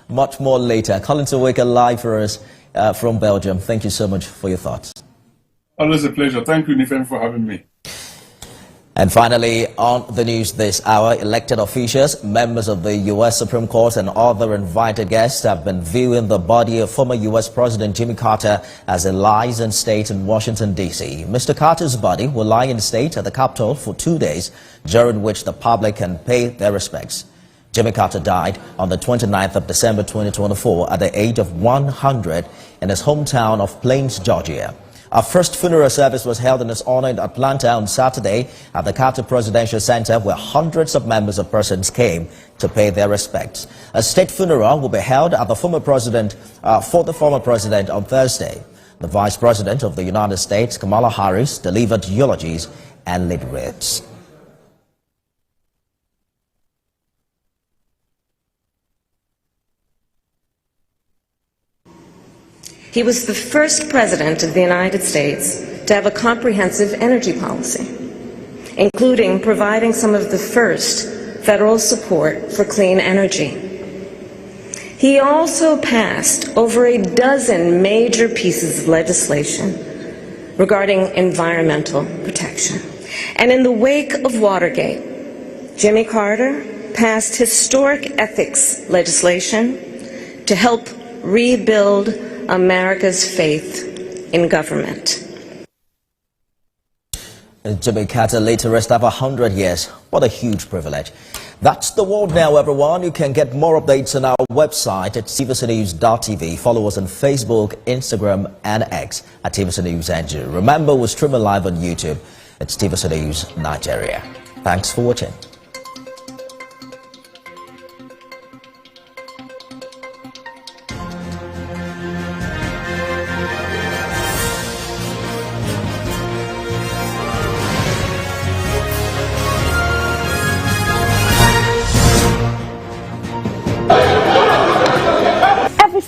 much more later. Colin Taweka live for us from Belgium. Thank you so much for your thoughts. Always a pleasure. Thank you, Nifem, for having me. And finally, on the news this hour, elected officials, members of the U.S. Supreme Court and other invited guests have been viewing the body of former U.S. President Jimmy Carter as it lies in state in Washington, D.C. Mr. Carter's body will lie in state at the Capitol for 2 days, during which the public can pay their respects. Jimmy Carter died on the 29th of December 2024 at the age of 100 in his hometown of Plains, Georgia. Our first funeral service was held in his honor in Atlanta on Saturday at the Carter Presidential Center, where hundreds of members of persons came to pay their respects. A state funeral will be held at the former president on Thursday. The Vice President of the United States, Kamala Harris, delivered eulogies and laid wreaths. He was the first president of the United States to have a comprehensive energy policy, including providing some of the first federal support for clean energy. He also passed over a dozen major pieces of legislation regarding environmental protection. And in the wake of Watergate, Jimmy Carter passed historic ethics legislation to help rebuild America's faith in government. Jimmy Carter later rest after 100 years. What a huge privilege. That's the world now, everyone. You can get more updates on our website at tvcnews.tv. Follow us on Facebook, Instagram, and X at TVC News NG. Remember, we're streaming live on YouTube. It's TVC News Nigeria. Thanks for watching.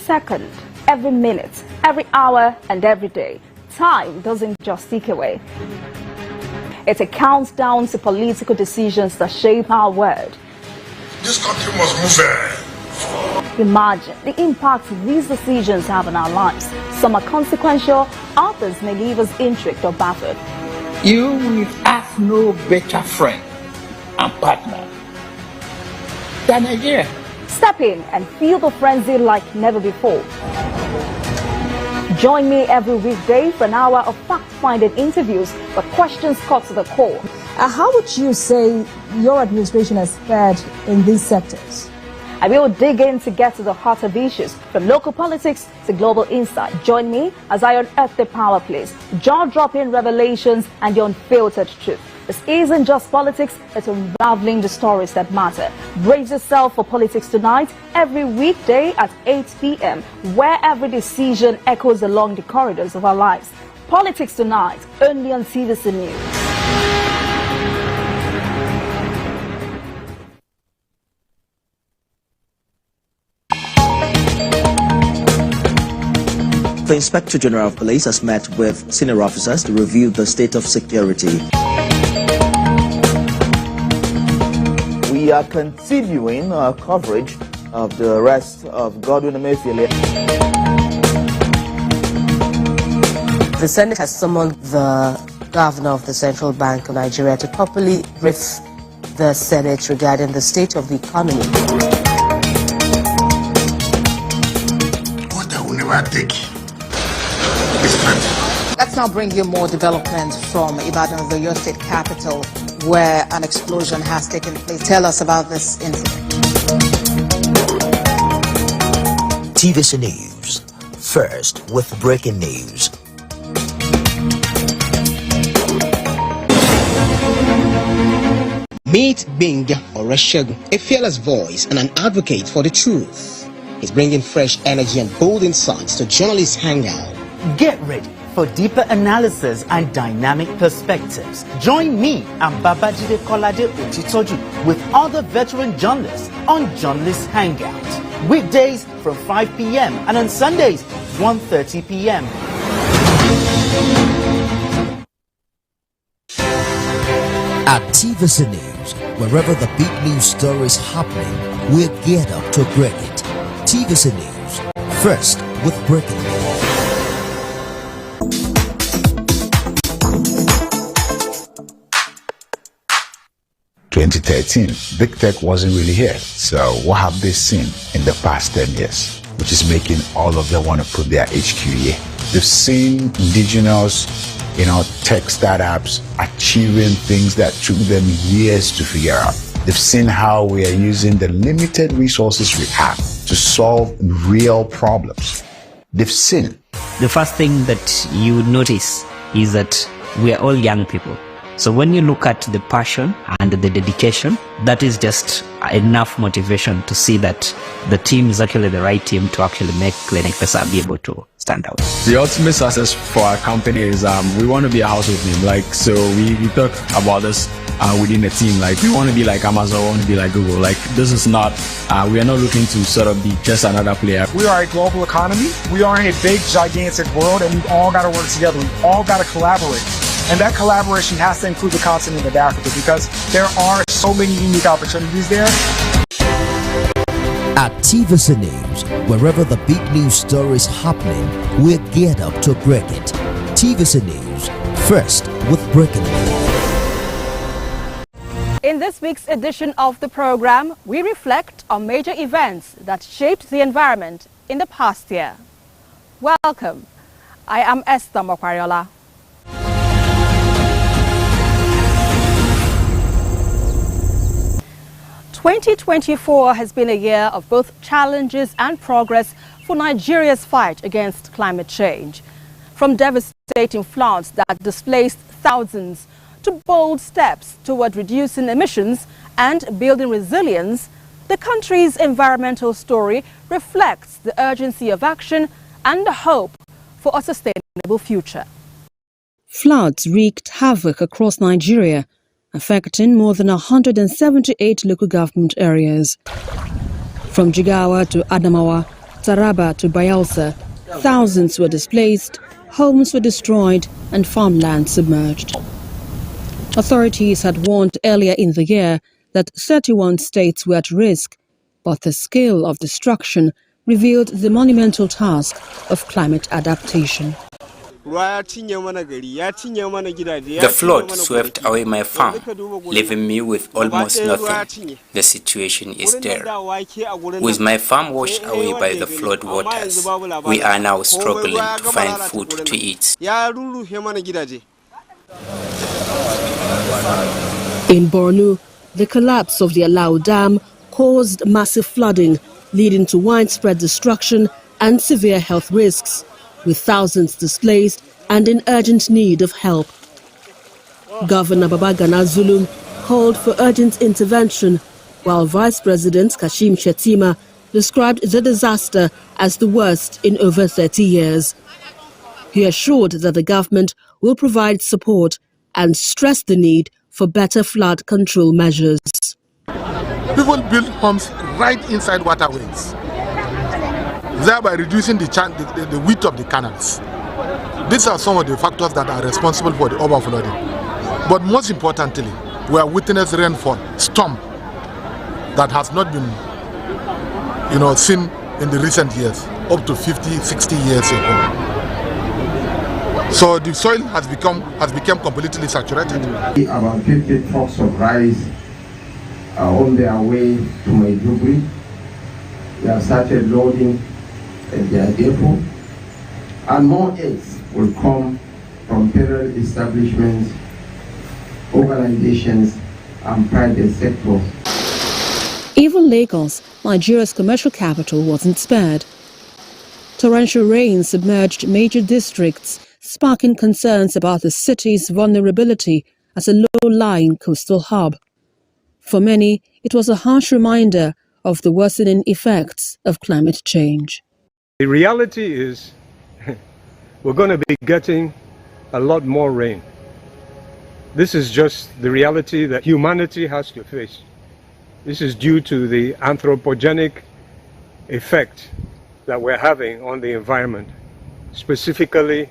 Second, every minute, every hour, and every day. Time doesn't just tick away. It's a countdown to political decisions that shape our world. This country must move. Imagine the impact these decisions have on our lives. Some are consequential, others may leave us intrigued or baffled. You will have no better friend and partner than Nigeria. Step in and feel the frenzy like never before. Join me every weekday for an hour of fact-finding interviews where questions cut to the core. How would you say your administration has fared in these sectors? I will dig in to get to the heart of issues, from local politics to global insight. Join me as I unearth the power plays, jaw-dropping revelations, and the unfiltered truth. This isn't just politics, it's unraveling the stories that matter. Brace yourself for Politics Tonight every weekday at 8 p.m., where every decision echoes along the corridors of our lives. Politics Tonight, only on TVC News. The Inspector General of Police has met with senior officers to review the state of security. We are continuing our coverage of the arrest of Godwin Emefiele. The Senate has summoned the governor of the Central Bank of Nigeria to properly brief the Senate regarding the state of the economy. What I will never take is friendship. Let's now bring you more development from Ibadan, the Oyo State capital, where an explosion has taken place. Tell us about this incident. TVC News. First with breaking news. Meet Bing Oreshegun, a fearless voice and an advocate for the truth. He's bringing fresh energy and bold insights to journalists' hangout. Get ready for deeper analysis and dynamic perspectives. Join me and Babajide Kolade Otitoju with other veteran journalists on Journalists Hangout. Weekdays from 5 p.m. and on Sundays 1:30 p.m. At TVC News, wherever the big news story is happening, we're geared up to break it. TVC News, first with breaking news. 2013, big tech wasn't really here. So what have they seen in the past 10 years, which is making all of them want to put their HQ here? They've seen indigenous, tech startups achieving things that took them years to figure out. They've seen how we are using the limited resources we have to solve real problems. They've seen. The first thing that you would notice is that we are all young people. So when you look at the passion and the dedication, that is just enough motivation to see that the team is actually the right team to actually make Clinic Pesa be able to stand out. The ultimate success for our company is we want to be a household name. So we talk about this within the team. We want to be like Amazon, we want to be like Google. This is not, we are not looking to sort of be just another player. We are a global economy. We are in a big, gigantic world, and we've all got to work together. We've all got to collaborate. And that collaboration has to include the continent of Africa because there are so many unique opportunities there. At TVC News, wherever the big news story is happening, we're geared up to break it. TVC News, first with breaking news. In this week's edition of the program, we reflect on major events that shaped the environment in the past year. Welcome. I am Esther Mokwariola. 2024 has been a year of both challenges and progress for Nigeria's fight against climate change. From devastating floods that displaced thousands to bold steps toward reducing emissions and building resilience, the country's environmental story reflects the urgency of action and the hope for a sustainable future. Floods wreaked havoc across Nigeria, affecting more than 178 local government areas. From Jigawa to Adamawa, Taraba to Bayelsa, thousands were displaced, homes were destroyed, and farmland submerged. Authorities had warned earlier in the year that 31 states were at risk, but the scale of destruction revealed the monumental task of climate adaptation. The flood swept away my farm, leaving me with almost nothing. The situation is dire. With my farm washed away by the flood waters, we are now struggling to find food to eat. In Borno, the collapse of the Alau Dam caused massive flooding, leading to widespread destruction and severe health risks, with thousands displaced and in urgent need of help. Governor Babagana Zulum called for urgent intervention, while Vice President Kashim Shettima described the disaster as the worst in over 30 years. He assured that the government will provide support and stressed the need for better flood control measures. People build homes right inside waterways, thereby reducing the width of the canals. These are some of the factors that are responsible for the overflowing. But most importantly, we are witnessing rainfall, storm, that has not been seen in the recent years, up to 50, 60 years ago. So the soil has become completely saturated. About 50 trucks of rice are on their way to Maiduguri. They have started loading at their depot, and more eggs will come from federal establishments, organizations, and private sector. Even Lagos, Nigeria's commercial capital, wasn't spared. Torrential rain submerged major districts, sparking concerns about the city's vulnerability as a low-lying coastal hub. For many, it was a harsh reminder of the worsening effects of climate change. The reality is we're going to be getting a lot more rain. This is just the reality that humanity has to face. This is due to the anthropogenic effect that we're having on the environment, specifically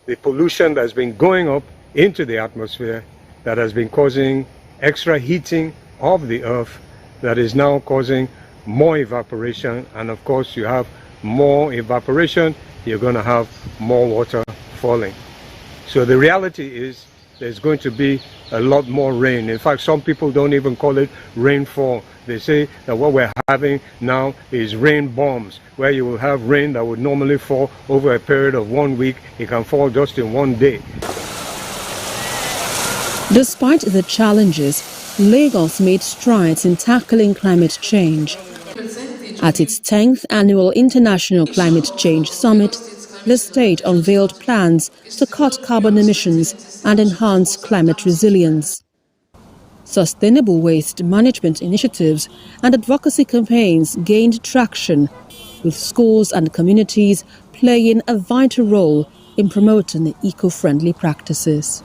the pollution that's been going up into the atmosphere that has been causing extra heating of the earth that is now causing more evaporation, and of course you have more evaporation, you're going to have more water falling. So the reality is there's going to be a lot more rain. In fact, some people don't even call it rainfall. They say that what we're having now is rain bombs, where you will have rain that would normally fall over a period of 1 week. It can fall just in 1 day. Despite the challenges, Lagos made strides in tackling climate change. At its 10th annual International Climate Change Summit, the state unveiled plans to cut carbon emissions and enhance climate resilience. Sustainable waste management initiatives and advocacy campaigns gained traction, with schools and communities playing a vital role in promoting eco-friendly practices.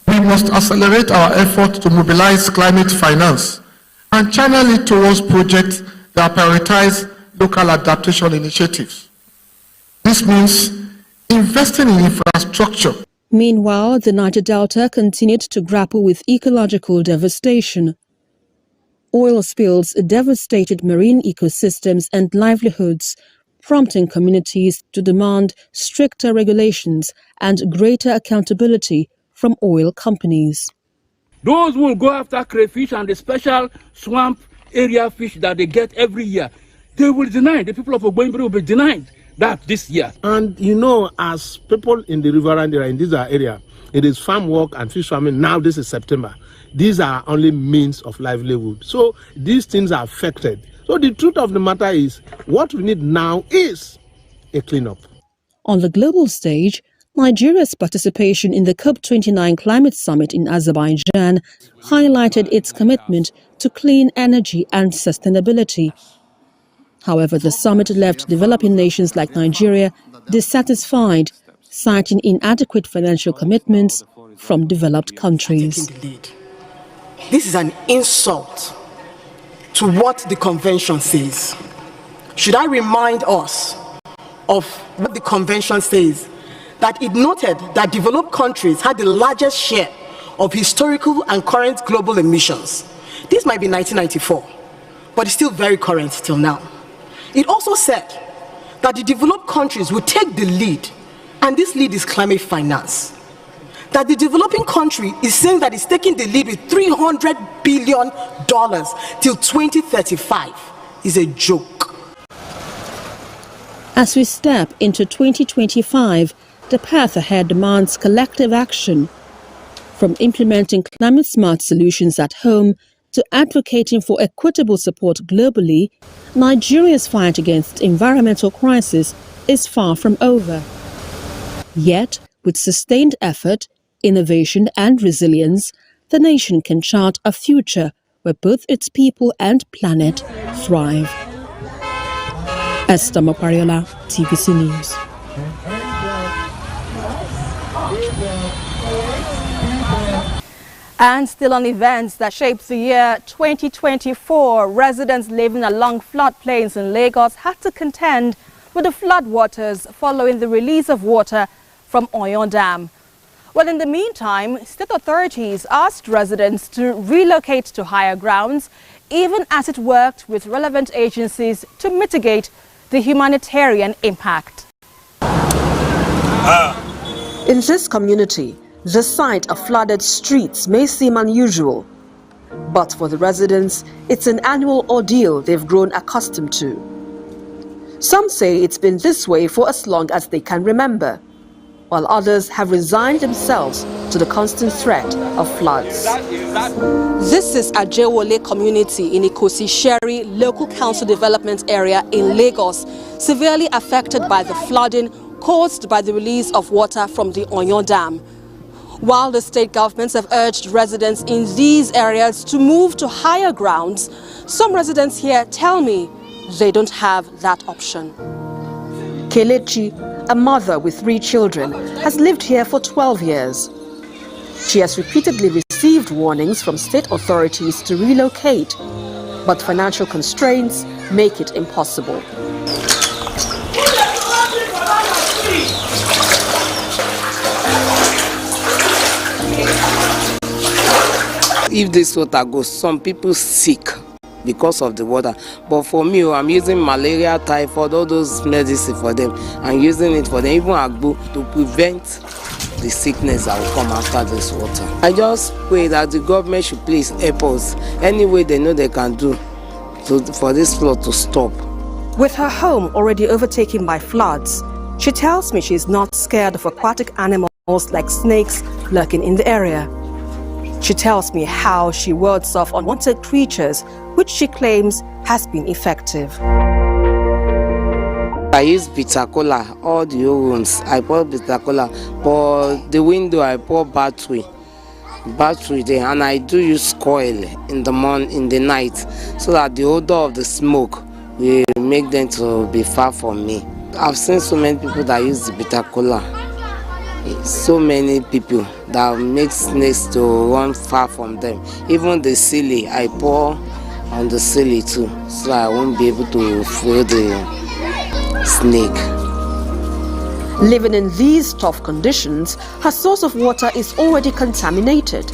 We must accelerate our effort to mobilize climate finance and channel it towards projects that prioritize local adaptation initiatives. This means investing in infrastructure. Meanwhile, the Niger Delta continued to grapple with ecological devastation. Oil spills devastated marine ecosystems and livelihoods, prompting communities to demand stricter regulations and greater accountability from oil companies. Those who will go after crayfish and the special swamp area fish that they get every year, they will deny. The people of Ogboimbiri will be denied that this year. And you know, as people in the riverine area, in this area, it is farm work and fish farming. Now this is September. These are only means of livelihood. So these things are affected. So the truth of the matter is, what we need now is a cleanup. On the global stage, Nigeria's participation in the COP29 climate summit in Azerbaijan highlighted its commitment to clean energy and sustainability. However, the summit left developing nations like Nigeria dissatisfied, citing inadequate financial commitments from developed countries. This is an insult to what the convention says. Should I remind us of what the convention says? That it noted that developed countries had the largest share of historical and current global emissions. This might be 1994, but it's still very current till now. It also said that the developed countries will take the lead, and this lead is climate finance. That the developing country is saying that it's taking the lead with $300 billion till 2035 is a joke. As we step into 2025, the path ahead demands collective action, from implementing climate-smart solutions at home to advocating for equitable support globally. Nigeria's fight against environmental crisis is far from over. Yet, with sustained effort, innovation and resilience, the nation can chart a future where both its people and planet thrive. Esther Mopariola, TVC News. And still on events that shaped the year 2024, residents living along floodplains in Lagos had to contend with the floodwaters following the release of water from Oyon Dam. Well, in the meantime, state authorities asked residents to relocate to higher grounds, even as it worked with relevant agencies to mitigate the humanitarian impact. In this community, the sight of flooded streets may seem unusual, but for the residents, it's an annual ordeal they've grown accustomed to. Some say it's been this way for as long as they can remember, while others have resigned themselves to the constant threat of floods. This is Ajewole community in Ikosi Sherry Local Council Development Area in Lagos, severely affected by the flooding caused by the release of water from the Oyon Dam. While the state governments have urged residents in these areas to move to higher grounds, some residents here tell me they don't have that option. Kelechi, a mother with 3 children, has lived here for 12 years. She has repeatedly received warnings from state authorities to relocate, but financial constraints make it impossible. If this water goes, some people sick because of the water. But for me, I'm using malaria, typhoid, all those medicine for them. I'm using it for them, even agbo, to prevent the sickness that will come after this water. I just pray that the government should please help us any way they know they can do for this flood to stop. With her home already overtaken by floods, she tells me she is not scared of aquatic animals like snakes lurking in the area. She tells me how she wards off unwanted creatures, which she claims has been effective. I use bitter cola, all the old ones. I pour bitter cola, but the window I pour battery there, and I do use coil in the morning, in the night, so that the odor of the smoke will make them to be far from me. I've seen so many people that use the bitter cola. So many people that make snakes to run far from them. Even the silly, I pour on the silly too, so I won't be able to feel the snake. Living in these tough conditions, her source of water is already contaminated,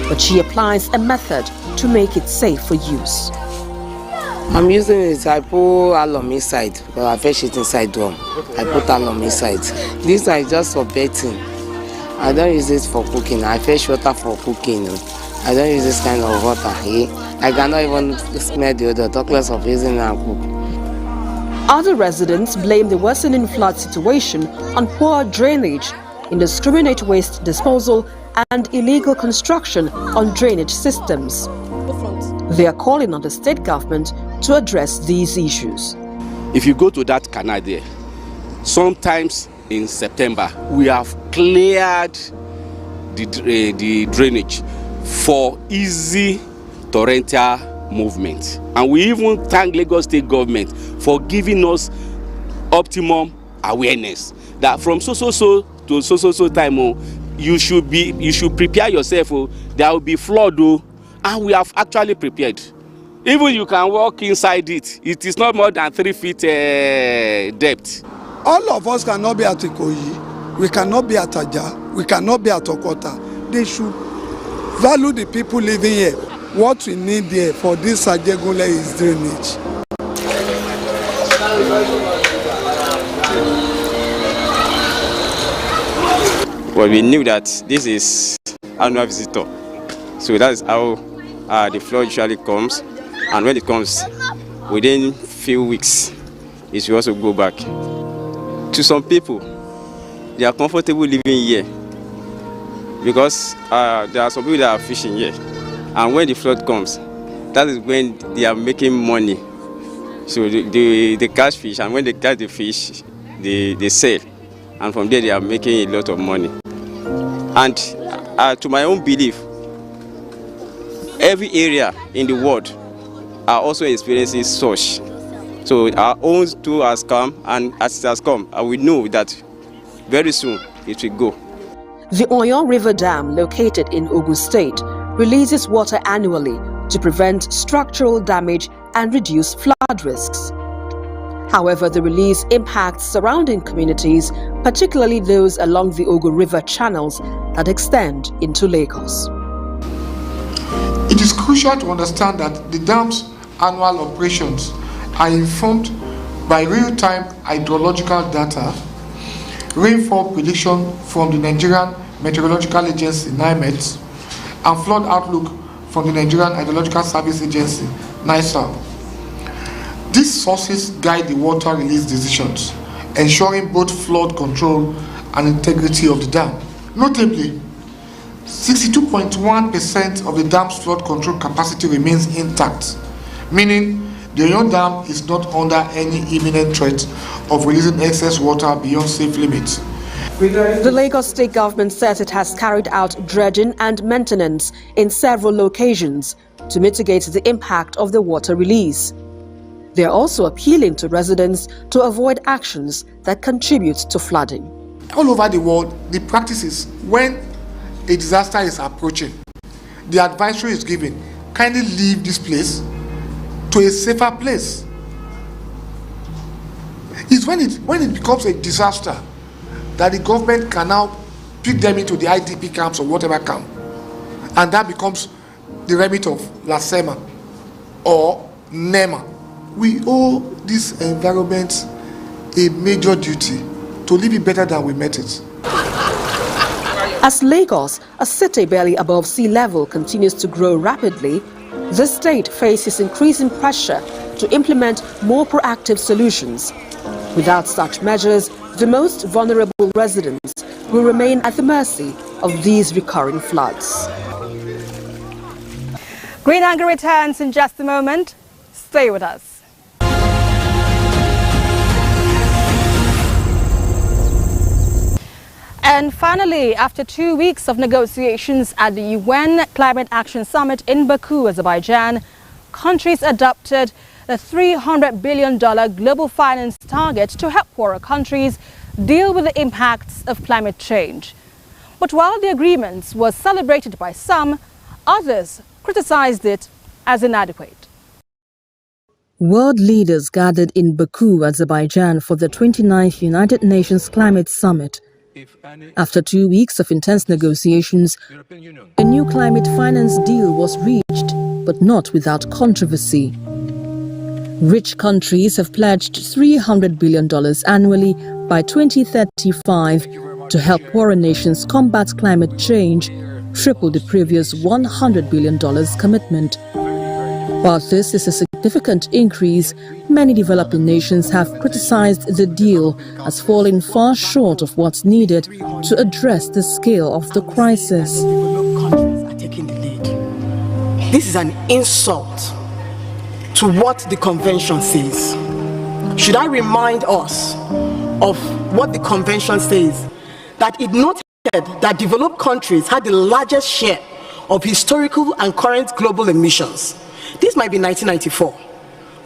but she applies a method to make it safe for use. I'm using it, I put alum inside because I fetch it inside drum. I put alum inside. This one is just for bathing. I don't use it for cooking. I fetch water for cooking. I don't use this kind of water. I cannot even smell the odor, talk less of using it and cook. Other residents blame the worsening flood situation on poor drainage, indiscriminate waste disposal, and illegal construction on drainage systems. They are calling on the state government to address these issues. If you go to that canal there, sometimes in September, we have cleared the drainage for easy torrential movement. And we even thank Lagos State government for giving us optimum awareness that from so to so time, you should prepare yourself. There will be flood, and we have actually prepared. Even you can walk inside it. It is not more than 3 feet depth. All of us cannot be at Ikoyi. We cannot be at Aja. We cannot be at Okota. They should value the people living here. What we need there for this Sajegule is drainage. Well, we knew that this is annual visitor. So that's how the flood usually comes. And when it comes, within few weeks, it will also go back. To some people, they are comfortable living here because there are some people that are fishing here. And when the flood comes, that is when they are making money. So they catch fish, and when they catch the fish, they sell. And from there, they are making a lot of money. And to my own belief, every area in the world are also experiencing such. So our own too has come, and as it has come, we know that very soon it will go. The Oyon River Dam, located in Ogun State, releases water annually to prevent structural damage and reduce flood risks. However, the release impacts surrounding communities, particularly those along the Ogun River channels that extend into Lagos. It is crucial to understand that the dam's annual operations are informed by real-time hydrological data, rainfall prediction from the Nigerian Meteorological Agency (NIMET), and flood outlook from the Nigerian Hydrological Service Agency (NISAB). These sources guide the water release decisions, ensuring both flood control and integrity of the dam. Notably, 62.1% of the dam's flood control capacity remains intact, meaning the Oyon Dam is not under any imminent threat of releasing excess water beyond safe limits. The Lagos state government says it has carried out dredging and maintenance in several locations to mitigate the impact of the water release. They are also appealing to residents to avoid actions that contribute to flooding. All over the world, the practice is when a disaster is approaching, the advisory is given, kindly leave this place to a safer place. It's when it becomes a disaster that the government can now pick them into the IDP camps or whatever camp. And that becomes the remit of LASEMA or NEMA. We owe this environment a major duty to leave it better than we met it. As Lagos, a city barely above sea level, continues to grow rapidly, the state faces increasing pressure to implement more proactive solutions. Without such measures, the most vulnerable residents will remain at the mercy of these recurring floods. Green Angle returns in just a moment. Stay with us. And finally, after 2 weeks of negotiations at the UN Climate Action Summit in Baku, Azerbaijan, countries adopted the $300 billion global finance target to help poorer countries deal with the impacts of climate change. But while the agreement was celebrated by some, others criticized it as inadequate. World leaders gathered in Baku, Azerbaijan for the 29th United Nations Climate Summit. After 2 weeks of intense negotiations, a new climate finance deal was reached, but not without controversy. Rich countries have pledged $300 billion annually by 2035 to help poorer nations combat climate change, triple the previous $100 billion commitment. While this is a significant increase, many developing nations have criticized the deal as falling far short of what's needed to address the scale of the crisis. Countries are taking the lead. This is an insult to what the convention says. Should I remind us of what the convention says? That it noted that developed countries had the largest share of historical and current global emissions. This might be 1994,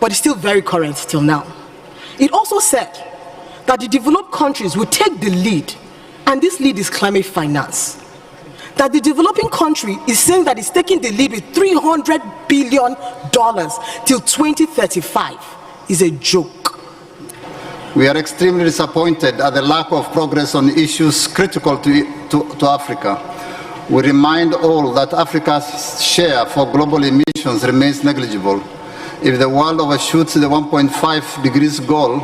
but it's still very current till now. It also said that the developed countries will take the lead, and this lead is climate finance. That the developing country is saying that it's taking the lead with $300 billion till 2035 is a joke. We are extremely disappointed at the lack of progress on issues critical to Africa. We remind all that Africa's share for global emissions remains negligible. If the world overshoots the 1.5 degrees goal,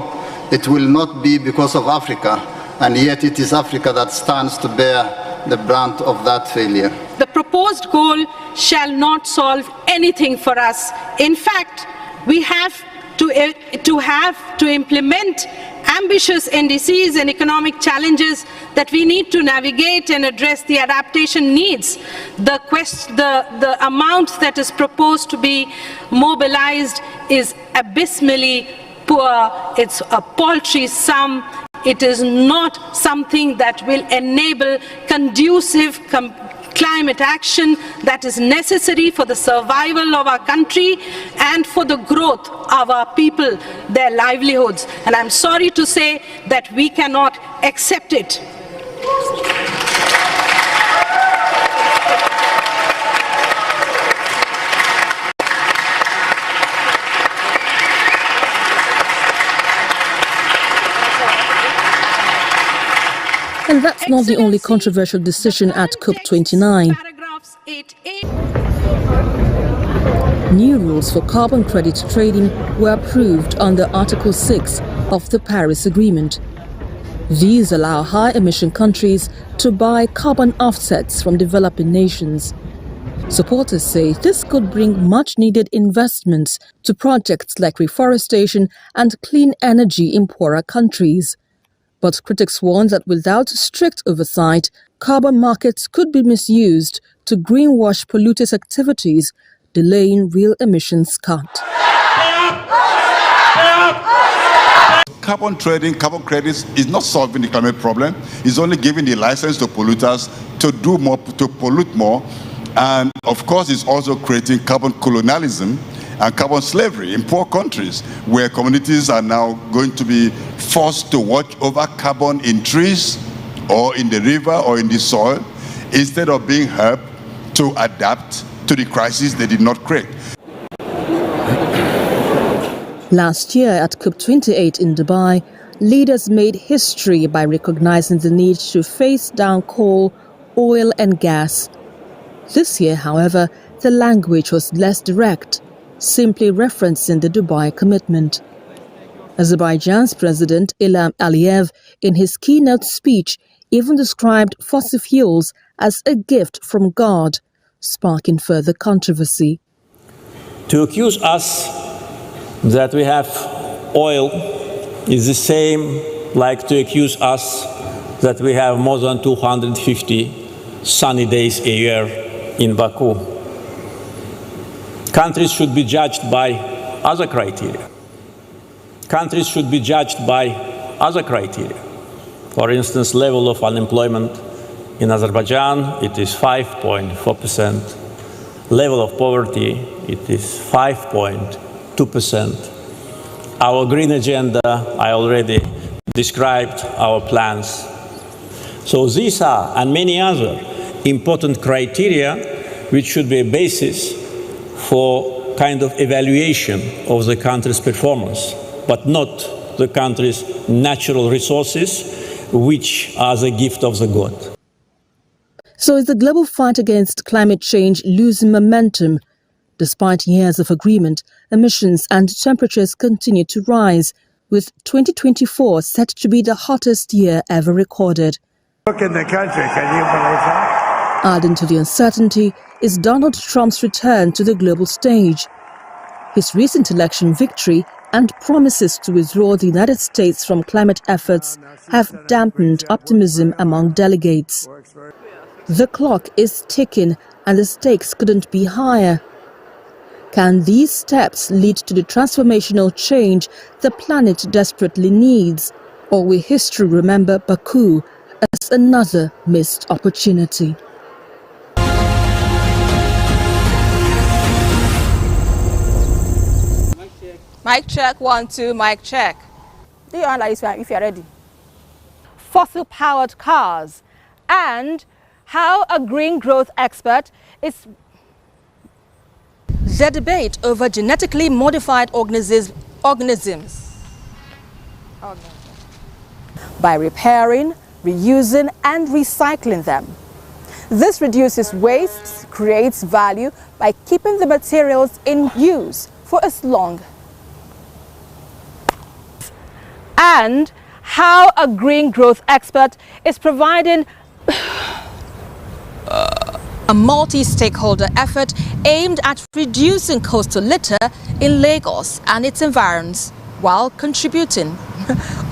it will not be because of Africa, and yet it is Africa that stands to bear the brunt of that failure. The proposed goal shall not solve anything for us. In fact, we have to implement ambitious NDCs and economic challenges that we need to navigate and address the adaptation needs. The amount that is proposed to be mobilized is abysmally poor. It's a paltry sum. It is not something that will enable conducive climate action that is necessary for the survival of our country and for the growth of our people, their livelihoods. And I'm sorry to say that we cannot accept it. And that's not the only controversial decision at COP29. New rules for carbon credit trading were approved under Article 6 of the Paris Agreement. These allow high-emission countries to buy carbon offsets from developing nations. Supporters say this could bring much-needed investments to projects like reforestation and clean energy in poorer countries. But critics warn that without strict oversight, carbon markets could be misused to greenwash polluters' activities, delaying real emissions cut. carbon trading, carbon credits is not solving the climate problem. It's only giving the license to polluters to do more, to pollute more. And of course, it's also creating carbon colonialism and carbon slavery in poor countries, where communities are now going to be forced to watch over carbon in trees or in the river or in the soil, instead of being helped to adapt to the crisis they did not create. Last year at COP28 in Dubai, leaders made history by recognizing the need to phase down coal, oil and gas. This year, however, the language was less direct, simply referencing the Dubai commitment. Azerbaijan's President Ilham Aliyev, in his keynote speech, even described fossil fuels as a gift from God, sparking further controversy. To accuse us that we have oil is the same like to accuse us that we have more than 250 sunny days a year in Baku. Countries should be judged by other criteria. Countries should be judged by other criteria. For instance, level of unemployment in Azerbaijan, it is 5.4%. Level of poverty, it is 5.2%. Our green agenda, I already described our plans. So these are, and many other, important criteria which should be a basis for kind of evaluation of the country's performance, but not the country's natural resources, which are the gift of the God. So is the global fight against climate change losing momentum? Despite years of agreement, emissions and temperatures continue to rise, with 2024 set to be the hottest year ever recorded. Look in the country, can you believe that? Adding to the uncertainty is Donald Trump's return to the global stage. His recent election victory and promises to withdraw the United States from climate efforts have dampened optimism among delegates. The clock is ticking and the stakes couldn't be higher. Can these steps lead to the transformational change the planet desperately needs? Or will history remember Baku as another missed opportunity? Mic check, 1, 2, mic check. Do you analyze if you're ready? Fossil-powered cars and how a green growth expert is the debate over genetically modified organisms by repairing, reusing and recycling them. This reduces waste, creates value by keeping the materials in use for as long. And how a green growth expert is providing a multi-stakeholder effort aimed at reducing coastal litter in Lagos and its environs while contributing,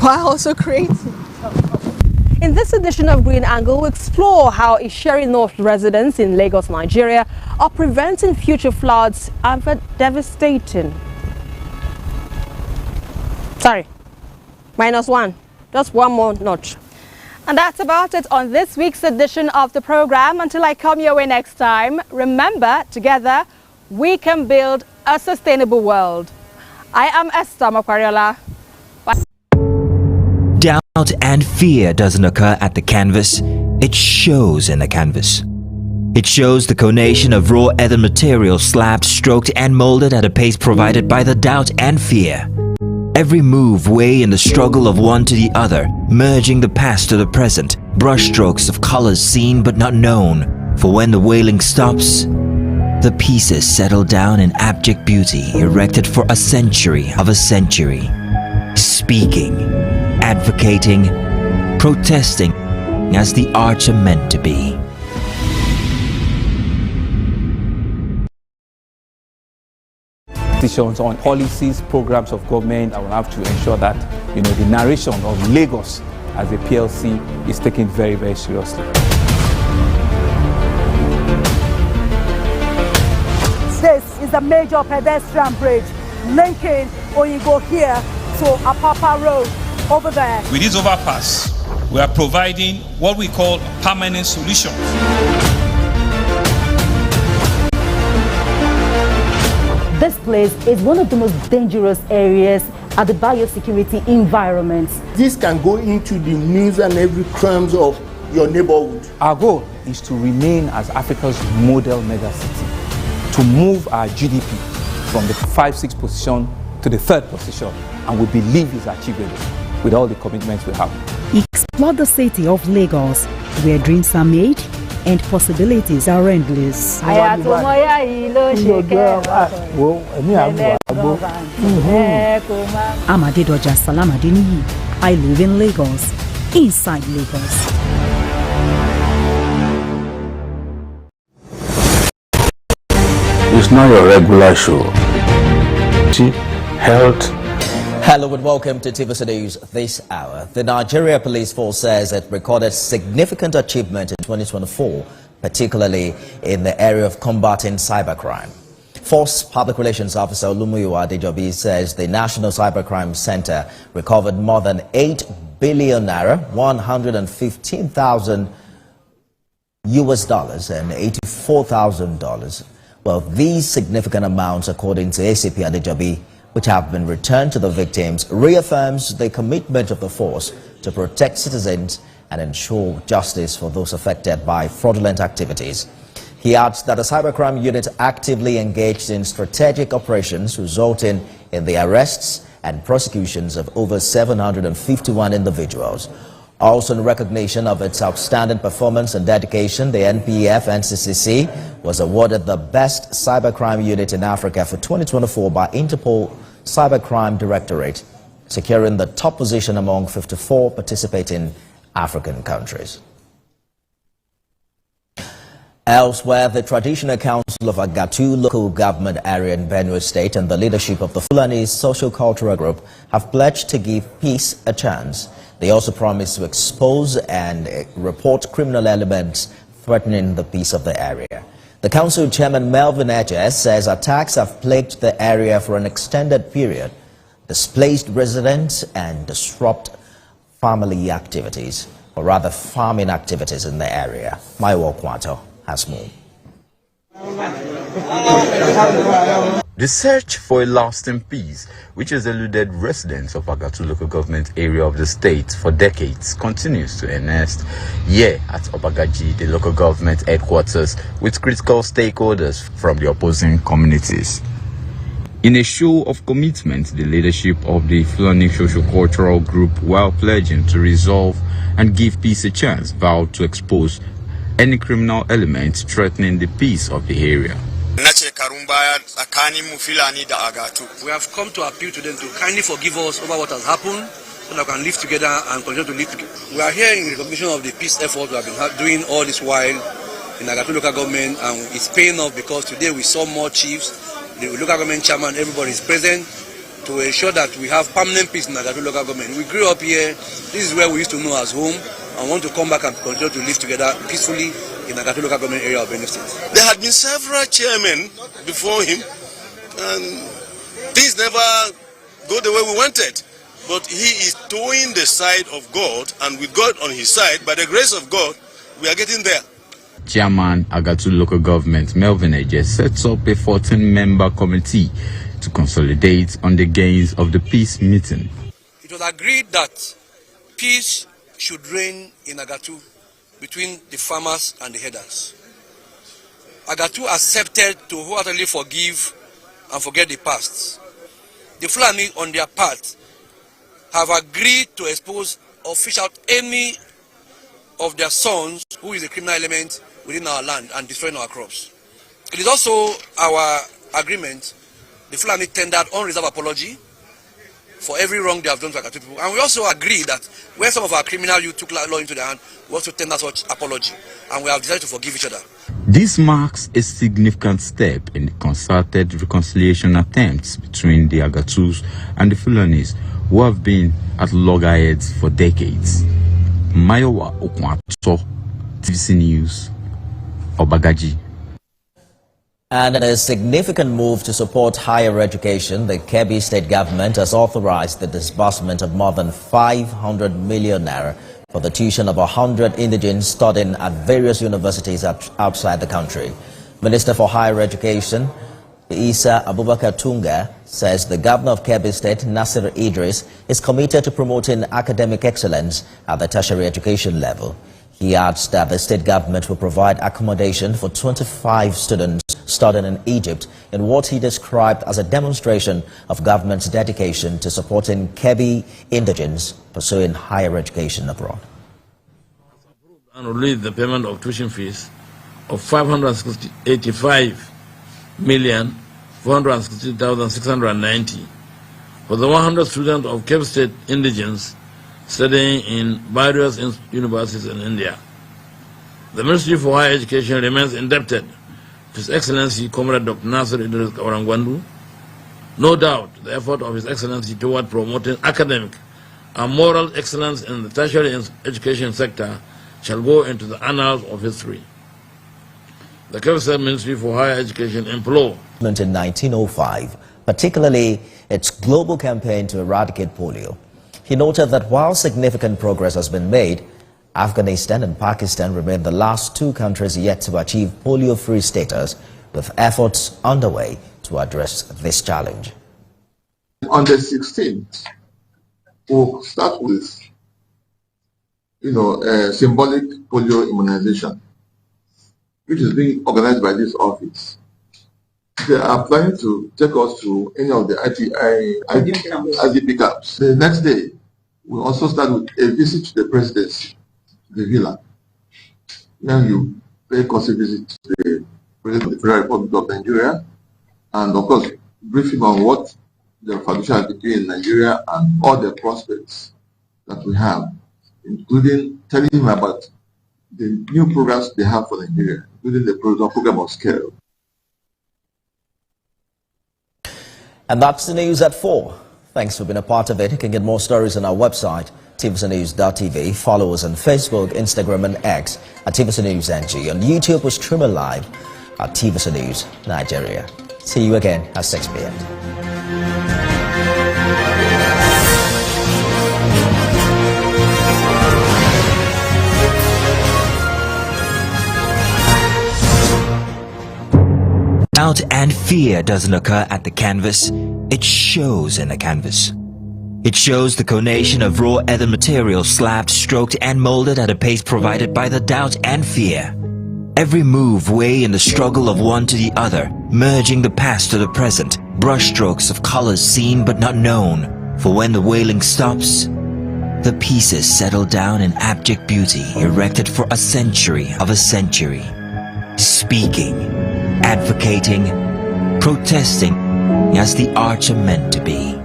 while also creating. In this edition of Green Angle, we explore how Isheri North residents in Lagos, Nigeria are preventing future floods after devastating. -1, just one more notch. And that's about it on this week's edition of the program. Until I come your way next time, remember, together we can build a sustainable world. I am Esther Makwariola. Bye. Doubt and fear doesn't occur at the canvas, it shows in the canvas. It shows the conation of raw earthen material slabbed, stroked and molded at a pace provided by the doubt and fear. Every move way in the struggle of one to the other, merging the past to the present, brushstrokes of colors seen but not known. For when the wailing stops, the pieces settle down in abject beauty, erected for a century of a century. Speaking, advocating, protesting as the arts are meant to be. Decisions on policies, programs of government. I will have to ensure that the narration of Lagos as a PLC is taken very, very seriously. This is a major pedestrian bridge linking Oyingo here to Apapa Road. over there. With this overpass, we are providing what we call permanent solutions. This place is one of the most dangerous areas at the biosecurity environment. This can go into the news and every crumbs of your neighborhood. Our goal is to remain as Africa's model megacity, to move our GDP from the 5-6 position to the 3rd position, and we believe it's achievable with all the commitments we have. Explore the city of Lagos, where dreams are made and possibilities are endless. Amadedoja Salamadini. I live in Lagos, inside Lagos. It's not your regular show. Health. Hello and welcome to TVC News this hour. The Nigeria Police Force says it recorded significant achievement in 2024, particularly in the area of combating cybercrime. Force Public Relations Officer Olumuyiwa Adejobi says the National Cybercrime Center recovered more than 8 billion naira, $115,000 and $84,000. Well, these significant amounts, according to ACP Adejobi, which have been returned to the victims, reaffirms the commitment of the force to protect citizens and ensure justice for those affected by fraudulent activities. He adds that the cybercrime unit actively engaged in strategic operations resulting in the arrests and prosecutions of over 751 individuals. Also in recognition of its outstanding performance and dedication, the NPF-NCCC was awarded the Best Cybercrime Unit in Africa for 2024 by Interpol Cybercrime Directorate, securing the top position among 54 participating African countries. Elsewhere, the Traditional Council of Agatu local government area in Benue State and the leadership of the Fulani Social-Cultural Group have pledged to give peace a chance. They also promised to expose and report criminal elements threatening the peace of the area. The council chairman Melvin Edges says attacks have plagued the area for an extended period, displaced residents and disrupt family activities, or rather farming activities in the area. Maiwo Kwato has more. The search for a lasting peace, which has eluded residents of Agatu local government area of the state for decades, continues to earnest here at Obagaji, the local government headquarters, with critical stakeholders from the opposing communities. In a show of commitment, the leadership of the Fulani Social-Cultural Group, while pledging to resolve and give peace a chance, vowed to expose any criminal elements threatening the peace of the area. We have come to appeal to them to kindly forgive us over what has happened so that we can live together and continue to live together. We are here in recognition of the peace effort we have been doing all this while in Agatu local government, and it's paying off because today we saw more chiefs, the local government chairman, everybody is present to ensure that we have permanent peace in Agatu local government. We grew up here, this is where we used to know as home, and want to come back and continue to live together peacefully in the Agatu local government area of Benue State. There had been several chairmen before him, and things never go the way we wanted. But he is towing the side of God, and with God on his side, by the grace of God, we are getting there. Chairman Agatu local government Melvin Edges sets up a 14-member committee to consolidate on the gains of the peace meeting. It was agreed that peace should reign in Agatu between the farmers and the herders. Agatu accepted to wholeheartedly forgive and forget the past. The Fulani, on their part, have agreed to expose or fish out any of their sons who is a criminal element within our land and destroying our crops. It is also our agreement, the Fulani tendered unreserved apology for every wrong they have done to Agatu people. And we also agree that when some of our criminal youth took law into their hand, we also tender such apology. And we have decided to forgive each other. This marks a significant step in the concerted reconciliation attempts between the Agatus and the Fulanis, who have been at loggerheads for decades. Mayowa Okwato, TVC News, Obagaji. And in a significant move to support higher education, the Kebbi state government has authorized the disbursement of more than 500 million naira for the tuition of 100 indigenes studying at various universities outside the country. Minister for Higher Education, Isa Abubakar Tunga, says the governor of Kebbi State, Nasir Idris, is committed to promoting academic excellence at the tertiary education level. He adds that the state government will provide accommodation for 25 students studying in Egypt in what he described as a demonstration of government's dedication to supporting Kebbi indigenes pursuing higher education abroad. And release the payment of tuition fees of 585,460,690 for the 100 students of Kebbi State indigenes studying in various universities in India. The Ministry for Higher Education remains indebted to His Excellency Comrade Dr. Nasir Idris Kawarangwandu. No doubt the effort of His Excellency toward promoting academic and moral excellence in the tertiary education sector shall go into the annals of history. The Kebbi State Ministry for Higher Education implored in 1905, particularly its global campaign to eradicate polio. He noted that while significant progress has been made, Afghanistan and Pakistan remain the last two countries yet to achieve polio-free status, with efforts underway to address this challenge. On the 16th, we'll start with, symbolic polio immunization, which is being organized by this office. They are planning to take us to any of the IDP camps. The next day, we'll also start with a visit to the presidency, the villa. Then you pay a courtesy visit to the President of the Federal Republic of Nigeria, and of course, brief him on what the foundation has been doing in Nigeria and all the prospects that we have, including telling him about the new programs they have for Nigeria, including the program of scale. And that's the news at 4. Thanks for being a part of it. You can get more stories on our website, tvcnews.tv. Follow us on Facebook, Instagram, and X at TVC News NG. On YouTube, we stream live at TVC News Nigeria. See you again at 6 p.m. Doubt and fear doesn't occur at the canvas, it shows in the canvas. It shows the conation of raw earthen material slabbed, stroked and molded at a pace provided by the doubt and fear. Every move way in the struggle of one to the other, merging the past to the present, brushstrokes of colors seen but not known. For when the wailing stops, the pieces settle down in abject beauty erected for a century of a century. Speaking, advocating, protesting as the arts are meant to be.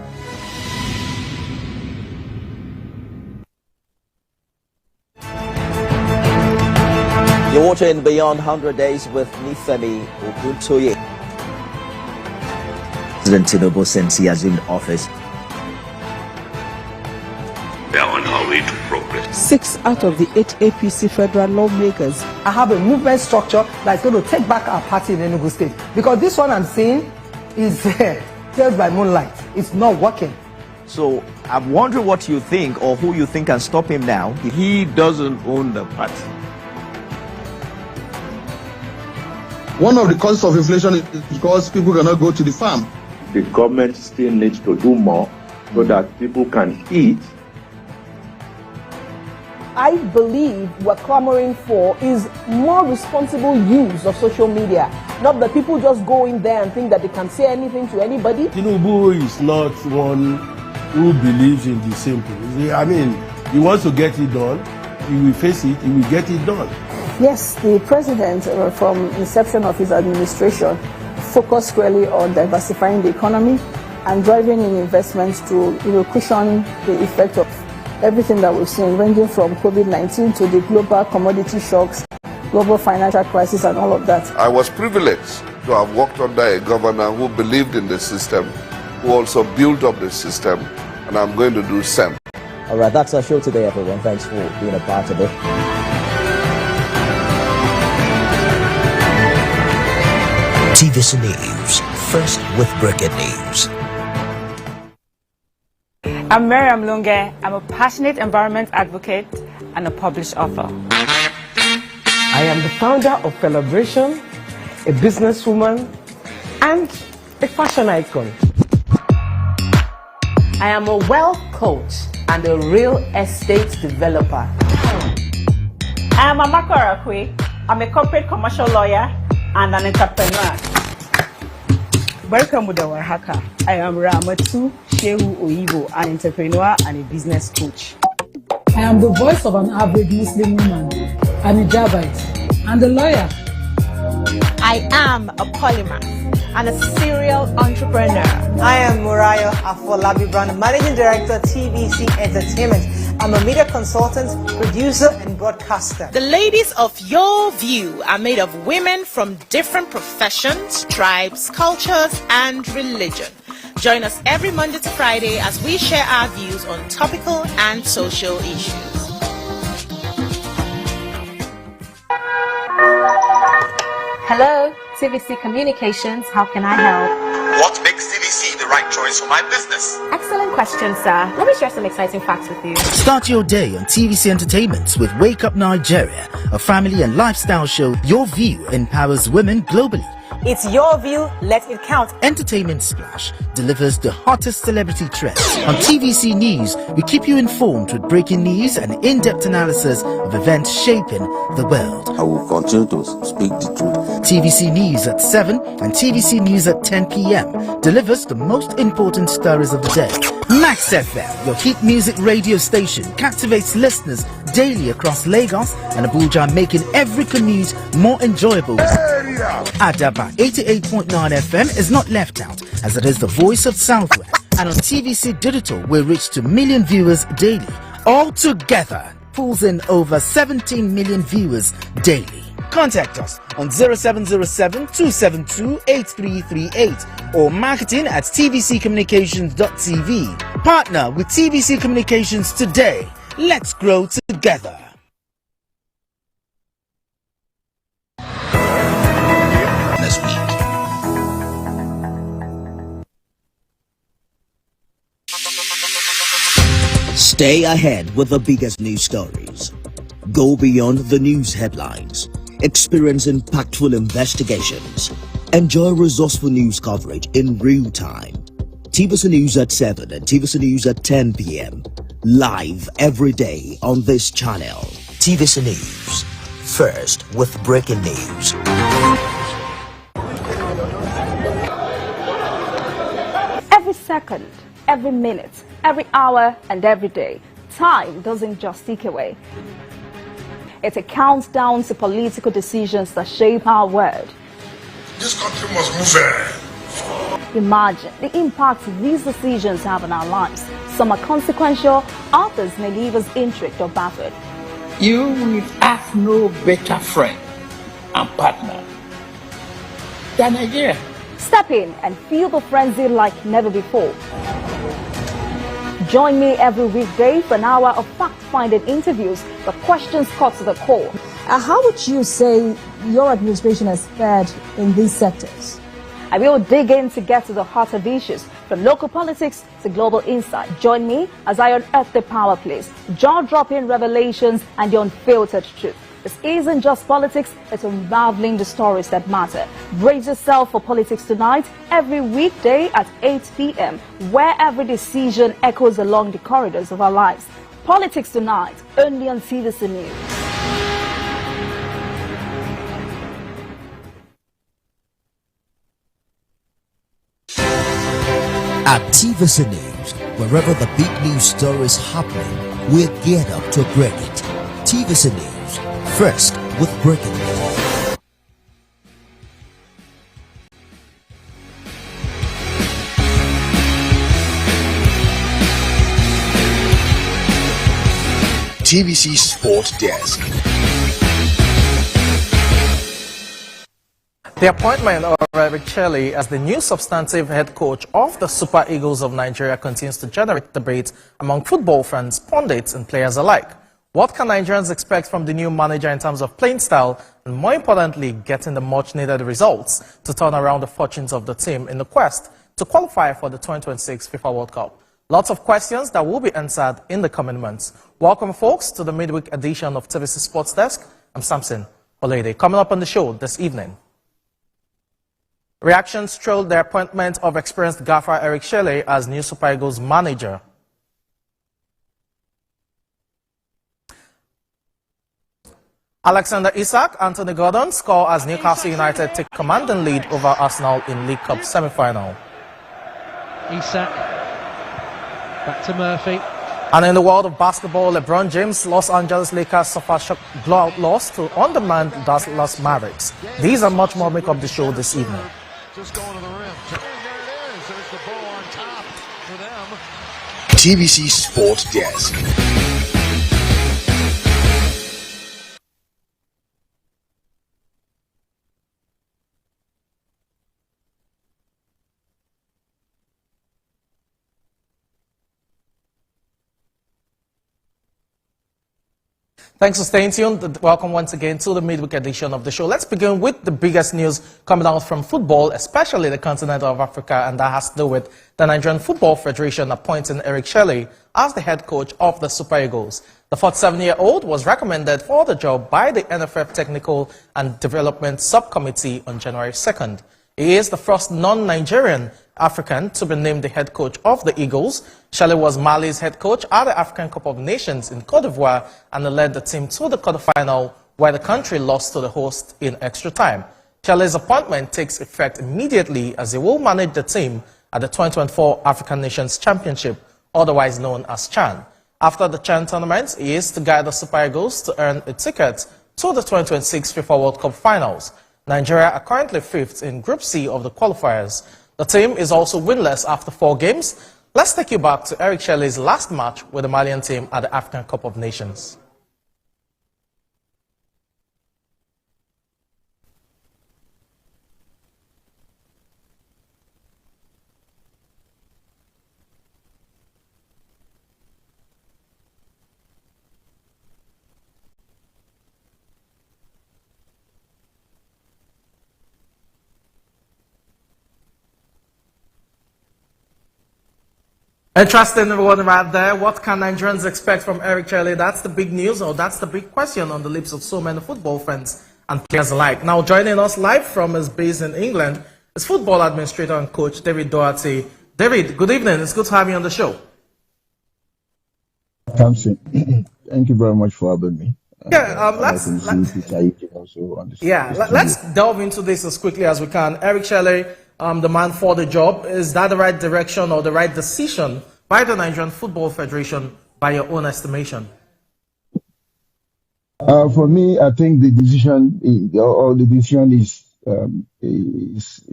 You're watching Beyond 100 Days with Nifemi Oguntoye. President Tinubu, since he assumed office, they are on our way to progress. 6 out of the 8 APC federal lawmakers. I have a movement structure that's going to take back our party in Enugu State. Because this one I'm seeing is tales by moonlight. It's not working. So I'm wondering what you think, or who you think can stop him now. He doesn't own the party. One of the causes of inflation is because people cannot go to the farm. The government still needs to do more so that people can eat. I believe we're clamoring for is more responsible use of social media. Not that people just go in there and think that they can say anything to anybody. Tinubu is not one who believes in the simple. I mean, he wants to get it done. He will face it. He will get it done. Yes, the president, from inception of his administration, focused squarely on diversifying the economy and driving in investments to cushion the effect of everything that we've seen, ranging from COVID-19 to the global commodity shocks, global financial crisis, and all of that. I was privileged to have worked under a governor who believed in the system, who also built up the system, and I'm going to do the same. All right, that's our show today, everyone. Thanks for being a part of it. TVC News, first with breaking news. I'm Miriam Lunge. I'm a passionate environment advocate and a published author. I am the founder of Celebration, a businesswoman, and a fashion icon. I am a wealth coach and a real estate developer. I am Amako Arakwe. I'm a corporate commercial lawyer and an entrepreneur. Welcome to Warhaka. I am Ramatu Shehu Oyibo, an entrepreneur and a business coach. I am the voice of an average Muslim woman, an hijabite, and a lawyer. I am a polymath and a serial entrepreneur. I am Murayo Afolabi Brown, Managing Director, TVC Entertainment. I'm a media consultant, producer, and broadcaster. The ladies of Your View are made of women from different professions, tribes, cultures, and religion. Join us every Monday to Friday as we share our views on topical and social issues. Hello, TVC Communications. How can I help? What makes TVC the right choice for my business? Excellent question, sir. Let me share some exciting facts with you. Start your day on TVC Entertainment with Wake Up Nigeria, a family and lifestyle show. Your View empowers women globally. It's your view, let it count. Entertainment Splash delivers the hottest celebrity trends. On TVC News, we keep you informed with breaking news and in-depth analysis of events shaping the world. I will continue to speak the truth. TVC News at 7 and TVC News at 10 p.m. delivers the most important stories of the day. Max FM, your hit music radio station, captivates listeners daily across Lagos and Abuja, making every commute more enjoyable. Adaba 88.9 FM is not left out, as it is the voice of Southwest. And on TVC Digital, we reach to million viewers daily. All together, pulls in over 17 million viewers daily. Contact us on 0707 272 8338 or marketing at tvccommunications.tv. Partner with TVC Communications today. Let's grow together. This week. Stay ahead with the biggest news stories. Go beyond the news headlines. Experience impactful investigations. Enjoy resourceful news coverage in real time. TVC News at 7 and TVC News at 10 p.m. Live every day on this channel. TVC News, first with breaking news. Every second, every minute, every hour, and every day, time doesn't just tick away. It's a countdown to political decisions that shape our world. This country must move. Imagine the impact these decisions have on our lives. Some are consequential, others may leave us intrigued or baffled. You will have no better friend and partner than Nigeria. Step in and feel the frenzy like never before. Join me every weekday for an hour of fact-finding interviews, the questions cut to the core. How would you say your administration has fared in these sectors? I will dig in to get to the heart of issues, from local politics to global insight. Join me as I unearth the power plays, jaw-dropping revelations and the unfiltered truth. This isn't just politics, it's unraveling the stories that matter. Brace yourself for Politics Tonight every weekday at 8 p.m., where every decision echoes along the corridors of our lives. Politics Tonight, only on TVC News. At TVC News, wherever the big news story is happening, we're geared up to break it. TVC News, first with breaking news. TVC Sport Desk. The appointment of Eric Shelley as the new substantive head coach of the Super Eagles of Nigeria continues to generate debate among football fans, pundits and players alike. What can Nigerians expect from the new manager in terms of playing style and, more importantly, getting the much-needed results to turn around the fortunes of the team in the quest to qualify for the 2026 FIFA World Cup? Lots of questions that will be answered in the coming months. Welcome, folks, to the midweek edition of TVC Sports Desk. I'm Samson Olede. Coming up on the show this evening, reactions trailed the appointment of experienced gaffer Eric Shelley as new Super Eagles manager. Alexander Isak, Anthony Gordon score as Newcastle United take commanding lead over Arsenal in League Cup semi-final. Isak, back to Murphy. And in the world of basketball, LeBron James, Los Angeles Lakers suffer shock blowout loss to undermanned Dallas Mavericks. These and much more make up the show this evening. Just going to the rim. There it is. There's the ball on top for them. TVC Sport Desk. Thanks for staying tuned. Welcome once again to the midweek edition of the show. Let's begin with the biggest news coming out from football, especially the continent of Africa, and that has to do with the Nigerian Football Federation appointing Eric Shelley as the head coach of the Super Eagles. The 47-year-old was recommended for the job by the NFF Technical and Development Subcommittee on January 2nd. He is the first non-Nigerian African to be named the head coach of the Eagles. Shelley was Mali's head coach at the African Cup of Nations in Cote d'Ivoire and led the team to the quarterfinal, where the country lost to the host in extra time. Shelley's appointment takes effect immediately as he will manage the team at the 2024 African Nations Championship, otherwise known as CHAN. After the CHAN tournament, he is to guide the Super Eagles to earn a ticket to the 2026 FIFA World Cup finals. Nigeria are currently fifth in Group C of the qualifiers. The team is also winless after 4 games. Let's take you back to Eric Shelley's last match with the Malian team at the African Cup of Nations. Interesting, everyone, right there. What can Nigerians expect from Eric Shelley? That's the big news, or that's the big question on the lips of so many football fans and players alike. Now, joining us live from his base in England is football administrator and coach David Doherty. David, good evening. It's good to have you on the show. Thank you very much for having me. Let's delve into this as quickly as we can. Eric Shelley, the man for the job. Is that the right direction or the right decision by the Nigerian Football Federation, by your own estimation? For me, I think the decision is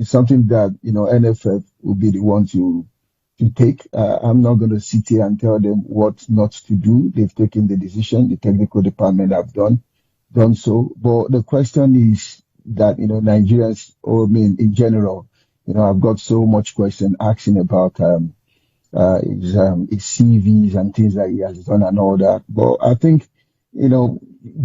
something that NFF will be the one to take. I'm not going to sit here and tell them what not to do. They've taken the decision. The technical department have done so. But the question is that Nigerians, or in general, I've got so much question asking about his CVs and things that he has done and all that. But I think,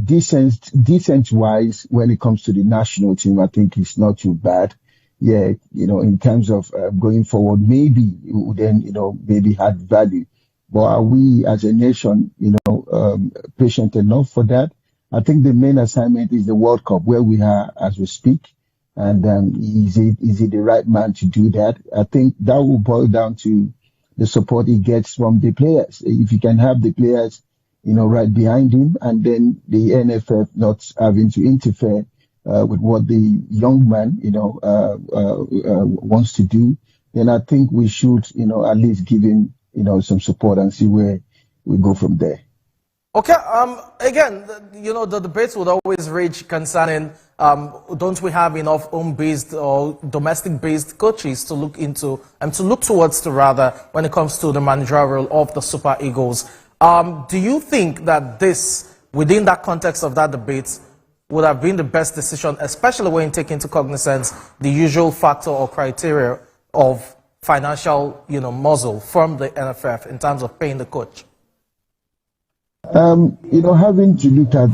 decent wise, when it comes to the national team, I think it's not too bad. Yeah, in terms of going forward, maybe it would then, maybe add value. But are we as a nation, patient enough for that? I think the main assignment is the World Cup, where we are as we speak. And is he the right man to do that? I think that will boil down to the support he gets from the players. If he can have the players, right behind him, and then the NFF not having to interfere with what the young man, wants to do, then I think we should, at least give him, some support and see where we go from there. Okay, again, the debates would always rage concerning, don't we have enough home-based or domestic-based coaches to look into, and to look towards when it comes to the managerial role of the Super Eagles. Do you think that this, within that context of that debate, would have been the best decision, especially when you take into cognizance the usual factor or criteria of financial, muscle from the NFF in terms of paying the coach? Having to look at,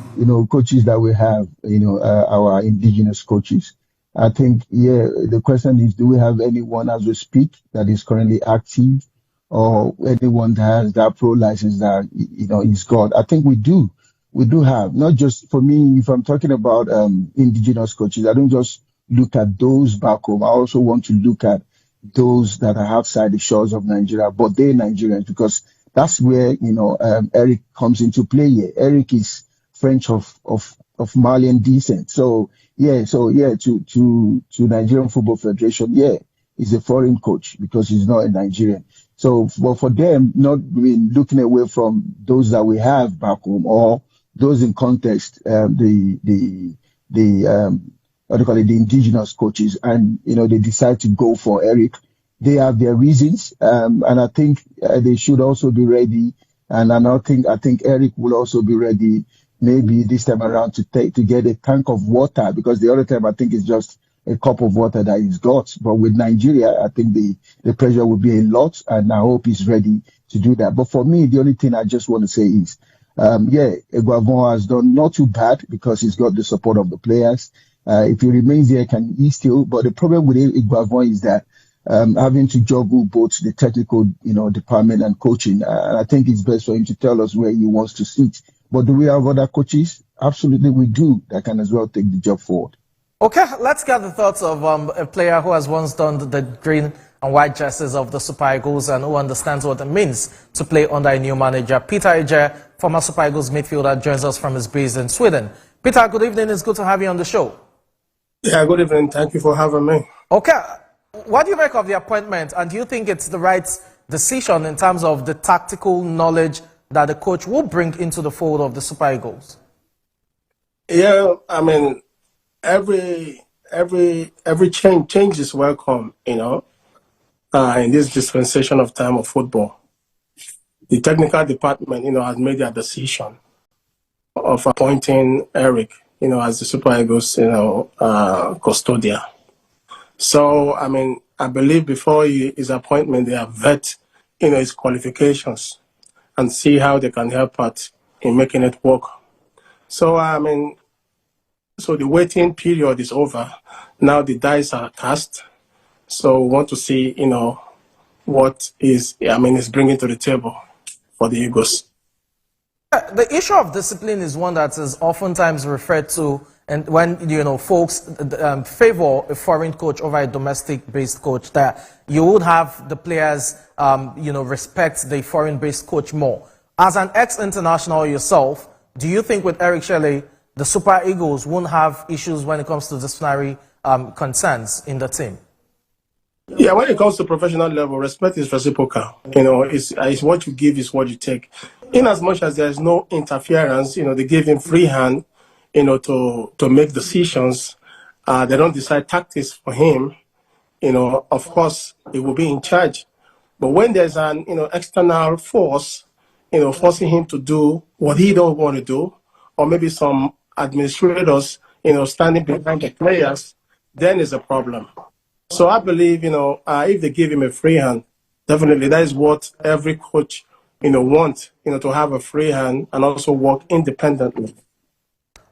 coaches that we have, our indigenous coaches, I think, the question is, do we have anyone as we speak that is currently active or anyone that has that pro license that, is God? I think we do. We do have, not just for me, if I'm talking about indigenous coaches, I don't just look at those back home. I also want to look at those that are outside the shores of Nigeria, but they're Nigerians, because that's where, Eric comes into play here. Eric is French of Malian descent. To Nigerian Football Federation, he's a foreign coach because he's not a Nigerian. So for them, not looking away from those that we have back home or those in context, the indigenous coaches, and they decide to go for Eric. They have their reasons, and I think they should also be ready. And I think Eric will also be ready, maybe this time around, to get a tank of water, because the other time I think it's just a cup of water that he's got. But with Nigeria, I think the pressure will be a lot, and I hope he's ready to do that. But for me, the only thing I just want to say is, Eguavon has done not too bad because he's got the support of the players. If he remains here, can he still? But the problem with Eguavon is that having to juggle both the technical, department and coaching. I think it's best for him to tell us where he wants to sit. But do we have other coaches? Absolutely, we do. That can as well take the job forward. Okay, let's get the thoughts of a player who has once donned the green and white jerseys of the Super Eagles and who understands what it means to play under a new manager. Peter Ije, former Super Eagles midfielder, joins us from his base in Sweden. Peter, good evening. It's good to have you on the show. Yeah, good evening. Thank you for having me. Okay, what do you make of the appointment, and do you think it's the right decision in terms of the tactical knowledge that the coach will bring into the fold of the Super Eagles? Yeah, I mean, every change is welcome, in this dispensation of time of football. The technical department, has made their decision of appointing Eric, as the Super Eagles, custodian. So, I mean, I believe before his appointment, they have vet, his qualifications and see how they can help out in making it work. So, I mean, so the waiting period is over. Now the dice are cast. So we want to see, what is bringing to the table for the Eagles. The issue of discipline is one that is oftentimes referred to, and when folks favor a foreign coach over a domestic-based coach, that you would have the players respect the foreign-based coach more. As an ex-international yourself, do you think with Eric Shelley, the Super Eagles won't have issues when it comes to disciplinary concerns in the team? Yeah, when it comes to professional level, respect is reciprocal. It's what you give is what you take. In as much as there's no interference, they give him free hand, to make decisions. They don't decide tactics for him. Of course, he will be in charge. But when there's an, external force, forcing him to do what he don't want to do, or maybe some administrators, standing behind the players, then is a problem. So I believe, if they give him a free hand, definitely that is what every coach, wants, to have a free hand and also work independently.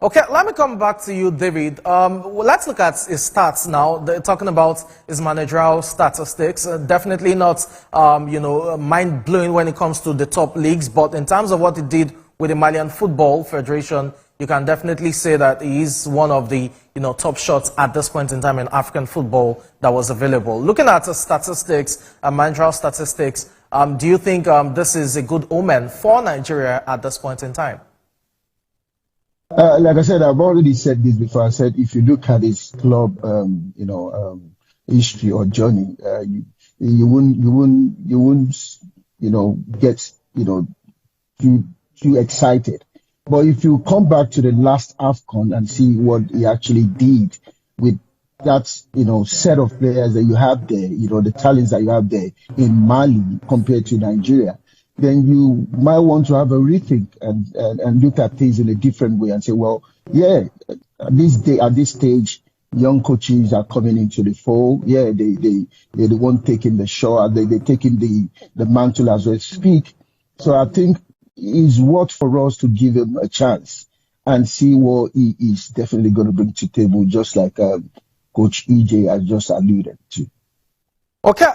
Okay, let me come back to you, David. Let's look at his stats now. They're talking about his managerial statistics. Definitely not, mind-blowing when it comes to the top leagues, but in terms of what he did with the Malian Football Federation, you can definitely say that he is one of the top shots at this point in time in African football that was available. Looking at the statistics, managerial statistics, do you think this is a good omen for Nigeria at this point in time? Like I said, I've already said this before. I said if you look at his club, history or journey, you wouldn't, get, too excited. But if you come back to the last AFCON and see what he actually did with that, set of players that you have there, the talents that you have there in Mali compared to Nigeria, then you might want to have a rethink and look at things in a different way and say, well, yeah, at this stage, young coaches are coming into the fold. Yeah, they're the one taking the shot. They're taking the mantle as we speak. So I think it's worth for us to give him a chance and see what he is definitely going to bring to the table, just like Coach EJ has just alluded to. Okay,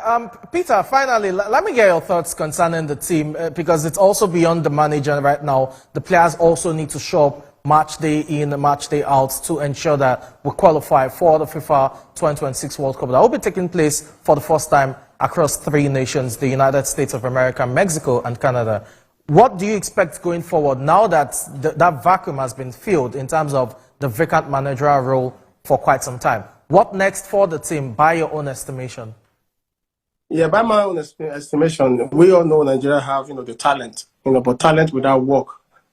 Peter, finally, let me get your thoughts concerning the team, because it's also beyond the manager right now. The players also need to show up match day in, match day out to ensure that we qualify for the FIFA 2026 World Cup that will be taking place for the first time across 3 nations, the United States of America, Mexico, and Canada. What do you expect going forward now that that vacuum has been filled in terms of the vacant managerial role for quite some time? What next for the team, by your own estimation? Yeah, by my own estimation, we all know Nigeria have, the talent, but talent without work,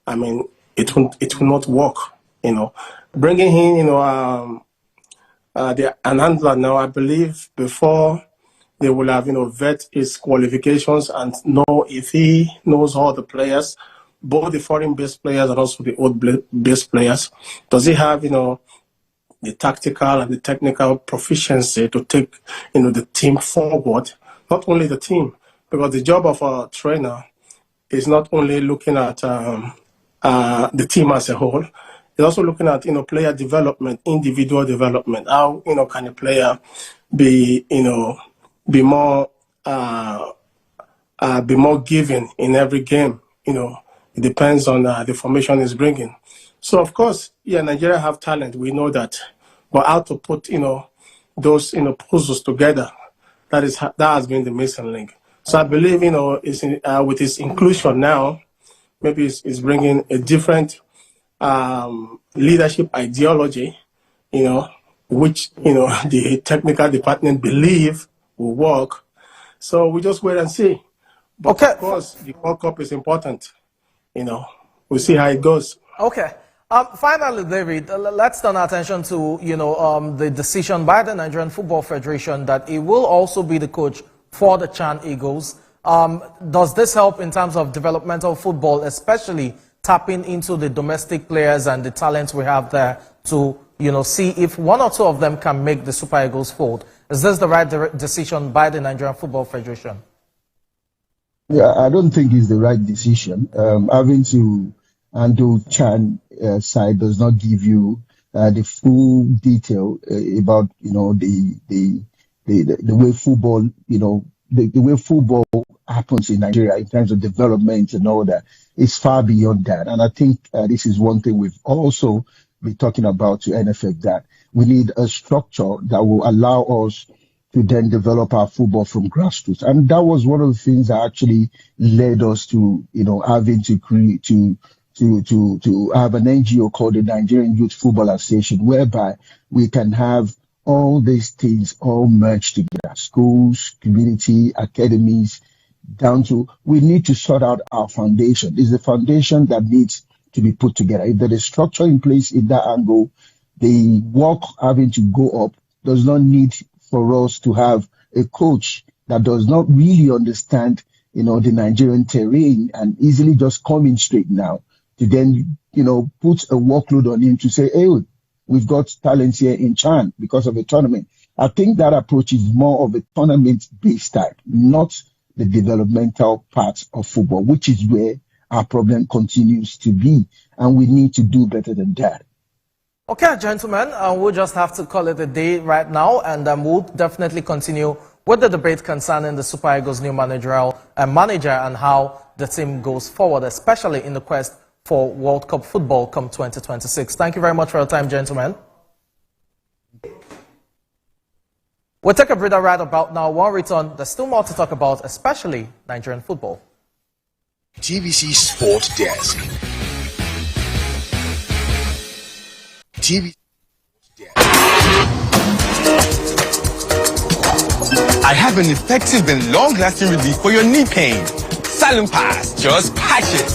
I mean, it will not work, Bringing in, an handler now, I believe before they will have, vet his qualifications and know if he knows all the players, both the foreign-based players and also the old-based players. Does he have, the tactical and the technical proficiency to take, the team forward? Not only the team, because the job of a trainer is not only looking at the team as a whole. It's also looking at player development, individual development. How can a player be be more giving in every game? It depends on the formation is bringing. So of course, yeah, Nigeria have talent. We know that, but how to put those puzzles together. That has been the missing link. So I believe, with his inclusion now, maybe it's bringing a different leadership ideology, which, the technical department believe will work. So we just wait and see. But of course, the World Cup is important. We'll see how it goes. Okay. Finally, David, let's turn our attention to, the decision by the Nigerian Football Federation that he will also be the coach for the Chan Eagles. Does this help in terms of developmental football, especially tapping into the domestic players and the talents we have there to, see if 1 or 2 of them can make the Super Eagles fold? Is this the right decision by the Nigerian Football Federation? Yeah, I don't think it's the right decision. Having to handle Chan side does not give you the full detail about the way football the way football happens in Nigeria in terms of development and all that. Is far beyond that, and I think this is one thing we've also been talking about to NFF, that we need a structure that will allow us to then develop our football from grassroots, and that was one of the things that actually led us to having to create to have an NGO called the Nigerian Youth Football Association, whereby we can have all these things all merged together: schools, community, academies, down to we need to sort out our foundation. It's the foundation that needs to be put together. If there is structure in place in that angle, the work having to go up does not need for us to have a coach that does not really understand, the Nigerian terrain and easily just coming straight now to then, put a workload on him to say, hey, we've got talents here in Chan because of a tournament. I think that approach is more of a tournament-based type, not the developmental part of football, which is where our problem continues to be, and we need to do better than that. Okay, gentlemen, we'll just have to call it a day right now, and we'll definitely continue with the debate concerning the Super Eagles' new manager and how the team goes forward, especially in the quest for World Cup football come 2026. Thank you very much for your time, gentlemen. We'll take a breather right about now. When we return, there's still more to talk about, especially Nigerian football. TVC Sport Desk. I have an effective and long-lasting relief for your knee pain. Silent Pass, just patch it.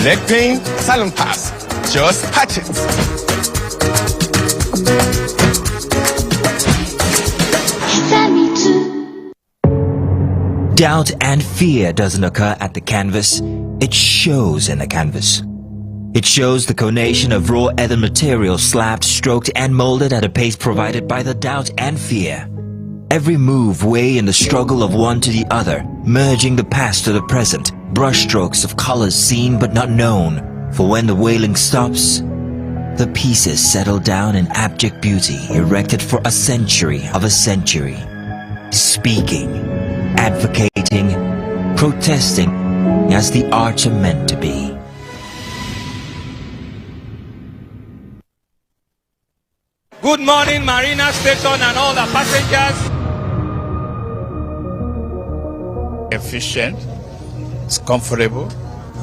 Leg pain, Silent Pass, just patch it. Doubt and fear doesn't occur at the canvas, it shows in the canvas. It shows the conation of raw earthen material slabbed, stroked and molded at a pace provided by the doubt and fear. Every move way in the struggle of one to the other, merging the past to the present, brushstrokes of colors seen but not known. For when the wailing stops, the pieces settle down in abject beauty erected for a century of a century. Speaking, advocating, protesting as the arts are meant to be. Good morning, Marina Station and all the passengers. Efficient, it's comfortable.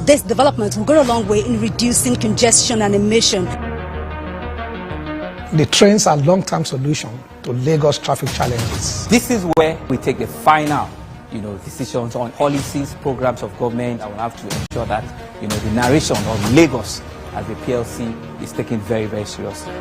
This development will go a long way in reducing congestion and emission. The trains are a long-term solution to Lagos traffic challenges. This is where we take the final, decisions on policies, programs of government that will have to ensure that, the narration of Lagos as a PLC is taken very, very seriously.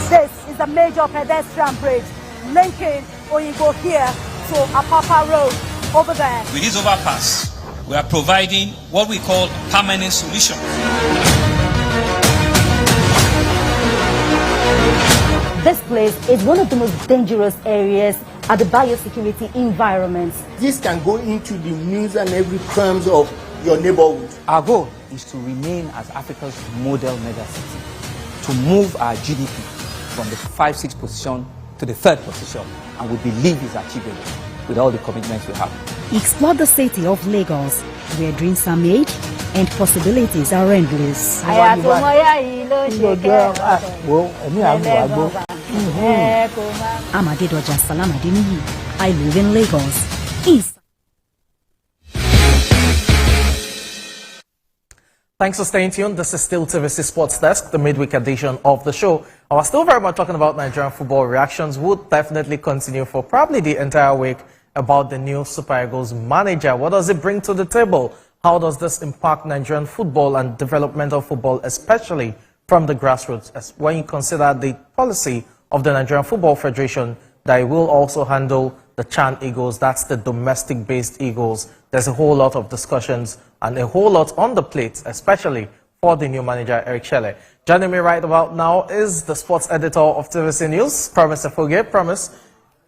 This is a major pedestrian bridge linking Oyinbo here to Apapa Road over there. With this overpass, we are providing what we call permanent solution. This place is one of the most dangerous areas at the biosecurity environment. This can go into the news and every crumbs of your neighborhood. Our goal is to remain as Africa's model megacity, to move our GDP from the 5-6 position to the 3rd position, and we believe it's achievable with all the commitments we have. Explore the city of Lagos, where dreams are made and possibilities are endless. Amadedoja Salamadini, I live in Lagos. Thanks for staying tuned. This is still TVC Sports Desk, the midweek edition of the show. I was still very much talking about Nigerian football. Reactions would definitely continue for probably the entire week about the new Super Eagles manager. What does it bring to the table? How does this impact Nigerian football and developmental football, especially from the grassroots, as when you consider the policy of the Nigerian Football Federation that it will also handle the Chan Eagles, that's the domestic-based Eagles. There's a whole lot of discussions and a whole lot on the plate, especially for the new manager, Eric Shelley. Joining me right about now is the sports editor of TVC News, Promise Efoge. Promise,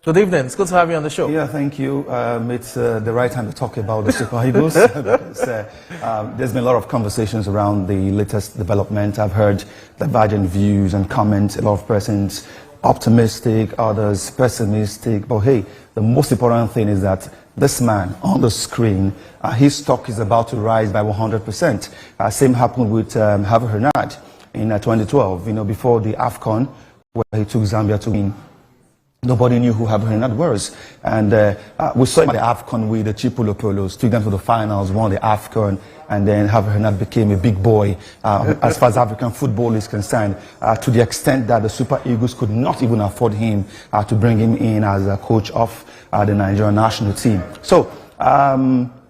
good evening. It's good to have you on the show. Yeah, thank you. It's the right time to talk about the Super Eagles. Because, there's been a lot of conversations around the latest development. I've heard divergent views and comments, a lot of persons optimistic, others pessimistic. But hey, the most important thing is that this man on the screen, his stock is about to rise by 100%. Same happened with Javier Hernandez in 2012, before the AFCON, where he took Zambia to win. Nobody knew who Javier Hernandez was. And we saw him at the AFCON with the Chipolo Polos, took them to the finals, won the AFCON, and then Javier Hernandez became a big boy as far as African football is concerned, to the extent that the Super Eagles could not even afford him to bring him in as a coach of the Nigerian national team. So,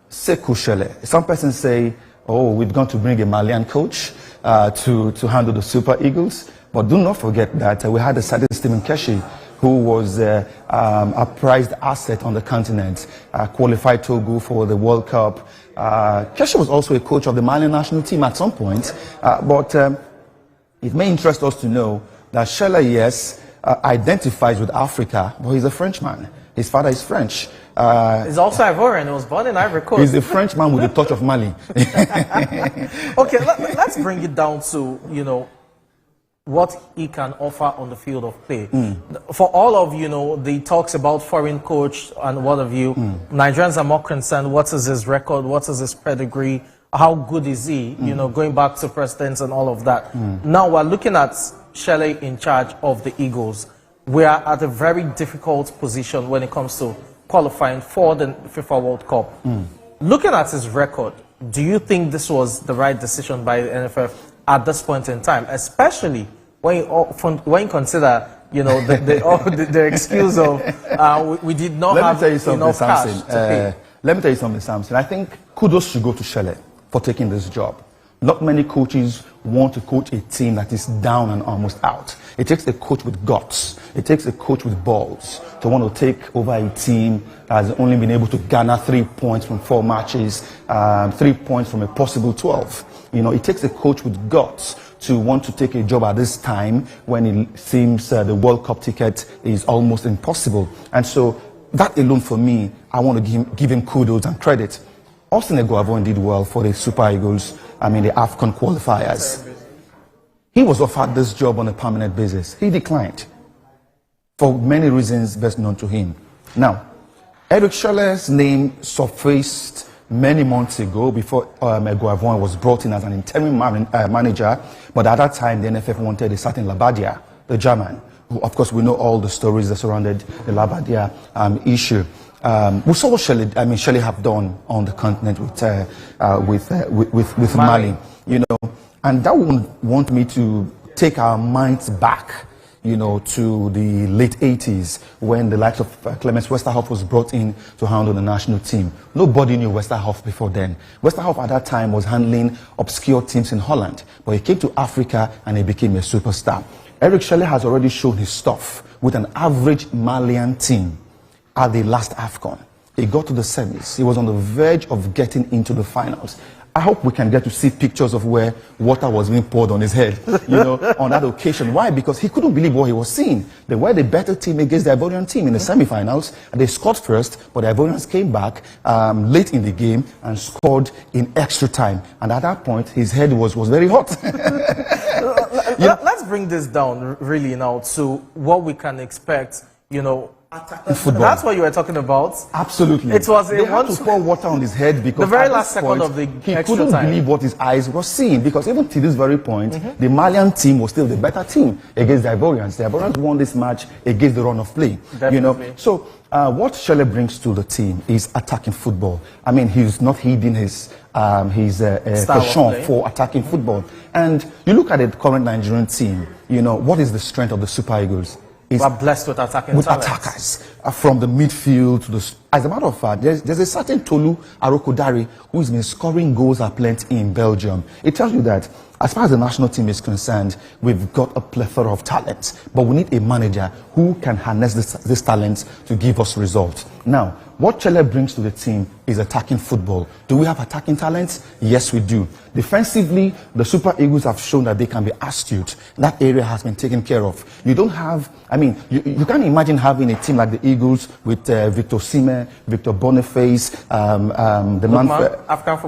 Sekou Shelley. Some persons say, oh, we're going to bring a Malian coach to handle the Super Eagles. But do not forget that we had a certain Stephen Keshi, who was a prized asset on the continent, qualified Togo for the World Cup. Keshi was also a coach of the Malian national team at some point, but it may interest us to know that Shelley, yes, identifies with Africa, but he's a Frenchman. His father is French. He's also Ivorian. He was born in Ivory Coast. He's a Frenchman with a touch of Mali. Okay, let's bring it down to, what he can offer on the field of play. For all of the talks about foreign coach and what have you, Nigerians are more concerned, what is his record, what is his pedigree, how good is he, going back to presidents and all of that. Now we're looking at Shelley in charge of the Eagles. We are at a very difficult position when it comes to qualifying for the FIFA World Cup. Looking at his record, do you think this was the right decision by the NFF at this point in time, especially when you consider, the excuse of we did not have enough cash to pay? Let me tell you something, Samson. I think kudos should go to Shelley for taking this job. Not many coaches want to coach a team that is down and almost out. It takes a coach with guts. It takes a coach with balls to want to take over a team that has only been able to garner 3 points from 4 matches, 3 points from a possible 12. You know, it takes a coach with guts to want to take a job at this time when it seems the World Cup ticket is almost impossible. And so that alone for me, I want to give him kudos and credit. Austin Eguavoen did well for the Super Eagles, the AFCON qualifiers. He was offered this job on a permanent basis. He declined for many reasons best known to him. Now, Eric Schürrle's name surfaced many months ago before Eguavoen was brought in as an interim manager, but at that time the NFF wanted a certain Labadia, the German, who, of course, we know all the stories that surrounded the Labadia issue. We saw what Schürrle have done on the continent with Mali, you know, and that would want me to take our minds back, you know, to the late 80s when the likes of Clemens Westerhoff was brought in to handle the national team. Nobody knew Westerhoff before then. Westerhoff at that time was handling obscure teams in Holland, but he came to Africa and he became a superstar. Eric Schürrle has already shown his stuff with an average Malian team at the last AFCON. He got to the semis. He was on the verge of getting into the finals. I hope we can get to see pictures of where water was being poured on his head, you know, on that occasion. Why? Because he couldn't believe what he was seeing. They were the better team against the Ivorian team in the semi-finals. They scored first, but the Ivorians came back late in the game and scored in extra time. And at that point, his head was very hot. Let's bring this down really now to what we can expect, you know, football. That's what you were talking about. Absolutely. It was they had to pour water on his head because the very last second of the he couldn't believe what his eyes were seeing, because even to this very point, the Malian team was still the better team against the Ivorians. The Ivorians won this match against the run of play. Definitely. You know, so what Schürrle brings to the team is attacking football. I mean, he's not hiding his passion for attacking football. And you look at the current Nigerian team. You know, what is the strength of the Super Eagles? We're blessed with attacking attackers from the midfield to the. As a matter of fact, there's a certain Tolu Arokodare who has been scoring goals at plenty in Belgium. It tells you that as far as the national team is concerned, we've got a plethora of talent, but we need a manager who can harness this talent to give us results. Now, what Schürrle brings to the team is attacking football. Do we have attacking talents? Yes, we do. Defensively, the Super Eagles have shown that they can be astute. That area has been taken care of. You don't have, I mean, you can't imagine having a team like the Eagles with Victor Osimhen, Victor Boniface, the man for African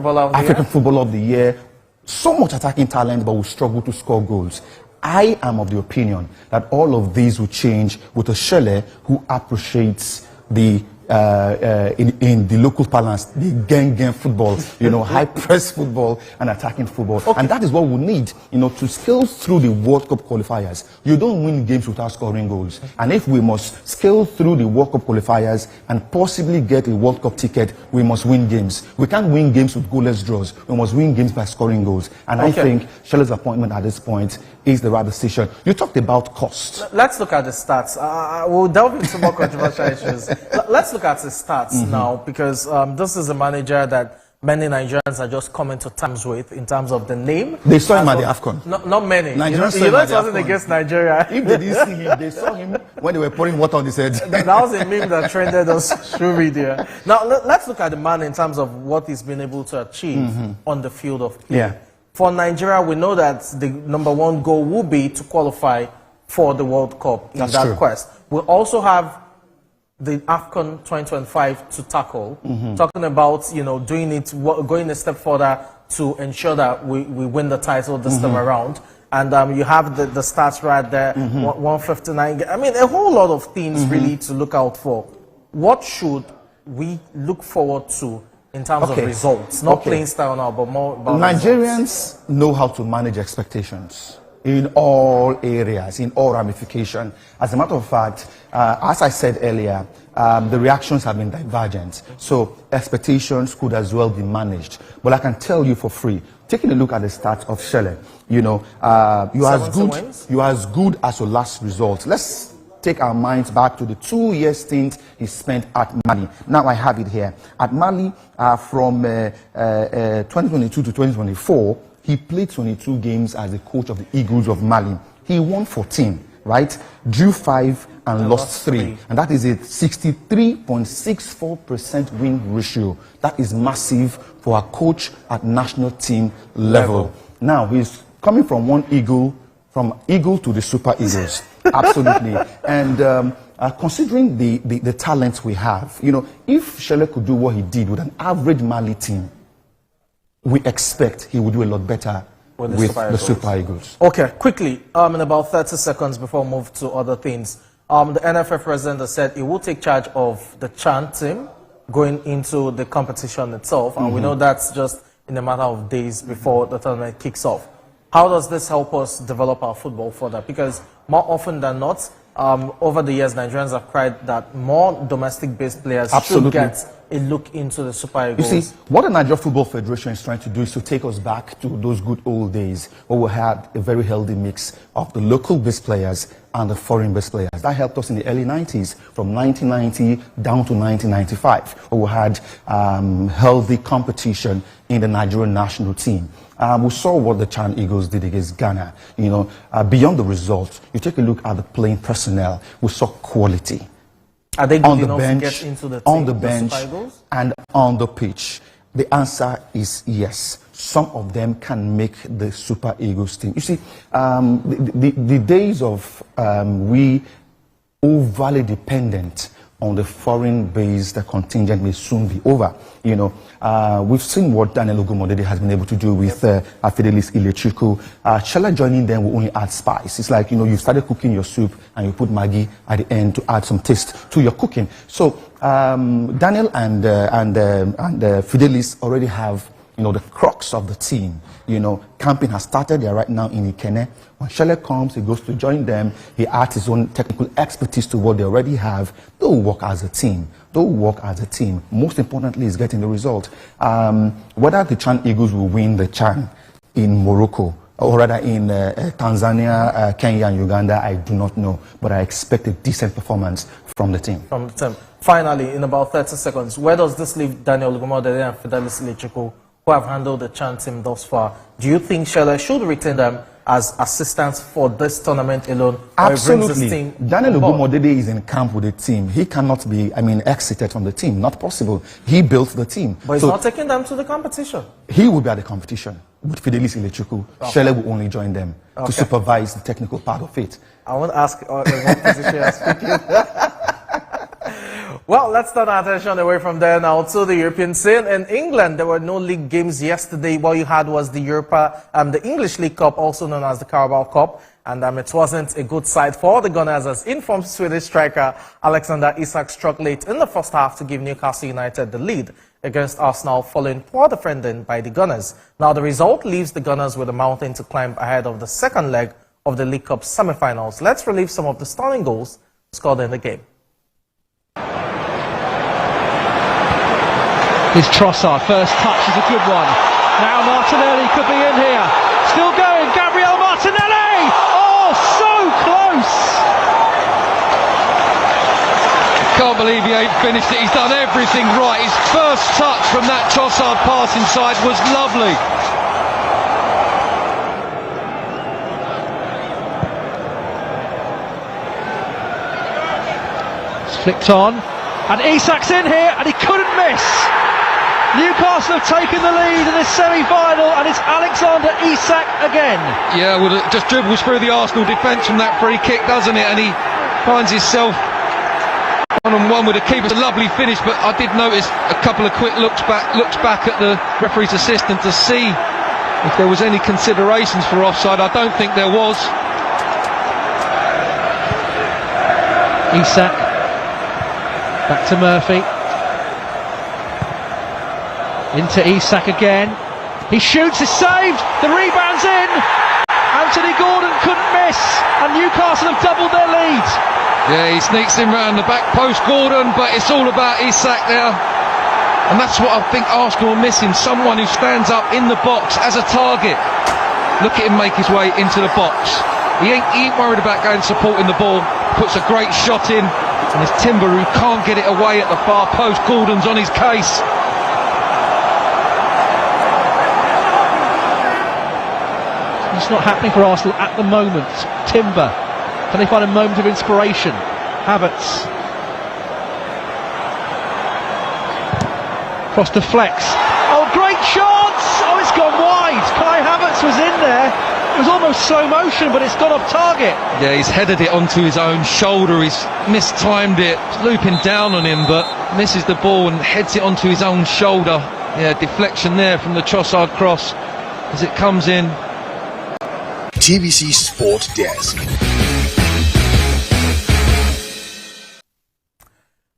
Footballer of the Year. So much attacking talent, but we struggle to score goals. I am of the opinion that all of these will change with a Schürrle who appreciates the in the local parlance, the gang football, you know, high press football and attacking football. Okay. And that is what we need, you know, to scale through the World Cup qualifiers. You don't win games without scoring goals. And if we must scale through the World Cup qualifiers and possibly get a World Cup ticket, we must win games. We can't win games with goalless draws. We must win games by scoring goals. And I think Schürrle's appointment at this point is the right decision. You talked about cost. Let's look at the stats. We'll delve into more controversial issues. Let's look at the stats now, because this is a manager that many Nigerians are just coming to terms with in terms of the name. They saw him at the AFCON. Not many. Nigerians you know it wasn't against Nigeria. If they didn't see him, they saw him when they were pouring water on his head. That was a meme that trended on social media. Now, let's look at the man in terms of what he's been able to achieve on the field of play. Yeah. For Nigeria, we know that the #1 goal will be to qualify for the World Cup in that quest. We also have the AFCON 2025 to tackle, talking about, you know, doing it, going a step further to ensure that we win the title this time around. And you have the stats right there, 159. I mean, a whole lot of things really to look out for. What should we look forward to in terms of results? Not playing style now, but more about Nigerians results. Know how to manage expectations in all areas, in all ramifications. As a matter of fact, as I said earlier, the reactions have been divergent. So expectations could as well be managed. But I can tell you for free, taking a look at the stats of Schürrle, you know, you are as good as your last result. Let's take our minds back to the 2-year stint he spent at Mali. Now I have it here. At Mali, from 2022 to 2024, He played 22 games as the coach of the Eagles of Mali. He won 14, right? Drew 5 and lost 3. And that is a 63.64% win ratio. That is massive for a coach at national team level. Now, he's coming from one Eagle, from Eagle to the Super Eagles. Absolutely. And considering the talents we have, you know, if Shele could do what he did with an average Mali team, we expect he would do a lot better with the Super Eagles. Okay, quickly, in about 30 seconds before we move to other things, the NFF president has said he will take charge of the CHAN team going into the competition itself, and we know that's just in a matter of days before the tournament kicks off. How does this help us develop our football further? Because more often than not, over the years, Nigerians have cried that more domestic-based players should get a look into the Super Eagles. You see, what the Nigeria Football Federation is trying to do is to take us back to those good old days where we had a very healthy mix of the local-based players and the foreign-based players. That helped us in the early 90s, from 1990 down to 1995, where we had healthy competition in the Nigerian national team. We saw what the CHAN Eagles did against Ghana. You know, beyond the results, you take a look at the playing personnel. We saw quality. Are they good enough to get into the team, on the bench, and on the pitch? The answer is yes. Some of them can make the Super Eagles team. You see, the days of we overly dependent on the foreign-based contingent may soon be over. You know, we've seen what Daniel Ogumodede has been able to do with Fidelis Ilechukwu. Shella joining them will only add spice. It's like, you know, you started cooking your soup and you put Maggi at the end to add some taste to your cooking. So Daniel and Fidelis already have, you know, the crux of the team. You know, camping has started. They are right now in Ikene. When Shele comes, he goes to join them. He adds his own technical expertise to what they already have. They'll work as a team. They'll work as a team. Most importantly is getting the result. Whether the CHAN Eagles will win the CHAN in Morocco, or rather in Tanzania, Kenya, and Uganda, I do not know. But I expect a decent performance from the team. From the team. Finally, in about 30 seconds, where does this leave Daniel Ogumodede and Fidelis Ilechukwu, who have handled the CHAN team thus far? Do you think Shele should retain them as assistants for this tournament alone? Absolutely. Daniel Ogumodede is in camp with the team. He cannot be, exited from the team. Not possible. He built the team. But he's not taking them to the competition. He will be at the competition with Fidelis Ilechukwu. Shele will only join them to supervise the technical part of it. I want to ask in what position you're speaking. Well, let's turn our attention away from there now to the European scene. In England, there were no league games yesterday. What you had was the the English League Cup, also known as the Carabao Cup. And it wasn't a good sight for the Gunners, as informed Swedish striker Alexander Isak struck late in the first half to give Newcastle United the lead against Arsenal, following poor defending by the Gunners. Now, the result leaves the Gunners with a mountain to climb ahead of the second leg of the League Cup semi-finals. Let's relive some of the stunning goals scored in the game. His Trossard, first touch is a good one. Now Martinelli could be in here. Still going, Gabriel Martinelli! Oh, so close! Can't believe he ain't finished it. He's done everything right. His first touch from that Trossard pass inside was lovely. It's flicked on, and Isak's in here, and he couldn't miss. Newcastle have taken the lead in this semi-final, and it's Alexander Isak again. Yeah, well, it just dribbles through the Arsenal defence from that free kick, doesn't it? And he finds himself one-on-one with the keeper. It's a lovely finish, but I did notice a couple of quick looks back at the referee's assistant to see if there was any considerations for offside. I don't think there was. Isak back to Murphy. Into Isak again. He shoots, is saved. The rebound's in. Anthony Gordon couldn't miss, and Newcastle have doubled their lead. Yeah, he sneaks in round the back post, Gordon, but it's all about Isak there. And that's what I think Arsenal are missing. Someone who stands up in the box as a target. Look at him make his way into the box. He ain't worried about going supporting the ball. Puts a great shot in, and it's Timber who can't get it away at the far post. Gordon's on his case. That's not happening for Arsenal at the moment. Timber, can they find a moment of inspiration? Havertz. Cross to Flex. Oh, great chance! Oh, it's gone wide. Kai Havertz was in there. It was almost slow motion, but it's gone off target. Yeah, he's headed it onto his own shoulder. He's mistimed it, looping down on him, but misses the ball and heads it onto his own shoulder. Yeah, deflection there from the Trossard cross as it comes in. TVC Sport Desk.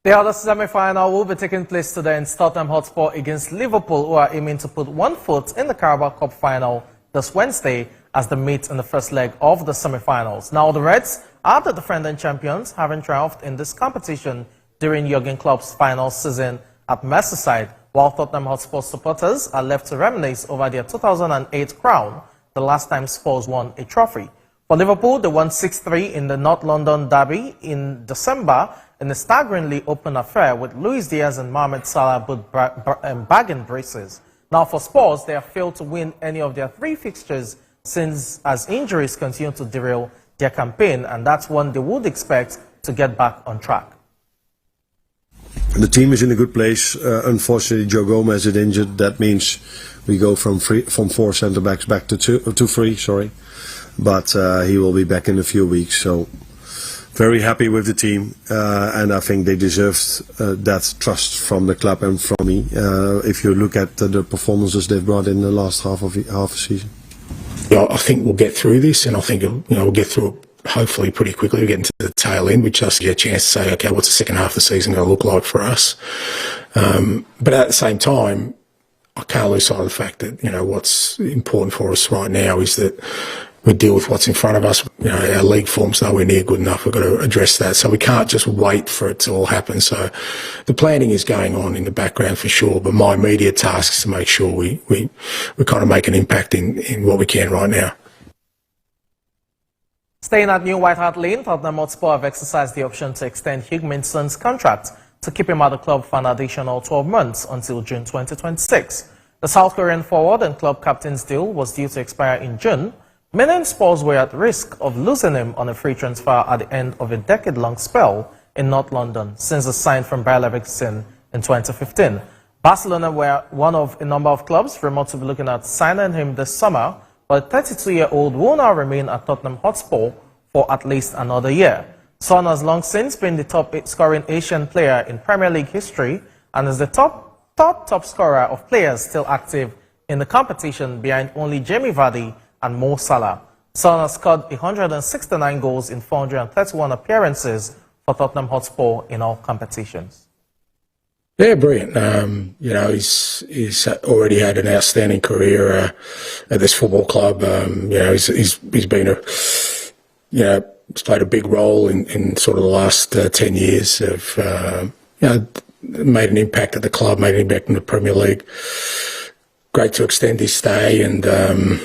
The other semi-final will be taking place today in Tottenham Hotspur against Liverpool, who are aiming to put one foot in the Carabao Cup final this Wednesday as they meet in the first leg of the semi-finals. Now, the Reds are the defending champions, having triumphed in this competition during Jurgen Klopp's final season at Merseyside, while Tottenham Hotspur supporters are left to reminisce over their 2008 crown, the last time Spurs won a trophy. For Liverpool, they won 6-3 in the North London derby in December in a staggeringly open affair with Luis Diaz and Mohamed Salah both bagging braces. Now for Spurs, they have failed to win any of their 3 fixtures since as injuries continue to derail their campaign, and that's one they would expect to get back on track. The team is in a good place. Unfortunately, Joe Gomez is injured. That means we go from 4 centre backs back to 3. Sorry, but he will be back in a few weeks. So very happy with the team, and I think they deserved that trust from the club and from me. If you look at the performances they've brought in the last half a season. Yeah, I think we'll get through this, and I think we'll get through it hopefully pretty quickly. We get into the tail end, which just get a chance to say, okay, what's the second half of the season going to look like for us? But at the same time, I can't lose sight of the fact that what's important for us right now is that we deal with what's in front of us. Our league form's nowhere near good enough. We've got to address that. So we can't just wait for it to all happen. So the planning is going on in the background for sure, but my immediate task is to make sure we kind of make an impact in what we can right now. Staying at New White Hart Lane, Tottenham Hotspur have exercised the option to extend Hugh Minson's contract to keep him at the club for an additional 12 months until June 2026. The South Korean forward and club captain's deal was due to expire in June, meaning Spurs were at risk of losing him on a free transfer at the end of a decade-long spell in North London since he signed from Bayer Leverkusen in 2015. Barcelona were one of a number of clubs rumored to be looking at signing him this summer, but the 32-year-old will now remain at Tottenham Hotspur for at least another year. Son has long since been the top-scoring Asian player in Premier League history and is the top scorer of players still active in the competition behind only Jamie Vardy and Mo Salah. Son has scored 169 goals in 431 appearances for Tottenham Hotspur in all competitions. Yeah, brilliant. He's already had an outstanding career at this football club. He's been he's played a big role in sort of the last 10 years of made an impact at the club, made an impact in the Premier League. Great to extend his stay, and the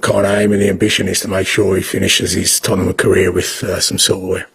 kind of aim and the ambition is to make sure he finishes his Tottenham career with some silverware.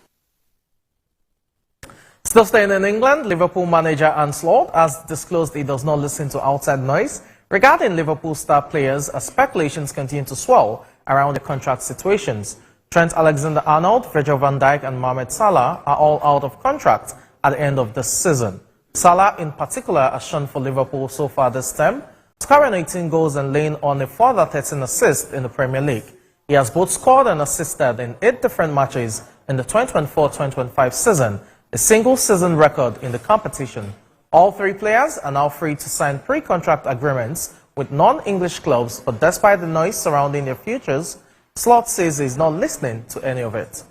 Still staying in England, Liverpool manager Arne Slot has disclosed he does not listen to outside noise regarding Liverpool star players as speculations continue to swell around the contract situations. Trent Alexander-Arnold, Virgil van Dijk and Mohamed Salah are all out of contract at the end of this season. Salah in particular has shone for Liverpool so far this term, scoring 18 goals and laying on a further 13 assists in the Premier League. He has both scored and assisted in 8 different matches in the 2024-2025 season, a single season record in the competition. All 3 players are now free to sign pre-contract agreements with non-English clubs, but despite the noise surrounding their futures, Slot says he's not listening to any of it.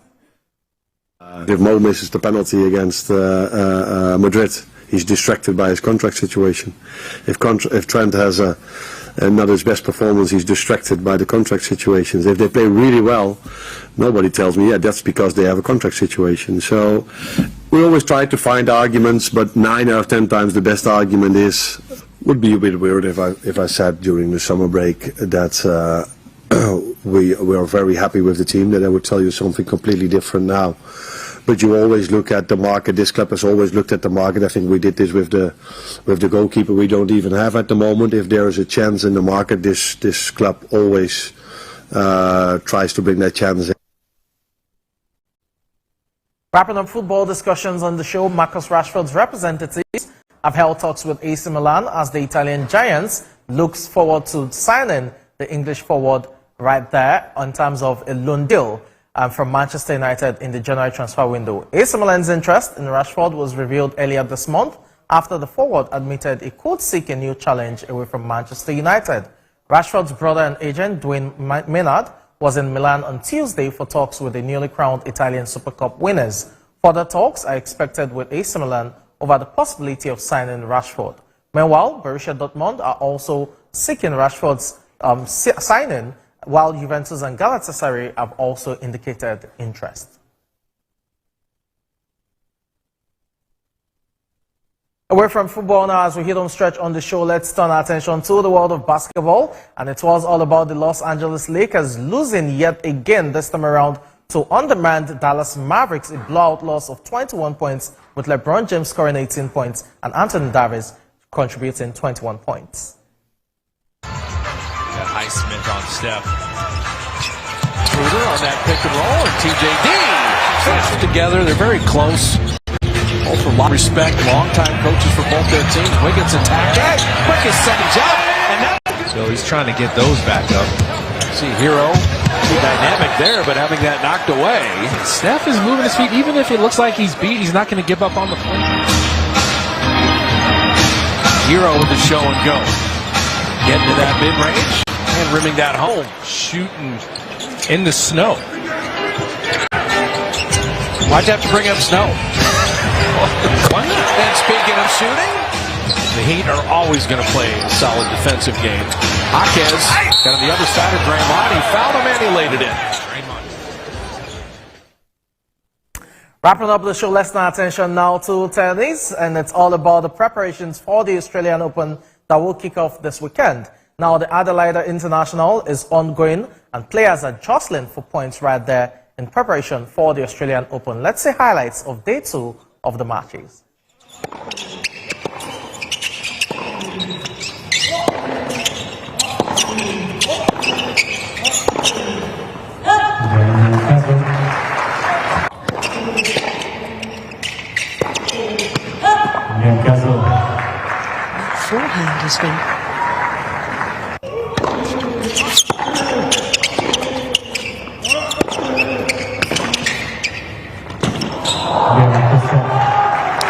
If Mo misses the penalty against Madrid, he's distracted by his contract situation. If Trent has not his best performance, he's distracted by the contract situations. If they play really well, nobody tells me, yeah, that's because they have a contract situation. So we always try to find arguments, but 9 out of 10 times the best argument would be a bit weird if I said during the summer break that we are very happy with the team, that I would tell you something completely different now. but you always look at the market. This club has always looked at the market. I think we did this with the goalkeeper we don't even have at the moment. If there is a chance in the market, this club always tries to bring that chance in. Wrapping up football discussions on the show, Marcus Rashford's representatives have held talks with AC Milan as the Italian Giants looks forward to signing the English forward right there in terms of a loan deal from Manchester United in the January transfer window. AC Milan's interest in Rashford was revealed earlier this month after the forward admitted he could seek a new challenge away from Manchester United. Rashford's brother and agent, Dwayne Maynard, was in Milan on Tuesday for talks with the newly crowned Italian Super Cup winners. Further talks are expected with AC Milan over the possibility of signing Rashford. Meanwhile, Borussia Dortmund are also seeking Rashford's signing, while Juventus and Galatasaray have also indicated interest. Away from football now, as we hit on stretch on the show, let's turn our attention to the world of basketball. And it was all about the Los Angeles Lakers losing yet again, this time around to undermanned Dallas Mavericks, a blowout loss of 21 points, with LeBron James scoring 18 points and Anthony Davis contributing 21 points. Highsmith on Steph. Schroeder on that pick and roll, and TJD finished together. They're very close. Both for a lot of respect, long-time coaches for both their teams. Wiggins attacking, quickest second jump, and now so he's trying to get those back up. See Hero, see dynamic there, but having that knocked away. Steph is moving his feet, even if it looks like he's beat. He's not going to give up on the play. Hero with the show and go, getting to that mid-range and rimming that home, shooting in the snow. Why'd you have to bring up snow? And speaking of shooting, the Heat are always going to play a solid defensive game. Jaquez got on the other side of Draymond. He fouled him and he laid it in. Wrapping up the show, let's turn our attention now to tennis, and it's all about the preparations for the Australian Open that will kick off this weekend. Now, the Adelaide International is ongoing, and players are jostling for points right there in preparation for the Australian Open. Let's see highlights of day 2 of the matches. Forehand has been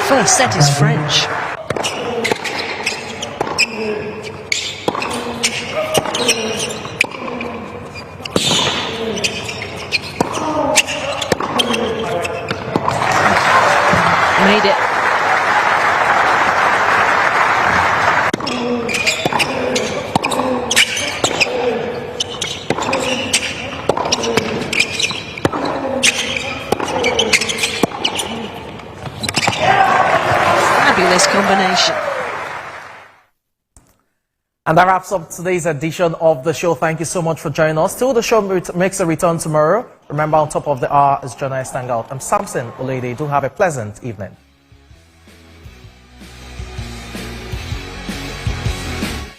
first set is French. Made it. Combination. And that wraps up today's edition of the show. Thank you so much for joining us. Till the show makes a return tomorrow, remember, on top of the hour is Journalist Hangout. I'm Samson Olede. Do have a pleasant evening.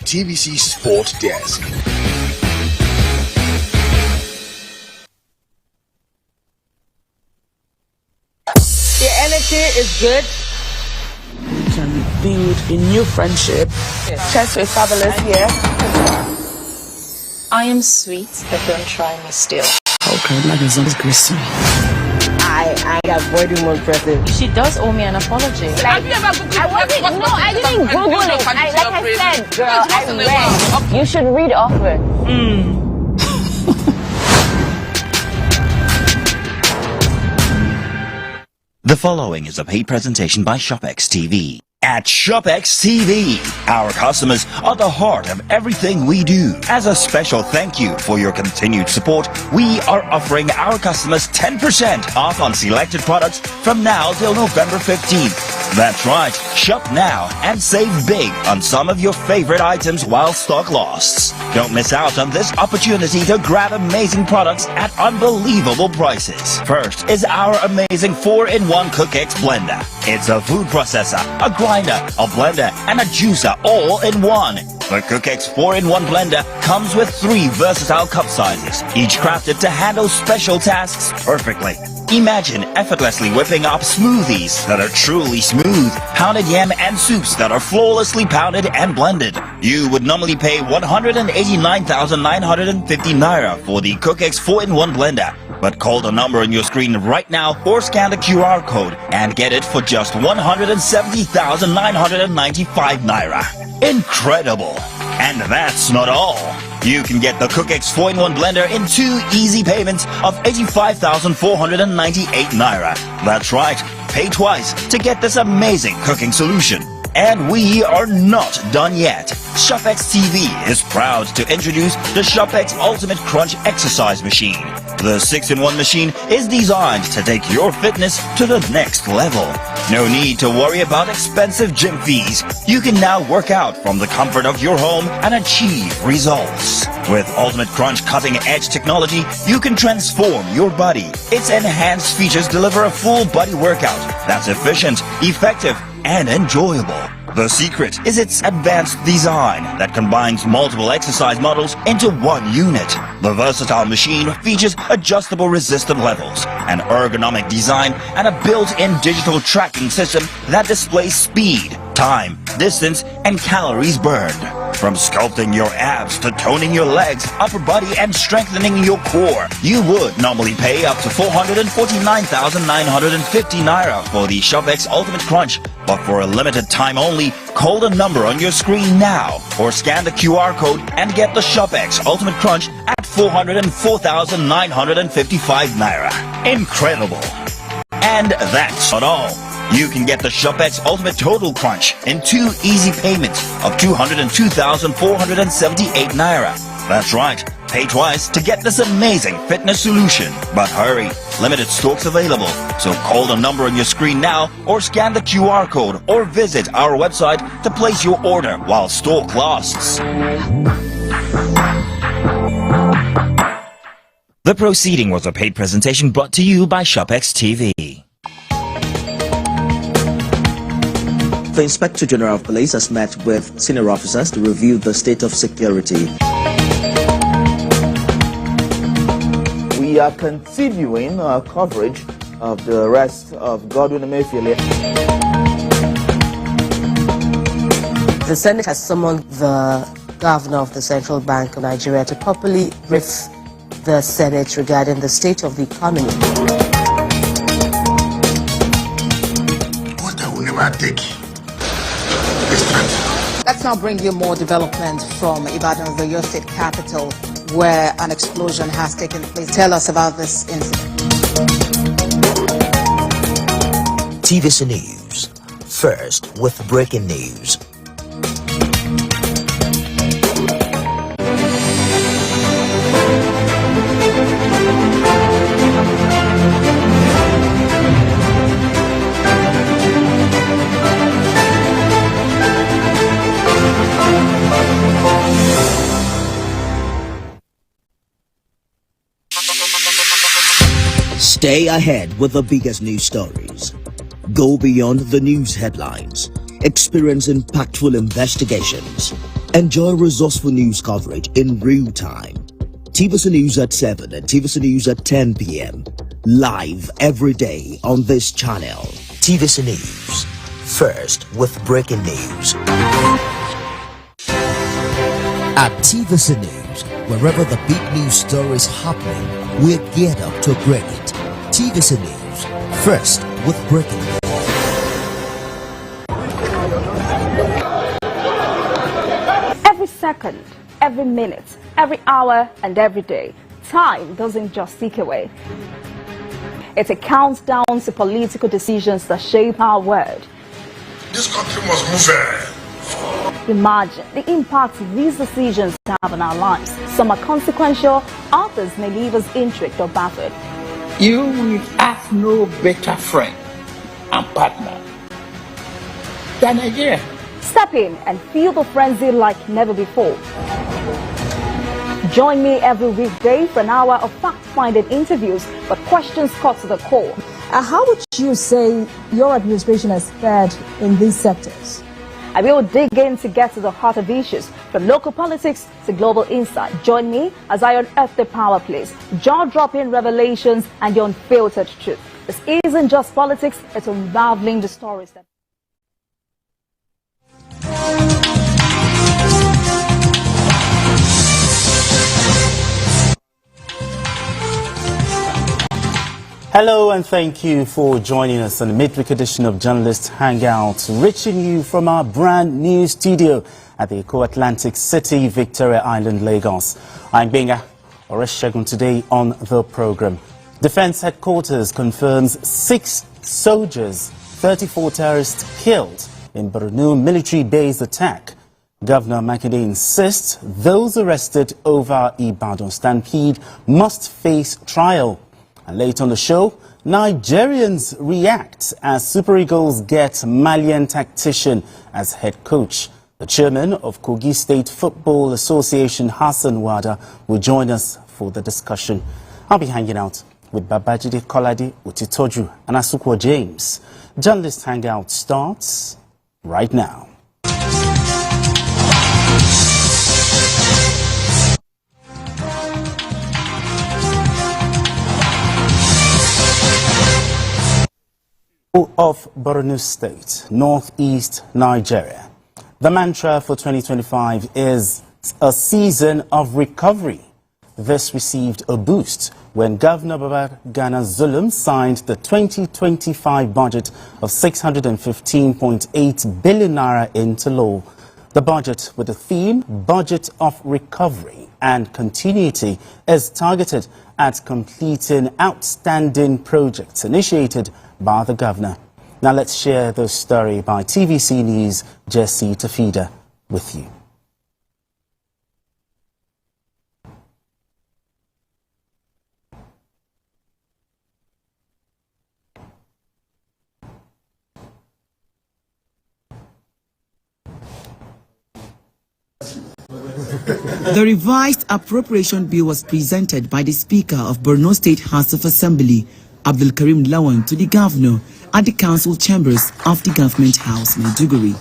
TVC Sport Desk. The energy is good. Can build a new friendship. Chess with Fabulous here. I am sweet, but don't try me still. Okay, like it's aggressive. I avoid him on present. She does owe me an apology. I didn't Google it. Like I said, girl, I read. You should read often. The following is a paid presentation by ShopX TV. At ShopX TV, our customers are the heart of everything we do. As a special thank you for your continued support, we are offering our customers 10% off on selected products from now till November 15th. That's right, shop now and save big on some of your favorite items while stock lasts. Don't miss out on this opportunity to grab amazing products at unbelievable prices. First is our amazing 4-in-1 CookX blender. It's a food processor, a grinder, a blender, and a juicer all in one. The CookX 4-in-1 blender comes with 3 versatile cup sizes, each crafted to handle special tasks perfectly. Imagine effortlessly whipping up smoothies that are truly smooth, pounded yam and soups that are flawlessly pounded and blended. You would normally pay 189,950 naira for the CookX 4-in-1 blender. But call the number on your screen right now or scan the QR code and get it for just 170,995 naira. Incredible! And that's not all. You can get the CookX 4-in-1 blender in 2 easy payments of 85,498 naira. That's right, pay twice to get this amazing cooking solution. And we are not done yet. ShopX TV is proud to introduce the ShopX Ultimate Crunch Exercise Machine. The 6-in-1 machine is designed to take your fitness to the next level. No need to worry about expensive gym fees. You can now work out from the comfort of your home and achieve results. With Ultimate Crunch cutting-edge technology, you can transform your body. Its enhanced features deliver a full body workout that's efficient, effective, and enjoyable. The secret is its advanced design that combines multiple exercise models into one unit. The versatile machine features adjustable resistance levels, an ergonomic design, and a built-in digital tracking system that displays speed, time, distance, and calories burned. From sculpting your abs to toning your legs, upper body, and strengthening your core, you would normally pay up to 449,950 naira for the ShopX Ultimate Crunch. But for a limited time only, call the number on your screen now or scan the QR code and get the ShopX Ultimate Crunch at 404,955 naira. Incredible! And that's not all. You can get the ShopX Ultimate Total Crunch in 2 easy payments of 202,478 naira. That's right, pay twice to get this amazing fitness solution. But hurry, limited stocks available. So call the number on your screen now or scan the QR code or visit our website to place your order while stock lasts. The proceeding was a paid presentation brought to you by ShopX TV. The Inspector General of Police has met with senior officers to review the state of security. We are continuing our coverage of the arrest of Godwin Emefiele. The Senate has summoned the governor of the Central Bank of Nigeria to properly brief the Senate regarding the state of the economy. What I will never take. Let's now bring you more development from Ibadan, the Oyo State capital, where an explosion has taken place. Tell us about this incident. TVC News. First with breaking news. Stay ahead with the biggest news stories. Go beyond the news headlines. Experience impactful investigations. Enjoy resourceful news coverage in real time. TVC News at 7 and TVC News at 10 p.m. Live every day on this channel. TVC News. First with breaking news. At TVC News, wherever the big news story is happening, we're geared up to break it. TVC News. First with breaking news. Every second, every minute, every hour, and every day, time doesn't just tick away. It's a countdown to political decisions that shape our world. This country must move. Imagine the impact these decisions have on our lives. Some are consequential, others may leave us intrigued or baffled. You will have no better friend and partner than Nigeria. Step in and feel the frenzy like never before. Join me every weekday for an hour of fact-finding interviews, but questions cut to the core. How would you say your administration has fared in these sectors? I will dig in to get to the heart of issues, from local politics to global insight. Join me as I unearth the power plays, jaw-dropping revelations and the unfiltered truth. This isn't just politics, it's unraveling the stories that... Hello and thank you for joining us on the midweek edition of Journalist Hangout, reaching you from our brand new studio at the Eco-Atlantic City, Victoria Island, Lagos. I'm Benga Oreshegun. Today on the program, Defense Headquarters confirms 6 soldiers, 34 terrorists killed in Borno military-based attack. Governor Makinde insists those arrested over Ibadan stampede must face trial. And late on the show, Nigerians react as Super Eagles get Malian tactician as head coach. The chairman of Kogi State Football Association, Hassan Wada, will join us for the discussion. I'll be hanging out with Babajide Kolade Utitoju and Asukwo James. Journalist Hangout starts right now. Of Borno State, northeast Nigeria. The mantra for 2025 is a season of recovery. This received a boost when Governor Babagana Zulum signed the 2025 budget of 615.8 billion naira into law. The budget, with the theme Budget of Recovery and Continuity, is targeted at completing outstanding projects initiated by the governor. Now let's share the story by TVC News' Jesse Tafida with you. The revised appropriation bill was presented by the Speaker of Borno State House of Assembly, Abdul Karim Lawan, to the governor at the council chambers of the Government House, Maiduguri.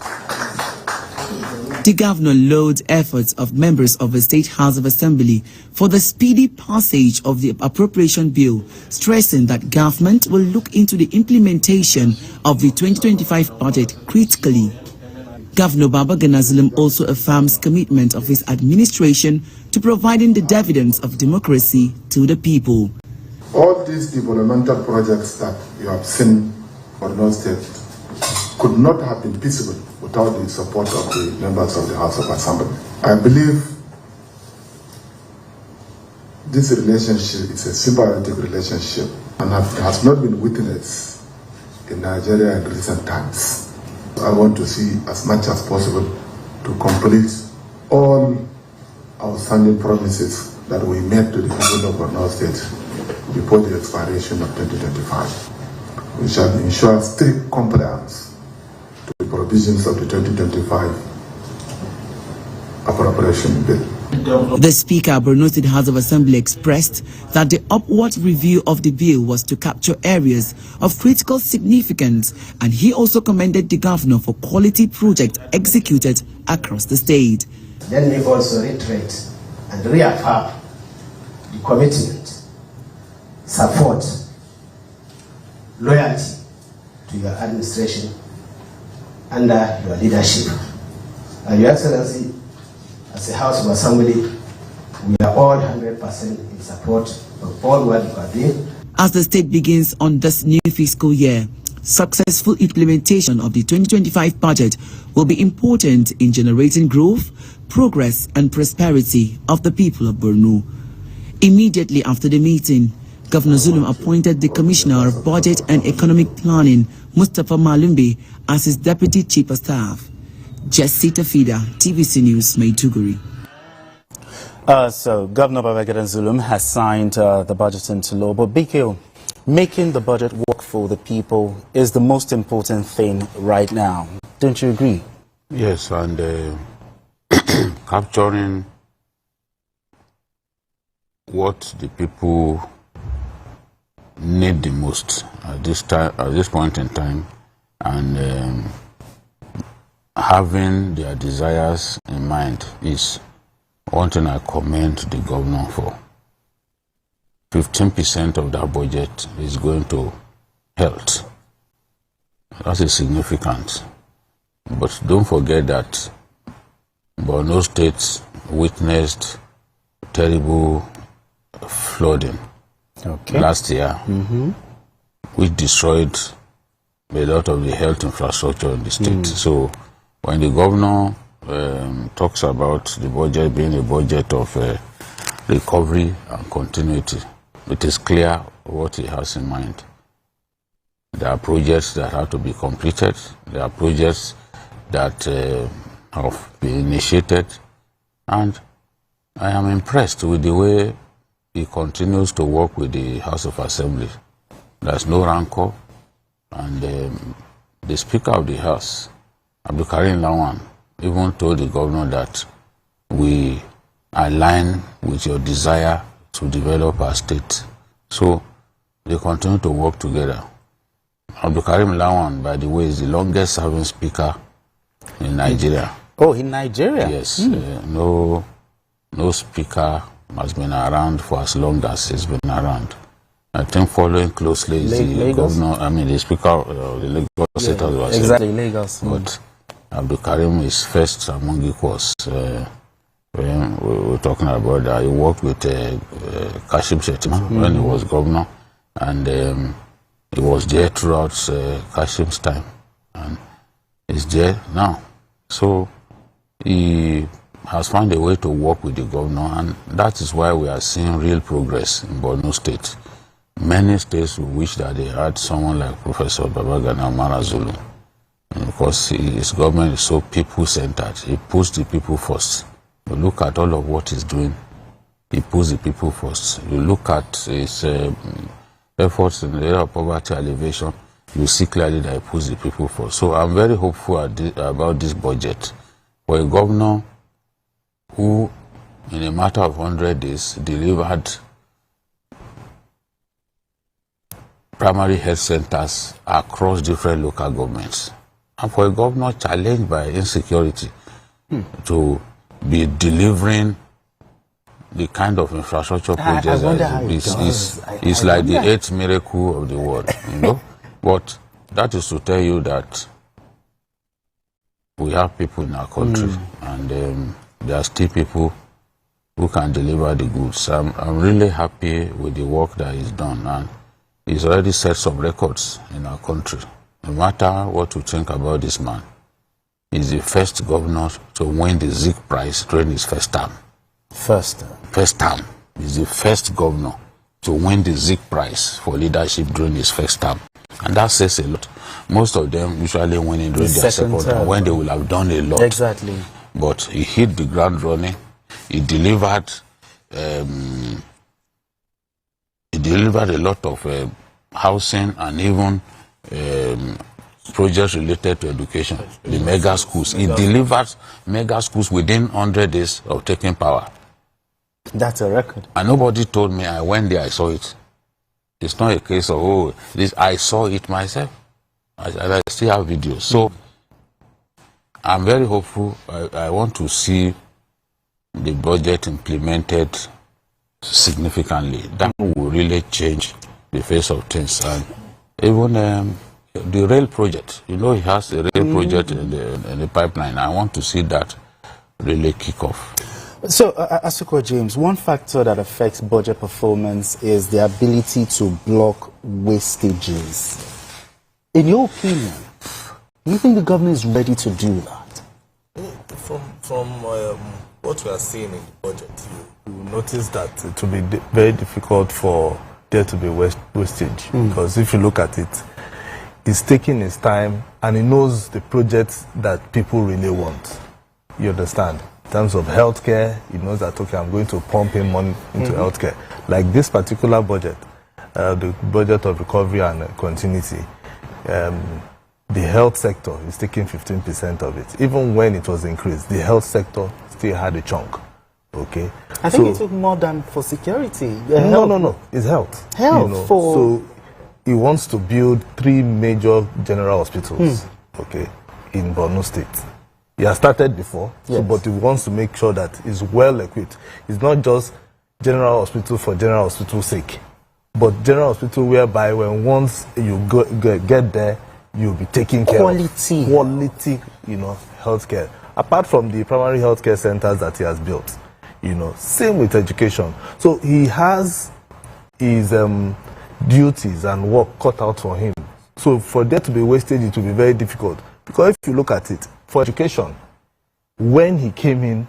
The governor lauded efforts of members of the State House of Assembly for the speedy passage of the appropriation bill, stressing that government will look into the implementation of the 2025 budget critically. Governor Babagana Zulum also affirms commitment of his administration to providing the dividends of democracy to the people. All these developmental projects that you have seen for Borno State could not have been feasible without the support of the members of the House of Assembly. I believe this relationship is a symbiotic relationship and has not been witnessed in Nigeria in recent times. I want to see as much as possible to complete all outstanding promises that we made to the people of Borno State before the expiration of 2025. We shall ensure strict compliance to the provisions of the 2025 appropriation bill. The Speaker of Borno State House of Assembly expressed that the upward review of the bill was to capture areas of critical significance, and he also commended the governor for quality projects executed across the state. Let me also reiterate and reaffirm the commitment, support, loyalty to your administration under your leadership. And Your Excellency, as a House of Assembly, we are all 100% in support of all what you are doing. As the state begins on this new fiscal year, successful implementation of the 2025 budget will be important in generating growth, progress and prosperity of the people of Borno. Immediately after the meeting, Governor Zulum appointed the Commissioner of Budget and Economic Planning, Mustafa Malumbe, as his Deputy Chief of Staff. Jesse Tafida, TVC News, Maiduguri. So, Governor Babangida Zulum has signed the budget into law, but BKO, making the budget work for the people is the most important thing right now. Don't you agree? Yes, and capturing what the people need the most at this point in time, and having their desires in mind is one thing I commend the governor for. 15% of that budget is going to health. That is significant. But don't forget that Borno State witnessed terrible flooding last year, which destroyed a lot of the health infrastructure in the state. So when the governor talks about the budget being a budget of recovery and continuity, it is clear what he has in mind. There are projects that have to be completed. There are projects that have been initiated, and I am impressed with the way he continues to work with the House of Assembly. There's no rancor, and the Speaker of the House, Abdul Karim Lawan, even told the governor that we align with your desire to develop our state. So they continue to work together. Abdul Karim Lawan, by the way, is the longest serving speaker in Nigeria. Oh, in Nigeria? Yes. No speaker has been around for as long as he's been around. I think following closely is the governor, the speaker of the Lagos State House of Assembly. Exactly, Lagos. But Abdul Karim is first among equals. When we were talking about that, he worked with Kashim Shettima when he was governor, and he was there throughout Kashim's time, and he's there now. So he has found a way to work with the governor, and that is why we are seeing real progress in Borno State. Many states wish that they had someone like Professor Babagana Zulum, because his government is so people-centered. He puts the people first. You look at all of what he's doing, he puts the people first. You look at his efforts in the area of poverty alleviation, you see clearly that he puts the people first. So I'm very hopeful about this budget. For a governor who, in a matter of 100 days, delivered primary health centers across different local governments, and for a governor challenged by insecurity to be delivering the kind of infrastructure projects is like the eighth miracle of the world, you know. But that is to tell you that we have people in our country, and there are still people who can deliver the goods. I'm really happy with the work that he's done, and he's already set some records in our country. No matter what you think about this man, he's the first governor to win the Zik Prize during his first term. First term. He's the first governor to win the Zik Prize for leadership during his first term. And that says a lot. Most of them usually win it during their second term, when they will have done a lot. Exactly. But he hit the ground running. He delivered a lot of housing and even projects related to education, the mega schools. He delivered mega schools within 100 days of taking power. That's a record. And nobody told me. I went there, I saw it. It's not a case of, I saw it myself. I still have videos. So I'm very hopeful. I want to see the budget implemented significantly. That will really change the face of things. And even the rail project, he has a rail project in the pipeline. I want to see that really kick off. So, Asuko James, one factor that affects budget performance is the ability to block wastages. In your opinion, do you think the government is ready to do that? From what we are seeing in the budget, you notice that it will be very difficult for there to be wastage. Because if you look at it, he's taking his time and he knows the projects that people really want. You understand? In terms of healthcare, he knows that, okay, I'm going to pump in money into healthcare. Like this particular budget, the budget of recovery and continuity, the health sector is taking 15% of it. Even when it was increased, the health sector still had a chunk. Okay. I think it took more than for security. No. It's health. Health for. So he wants to build 3 major general hospitals. Okay, in Borno State. He has started before, but he wants to make sure that it's well equipped. It's not just general hospital for general hospital's sake, but general hospital whereby when once you get there, you'll be taking care of quality, healthcare. Apart from the primary healthcare centers that he has built, same with education. So he has his duties and work cut out for him. So for there to be wasted, it will be very difficult. Because if you look at it, for education, when he came in,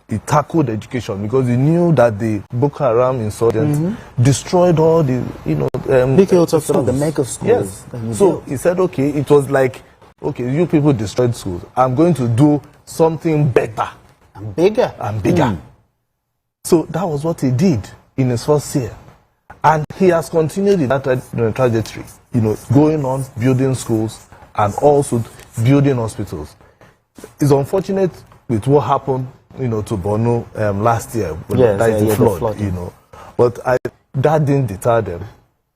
he tackled education because he knew that the Boko Haram insurgents destroyed all the, BKO talked about the mega schools. Yes. So he said, okay, it was like, okay, you people destroyed schools. I'm going to do something better. And bigger. And bigger. So that was what he did in his first year. And he has continued in that trajectory, going on building schools and also building hospitals. It's unfortunate with what happened, to Borno last year when the flood, But that didn't deter them.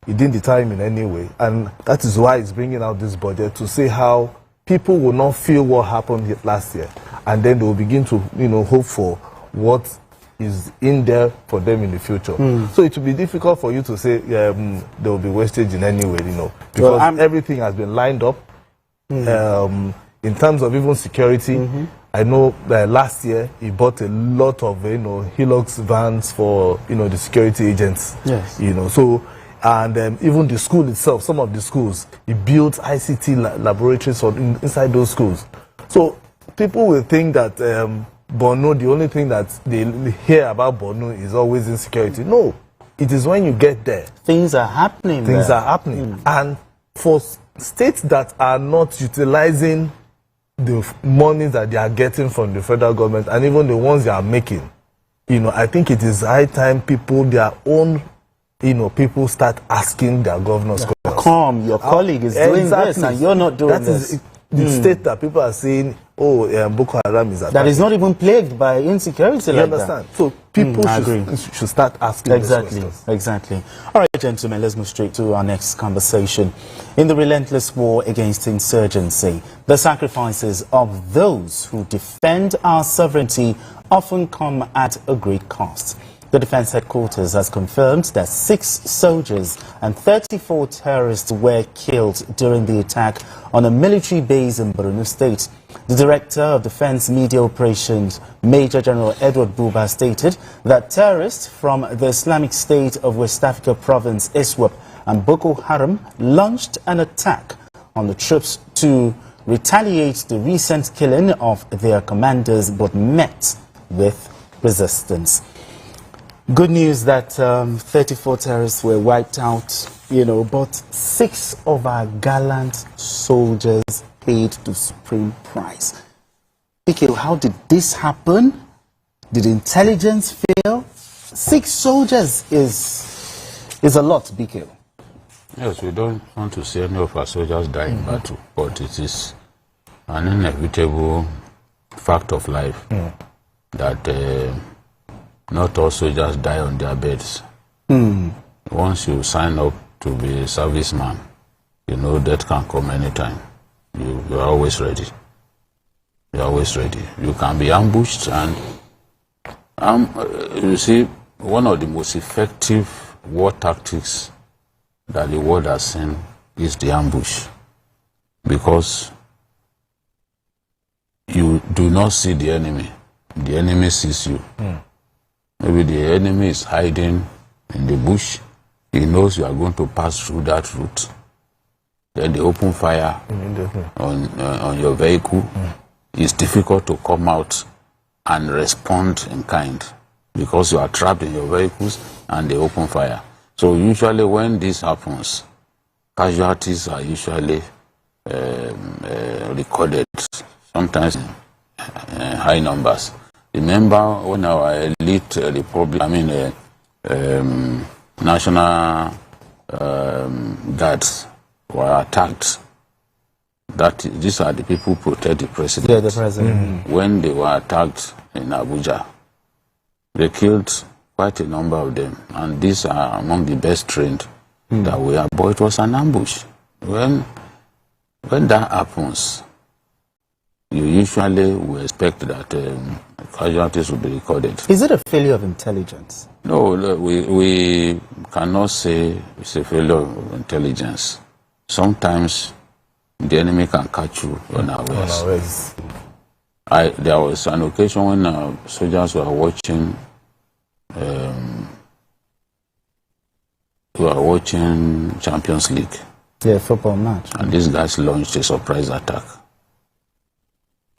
It didn't deter him in any way. And that is why he's bringing out this budget to say how people will not feel what happened last year. And then they will begin to, hope for what is in there for them in the future. So it will be difficult for you to say there will be wastage in any way, because everything has been lined up. In terms of even security, I know that last year he bought a lot of Hilux vans for the security agents. Yes. So and even the school itself, some of the schools, he built ICT laboratories inside those schools. So people will think that Borno, the only thing that they hear about Borno is always insecurity. No, it is when you get there. Things are happening. Things are happening. And for states that are not utilizing the money that they are getting from the federal government and even the ones they are making, I think it is high time their own, people start asking their governors questions. Come, your colleague is doing this and you're not doing this. The state that people are saying, Boko Haram is attacking. That is not even plagued by insecurity you understand? So people should start asking these questions. Exactly. All right, gentlemen, let's move straight to our next conversation. In the relentless war against insurgency, the sacrifices of those who defend our sovereignty often come at a great cost. The Defense Headquarters has confirmed that 6 soldiers and 34 terrorists were killed during the attack on a military base in Borno State. The Director of Defense Media Operations, Major General Edward Buba, stated that terrorists from the Islamic State of West Africa Province, ISWAP, and Boko Haram launched an attack on the troops to retaliate the recent killing of their commanders, but met with resistance. Good news that 34 terrorists were wiped out, but 6 of our gallant soldiers paid the supreme price. BK, how did this happen? Did intelligence fail? 6 soldiers is a lot, BK. Yes, we don't want to see any of our soldiers die in battle, but it is an inevitable fact of life that not all soldiers die on their beds. Once you sign up to be a serviceman, death can come anytime. You are always ready. You are always ready. You can be ambushed, and you see, one of the most effective war tactics that the world has seen is the ambush, because you do not see the enemy. The enemy sees you. Maybe the enemy is hiding in the bush. He knows you are going to pass through that route. Then they open fire on your vehicle. It's difficult to come out and respond in kind because you are trapped in your vehicles and they open fire. So usually when this happens, casualties are usually recorded, sometimes in high numbers. Remember when our elite republic, national guards were attacked. These are the people who protect the president. Yeah, the president. When they were attacked in Abuja, they killed quite a number of them, and these are among the best trained that we have. But it was an ambush. When that happens, you usually will expect that casualties will be recorded. Is it a failure of intelligence? No, we cannot say it's a failure of intelligence. Sometimes the enemy can catch you unawares. There was an occasion when soldiers were watching Champions League. Yeah, football match. And these guys launched a surprise attack.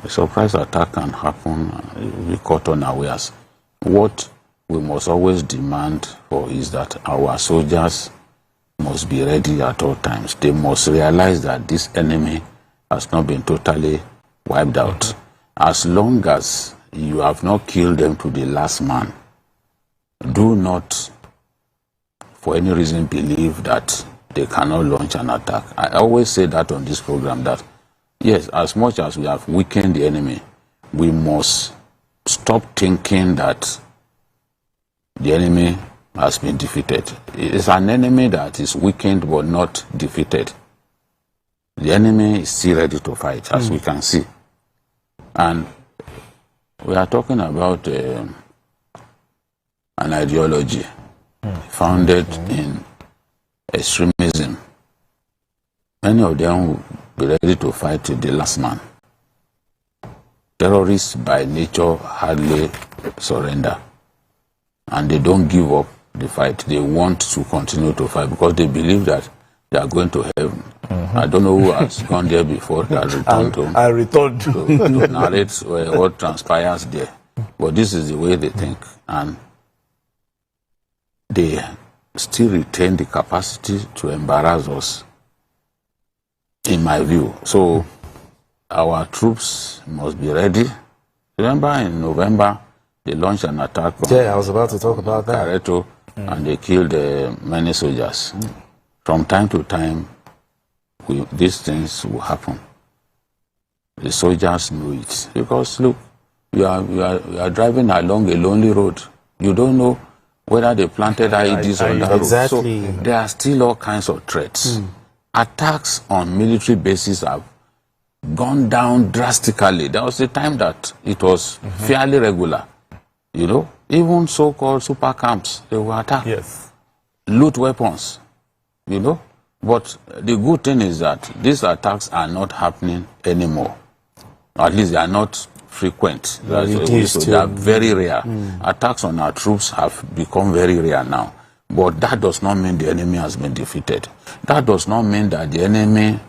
A surprise attack can happen, we caught unawares. What we must always demand for is that our soldiers must be ready at all times. They must realize that this enemy has not been totally wiped out. As long as you have not killed them to the last man, do not, for any reason, believe that they cannot launch an attack. I always say that on this program, that yes, as much as we have weakened the enemy, we must stop thinking that the enemy has been defeated. It is an enemy that is weakened but not defeated. The enemy is still ready to fight, as we can see. And we are talking about an ideology founded in extremism. Many of them will be ready to fight to the last man. Terrorists by nature hardly surrender. And they don't give up the fight. They want to continue to fight because they believe that they are going to heaven. I don't know who has gone there before that returned home. I returned to narrate what transpires there. But this is the way they think. And they still retain the capacity to embarrass us, in my view. So our troops must be ready. Remember in November, they launched an attack on I was about to talk about that. Kareto, and they killed many soldiers. From time to time, these things will happen. The soldiers know it. Because look, you are driving along a lonely road. You don't know whether they planted IEDs on that road. So there are still all kinds of threats. Attacks on military bases have gone down drastically. There was a time that it was fairly regular. You know, even so-called super camps, they were attacked. Yes. Loot weapons, you know. But the good thing is that these attacks are not happening anymore. At least they are not frequent. They are very rare. Attacks on our troops have become very rare now. But that does not mean the enemy has been defeated. That does not mean that the enemy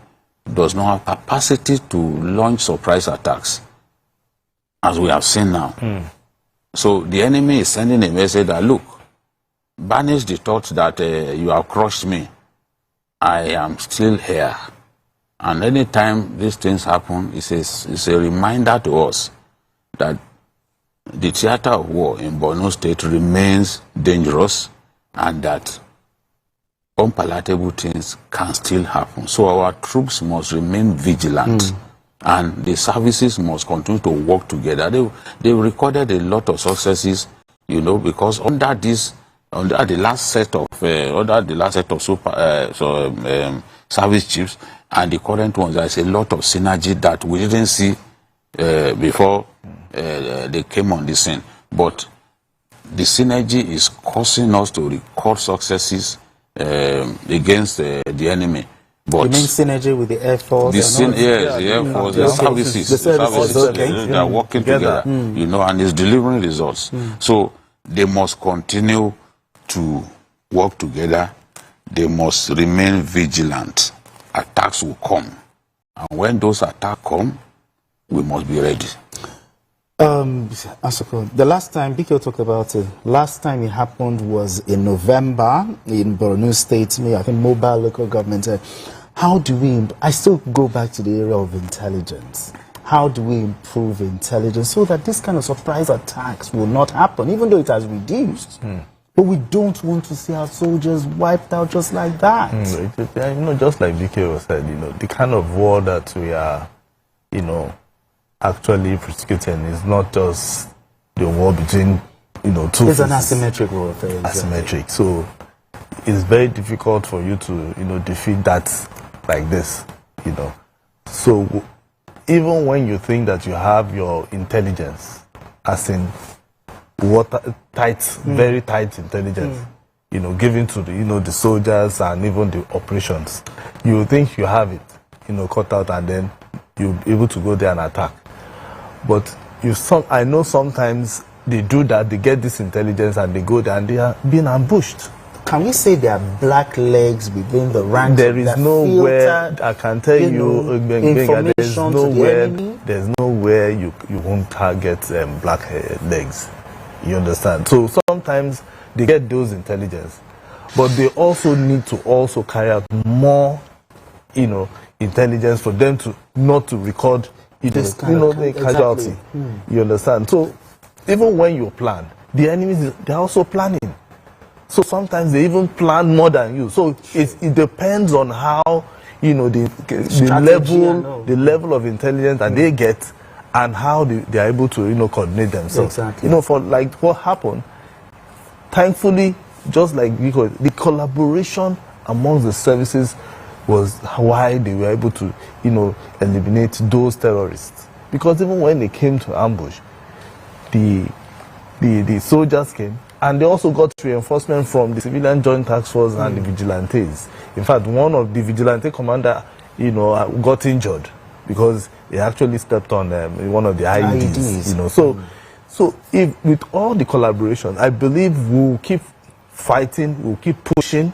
does not have capacity to launch surprise attacks, as we have seen now. So the enemy is sending a message that, look, banish the thought that you have crushed me. I am still here. And anytime these things happen, it's a reminder to us that the theater of war in Borno State remains dangerous and that unpalatable things can still happen. So our troops must remain vigilant. And the services must continue to work together. They recorded a lot of successes, you know, because under the last set of service chiefs and the current ones, there's a lot of synergy that we didn't see before they came on the scene. But the synergy is causing us to record successes against the enemy. But you mean synergy with the Air Force? The Air Force, the services, they are working together, you know, and it's delivering results. So they must continue to work together. They must remain vigilant. Attacks will come. And when those attacks come, we must be ready. Asoko, the last time BK talked about it, last time it happened was in November in Borno State, I think mobile local government. How do we, I still go back to the area of intelligence. How do we improve intelligence so that this kind of surprise attacks will not happen, even though it has reduced? But we don't want to see our soldiers wiped out just like that. Just like BK said, the kind of war that we are, actually prosecuting is not just the war between, two. It's an asymmetric warfare. Exactly. Asymmetric. So it's very difficult for you to, defeat that like this, So even when you think that you have your intelligence, as in very tight intelligence, given to the, the soldiers and even the operations, you think you have it, cut out, and then you'll be able to go there and attack. But I know sometimes they do that, they get this intelligence and they go there and they are being ambushed. Can we say there are black legs within the ranks? There is nowhere, I can tell you, there's nowhere you won't target black legs. You understand? So sometimes they get those intelligence, but they also need to also carry out more, intelligence for them to not to record the casualty. You understand? So even when you plan, the enemies, they're also planning. So sometimes they even plan more than you. So it depends on how, the level of intelligence that they get and how they are able to, coordinate themselves. Exactly. For like what happened, thankfully, just like because the collaboration amongst the services was why they were able to, eliminate those terrorists. Because even when they came to ambush, the soldiers came, and they also got reinforcement from the civilian joint task force and the vigilantes. In fact, one of the vigilante commander, got injured because he actually stepped on one of the IEDs. So if with all the collaboration, I believe we'll keep fighting, we'll keep pushing.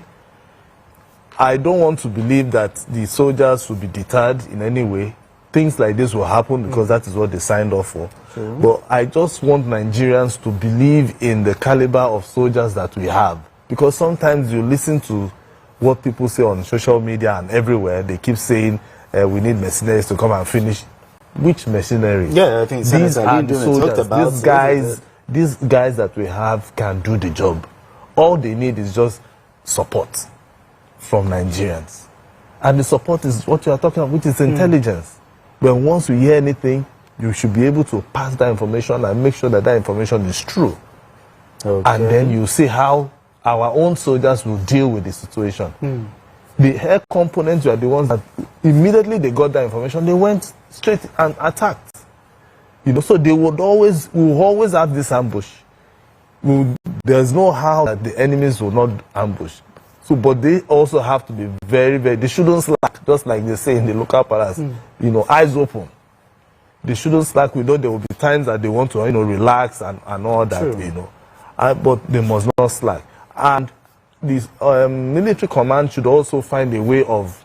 I don't want to believe that the soldiers will be deterred in any way. Things like this will happen because that is what they signed off for. But I just want Nigerians to believe in the caliber of soldiers that we have. Because sometimes you listen to what people say on social media and everywhere. They keep saying we need mercenaries to come and finish. Which mercenaries? Yeah, I think these are the soldiers. These guys that we have can do the job. All they need is just support from Nigerians. And the support is what you are talking about, which is intelligence. When once you hear anything, you should be able to pass that information and make sure that that information is true. And then you see how our own soldiers will deal with the situation. The air components were the ones that immediately they got that information, they went straight and attacked. So they will always have this ambush. There's no how that the enemies will not ambush. So, but they also have to be very, they shouldn't slack, just like they say in the local palace, eyes open. They shouldn't slack. We know there will be times that they want to, relax and all that, but they must not slack. And this military command should also find a way of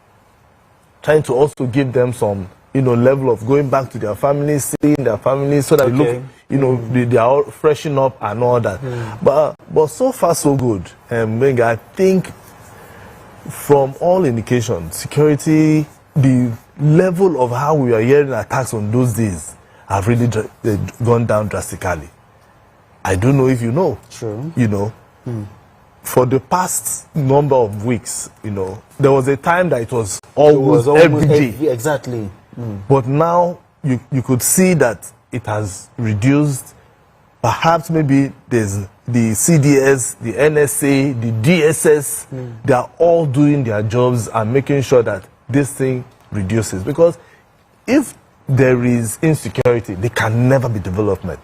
trying to also give them some, level of going back to their families, seeing their families, so that they look, they are all freshen up and all that. But so far so good. I think from all indications, security, the level of how we are hearing attacks on those days have really gone down drastically. I don't know if you know. For the past number of weeks, there was a time that it was almost every day. Exactly. But now you could see that it has reduced. Perhaps maybe there's the CDS, the NSA, the DSS, they are all doing their jobs and making sure that this thing reduces. Because if there is insecurity, there can never be development.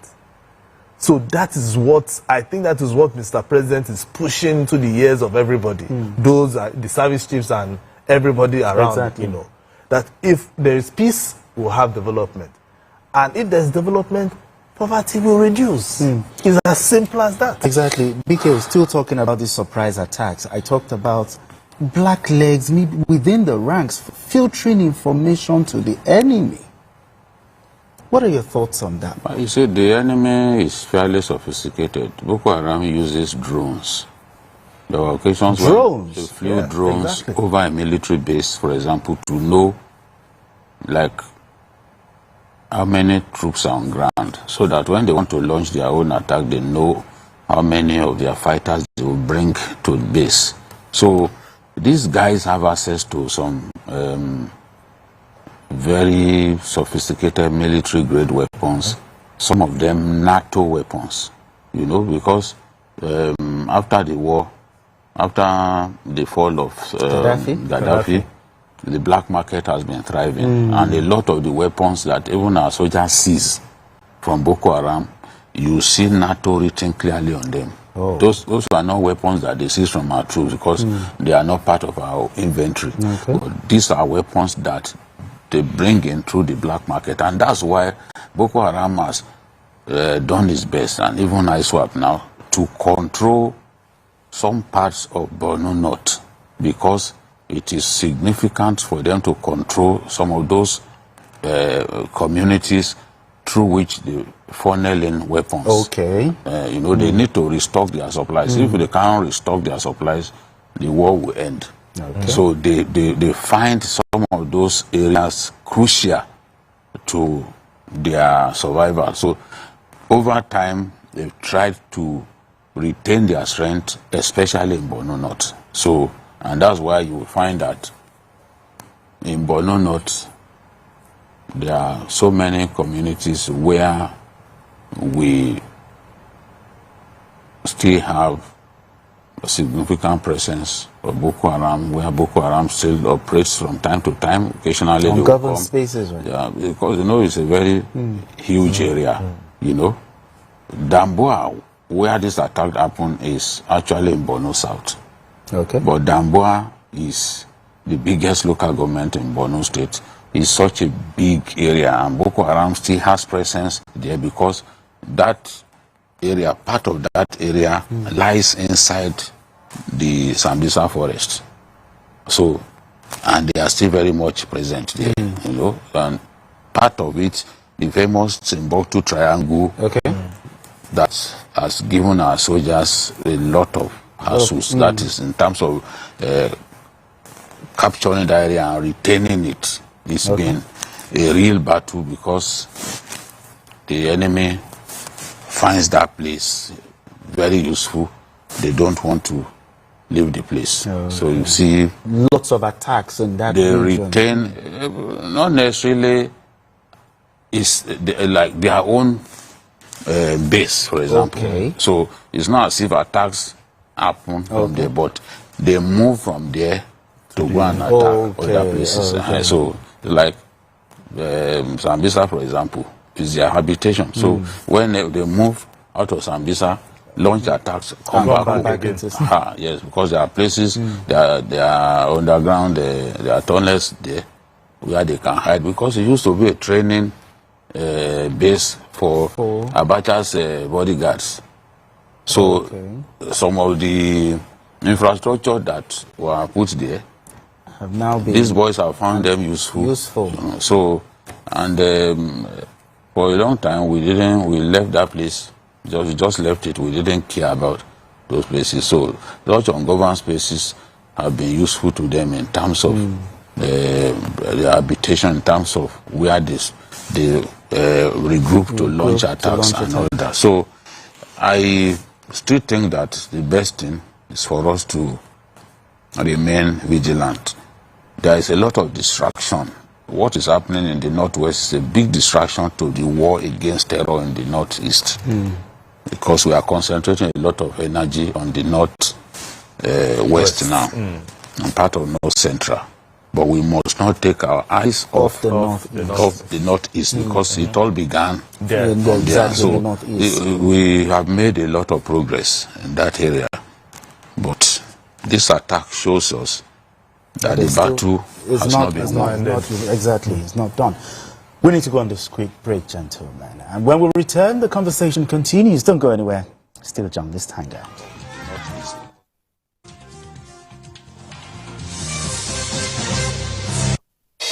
So that is what, I think that is what Mr. President is pushing to the ears of everybody. Those are the service chiefs and everybody around, that if there is peace, we'll have development. And if there's development, poverty will reduce. It's as simple as that. Exactly. BK was still talking about these surprise attacks. I talked about black legs within the ranks, filtering information to the enemy. What are your thoughts on that? You see, the enemy is fairly sophisticated. Boko Haram uses drones. There were occasions when they flew drones over a military base, for example, to know, like, how many troops are on ground, so that when they want to launch their own attack, they know how many of their fighters they will bring to the base. So these guys have access to some very sophisticated military-grade weapons, some of them NATO weapons, you know, because after the war, after the fall of Gaddafi, the black market has been thriving, and a lot of the weapons that even our soldiers seize from Boko Haram, you see NATO written clearly on them. Those are not weapons that they seize from our troops, because they are not part of our inventory. These are weapons that they bring in through the black market, and that's why Boko Haram has done its best, and even ISWAP now, to control some parts of Borno North, because it is significant for them to control some of those communities through which they funnel in weapons. You know, they need to restock their supplies. If they can't restock their supplies, the war will end. So they find some of those areas crucial to their survival. So over time, they've tried to retain their strength, especially in Borno North. So, and that's why you will find that in Borno North, there are so many communities where we still have a significant presence of Boko Haram, where Boko Haram still operates from time to time. Occasionally they will come. Spaces, right? Yeah, because, you know, it's a very huge area, you know. Damboa, where this attack happened, is actually in Borno South. But Damboa is the biggest local government in Borno State. It's such a big area, and Boko Haram still has presence there because that area, part of that area, lies inside the Sambisa forest. So, and they are still very much present there, you know. And part of it, the famous Timbuktu Triangle, that has given our soldiers a lot of hassles. That is, in terms of capturing the area and retaining it. It's been a real battle because the enemy finds that place very useful. They don't want to leave the place. So you see, lots of attacks in that they region. retain, not necessarily is like their own base, for example. So it's not as if attacks happen from there, but they move from there to go and attack other places. So, like Sambisa, for example, is their habitation. So when they move out of Sambisa, launch attacks, come back again. Yes, because there are places, there are underground, there are tunnels there where they can hide, because it used to be a training base for Abacha's bodyguards. So some of the infrastructure that were put there have now been, these boys have found them useful. So, and for a long time we left that place. We just left it. We didn't care about those places. So such ungoverned spaces have been useful to them in terms of their habitation, in terms of where they regroup to launch attacks and all that. So I still think that the best thing is for us to remain vigilant. There is a lot of distraction. What is happening in the Northwest is a big distraction to the war against terror in the Northeast. Because we are concentrating a lot of energy on the Northwest now, and part of North Central. But we must not take our eyes off the Northeast, because it all began from there. So we have made a lot of progress in that area. But this attack shows us that the battle has not been won. Exactly, it's not done. We need to go on this quick break, gentlemen. And when we return, the conversation continues. Don't go anywhere. Still Journalist Hangout.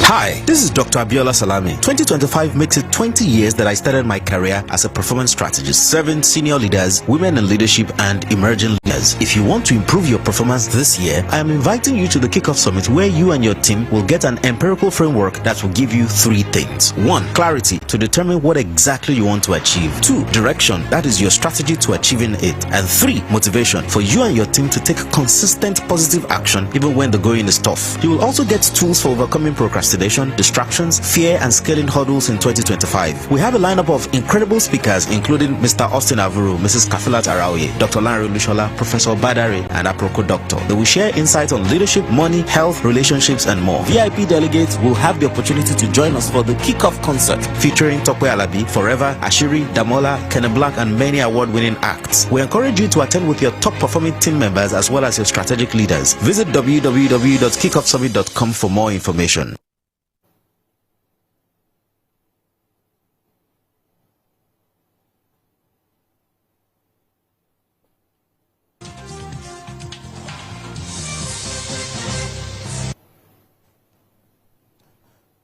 Hi, this is Dr. Abiola Salami. 2025 makes it 20 years that I started my career as a performance strategist, serving senior leaders, women in leadership, and emerging leaders. If you want to improve your performance this year, I am inviting you to the Kickoff Summit, where you and your team will get an empirical framework that will give you 3 things. 1. Clarity, to determine what exactly you want to achieve. 2. Direction, that is your strategy to achieving it. And 3. Motivation, for you and your team to take consistent positive action even when the going is tough. You will also get tools for overcoming procrastination, distractions, fear, and scaling hurdles in 2025. We have a lineup of incredible speakers, including Mr. Austin Avuru, Mrs. Kafilat Araoye, Dr. Larry Lushola, Professor Badare, and Aproko Doctor. They will share insights on leadership, money, health, relationships, and more. VIP delegates will have the opportunity to join us for the kickoff concert featuring Tokwe Alabi, Forever, Ashiri, Damola, Kenneth Black, and many award-winning acts. We encourage you to attend with your top-performing team members as well as your strategic leaders. Visit www.kickoffsummit.com for more information.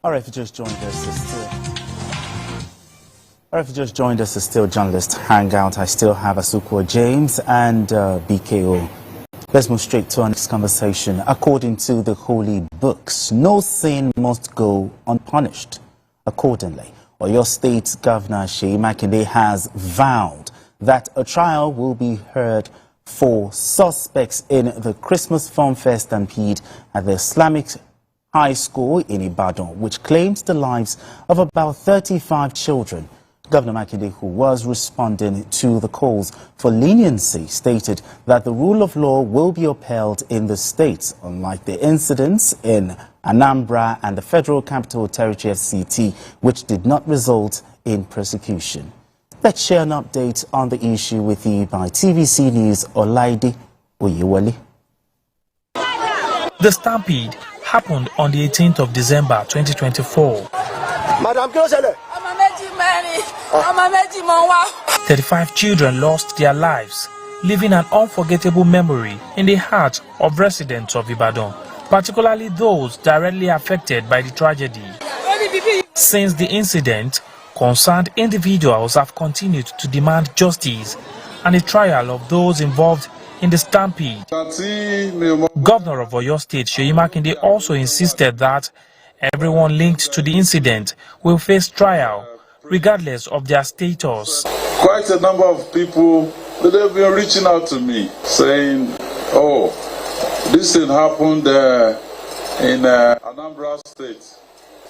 All right, if you just joined us, it's still Journalist Hangout. I still have Asukwa James and BKO. Let's move straight to our next conversation. According to the holy books, no sin must go unpunished. Accordingly, Oyo State Governor Seyi Makinde has vowed that a trial will be heard for suspects in the Christmas Fun Fest stampede at the Islamic High School in Ibadan, which claims the lives of about 35 children. Governor Makinde, who was responding to the calls for leniency, stated that the rule of law will be upheld in the state, unlike the incidents in Anambra and the Federal Capital Territory FCT, which did not result in persecution. Let's share an update on the issue with you by TVC News Olaide Oyewale. The stampede happened on the 18th of December 2024. 35 children lost their lives, leaving an unforgettable memory in the heart of residents of Ibadan, particularly those directly affected by the tragedy. Since the incident, concerned individuals have continued to demand justice and a trial of those involved in the stampede. Governor of Oyo State, Seyi Makinde, also insisted that everyone linked to the incident will face trial, regardless of their status. Quite a number of people, they've been reaching out to me, saying, oh, this thing happened in Anambra State.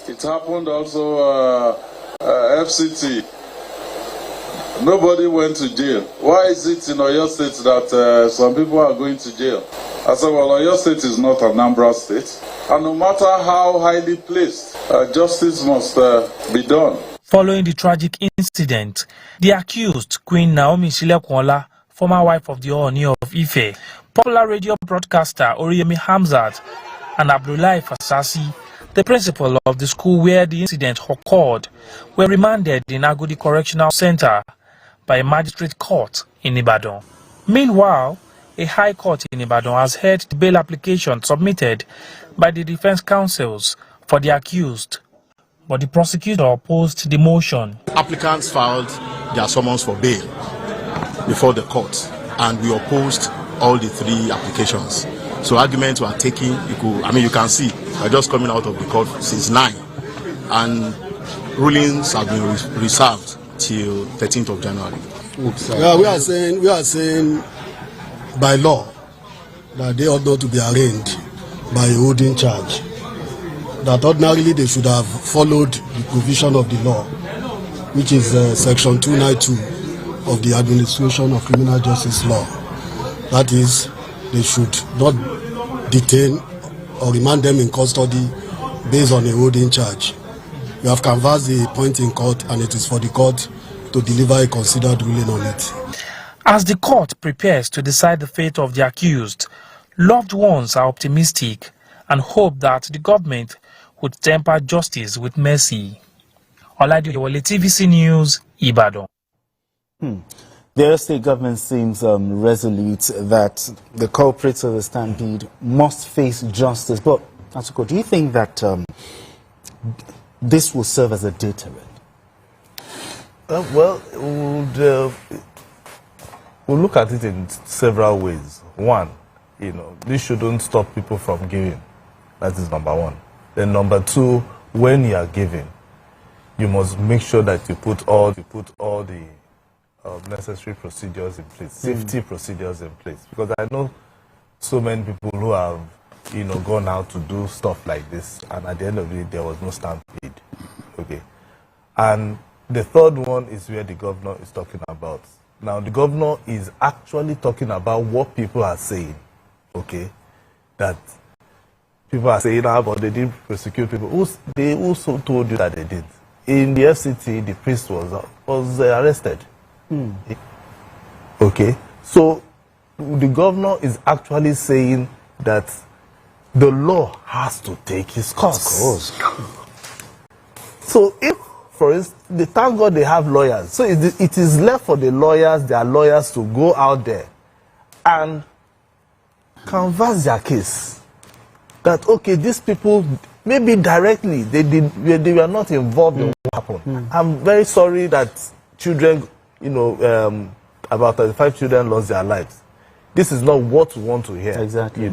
It happened also FCT. Nobody went to jail. Why is it in Oyo State that some people are going to jail? I said, well, Oyo State is not Anambra State. And no matter how highly placed, justice must be done. Following the tragic incident, the accused, Queen Naomi Shilekwola, former wife of the Ooni of Ife, popular radio broadcaster Oriyemi Hamzat, and Abdullahi Fasasi, the principal of the school where the incident occurred, were remanded in Agodi Correctional Center by a magistrate court in Ibadan. Meanwhile, a high court in Ibadan has heard the bail application submitted by the defense counsels for the accused, but the prosecutor opposed the motion. Applicants filed their summons for bail before the court, and we opposed all the 3 applications. So arguments were taken. You can see we're just coming out of the court since 9, and rulings have been reserved till 13th of January. Yeah, we are saying by law that they ought not to be arraigned by a holding charge. That ordinarily they should have followed the provision of the law, which is section 292 of the Administration of Criminal Justice Law. That is, they should not detain or remand them in custody based on a holding charge. We have canvassed the point in court, and it is for the court to deliver a considered ruling on it. As the court prepares to decide the fate of the accused, loved ones are optimistic and hope that the government would temper justice with mercy. Olaide Oyewale, TVC News, Ibadan. The Oyo State government seems resolute that the culprits of the stampede must face justice. But, Atuko, do you think that this will serve as a deterrent? Well, we'll look at it in several ways. One, this shouldn't stop people from giving. That is number one. Then number two, when you are giving, you must make sure that you put all the necessary procedures in place, safety procedures in place. Because I know so many people who have, gone out to do stuff like this, and at the end of the day, there was no stampede. Okay. And the third one is where the governor is talking about. Now, the governor is actually talking about what people are saying, okay? That people are saying, but they didn't prosecute people. They also told you that they did. In the FCT, the priest was arrested. Okay? So, the governor is actually saying that the law has to take its course. So, if for instance, thank God they have lawyers. So it is left for their lawyers to go out there and canvass their case. That, okay, these people, maybe directly, they were not involved in what happened. I'm very sorry that children, about 35 children lost their lives. This is not what we want to hear. Exactly.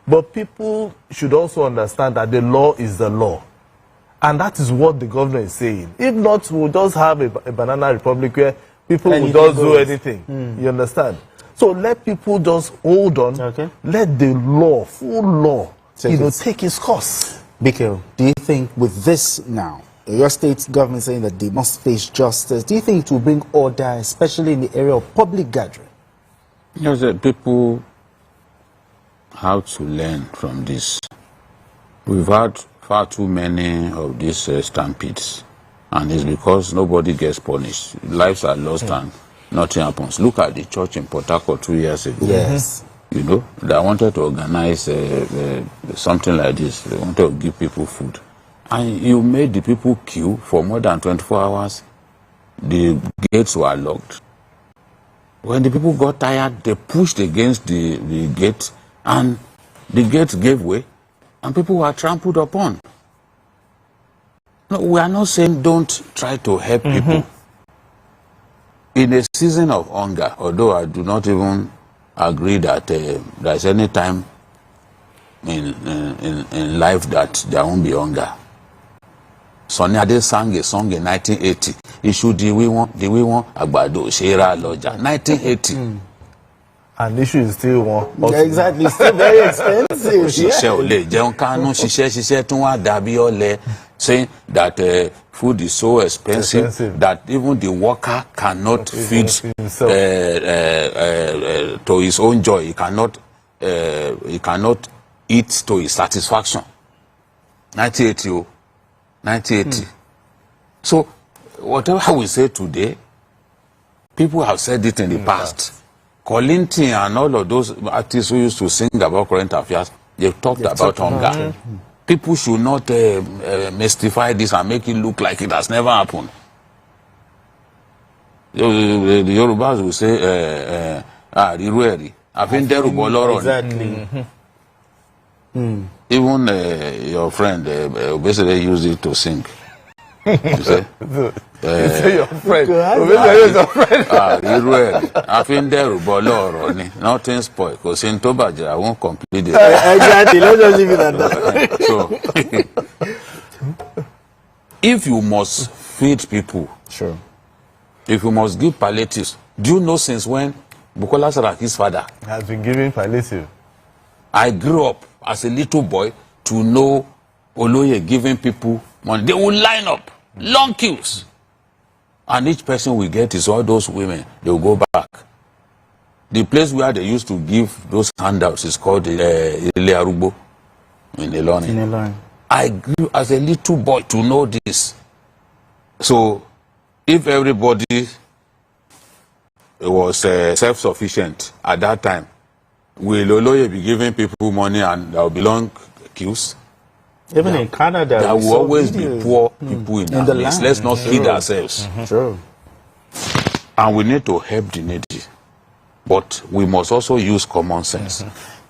But people should also understand that the law is the law. And that is what the governor is saying. If not, we'll just have a banana republic where people will just do anything. You understand? So let people just hold on. Okay. Let the law, full law, take its course. Biko, do you think with this now, your state government saying that they must face justice, do you think it will bring order, especially in the area of public gathering? Yes, people have to learn from this. We've had far too many of these stampedes, and it's because nobody gets punished. Lives are lost and nothing happens. Look at the church in Port Harcourt 2 years ago. Yes. They wanted to organize something like this. They wanted to give people food. And you made the people queue for more than 24 hours. The gates were locked. When the people got tired, they pushed against the gate, and the gate gave way. And people were trampled upon. No, we are not saying don't try to help people. In a season of hunger, although I do not even agree that there is any time in life that there won't be hunger. Sonny Ade sang a song in 1980. Issue the we want Agbado Shera Loja. 1980. And issue is still one. Yeah, exactly, still very expensive. Saying that food is so expensive that even the worker cannot feed to his own joy. He cannot eat to his satisfaction. 1980. 1980. So whatever we say today, people have said it in the past. Colinton and all of those artists who used to sing about current affairs, they've talked about hunger. People should not mystify this and make it look like it has never happened. The Yorubas will say, exactly. Even your friend basically used it to sing. You say? You say your friend. Nothing spoiled. Because in Tobaja, I won't complete it. Exactly. Let's just leave it at that. So, if you must feed people, sure. If you must give palliatives, do you know since when Bukola Saraki's father has been giving palliative? I grew up as a little boy to know Oloye giving people money. They will line up, long queues. And each person will get is all those women. They will go back. The place where they used to give those handouts is called Ile Arugbo in Ilorin. I grew as a little boy to know this. So, if everybody was self-sufficient at that time, will Oloye be giving people money and there will be long queues? Even in Canada, there will always be poor people in the land. Let's not kid ourselves. True. And we need to help the needy. But we must also use common sense.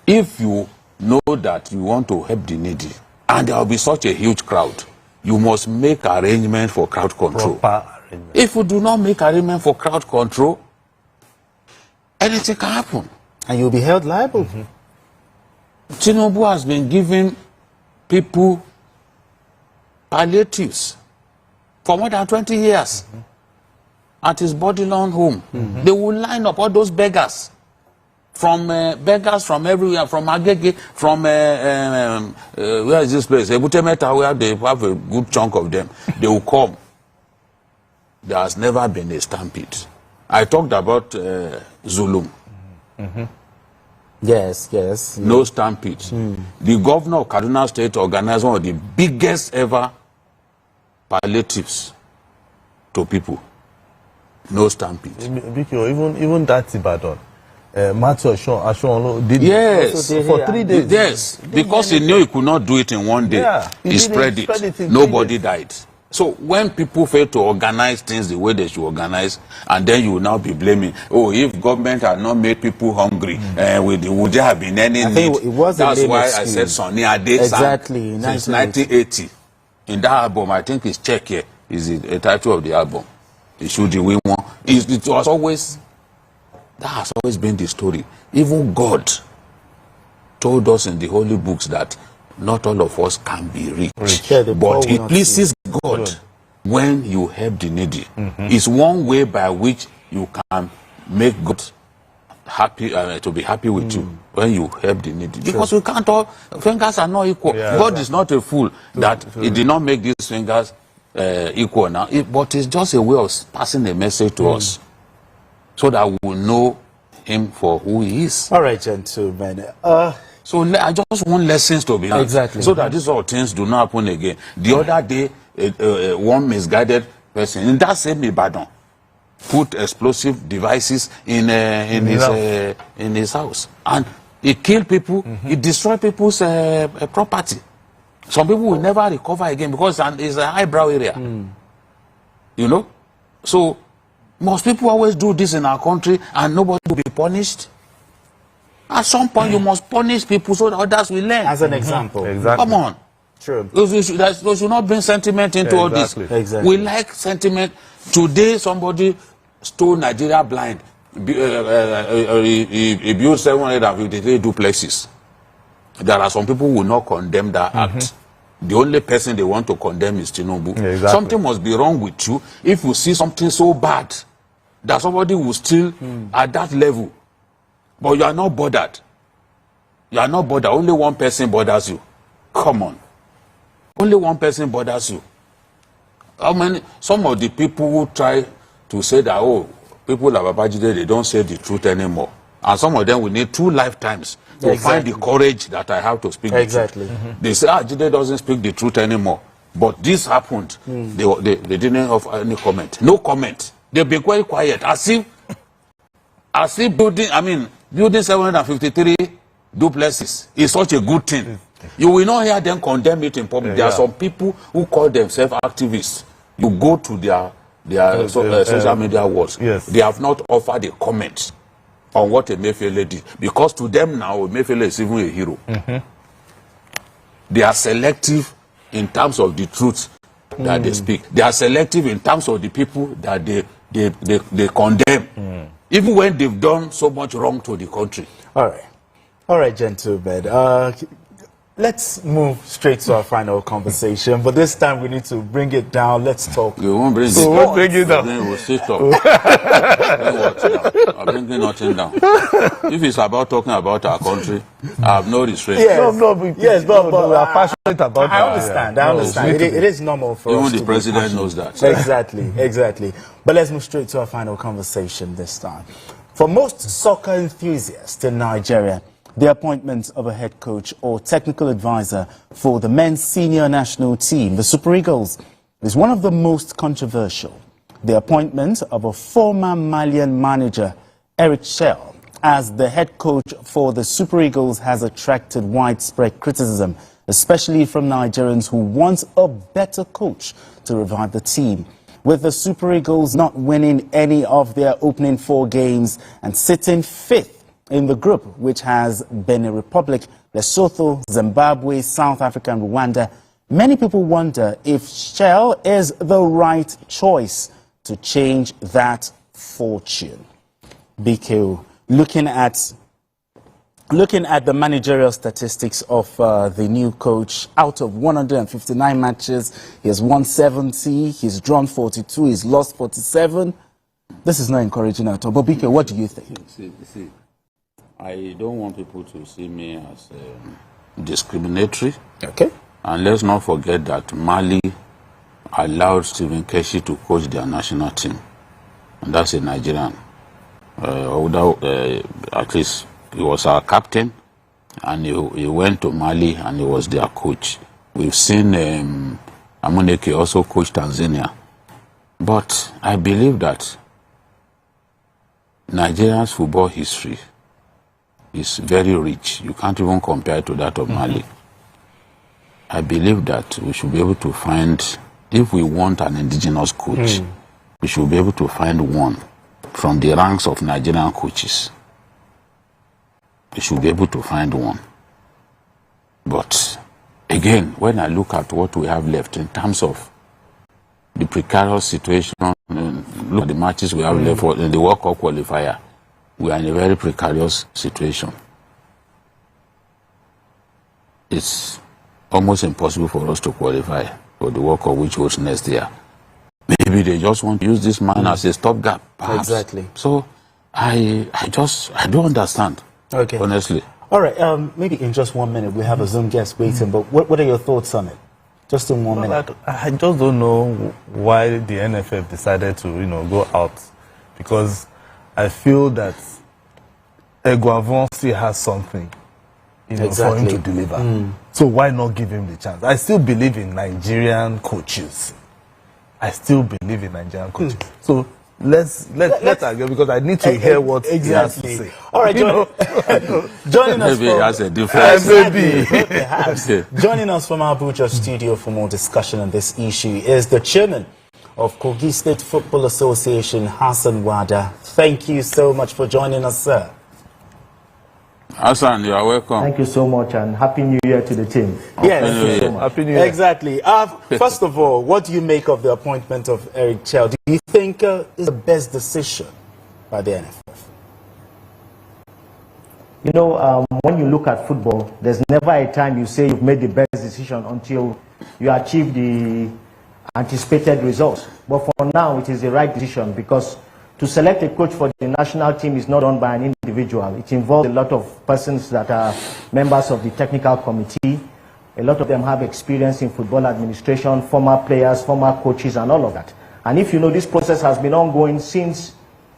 If you know that you want to help the needy, and there will be such a huge crowd, you must make arrangement for crowd control. If you do not make arrangement for crowd control, anything can happen. And you'll be held liable. Tinubu has been giving people palliatives for more than 20 years at his Bodilon home. They will line up all those beggars from everywhere, from Agege, from where is this place? Ebutemeta, where they have a good chunk of them. They will come. There has never been a stampede. I talked about Zulum. Yes. No stampede. The governor of Kaduna State organized one of the biggest ever palliatives to people. No stampede. Even that Ibadan. Matthew Ashon did yes for 3 days. Yes, because he knew he could not do it in one day. Yeah, he spread it. Nobody died. So when people fail to organize things the way they should organize, and then you will now be blaming, oh, if government had not made people hungry, would there have been any need? That's why I said Sonny Ade exactly since 1980. In that album, I think it's Check Here is the title of the album. It should be one. It was always, that has always been the story. Even God told us in the holy books that not all of us can be rich. But it pleases God when you help the needy. It's one way by which you can make God happy, to be happy with you, when you help the needy. Because we can't all, fingers are not equal. God is not a fool that he did not make these fingers equal now. But it's just a way of passing a message to us so that we will know him for who he is. All right, gentlemen. So I just want lessons to be learned. Exactly. So that these sort of things do not happen again. The other day, one misguided person in that same Ibadan put explosive devices in his house, and he killed people. He destroyed people's property. Some people will never recover again because it's a highbrow area. You know, so most people always do this in our country, and nobody will be punished. At some point, you must punish people so that others will learn. As an example. Exactly. Come on. True. We should not bring sentiment into all this. Exactly. We like sentiment. Today, somebody stole Nigeria blind. He built 753 duplexes. There are some people who will not condemn that act. The only person they want to condemn is Tinubu. Exactly. Something must be wrong with you if you see something so bad that somebody will still at that level. But you are not bothered. You are not bothered. Only one person bothers you. Come on. Only one person bothers you. How many? Some of the people who try to say that, oh, people like Babajide, they don't say the truth anymore. And some of them will need 2 lifetimes to find the courage that I have to speak the truth. They say, Jide doesn't speak the truth anymore. But this happened. They didn't have any comment. No comment. They've been quite quiet. As if building 753 duplexes is such a good thing. You will not hear them condemn it in public. There are some people who call themselves activists. You go to their social media walls. They have not offered a comment on what Emefiele did. Because to them now, Emefiele is even a hero. They are selective in terms of the truth that they speak. They are selective in terms of the people that they condemn. Even when they've done so much wrong to the country. All right, gentlemen. Let's move straight to our final conversation. But this time we need to bring it down. Let's talk. We won't bring it down. We'll bring it down. We'll sit up. I'm bringing nothing down. If it's about talking about our country, I have no restraint. But we are passionate about it. I understand. It is normal for us. Even the president knows that. Exactly. But let's move straight to our final conversation this time. For most soccer enthusiasts in Nigeria, the appointment of a head coach or technical advisor for the men's senior national team, the Super Eagles, is one of the most controversial. The appointment of a former Malian manager, Eric Shell, as the head coach for the Super Eagles has attracted widespread criticism, especially from Nigerians who want a better coach to revive the team. With the Super Eagles not winning any of their opening 4 games and sitting 5th in the group, which has Benin Republic, Lesotho, Zimbabwe, South Africa and Rwanda, Many people wonder if Shell is the right choice to change that fortune. BQ, looking at the managerial statistics of the new coach, out of 159 matches, he has won 70, he's drawn 42, he's lost 47. This is not encouraging at all. But BK, what do you think? See, I don't want people to see me as discriminatory. Okay. And let's not forget that Mali allowed Stephen Keshi to coach their national team. And that's a Nigerian. At least he was our captain, and he went to Mali and he was their coach. We've seen Amuneke also coach Tanzania. But I believe that Nigeria's football history is very rich. You can't even compare it to that of Mali. I believe that we should be able to find, if we want an indigenous coach, we should be able to find one from the ranks of Nigerian coaches. We should be able to find one. But again, when I look at what we have left in terms of the precarious situation, look at the matches we have left in the World Cup qualifier, we are in a very precarious situation. It's almost impossible for us to qualify for the World Cup, which was next year. Maybe they just want to use this man as a stopgap, perhaps. Exactly. So I don't understand. Okay. Honestly. All right. Maybe in just 1 minute we have a Zoom guest waiting. But what are your thoughts on it? Just in 1 minute. I just don't know why the NFF decided to, go out, because I feel that Eguavon still has something, for him to deliver. So why not give him the chance? I still believe in Nigerian coaches. So let's argue, because I need to hear what he has to say. All right, joining us. Maybe has a difference. Perhaps. Joining us from our Abuja studio for more discussion on this issue is the chairman of Kogi State Football Association, Hassan Wada. Thank you so much for joining us, sir. Hassan, you are welcome. Thank you so much, and Happy New Year to the team. Yes, Happy New Year. Exactly. First of all, what do you make of the appointment of Eric Chell? Do you think it's the best decision by the NFF? When you look at football, there's never a time you say you've made the best decision until you achieve the anticipated results. But for now, it is the right decision, because to select a coach for the national team is not done by an individual. It involves a lot of persons that are members of the technical committee. A lot of them have experience in football administration, former players, former coaches, and all of that. And if you know, this process has been ongoing since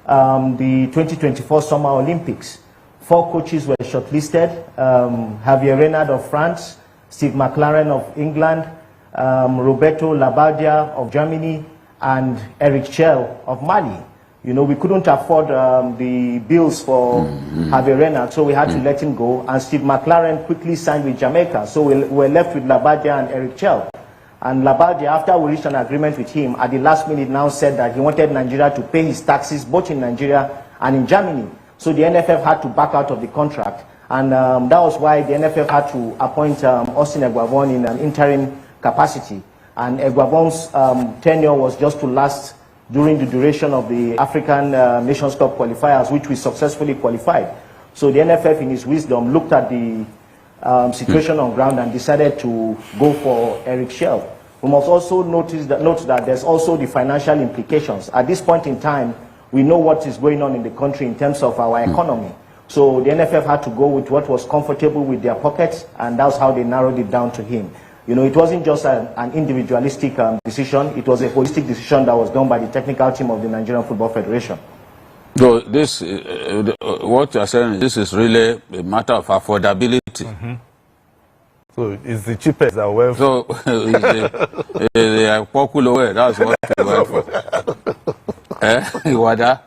the 2024 Summer Olympics. 4 coaches were shortlisted: Javier Renard of France, Steve McLaren of England, Roberto Labadia of Germany, and Eric Chell of Mali. We couldn't afford the bills for Javier Renard, so we had to let him go. And Steve McLaren quickly signed with Jamaica, so we were left with Labadia and Eric Chell. And Labadia, after we reached an agreement with him, at the last minute now said that he wanted Nigeria to pay his taxes both in Nigeria and in Germany. So the NFF had to back out of the contract. And that was why the NFF had to appoint Austin Eguavon in an interim capacity. And Eguavon's tenure was just to last during the duration of the African Nations Cup qualifiers, which we successfully qualified. So the NFF, in his wisdom, looked at the situation on ground and decided to go for Eric Chell. We must also note that there's also the financial implications. At this point in time, we know what is going on in the country in terms of our economy. So the NFF had to go with what was comfortable with their pockets, and that's how they narrowed it down to him. It wasn't just an individualistic decision. It was a holistic decision that was done by the technical team of the Nigerian Football Federation. So this, what you are saying, this is really a matter of affordability. So it's the cheapest that went for. So they are popular way. That's what they went for. Wada?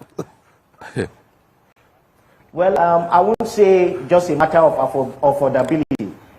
Well, I wouldn't say just a matter of affordability.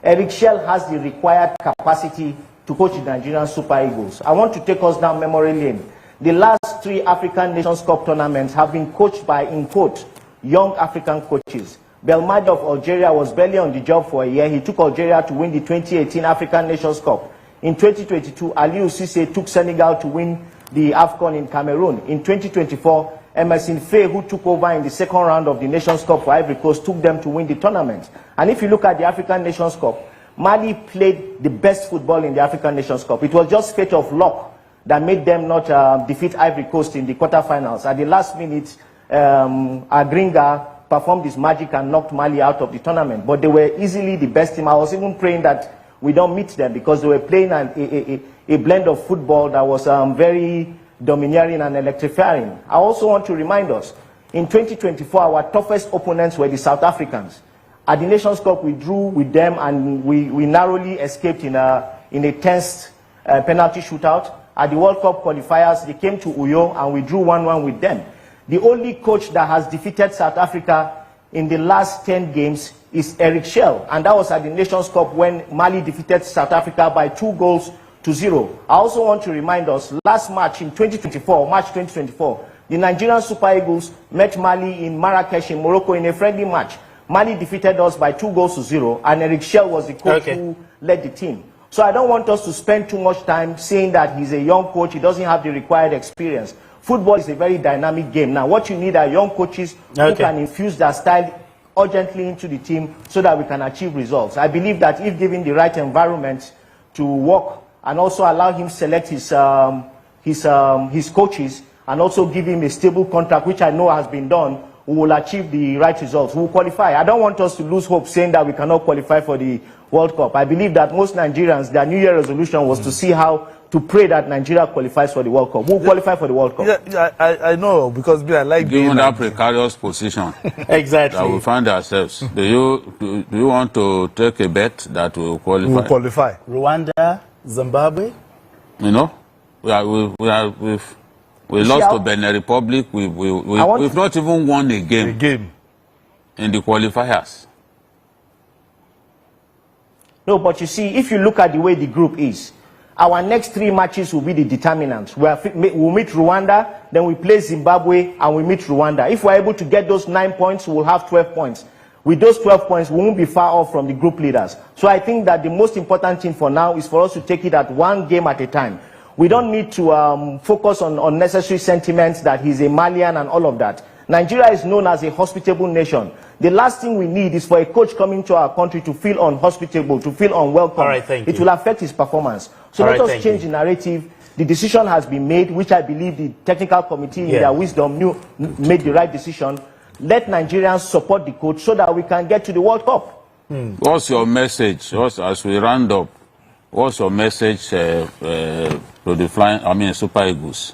Eric Chell has the required capacity to coach the Nigerian Super Eagles. I want to take us down memory lane. The last 3 African Nations Cup tournaments have been coached by, in quote, young African coaches. Belmadi of Algeria was barely on the job for a year. He took Algeria to win the 2018 African Nations Cup. In 2022, Aliou Cisse took Senegal to win the AFCON in Cameroon. In 2024, Emerson Faye, who took over in the second round of the Nations Cup for Ivory Coast, took them to win the tournament. And if you look at the African Nations Cup, Mali played the best football in the African Nations Cup. It was just fate of luck that made them not defeat Ivory Coast in the quarterfinals. At the last minute, Agringa performed his magic and knocked Mali out of the tournament. But they were easily the best team. I was even praying that we don't meet them because they were playing a blend of football that was very domineering and electrifying. I also want to remind us, in 2024, our toughest opponents were the South Africans. At the Nations Cup, we drew with them and we narrowly escaped in a tense penalty shootout. At the World Cup qualifiers, they came to Uyo and we drew 1-1 with them. The only coach that has defeated South Africa in the last 10 games is Eric Schell, and that was at the Nations Cup when Mali defeated South Africa by 2-0. I also want to remind us, last March in 2024, March 2024, the Nigerian Super Eagles met Mali in Marrakesh in Morocco in a friendly match. Mali defeated us by 2-0, and Eric Schell was the coach who led the team. So I don't want us to spend too much time saying that he's a young coach, he doesn't have the required experience. Football is a very dynamic game. Now, what you need are young coaches who can infuse their style urgently into the team so that we can achieve results. I believe that if given the right environment to work and also allow him select his coaches and also give him a stable contract, which I know has been done, we will achieve the right results. We will qualify. I don't want us to lose hope saying that we cannot qualify for the World Cup. I believe that most Nigerians, their New Year resolution was to see how to pray that Nigeria qualifies for the World Cup. We'll qualify for the World Cup. Yeah, I know, because I like given that precarious position exactly that we find ourselves. Do you want to take a bet that we will qualify? We will qualify. Rwanda, Zimbabwe. You know, we lost to Benin Republic. We've not even won a game in the qualifiers. No, but you see, if you look at the way the group is, our next 3 matches will be the determinants. We'll meet Rwanda, then we play Zimbabwe, and we meet Rwanda. If we're able to get those 9 points, we'll have 12 points. With those 12 points, we won't be far off from the group leaders. So I think that the most important thing for now is for us to take it at one game at a time. We don't need to focus on unnecessary sentiments that he's a Malian and all of that. Nigeria is known as a hospitable nation. The last thing we need is for a coach coming to our country to feel unhospitable, to feel unwelcome. All right, thank you. It will affect his performance. So let us change the narrative. The decision has been made, which I believe the technical committee in their wisdom made the right decision. Let Nigerians support the coach so that we can get to the World Cup. What's your message, as we round up, what's your message to the Super Eagles?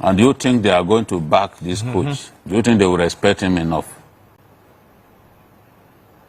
And do you think they are going to back this coach? Do you think they will respect him enough?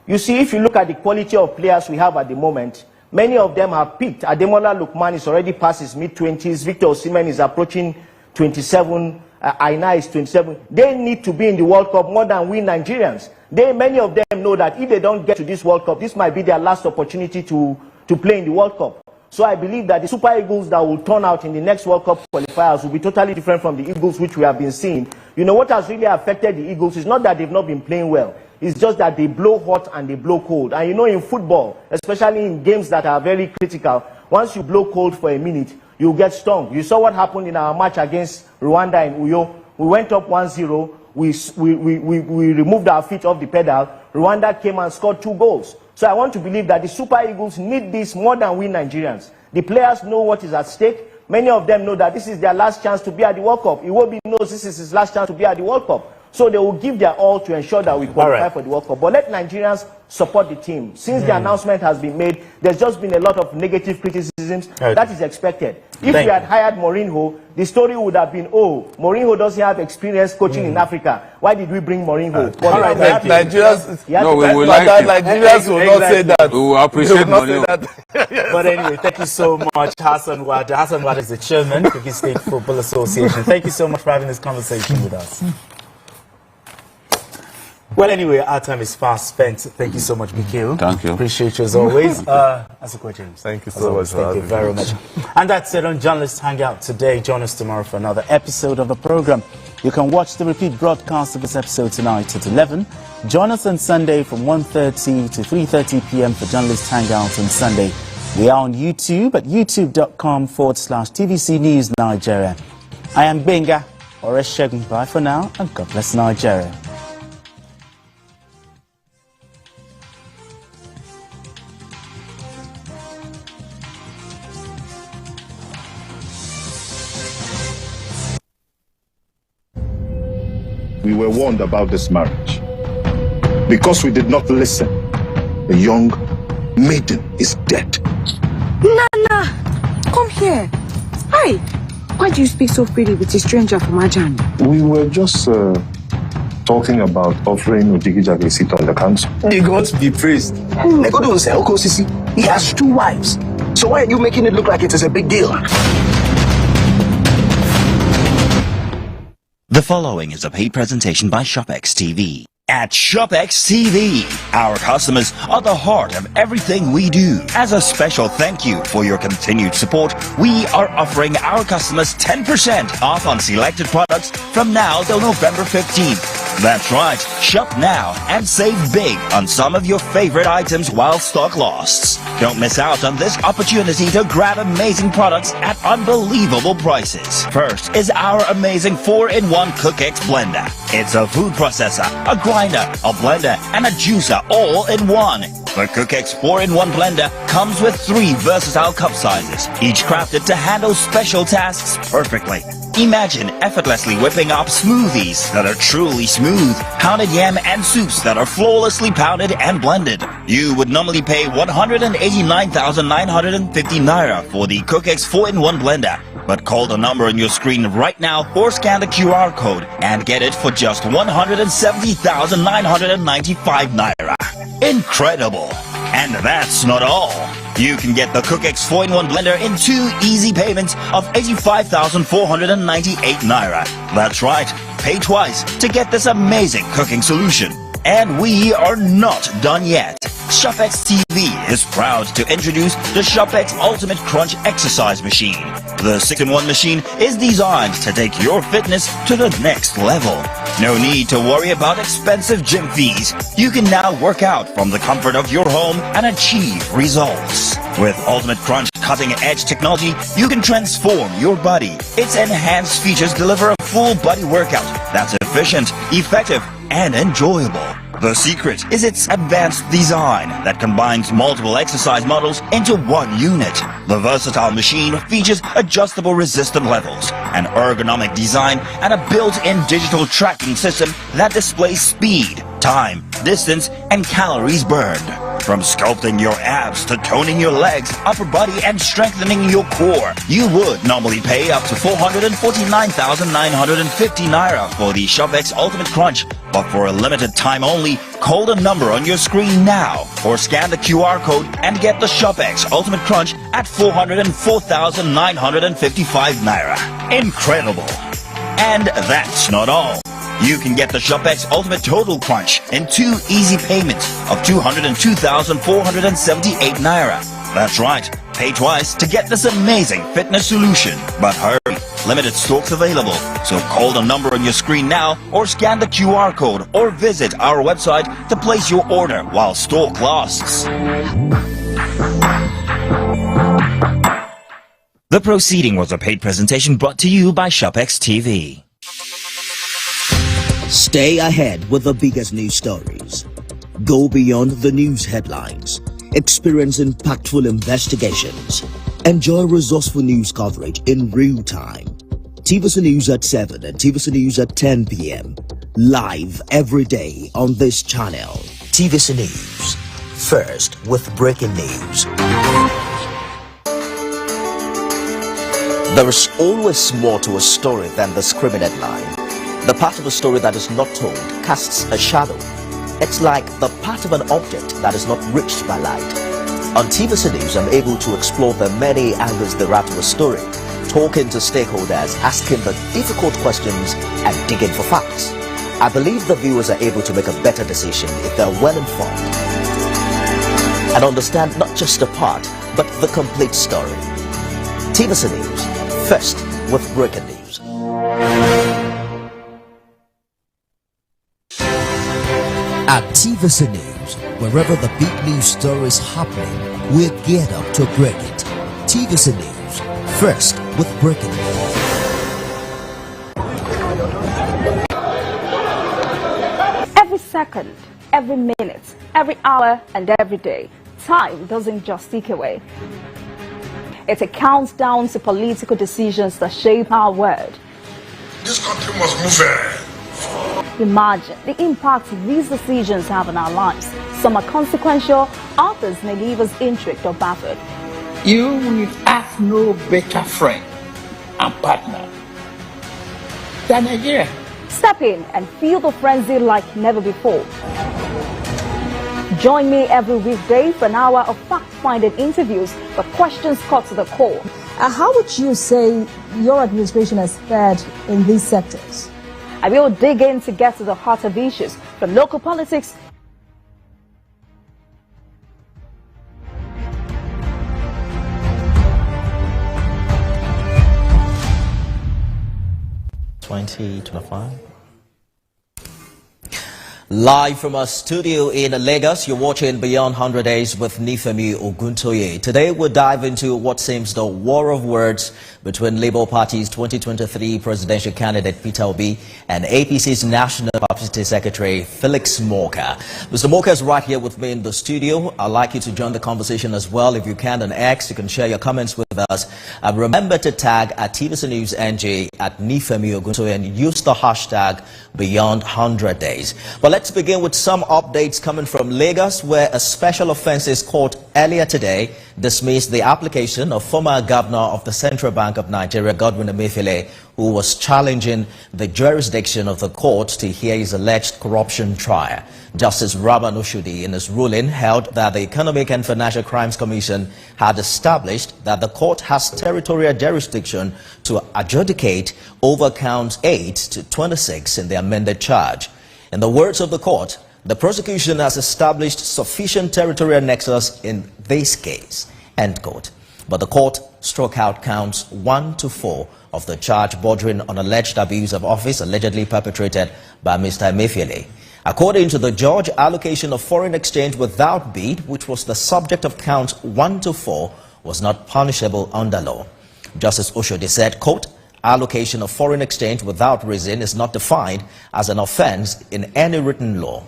You see, if you look at the quality of players we have at the moment, many of them have peaked. Ademola Lookman is already past his mid-20s. Victor Osimhen is approaching 27. Aina is 27. They need to be in the World Cup more than we Nigerians. Many of them know that if they don't get to this World Cup, this might be their last opportunity to play in the World Cup. So I believe that the Super Eagles that will turn out in the next World Cup qualifiers will be totally different from the Eagles which we have been seeing. You know, what has really affected the Eagles is not that they've not been playing well. It's just that they blow hot and they blow cold. And you know, in football, especially in games that are very critical, once you blow cold for a minute, you get stung. You saw what happened in our match against Rwanda in Uyo. We went up 1-0. We removed our feet off the pedal. Rwanda came and scored 2 goals. So I want to believe that the Super Eagles need this more than we Nigerians. The players know what is at stake. Many of them know that this is their last chance to be at the World Cup. Iwobi knows this is his last chance to be at the World Cup. So they will give their all to ensure that we qualify for the World Cup. But let Nigerians support the team. Since the announcement has been made, there's just been a lot of negative criticisms. That is expected. If we had hired Mourinho, the story would have been, oh, Mourinho doesn't have experience coaching in Africa. Why did we bring Mourinho? Nigerians will not say that. We will appreciate Mourinho. But anyway, thank you so much, Hassan Wada. Hassan Wada is the chairman of the State Football Association. Thank you so much for having this conversation with us. Well, anyway, our time is fast spent. Thank you so much, Mikhail. Thank you. Appreciate you as always. James. Thank you so much. Thank you very much. And that's it on Journalist Hangout today. Join us tomorrow for another episode of the program. You can watch the repeat broadcast of this episode tonight at 11. Join us on Sunday from 1:30 to 3:30 p.m. for Journalist Hangout on Sunday. We are on YouTube at youtube.com/TVC News Nigeria. I am Benga Oreshegun. Bye for now, and God bless Nigeria. We were warned about this marriage. Because we did not listen, the young maiden is dead. Nana, come here. Hi. Why do you speak so freely with a stranger from Ajan? We were just talking about offering Ojigijag a seat on the council. May God be praised. He has 2 wives. So why are you making it look like it is a big deal? The following is a paid presentation by ShopX TV. At ShopX TV, our customers are the heart of everything we do. As a special thank you for your continued support, we are offering our customers 10% off on selected products from now till November 15th. That's right, shop now and save big on some of your favorite items while stock lasts. Don't miss out on this opportunity to grab amazing products at unbelievable prices. First is our amazing 4-in-1 CookX blender. It's a food processor, a grinder, a blender, and a juicer all in one. The CookX 4-in-1 blender comes with 3 versatile cup sizes, each crafted to handle special tasks perfectly. Imagine effortlessly whipping up smoothies that are truly smooth, pounded yam and soups that are flawlessly pounded and blended. You would normally pay 189,950 naira for the CookX 4-in-1 blender. But call the number on your screen right now or scan the QR code and get it for just 170,995 naira. Incredible! And that's not all. You can get the CookX 4-in-1 blender in 2 easy payments of 85,498 naira. That's right, pay twice to get this amazing cooking solution. And we are not done yet. ShopX TV is proud to introduce the ShopX Ultimate Crunch Exercise Machine. The 6-in-1 machine is designed to take your fitness to the next level. No need to worry about expensive gym fees. You can now work out from the comfort of your home and achieve results. With Ultimate Crunch cutting-edge technology, you can transform your body. Its enhanced features deliver a full body workout that's efficient, effective, and enjoyable. The secret is its advanced design that combines multiple exercise models into one unit. The versatile machine features adjustable resistance levels, an ergonomic design, and a built-in digital tracking system that displays speed, time, distance, and calories burned. From sculpting your abs to toning your legs, upper body, and strengthening your core, you would normally pay up to 449,950 naira for the ShopX Ultimate Crunch. But for a limited time only, call the number on your screen now or scan the QR code and get the ShopX Ultimate Crunch at 404,955 naira. Incredible! And that's not all. You can get the ShopX Ultimate Total Crunch in 2 easy payments of 202,478 naira. That's right, pay twice to get this amazing fitness solution. But hurry, limited stocks available. So call the number on your screen now or scan the QR code or visit our website to place your order while stock lasts. The proceeding was a paid presentation brought to you by ShopX TV. Stay ahead with the biggest news stories. Go beyond the news headlines. Experience impactful investigations. Enjoy resourceful news coverage in real time. TVC News at 7 and TVC News at 10 p.m. Live every day on this channel. TVC News. First with breaking news. There is always more to a story than the screaming headline. The part of a story that is not told casts a shadow. It's like the part of an object that is not reached by light. On TVC News, I'm able to explore the many angles there are to a story, talking to stakeholders, asking the difficult questions, and digging for facts. I believe the viewers are able to make a better decision if they're well informed and understand not just a part, but the complete story. TVC News, first with breaking news. At TVC News, wherever the big news story is happening, we're geared up to break it. TVC News, first with breaking news. Every second, every minute, every hour, and every day, time doesn't just tick away. It's a countdown to political decisions that shape our world. This country must move. Imagine the impact these decisions have on our lives. Some are consequential, others may leave us intrigued or baffled. You will have no better friend and partner than Nigeria. Step in and feel the frenzy like never before. Join me every weekday for an hour of fact-finding interviews with questions cut to the core. How would you say your administration has fared in these sectors? I will dig in to get to the heart of issues, from local politics . 2025. Live from our studio in Lagos, you're watching Beyond 100 Days with Nifemi Oguntoye. Today we'll dive into what seems the war of words between Labour Party's 2023 presidential candidate Peter Obi and APC's National Publicity Secretary Felix Morka. Mr. Morka is right here with me in the studio. I'd like you to join the conversation as well. If you can on X, you can share your comments with us. Remember to tag at TVC News NJ at Nifemi Oguntoye and use the hashtag Beyond 100 Days. But let's begin with some updates coming from Lagos, where a special offences court earlier today dismissed the application of former governor of the Central Bank of Nigeria, Godwin Emefiele, who was challenging the jurisdiction of the court to hear his alleged corruption trial. Justice Rabban Oshodi, in his ruling, held that the Economic and Financial Crimes Commission had established that the court has territorial jurisdiction to adjudicate over counts 8 to 26 in the amended charge. In the words of the court, the prosecution has established sufficient territorial nexus in this case, end quote. But the court struck out counts 1 to 4 of the charge bordering on alleged abuse of office allegedly perpetrated by Mr. Emefiele. According to the judge, allocation of foreign exchange without bid, which was the subject of counts 1 to 4, was not punishable under law. Justice Oshodi said, quote, allocation of foreign exchange without reason is not defined as an offense in any written law.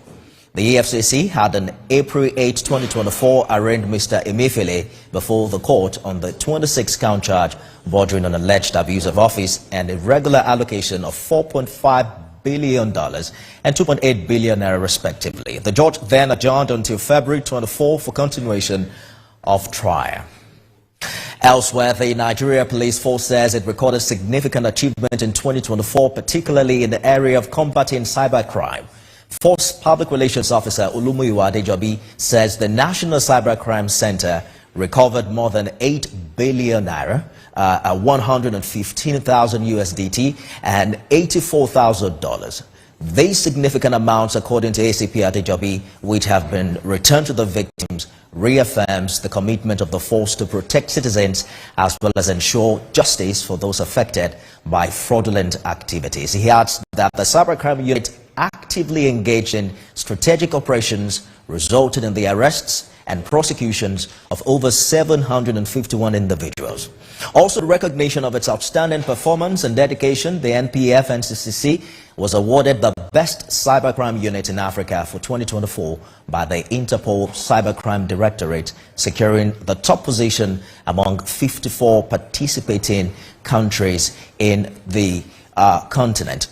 The EFCC had on April 8, 2024 arraigned Mr. Emefiele before the court on the 26-count charge bordering on alleged abuse of office and irregular allocation of $4.5 billion and 2.8 billion naira respectively. The judge then adjourned until February 24 for continuation of trial. Elsewhere, the Nigeria Police Force says it recorded significant achievement in 2024, particularly in the area of combating cybercrime. Force Public Relations Officer Olumuyiwa Adejobi says the National Cybercrime Center recovered more than 8 billion naira, 115,000 USDT, and $84,000. These significant amounts, according to ACP Adejobi, which have been returned to the victims, reaffirms the commitment of the force to protect citizens as well as ensure justice for those affected by fraudulent activities. He adds that the cybercrime unit actively engaged in strategic operations resulted in the arrests and prosecutions of over 751 individuals. Also, the recognition of its outstanding performance and dedication, the NPF-NCCC was awarded the Best Cybercrime Unit in Africa for 2024 by the Interpol Cybercrime Directorate, securing the top position among 54 participating countries in the continent.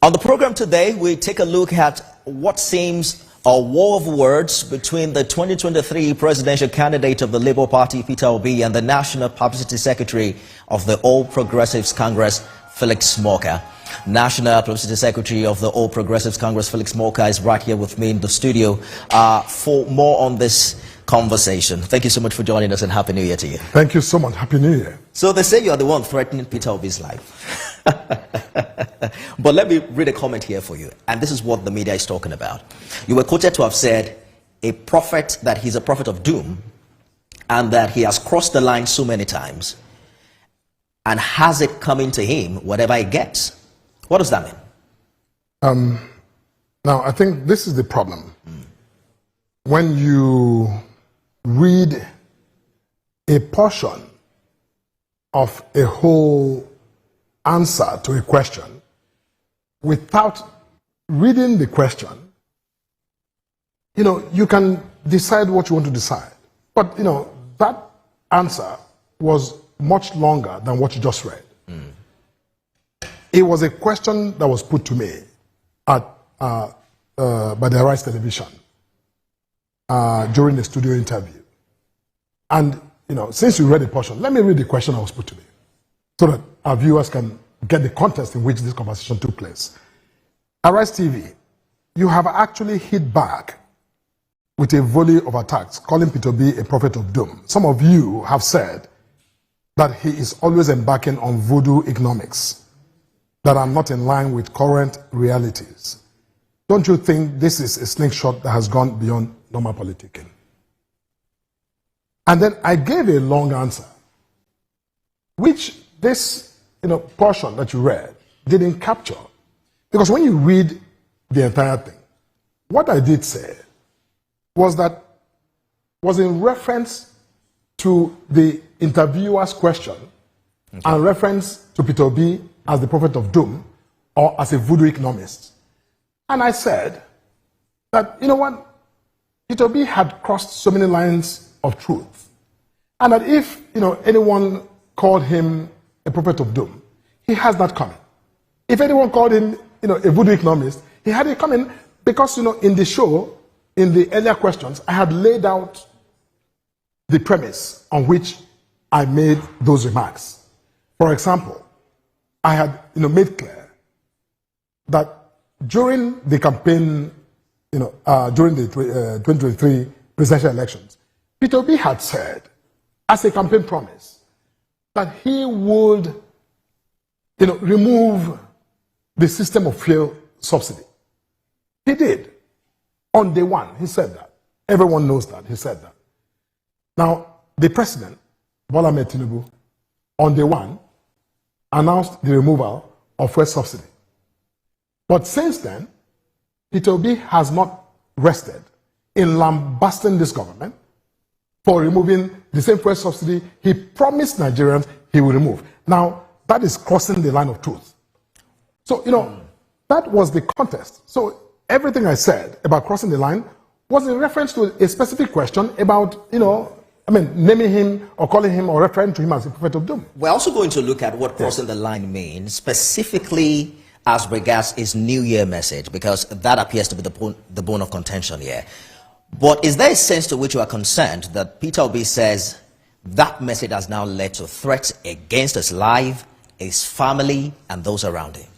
On the program today, we take a look at what seems a war of words between the 2023 presidential candidate of the Labour Party, Peter Obi, and the National Publicity Secretary of the All Progressives Congress, Felix Morka. National Publicity Secretary of the All Progressives Congress, Felix Morka, is right here with me in the studio for more on this conversation. Thank you so much for joining us and Happy New Year to you. Thank you so much. Happy New Year. So they say you are the one threatening Peter Obi's life. But let me read a comment here for you. And this is what the media is talking about. You were quoted to have said a prophet, that he's a prophet of doom, and that he has crossed the line so many times and has it coming to him whatever he gets. What does that mean? Now, I think this is the problem. when you read a portion of a whole answer to a question without reading the question, you can decide what you want to decide. But, that answer was much longer than what you just read. It was a question that was put to me by the Arise Television during the studio interview. And, since you read the portion, let me read the question that was put to me so that our viewers can get the context in which this conversation took place. Arise TV, you have actually hit back with a volley of attacks, calling Peter B a prophet of doom. Some of you have said that he is always embarking on voodoo economics that are not in line with current realities. Don't you think this is a slingshot that has gone beyond normal politicking? And then I gave a long answer, which this portion that you read didn't capture. Because when you read the entire thing, what I did say was in reference to the interviewer's question and reference to Peter B as the prophet of doom or as a voodoo economist. And I said that, Peter B had crossed so many lines of truth. And that if, anyone called him a prophet of doom, he has that coming. If anyone called him, a voodoo economist, he had it coming because, in the show, in the earlier questions, I had laid out the premise on which I made those remarks. For example, I had, made clear that during the campaign, during the 2023 presidential elections, Peter B had said, as a campaign promise, that he would, remove the system of fuel subsidy. He did. On day one, he said that. Everyone knows that. He said that. Now, the president, Bola Ahmed Tinubu, on day one, announced the removal of fuel subsidy. But since then, Peter B has not rested in lambasting this government for removing the same fuel subsidy he promised Nigerians he will remove. Now, that is crossing the line of truth. So, that was the contest. So, everything I said about crossing the line was in reference to a specific question about, naming him or calling him or referring to him as a prophet of doom. We're also going to look at what crossing the line means, specifically as regards his New Year message, because that appears to be the bone of contention here. But is there a sense to which you are concerned that Peter Obi says that message has now led to threats against his life, his family, and those around him?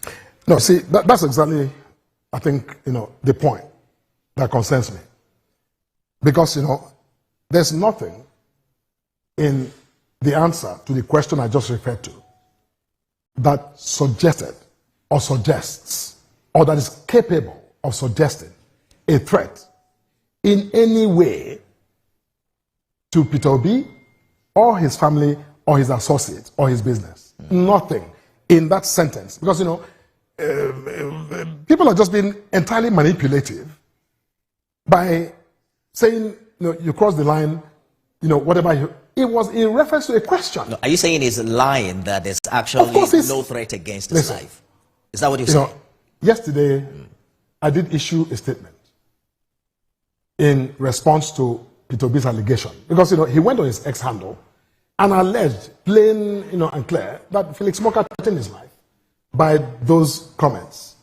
No, see, that's exactly, I think, the point that concerns me. Because, there's nothing in the answer to the question I just referred to that suggested or suggests or that is capable of suggesting a threat in any way to Peter Obi or his family or his associates or his business. Nothing in that sentence. Because, people are just being entirely manipulative by saying, you cross the line, whatever. It was in reference to a question. No, are you saying he's lying that there's actually no threat against his life? Is that what you're saying? Yesterday, I did issue a statement in response to Peter Obi's allegation. Because, he went on his X handle and alleged, plain, and clear, that Felix Moka threatened his life by those comments.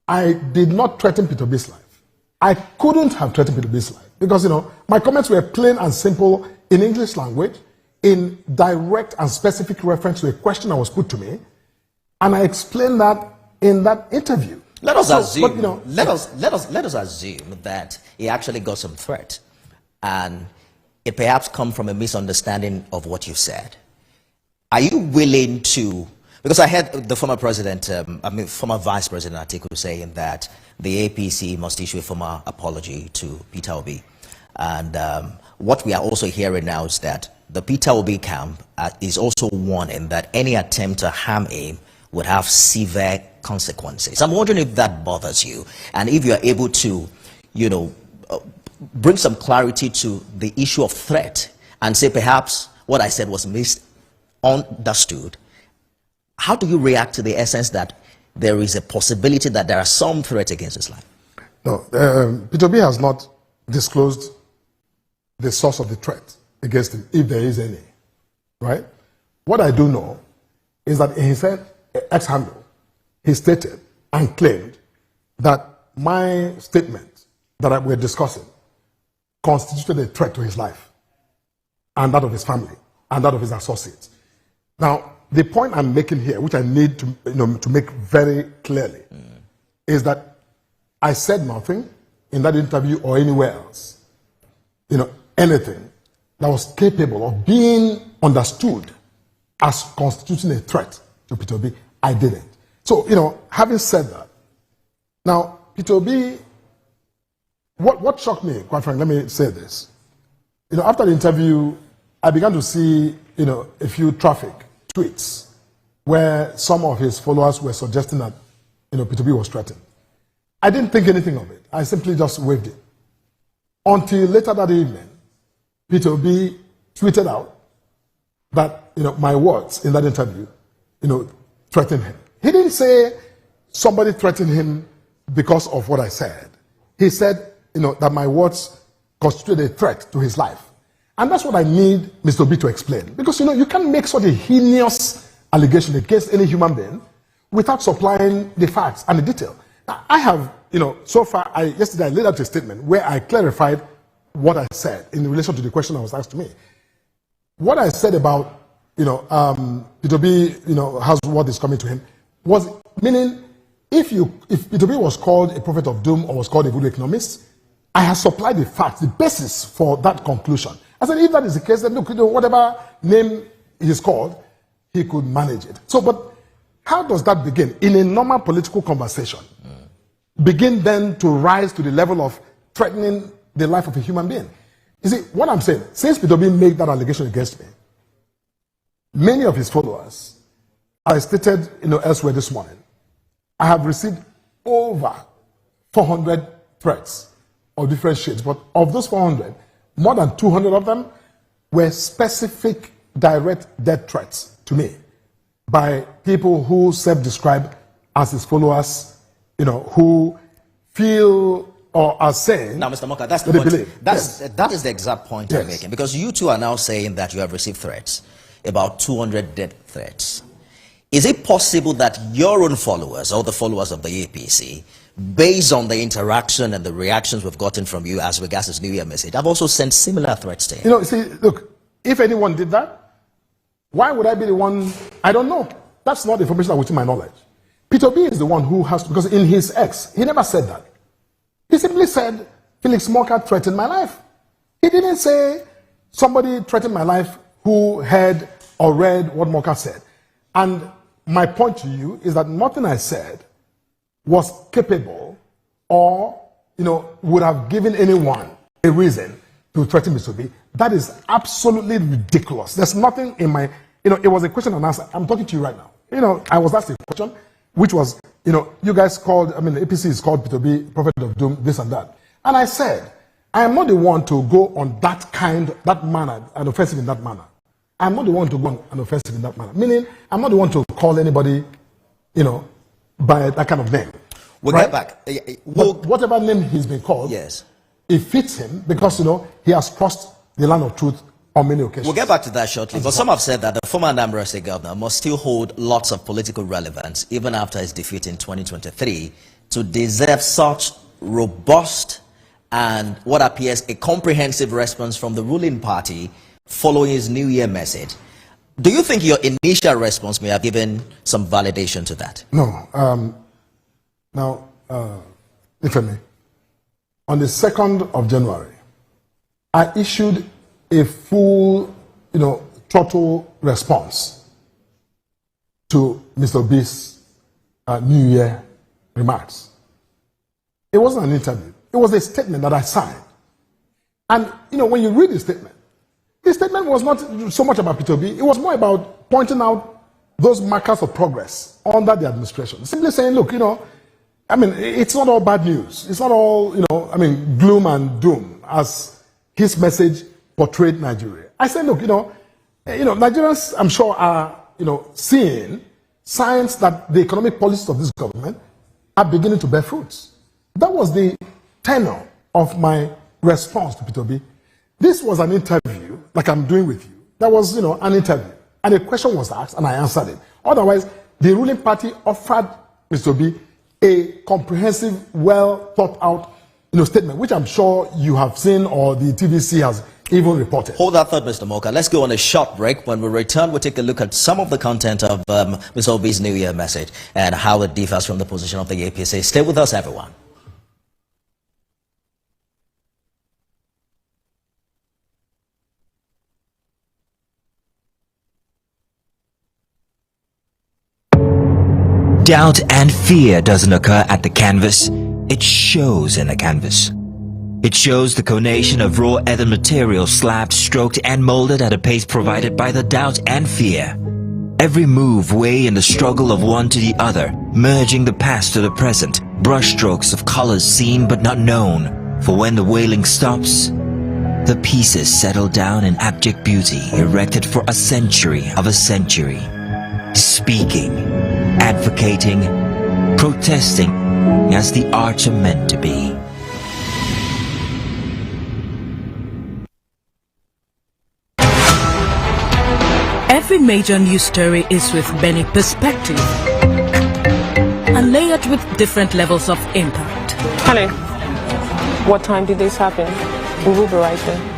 I did not threaten Peter Obi's life. I couldn't have threatened Peter Obi's life because, my comments were plain and simple in English language, in direct and specific reference to a question that was put to me, and I explained that in that interview. Let us assume. Let us assume that he actually got some threat, and it perhaps come from a misunderstanding of what you said. Are you willing to? Because I heard the former president, former vice president Atiku saying that the APC must issue a formal apology to Peter Obi. And what we are also hearing now is that the Peter Obi camp is also warning that any attempt to harm him would have severe consequences. I'm wondering if that bothers you, and if you are able to, bring some clarity to the issue of threat and say perhaps what I said was misunderstood. How do you react to the essence that there is a possibility that there are some threats against his life? No, Peter B has not disclosed the source of the threat against him, if there is any, right? What I do know is that in his X handle, he stated and claimed that my statement that we're discussing constituted a threat to his life and that of his family and that of his associates. Now, the point I'm making here, which I need to make very clearly, is that I said nothing in that interview or anywhere else, anything that was capable of being understood as constituting a threat to Peter B. I didn't. So, having said that, now, Peter B., what shocked me, quite frankly, let me say this. After the interview, I began to see, a few traffic tweets where some of his followers were suggesting that, Peter B. was threatened. I didn't think anything of it. I simply just waved it. Until later that evening, Peter B. tweeted out that, my words in that interview, threatened him. He didn't say somebody threatened him because of what I said. He said, that my words constituted a threat to his life. And that's what I need Mr. B to explain. Because, you can't make such a heinous allegation against any human being without supplying the facts and the detail. Now, I have, so far, yesterday I laid out a statement where I clarified what I said in relation to the question that was asked to me. What I said about, Peter B, has what is coming to him, was meaning if Peter B was called a prophet of doom or was called a good economist, I have supplied the facts, the basis for that conclusion. I said, if that is the case, then look, whatever name he's called, he could manage it. So, but how does that begin? In a normal political conversation, begin then to rise to the level of threatening the life of a human being. You see, what I'm saying, since Peter B made that allegation against me, many of his followers, I stated, elsewhere this morning, I have received over 400 threats of different shades, but of those 400, more than 200 of them were specific direct death threats to me by people who self-describe as his followers, who feel or are saying... Now, Mr. Moka, that's the point. That is the exact point I'm making, because you two are now saying that you have received threats, about 200 death threats. Is it possible that your own followers, or the followers of the APC, based on the interaction and the reactions we've gotten from you as regards this New Year message, have also sent similar threats to him? See, look, if anyone did that, why would I be the one? I don't know. That's not information within my knowledge. Peter B is the one who has to, because in his X, he never said that. He simply said, Felix Morka threatened my life. He didn't say somebody threatened my life who heard or read what Morka said. And my point to you is that nothing I said was capable or, would have given anyone a reason to threaten Mr. B. That is absolutely ridiculous. There's nothing in my, it was a question and answer. I'm talking to you right now. I was asked a question, which was, you guys called, the APC is called Peter B, prophet of doom, this and that. And I said, I am not the one to go on that manner, and offensive in that manner. I'm not the one to go on an offensive in that manner. Meaning, I'm not the one to call anybody, by that kind of name. We'll right? get back. But whatever name he's been called, yes, it fits him because, he has crossed the line of truth on many occasions. We'll get back to that shortly. But some have said that the former Anambra State governor must still hold lots of political relevance, even after his defeat in 2023, to deserve such robust and what appears a comprehensive response from the ruling party following his New Year message. Do you think your initial response may have given some validation to that? No. Now, if I may, on the 2nd of January, I issued a full, total response to Mr. B's New Year remarks. It wasn't an interview. It was a statement that I signed. And, when you read the statement was not so much about Peter B. It was more about pointing out those markers of progress under the administration. Simply saying, look, I mean, it's not all bad news. It's not all, gloom and doom as his message portrayed Nigeria. I said, look, Nigerians, I'm sure, are, seeing signs that the economic policies of this government are beginning to bear fruits. That was the tenor of my response to Peter Obi. This was an interview, like I'm doing with you. That was, an interview. And a question was asked, and I answered it. Otherwise, the ruling party offered Mr. Obi a comprehensive, well thought out statement, which I'm sure you have seen or the TVC has even reported. Hold that thought, Mr. Moka. Let's go on a short break. When we return, we'll take a look at some of the content of Mr. Obi's New Year message and how it differs from the position of the APC. Stay with us, everyone. Doubt and fear doesn't occur at the canvas, it shows in the canvas. It shows the conation of raw earthen material slabbed, stroked and molded at a pace provided by the doubt and fear. Every move way in the struggle of one to the other, merging the past to the present, brushstrokes of colors seen but not known. For when the wailing stops, the pieces settle down in abject beauty erected for a century of a century. Speaking, advocating, protesting as the arts are meant to be. Every major news story is with many perspectives and layered with different levels of impact. Honey, what time did this happen? We will be right there.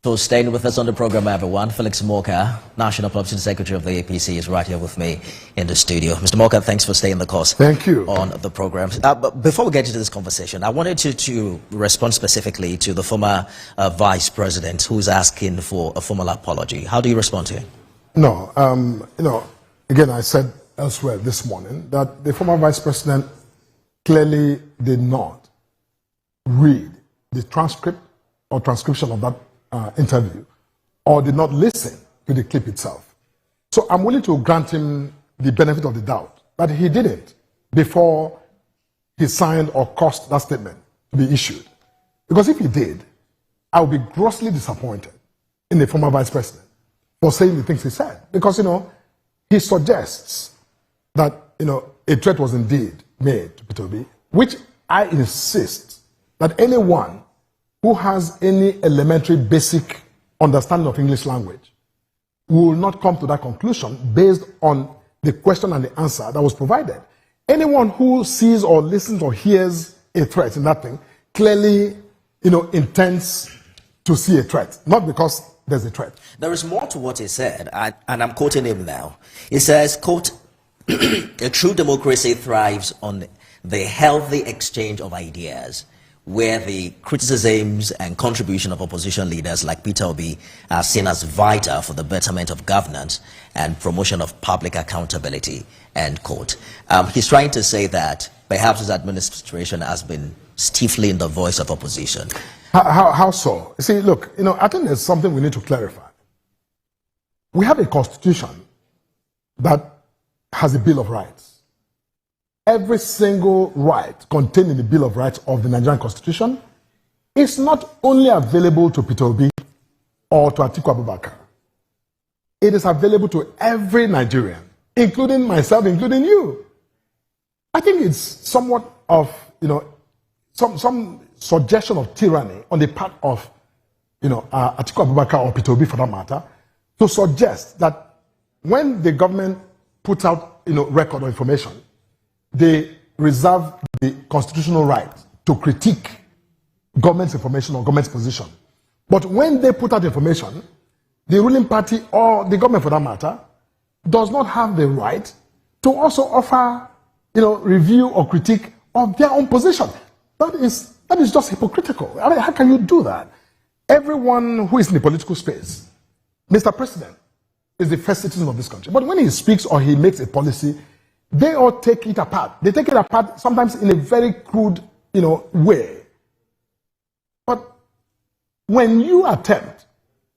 So staying with us on the program, everyone, Felix Moka, National Publishing Secretary of the APC, is right here with me in the studio. Mr. Moka, thanks for staying the course. Thank you. On the program. But before we get into this conversation, I wanted to respond specifically to the former Vice President who's asking for a formal apology. How do you respond to it? No, again, I said elsewhere this morning that the former Vice President clearly did not read the transcript or transcription of that interview, or did not listen to the clip itself. So I'm willing to grant him the benefit of the doubt that he didn't before he signed or caused that statement to be issued. Because if he did, I would be grossly disappointed in the former Vice President for saying the things he said. Because, he suggests that, a threat was indeed made to Peter Obi, which I insist that anyone who has any elementary basic understanding of English language will not come to that conclusion based on the question and the answer that was provided. Anyone who sees or listens or hears a threat in that thing clearly, intends to see a threat, not because there's a threat. There is more to what he said, and I'm quoting him now. He says, quote, "A true democracy thrives on the healthy exchange of ideas, where the criticisms and contribution of opposition leaders like Peter Obi are seen as vital for the betterment of governance and promotion of public accountability," end quote. He's trying to say that perhaps his administration has been stifling the voice of opposition. How so? You see, look, I think there's something we need to clarify. We have a constitution that has a Bill of Rights. Every single right contained in the Bill of Rights of the Nigerian Constitution is not only available to Peter Obi or to Atiku Abubakar. It is available to every Nigerian, including myself, including you. I think it's somewhat of, some suggestion of tyranny on the part of, Atiku Abubakar or Peter Obi for that matter, to suggest that when the government puts out, record or information, they reserve the constitutional right to critique government's information or government's position. But when they put out information, the ruling party or the government for that matter does not have the right to also offer, review or critique of their own position. That is just hypocritical. I mean, how can you do that? Everyone who is in the political space, Mr. President, is the first citizen of this country. But when he speaks or he makes a policy, they all take it apart. They take it apart sometimes in a very crude, way. But when you attempt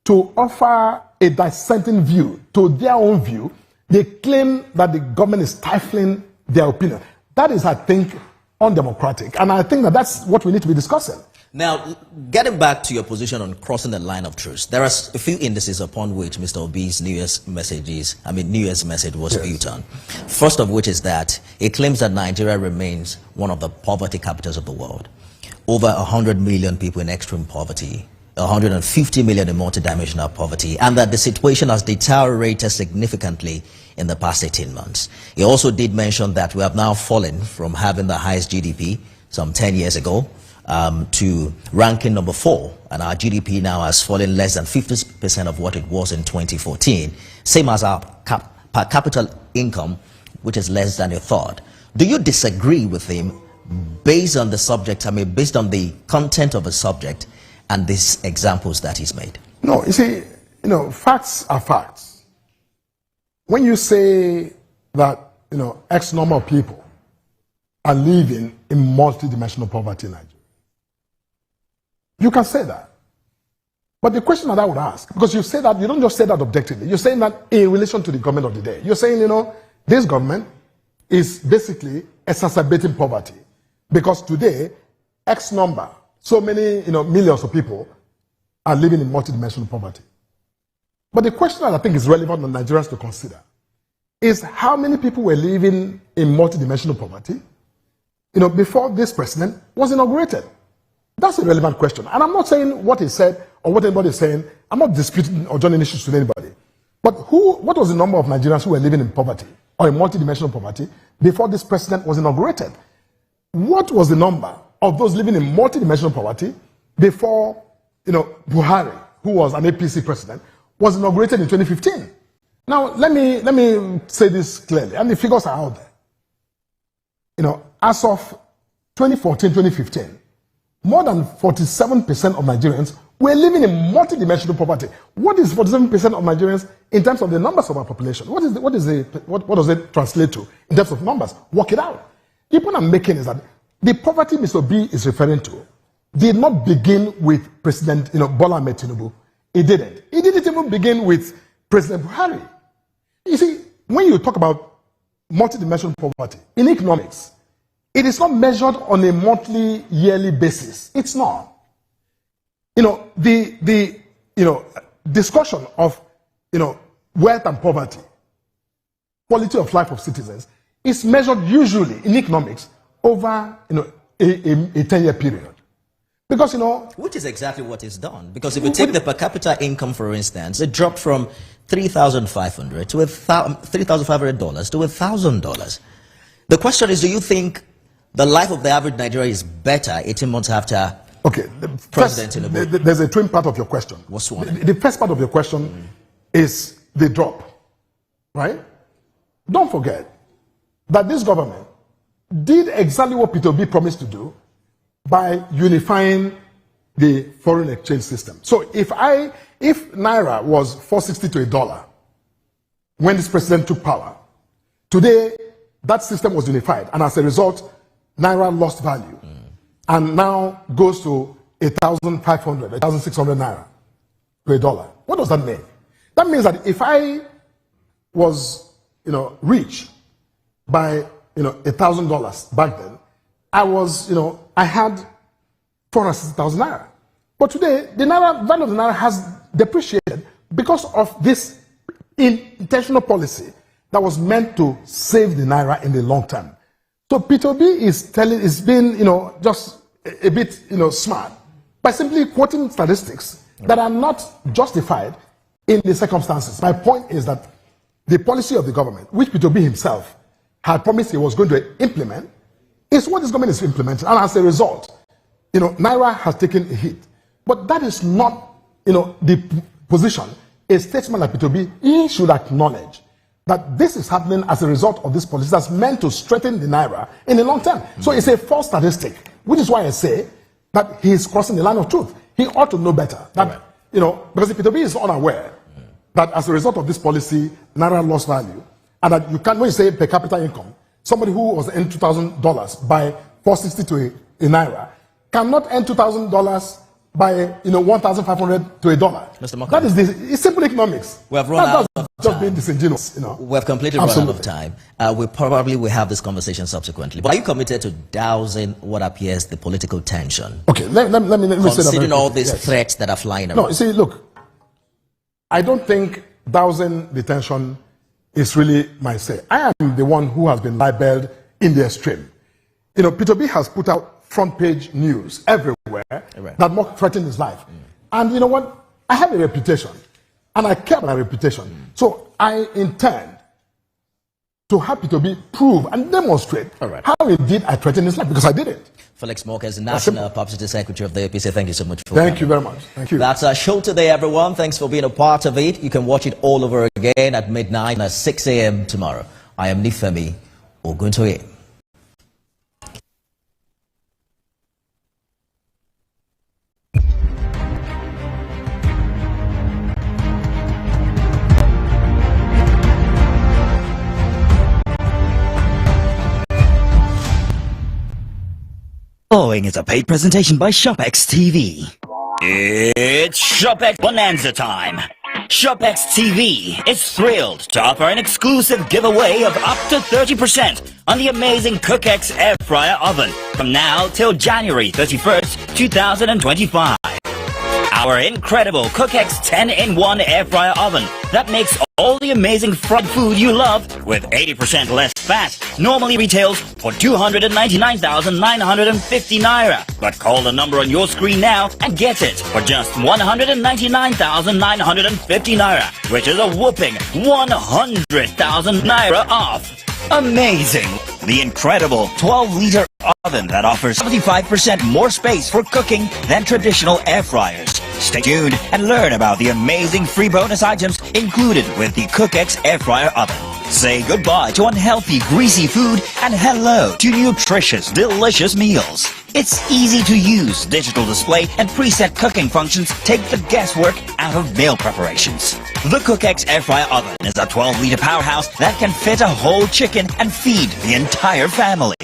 to offer a dissenting view to their own view, they claim that the government is stifling their opinion. That is, I think, undemocratic. And I think that that's what we need to be discussing. Now, getting back to your position on crossing the line of truth, there are a few indices upon which Mr. Obi's New Year's message was built on. First of which is that he claims that Nigeria remains one of the poverty capitals of the world. Over 100 million people in extreme poverty, 150 million in multidimensional poverty, and that the situation has deteriorated significantly in the past 18 months. He also did mention that we have now fallen from having the highest GDP some 10 years ago to ranking number 4, and our GDP now has fallen less than 50% of what it was in 2014, same as our per capita income, which is less than a third. Do you disagree with him based on the subject, based on the content of the subject and these examples that he's made? No, you see, facts are facts. When you say that, X number of people are living in multidimensional poverty in Nigeria, you can say that. But the question that I would ask, because you say that, you don't just say that objectively, you're saying that in relation to the government of the day. You're saying, this government is basically exacerbating poverty. Because today, X number, so many, millions of people are living in multidimensional poverty. But the question that I think is relevant on Nigerians to consider is how many people were living in multidimensional poverty, before this president was inaugurated. That's a relevant question. And I'm not saying what he said or what anybody is saying. I'm not disputing or joining issues with anybody. But what was the number of Nigerians who were living in poverty or in multidimensional poverty before this president was inaugurated? What was the number of those living in multidimensional poverty before, Buhari, who was an APC president, was inaugurated in 2015? Now, let me say this clearly, and the figures are out there. As of 2014, 2015, more than 47% of Nigerians were living in multidimensional poverty. What is 47% of Nigerians in terms of the numbers of our population? What does it translate to in terms of numbers? Work it out. The point I'm making is that the poverty Mr. B is referring to did not begin with President Bola Ahmed Tinubu. It didn't. It didn't even begin with President Buhari. You see, when you talk about multidimensional poverty in economics, it is not measured on a monthly, yearly basis. It's not. The discussion of wealth and poverty, quality of life of citizens, is measured usually in economics over a 10-year period. Because which is exactly what is done. Because if you take the per capita income, for instance, it dropped from $3,500 to $3,500 to $1,000. The question is, do you think the life of the average Nigerian is better 18 months after President Tinubu? There's a twin part of your question. What's one? The first part of your question is the drop, right? Don't forget that this government did exactly what Peter Obi promised to do by unifying the foreign exchange system. So if Naira was 460 to $1 when this president took power, today that system was unified, and as a result, Naira lost value and now goes to 1,500, 1,600 Naira to $1. What does that mean? That means that if I was, rich by, $1,000 back then, I had 460,000 Naira. But today, the value of the Naira has depreciated because of this intentional policy that was meant to save the Naira in the long term. So Peter Obi is being, just a bit, smart by simply quoting statistics that are not justified in the circumstances. My point is that the policy of the government, which Peter Obi himself had promised he was going to implement, is what this government is implementing. And as a result, Naira has taken a hit. But that is not, the position a statesman like Peter Obi, he should acknowledge that this is happening as a result of this policy that's meant to strengthen the Naira in the long term. So it's a false statistic, which is why I say that he is crossing the line of truth. He ought to know better. That, because if Peter Obi is unaware that as a result of this policy, Naira lost value, and that you can't, when you say per capita income, somebody who was earning $2,000 by 460 to a Naira cannot earn $2,000 by 1,500 to $1. Mr. Mokka. That is it's simple economics. We have run out of just being disingenuous. We have completely run out of time. We probably will have this conversation subsequently. But are you committed to dousing what appears the political tension? Okay, let me say that. Considering all these threats that are flying around. No, you see, look, I don't think dousing the tension is really my say. I am the one who has been libeled in the extreme. Peter B has put out front page news everywhere that mock threaten his life. And you know what? I have a reputation and I care about my reputation. So I intend to have Peter B prove and demonstrate how indeed I threatened his life, because I did it. Felix Mokka is the National Publicity Secretary of the APC. Thank you so much for Thank you very much. Thank you. That's our show today, everyone. Thanks for being a part of it. You can watch it all over again at midnight and at 6 a.m. tomorrow. I am Nifemi Oguntoye. Following is a paid presentation by ShopX TV. It's ShopX Bonanza time. ShopX TV is thrilled to offer an exclusive giveaway of up to 30% on the amazing CookX Air Fryer Oven from now till January 31st, 2025. Our incredible CookX 10-in-1 Air Fryer Oven that makes all the amazing fried food you love with 80% less fat normally retails for 299,950 naira. But call the number on your screen now and get it for just 199,950 naira, which is a whooping 100,000 naira off. Amazing! The incredible 12-liter oven that offers 75% more space for cooking than traditional air fryers. Stay tuned and learn about the amazing free bonus items included with the CookX Air Fryer Oven. Say goodbye to unhealthy, greasy food and hello to nutritious, delicious meals. Its easy-to-use digital display and preset cooking functions take the guesswork out of meal preparations. The CookX Air Fryer Oven is a 12-liter powerhouse that can fit a whole chicken and feed the entire family.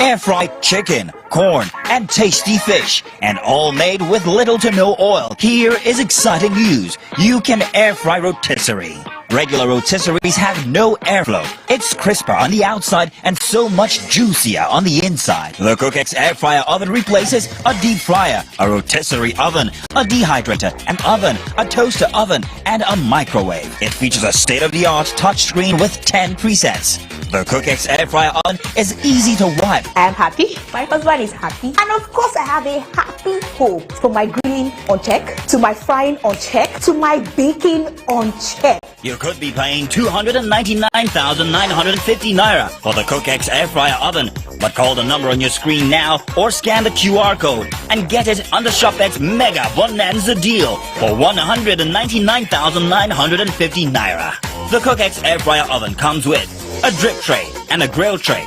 Air-fried chicken, corn, and tasty fish, and all made with little to no oil. Here is exciting news. You can air-fry rotisserie. Regular rotisseries have no airflow. It's crisper on the outside and so much juicier on the inside. The CookX Air Fryer Oven replaces a deep fryer, a rotisserie oven, a dehydrator, an oven, a toaster oven, and a microwave. It features a state-of-the-art touchscreen with 10 presets. The CookX Air Fryer Oven is easy to wipe. I am happy, my husband is happy, and of course I have a happy home. From my grilling on check, to my frying on check, to my baking on check. You could be paying 299,950 naira for the CookX Air Fryer Oven, but call the number on your screen now or scan the QR code and get it on the ShopX Mega Bonanza deal for 199,950 naira. The CookX Air Fryer Oven comes with a drip tray and a grill tray.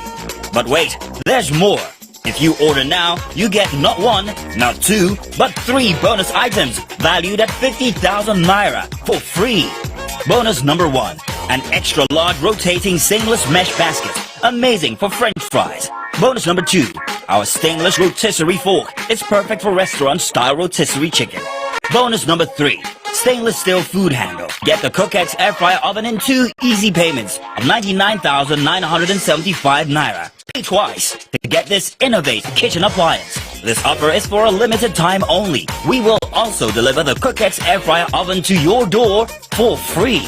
But wait, there's more. If you order now, you get not one, not two, but 3 bonus items valued at 50,000 naira for free. Bonus number 1, an extra large rotating stainless mesh basket, amazing for French fries. Bonus number 2, our stainless rotisserie fork. It's perfect for restaurant-style rotisserie chicken. Bonus number 3, stainless steel food handle. Get the CookX Air Fryer Oven in 2 easy payments of 99,975 naira. Pay twice to get this innovative kitchen appliance. This offer is for a limited time only. We will also deliver the CookX Air Fryer Oven to your door for free.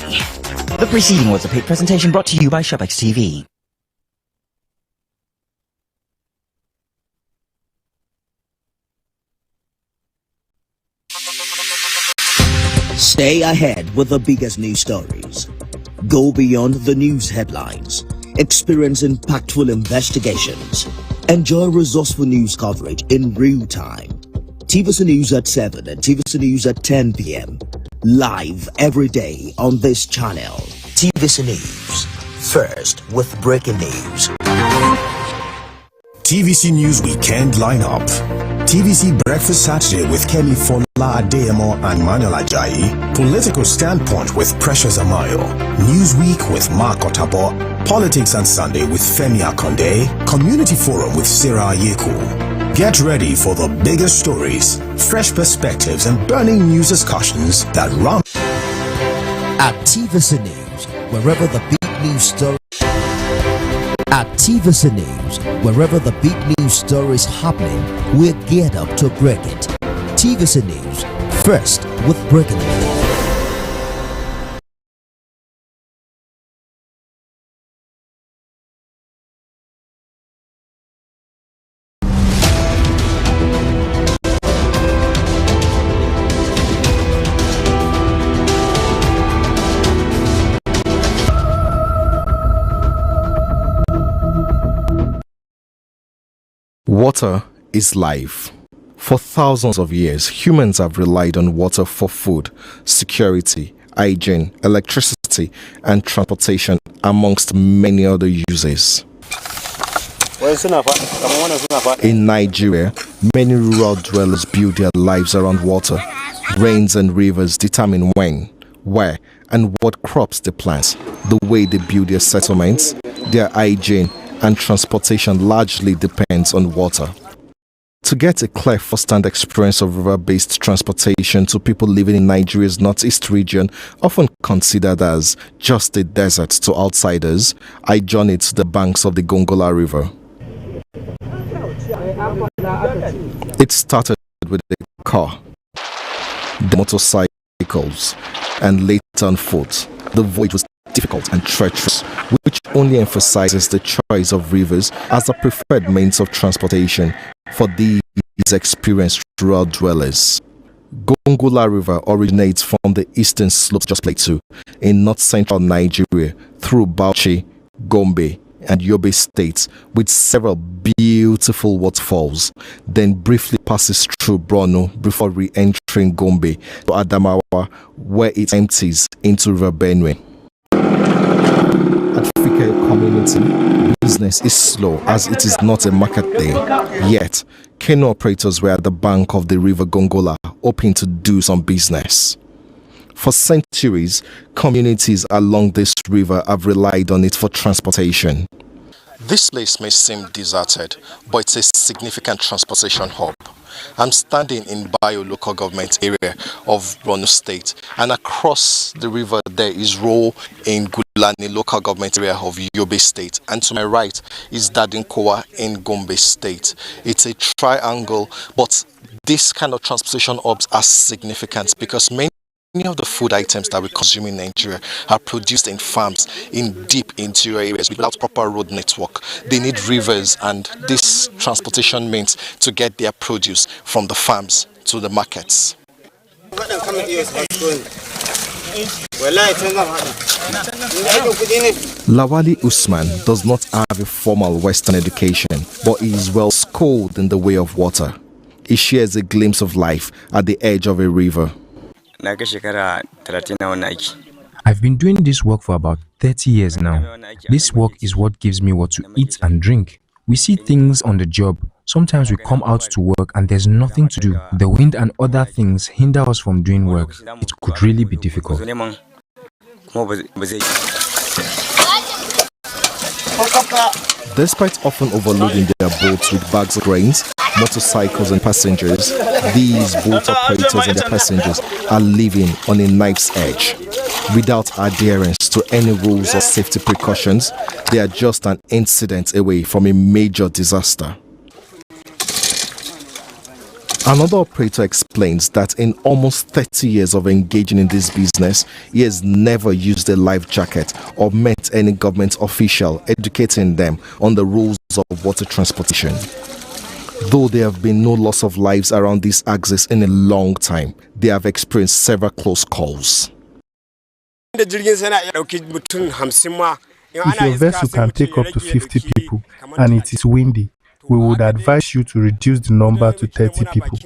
The preceding was a paid presentation brought to you by ShopX TV. Stay ahead with the biggest news stories. Go beyond the news headlines. Experience impactful investigations. Enjoy resourceful news coverage in real time. TVC News at 7 and TVC News at 10 p.m. Live every day on this channel. TVC News. First with breaking news. TVC News Weekend Lineup. TVC Breakfast Saturday with Kemi Fola Adeyemo and Manuel Ajayi. Political Standpoint with Precious Amayo. Newsweek with Mark Otabo. Politics on Sunday with Femi Akonde. Community Forum with Sarah Yeku. Get ready for the biggest stories, fresh perspectives, and burning news discussions that run At TVC News, wherever the big news story. At TVC News, wherever the big news story is happening, we're geared up to break it. TVC News, first with breaking news. Water is life. For thousands of years, humans have relied on water for food, security, hygiene, electricity, and transportation, amongst many other uses. In Nigeria, many rural dwellers build their lives around water. Rains and rivers determine when, where, and what crops they plant. The way they build their settlements, their hygiene, and transportation largely depends on water. To get a clear first-hand experience of river-based transportation to people living in Nigeria's northeast region, often considered as just a desert to outsiders, I journeyed to the banks of the Gongola River. It started with a car, the motorcycles, and later on foot. The voyage was difficult and treacherous, which only emphasizes the choice of rivers as a preferred means of transportation for these experienced rural dwellers. Gongola River originates from the eastern slopes just plateau in north-central Nigeria through Bauchi, Gombe, and Yobe states with several beautiful waterfalls, then briefly passes through Borno before re-entering Gombe to Adamawa, where it empties into River Benue. At Fike community, business is slow as it is not a market day. Yet, canoe operators were at the bank of the River Gongola, hoping to do some business. For centuries, communities along this river have relied on it for transportation. This place may seem deserted, but it's a significant transportation hub. I'm standing in Bayo local government area of Borno State, and across the river there is Ro in Gulani local government area of Yobe State, and to my right is Dadinkowa in Gombe State. It's a triangle, but this kind of transportation hubs are significant because many of the food items that we consume in Nigeria are produced in farms in deep interior areas without proper road network. They need rivers and this transportation means to get their produce from the farms to the markets. Lawali Usman does not have a formal Western education, but he is well schooled in the way of water. He shares a glimpse of life at the edge of a river. I've been doing this work for about 30 years now. This work is what gives me what to eat and drink. We see things on the job. Sometimes we come out to work and there's nothing to do. The wind and other things hinder us from doing work. It could really be difficult. Despite often overloading their boats with bags of grains, motorcycles and passengers, these boat operators and their passengers are living on a knife's edge. Without adherence to any rules or safety precautions, they are just an incident away from a major disaster. Another operator explains that in almost 30 years of engaging in this business, he has never used a life jacket or met any government official educating them on the rules of water transportation. Though there have been no loss of lives around this axis in a long time, they have experienced several close calls. If your vessel can take up to 50 people and it is windy, we would advise you to reduce the number to 30 people.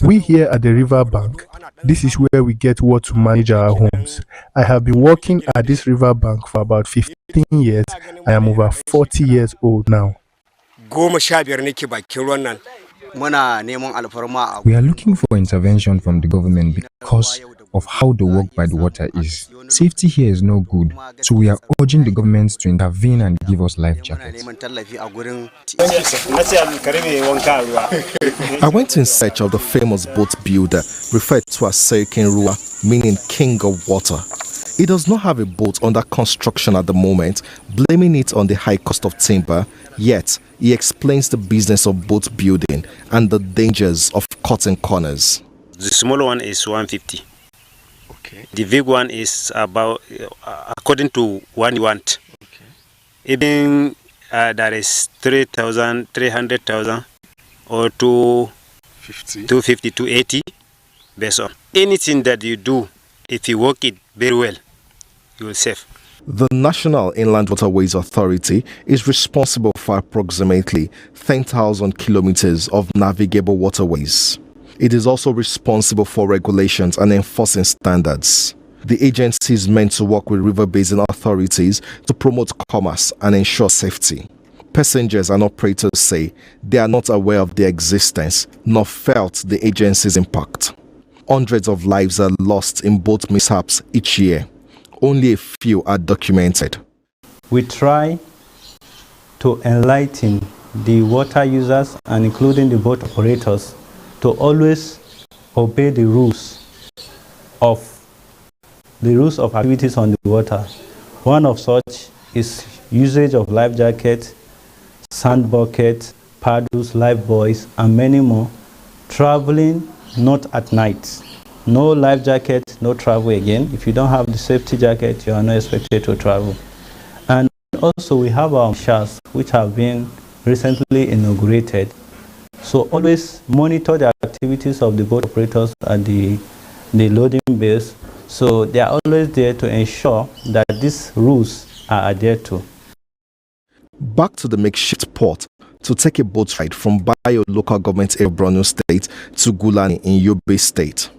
We here at the river bank, this is where we get water to manage our homes. I have been working at this river bank for about 15 years. I am over 40 years old now. We are looking for intervention from the government because of how the work by the water is. Safety here is no good, so we are urging the government to intervene and give us life jackets. I went in search of the famous boat builder referred to as Serikin Ruwa, meaning king of water. He does not have a boat under construction at the moment, blaming it on the high cost of timber, yet he explains the business of boat building and the dangers of cutting corners. The small one is 150. Okay. The big one is about according to what you want. Okay. Even that is 3,000, 300,000 or 250, 280 based on anything that you do. If you work it very well, you will save. The National Inland Waterways Authority is responsible for approximately 10,000 kilometers of navigable waterways. It is also responsible for regulations and enforcing standards. The agency is meant to work with river basin authorities to promote commerce and ensure safety. Passengers and operators say they are not aware of their existence nor felt the agency's impact. Hundreds of lives are lost in boat mishaps each year. Only a few are documented. We try to enlighten the water users and including the boat operators to always obey the rules of activities on the water. One of such is usage of life jackets, sand buckets, paddles, life buoys, and many more. Traveling not at night. No life jacket, no travel again. If you don't have the safety jacket, you are not expected to travel. And also we have our shafts, which have been recently inaugurated. So always monitor the activities of the boat operators at the loading bays. So they are always there to ensure that these rules are adhered to. Back to the makeshift port to take a boat ride from Bayo local government area of Borno State to Gulani in Yobe State.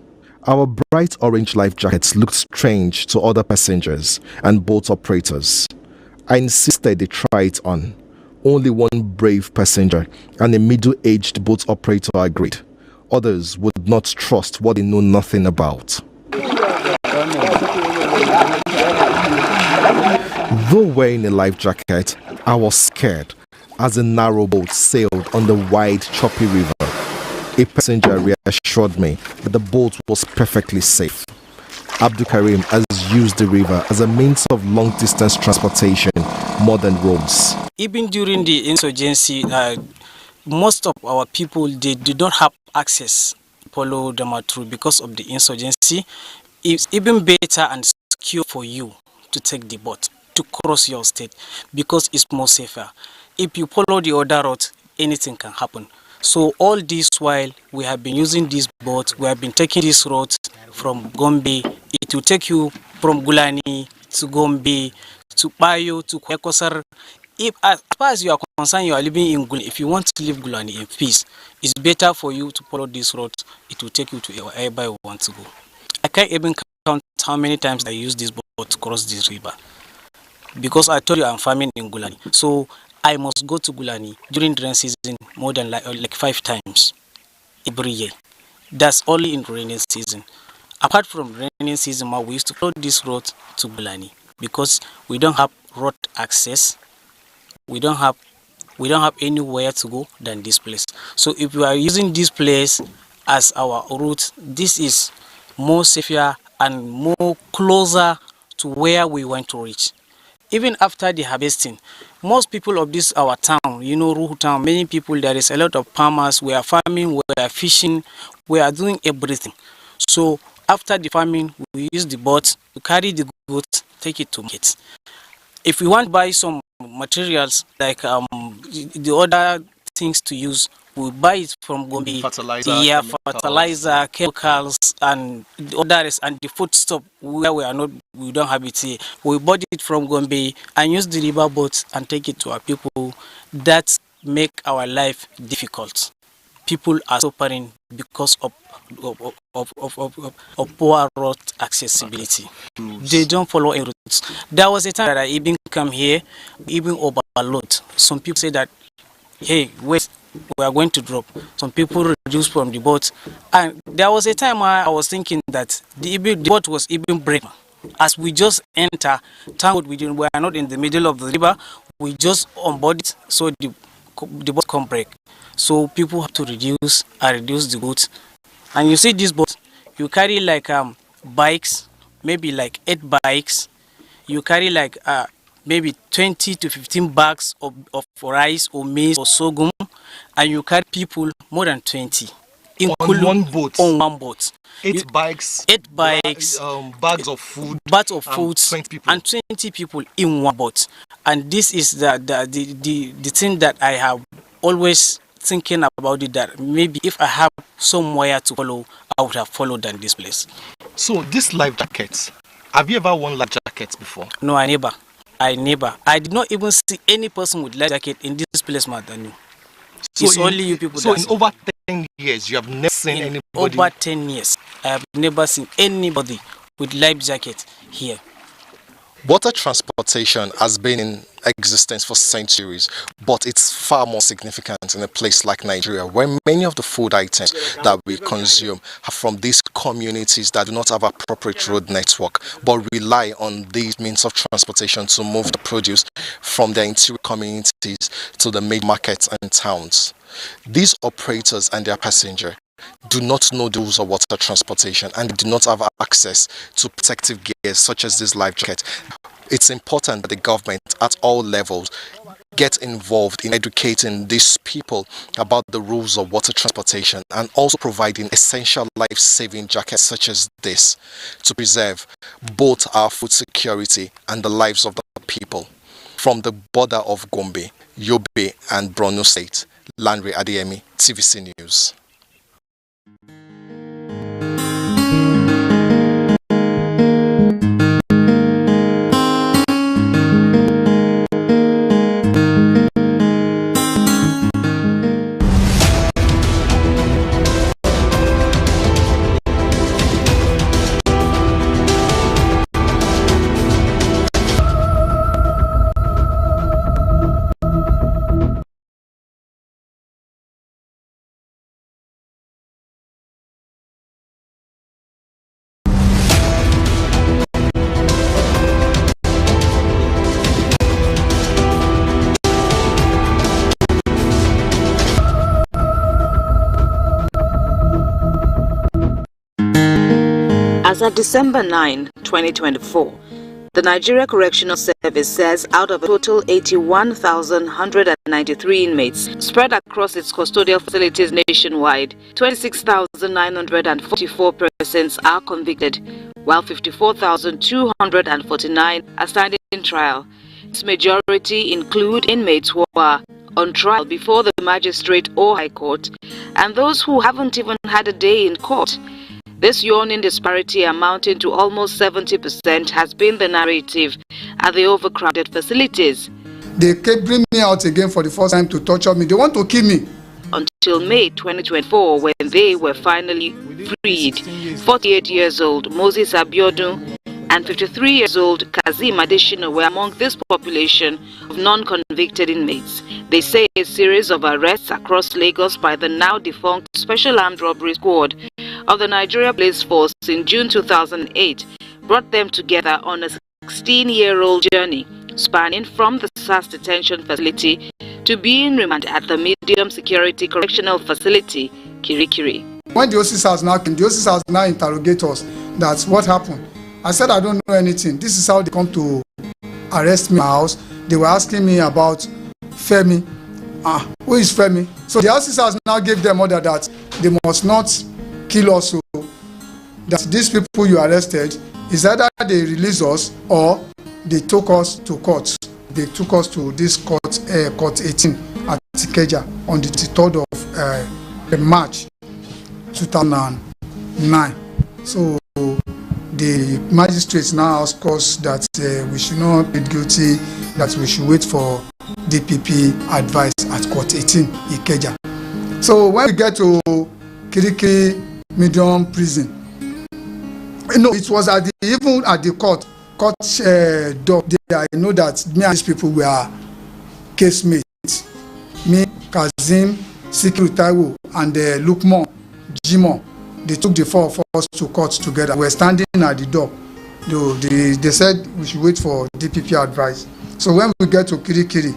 Our bright orange life jackets looked strange to other passengers and boat operators. I insisted they try it on. Only one brave passenger and a middle-aged boat operator agreed. Others would not trust what they know nothing about. Though wearing a life jacket, I was scared as a narrow boat sailed on the wide, choppy river. A passenger reassured me that the boat was perfectly safe. Abdul Karim has used the river as a means of long-distance transportation more than roads. Even during the insurgency, most of our people, they did not have access to follow them through because of the insurgency. It's even better and secure for you to take the boat to cross your state because it's more safer. If you follow the other route, anything can happen. So all this while we have been using this boat, we have been taking this route from Gombe. It will take you from Gulani to Gombe, to Bayo, to Kwekosar. If, as far as you are concerned, you are living in Gulani. If you want to leave Gulani in peace, it's better for you to follow this route. It will take you to wherever you want to go. I can't even count how many times I use this boat to cross this river. Because I told you I'm farming in Gulani. So I must go to Gulani during the rain season more than like 5 times every year. That's only in rainy season. Apart from rainy season, we used to follow this road to Gulani because we don't have road access. We don't have anywhere to go than this place. So if we are using this place as our route, this is more safer and more closer to where we want to reach. Even after the harvesting, most people of this our town, Ruhu town, many people, there is a lot of farmers. We are farming, we are fishing, we are doing everything. So after the farming, we use the boat to carry the goods, take it to market. If we want to buy some materials like the other things to use, we buy it from Gombe. Fertilizer, chemicals, and the others, and the food stuff where we don't have it here. We bought it from Gombe and use the river boats and take it to our people. That make our life difficult. People are suffering because of poor road accessibility. They don't follow any routes. There was a time that I even come here, even overload. Some people say that, hey, wait, we are going to drop. Some people reduced from the boat. And there was a time I was thinking that the boat was even breaking. As we just enter, thank God we are not in the middle of the river. We just on board it, so the boat can't break. So people have to reduce the boat. And you see this boat, you carry like bikes, maybe like 8 bikes. You carry like maybe 20 to 15 bags of rice or maize or sorghum, and you carry people more than 20. On one boat? On one boat. 8 bikes? 8 bikes. Bags of food? Bags of food. 20 people? And 20 people in one boat. And this is the thing that I have always thinking about it, that maybe if I have somewhere to follow, I would have followed than this place. So this life jackets, have you ever worn life jackets before? No, I never. I did not even see any person with life jacket in this place more than you. So it's only you people. So in over 10 years, you have never seen anybody? Over 10 years, I have never seen anybody with life jacket here. Water transportation has been in existence for centuries, but it's far more significant in a place like Nigeria, where many of the food items that we consume are from these communities that do not have appropriate road network, but rely on these means of transportation to move the produce from their interior communities to the main markets and towns. These operators and their passengers do not know the rules of water transportation and do not have access to protective gear such as this life jacket. It's important that the government at all levels get involved in educating these people about the rules of water transportation and also providing essential life-saving jackets such as this to preserve both our food security and the lives of the people. From the border of Gombe, Yobe and Borno State, Lanre Adeyemi, TVC News. As of December 9, 2024, the Nigeria Correctional Service says out of a total 81,193 inmates spread across its custodial facilities nationwide, 26,944 persons are convicted, while 54,249 are standing trial. Its majority include inmates who are on trial before the magistrate or high court, and those who haven't even had a day in court. This yawning disparity amounting to almost 70% has been the narrative at the overcrowded facilities. They kept bringing me out again for the first time to torture me. They want to kill me. Until May 2024, when they were finally freed. 48 years old Moses Abiodun and 53 years old Kazim Adeshina were among this population of non-convicted inmates. They say a series of arrests across Lagos by the now defunct Special Armed Robbery Squad of the Nigeria Police Force in June 2008 brought them together on a 16-year-old journey spanning from the SAS detention facility to being remanded at the medium security correctional facility, Kirikiri. When the officers now interrogate us, that's what happened. I said I don't know anything. This is how they come to arrest me in my house. They were asking me about Femi. Who is Femi? So the officers now gave them order that they must not kill us, so that these people you arrested is either they release us or they took us to court. They took us to this court 18 at Ikeja on the 3rd of March 2009. So the magistrates now ask us that we should not plead guilty, that we should wait for DPP advice at court 18 Ikeja. So when we get to Kirikiri medium prison, it was even at the court door there. I know that me and these people were case mates. Me, Kazim, Sikiru Taiwo and Lukman Jimo. They took the four of us to court together. We were standing at the door. They said we should wait for DPP advice. So when we get to Kirikiri,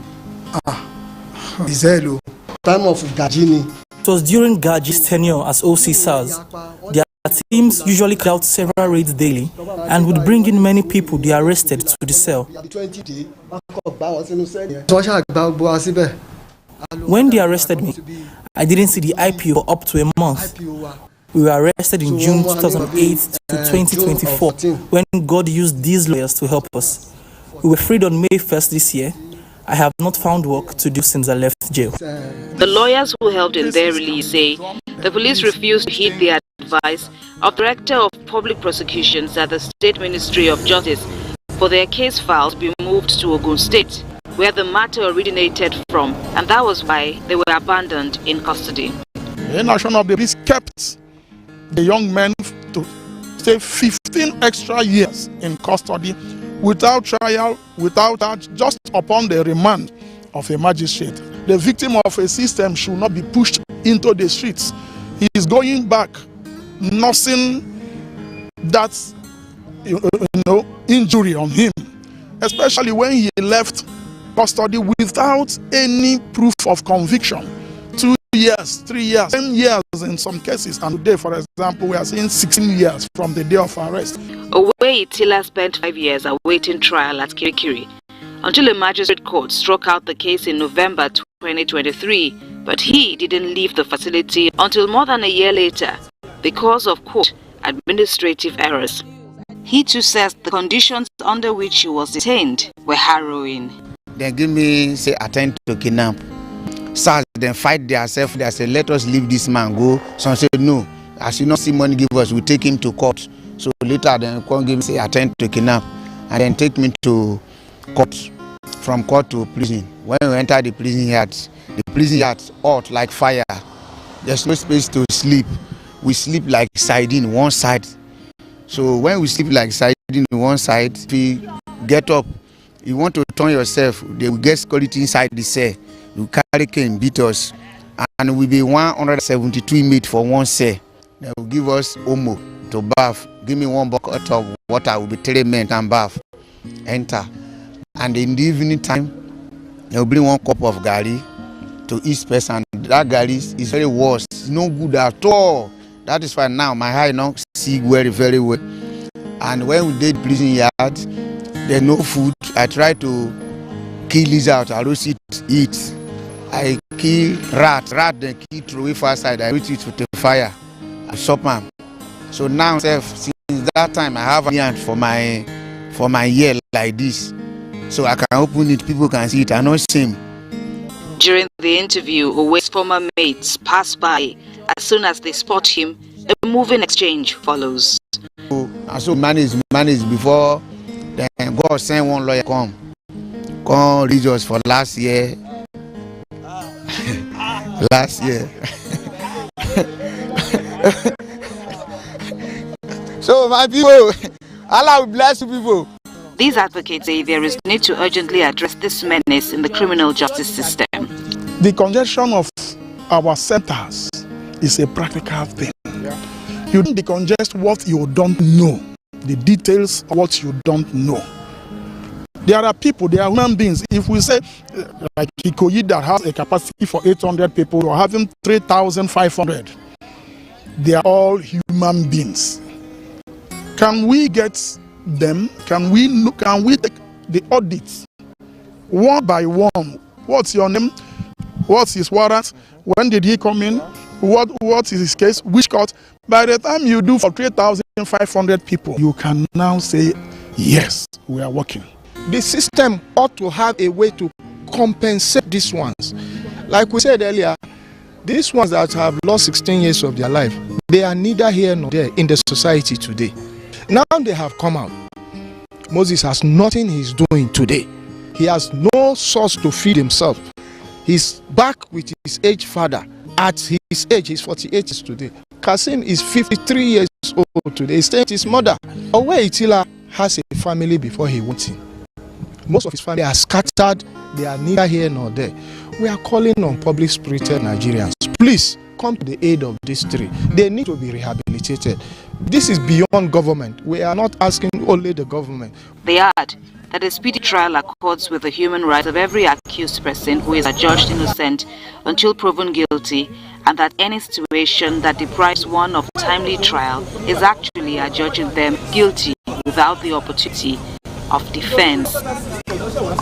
it's hello. Time of Gajini. It was during Gaji's tenure as OC SARS. Their teams usually carried out several raids daily and would bring in many people they arrested to the cell. When they arrested me, I didn't see the IPO for up to a month. We were arrested in June 2008 to 2024 when God used these lawyers to help us. We were freed on May 1st this year. I have not found work to do since I left jail. The lawyers who helped in their release say the police refused to heed the advice of Director of Public Prosecutions at the State Ministry of Justice for their case files to be moved to Ogun State, where the matter originated from, and that was why they were abandoned in custody. The National of the Police kept the young men to stay 15 extra years in custody without trial, without charge, just upon the remand of a magistrate. The victim of a system should not be pushed into the streets. He is going back, nursing that injury on him, especially when he left custody without any proof of conviction. 2 years, 3 years, 10 years in some cases, and today, for example, we are seeing 16 years from the day of arrest. Away, Tila spent 5 years awaiting trial at Kirikiri until a magistrate court struck out the case in November 2023, but he didn't leave the facility until more than a year later because of, quote, administrative errors. He too says the conditions under which he was detained were harrowing. They give me, say, attempt to kidnap. SARS then fight themselves. They say, let us leave this man go. Some say, no, as you not see money give us, we take him to court. So later, then come give me, say, attempt to kidnap, and then take me to court, from court to prison. When we enter the prison yard hot like fire. There's no space to sleep. We sleep like sardine one side. So when we sleep like sardine one side, if you get up, you want to turn yourself, they will get security inside the cell. You carry cane, beat us, and we be 172 inmates for one cell. They will give us omo to bath. Give me 1 bucket of water, will be 3 men and bath. Enter. And in the evening time, they will bring 1 cup of gari to each person. That gari is very worse. It's no good at all. That is why now my eye now see very, very well. And when we did prison yard, there's no food. I try to kill lizard. I don't eat. I kill rat then kill throw away far side. I reach it with the fire. I chop them. So now, since that time, I have a hand for my ear like this, so I can open it. People can see it. I know shame. During the interview, Owe's former mates pass by. As soon as they spot him, a moving exchange follows. So manage before then God send 1 lawyer come read us for last year. Last year. So my people, Allah will bless you people. These advocates say there is need to urgently address this menace in the criminal justice system. The congestion of our centers is a practical thing. You don't decongest what you don't know, the details of what you don't know. There are people, there are human beings. If we say, like Ikoyi that has a capacity for 800 people, you're having 3,500. They are all human beings. Can we get them? Can we take the audits one by one? What's your name? What's his warrant? When did he come in? What is his case? Which court? By the time you do for 3,500 people, you can now say, yes, we are working. The system ought to have a way to compensate these ones. Like we said earlier, these ones that have lost 16 years of their life, they are neither here nor there in the society today. Now they have come out. Moses has nothing he's doing today. He has no source to feed himself. He's back with his aged father. At his age, he's 48 years today. Kasim is 53 years old today. He's staying with his mother. Owe Itila has a family before he went in. Most of his family are scattered. They are neither here nor there. we are calling on public-spirited Nigerians. Please come to the aid of these three. They need to be rehabilitated. This is beyond government. We are not asking only the government. They add that a speedy trial accords with the human rights of every accused person who is adjudged innocent until proven guilty, and that any situation that deprives one of timely trial is actually adjudging them guilty without the opportunity of defense.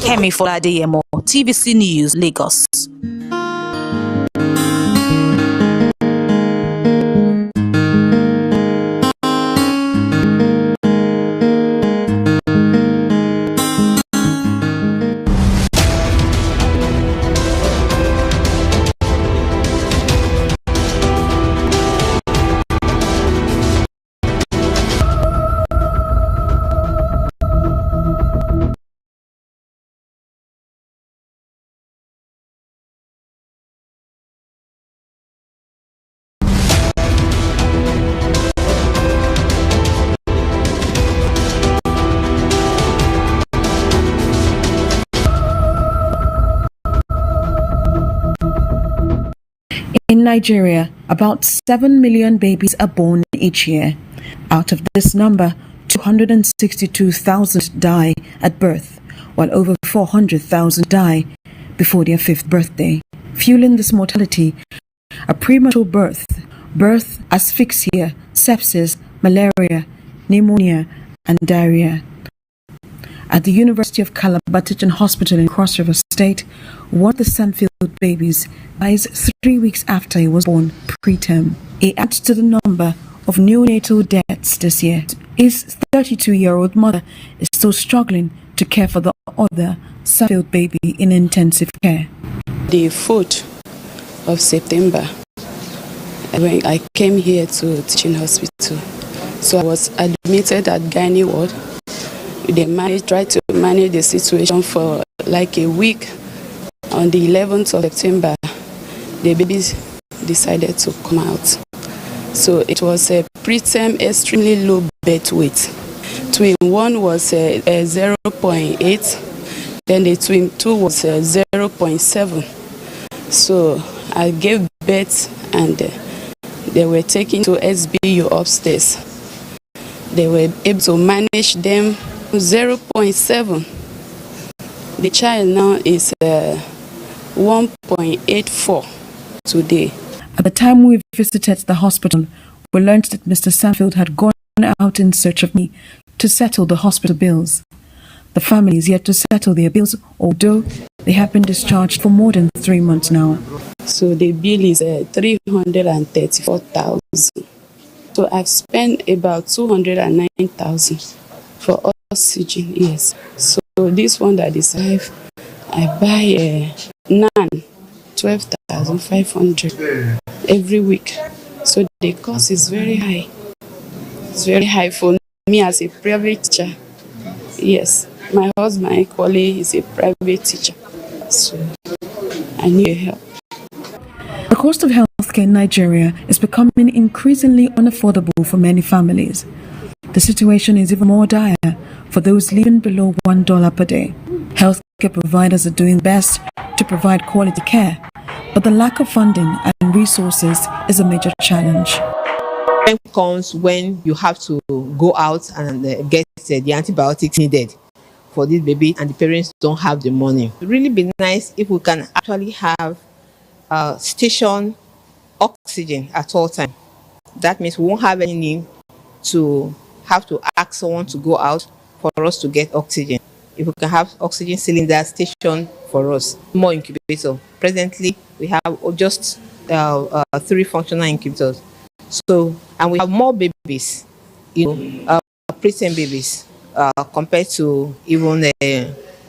Kemi Foladeyemo, TVC News, Lagos. In Nigeria, about 7 million babies are born each year. Out of this number, 262,000 die at birth, while over 400,000 die before their 5th birthday. Fueling this mortality are premature birth asphyxia, sepsis, malaria, pneumonia, and diarrhea. At the University of Calabar Teaching Hospital in Cross River State, one of the Sanfield babies dies 3 weeks after he was born preterm. It adds to the number of neonatal deaths this year. His 32-year-old mother is still struggling to care for the other Sanfield baby in intensive care. The 4th of September, when I came here to teaching hospital, so I was admitted at gynae ward. They tried to manage the situation for like a week. On the 11th of September, the babies decided to come out. So it was a preterm, extremely low birth weight. Twin 1 was 0.8, then the twin 2 was 0.7. So I gave birth and they were taken to SBU upstairs. They were able to manage them 0.7. The child now is 1.84 today. At the time we visited the hospital, we learned that Mr. Sanfield had gone out in search of me to settle the hospital bills. The family is yet to settle their bills, although they have been discharged for more than 3 months now. So the bill is 334,000. So I've spent about 209,000 for oxygen, yes. So this one that is live, I buy naan, 12,500 every week. So the cost is very high. It's very high for me as a private teacher. Yes, my husband equally is a private teacher. So I need help. The cost of healthcare in Nigeria is becoming increasingly unaffordable for many families. The situation is even more dire for those living below $1 per day. Healthcare providers are doing best to provide quality care, but the lack of funding and resources is a major challenge. It comes when you have to go out and get the antibiotics needed for this baby and the parents don't have the money. It would really be nice if we can actually have station oxygen at all times. That means we won't have any need to have to ask someone to go out for us to get oxygen. If we can have oxygen cylinder station for us, more incubators. Presently, we have just 3 functional incubators. So, and we have more babies, preterm babies, compared to even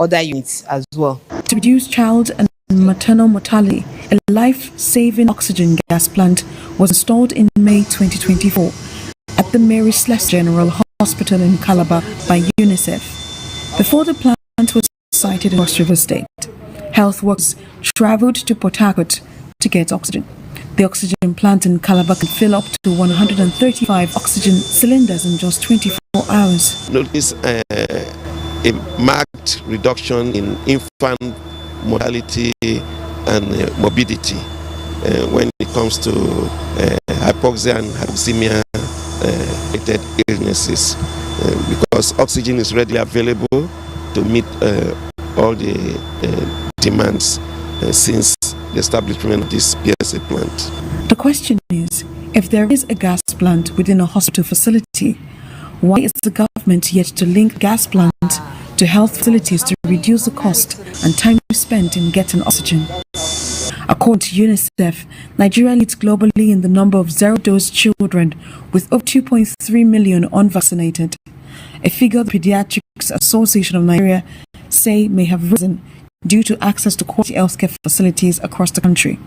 other units as well. To reduce child and maternal mortality, a life-saving oxygen gas plant was installed in May 2024 at the Mary Slessor General Hospital in Calabar by UNICEF. Before the plant was sited in Cross River State, health workers traveled to Port Harcourt to get oxygen. The oxygen plant in Calabar can fill up to 135 oxygen cylinders in just 24 hours. Notice a marked reduction in infant mortality and morbidity when it comes to hypoxia and hypoxemia related illnesses, because oxygen is readily available to meet all the demands since the establishment of this PSA plant. The question is, if there is a gas plant within a hospital facility, why is the government yet to link gas plant to health facilities to reduce the cost and time spent in getting oxygen? According to UNICEF, Nigeria leads globally in the number of zero-dose children, with over 2.3 million unvaccinated, a figure the Pediatrics Association of Nigeria say may have risen due to access to quality healthcare facilities across the country.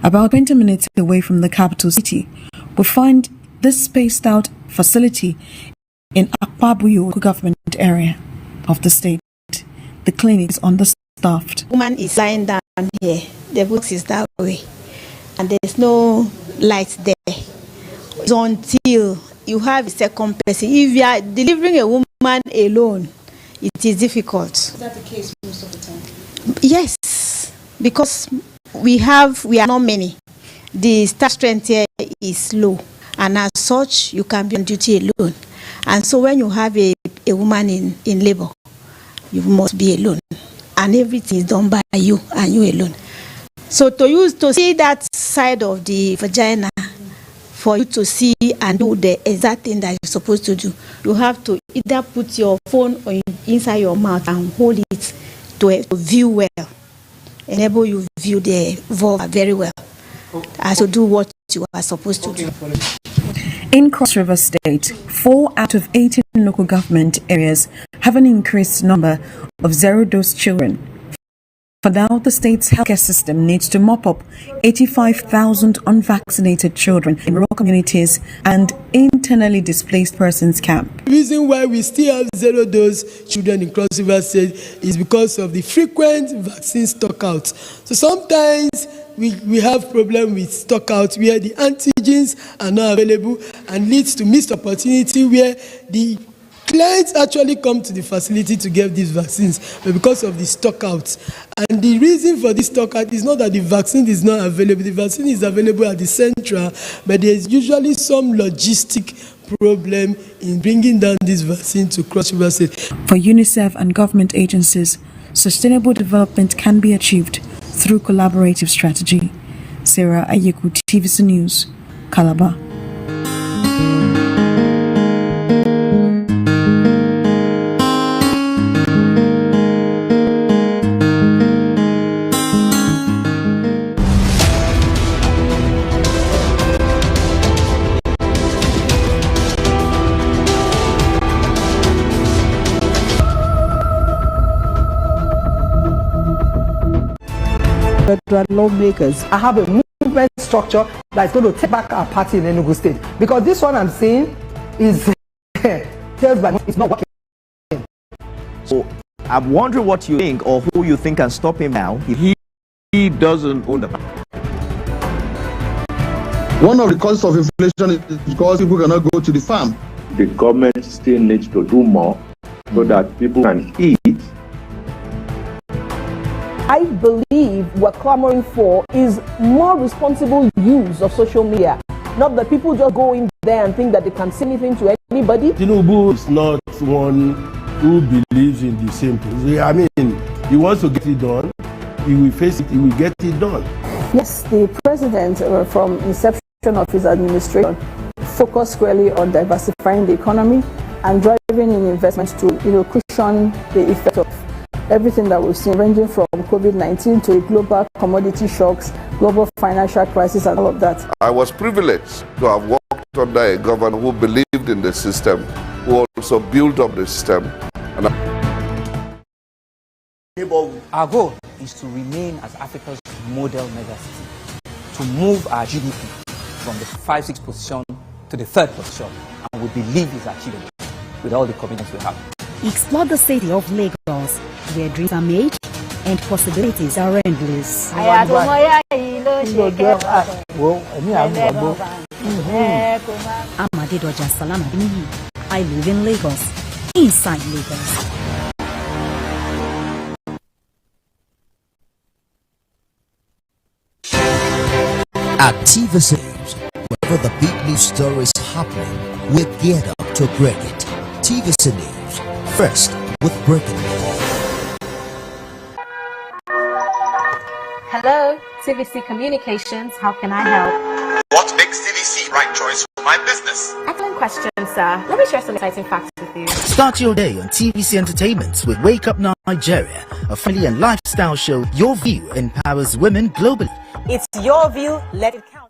About 20 minutes away from the capital city, we find this spaced-out facility in Akpabuyo government area of the state. The clinic is understaffed. Woman is lying down here. The box is that way, and there's no light there. It's until you have a second person. If you are delivering a woman alone, it is difficult. Is that the case most of the time? Yes, because we are not many. The staff strength here is low, and as such, you can be on duty alone. And so when you have a woman in labor, you must be alone, and everything is done by you and you alone. So to see that side of the vagina, for you to see and do the exact thing that you're supposed to do, you have to either put your phone inside your mouth and hold it to view well, enable you view the vulva very well, and to do what you are supposed to do. In Cross River State, 4 out of 18 local government areas have an increased number of zero-dose children. For now, the state's healthcare system needs to mop up 85,000 unvaccinated children in rural communities and internally displaced persons camp. The reason why we still have zero-dose children in Cross River State is because of the frequent vaccine stockouts. So sometimes we have problem with stockouts where the antigens are not available and leads to missed opportunity where the clients actually come to the facility to get these vaccines, but because of the stockouts. And the reason for this stockout is not that the vaccine is not available. The vaccine is available at the central, but there is usually some logistic problem in bringing down this vaccine to Cross River State. For UNICEF and government agencies, sustainable development can be achieved through collaborative strategy. Sarah Ayeku, TVC News, Calabar. Federal lawmakers. I have a movement structure that's going to take back our party in Enugu State, because this one I'm saying is it's not working. So I'm wondering what you think, or who you think can stop him now. He doesn't own the power. One of the causes of inflation is because people cannot go to the farm. The government still needs to do more so that people can eat. I believe what we're clamoring for is more responsible use of social media. Not that people just go in there and think that they can say anything to anybody. Tinubu is not one who believes in the same thing. I mean, he wants to get it done. He will face it. He will get it done. Yes, the president, from inception of his administration, focused squarely on diversifying the economy and driving in investments to, cushion the effect of everything that we've seen, ranging from COVID-19 to global commodity shocks, global financial crisis, and all of that. I was privileged to have worked under a governor who believed in the system, who also built up the system. Our goal is to remain as Africa's model megacity, to move our GDP from the 5-6 position to the 3rd position, and we believe it's achievable with all the commitments we have. Explore the city of Lagos, where dreams are made and possibilities are endless. Amade Doja Salam Adeniyi. I live in Lagos, inside Lagos. At TVC News, wherever the big news story is happening, we're geared up to break it. TVC News, first with breaking news. Hello, TVC Communications. How can I help? What makes TVC right choice for my business? Excellent question, sir. Let me share some exciting facts with you. Start your day on TVC Entertainment with Wake Up Nigeria, a family and lifestyle show. Your view empowers women globally. It's your view. Let it count.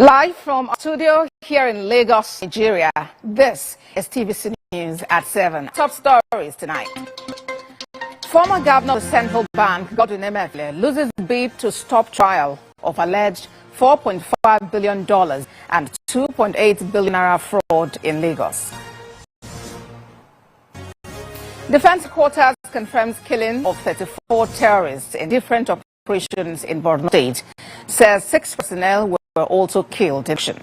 Live from our studio here in Lagos, Nigeria, this is TVC News at 7. Top stories tonight. Former governor of the Central Bank, Godwin Emefiele, loses bid to stop trial of alleged $4.5 billion and 2.8 billion naira fraud in Lagos. Defense Quarters confirms killing of 34 terrorists in different operations in Borno State. Says 6 personnel were also killed in action.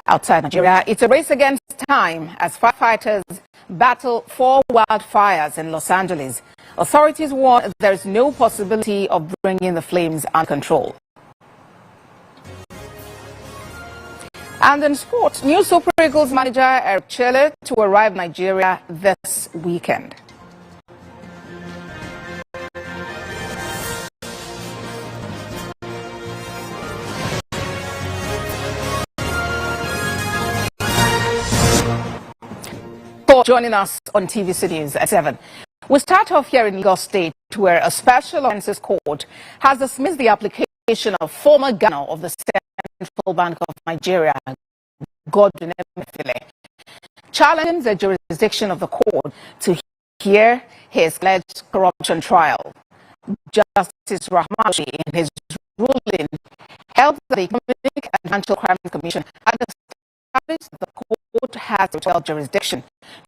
Outside Nigeria, it's a race against time as firefighters battle 4 wildfires in Los Angeles. Authorities warn there is no possibility of bringing the flames under control. And in sports, new Super Eagles manager Eric Chelle to arrive in Nigeria this weekend. For joining us on TVC News at 7. We start off here in Lagos State, where a special offences court has dismissed the application of former governor of the Central Bank of Nigeria, Godwin Emefiele, challenging the jurisdiction of the court to hear his alleged corruption trial. Justice Rahman, in his ruling, held that the Economic and Financial Crimes Commission had established that the court has total jurisdiction